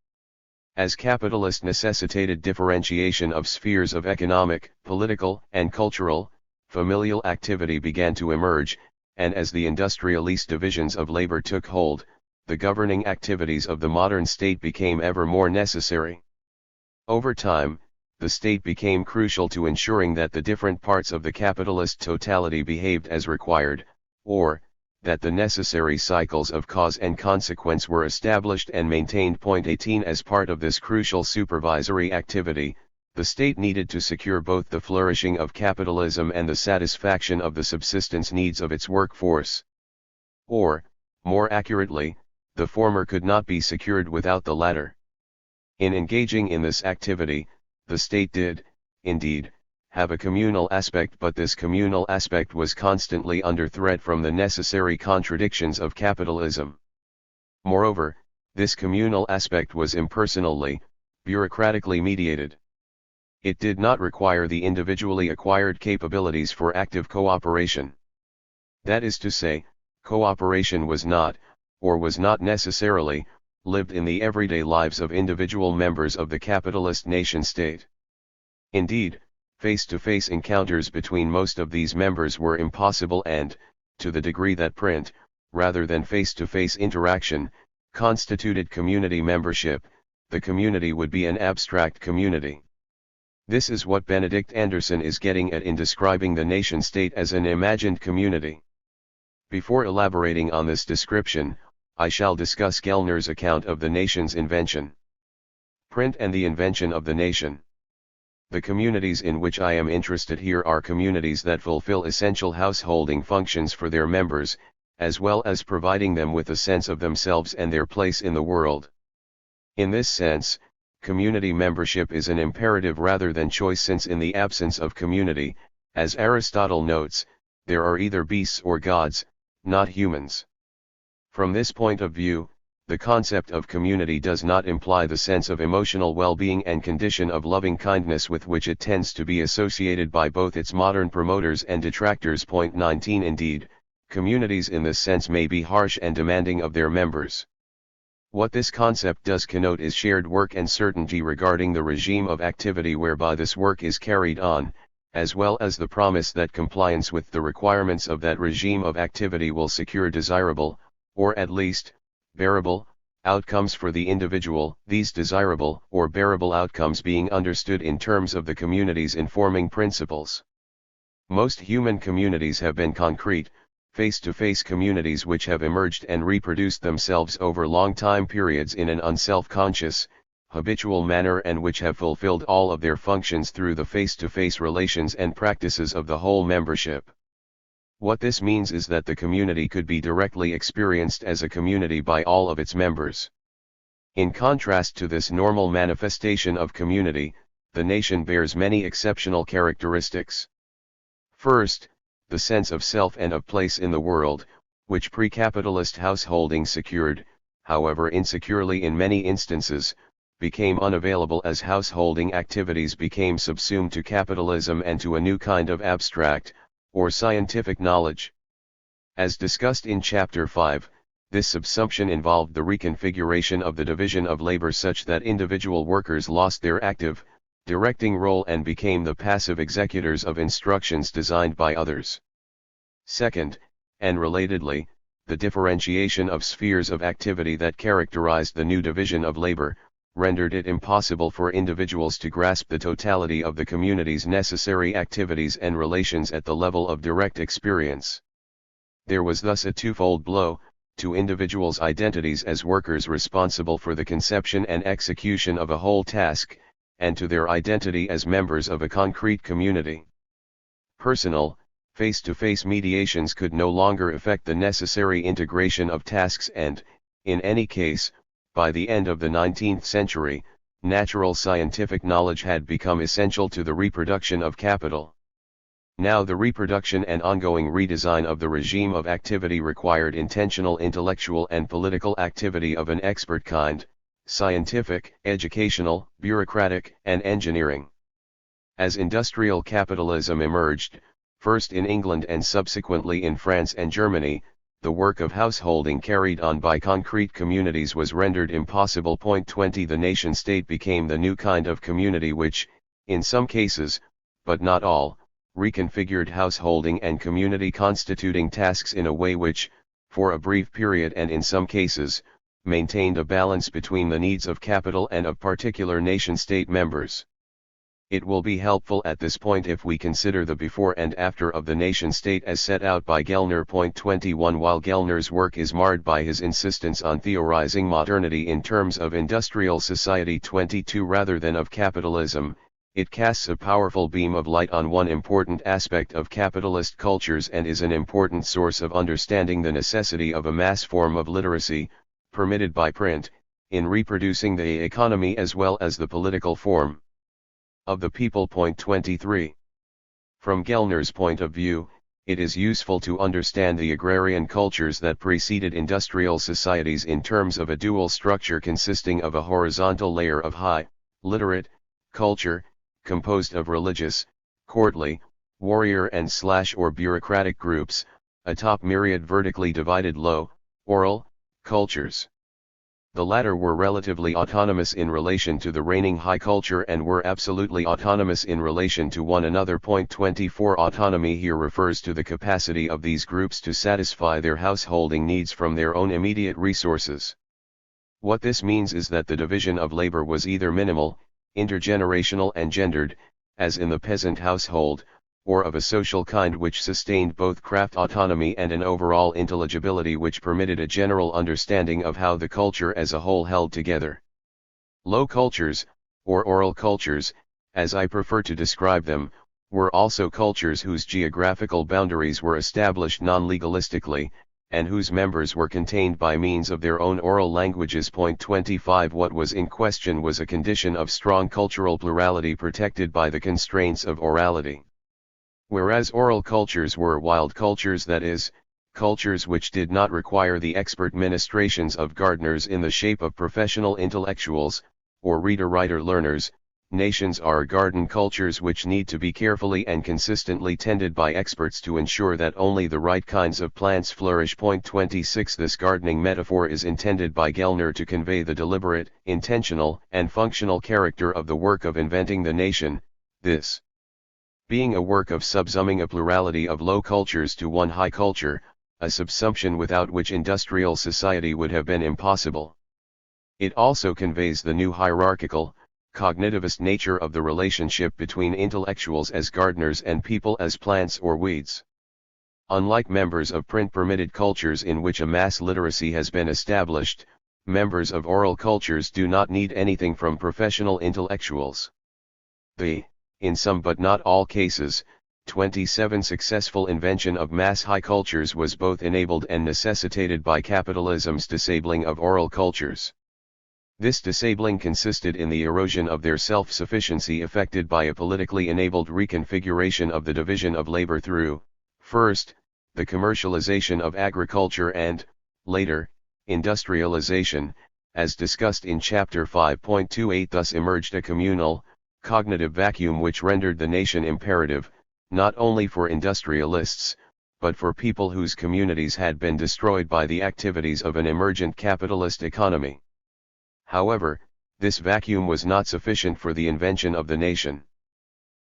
As capitalist necessitated differentiation of spheres of economic, political, and cultural, familial activity began to emerge, and as the industrialist divisions of labor took hold, the governing activities of the modern state became ever more necessary. Over time, the state became crucial to ensuring that the different parts of the capitalist totality behaved as required, or, that the necessary cycles of cause and consequence were established and maintained. Point 18 As part of this crucial supervisory activity, the state needed to secure both the flourishing of capitalism and the satisfaction of the subsistence needs of its workforce. Or, more accurately, the former could not be secured without the latter. In engaging in this activity, the state did, indeed, have a communal aspect, but this communal aspect was constantly under threat from the necessary contradictions of capitalism. Moreover, this communal aspect was impersonally, bureaucratically mediated. It did not require the individually acquired capabilities for active cooperation. That is to say, cooperation was not, or was not necessarily, lived in the everyday lives of individual members of the capitalist nation-state. Indeed, face-to-face encounters between most of these members were impossible and, to the degree that print, rather than face-to-face interaction, constituted community membership, the community would be an abstract community. This is what Benedict Anderson is getting at in describing the nation-state as an imagined community. Before elaborating on this description, I shall discuss Gellner's account of the nation's invention. Print and the invention of the nation. The communities in which I am interested here are communities that fulfill essential householding functions for their members, as well as providing them with a sense of themselves and their place in the world. In this sense, community membership is an imperative rather than choice, since in the absence of community, as Aristotle notes, there are either beasts or gods, not humans. From this point of view, the concept of community does not imply the sense of emotional well-being and condition of loving kindness with which it tends to be associated by both its modern promoters and detractors. Point 19. Indeed, communities in this sense may be harsh and demanding of their members. What this concept does connote is shared work and certainty regarding the regime of activity whereby this work is carried on, as well as the promise that compliance with the requirements of that regime of activity will secure desirable, or at least, bearable, outcomes for the individual, these desirable or bearable outcomes being understood in terms of the community's informing principles. Most human communities have been concrete, face-to-face communities which have emerged and reproduced themselves over long time periods in an unself-conscious, habitual manner, and which have fulfilled all of their functions through the face-to-face relations and practices of the whole membership. What this means is that the community could be directly experienced as a community by all of its members. In contrast to this normal manifestation of community, the nation bears many exceptional characteristics. First, the sense of self and of place in the world, which pre-capitalist householding secured, however insecurely in many instances, became unavailable as householding activities became subsumed to capitalism and to a new kind of abstract, or scientific knowledge. As discussed in Chapter 5, this subsumption involved the reconfiguration of the division of labor such that individual workers lost their active, directing role and became the passive executors of instructions designed by others. Second, and relatedly, the differentiation of spheres of activity that characterized the new division of labor, rendered it impossible for individuals to grasp the totality of the community's necessary activities and relations at the level of direct experience. There was thus a twofold blow, to individuals' identities as workers responsible for the conception and execution of a whole task, and to their identity as members of a concrete community. Personal, face-to-face mediations could no longer effect the necessary integration of tasks and, in any case, by the end of the 19th century, natural scientific knowledge had become essential to the reproduction of capital. Now the reproduction and ongoing redesign of the regime of activity required intentional intellectual and political activity of an expert kind, scientific, educational, bureaucratic, and engineering. As industrial capitalism emerged, first in England and subsequently in France and Germany, the work of householding carried on by concrete communities was rendered impossible. Point 20. The nation-state became the new kind of community which, in some cases, but not all, reconfigured householding and community constituting tasks in a way which, for a brief period and in some cases, maintained a balance between the needs of capital and of particular nation-state members. It will be helpful at this point if we consider the before and after of the nation-state as set out by Gellner. Point 21. While Gellner's work is marred by his insistence on theorizing modernity in terms of industrial society 22 rather than of capitalism, it casts a powerful beam of light on one important aspect of capitalist cultures and is an important source of understanding the necessity of a mass form of literacy, permitted by print, in reproducing the economy as well as the political form of the people. Point 23. From Gellner's point of view, it is useful to understand the agrarian cultures that preceded industrial societies in terms of a dual structure consisting of a horizontal layer of high, literate, culture, composed of religious, courtly, warrior and or bureaucratic groups, atop myriad vertically divided low, oral, cultures. The latter were relatively autonomous in relation to the reigning high culture and were absolutely autonomous in relation to one another. Point 24. Autonomy here refers to the capacity of these groups to satisfy their householding needs from their own immediate resources. What this means is that the division of labor was either minimal, intergenerational and gendered, as in the peasant household, or of a social kind which sustained both craft autonomy and an overall intelligibility which permitted a general understanding of how the culture as a whole held together. Low cultures, or oral cultures, as I prefer to describe them, were also cultures whose geographical boundaries were established non-legalistically, and whose members were contained by means of their own oral languages. Point 25. What was in question was a condition of strong cultural plurality protected by the constraints of orality. Whereas oral cultures were wild cultures, that is, cultures which did not require the expert ministrations of gardeners in the shape of professional intellectuals, or reader-writer-learners, nations are garden cultures which need to be carefully and consistently tended by experts to ensure that only the right kinds of plants flourish. Point 26. This gardening metaphor is intended by Gellner to convey the deliberate, intentional, and functional character of the work of inventing the nation, this being a work of subsuming a plurality of low cultures to one high culture, a subsumption without which industrial society would have been impossible. It also conveys the new hierarchical, cognitivist nature of the relationship between intellectuals as gardeners and people as plants or weeds. Unlike members of print-permitted cultures in which a mass literacy has been established, members of oral cultures do not need anything from professional intellectuals. In some but not all cases, 27 successful invention of mass high cultures was both enabled and necessitated by capitalism's disabling of oral cultures. This disabling consisted in the erosion of their self-sufficiency effected by a politically enabled reconfiguration of the division of labor through, first, the commercialization of agriculture and, later, industrialization, as discussed in Chapter 5.28. Thus emerged a communal, cognitive vacuum which rendered the nation imperative, not only for industrialists, but for people whose communities had been destroyed by the activities of an emergent capitalist economy. However, this vacuum was not sufficient for the invention of the nation.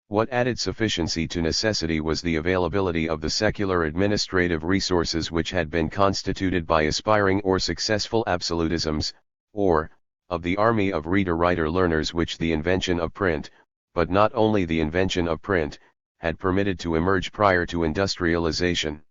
What added sufficiency to necessity was the availability of the secular administrative resources which had been constituted by aspiring or successful absolutisms, or, of the army of reader-writer-learners which the invention of print, but not only the invention of print, had permitted to emerge prior to industrialization.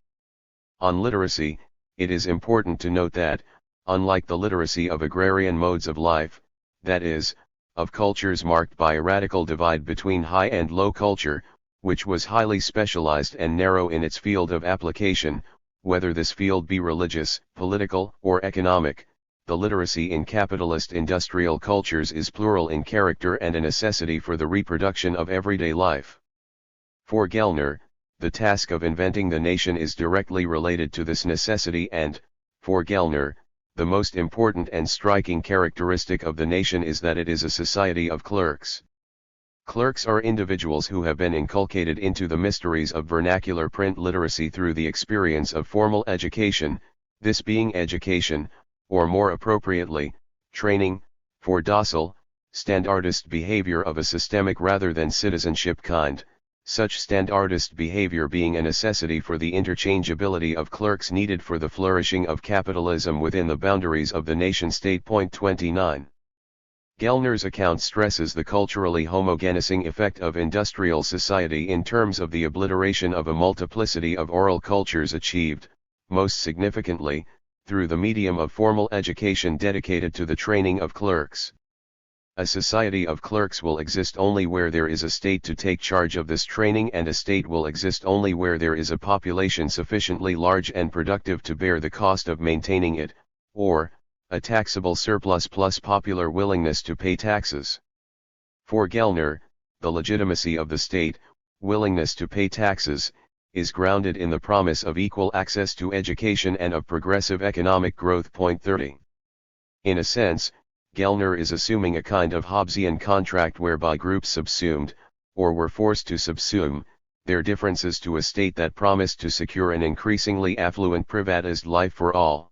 On literacy, it is important to note that, unlike the literacy of agrarian modes of life, that is, of cultures marked by a radical divide between high and low culture, which was highly specialized and narrow in its field of application, whether this field be religious, political, or economic, the literacy in capitalist industrial cultures is plural in character and a necessity for the reproduction of everyday life. For Gellner, the task of inventing the nation is directly related to this necessity and, for Gellner, the most important and striking characteristic of the nation is that it is a society of clerks. Clerks are individuals who have been inculcated into the mysteries of vernacular print literacy through the experience of formal education, this being education, or more appropriately, training, for docile, standardist behavior of a systemic rather than citizenship kind, such standardist behavior being a necessity for the interchangeability of clerks needed for the flourishing of capitalism within the boundaries of the nation-state. Point 29. Gellner's account stresses the culturally homogenizing effect of industrial society in terms of the obliteration of a multiplicity of oral cultures achieved, most significantly, through the medium of formal education dedicated to the training of clerks. A society of clerks will exist only where there is a state to take charge of this training, and a state will exist only where there is a population sufficiently large and productive to bear the cost of maintaining it, or, a taxable surplus plus popular willingness to pay taxes. For Gellner, the legitimacy of the state, willingness to pay taxes, is grounded in the promise of equal access to education and of progressive economic growth. Point 30. In a sense, Gellner is assuming a kind of Hobbesian contract whereby groups subsumed, or were forced to subsume, their differences to a state that promised to secure an increasingly affluent privatized life for all.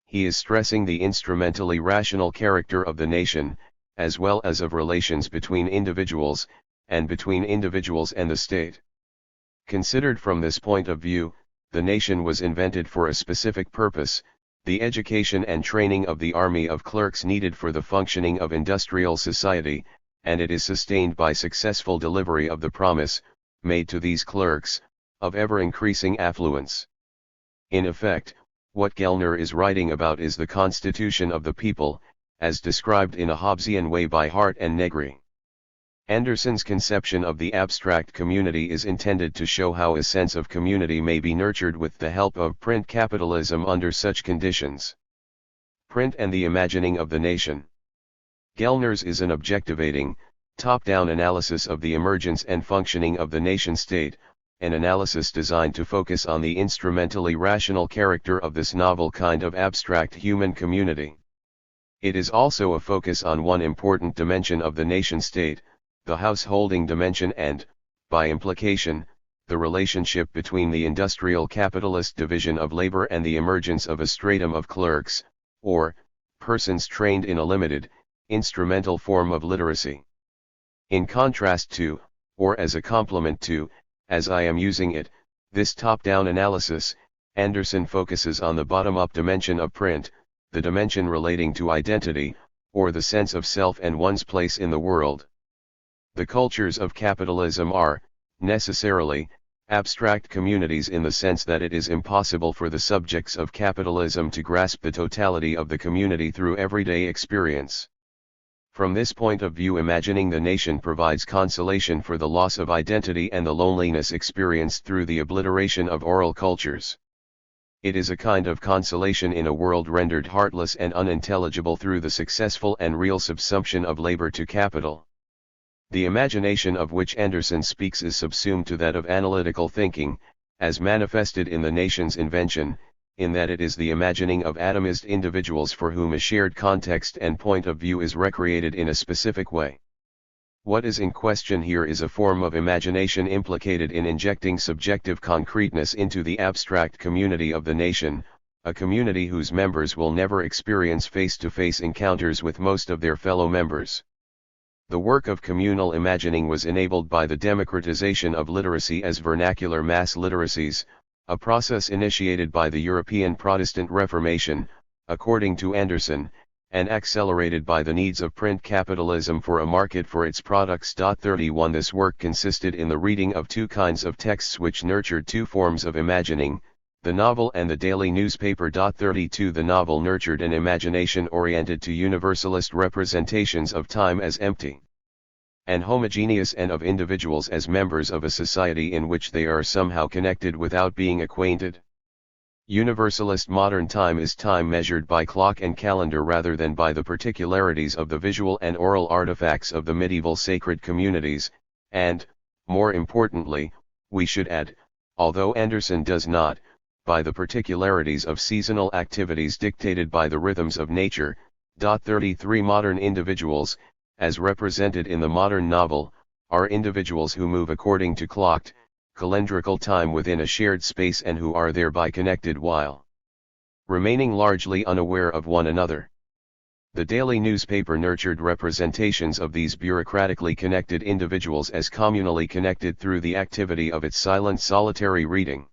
He is stressing the instrumentally rational character of the nation, as well as of relations between individuals, and between individuals and the state. Considered from this point of view, the nation was invented for a specific purpose, the education and training of the army of clerks needed for the functioning of industrial society, and it is sustained by successful delivery of the promise, made to these clerks, of ever-increasing affluence. In effect, what Gellner is writing about is the constitution of the people, as described in a Hobbesian way by Hart and Negri. Anderson's conception of the abstract community is intended to show how a sense of community may be nurtured with the help of print capitalism under such conditions. Print and the imagining of the nation. Gellner's is an objectivating, top-down analysis of the emergence and functioning of the nation-state, an analysis designed to focus on the instrumentally rational character of this novel kind of abstract human community. It is also a focus on one important dimension of the nation-state, the householding dimension and, by implication, the relationship between the industrial capitalist division of labor and the emergence of a stratum of clerks, or, persons trained in a limited, instrumental form of literacy. In contrast to, or as a complement to, as I am using it, this top-down analysis, Anderson focuses on the bottom-up dimension of print, the dimension relating to identity, or the sense of self and one's place in the world. The cultures of capitalism are, necessarily, abstract communities in the sense that it is impossible for the subjects of capitalism to grasp the totality of the community through everyday experience. From this point of view, imagining the nation provides consolation for the loss of identity and the loneliness experienced through the obliteration of oral cultures. It is a kind of consolation in a world rendered heartless and unintelligible through the successful and real subsumption of labor to capital. The imagination of which Anderson speaks is subsumed to that of analytical thinking, as manifested in the nation's invention, in that it is the imagining of atomized individuals for whom a shared context and point of view is recreated in a specific way. What is in question here is a form of imagination implicated in injecting subjective concreteness into the abstract community of the nation, a community whose members will never experience face-to-face encounters with most of their fellow members. The work of communal imagining was enabled by the democratization of literacy as vernacular mass literacies, a process initiated by the European Protestant Reformation, according to Anderson, and accelerated by the needs of print capitalism for a market for its products. 31 This work consisted in the reading of two kinds of texts which nurtured two forms of imagining, the novel and the daily newspaper. 32 The novel nurtured an imagination oriented to universalist representations of time as empty and homogeneous, and of individuals as members of a society in which they are somehow connected without being acquainted. Universalist modern time is time measured by clock and calendar rather than by the particularities of the visual and oral artifacts of the medieval sacred communities, and, more importantly, we should add, although Anderson does not, by the particularities of seasonal activities dictated by the rhythms of nature. 33 Modern individuals, as represented in the modern novel, are individuals who move according to clocked, calendrical time within a shared space and who are thereby connected while remaining largely unaware of one another. The daily newspaper nurtured representations of these bureaucratically connected individuals as communally connected through the activity of its silent solitary reading.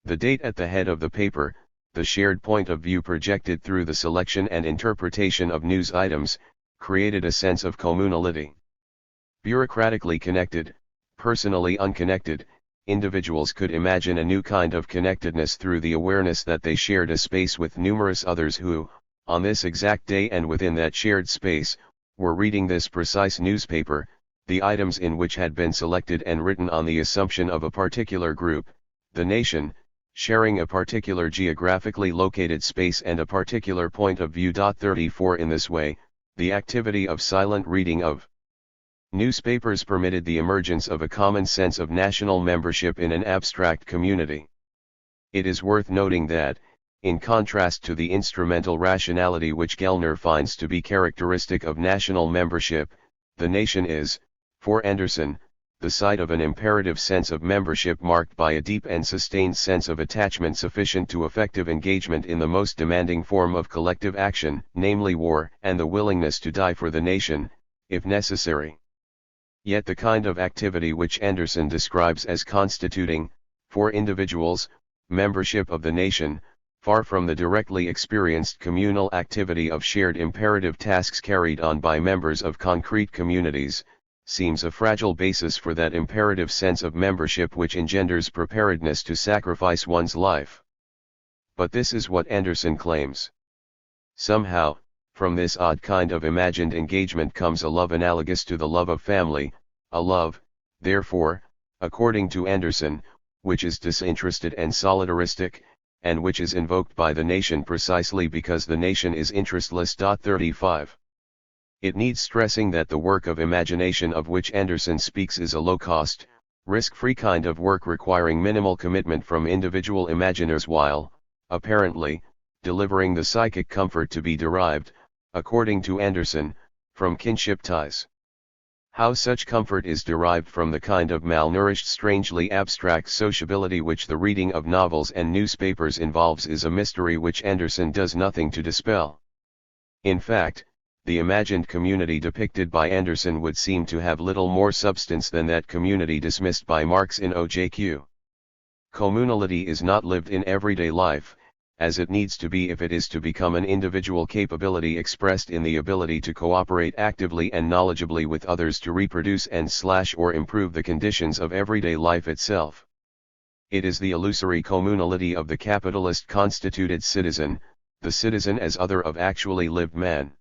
The date at the head of the paper, the shared point of view projected through the selection and interpretation of news items, created a sense of communality. Bureaucratically connected, personally unconnected, individuals could imagine a new kind of connectedness through the awareness that they shared a space with numerous others who, on this exact day and within that shared space, were reading this precise newspaper, the items in which had been selected and written on the assumption of a particular group, the nation, sharing a particular geographically located space and a particular point of view. 34 In this way, the activity of silent reading of newspapers permitted the emergence of a common sense of national membership in an abstract community. It is worth noting that, in contrast to the instrumental rationality which Gellner finds to be characteristic of national membership, the nation is, for Anderson, the site of an imperative sense of membership marked by a deep and sustained sense of attachment sufficient to effective engagement in the most demanding form of collective action, namely war, and the willingness to die for the nation, if necessary. Yet the kind of activity which Anderson describes as constituting, for individuals, membership of the nation, far from the directly experienced communal activity of shared imperative tasks carried on by members of concrete communities, seems a fragile basis for that imperative sense of membership which engenders preparedness to sacrifice one's life. But this is what Anderson claims. Somehow, from this odd kind of imagined engagement comes a love analogous to the love of family, a love, therefore, according to Anderson, which is disinterested and solidaristic, and which is invoked by the nation precisely because the nation is interestless. 35. It needs stressing that the work of imagination of which Anderson speaks is a low-cost, risk-free kind of work requiring minimal commitment from individual imaginers while, apparently, delivering the psychic comfort to be derived, according to Anderson, from kinship ties. How such comfort is derived from the kind of malnourished, strangely abstract sociability which the reading of novels and newspapers involves is a mystery which Anderson does nothing to dispel. In fact, the imagined community depicted by Anderson would seem to have little more substance than that community dismissed by Marx in OJQ. Communality is not lived in everyday life, as it needs to be if it is to become an individual capability expressed in the ability to cooperate actively and knowledgeably with others to reproduce and/or improve the conditions of everyday life itself. It is the illusory communality of the capitalist constituted citizen, the citizen as other of actually lived man.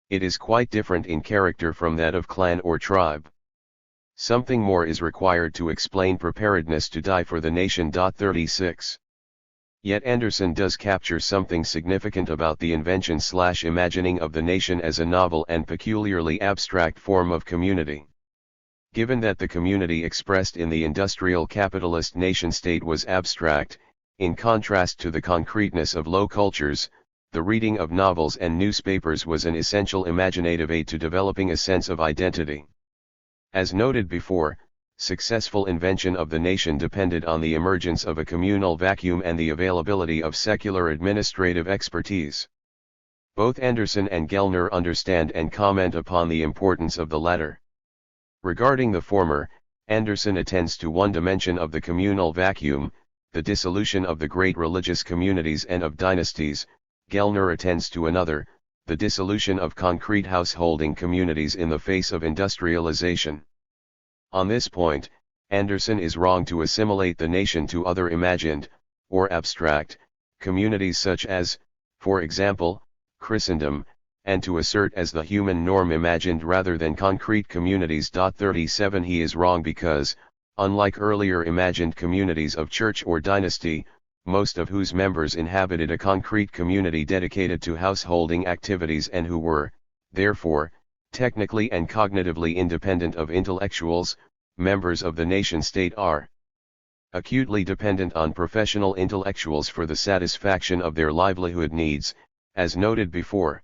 It is quite different in character from that of clan or tribe. Something more is required to explain preparedness to die for the nation. 36. Yet Anderson does capture something significant about the invention/imagining of the nation as a novel and peculiarly abstract form of community. Given that the community expressed in the industrial capitalist nation-state was abstract, in contrast to the concreteness of low cultures, the reading of novels and newspapers was an essential imaginative aid to developing a sense of identity. As noted before, successful invention of the nation depended on the emergence of a communal vacuum and the availability of secular administrative expertise. Both Anderson and Gellner understand and comment upon the importance of the latter. Regarding the former, Anderson attends to one dimension of the communal vacuum, the dissolution of the great religious communities and of dynasties. Gellner attends to another, the dissolution of concrete householding communities in the face of industrialization. On this point, Anderson is wrong to assimilate the nation to other imagined, or abstract, communities such as, for example, Christendom, and to assert as the human norm imagined rather than concrete communities. 37 He is wrong because, unlike earlier imagined communities of church or dynasty, most of whose members inhabited a concrete community dedicated to householding activities and who were, therefore, technically and cognitively independent of intellectuals, members of the nation-state are acutely dependent on professional intellectuals for the satisfaction of their livelihood needs, as noted before.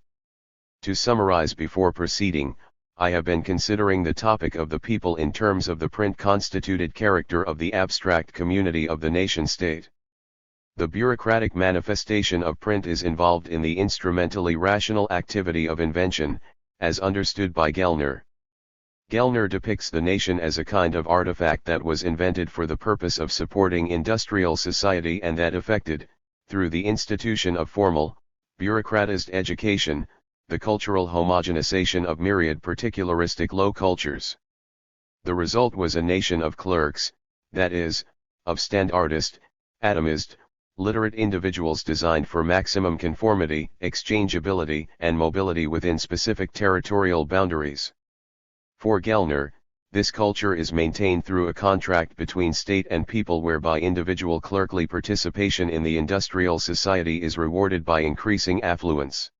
To summarize before proceeding, I have been considering the topic of the people in terms of the print-constituted character of the abstract community of the nation-state. The bureaucratic manifestation of print is involved in the instrumentally rational activity of invention, as understood by Gellner. Gellner depicts the nation as a kind of artifact that was invented for the purpose of supporting industrial society and that effected, through the institution of formal, bureaucratized education, the cultural homogenization of myriad particularistic low cultures. The result was a nation of clerks, that is, of standardist, atomist, literate individuals designed for maximum conformity, exchangeability, and mobility within specific territorial boundaries. For Gellner, this culture is maintained through a contract between state and people whereby individual clerkly participation in the industrial society is rewarded by increasing affluence.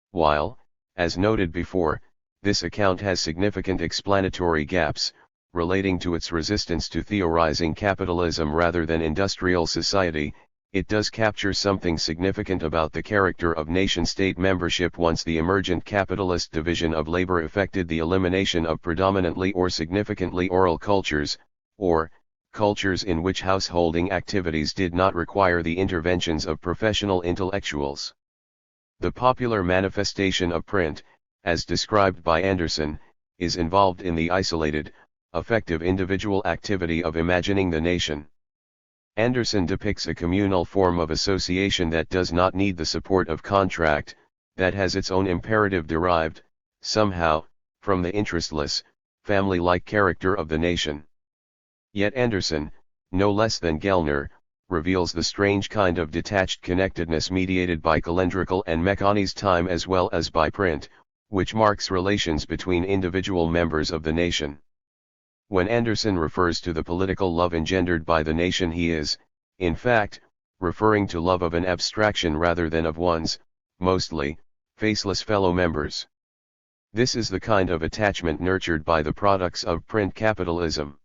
While, as noted before, this account has significant explanatory gaps, relating to its resistance to theorizing capitalism rather than industrial society, it does capture something significant about the character of nation-state membership once the emergent capitalist division of labor effected the elimination of predominantly or significantly oral cultures, or cultures in which householding activities did not require the interventions of professional intellectuals. The popular manifestation of print, as described by Anderson, is involved in the isolated, effective individual activity of imagining the nation. Anderson depicts a communal form of association that does not need the support of contract, that has its own imperative derived, somehow, from the interestless, family-like character of the nation. Yet Anderson, no less than Gellner, reveals the strange kind of detached connectedness mediated by calendrical and mechanized time as well as by print, which marks relations between individual members of the nation. When Anderson refers to the political love engendered by the nation, he is, in fact, referring to love of an abstraction rather than of one's, mostly, faceless fellow members. This is the kind of attachment nurtured by the products of print capitalism.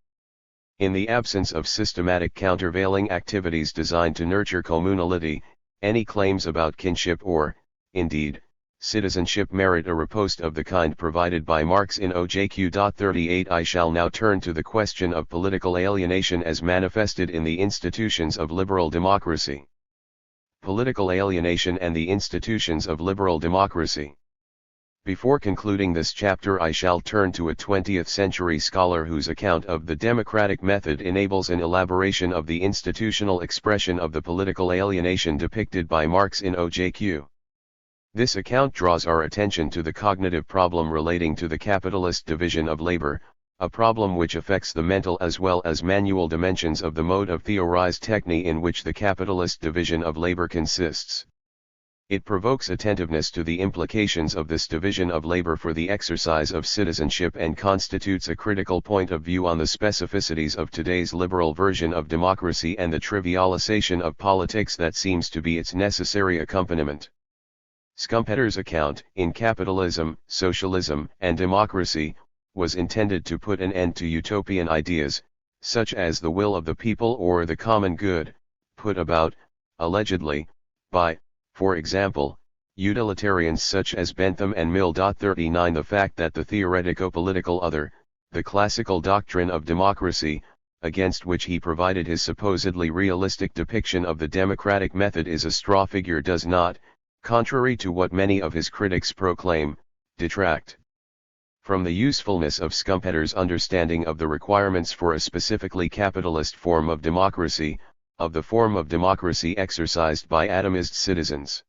In the absence of systematic countervailing activities designed to nurture communality, any claims about kinship or, indeed, citizenship merit a riposte of the kind provided by Marx in OJQ.38. I shall now turn to the question of political alienation as manifested in the institutions of liberal democracy. Political alienation and the institutions of liberal democracy. Before concluding this chapter, I shall turn to a 20th-century scholar whose account of the democratic method enables an elaboration of the institutional expression of the political alienation depicted by Marx in OJQ. This account draws our attention to the cognitive problem relating to the capitalist division of labor, a problem which affects the mental as well as manual dimensions of the mode of theorized techne in which the capitalist division of labor consists. It provokes attentiveness to the implications of this division of labor for the exercise of citizenship and constitutes a critical point of view on the specificities of today's liberal version of democracy and the trivialization of politics that seems to be its necessary accompaniment. Schumpeter's account, in Capitalism, Socialism, and Democracy, was intended to put an end to utopian ideas, such as the will of the people or the common good, put about, allegedly, by, for example, utilitarians such as Bentham and Mill. 39. The fact that the theoretico-political other, the classical doctrine of democracy, against which he provided his supposedly realistic depiction of the democratic method is a straw figure does not, contrary to what many of his critics proclaim, detract from the usefulness of Schumpeter's understanding of the requirements for a specifically capitalist form of democracy, of the form of democracy exercised by atomist citizens.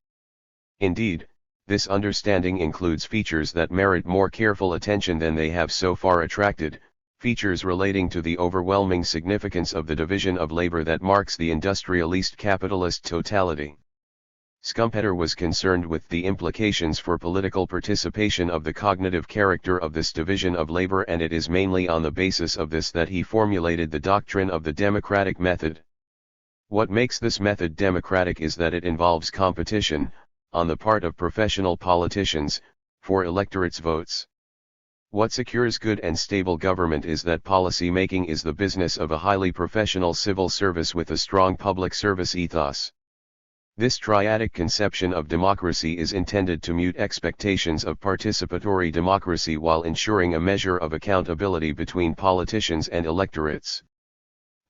Indeed, this understanding includes features that merit more careful attention than they have so far attracted, features relating to the overwhelming significance of the division of labor that marks the industrialist capitalist totality. Schumpeter was concerned with the implications for political participation of the cognitive character of this division of labor, and it is mainly on the basis of this that he formulated the doctrine of the democratic method. What makes this method democratic is that it involves competition, on the part of professional politicians, for electorate's votes. What secures good and stable government is that policy making is the business of a highly professional civil service with a strong public service ethos. This triadic conception of democracy is intended to mute expectations of participatory democracy while ensuring a measure of accountability between politicians and electorates.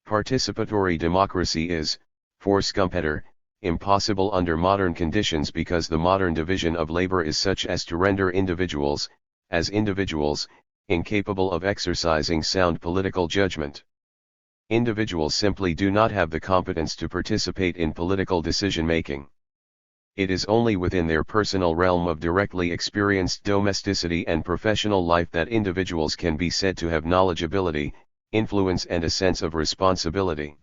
Participatory democracy is, for Schumpeter, impossible under modern conditions because the modern division of labor is such as to render individuals, as individuals, incapable of exercising sound political judgment. Individuals simply do not have the competence to participate in political decision-making. It is only within their personal realm of directly experienced domesticity and professional life that individuals can be said to have knowledgeability, influence and a sense of responsibility.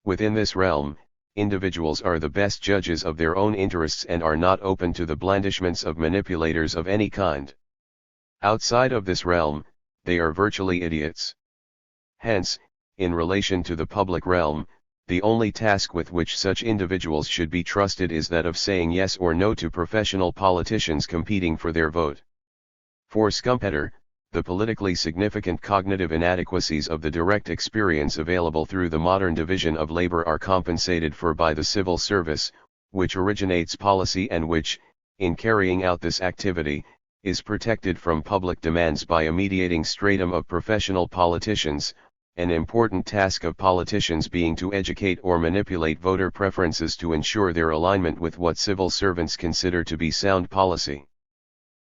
Within this realm, individuals are the best judges of their own interests and are not open to the blandishments of manipulators of any kind. Outside of this realm, they are virtually idiots. Hence, in relation to the public realm, the only task with which such individuals should be trusted is that of saying yes or no to professional politicians competing for their vote. For Schumpeter, the politically significant cognitive inadequacies of the direct experience available through the modern division of labor are compensated for by the civil service, which originates policy and which, in carrying out this activity, is protected from public demands by a mediating stratum of professional politicians, an important task of politicians being to educate or manipulate voter preferences to ensure their alignment with what civil servants consider to be sound policy.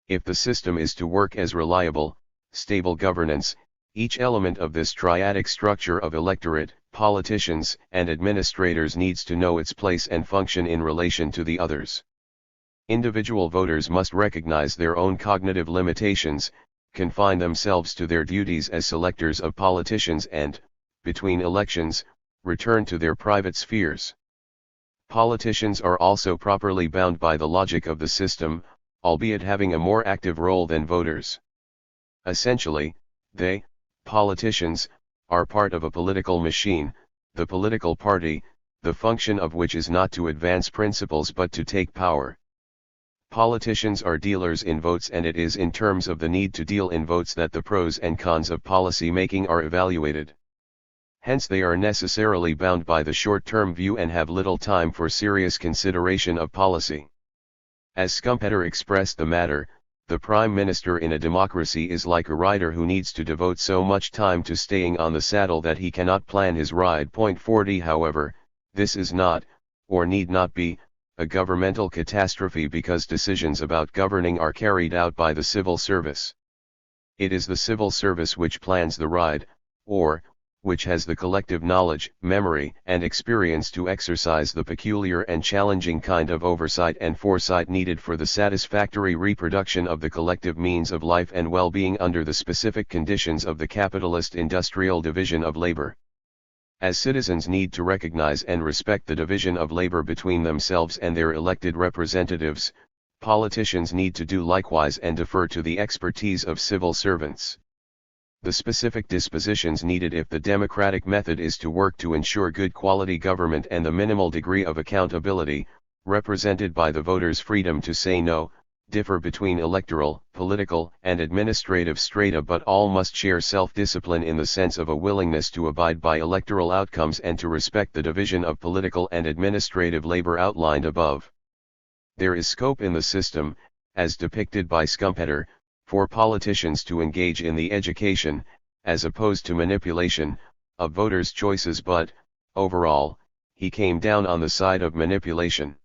If the system is to work as reliable, stable governance, each element of this triadic structure of electorate, politicians, and administrators needs to know its place and function in relation to the others. Individual voters must recognize their own cognitive limitations, confine themselves to their duties as selectors of politicians and, between elections, return to their private spheres. Politicians are also properly bound by the logic of the system, albeit having a more active role than voters. Essentially, they, politicians, are part of a political machine, the political party, the function of which is not to advance principles but to take power. Politicians are dealers in votes, and it is in terms of the need to deal in votes that the pros and cons of policy making are evaluated. Hence they are necessarily bound by the short-term view and have little time for serious consideration of policy. As Schumpeter expressed the matter, the prime minister in a democracy is like a rider who needs to devote so much time to staying on the saddle that he cannot plan his ride. 40 However, this is not, or need not be, a governmental catastrophe because decisions about governing are carried out by the civil service. It is the civil service which plans the ride, or, which has the collective knowledge, memory, and experience to exercise the peculiar and challenging kind of oversight and foresight needed for the satisfactory reproduction of the collective means of life and well-being under the specific conditions of the capitalist industrial division of labor. As citizens need to recognize and respect the division of labor between themselves and their elected representatives, politicians need to do likewise and defer to the expertise of civil servants. The specific dispositions needed if the democratic method is to work to ensure good quality government and the minimal degree of accountability, represented by the voters' freedom to say no, differ between electoral, political, and administrative strata, but all must share self-discipline in the sense of a willingness to abide by electoral outcomes and to respect the division of political and administrative labor outlined above. There is scope in the system, as depicted by Schumpeter, for politicians to engage in the education, as opposed to manipulation, of voters' choices, but, overall, he came down on the side of manipulation.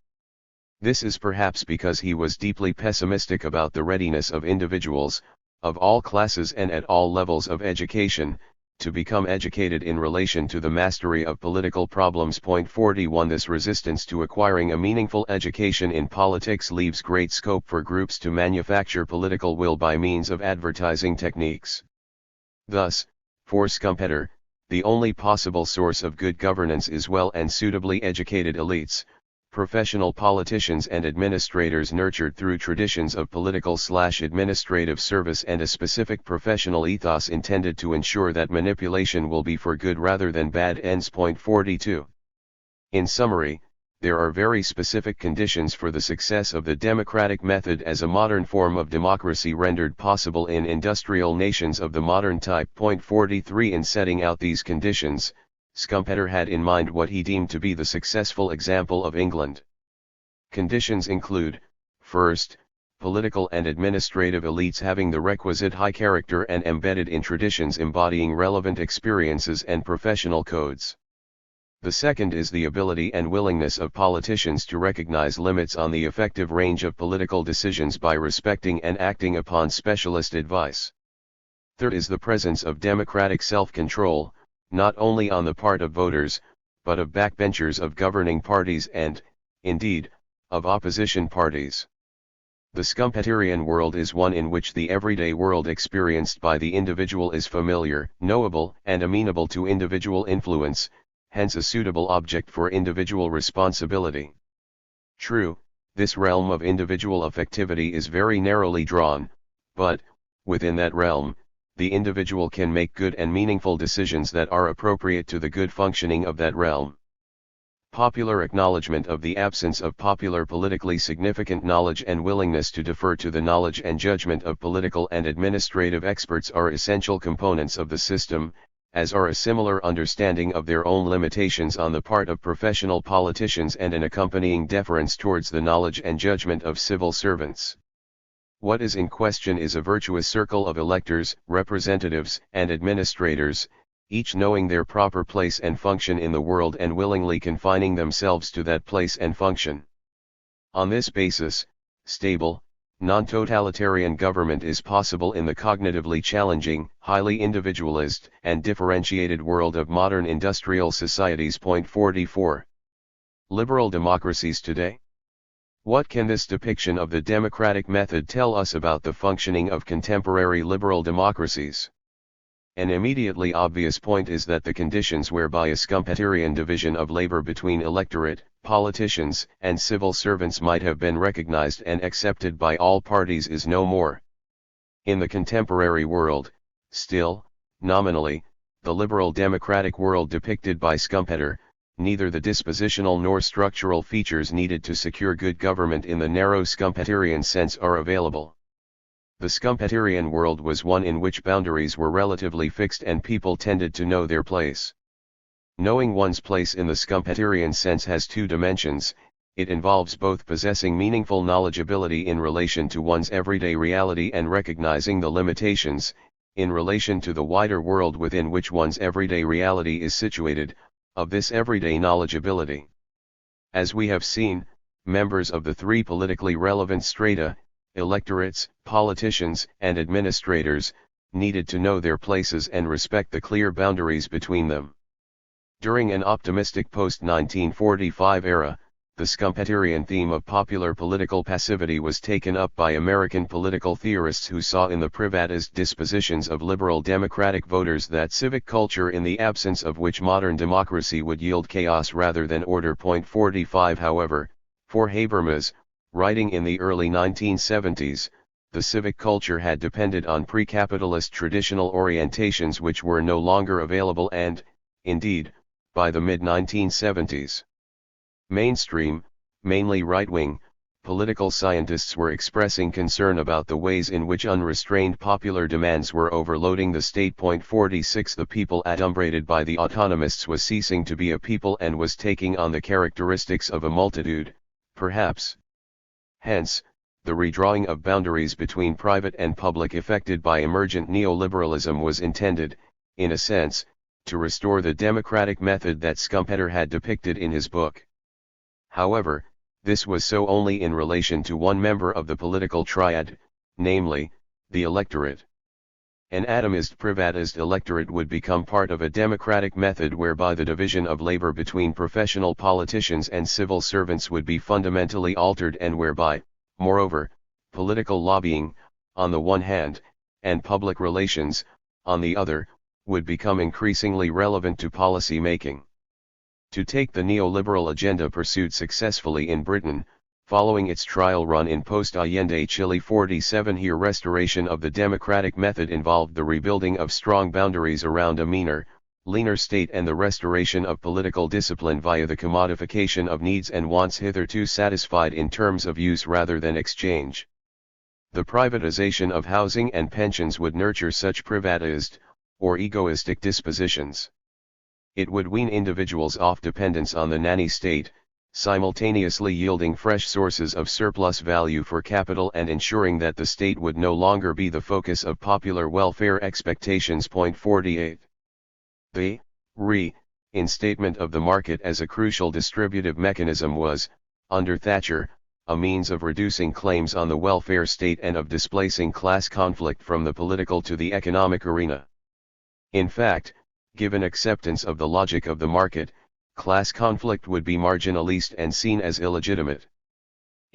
This is perhaps because he was deeply pessimistic about the readiness of individuals, of all classes and at all levels of education, to become educated in relation to the mastery of political problems. 41 This resistance to acquiring a meaningful education in politics leaves great scope for groups to manufacture political will by means of advertising techniques. Thus, for Schumpeter, the only possible source of good governance is well and suitably educated elites, professional politicians and administrators nurtured through traditions of political/administrative service and a specific professional ethos intended to ensure that manipulation will be for good rather than bad ends. 42. In summary, there are very specific conditions for the success of the democratic method as a modern form of democracy rendered possible in industrial nations of the modern type. 43 In setting out these conditions, Schumpeter had in mind what he deemed to be the successful example of England. Conditions include, first, political and administrative elites having the requisite high character and embedded in traditions embodying relevant experiences and professional codes. The second is the ability and willingness of politicians to recognize limits on the effective range of political decisions by respecting and acting upon specialist advice. Third is the presence of democratic self-control, not only on the part of voters, but of backbenchers of governing parties and, indeed, of opposition parties. The Schumpeterian world is one in which the everyday world experienced by the individual is familiar, knowable, and amenable to individual influence, hence a suitable object for individual responsibility. True, this realm of individual affectivity is very narrowly drawn, but, within that realm, the individual can make good and meaningful decisions that are appropriate to the good functioning of that realm. Popular acknowledgement of the absence of popular politically significant knowledge and willingness to defer to the knowledge and judgment of political and administrative experts are essential components of the system, as are a similar understanding of their own limitations on the part of professional politicians and an accompanying deference towards the knowledge and judgment of civil servants. What is in question is a virtuous circle of electors, representatives, and administrators, each knowing their proper place and function in the world and willingly confining themselves to that place and function. On this basis, stable, non-totalitarian government is possible in the cognitively challenging, highly individualist, and differentiated world of modern industrial societies. 44. Liberal democracies today? What can this depiction of the democratic method tell us about the functioning of contemporary liberal democracies? An immediately obvious point is that the conditions whereby a Schumpeterian division of labor between electorate, politicians, and civil servants might have been recognized and accepted by all parties is no more. In the contemporary world, still, nominally, the liberal democratic world depicted by Schumpeter, neither the dispositional nor structural features needed to secure good government in the narrow Schumpeterian sense are available. The Schumpeterian world was one in which boundaries were relatively fixed and people tended to know their place. Knowing one's place in the Schumpeterian sense has two dimensions. It involves both possessing meaningful knowledgeability in relation to one's everyday reality and recognizing the limitations, in relation to the wider world within which one's everyday reality is situated, of this everyday knowledgeability. As we have seen, members of the three politically relevant strata, electorates, politicians, and administrators, needed to know their places and respect the clear boundaries between them. During an optimistic post-1945 era, the Schumpeterian theme of popular political passivity was taken up by American political theorists who saw in the privatist dispositions of liberal democratic voters that civic culture in the absence of which modern democracy would yield chaos rather than order. 45 However, for Habermas, writing in the early 1970s, the civic culture had depended on pre-capitalist traditional orientations which were no longer available and, indeed, by the mid-1970s, mainstream, mainly right-wing, political scientists were expressing concern about the ways in which unrestrained popular demands were overloading the state. 46 The people adumbrated by the autonomists was ceasing to be a people and was taking on the characteristics of a multitude, perhaps. Hence, the redrawing of boundaries between private and public effected by emergent neoliberalism was intended, in a sense, to restore the democratic method that Schumpeter had depicted in his book. However, this was so only in relation to one member of the political triad, namely, the electorate. An atomist privatist electorate would become part of a democratic method whereby the division of labor between professional politicians and civil servants would be fundamentally altered and whereby, moreover, political lobbying, on the one hand, and public relations, on the other, would become increasingly relevant to policy making. To take the neoliberal agenda pursued successfully in Britain, following its trial run in post-Allende Chile 47 here restoration of the democratic method involved the rebuilding of strong boundaries around a meaner, leaner state and the restoration of political discipline via the commodification of needs and wants hitherto satisfied in terms of use rather than exchange. The privatization of housing and pensions would nurture such privatist, or egoistic dispositions. It would wean individuals off dependence on the nanny state, simultaneously yielding fresh sources of surplus value for capital and ensuring that the state would no longer be the focus of popular welfare expectations. 48. The reinstatement of the market as a crucial distributive mechanism was, under Thatcher, a means of reducing claims on the welfare state and of displacing class conflict from the political to the economic arena. In fact, given acceptance of the logic of the market, class conflict would be marginalized and seen as illegitimate.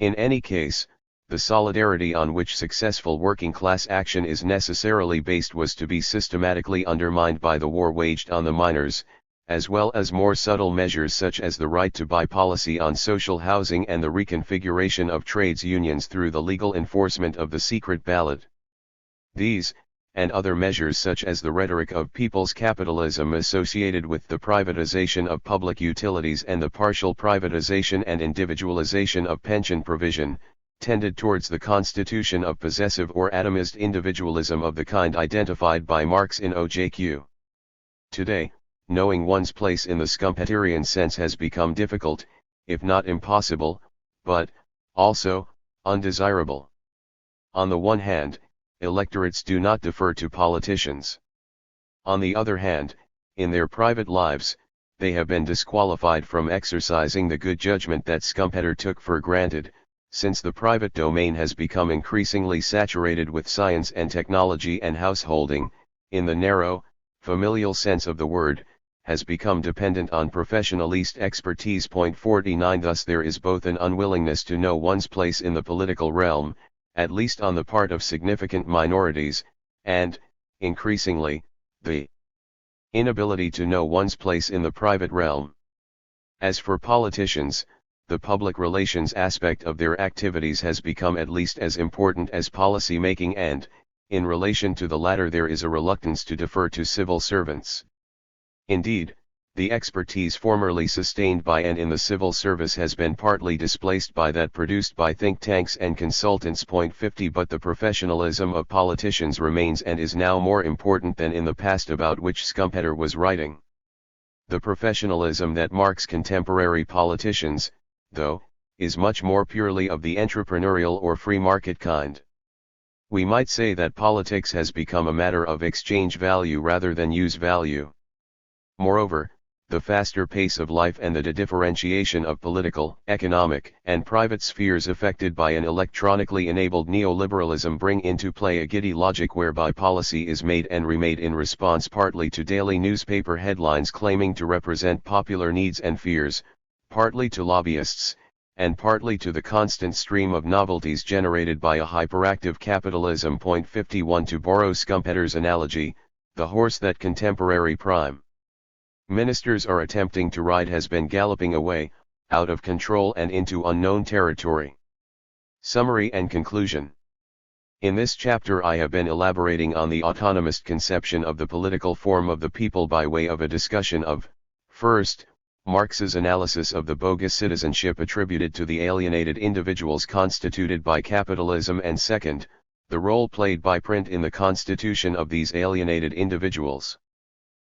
In any case, the solidarity on which successful working class action is necessarily based was to be systematically undermined by the war waged on the miners, as well as more subtle measures such as the right to buy policy on social housing and the reconfiguration of trades unions through the legal enforcement of the secret ballot. These, and other measures such as the rhetoric of people's capitalism associated with the privatization of public utilities and the partial privatization and individualization of pension provision, tended towards the constitution of possessive or atomist individualism of the kind identified by Marx in OJQ. Today, knowing one's place in the Schumpeterian sense has become difficult, if not impossible, but, also, undesirable. On the one hand, electorates do not defer to politicians. On the other hand, in their private lives, they have been disqualified from exercising the good judgment that Schumpeter took for granted, since the private domain has become increasingly saturated with science and technology and householding, in the narrow, familial sense of the word, has become dependent on professionalist expertise. 49 Thus there is both an unwillingness to know one's place in the political realm, at least on the part of significant minorities, and, increasingly, the inability to know one's place in the private realm. As for politicians, the public relations aspect of their activities has become at least as important as policy making, and, in relation to the latter, there is a reluctance to defer to civil servants. Indeed, the expertise formerly sustained by and in the civil service has been partly displaced by that produced by think tanks and consultants. 50 But the professionalism of politicians remains and is now more important than in the past, about which Schumpeter was writing. The professionalism that marks contemporary politicians, though, is much more purely of the entrepreneurial or free market kind. We might say that politics has become a matter of exchange value rather than use value. Moreover, the faster pace of life and the differentiation of political, economic, and private spheres affected by an electronically enabled neoliberalism bring into play a giddy logic whereby policy is made and remade in response partly to daily newspaper headlines claiming to represent popular needs and fears, partly to lobbyists, and partly to the constant stream of novelties generated by a hyperactive capitalism. 51 To borrow Schumpeter's analogy, the horse that contemporary prime ministers are attempting to ride has been galloping away, out of control and into unknown territory. Summary and conclusion. In this chapter I have been elaborating on the autonomist conception of the political form of the people by way of a discussion of, first, Marx's analysis of the bogus citizenship attributed to the alienated individuals constituted by capitalism, and second, the role played by print in the constitution of these alienated individuals.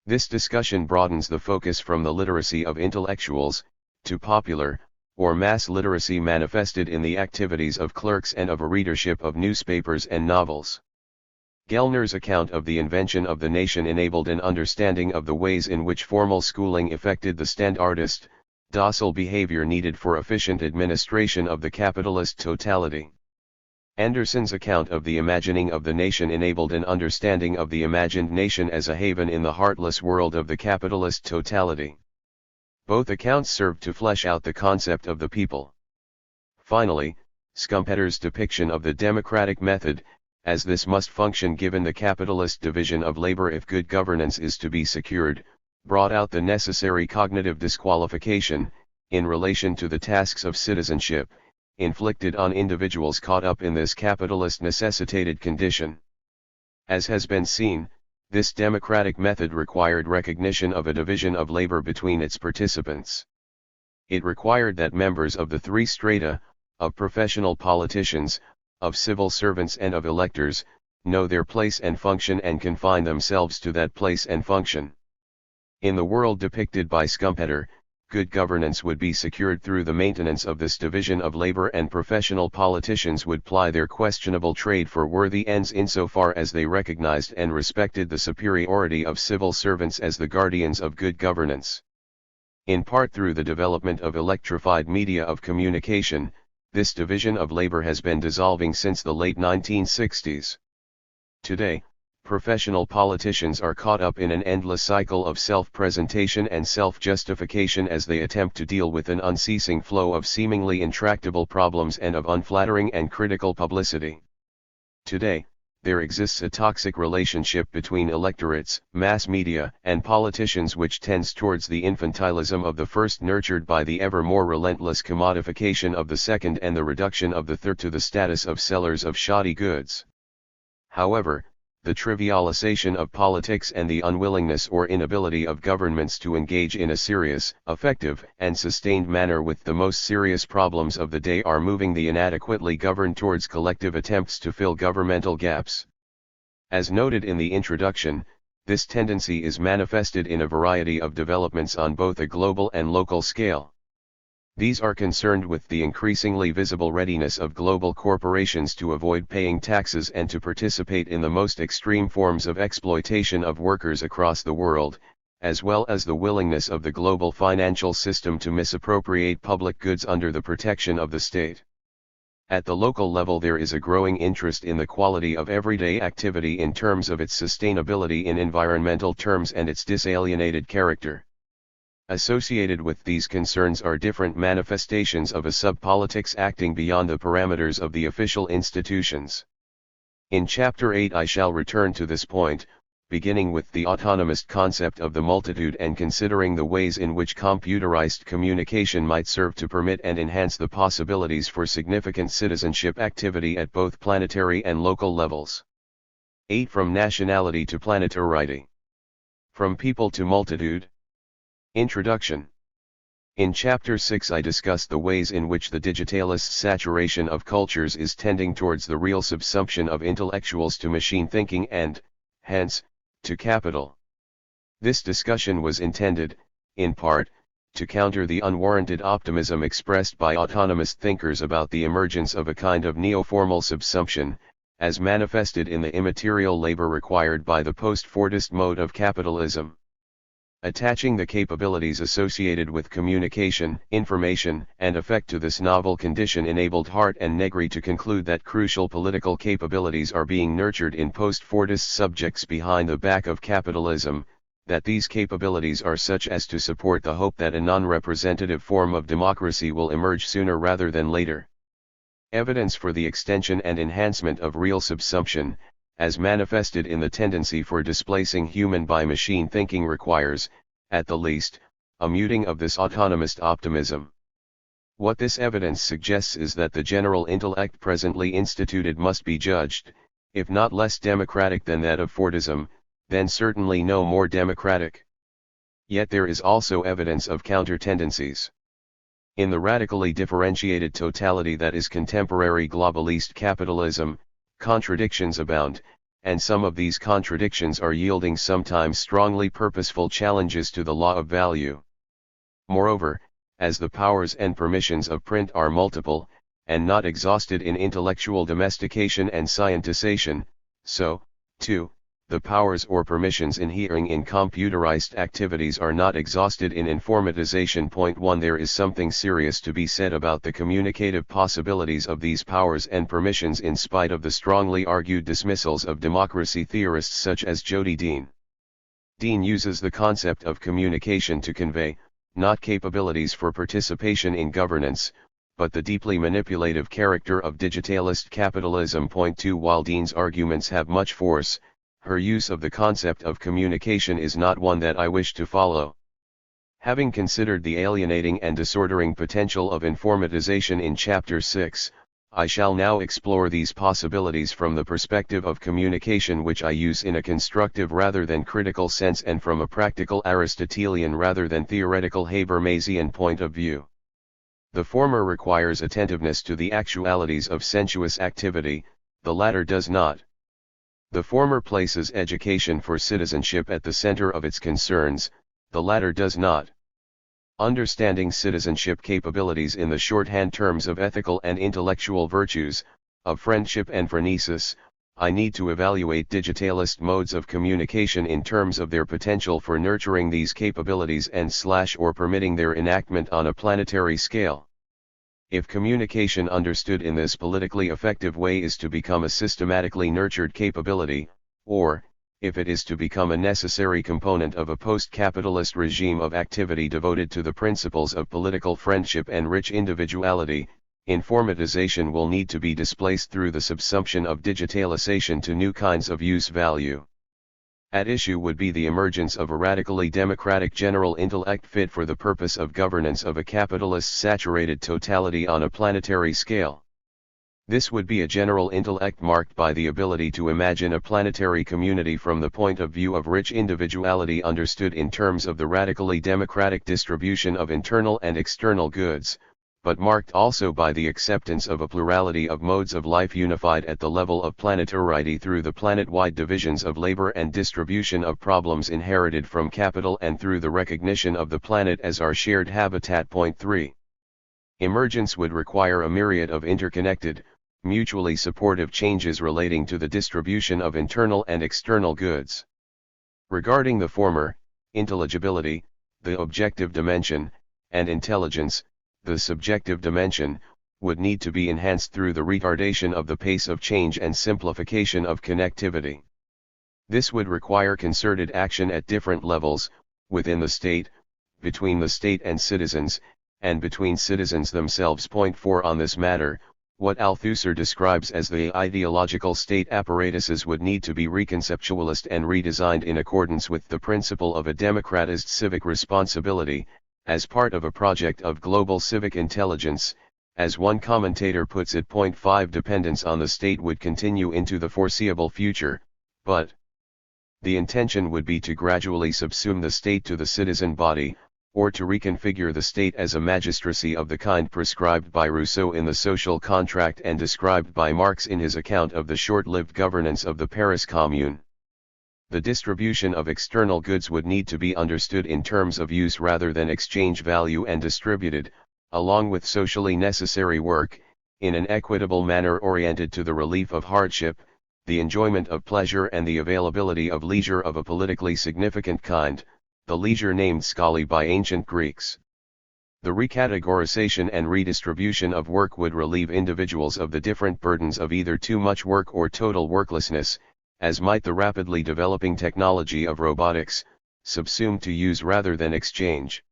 This discussion broadens the focus from the literacy of intellectuals, to popular, or mass literacy manifested in the activities of clerks and of a readership of newspapers and novels. Gellner's account of the invention of the nation enabled an understanding of the ways in which formal schooling affected the standardist, docile behavior needed for efficient administration of the capitalist totality. Anderson's account of the imagining of the nation enabled an understanding of the imagined nation as a haven in the heartless world of the capitalist totality. Both accounts serve to flesh out the concept of the people. Finally, Schumpeter's depiction of the democratic method, as this must function given the capitalist division of labor if good governance is to be secured, brought out the necessary cognitive disqualification, in relation to the tasks of citizenship, inflicted on individuals caught up in this capitalist necessitated condition. As has been seen, this democratic method required recognition of a division of labor between its participants. It required that members of the three strata, of professional politicians, of civil servants and of electors, know their place and function and confine themselves to that place and function. In the world depicted by Schumpeter, good governance would be secured through the maintenance of this division of labor, and professional politicians would ply their questionable trade for worthy ends insofar as they recognized and respected the superiority of civil servants as the guardians of good governance. In part through the development of electrified media of communication, this division of labor has been dissolving since the late 1960s. Today, professional politicians are caught up in an endless cycle of self-presentation and self-justification as they attempt to deal with an unceasing flow of seemingly intractable problems and of unflattering and critical publicity. Today, there exists a toxic relationship between electorates, mass media, and politicians which tends towards the infantilism of the first, nurtured by the ever more relentless commodification of the second and the reduction of the third to the status of sellers of shoddy goods. However, the trivialization of politics and the unwillingness or inability of governments to engage in a serious, effective, and sustained manner with the most serious problems of the day are moving the inadequately governed towards collective attempts to fill governmental gaps. As noted in the introduction, this tendency is manifested in a variety of developments on both a global and local scale. These are concerned with the increasingly visible readiness of global corporations to avoid paying taxes and to participate in the most extreme forms of exploitation of workers across the world, as well as the willingness of the global financial system to misappropriate public goods under the protection of the state. At the local level there is a growing interest in the quality of everyday activity in terms of its sustainability in environmental terms and its disalienated character. Associated with these concerns are different manifestations of a sub-politics acting beyond the parameters of the official institutions. In Chapter 8 I shall return to this point, beginning with the autonomist concept of the multitude and considering the ways in which computerized communication might serve to permit and enhance the possibilities for significant citizenship activity at both planetary and local levels. 8. From nationality to planetary. From people to multitude. Introduction. In Chapter 6 I discussed the ways in which the digitalist saturation of cultures is tending towards the real subsumption of intellectuals to machine thinking and, hence, to capital. This discussion was intended, in part, to counter the unwarranted optimism expressed by autonomous thinkers about the emergence of a kind of neo-formal subsumption, as manifested in the immaterial labor required by the post-Fordist mode of capitalism. Attaching the capabilities associated with communication, information, and effect to this novel condition enabled Hart and Negri to conclude that crucial political capabilities are being nurtured in post-Fordist subjects behind the back of capitalism, that these capabilities are such as to support the hope that a non-representative form of democracy will emerge sooner rather than later. Evidence for the extension and enhancement of real subsumption, as manifested in the tendency for displacing human by machine thinking requires, at the least, a muting of this autonomist optimism. What this evidence suggests is that the general intellect presently instituted must be judged, if not less democratic than that of Fordism, then certainly no more democratic. Yet there is also evidence of counter-tendencies. In the radically differentiated totality that is contemporary globalist capitalism, contradictions abound, and some of these contradictions are yielding sometimes strongly purposeful challenges to the law of value. Moreover, as the powers and permissions of print are multiple, and not exhausted in intellectual domestication and scientization, so, too, the powers or permissions inhering in computerized activities are not exhausted in informatization. 1. There is something serious to be said about the communicative possibilities of these powers and permissions in spite of the strongly argued dismissals of democracy theorists such as Jody Dean. Dean uses the concept of communication to convey, not capabilities for participation in governance, but the deeply manipulative character of digitalist capitalism. 2. While Dean's arguments have much force, her use of the concept of communication is not one that I wish to follow. Having considered the alienating and disordering potential of informatization in Chapter 6, I shall now explore these possibilities from the perspective of communication, which I use in a constructive rather than critical sense and from a practical Aristotelian rather than theoretical Habermasian point of view. The former requires attentiveness to the actualities of sensuous activity, the latter does not. The former places education for citizenship at the center of its concerns, the latter does not. Understanding citizenship capabilities in the shorthand terms of ethical and intellectual virtues, of friendship and phronesis, I need to evaluate digitalist modes of communication in terms of their potential for nurturing these capabilities and/or permitting their enactment on a planetary scale. If communication understood in this politically effective way is to become a systematically nurtured capability, or, if it is to become a necessary component of a post-capitalist regime of activity devoted to the principles of political friendship and rich individuality, informatization will need to be displaced through the subsumption of digitalization to new kinds of use value. At issue would be the emergence of a radically democratic general intellect fit for the purpose of governance of a capitalist saturated totality on a planetary scale. This would be a general intellect marked by the ability to imagine a planetary community from the point of view of rich individuality understood in terms of the radically democratic distribution of internal and external goods, but marked also by the acceptance of a plurality of modes of life unified at the level of planetary through the planet-wide divisions of labor and distribution of problems inherited from capital and through the recognition of the planet as our shared habitat. 3. Emergence would require a myriad of interconnected, mutually supportive changes relating to the distribution of internal and external goods. Regarding the former, intelligibility, the objective dimension, and intelligence, the subjective dimension, would need to be enhanced through the retardation of the pace of change and simplification of connectivity. This would require concerted action at different levels, within the state, between the state and citizens, and between citizens themselves. 4. On this matter, What Althusser describes as the ideological state apparatuses would need to be reconceptualized and redesigned in accordance with the principle of a democratized civic responsibility, as part of a project of global civic intelligence. As one commentator puts it, 5 dependence on the state would continue into the foreseeable future, but the intention would be to gradually subsume the state to the citizen body, or to reconfigure the state as a magistracy of the kind prescribed by Rousseau in The Social Contract and described by Marx in his account of the short-lived governance of the Paris Commune. The distribution of external goods would need to be understood in terms of use rather than exchange value, and distributed, along with socially necessary work, in an equitable manner oriented to the relief of hardship, the enjoyment of pleasure and the availability of leisure of a politically significant kind, the leisure named scholi by ancient Greeks. The recategorization and redistribution of work would relieve individuals of the different burdens of either too much work or total worklessness, as might the rapidly developing technology of robotics, subsumed to use rather than exchange.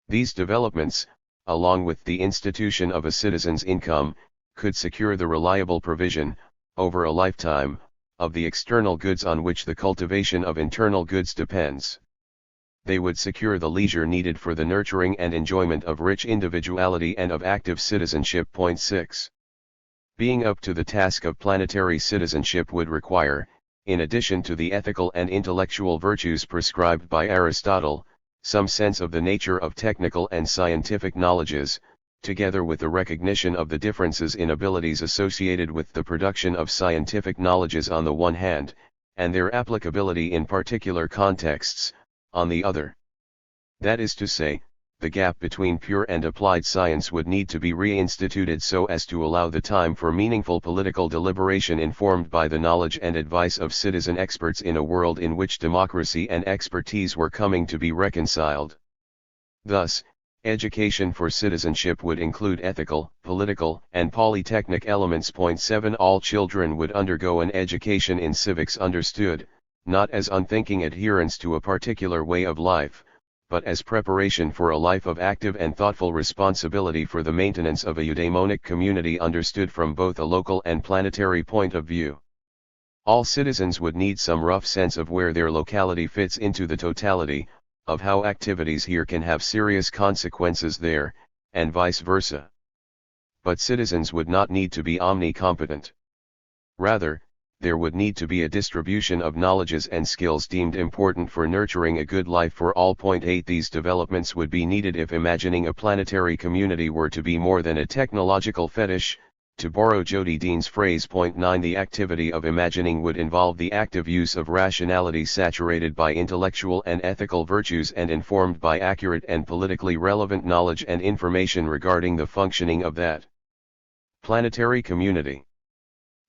These developments, along with the institution of a citizen's income, could secure the reliable provision, over a lifetime, of the external goods on which the cultivation of internal goods depends. They would secure the leisure needed for the nurturing and enjoyment of rich individuality and of active citizenship. 6. Being up to the task of planetary citizenship would require, in addition to the ethical and intellectual virtues prescribed by Aristotle, some sense of the nature of technical and scientific knowledges, together with the recognition of the differences in abilities associated with the production of scientific knowledges on the one hand, and their applicability in particular contexts, on the other. That is to say, the gap between pure and applied science would need to be reinstituted so as to allow the time for meaningful political deliberation informed by the knowledge and advice of citizen experts in a world in which democracy and expertise were coming to be reconciled. Thus, education for citizenship would include ethical, political, and polytechnic elements. 7. All children would undergo an education in civics understood, not as unthinking adherence to a particular way of life, but as preparation for a life of active and thoughtful responsibility for the maintenance of a eudaimonic community understood from both a local and planetary point of view. All citizens would need some rough sense of where their locality fits into the totality, of how activities here can have serious consequences there, and vice versa. But citizens would not need to be omnicompetent. Rather, there would need to be a distribution of knowledges and skills deemed important for nurturing a good life for all. 8. These developments would be needed if imagining a planetary community were to be more than a technological fetish. To borrow Jody Dean's phrase. 9. The activity of imagining would involve the active use of rationality saturated by intellectual and ethical virtues and informed by accurate and politically relevant knowledge and information regarding the functioning of that planetary community.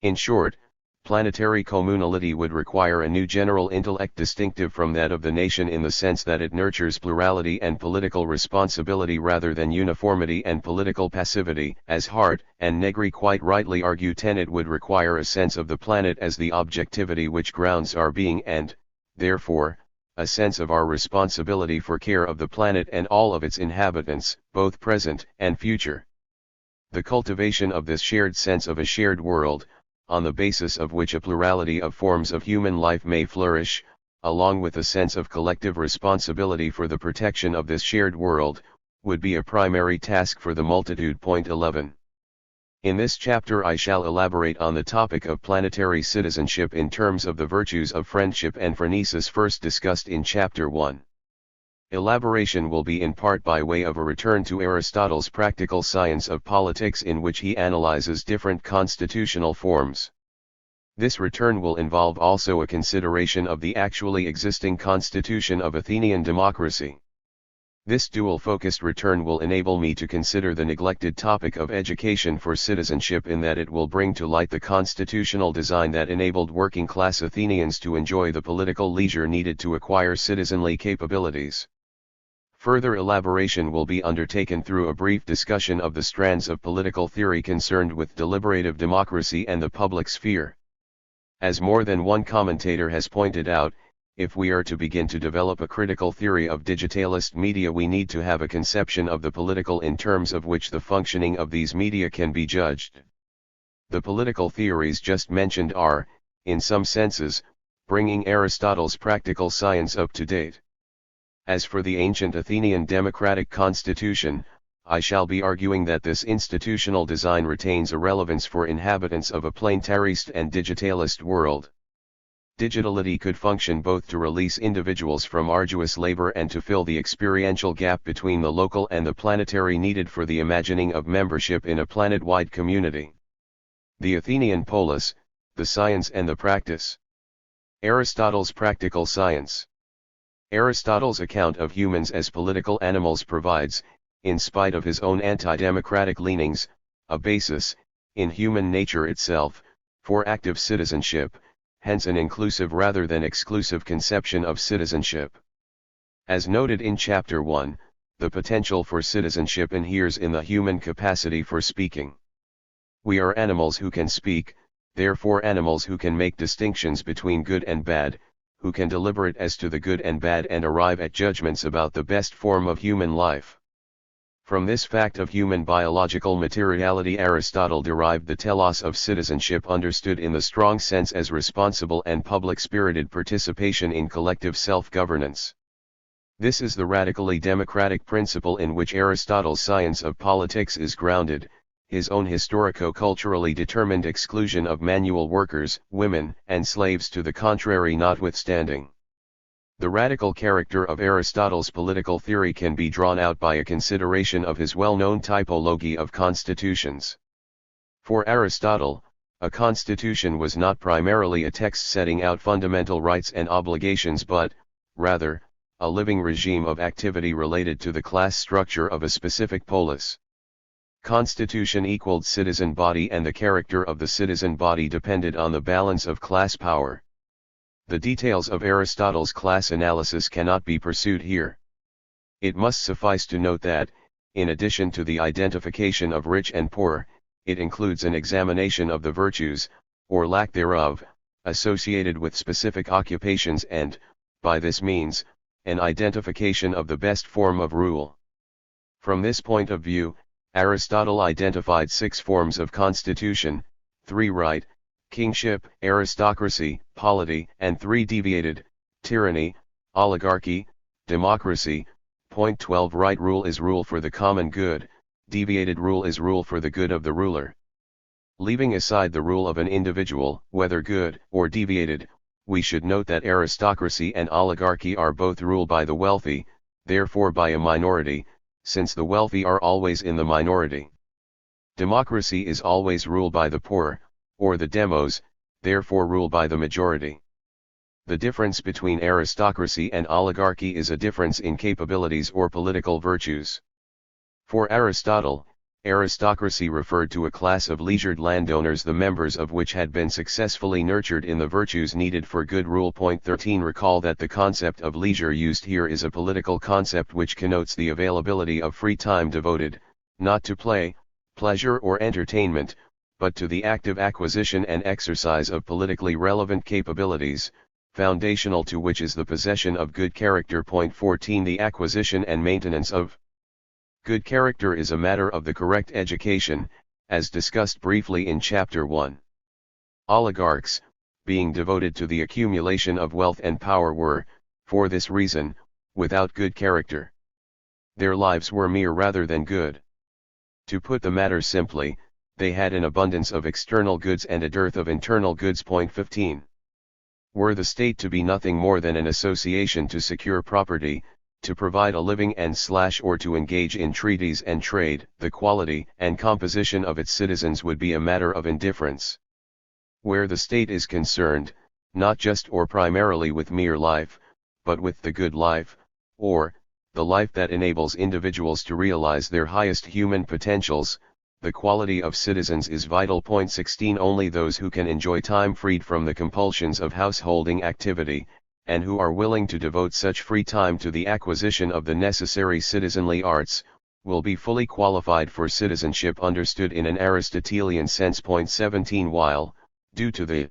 In short, planetary communality would require a new general intellect distinctive from that of the nation in the sense that it nurtures plurality and political responsibility rather than uniformity and political passivity. As Hart and Negri quite rightly argue, 10. It would require a sense of the planet as the objectivity which grounds our being and, therefore, a sense of our responsibility for care of the planet and all of its inhabitants, both present and future. The cultivation of this shared sense of a shared world, on the basis of which a plurality of forms of human life may flourish, along with a sense of collective responsibility for the protection of this shared world, would be a primary task for the multitude. 11. In this chapter I shall elaborate on the topic of planetary citizenship in terms of the virtues of friendship and phronesis first discussed in Chapter 1. Elaboration will be in part by way of a return to Aristotle's practical science of politics, in which he analyzes different constitutional forms. This return will involve also a consideration of the actually existing constitution of Athenian democracy. This dual-focused return will enable me to consider the neglected topic of education for citizenship, in that it will bring to light the constitutional design that enabled working-class Athenians to enjoy the political leisure needed to acquire citizenly capabilities. Further elaboration will be undertaken through a brief discussion of the strands of political theory concerned with deliberative democracy and the public sphere. As more than one commentator has pointed out, if we are to begin to develop a critical theory of digitalist media, we need to have a conception of the political in terms of which the functioning of these media can be judged. The political theories just mentioned are, in some senses, bringing Aristotle's practical science up to date. As for the ancient Athenian democratic constitution, I shall be arguing that this institutional design retains a relevance for inhabitants of a planetarist and digitalist world. Digitality could function both to release individuals from arduous labor and to fill the experiential gap between the local and the planetary needed for the imagining of membership in a planet-wide community. The Athenian polis, the science and the practice. Aristotle's practical science. Aristotle's account of humans as political animals provides, in spite of his own anti-democratic leanings, a basis, in human nature itself, for active citizenship, hence an inclusive rather than exclusive conception of citizenship. As noted in Chapter 1, the potential for citizenship inheres in the human capacity for speaking. We are animals who can speak, therefore animals who can make distinctions between good and bad, who can deliberate as to the good and bad and arrive at judgments about the best form of human life. From this fact of human biological materiality Aristotle derived the telos of citizenship, understood in the strong sense as responsible and public-spirited participation in collective self-governance. This is the radically democratic principle in which Aristotle's science of politics is grounded, his own historico-culturally determined exclusion of manual workers, women, and slaves to the contrary notwithstanding. The radical character of Aristotle's political theory can be drawn out by a consideration of his well-known typology of constitutions. For Aristotle, a constitution was not primarily a text setting out fundamental rights and obligations but, rather, a living regime of activity related to the class structure of a specific polis. Constitution equaled citizen body and the character of the citizen body depended on the balance of class power. The details of Aristotle's class analysis cannot be pursued here. It must suffice to note that, in addition to the identification of rich and poor, it includes an examination of the virtues, or lack thereof, associated with specific occupations and, by this means, an identification of the best form of rule. From this point of view, Aristotle identified 6 forms of constitution, 3 right, kingship, aristocracy, polity, and 3 deviated, tyranny, oligarchy, democracy. Point 12 Right rule is rule for the common good, deviated rule is rule for the good of the ruler. Leaving aside the rule of an individual, whether good or deviated, we should note that aristocracy and oligarchy are both ruled by the wealthy, therefore by a minority, since the wealthy are always in the minority. Democracy is always ruled by the poor, or the demos, therefore ruled by the majority. The difference between aristocracy and oligarchy is a difference in capabilities or political virtues. For Aristotle, aristocracy referred to a class of leisured landowners the members of which had been successfully nurtured in the virtues needed for good rule. Point 13 Recall that the concept of leisure used here is a political concept which connotes the availability of free time devoted, not to play, pleasure or entertainment, but to the active acquisition and exercise of politically relevant capabilities, foundational to which is the possession of good character. Point 14 The acquisition and maintenance of good character is a matter of the correct education, as discussed briefly in Chapter 1. Oligarchs, being devoted to the accumulation of wealth and power were, for this reason, without good character. Their lives were mere rather than good. To put the matter simply, they had an abundance of external goods and a dearth of internal goods. Point 15. Were the state to be nothing more than an association to secure property, to provide a living or to engage in treaties and trade, the quality and composition of its citizens would be a matter of indifference. Where the state is concerned, not just or primarily with mere life, but with the good life, or, the life that enables individuals to realize their highest human potentials, the quality of citizens is vital. Point 16 Only those who can enjoy time freed from the compulsions of householding activity, and who are willing to devote such free time to the acquisition of the necessary citizenly arts, will be fully qualified for citizenship understood in an Aristotelian sense. Point 17 While, due to the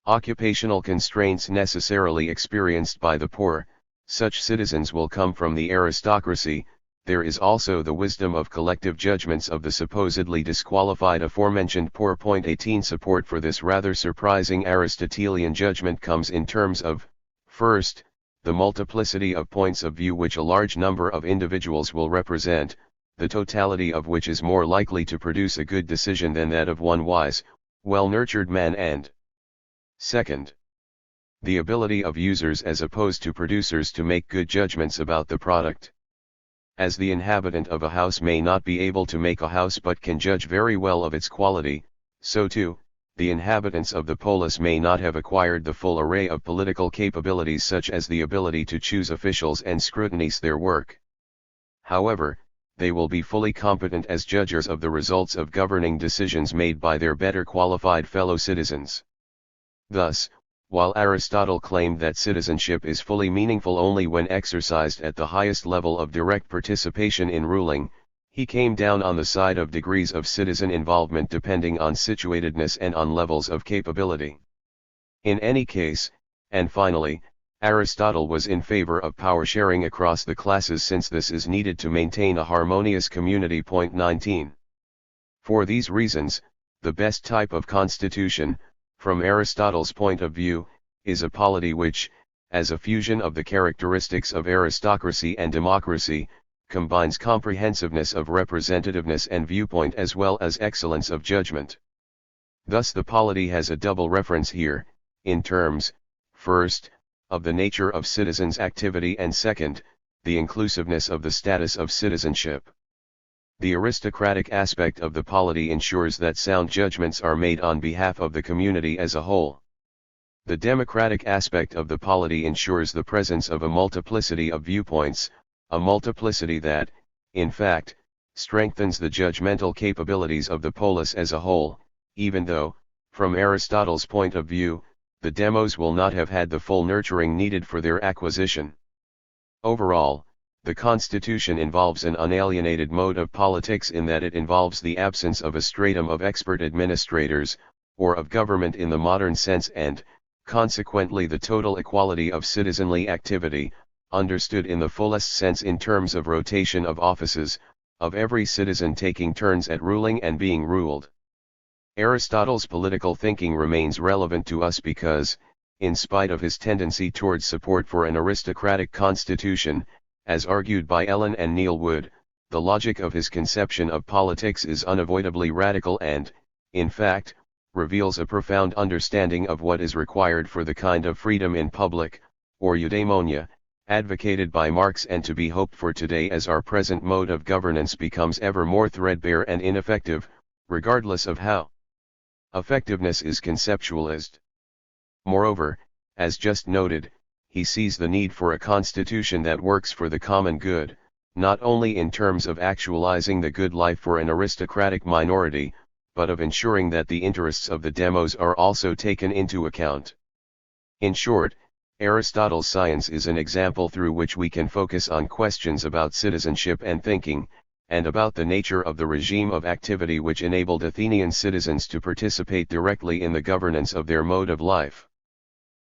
occupational constraints necessarily experienced by the poor, such citizens will come from the aristocracy, there is also the wisdom of collective judgments of the supposedly disqualified aforementioned poor. 18 Support for this rather surprising Aristotelian judgment comes in terms of, first, the multiplicity of points of view which a large number of individuals will represent, the totality of which is more likely to produce a good decision than that of one wise, well-nurtured man, and second, the ability of users as opposed to producers to make good judgments about the product. As the inhabitant of a house may not be able to make a house but can judge very well of its quality, so too, the inhabitants of the polis may not have acquired the full array of political capabilities such as the ability to choose officials and scrutinize their work. However, they will be fully competent as judges of the results of governing decisions made by their better qualified fellow citizens. Thus, while Aristotle claimed that citizenship is fully meaningful only when exercised at the highest level of direct participation in ruling, he came down on the side of degrees of citizen involvement depending on situatedness and on levels of capability. In any case, and finally, Aristotle was in favor of power sharing across the classes since this is needed to maintain a harmonious community. 19. For these reasons, the best type of constitution, from Aristotle's point of view, is a polity which, as a fusion of the characteristics of aristocracy and democracy, combines comprehensiveness of representativeness and viewpoint as well as excellence of judgment. Thus the polity has a double reference here, in terms, first, of the nature of citizens' activity and second, the inclusiveness of the status of citizenship. The aristocratic aspect of the polity ensures that sound judgments are made on behalf of the community as a whole. The democratic aspect of the polity ensures the presence of a multiplicity of viewpoints, a multiplicity that, in fact, strengthens the judgmental capabilities of the polis as a whole, even though, from Aristotle's point of view, the demos will not have had the full nurturing needed for their acquisition. Overall, the constitution involves an unalienated mode of politics in that it involves the absence of a stratum of expert administrators, or of government in the modern sense, and, consequently, the total equality of citizenly activity, understood in the fullest sense in terms of rotation of offices, of every citizen taking turns at ruling and being ruled. Aristotle's political thinking remains relevant to us because, in spite of his tendency towards support for an aristocratic constitution, as argued by Ellen and Neil Wood, the logic of his conception of politics is unavoidably radical and, in fact, reveals a profound understanding of what is required for the kind of freedom in public, or eudaimonia, advocated by Marx and to be hoped for today as our present mode of governance becomes ever more threadbare and ineffective, regardless of how effectiveness is conceptualized. Moreover, as just noted, he sees the need for a constitution that works for the common good, not only in terms of actualizing the good life for an aristocratic minority, but of ensuring that the interests of the demos are also taken into account. In short, Aristotle's science is an example through which we can focus on questions about citizenship and thinking, and about the nature of the regime of activity which enabled Athenian citizens to participate directly in the governance of their mode of life.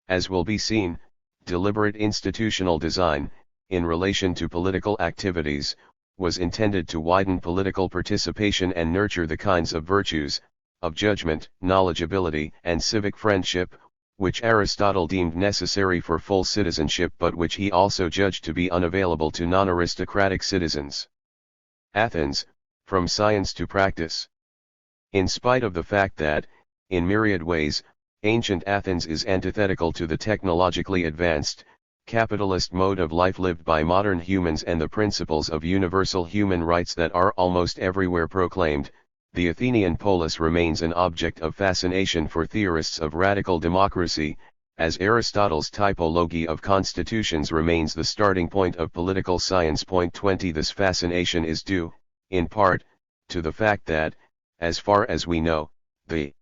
As will be seen, deliberate institutional design, in relation to political activities, was intended to widen political participation and nurture the kinds of virtues, of judgment, knowledgeability, and civic friendship, which Aristotle deemed necessary for full citizenship but which he also judged to be unavailable to non-aristocratic citizens. Athens, from science to practice. In spite of the fact that, in myriad ways, ancient Athens is antithetical to the technologically advanced, capitalist mode of life lived by modern humans and the principles of universal human rights that are almost everywhere proclaimed, the Athenian polis remains an object of fascination for theorists of radical democracy, as Aristotle's typology of constitutions remains the starting point of political science. 20 This fascination is due, in part, to the fact that, as far as we know, the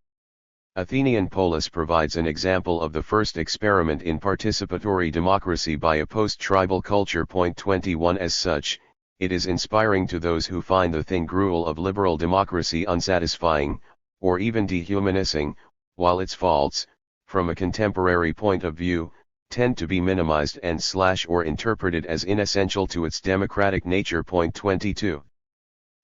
Athenian polis provides an example of the first experiment in participatory democracy by a post-tribal culture. 21 As such, it is inspiring to those who find the thin gruel of liberal democracy unsatisfying, or even dehumanizing, while its faults, from a contemporary point of view, tend to be minimized and or interpreted as inessential to its democratic nature. Point 22.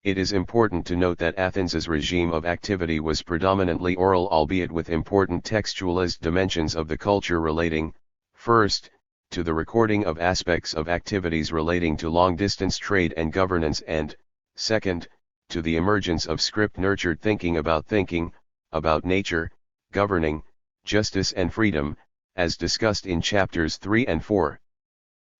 It is important to note that Athens's regime of activity was predominantly oral, albeit with important textualized dimensions of the culture relating, first, to the recording of aspects of activities relating to long-distance trade and governance and, second, to the emergence of script-nurtured thinking about nature, governing, justice and freedom, as discussed in chapters 3 and 4.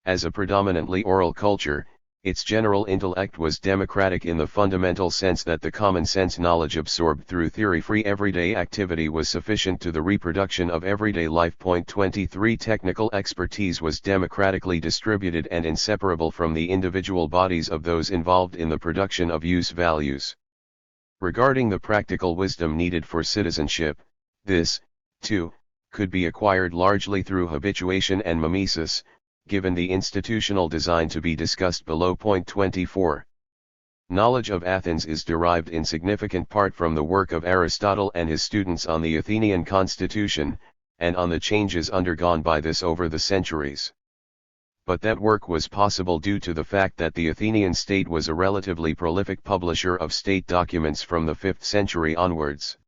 As a predominantly oral culture, its general intellect was democratic in the fundamental sense that the common-sense knowledge absorbed through theory-free everyday activity was sufficient to the reproduction of everyday life. Point 23. Technical expertise was democratically distributed and inseparable from the individual bodies of those involved in the production of use values. Regarding the practical wisdom needed for citizenship, this, too, could be acquired largely through habituation and mimesis, given the institutional design to be discussed below. Point 24. Knowledge of Athens is derived in significant part from the work of Aristotle and his students on the Athenian constitution, and on the changes undergone by this over the centuries. But that work was possible due to the fact that the Athenian state was a relatively prolific publisher of state documents from the 5th century onwards.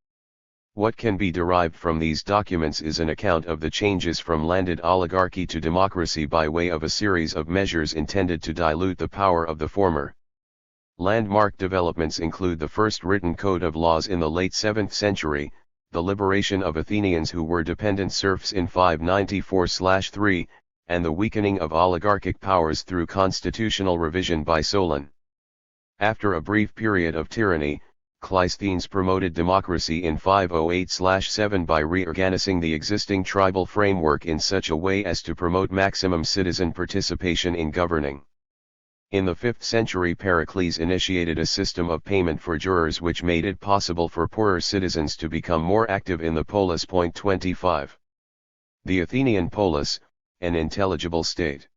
What can be derived from these documents is an account of the changes from landed oligarchy to democracy by way of a series of measures intended to dilute the power of the former. Landmark developments include the first written code of laws in the late 7th century, the liberation of Athenians who were dependent serfs in 594/3, and the weakening of oligarchic powers through constitutional revision by Solon. After a brief period of tyranny, Cleisthenes promoted democracy in 508/7 by reorganizing the existing tribal framework in such a way as to promote maximum citizen participation in governing. In the 5th century, Pericles initiated a system of payment for jurors which made it possible for poorer citizens to become more active in the polis. Point 25. The Athenian polis, an intelligible state.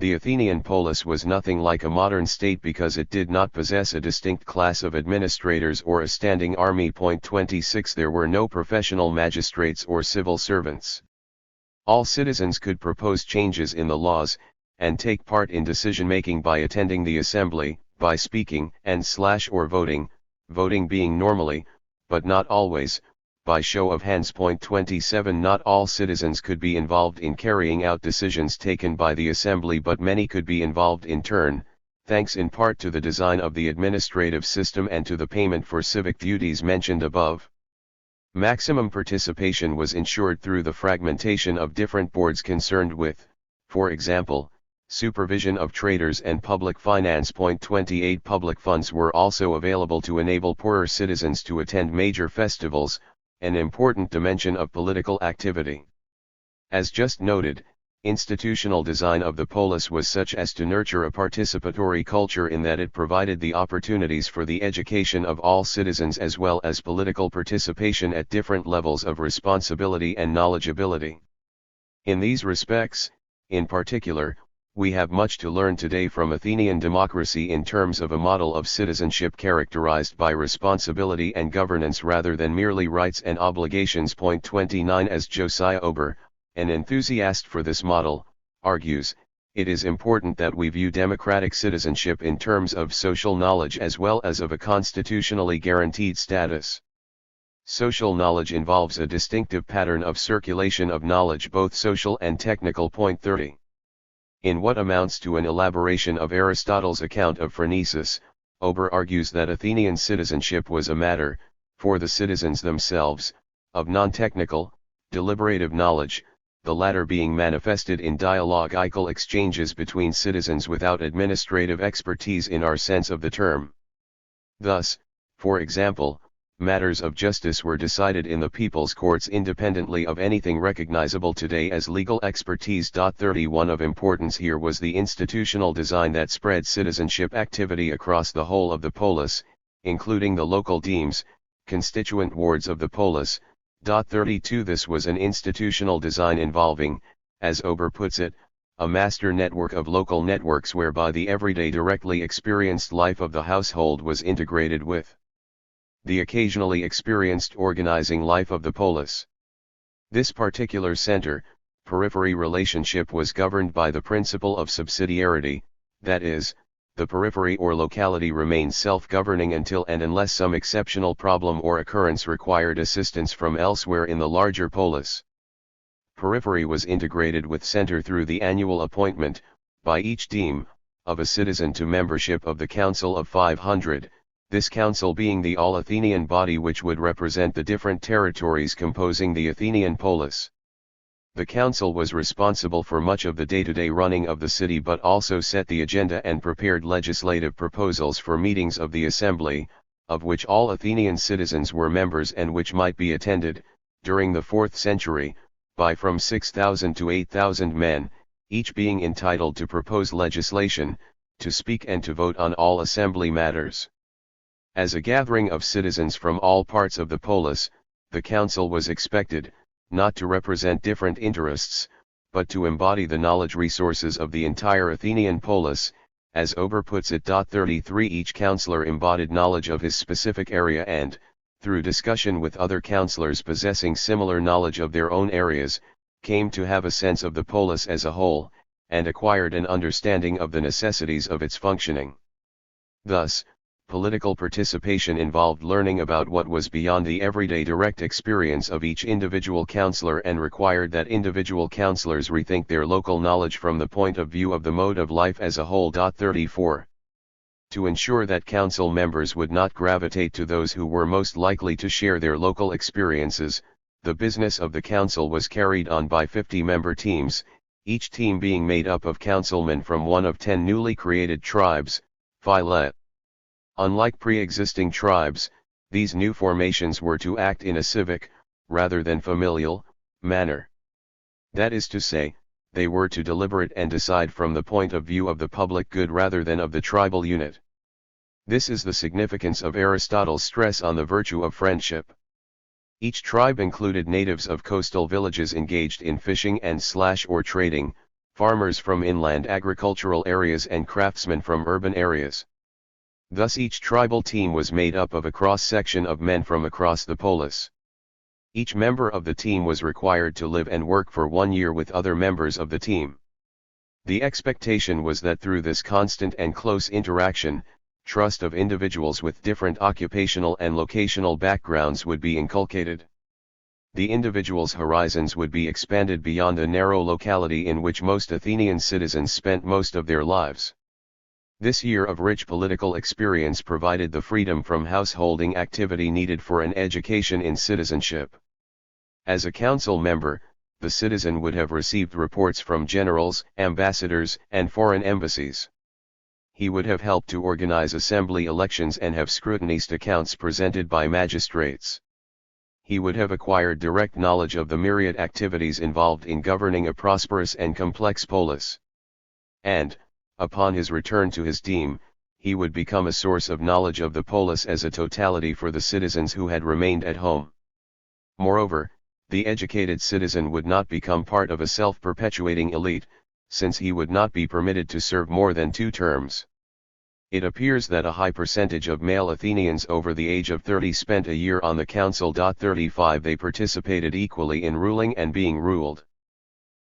The Athenian polis was nothing like a modern state because it did not possess a distinct class of administrators or a standing army. Point 26. There were no professional magistrates or civil servants. All citizens could propose changes in the laws, and take part in decision-making by attending the assembly, by speaking and/or voting, voting being normally, but not always, by show of hands. Point 27. Not all citizens could be involved in carrying out decisions taken by the assembly, but many could be involved in turn, thanks in part to the design of the administrative system and to the payment for civic duties mentioned above. Maximum participation was ensured through the fragmentation of different boards concerned with, for example, supervision of traders and public finance. Point 28. Public funds were also available to enable poorer citizens to attend major festivals, an important dimension of political activity. As just noted, institutional design of the polis was such as to nurture a participatory culture in that it provided the opportunities for the education of all citizens as well as political participation at different levels of responsibility and knowledgeability. In these respects, in particular, we have much to learn today from Athenian democracy in terms of a model of citizenship characterized by responsibility and governance rather than merely rights and obligations. Point 29. As Josiah Ober, an enthusiast for this model, argues, it is important that we view democratic citizenship in terms of social knowledge as well as of a constitutionally guaranteed status. Social knowledge involves a distinctive pattern of circulation of knowledge, both social and technical. Point 30. In what amounts to an elaboration of Aristotle's account of phronesis, Ober argues that Athenian citizenship was a matter, for the citizens themselves, of non-technical, deliberative knowledge, the latter being manifested in dialogical exchanges between citizens without administrative expertise in our sense of the term. Thus, for example, matters of justice were decided in the people's courts independently of anything recognizable today as legal expertise. 31 Of importance here was the institutional design that spread citizenship activity across the whole of the polis, including the local demes, constituent wards of the polis. 32 This was an institutional design involving, as Ober puts it, a master network of local networks whereby the everyday directly experienced life of the household was integrated with the occasionally experienced organizing life of the polis. This particular center, periphery relationship was governed by the principle of subsidiarity, that is, the periphery or locality remained self-governing until and unless some exceptional problem or occurrence required assistance from elsewhere in the larger polis. Periphery was integrated with center through the annual appointment, by each deme, of a citizen to membership of the Council of 500, this council being the all-Athenian body which would represent the different territories composing the Athenian polis. The council was responsible for much of the day-to-day running of the city but also set the agenda and prepared legislative proposals for meetings of the assembly, of which all Athenian citizens were members and which might be attended, during the 4th century, by from 6,000 to 8,000 men, each being entitled to propose legislation, to speak and to vote on all assembly matters. As a gathering of citizens from all parts of the polis, the council was expected, not to represent different interests, but to embody the knowledge resources of the entire Athenian polis, as Ober puts it. 33 Each councillor embodied knowledge of his specific area and, through discussion with other councillors possessing similar knowledge of their own areas, came to have a sense of the polis as a whole, and acquired an understanding of the necessities of its functioning. Thus, political participation involved learning about what was beyond the everyday direct experience of each individual councillor and required that individual councillors rethink their local knowledge from the point of view of the mode of life as a whole. 34. To ensure that council members would not gravitate to those who were most likely to share their local experiences, the business of the council was carried on by 50-member teams, each team being made up of councilmen from one of 10 newly created tribes, philet. Unlike pre-existing tribes, these new formations were to act in a civic, rather than familial, manner. That is to say, they were to deliberate and decide from the point of view of the public good rather than of the tribal unit. This is the significance of Aristotle's stress on the virtue of friendship. Each tribe included natives of coastal villages engaged in fishing and or trading, farmers from inland agricultural areas and craftsmen from urban areas. Thus each tribal team was made up of a cross-section of men from across the polis. Each member of the team was required to live and work for 1 year with other members of the team. The expectation was that through this constant and close interaction, trust of individuals with different occupational and locational backgrounds would be inculcated. The individual's horizons would be expanded beyond a narrow locality in which most Athenian citizens spent most of their lives. This year of rich political experience provided the freedom from householding activity needed for an education in citizenship. As a council member, the citizen would have received reports from generals, ambassadors, and foreign embassies. He would have helped to organize assembly elections and have scrutinized accounts presented by magistrates. He would have acquired direct knowledge of the myriad activities involved in governing a prosperous and complex polis. And, upon his return to his deme, he would become a source of knowledge of the polis as a totality for the citizens who had remained at home. Moreover, the educated citizen would not become part of a self-perpetuating elite, since he would not be permitted to serve more than 2 terms. It appears that a high percentage of male Athenians over the age of 30 spent a year on the council. 35 They participated equally in ruling and being ruled.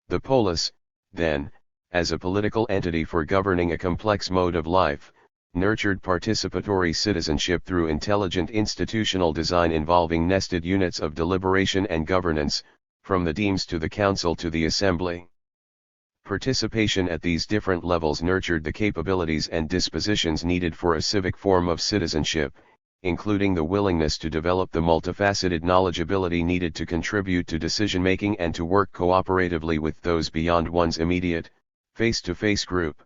The polis, then, as a political entity for governing a complex mode of life, nurtured participatory citizenship through intelligent institutional design involving nested units of deliberation and governance, from the demes to the council to the assembly. Participation at these different levels nurtured the capabilities and dispositions needed for a civic form of citizenship, including the willingness to develop the multifaceted knowledgeability needed to contribute to decision-making and to work cooperatively with those beyond one's immediate, face-to-face group.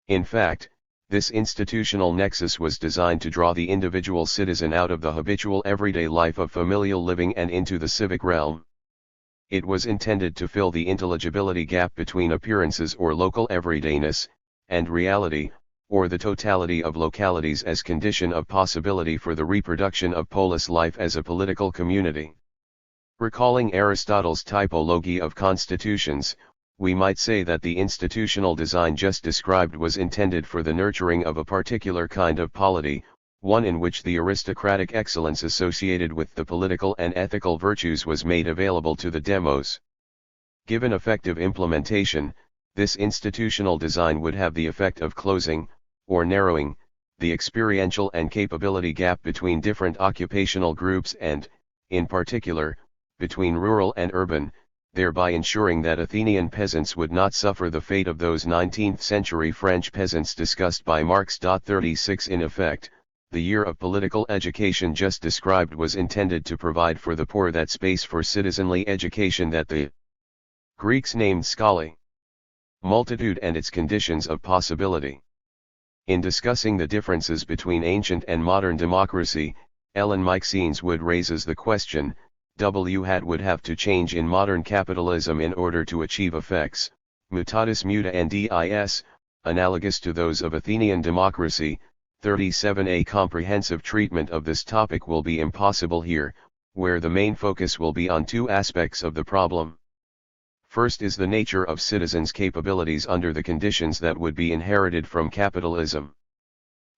In fact, this institutional nexus was designed to draw the individual citizen out of the habitual everyday life of familial living and into the civic realm. It was intended to fill the intelligibility gap between appearances or local everydayness, and reality, or the totality of localities as condition of possibility for the reproduction of polis life as a political community. Recalling Aristotle's typology of constitutions, we might say that the institutional design just described was intended for the nurturing of a particular kind of polity, one in which the aristocratic excellence associated with the political and ethical virtues was made available to the demos. Given effective implementation, this institutional design would have the effect of closing, or narrowing, the experiential and capability gap between different occupational groups and, in particular, between rural and urban, thereby ensuring that Athenian peasants would not suffer the fate of those 19th-century French peasants discussed by Marx. 36 In effect, the year of political education just described was intended to provide for the poor that space for citizenly education that the Greeks named scholi, multitude, and its conditions of possibility. In discussing the differences between ancient and modern democracy, Ellen Meixenes would raises the question, would have to change in modern capitalism in order to achieve effects, mutatis mutandis, analogous to those of Athenian democracy. 37 A comprehensive treatment of this topic will be impossible here, where the main focus will be on two aspects of the problem. First is the nature of citizens' capabilities under the conditions that would be inherited from capitalism.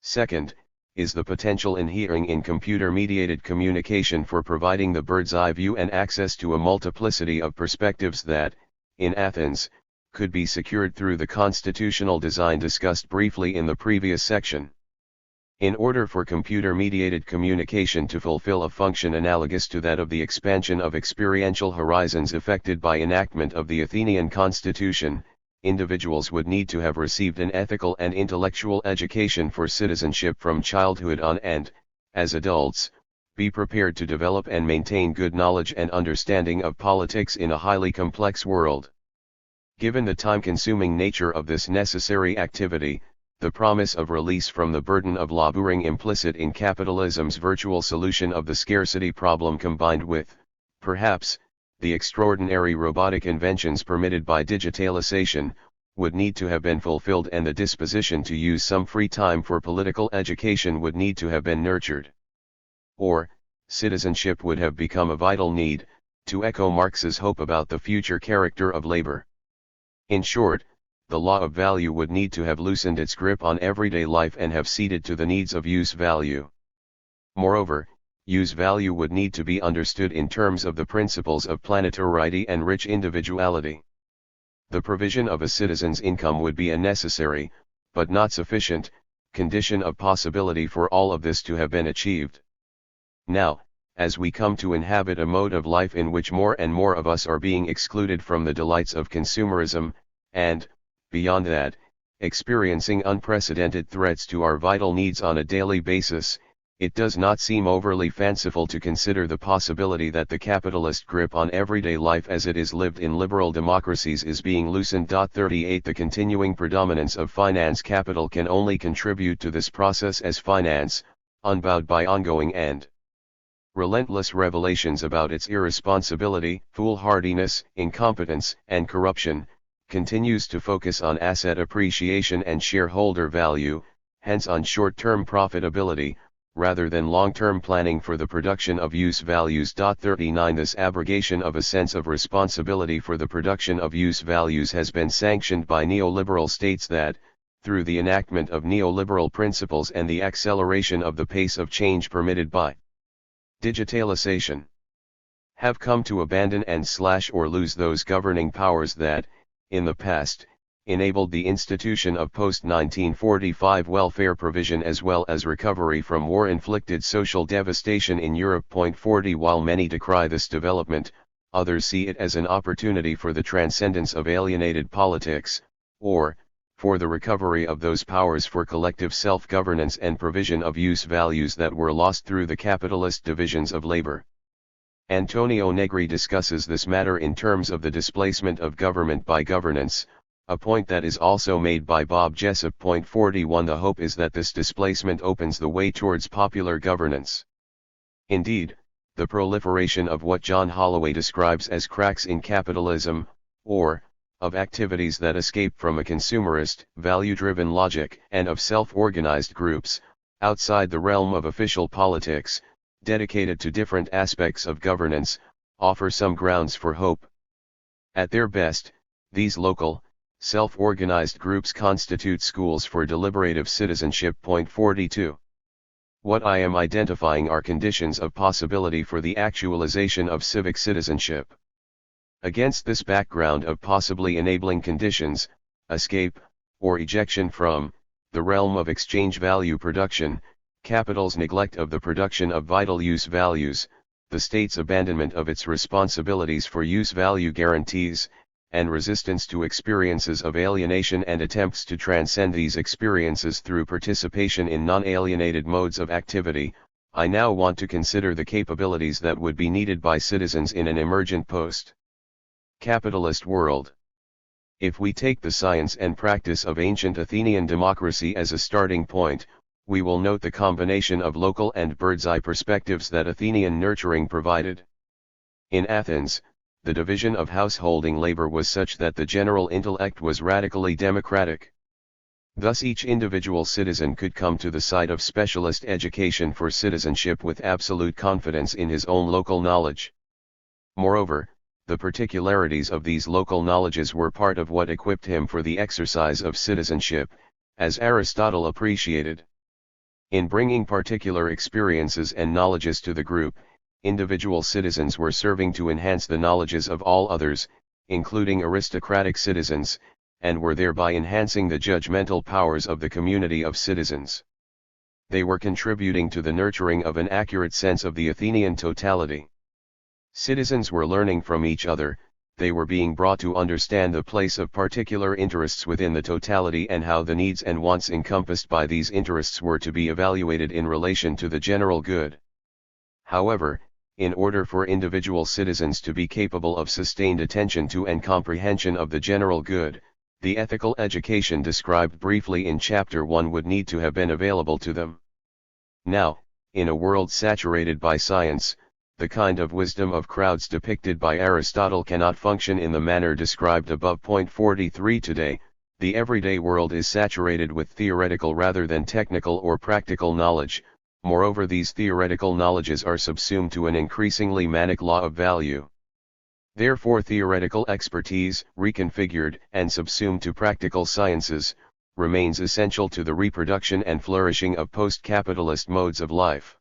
Second, is the potential inherent in computer-mediated communication for providing the bird's-eye view and access to a multiplicity of perspectives that, in Athens, could be secured through the constitutional design discussed briefly in the previous section. In order for computer-mediated communication to fulfill a function analogous to that of the expansion of experiential horizons effected by enactment of the Athenian constitution, individuals would need to have received an ethical and intellectual education for citizenship from childhood on and, as adults, be prepared to develop and maintain good knowledge and understanding of politics in a highly complex world. Given the time-consuming nature of this necessary activity, the promise of release from the burden of laboring implicit in capitalism's virtual solution of the scarcity problem combined with, perhaps, the extraordinary robotic inventions permitted by digitalization, would need to have been fulfilled, and the disposition to use some free time for political education would need to have been nurtured. Or, citizenship would have become a vital need, to echo Marx's hope about the future character of labor. In short, the law of value would need to have loosened its grip on everyday life and have ceded to the needs of use value. Moreover, use value would need to be understood in terms of the principles of planetariety and rich individuality. The provision of a citizen's income would be a necessary, but not sufficient, condition of possibility for all of this to have been achieved. Now, as we come to inhabit a mode of life in which more and more of us are being excluded from the delights of consumerism, and, beyond that, experiencing unprecedented threats to our vital needs on a daily basis, it does not seem overly fanciful to consider the possibility that the capitalist grip on everyday life as it is lived in liberal democracies is being loosened. 38 The continuing predominance of finance capital can only contribute to this process as finance, unbowed by ongoing and relentless revelations about its irresponsibility, foolhardiness, incompetence, and corruption, continues to focus on asset appreciation and shareholder value, hence on short-term profitability, rather than long-term planning for the production of use values. 39 This abrogation of a sense of responsibility for the production of use values has been sanctioned by neoliberal states that, through the enactment of neoliberal principles and the acceleration of the pace of change permitted by digitalization, have come to abandon and or lose those governing powers that, in the past, enabled the institution of post-1945 welfare provision as well as recovery from war-inflicted social devastation in Europe. 40 While many decry this development, others see it as an opportunity for the transcendence of alienated politics, or, for the recovery of those powers for collective self-governance and provision of use values that were lost through the capitalist divisions of labor. Antonio Negri discusses this matter in terms of the displacement of government by governance, a point that is also made by Bob Jessup. 41 The hope is that this displacement opens the way towards popular governance. Indeed, the proliferation of what John Holloway describes as cracks in capitalism, or, of activities that escape from a consumerist, value-driven logic, and of self-organized groups, outside the realm of official politics, dedicated to different aspects of governance, offer some grounds for hope. At their best, these local, self-organized groups constitute schools for deliberative citizenship. 42. What I am identifying are conditions of possibility for the actualization of civic citizenship. Against this background of possibly enabling conditions, escape, or ejection from, the realm of exchange value production, capital's neglect of the production of vital use values, the state's abandonment of its responsibilities for use value guarantees, and resistance to experiences of alienation and attempts to transcend these experiences through participation in non-alienated modes of activity, I now want to consider the capabilities that would be needed by citizens in an emergent post-capitalist world. If we take the science and practice of ancient Athenian democracy as a starting point, we will note the combination of local and bird's-eye perspectives that Athenian nurturing provided. In Athens, the division of householding labor was such that the general intellect was radically democratic. Thus each individual citizen could come to the site of specialist education for citizenship with absolute confidence in his own local knowledge. Moreover, the particularities of these local knowledges were part of what equipped him for the exercise of citizenship, as Aristotle appreciated. In bringing particular experiences and knowledges to the group, individual citizens were serving to enhance the knowledges of all others, including aristocratic citizens, and were thereby enhancing the judgmental powers of the community of citizens. They were contributing to the nurturing of an accurate sense of the Athenian totality. Citizens were learning from each other, they were being brought to understand the place of particular interests within the totality and how the needs and wants encompassed by these interests were to be evaluated in relation to the general good. However, in order for individual citizens to be capable of sustained attention to and comprehension of the general good, the ethical education described briefly in Chapter 1 would need to have been available to them. Now, in a world saturated by science, the kind of wisdom of crowds depicted by Aristotle cannot function in the manner described above. 43 Today, the everyday world is saturated with theoretical rather than technical or practical knowledge. Moreover, these theoretical knowledges are subsumed to an increasingly manic law of value. Therefore, theoretical expertise, reconfigured and subsumed to practical sciences, remains essential to the reproduction and flourishing of post-capitalist modes of life.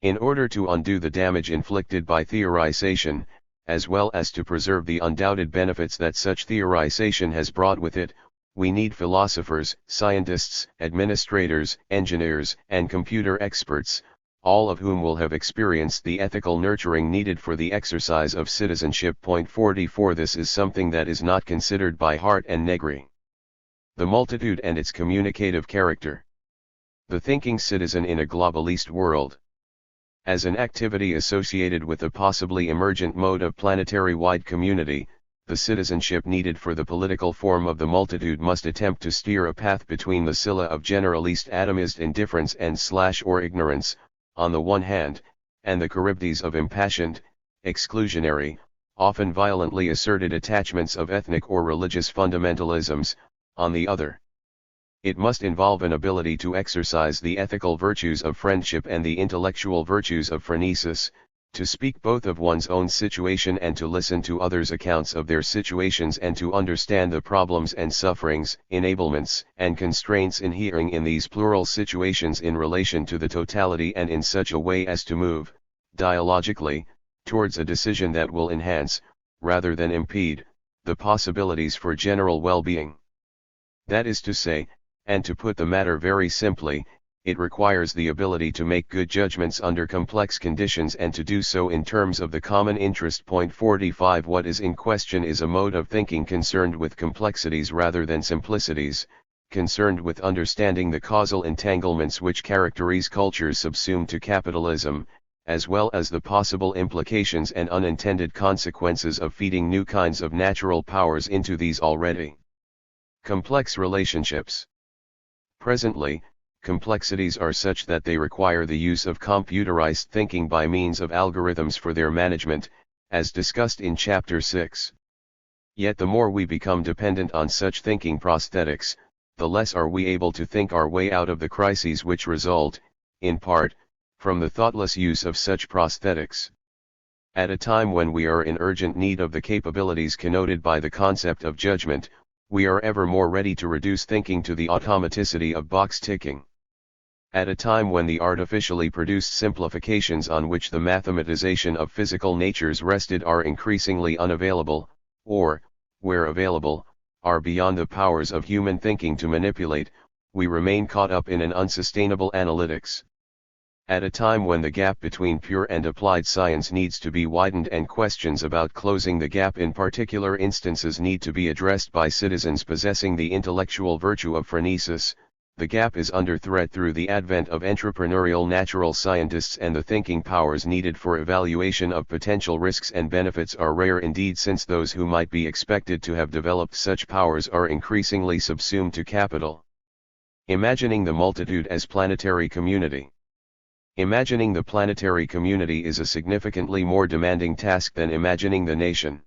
In order to undo the damage inflicted by theorization, as well as to preserve the undoubted benefits that such theorization has brought with it, we need philosophers, scientists, administrators, engineers, and computer experts, all of whom will have experienced the ethical nurturing needed for the exercise of citizenship. 44 This is something that is not considered by Hart and Negri. The multitude and its communicative character. The thinking citizen in a globalist world. As an activity associated with a possibly emergent mode of planetary-wide community, the citizenship needed for the political form of the multitude must attempt to steer a path between the scylla of generalist atomist indifference and / ignorance, on the one hand, and the charybdis of impassioned, exclusionary, often violently asserted attachments of ethnic or religious fundamentalisms, on the other. It must involve an ability to exercise the ethical virtues of friendship and the intellectual virtues of phronesis, to speak both of one's own situation and to listen to others' accounts of their situations and to understand the problems and sufferings, enablements and constraints inhering in these plural situations in relation to the totality and in such a way as to move, dialogically, towards a decision that will enhance, rather than impede, the possibilities for general well-being. That is to say, and to put the matter very simply, it requires the ability to make good judgments under complex conditions and to do so in terms of the common interest. 45 What is in question is a mode of thinking concerned with complexities rather than simplicities, concerned with understanding the causal entanglements which characterize cultures subsumed to capitalism, as well as the possible implications and unintended consequences of feeding new kinds of natural powers into these already complex relationships. Presently, complexities are such that they require the use of computerized thinking by means of algorithms for their management, as discussed in Chapter 6. Yet the more we become dependent on such thinking prosthetics, the less are we able to think our way out of the crises which result, in part, from the thoughtless use of such prosthetics. At a time when we are in urgent need of the capabilities connoted by the concept of judgment, we are ever more ready to reduce thinking to the automaticity of box ticking. At a time when the artificially produced simplifications on which the mathematization of physical natures rested are increasingly unavailable, or, where available, are beyond the powers of human thinking to manipulate, we remain caught up in an unsustainable analytics. At a time when the gap between pure and applied science needs to be widened and questions about closing the gap in particular instances need to be addressed by citizens possessing the intellectual virtue of phronesis, the gap is under threat through the advent of entrepreneurial natural scientists, and the thinking powers needed for evaluation of potential risks and benefits are rare indeed, since those who might be expected to have developed such powers are increasingly subsumed to capital. Imagining the multitude as planetary community. Imagining the planetary community is a significantly more demanding task than imagining the nation.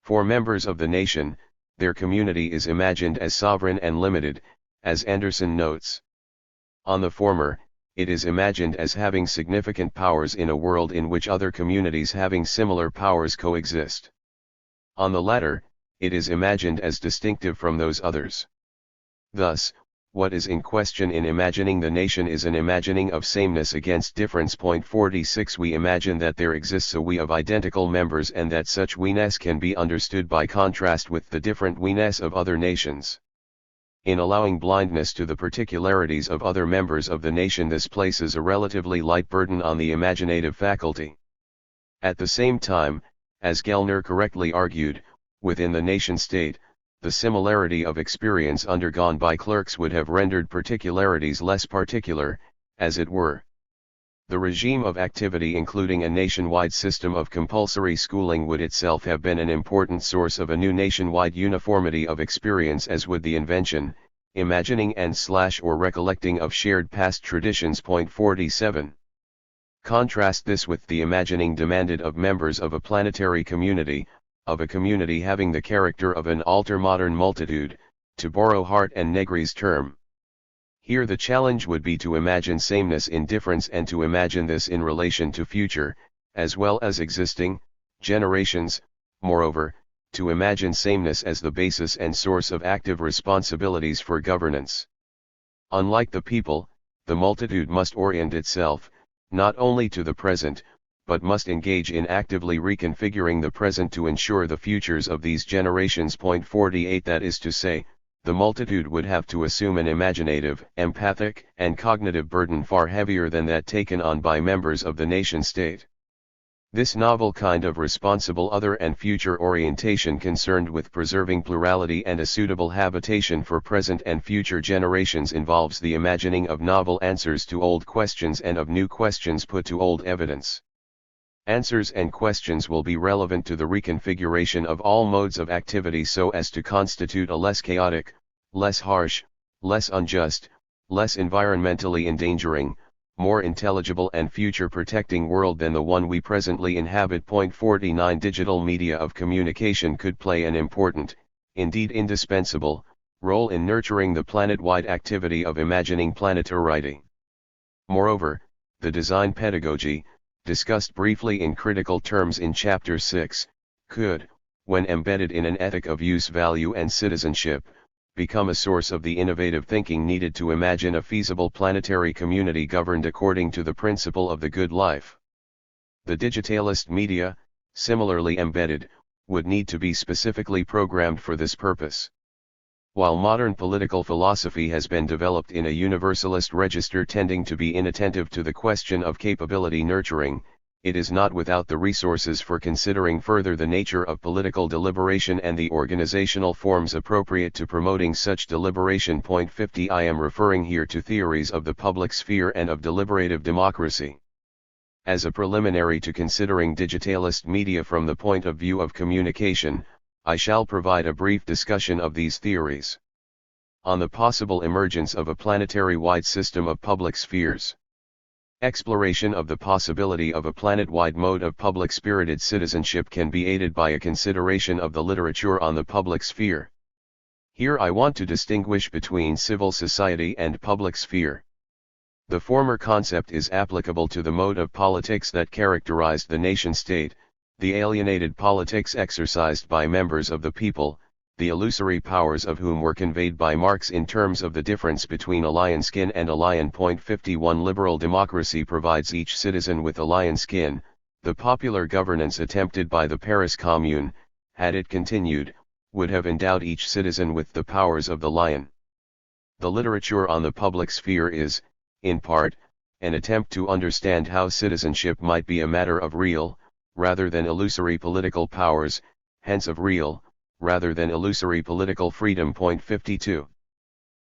For members of the nation, their community is imagined as sovereign and limited, as Anderson notes. On the former, it is imagined as having significant powers in a world in which other communities having similar powers coexist. On the latter, it is imagined as distinctive from those others. Thus, what is in question in imagining the nation is an imagining of sameness against difference. 46 We imagine that there exists a we of identical members and that such we-ness can be understood by contrast with the different we-ness of other nations. In allowing blindness to the particularities of other members of the nation, this places a relatively light burden on the imaginative faculty. At the same time, as Gellner correctly argued, within the nation-state, the similarity of experience undergone by clerks would have rendered particularities less particular, as it were. The regime of activity, including a nationwide system of compulsory schooling, would itself have been an important source of a new nationwide uniformity of experience, as would the invention, imagining and/or recollecting of shared past traditions. 47. Contrast this with the imagining demanded of members of a planetary community, of a community having the character of an alter-modern multitude, to borrow Hart and Negri's term. Here the challenge would be to imagine sameness in difference, and to imagine this in relation to future, as well as existing, generations. Moreover, to imagine sameness as the basis and source of active responsibilities for governance. Unlike the people, the multitude must orient itself, not only to the present, but must engage in actively reconfiguring the present to ensure the futures of these generations. 48 That is to say, the multitude would have to assume an imaginative, empathic, and cognitive burden far heavier than that taken on by members of the nation-state. This novel kind of responsible other and future orientation, concerned with preserving plurality and a suitable habitation for present and future generations, involves the imagining of novel answers to old questions and of new questions put to old evidence. Answers and questions will be relevant to the reconfiguration of all modes of activity so as to constitute a less chaotic, less harsh, less unjust, less environmentally endangering, more intelligible and future-protecting world than the one we presently inhabit. 49 Digital media of communication could play an important, indeed indispensable, role in nurturing the planet-wide activity of imagining planetarity. Moreover, the design pedagogy, discussed briefly in critical terms in Chapter 6, could, when embedded in an ethic of use, value and citizenship, become a source of the innovative thinking needed to imagine a feasible planetary community governed according to the principle of the good life. The digitalist media, similarly embedded, would need to be specifically programmed for this purpose. While modern political philosophy has been developed in a universalist register tending to be inattentive to the question of capability nurturing, it is not without the resources for considering further the nature of political deliberation and the organizational forms appropriate to promoting such deliberation. 50 I am referring here to theories of the public sphere and of deliberative democracy. As a preliminary to considering digitalist media from the point of view of communication, I shall provide a brief discussion of these theories. On the possible emergence of a planetary-wide system of public spheres. Exploration of the possibility of a planet-wide mode of public-spirited citizenship can be aided by a consideration of the literature on the public sphere. Here I want to distinguish between civil society and public sphere. The former concept is applicable to the mode of politics that characterized the nation-state, the alienated politics exercised by members of the people, the illusory powers of whom were conveyed by Marx in terms of the difference between a lion skin and a lion. 51 Liberal democracy provides each citizen with a lion skin. The popular governance attempted by the Paris Commune, had it continued, would have endowed each citizen with the powers of the lion. The literature on the public sphere is, in part, an attempt to understand how citizenship might be a matter of real, rather than illusory political powers, hence of real, rather than illusory political freedom. 52.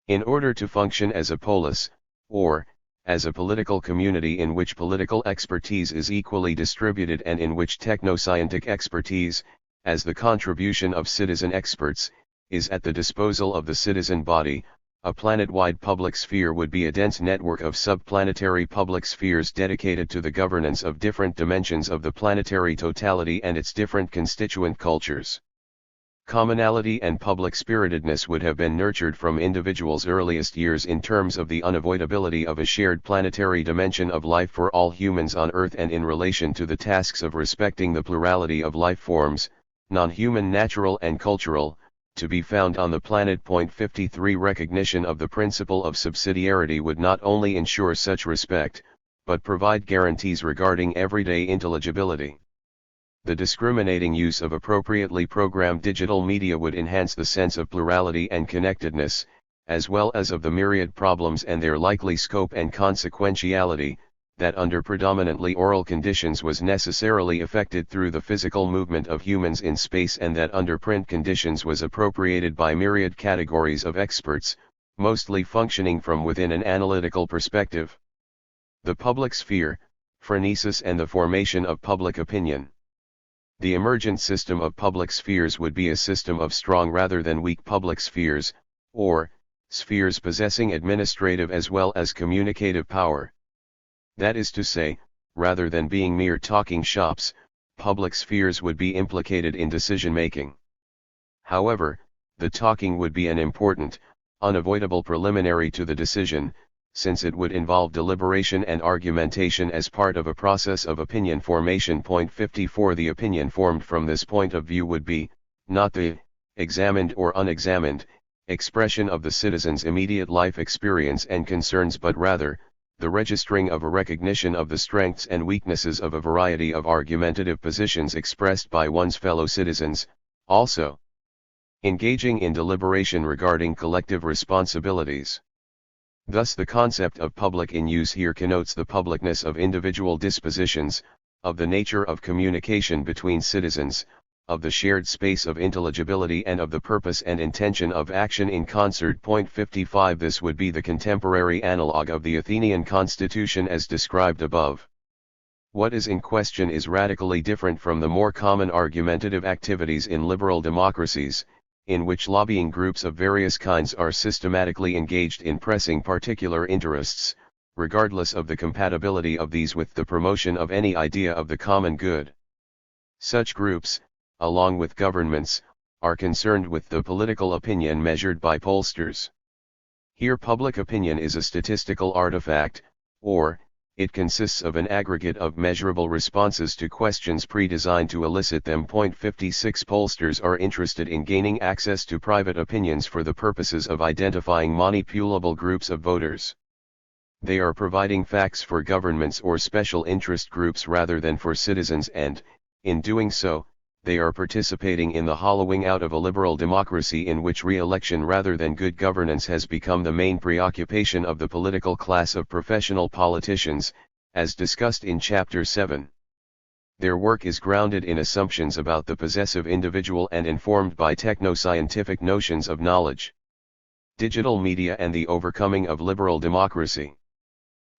In order to function as a polis, or, as a political community in which political expertise is equally distributed and in which technoscientific expertise, as the contribution of citizen experts, is at the disposal of the citizen body, a planet-wide public sphere would be a dense network of subplanetary public spheres dedicated to the governance of different dimensions of the planetary totality and its different constituent cultures. Commonality and public spiritedness would have been nurtured from individuals' earliest years in terms of the unavoidability of a shared planetary dimension of life for all humans on Earth and in relation to the tasks of respecting the plurality of life forms, non-human, natural and cultural, to be found on the planet. 53 Recognition of the principle of subsidiarity would not only ensure such respect, but provide guarantees regarding everyday intelligibility. The discriminating use of appropriately programmed digital media would enhance the sense of plurality and connectedness, as well as of the myriad problems and their likely scope and consequentiality, that under predominantly oral conditions was necessarily affected through the physical movement of humans in space and that under print conditions was appropriated by myriad categories of experts, mostly functioning from within an analytical perspective. The public sphere, phronesis and the formation of public opinion. The emergent system of public spheres would be a system of strong rather than weak public spheres, or, spheres possessing administrative as well as communicative power. That is to say, rather than being mere talking shops, public spheres would be implicated in decision-making. However, the talking would be an important, unavoidable preliminary to the decision, since it would involve deliberation and argumentation as part of a process of opinion formation. 54 The opinion formed from this point of view would be, not the, examined or unexamined, expression of the citizen's immediate life experience and concerns but rather, the registering of a recognition of the strengths and weaknesses of a variety of argumentative positions expressed by one's fellow citizens, also engaging in deliberation regarding collective responsibilities. Thus the concept of public in use here connotes the publicness of individual dispositions, of the nature of communication between citizens, of the shared space of intelligibility and of the purpose and intention of action in concert. 55 This would be the contemporary analogue of the Athenian constitution as described above. What is in question is radically different from the more common argumentative activities in liberal democracies, in which lobbying groups of various kinds are systematically engaged in pressing particular interests, regardless of the compatibility of these with the promotion of any idea of the common good. Such groups, along with governments, are concerned with the political opinion measured by pollsters. Here public opinion is a statistical artifact, or, it consists of an aggregate of measurable responses to questions pre-designed to elicit them. 56 Pollsters are interested in gaining access to private opinions for the purposes of identifying manipulable groups of voters. They are providing facts for governments or special interest groups rather than for citizens and, in doing so, they are participating in the hollowing out of a liberal democracy in which re-election rather than good governance has become the main preoccupation of the political class of professional politicians, as discussed in Chapter 7. Their work is grounded in assumptions about the possessive individual and informed by techno-scientific notions of knowledge, digital media and the overcoming of liberal democracy.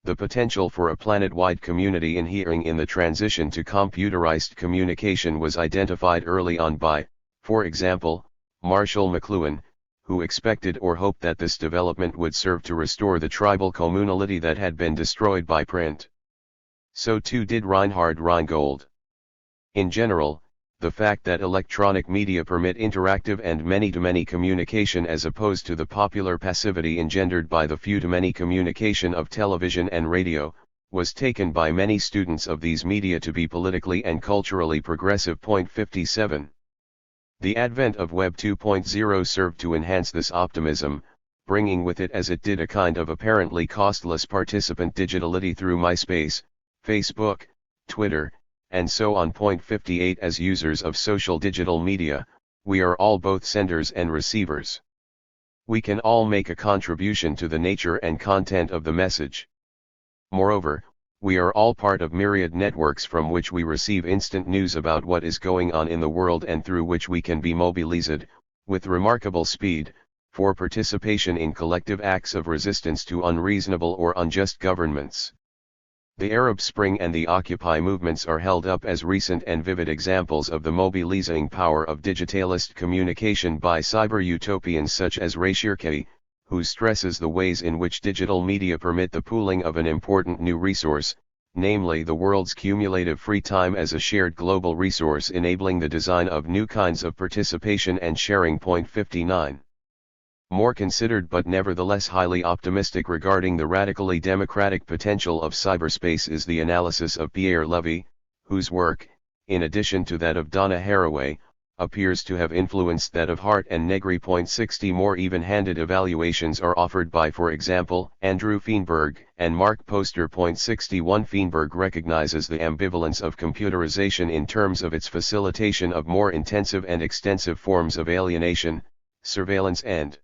The potential for a planet-wide community inhering in the transition to computerized communication was identified early on by, for example, Marshall McLuhan, who expected or hoped that this development would serve to restore the tribal communality that had been destroyed by print. So too did Reinhard Reingold. In general, the fact that electronic media permit interactive and many-to-many communication as opposed to the popular passivity engendered by the few-to-many communication of television and radio, was taken by many students of these media to be politically and culturally progressive. 57. The advent of Web 2.0 served to enhance this optimism, bringing with it as it did a kind of apparently costless participant digitality through MySpace, Facebook, Twitter, and so on. 58 As users of social digital media, we are all both senders and receivers. We can all make a contribution to the nature and content of the message. Moreover, we are all part of myriad networks from which we receive instant news about what is going on in the world and through which we can be mobilized, with remarkable speed, for participation in collective acts of resistance to unreasonable or unjust governments. The Arab Spring and the Occupy movements are held up as recent and vivid examples of the mobilizing power of digitalist communication by cyber-utopians such as Ray Shirkey, who stresses the ways in which digital media permit the pooling of an important new resource, namely the world's cumulative free time as a shared global resource enabling the design of new kinds of participation and sharing. 59. More considered but nevertheless highly optimistic regarding the radically democratic potential of cyberspace is the analysis of Pierre Levy, whose work, in addition to that of Donna Haraway, appears to have influenced that of Hart and Negri. 60 More even-handed evaluations are offered by, for example, Andrew Feenberg and Mark Poster. 61 Feenberg recognizes the ambivalence of computerization in terms of its facilitation of more intensive and extensive forms of alienation, surveillance and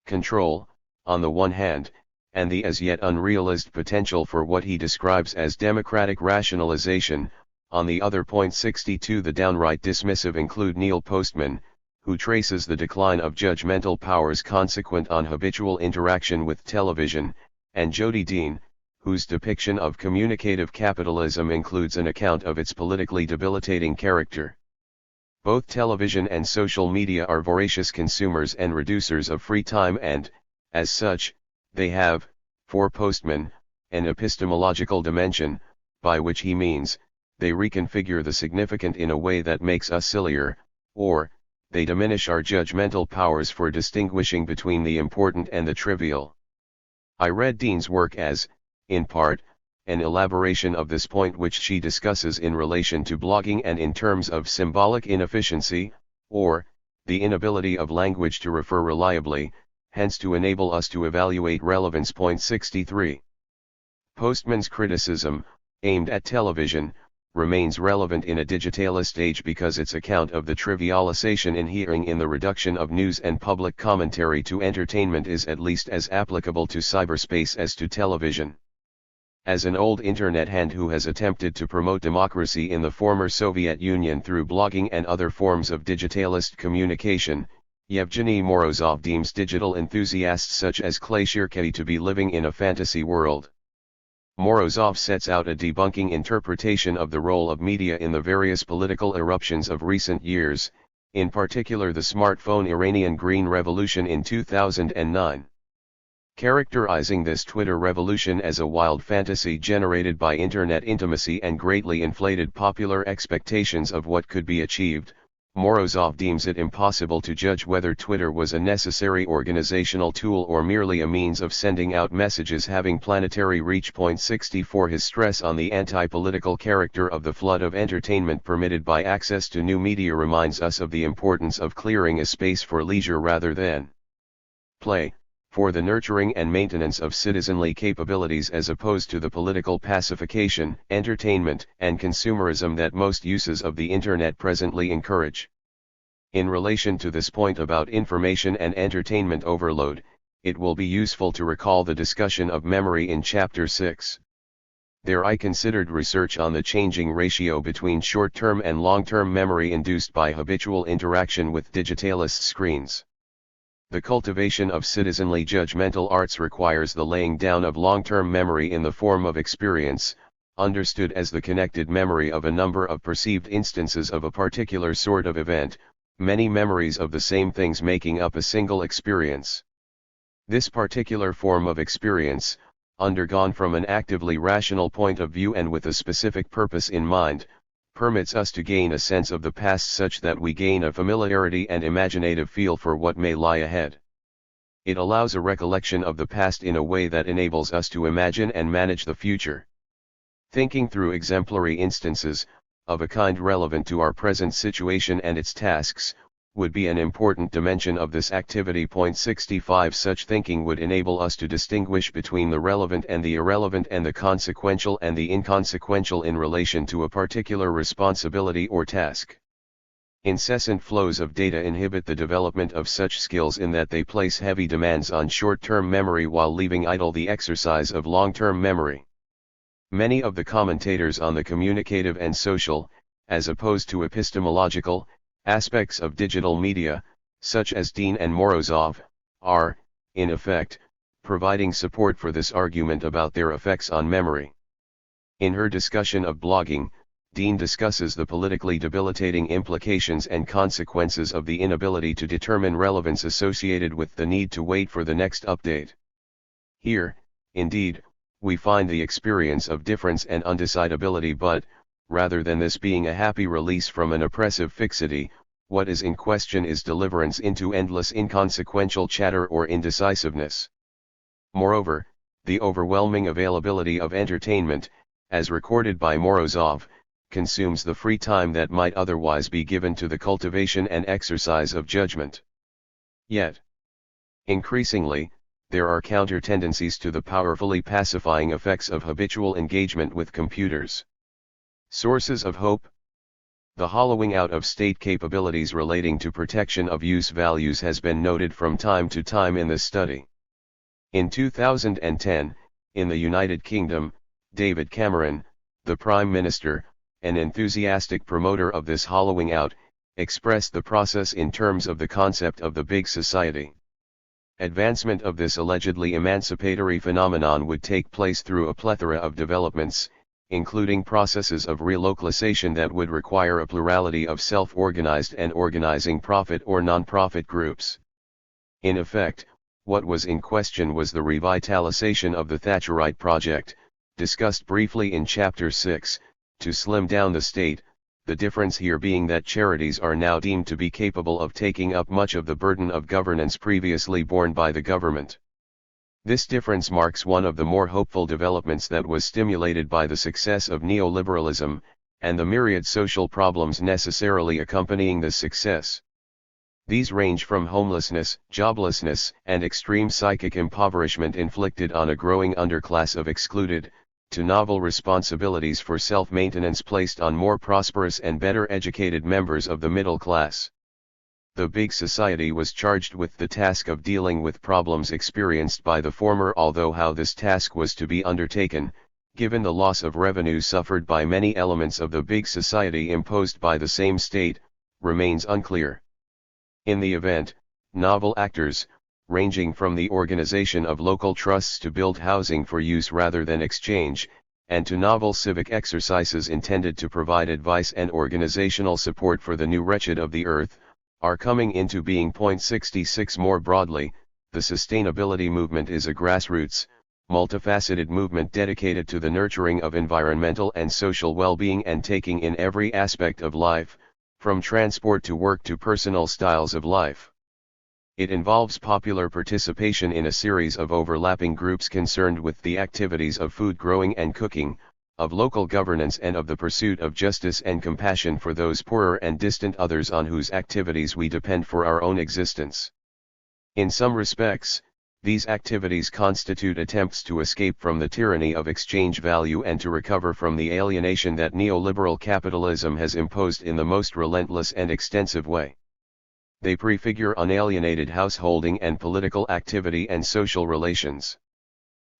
control, on the one hand, and the as yet unrealized potential for what he describes as democratic rationalization, on the other. 62 The downright dismissive include Neil Postman, who traces the decline of judgmental powers consequent on habitual interaction with television, and Jody Dean, whose depiction of communicative capitalism includes an account of its politically debilitating character. Both television and social media are voracious consumers and reducers of free time and, as such, they have, for Postman, an epistemological dimension, by which he means, they reconfigure the significant in a way that makes us sillier, or, they diminish our judgmental powers for distinguishing between the important and the trivial. I read Dean's work as, in part, an elaboration of this point which she discusses in relation to blogging and in terms of symbolic inefficiency, or, the inability of language to refer reliably, hence to enable us to evaluate relevance. 63. Postman's criticism, aimed at television, remains relevant in a digitalist age because its account of the trivialization inherent in the reduction of news and public commentary to entertainment is at least as applicable to cyberspace as to television. As an old internet hand who has attempted to promote democracy in the former Soviet Union through blogging and other forms of digitalist communication, Yevgeny Morozov deems digital enthusiasts such as Clay Shirkey to be living in a fantasy world. Morozov sets out a debunking interpretation of the role of media in the various political eruptions of recent years, in particular the smartphone Iranian Green Revolution in 2009. Characterizing this Twitter revolution as a wild fantasy generated by internet intimacy and greatly inflated popular expectations of what could be achieved, Morozov deems it impossible to judge whether Twitter was a necessary organizational tool or merely a means of sending out messages having planetary reach. 64 His stress on the anti-political character of the flood of entertainment permitted by access to new media reminds us of the importance of clearing a space for leisure rather than play, for the nurturing and maintenance of citizenly capabilities as opposed to the political pacification, entertainment, and consumerism that most uses of the Internet presently encourage. In relation to this point about information and entertainment overload, it will be useful to recall the discussion of memory in Chapter 6. There I considered research on the changing ratio between short-term and long-term memory induced by habitual interaction with digitalist screens. The cultivation of citizenly judgmental arts requires the laying down of long-term memory in the form of experience, understood as the connected memory of a number of perceived instances of a particular sort of event, many memories of the same things making up a single experience. This particular form of experience, undergone from an actively rational point of view and with a specific purpose in mind, permits us to gain a sense of the past such that we gain a familiarity and imaginative feel for what may lie ahead. It allows a recollection of the past in a way that enables us to imagine and manage the future. Thinking through exemplary instances, of a kind relevant to our present situation and its tasks, would be an important dimension of this activity. 65 Such thinking would enable us to distinguish between the relevant and the irrelevant and the consequential and the inconsequential in relation to a particular responsibility or task. Incessant flows of data inhibit the development of such skills in that they place heavy demands on short-term memory while leaving idle the exercise of long-term memory. Many of the commentators on the communicative and social, as opposed to epistemological, aspects of digital media, such as Dean and Morozov, are, in effect, providing support for this argument about their effects on memory. In her discussion of blogging, Dean discusses the politically debilitating implications and consequences of the inability to determine relevance associated with the need to wait for the next update. Here, indeed, we find the experience of difference and undecidability, but, rather than this being a happy release from an oppressive fixity, what is in question is deliverance into endless inconsequential chatter or indecisiveness. Moreover, the overwhelming availability of entertainment, as recorded by Morozov, consumes the free time that might otherwise be given to the cultivation and exercise of judgment. Yet, increasingly, there are counter-tendencies to the powerfully pacifying effects of habitual engagement with computers. Sources of hope. The hollowing out of state capabilities relating to protection of use values has been noted from time to time in this study. In 2010, in the United Kingdom, David Cameron, the Prime Minister, an enthusiastic promoter of this hollowing out, expressed the process in terms of the concept of the big society. Advancement of this allegedly emancipatory phenomenon would take place through a plethora of developments, including processes of relocalization that would require a plurality of self-organized and organizing profit or non-profit groups. In effect, what was in question was the revitalization of the Thatcherite project, discussed briefly in Chapter 6, to slim down the state, the difference here being that charities are now deemed to be capable of taking up much of the burden of governance previously borne by the government. This difference marks one of the more hopeful developments that was stimulated by the success of neoliberalism, and the myriad social problems necessarily accompanying this success. These range from homelessness, joblessness, and extreme psychic impoverishment inflicted on a growing underclass of excluded, to novel responsibilities for self-maintenance placed on more prosperous and better educated members of the middle class. The big society was charged with the task of dealing with problems experienced by the former, although how this task was to be undertaken, given the loss of revenue suffered by many elements of the big society imposed by the same state, remains unclear. In the event, novel actors, ranging from the organization of local trusts to build housing for use rather than exchange, and to novel civic exercises intended to provide advice and organizational support for the new wretched of the earth, are coming into being. 66 More broadly, the sustainability movement is a grassroots, multifaceted movement dedicated to the nurturing of environmental and social well-being and taking in every aspect of life, from transport to work to personal styles of life. It involves popular participation in a series of overlapping groups concerned with the activities of food growing and cooking, of local governance, and of the pursuit of justice and compassion for those poorer and distant others on whose activities we depend for our own existence. In some respects, these activities constitute attempts to escape from the tyranny of exchange value and to recover from the alienation that neoliberal capitalism has imposed in the most relentless and extensive way. They prefigure unalienated householding and political activity and social relations.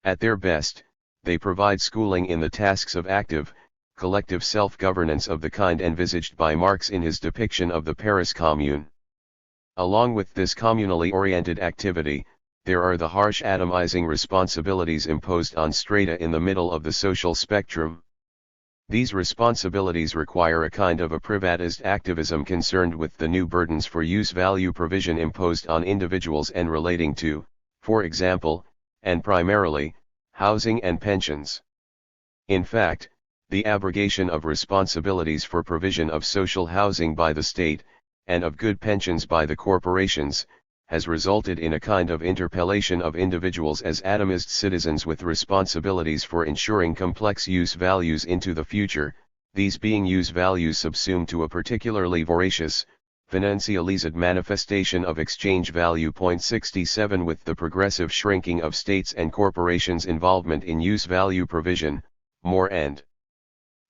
At their best, they provide schooling in the tasks of active, collective self-governance of the kind envisaged by Marx in his depiction of the Paris Commune. Along with this communally oriented activity, there are the harsh atomizing responsibilities imposed on strata in the middle of the social spectrum. These responsibilities require a kind of a privatist activism concerned with the new burdens for use value provision imposed on individuals and relating to, for example, and primarily, housing and pensions. In fact, the abrogation of responsibilities for provision of social housing by the state, and of good pensions by the corporations, has resulted in a kind of interpellation of individuals as atomized citizens with responsibilities for ensuring complex use values into the future, these being use values subsumed to a particularly voracious, Financialized manifestation of exchange value. 67 With the progressive shrinking of states and corporations' involvement in use value provision, more and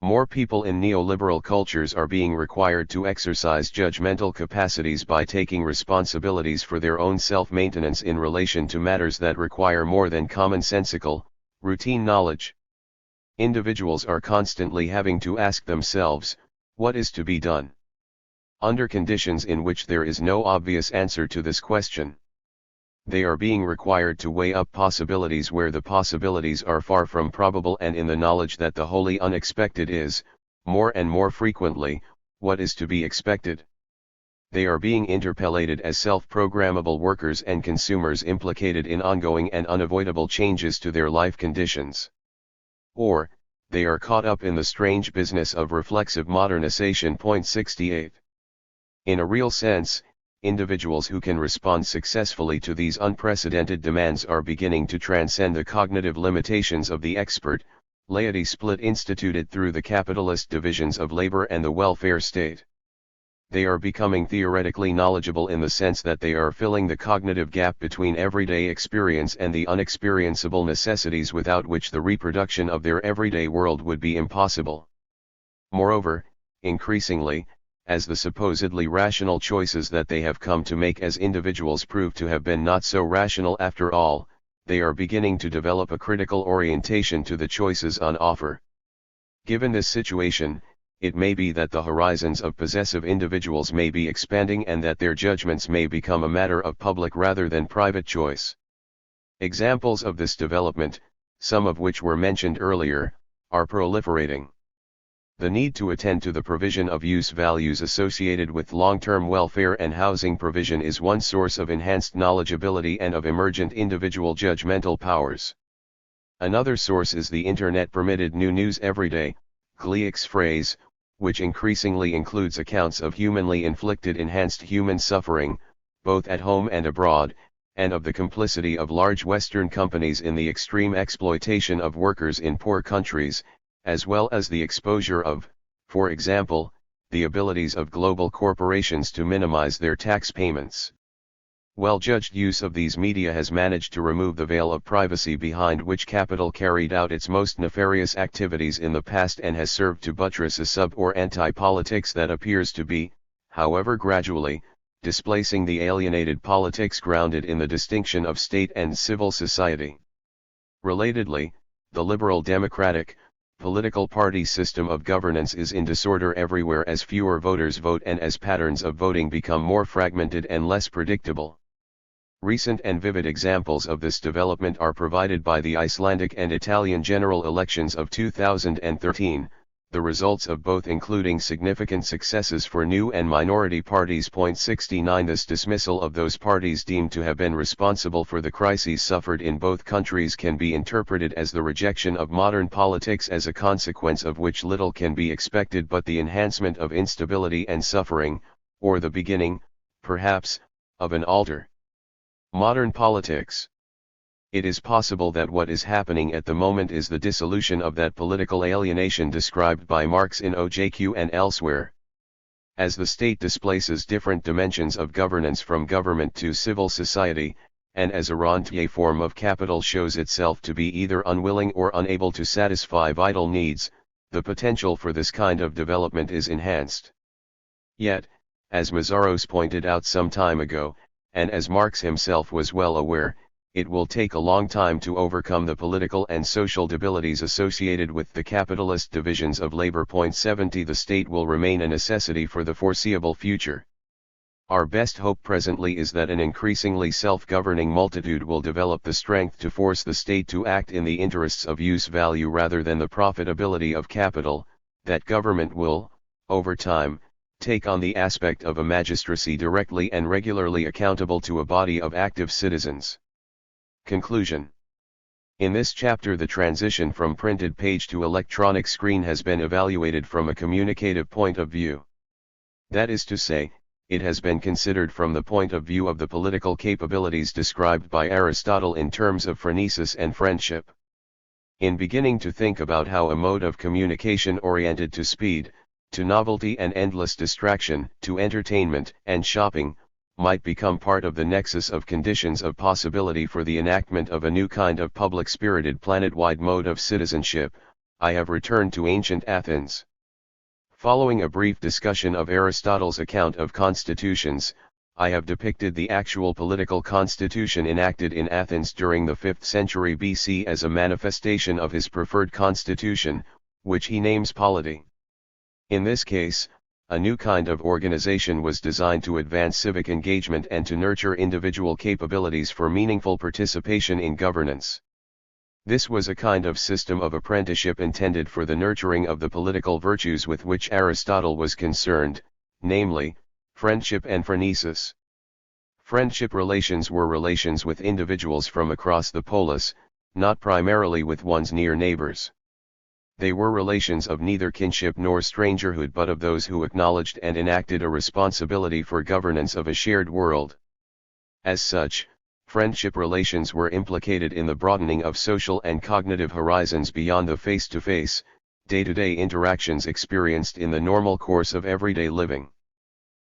more people in neoliberal cultures are being required to exercise judgmental capacities by taking responsibilities for their own self-maintenance in relation to matters that require more than commonsensical, routine knowledge. Individuals are constantly having to ask themselves, what is to be done? Under conditions in which there is no obvious answer to this question. They are being required to weigh up possibilities where the possibilities are far from probable, and in the knowledge that the wholly unexpected is, more and more frequently, what is to be expected. They are being interpellated as self-programmable workers and consumers implicated in ongoing and unavoidable changes to their life conditions. Or, they are caught up in the strange business of reflexive modernization. 68. In a real sense, individuals who can respond successfully to these unprecedented demands are beginning to transcend the cognitive limitations of the expert, laity split instituted through the capitalist divisions of labor and the welfare state. They are becoming theoretically knowledgeable in the sense that they are filling the cognitive gap between everyday experience and the unexperienceable necessities without which the reproduction of their everyday world would be impossible. Moreover, increasingly, as the supposedly rational choices that they have come to make as individuals prove to have been not so rational after all, they are beginning to develop a critical orientation to the choices on offer. Given this situation, it may be that the horizons of possessive individuals may be expanding and that their judgments may become a matter of public rather than private choice. Examples of this development, some of which were mentioned earlier, are proliferating. The need to attend to the provision of use values associated with long-term welfare and housing provision is one source of enhanced knowledgeability and of emergent individual judgmental powers. Another source is the Internet-permitted new news everyday, GLIX phrase, which increasingly includes accounts of humanly inflicted enhanced human suffering, both at home and abroad, and of the complicity of large Western companies in the extreme exploitation of workers in poor countries, as well as the exposure of, for example, the abilities of global corporations to minimize their tax payments. Well-judged use of these media has managed to remove the veil of privacy behind which capital carried out its most nefarious activities in the past and has served to buttress a sub- or anti-politics that appears to be, however gradually, displacing the alienated politics grounded in the distinction of state and civil society. Relatedly, the liberal democratic, political party system of governance is in disorder everywhere as fewer voters vote and as patterns of voting become more fragmented and less predictable. Recent and vivid examples of this development are provided by the Icelandic and Italian general elections of 2013, the results of both including significant successes for new and minority parties. 69 This dismissal of those parties deemed to have been responsible for the crises suffered in both countries can be interpreted as the rejection of modern politics, as a consequence of which little can be expected but the enhancement of instability and suffering, or the beginning, perhaps, of an alter modern politics. It is possible that what is happening at the moment is the dissolution of that political alienation described by Marx in OJQ and elsewhere. As the state displaces different dimensions of governance from government to civil society, and as a rentier form of capital shows itself to be either unwilling or unable to satisfy vital needs, the potential for this kind of development is enhanced. Yet, as Mazaros pointed out some time ago, and as Marx himself was well aware, it will take a long time to overcome the political and social debilities associated with the capitalist divisions of labor. 70 The state will remain a necessity for the foreseeable future. Our best hope presently is that an increasingly self-governing multitude will develop the strength to force the state to act in the interests of use value rather than the profitability of capital, that government will, over time, take on the aspect of a magistracy directly and regularly accountable to a body of active citizens. Conclusion. In this chapter, the transition from printed page to electronic screen has been evaluated from a communicative point of view. That is to say, it has been considered from the point of view of the political capabilities described by Aristotle in terms of phronesis and friendship. In beginning to think about how a mode of communication oriented to speed, to novelty and endless distraction, to entertainment and shopping, might become part of the nexus of conditions of possibility for the enactment of a new kind of public-spirited planet-wide mode of citizenship, I have returned to ancient Athens. Following a brief discussion of Aristotle's account of constitutions, I have depicted the actual political constitution enacted in Athens during the 5th century BC as a manifestation of his preferred constitution, which he names polity. In this case, a new kind of organization was designed to advance civic engagement and to nurture individual capabilities for meaningful participation in governance. This was a kind of system of apprenticeship intended for the nurturing of the political virtues with which Aristotle was concerned, namely, friendship and phronesis. Friendship relations were relations with individuals from across the polis, not primarily with one's near neighbors. They were relations of neither kinship nor strangerhood but of those who acknowledged and enacted a responsibility for governance of a shared world. As such, friendship relations were implicated in the broadening of social and cognitive horizons beyond the face-to-face, day-to-day interactions experienced in the normal course of everyday living.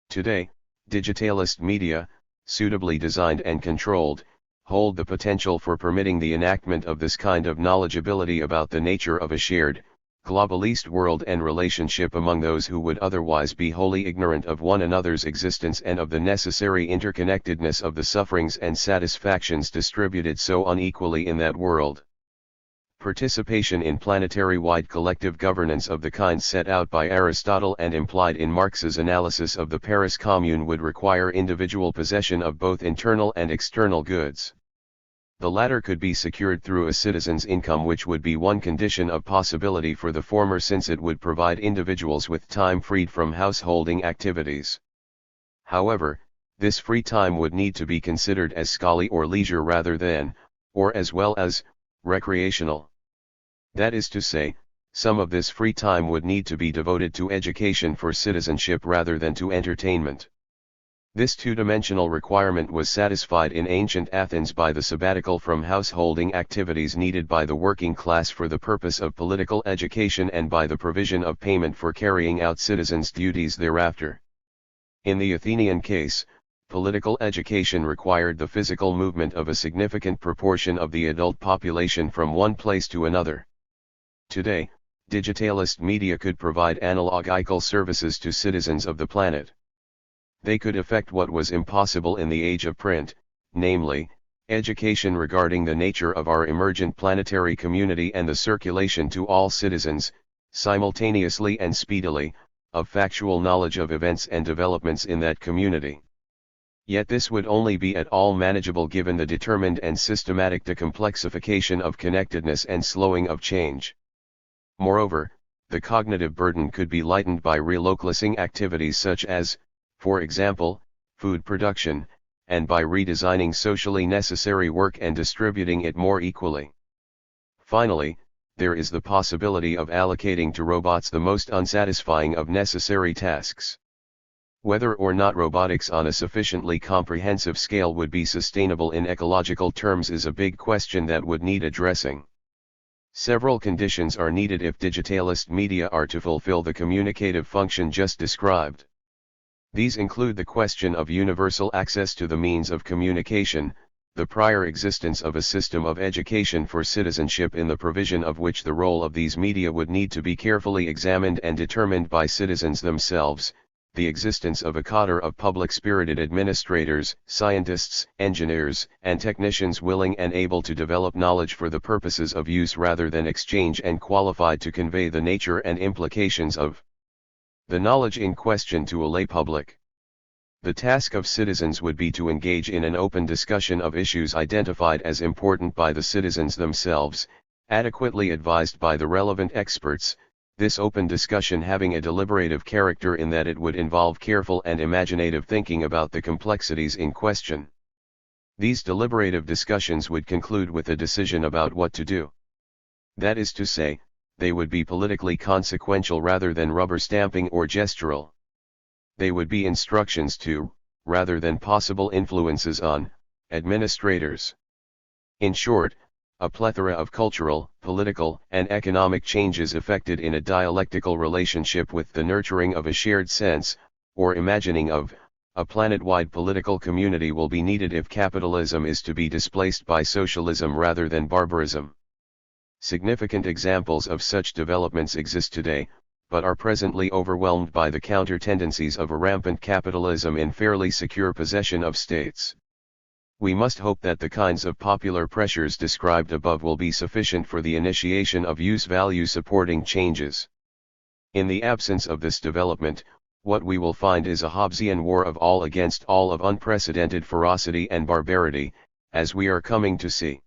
Today, digitalist media, suitably designed and controlled, hold the potential for permitting the enactment of this kind of knowledgeability about the nature of a shared, globalist world and relationship among those who would otherwise be wholly ignorant of one another's existence and of the necessary interconnectedness of the sufferings and satisfactions distributed so unequally in that world. Participation in planetary-wide collective governance of the kind set out by Aristotle and implied in Marx's analysis of the Paris Commune would require individual possession of both internal and external goods. The latter could be secured through a citizen's income, which would be one condition of possibility for the former, since it would provide individuals with time freed from householding activities. However, this free time would need to be considered as scholae or leisure rather than, or as well as, recreational. That is to say, some of this free time would need to be devoted to education for citizenship rather than to entertainment. This two-dimensional requirement was satisfied in ancient Athens by the sabbatical from householding activities needed by the working class for the purpose of political education and by the provision of payment for carrying out citizens' duties thereafter. In the Athenian case, political education required the physical movement of a significant proportion of the adult population from one place to another. Today, digitalist media could provide analogical services to citizens of the planet. They could effect what was impossible in the age of print, namely, education regarding the nature of our emergent planetary community and the circulation to all citizens, simultaneously and speedily, of factual knowledge of events and developments in that community. Yet this would only be at all manageable given the determined and systematic decomplexification of connectedness and slowing of change. Moreover, the cognitive burden could be lightened by relocalizing activities such as, for example, food production, and by redesigning socially necessary work and distributing it more equally. Finally, there is the possibility of allocating to robots the most unsatisfying of necessary tasks. Whether or not robotics on a sufficiently comprehensive scale would be sustainable in ecological terms is a big question that would need addressing. Several conditions are needed if digitalist media are to fulfill the communicative function just described. These include the question of universal access to the means of communication, the prior existence of a system of education for citizenship in the provision of which the role of these media would need to be carefully examined and determined by citizens themselves, the existence of a cadre of public-spirited administrators, scientists, engineers, and technicians willing and able to develop knowledge for the purposes of use rather than exchange and qualified to convey the nature and implications of the knowledge in question to a lay public. The task of citizens would be to engage in an open discussion of issues identified as important by the citizens themselves, adequately advised by the relevant experts, this open discussion having a deliberative character in that it would involve careful and imaginative thinking about the complexities in question. These deliberative discussions would conclude with a decision about what to do. That is to say, they would be politically consequential rather than rubber stamping or gestural. They would be instructions to, rather than possible influences on, administrators. In short, a plethora of cultural, political, and economic changes effected in a dialectical relationship with the nurturing of a shared sense, or imagining of, a planet-wide political community will be needed if capitalism is to be displaced by socialism rather than barbarism. Significant examples of such developments exist today, but are presently overwhelmed by the counter-tendencies of a rampant capitalism in fairly secure possession of states. We must hope that the kinds of popular pressures described above will be sufficient for the initiation of use-value supporting changes. In the absence of this development, what we will find is a Hobbesian war of all against all of unprecedented ferocity and barbarity, as we are coming to see.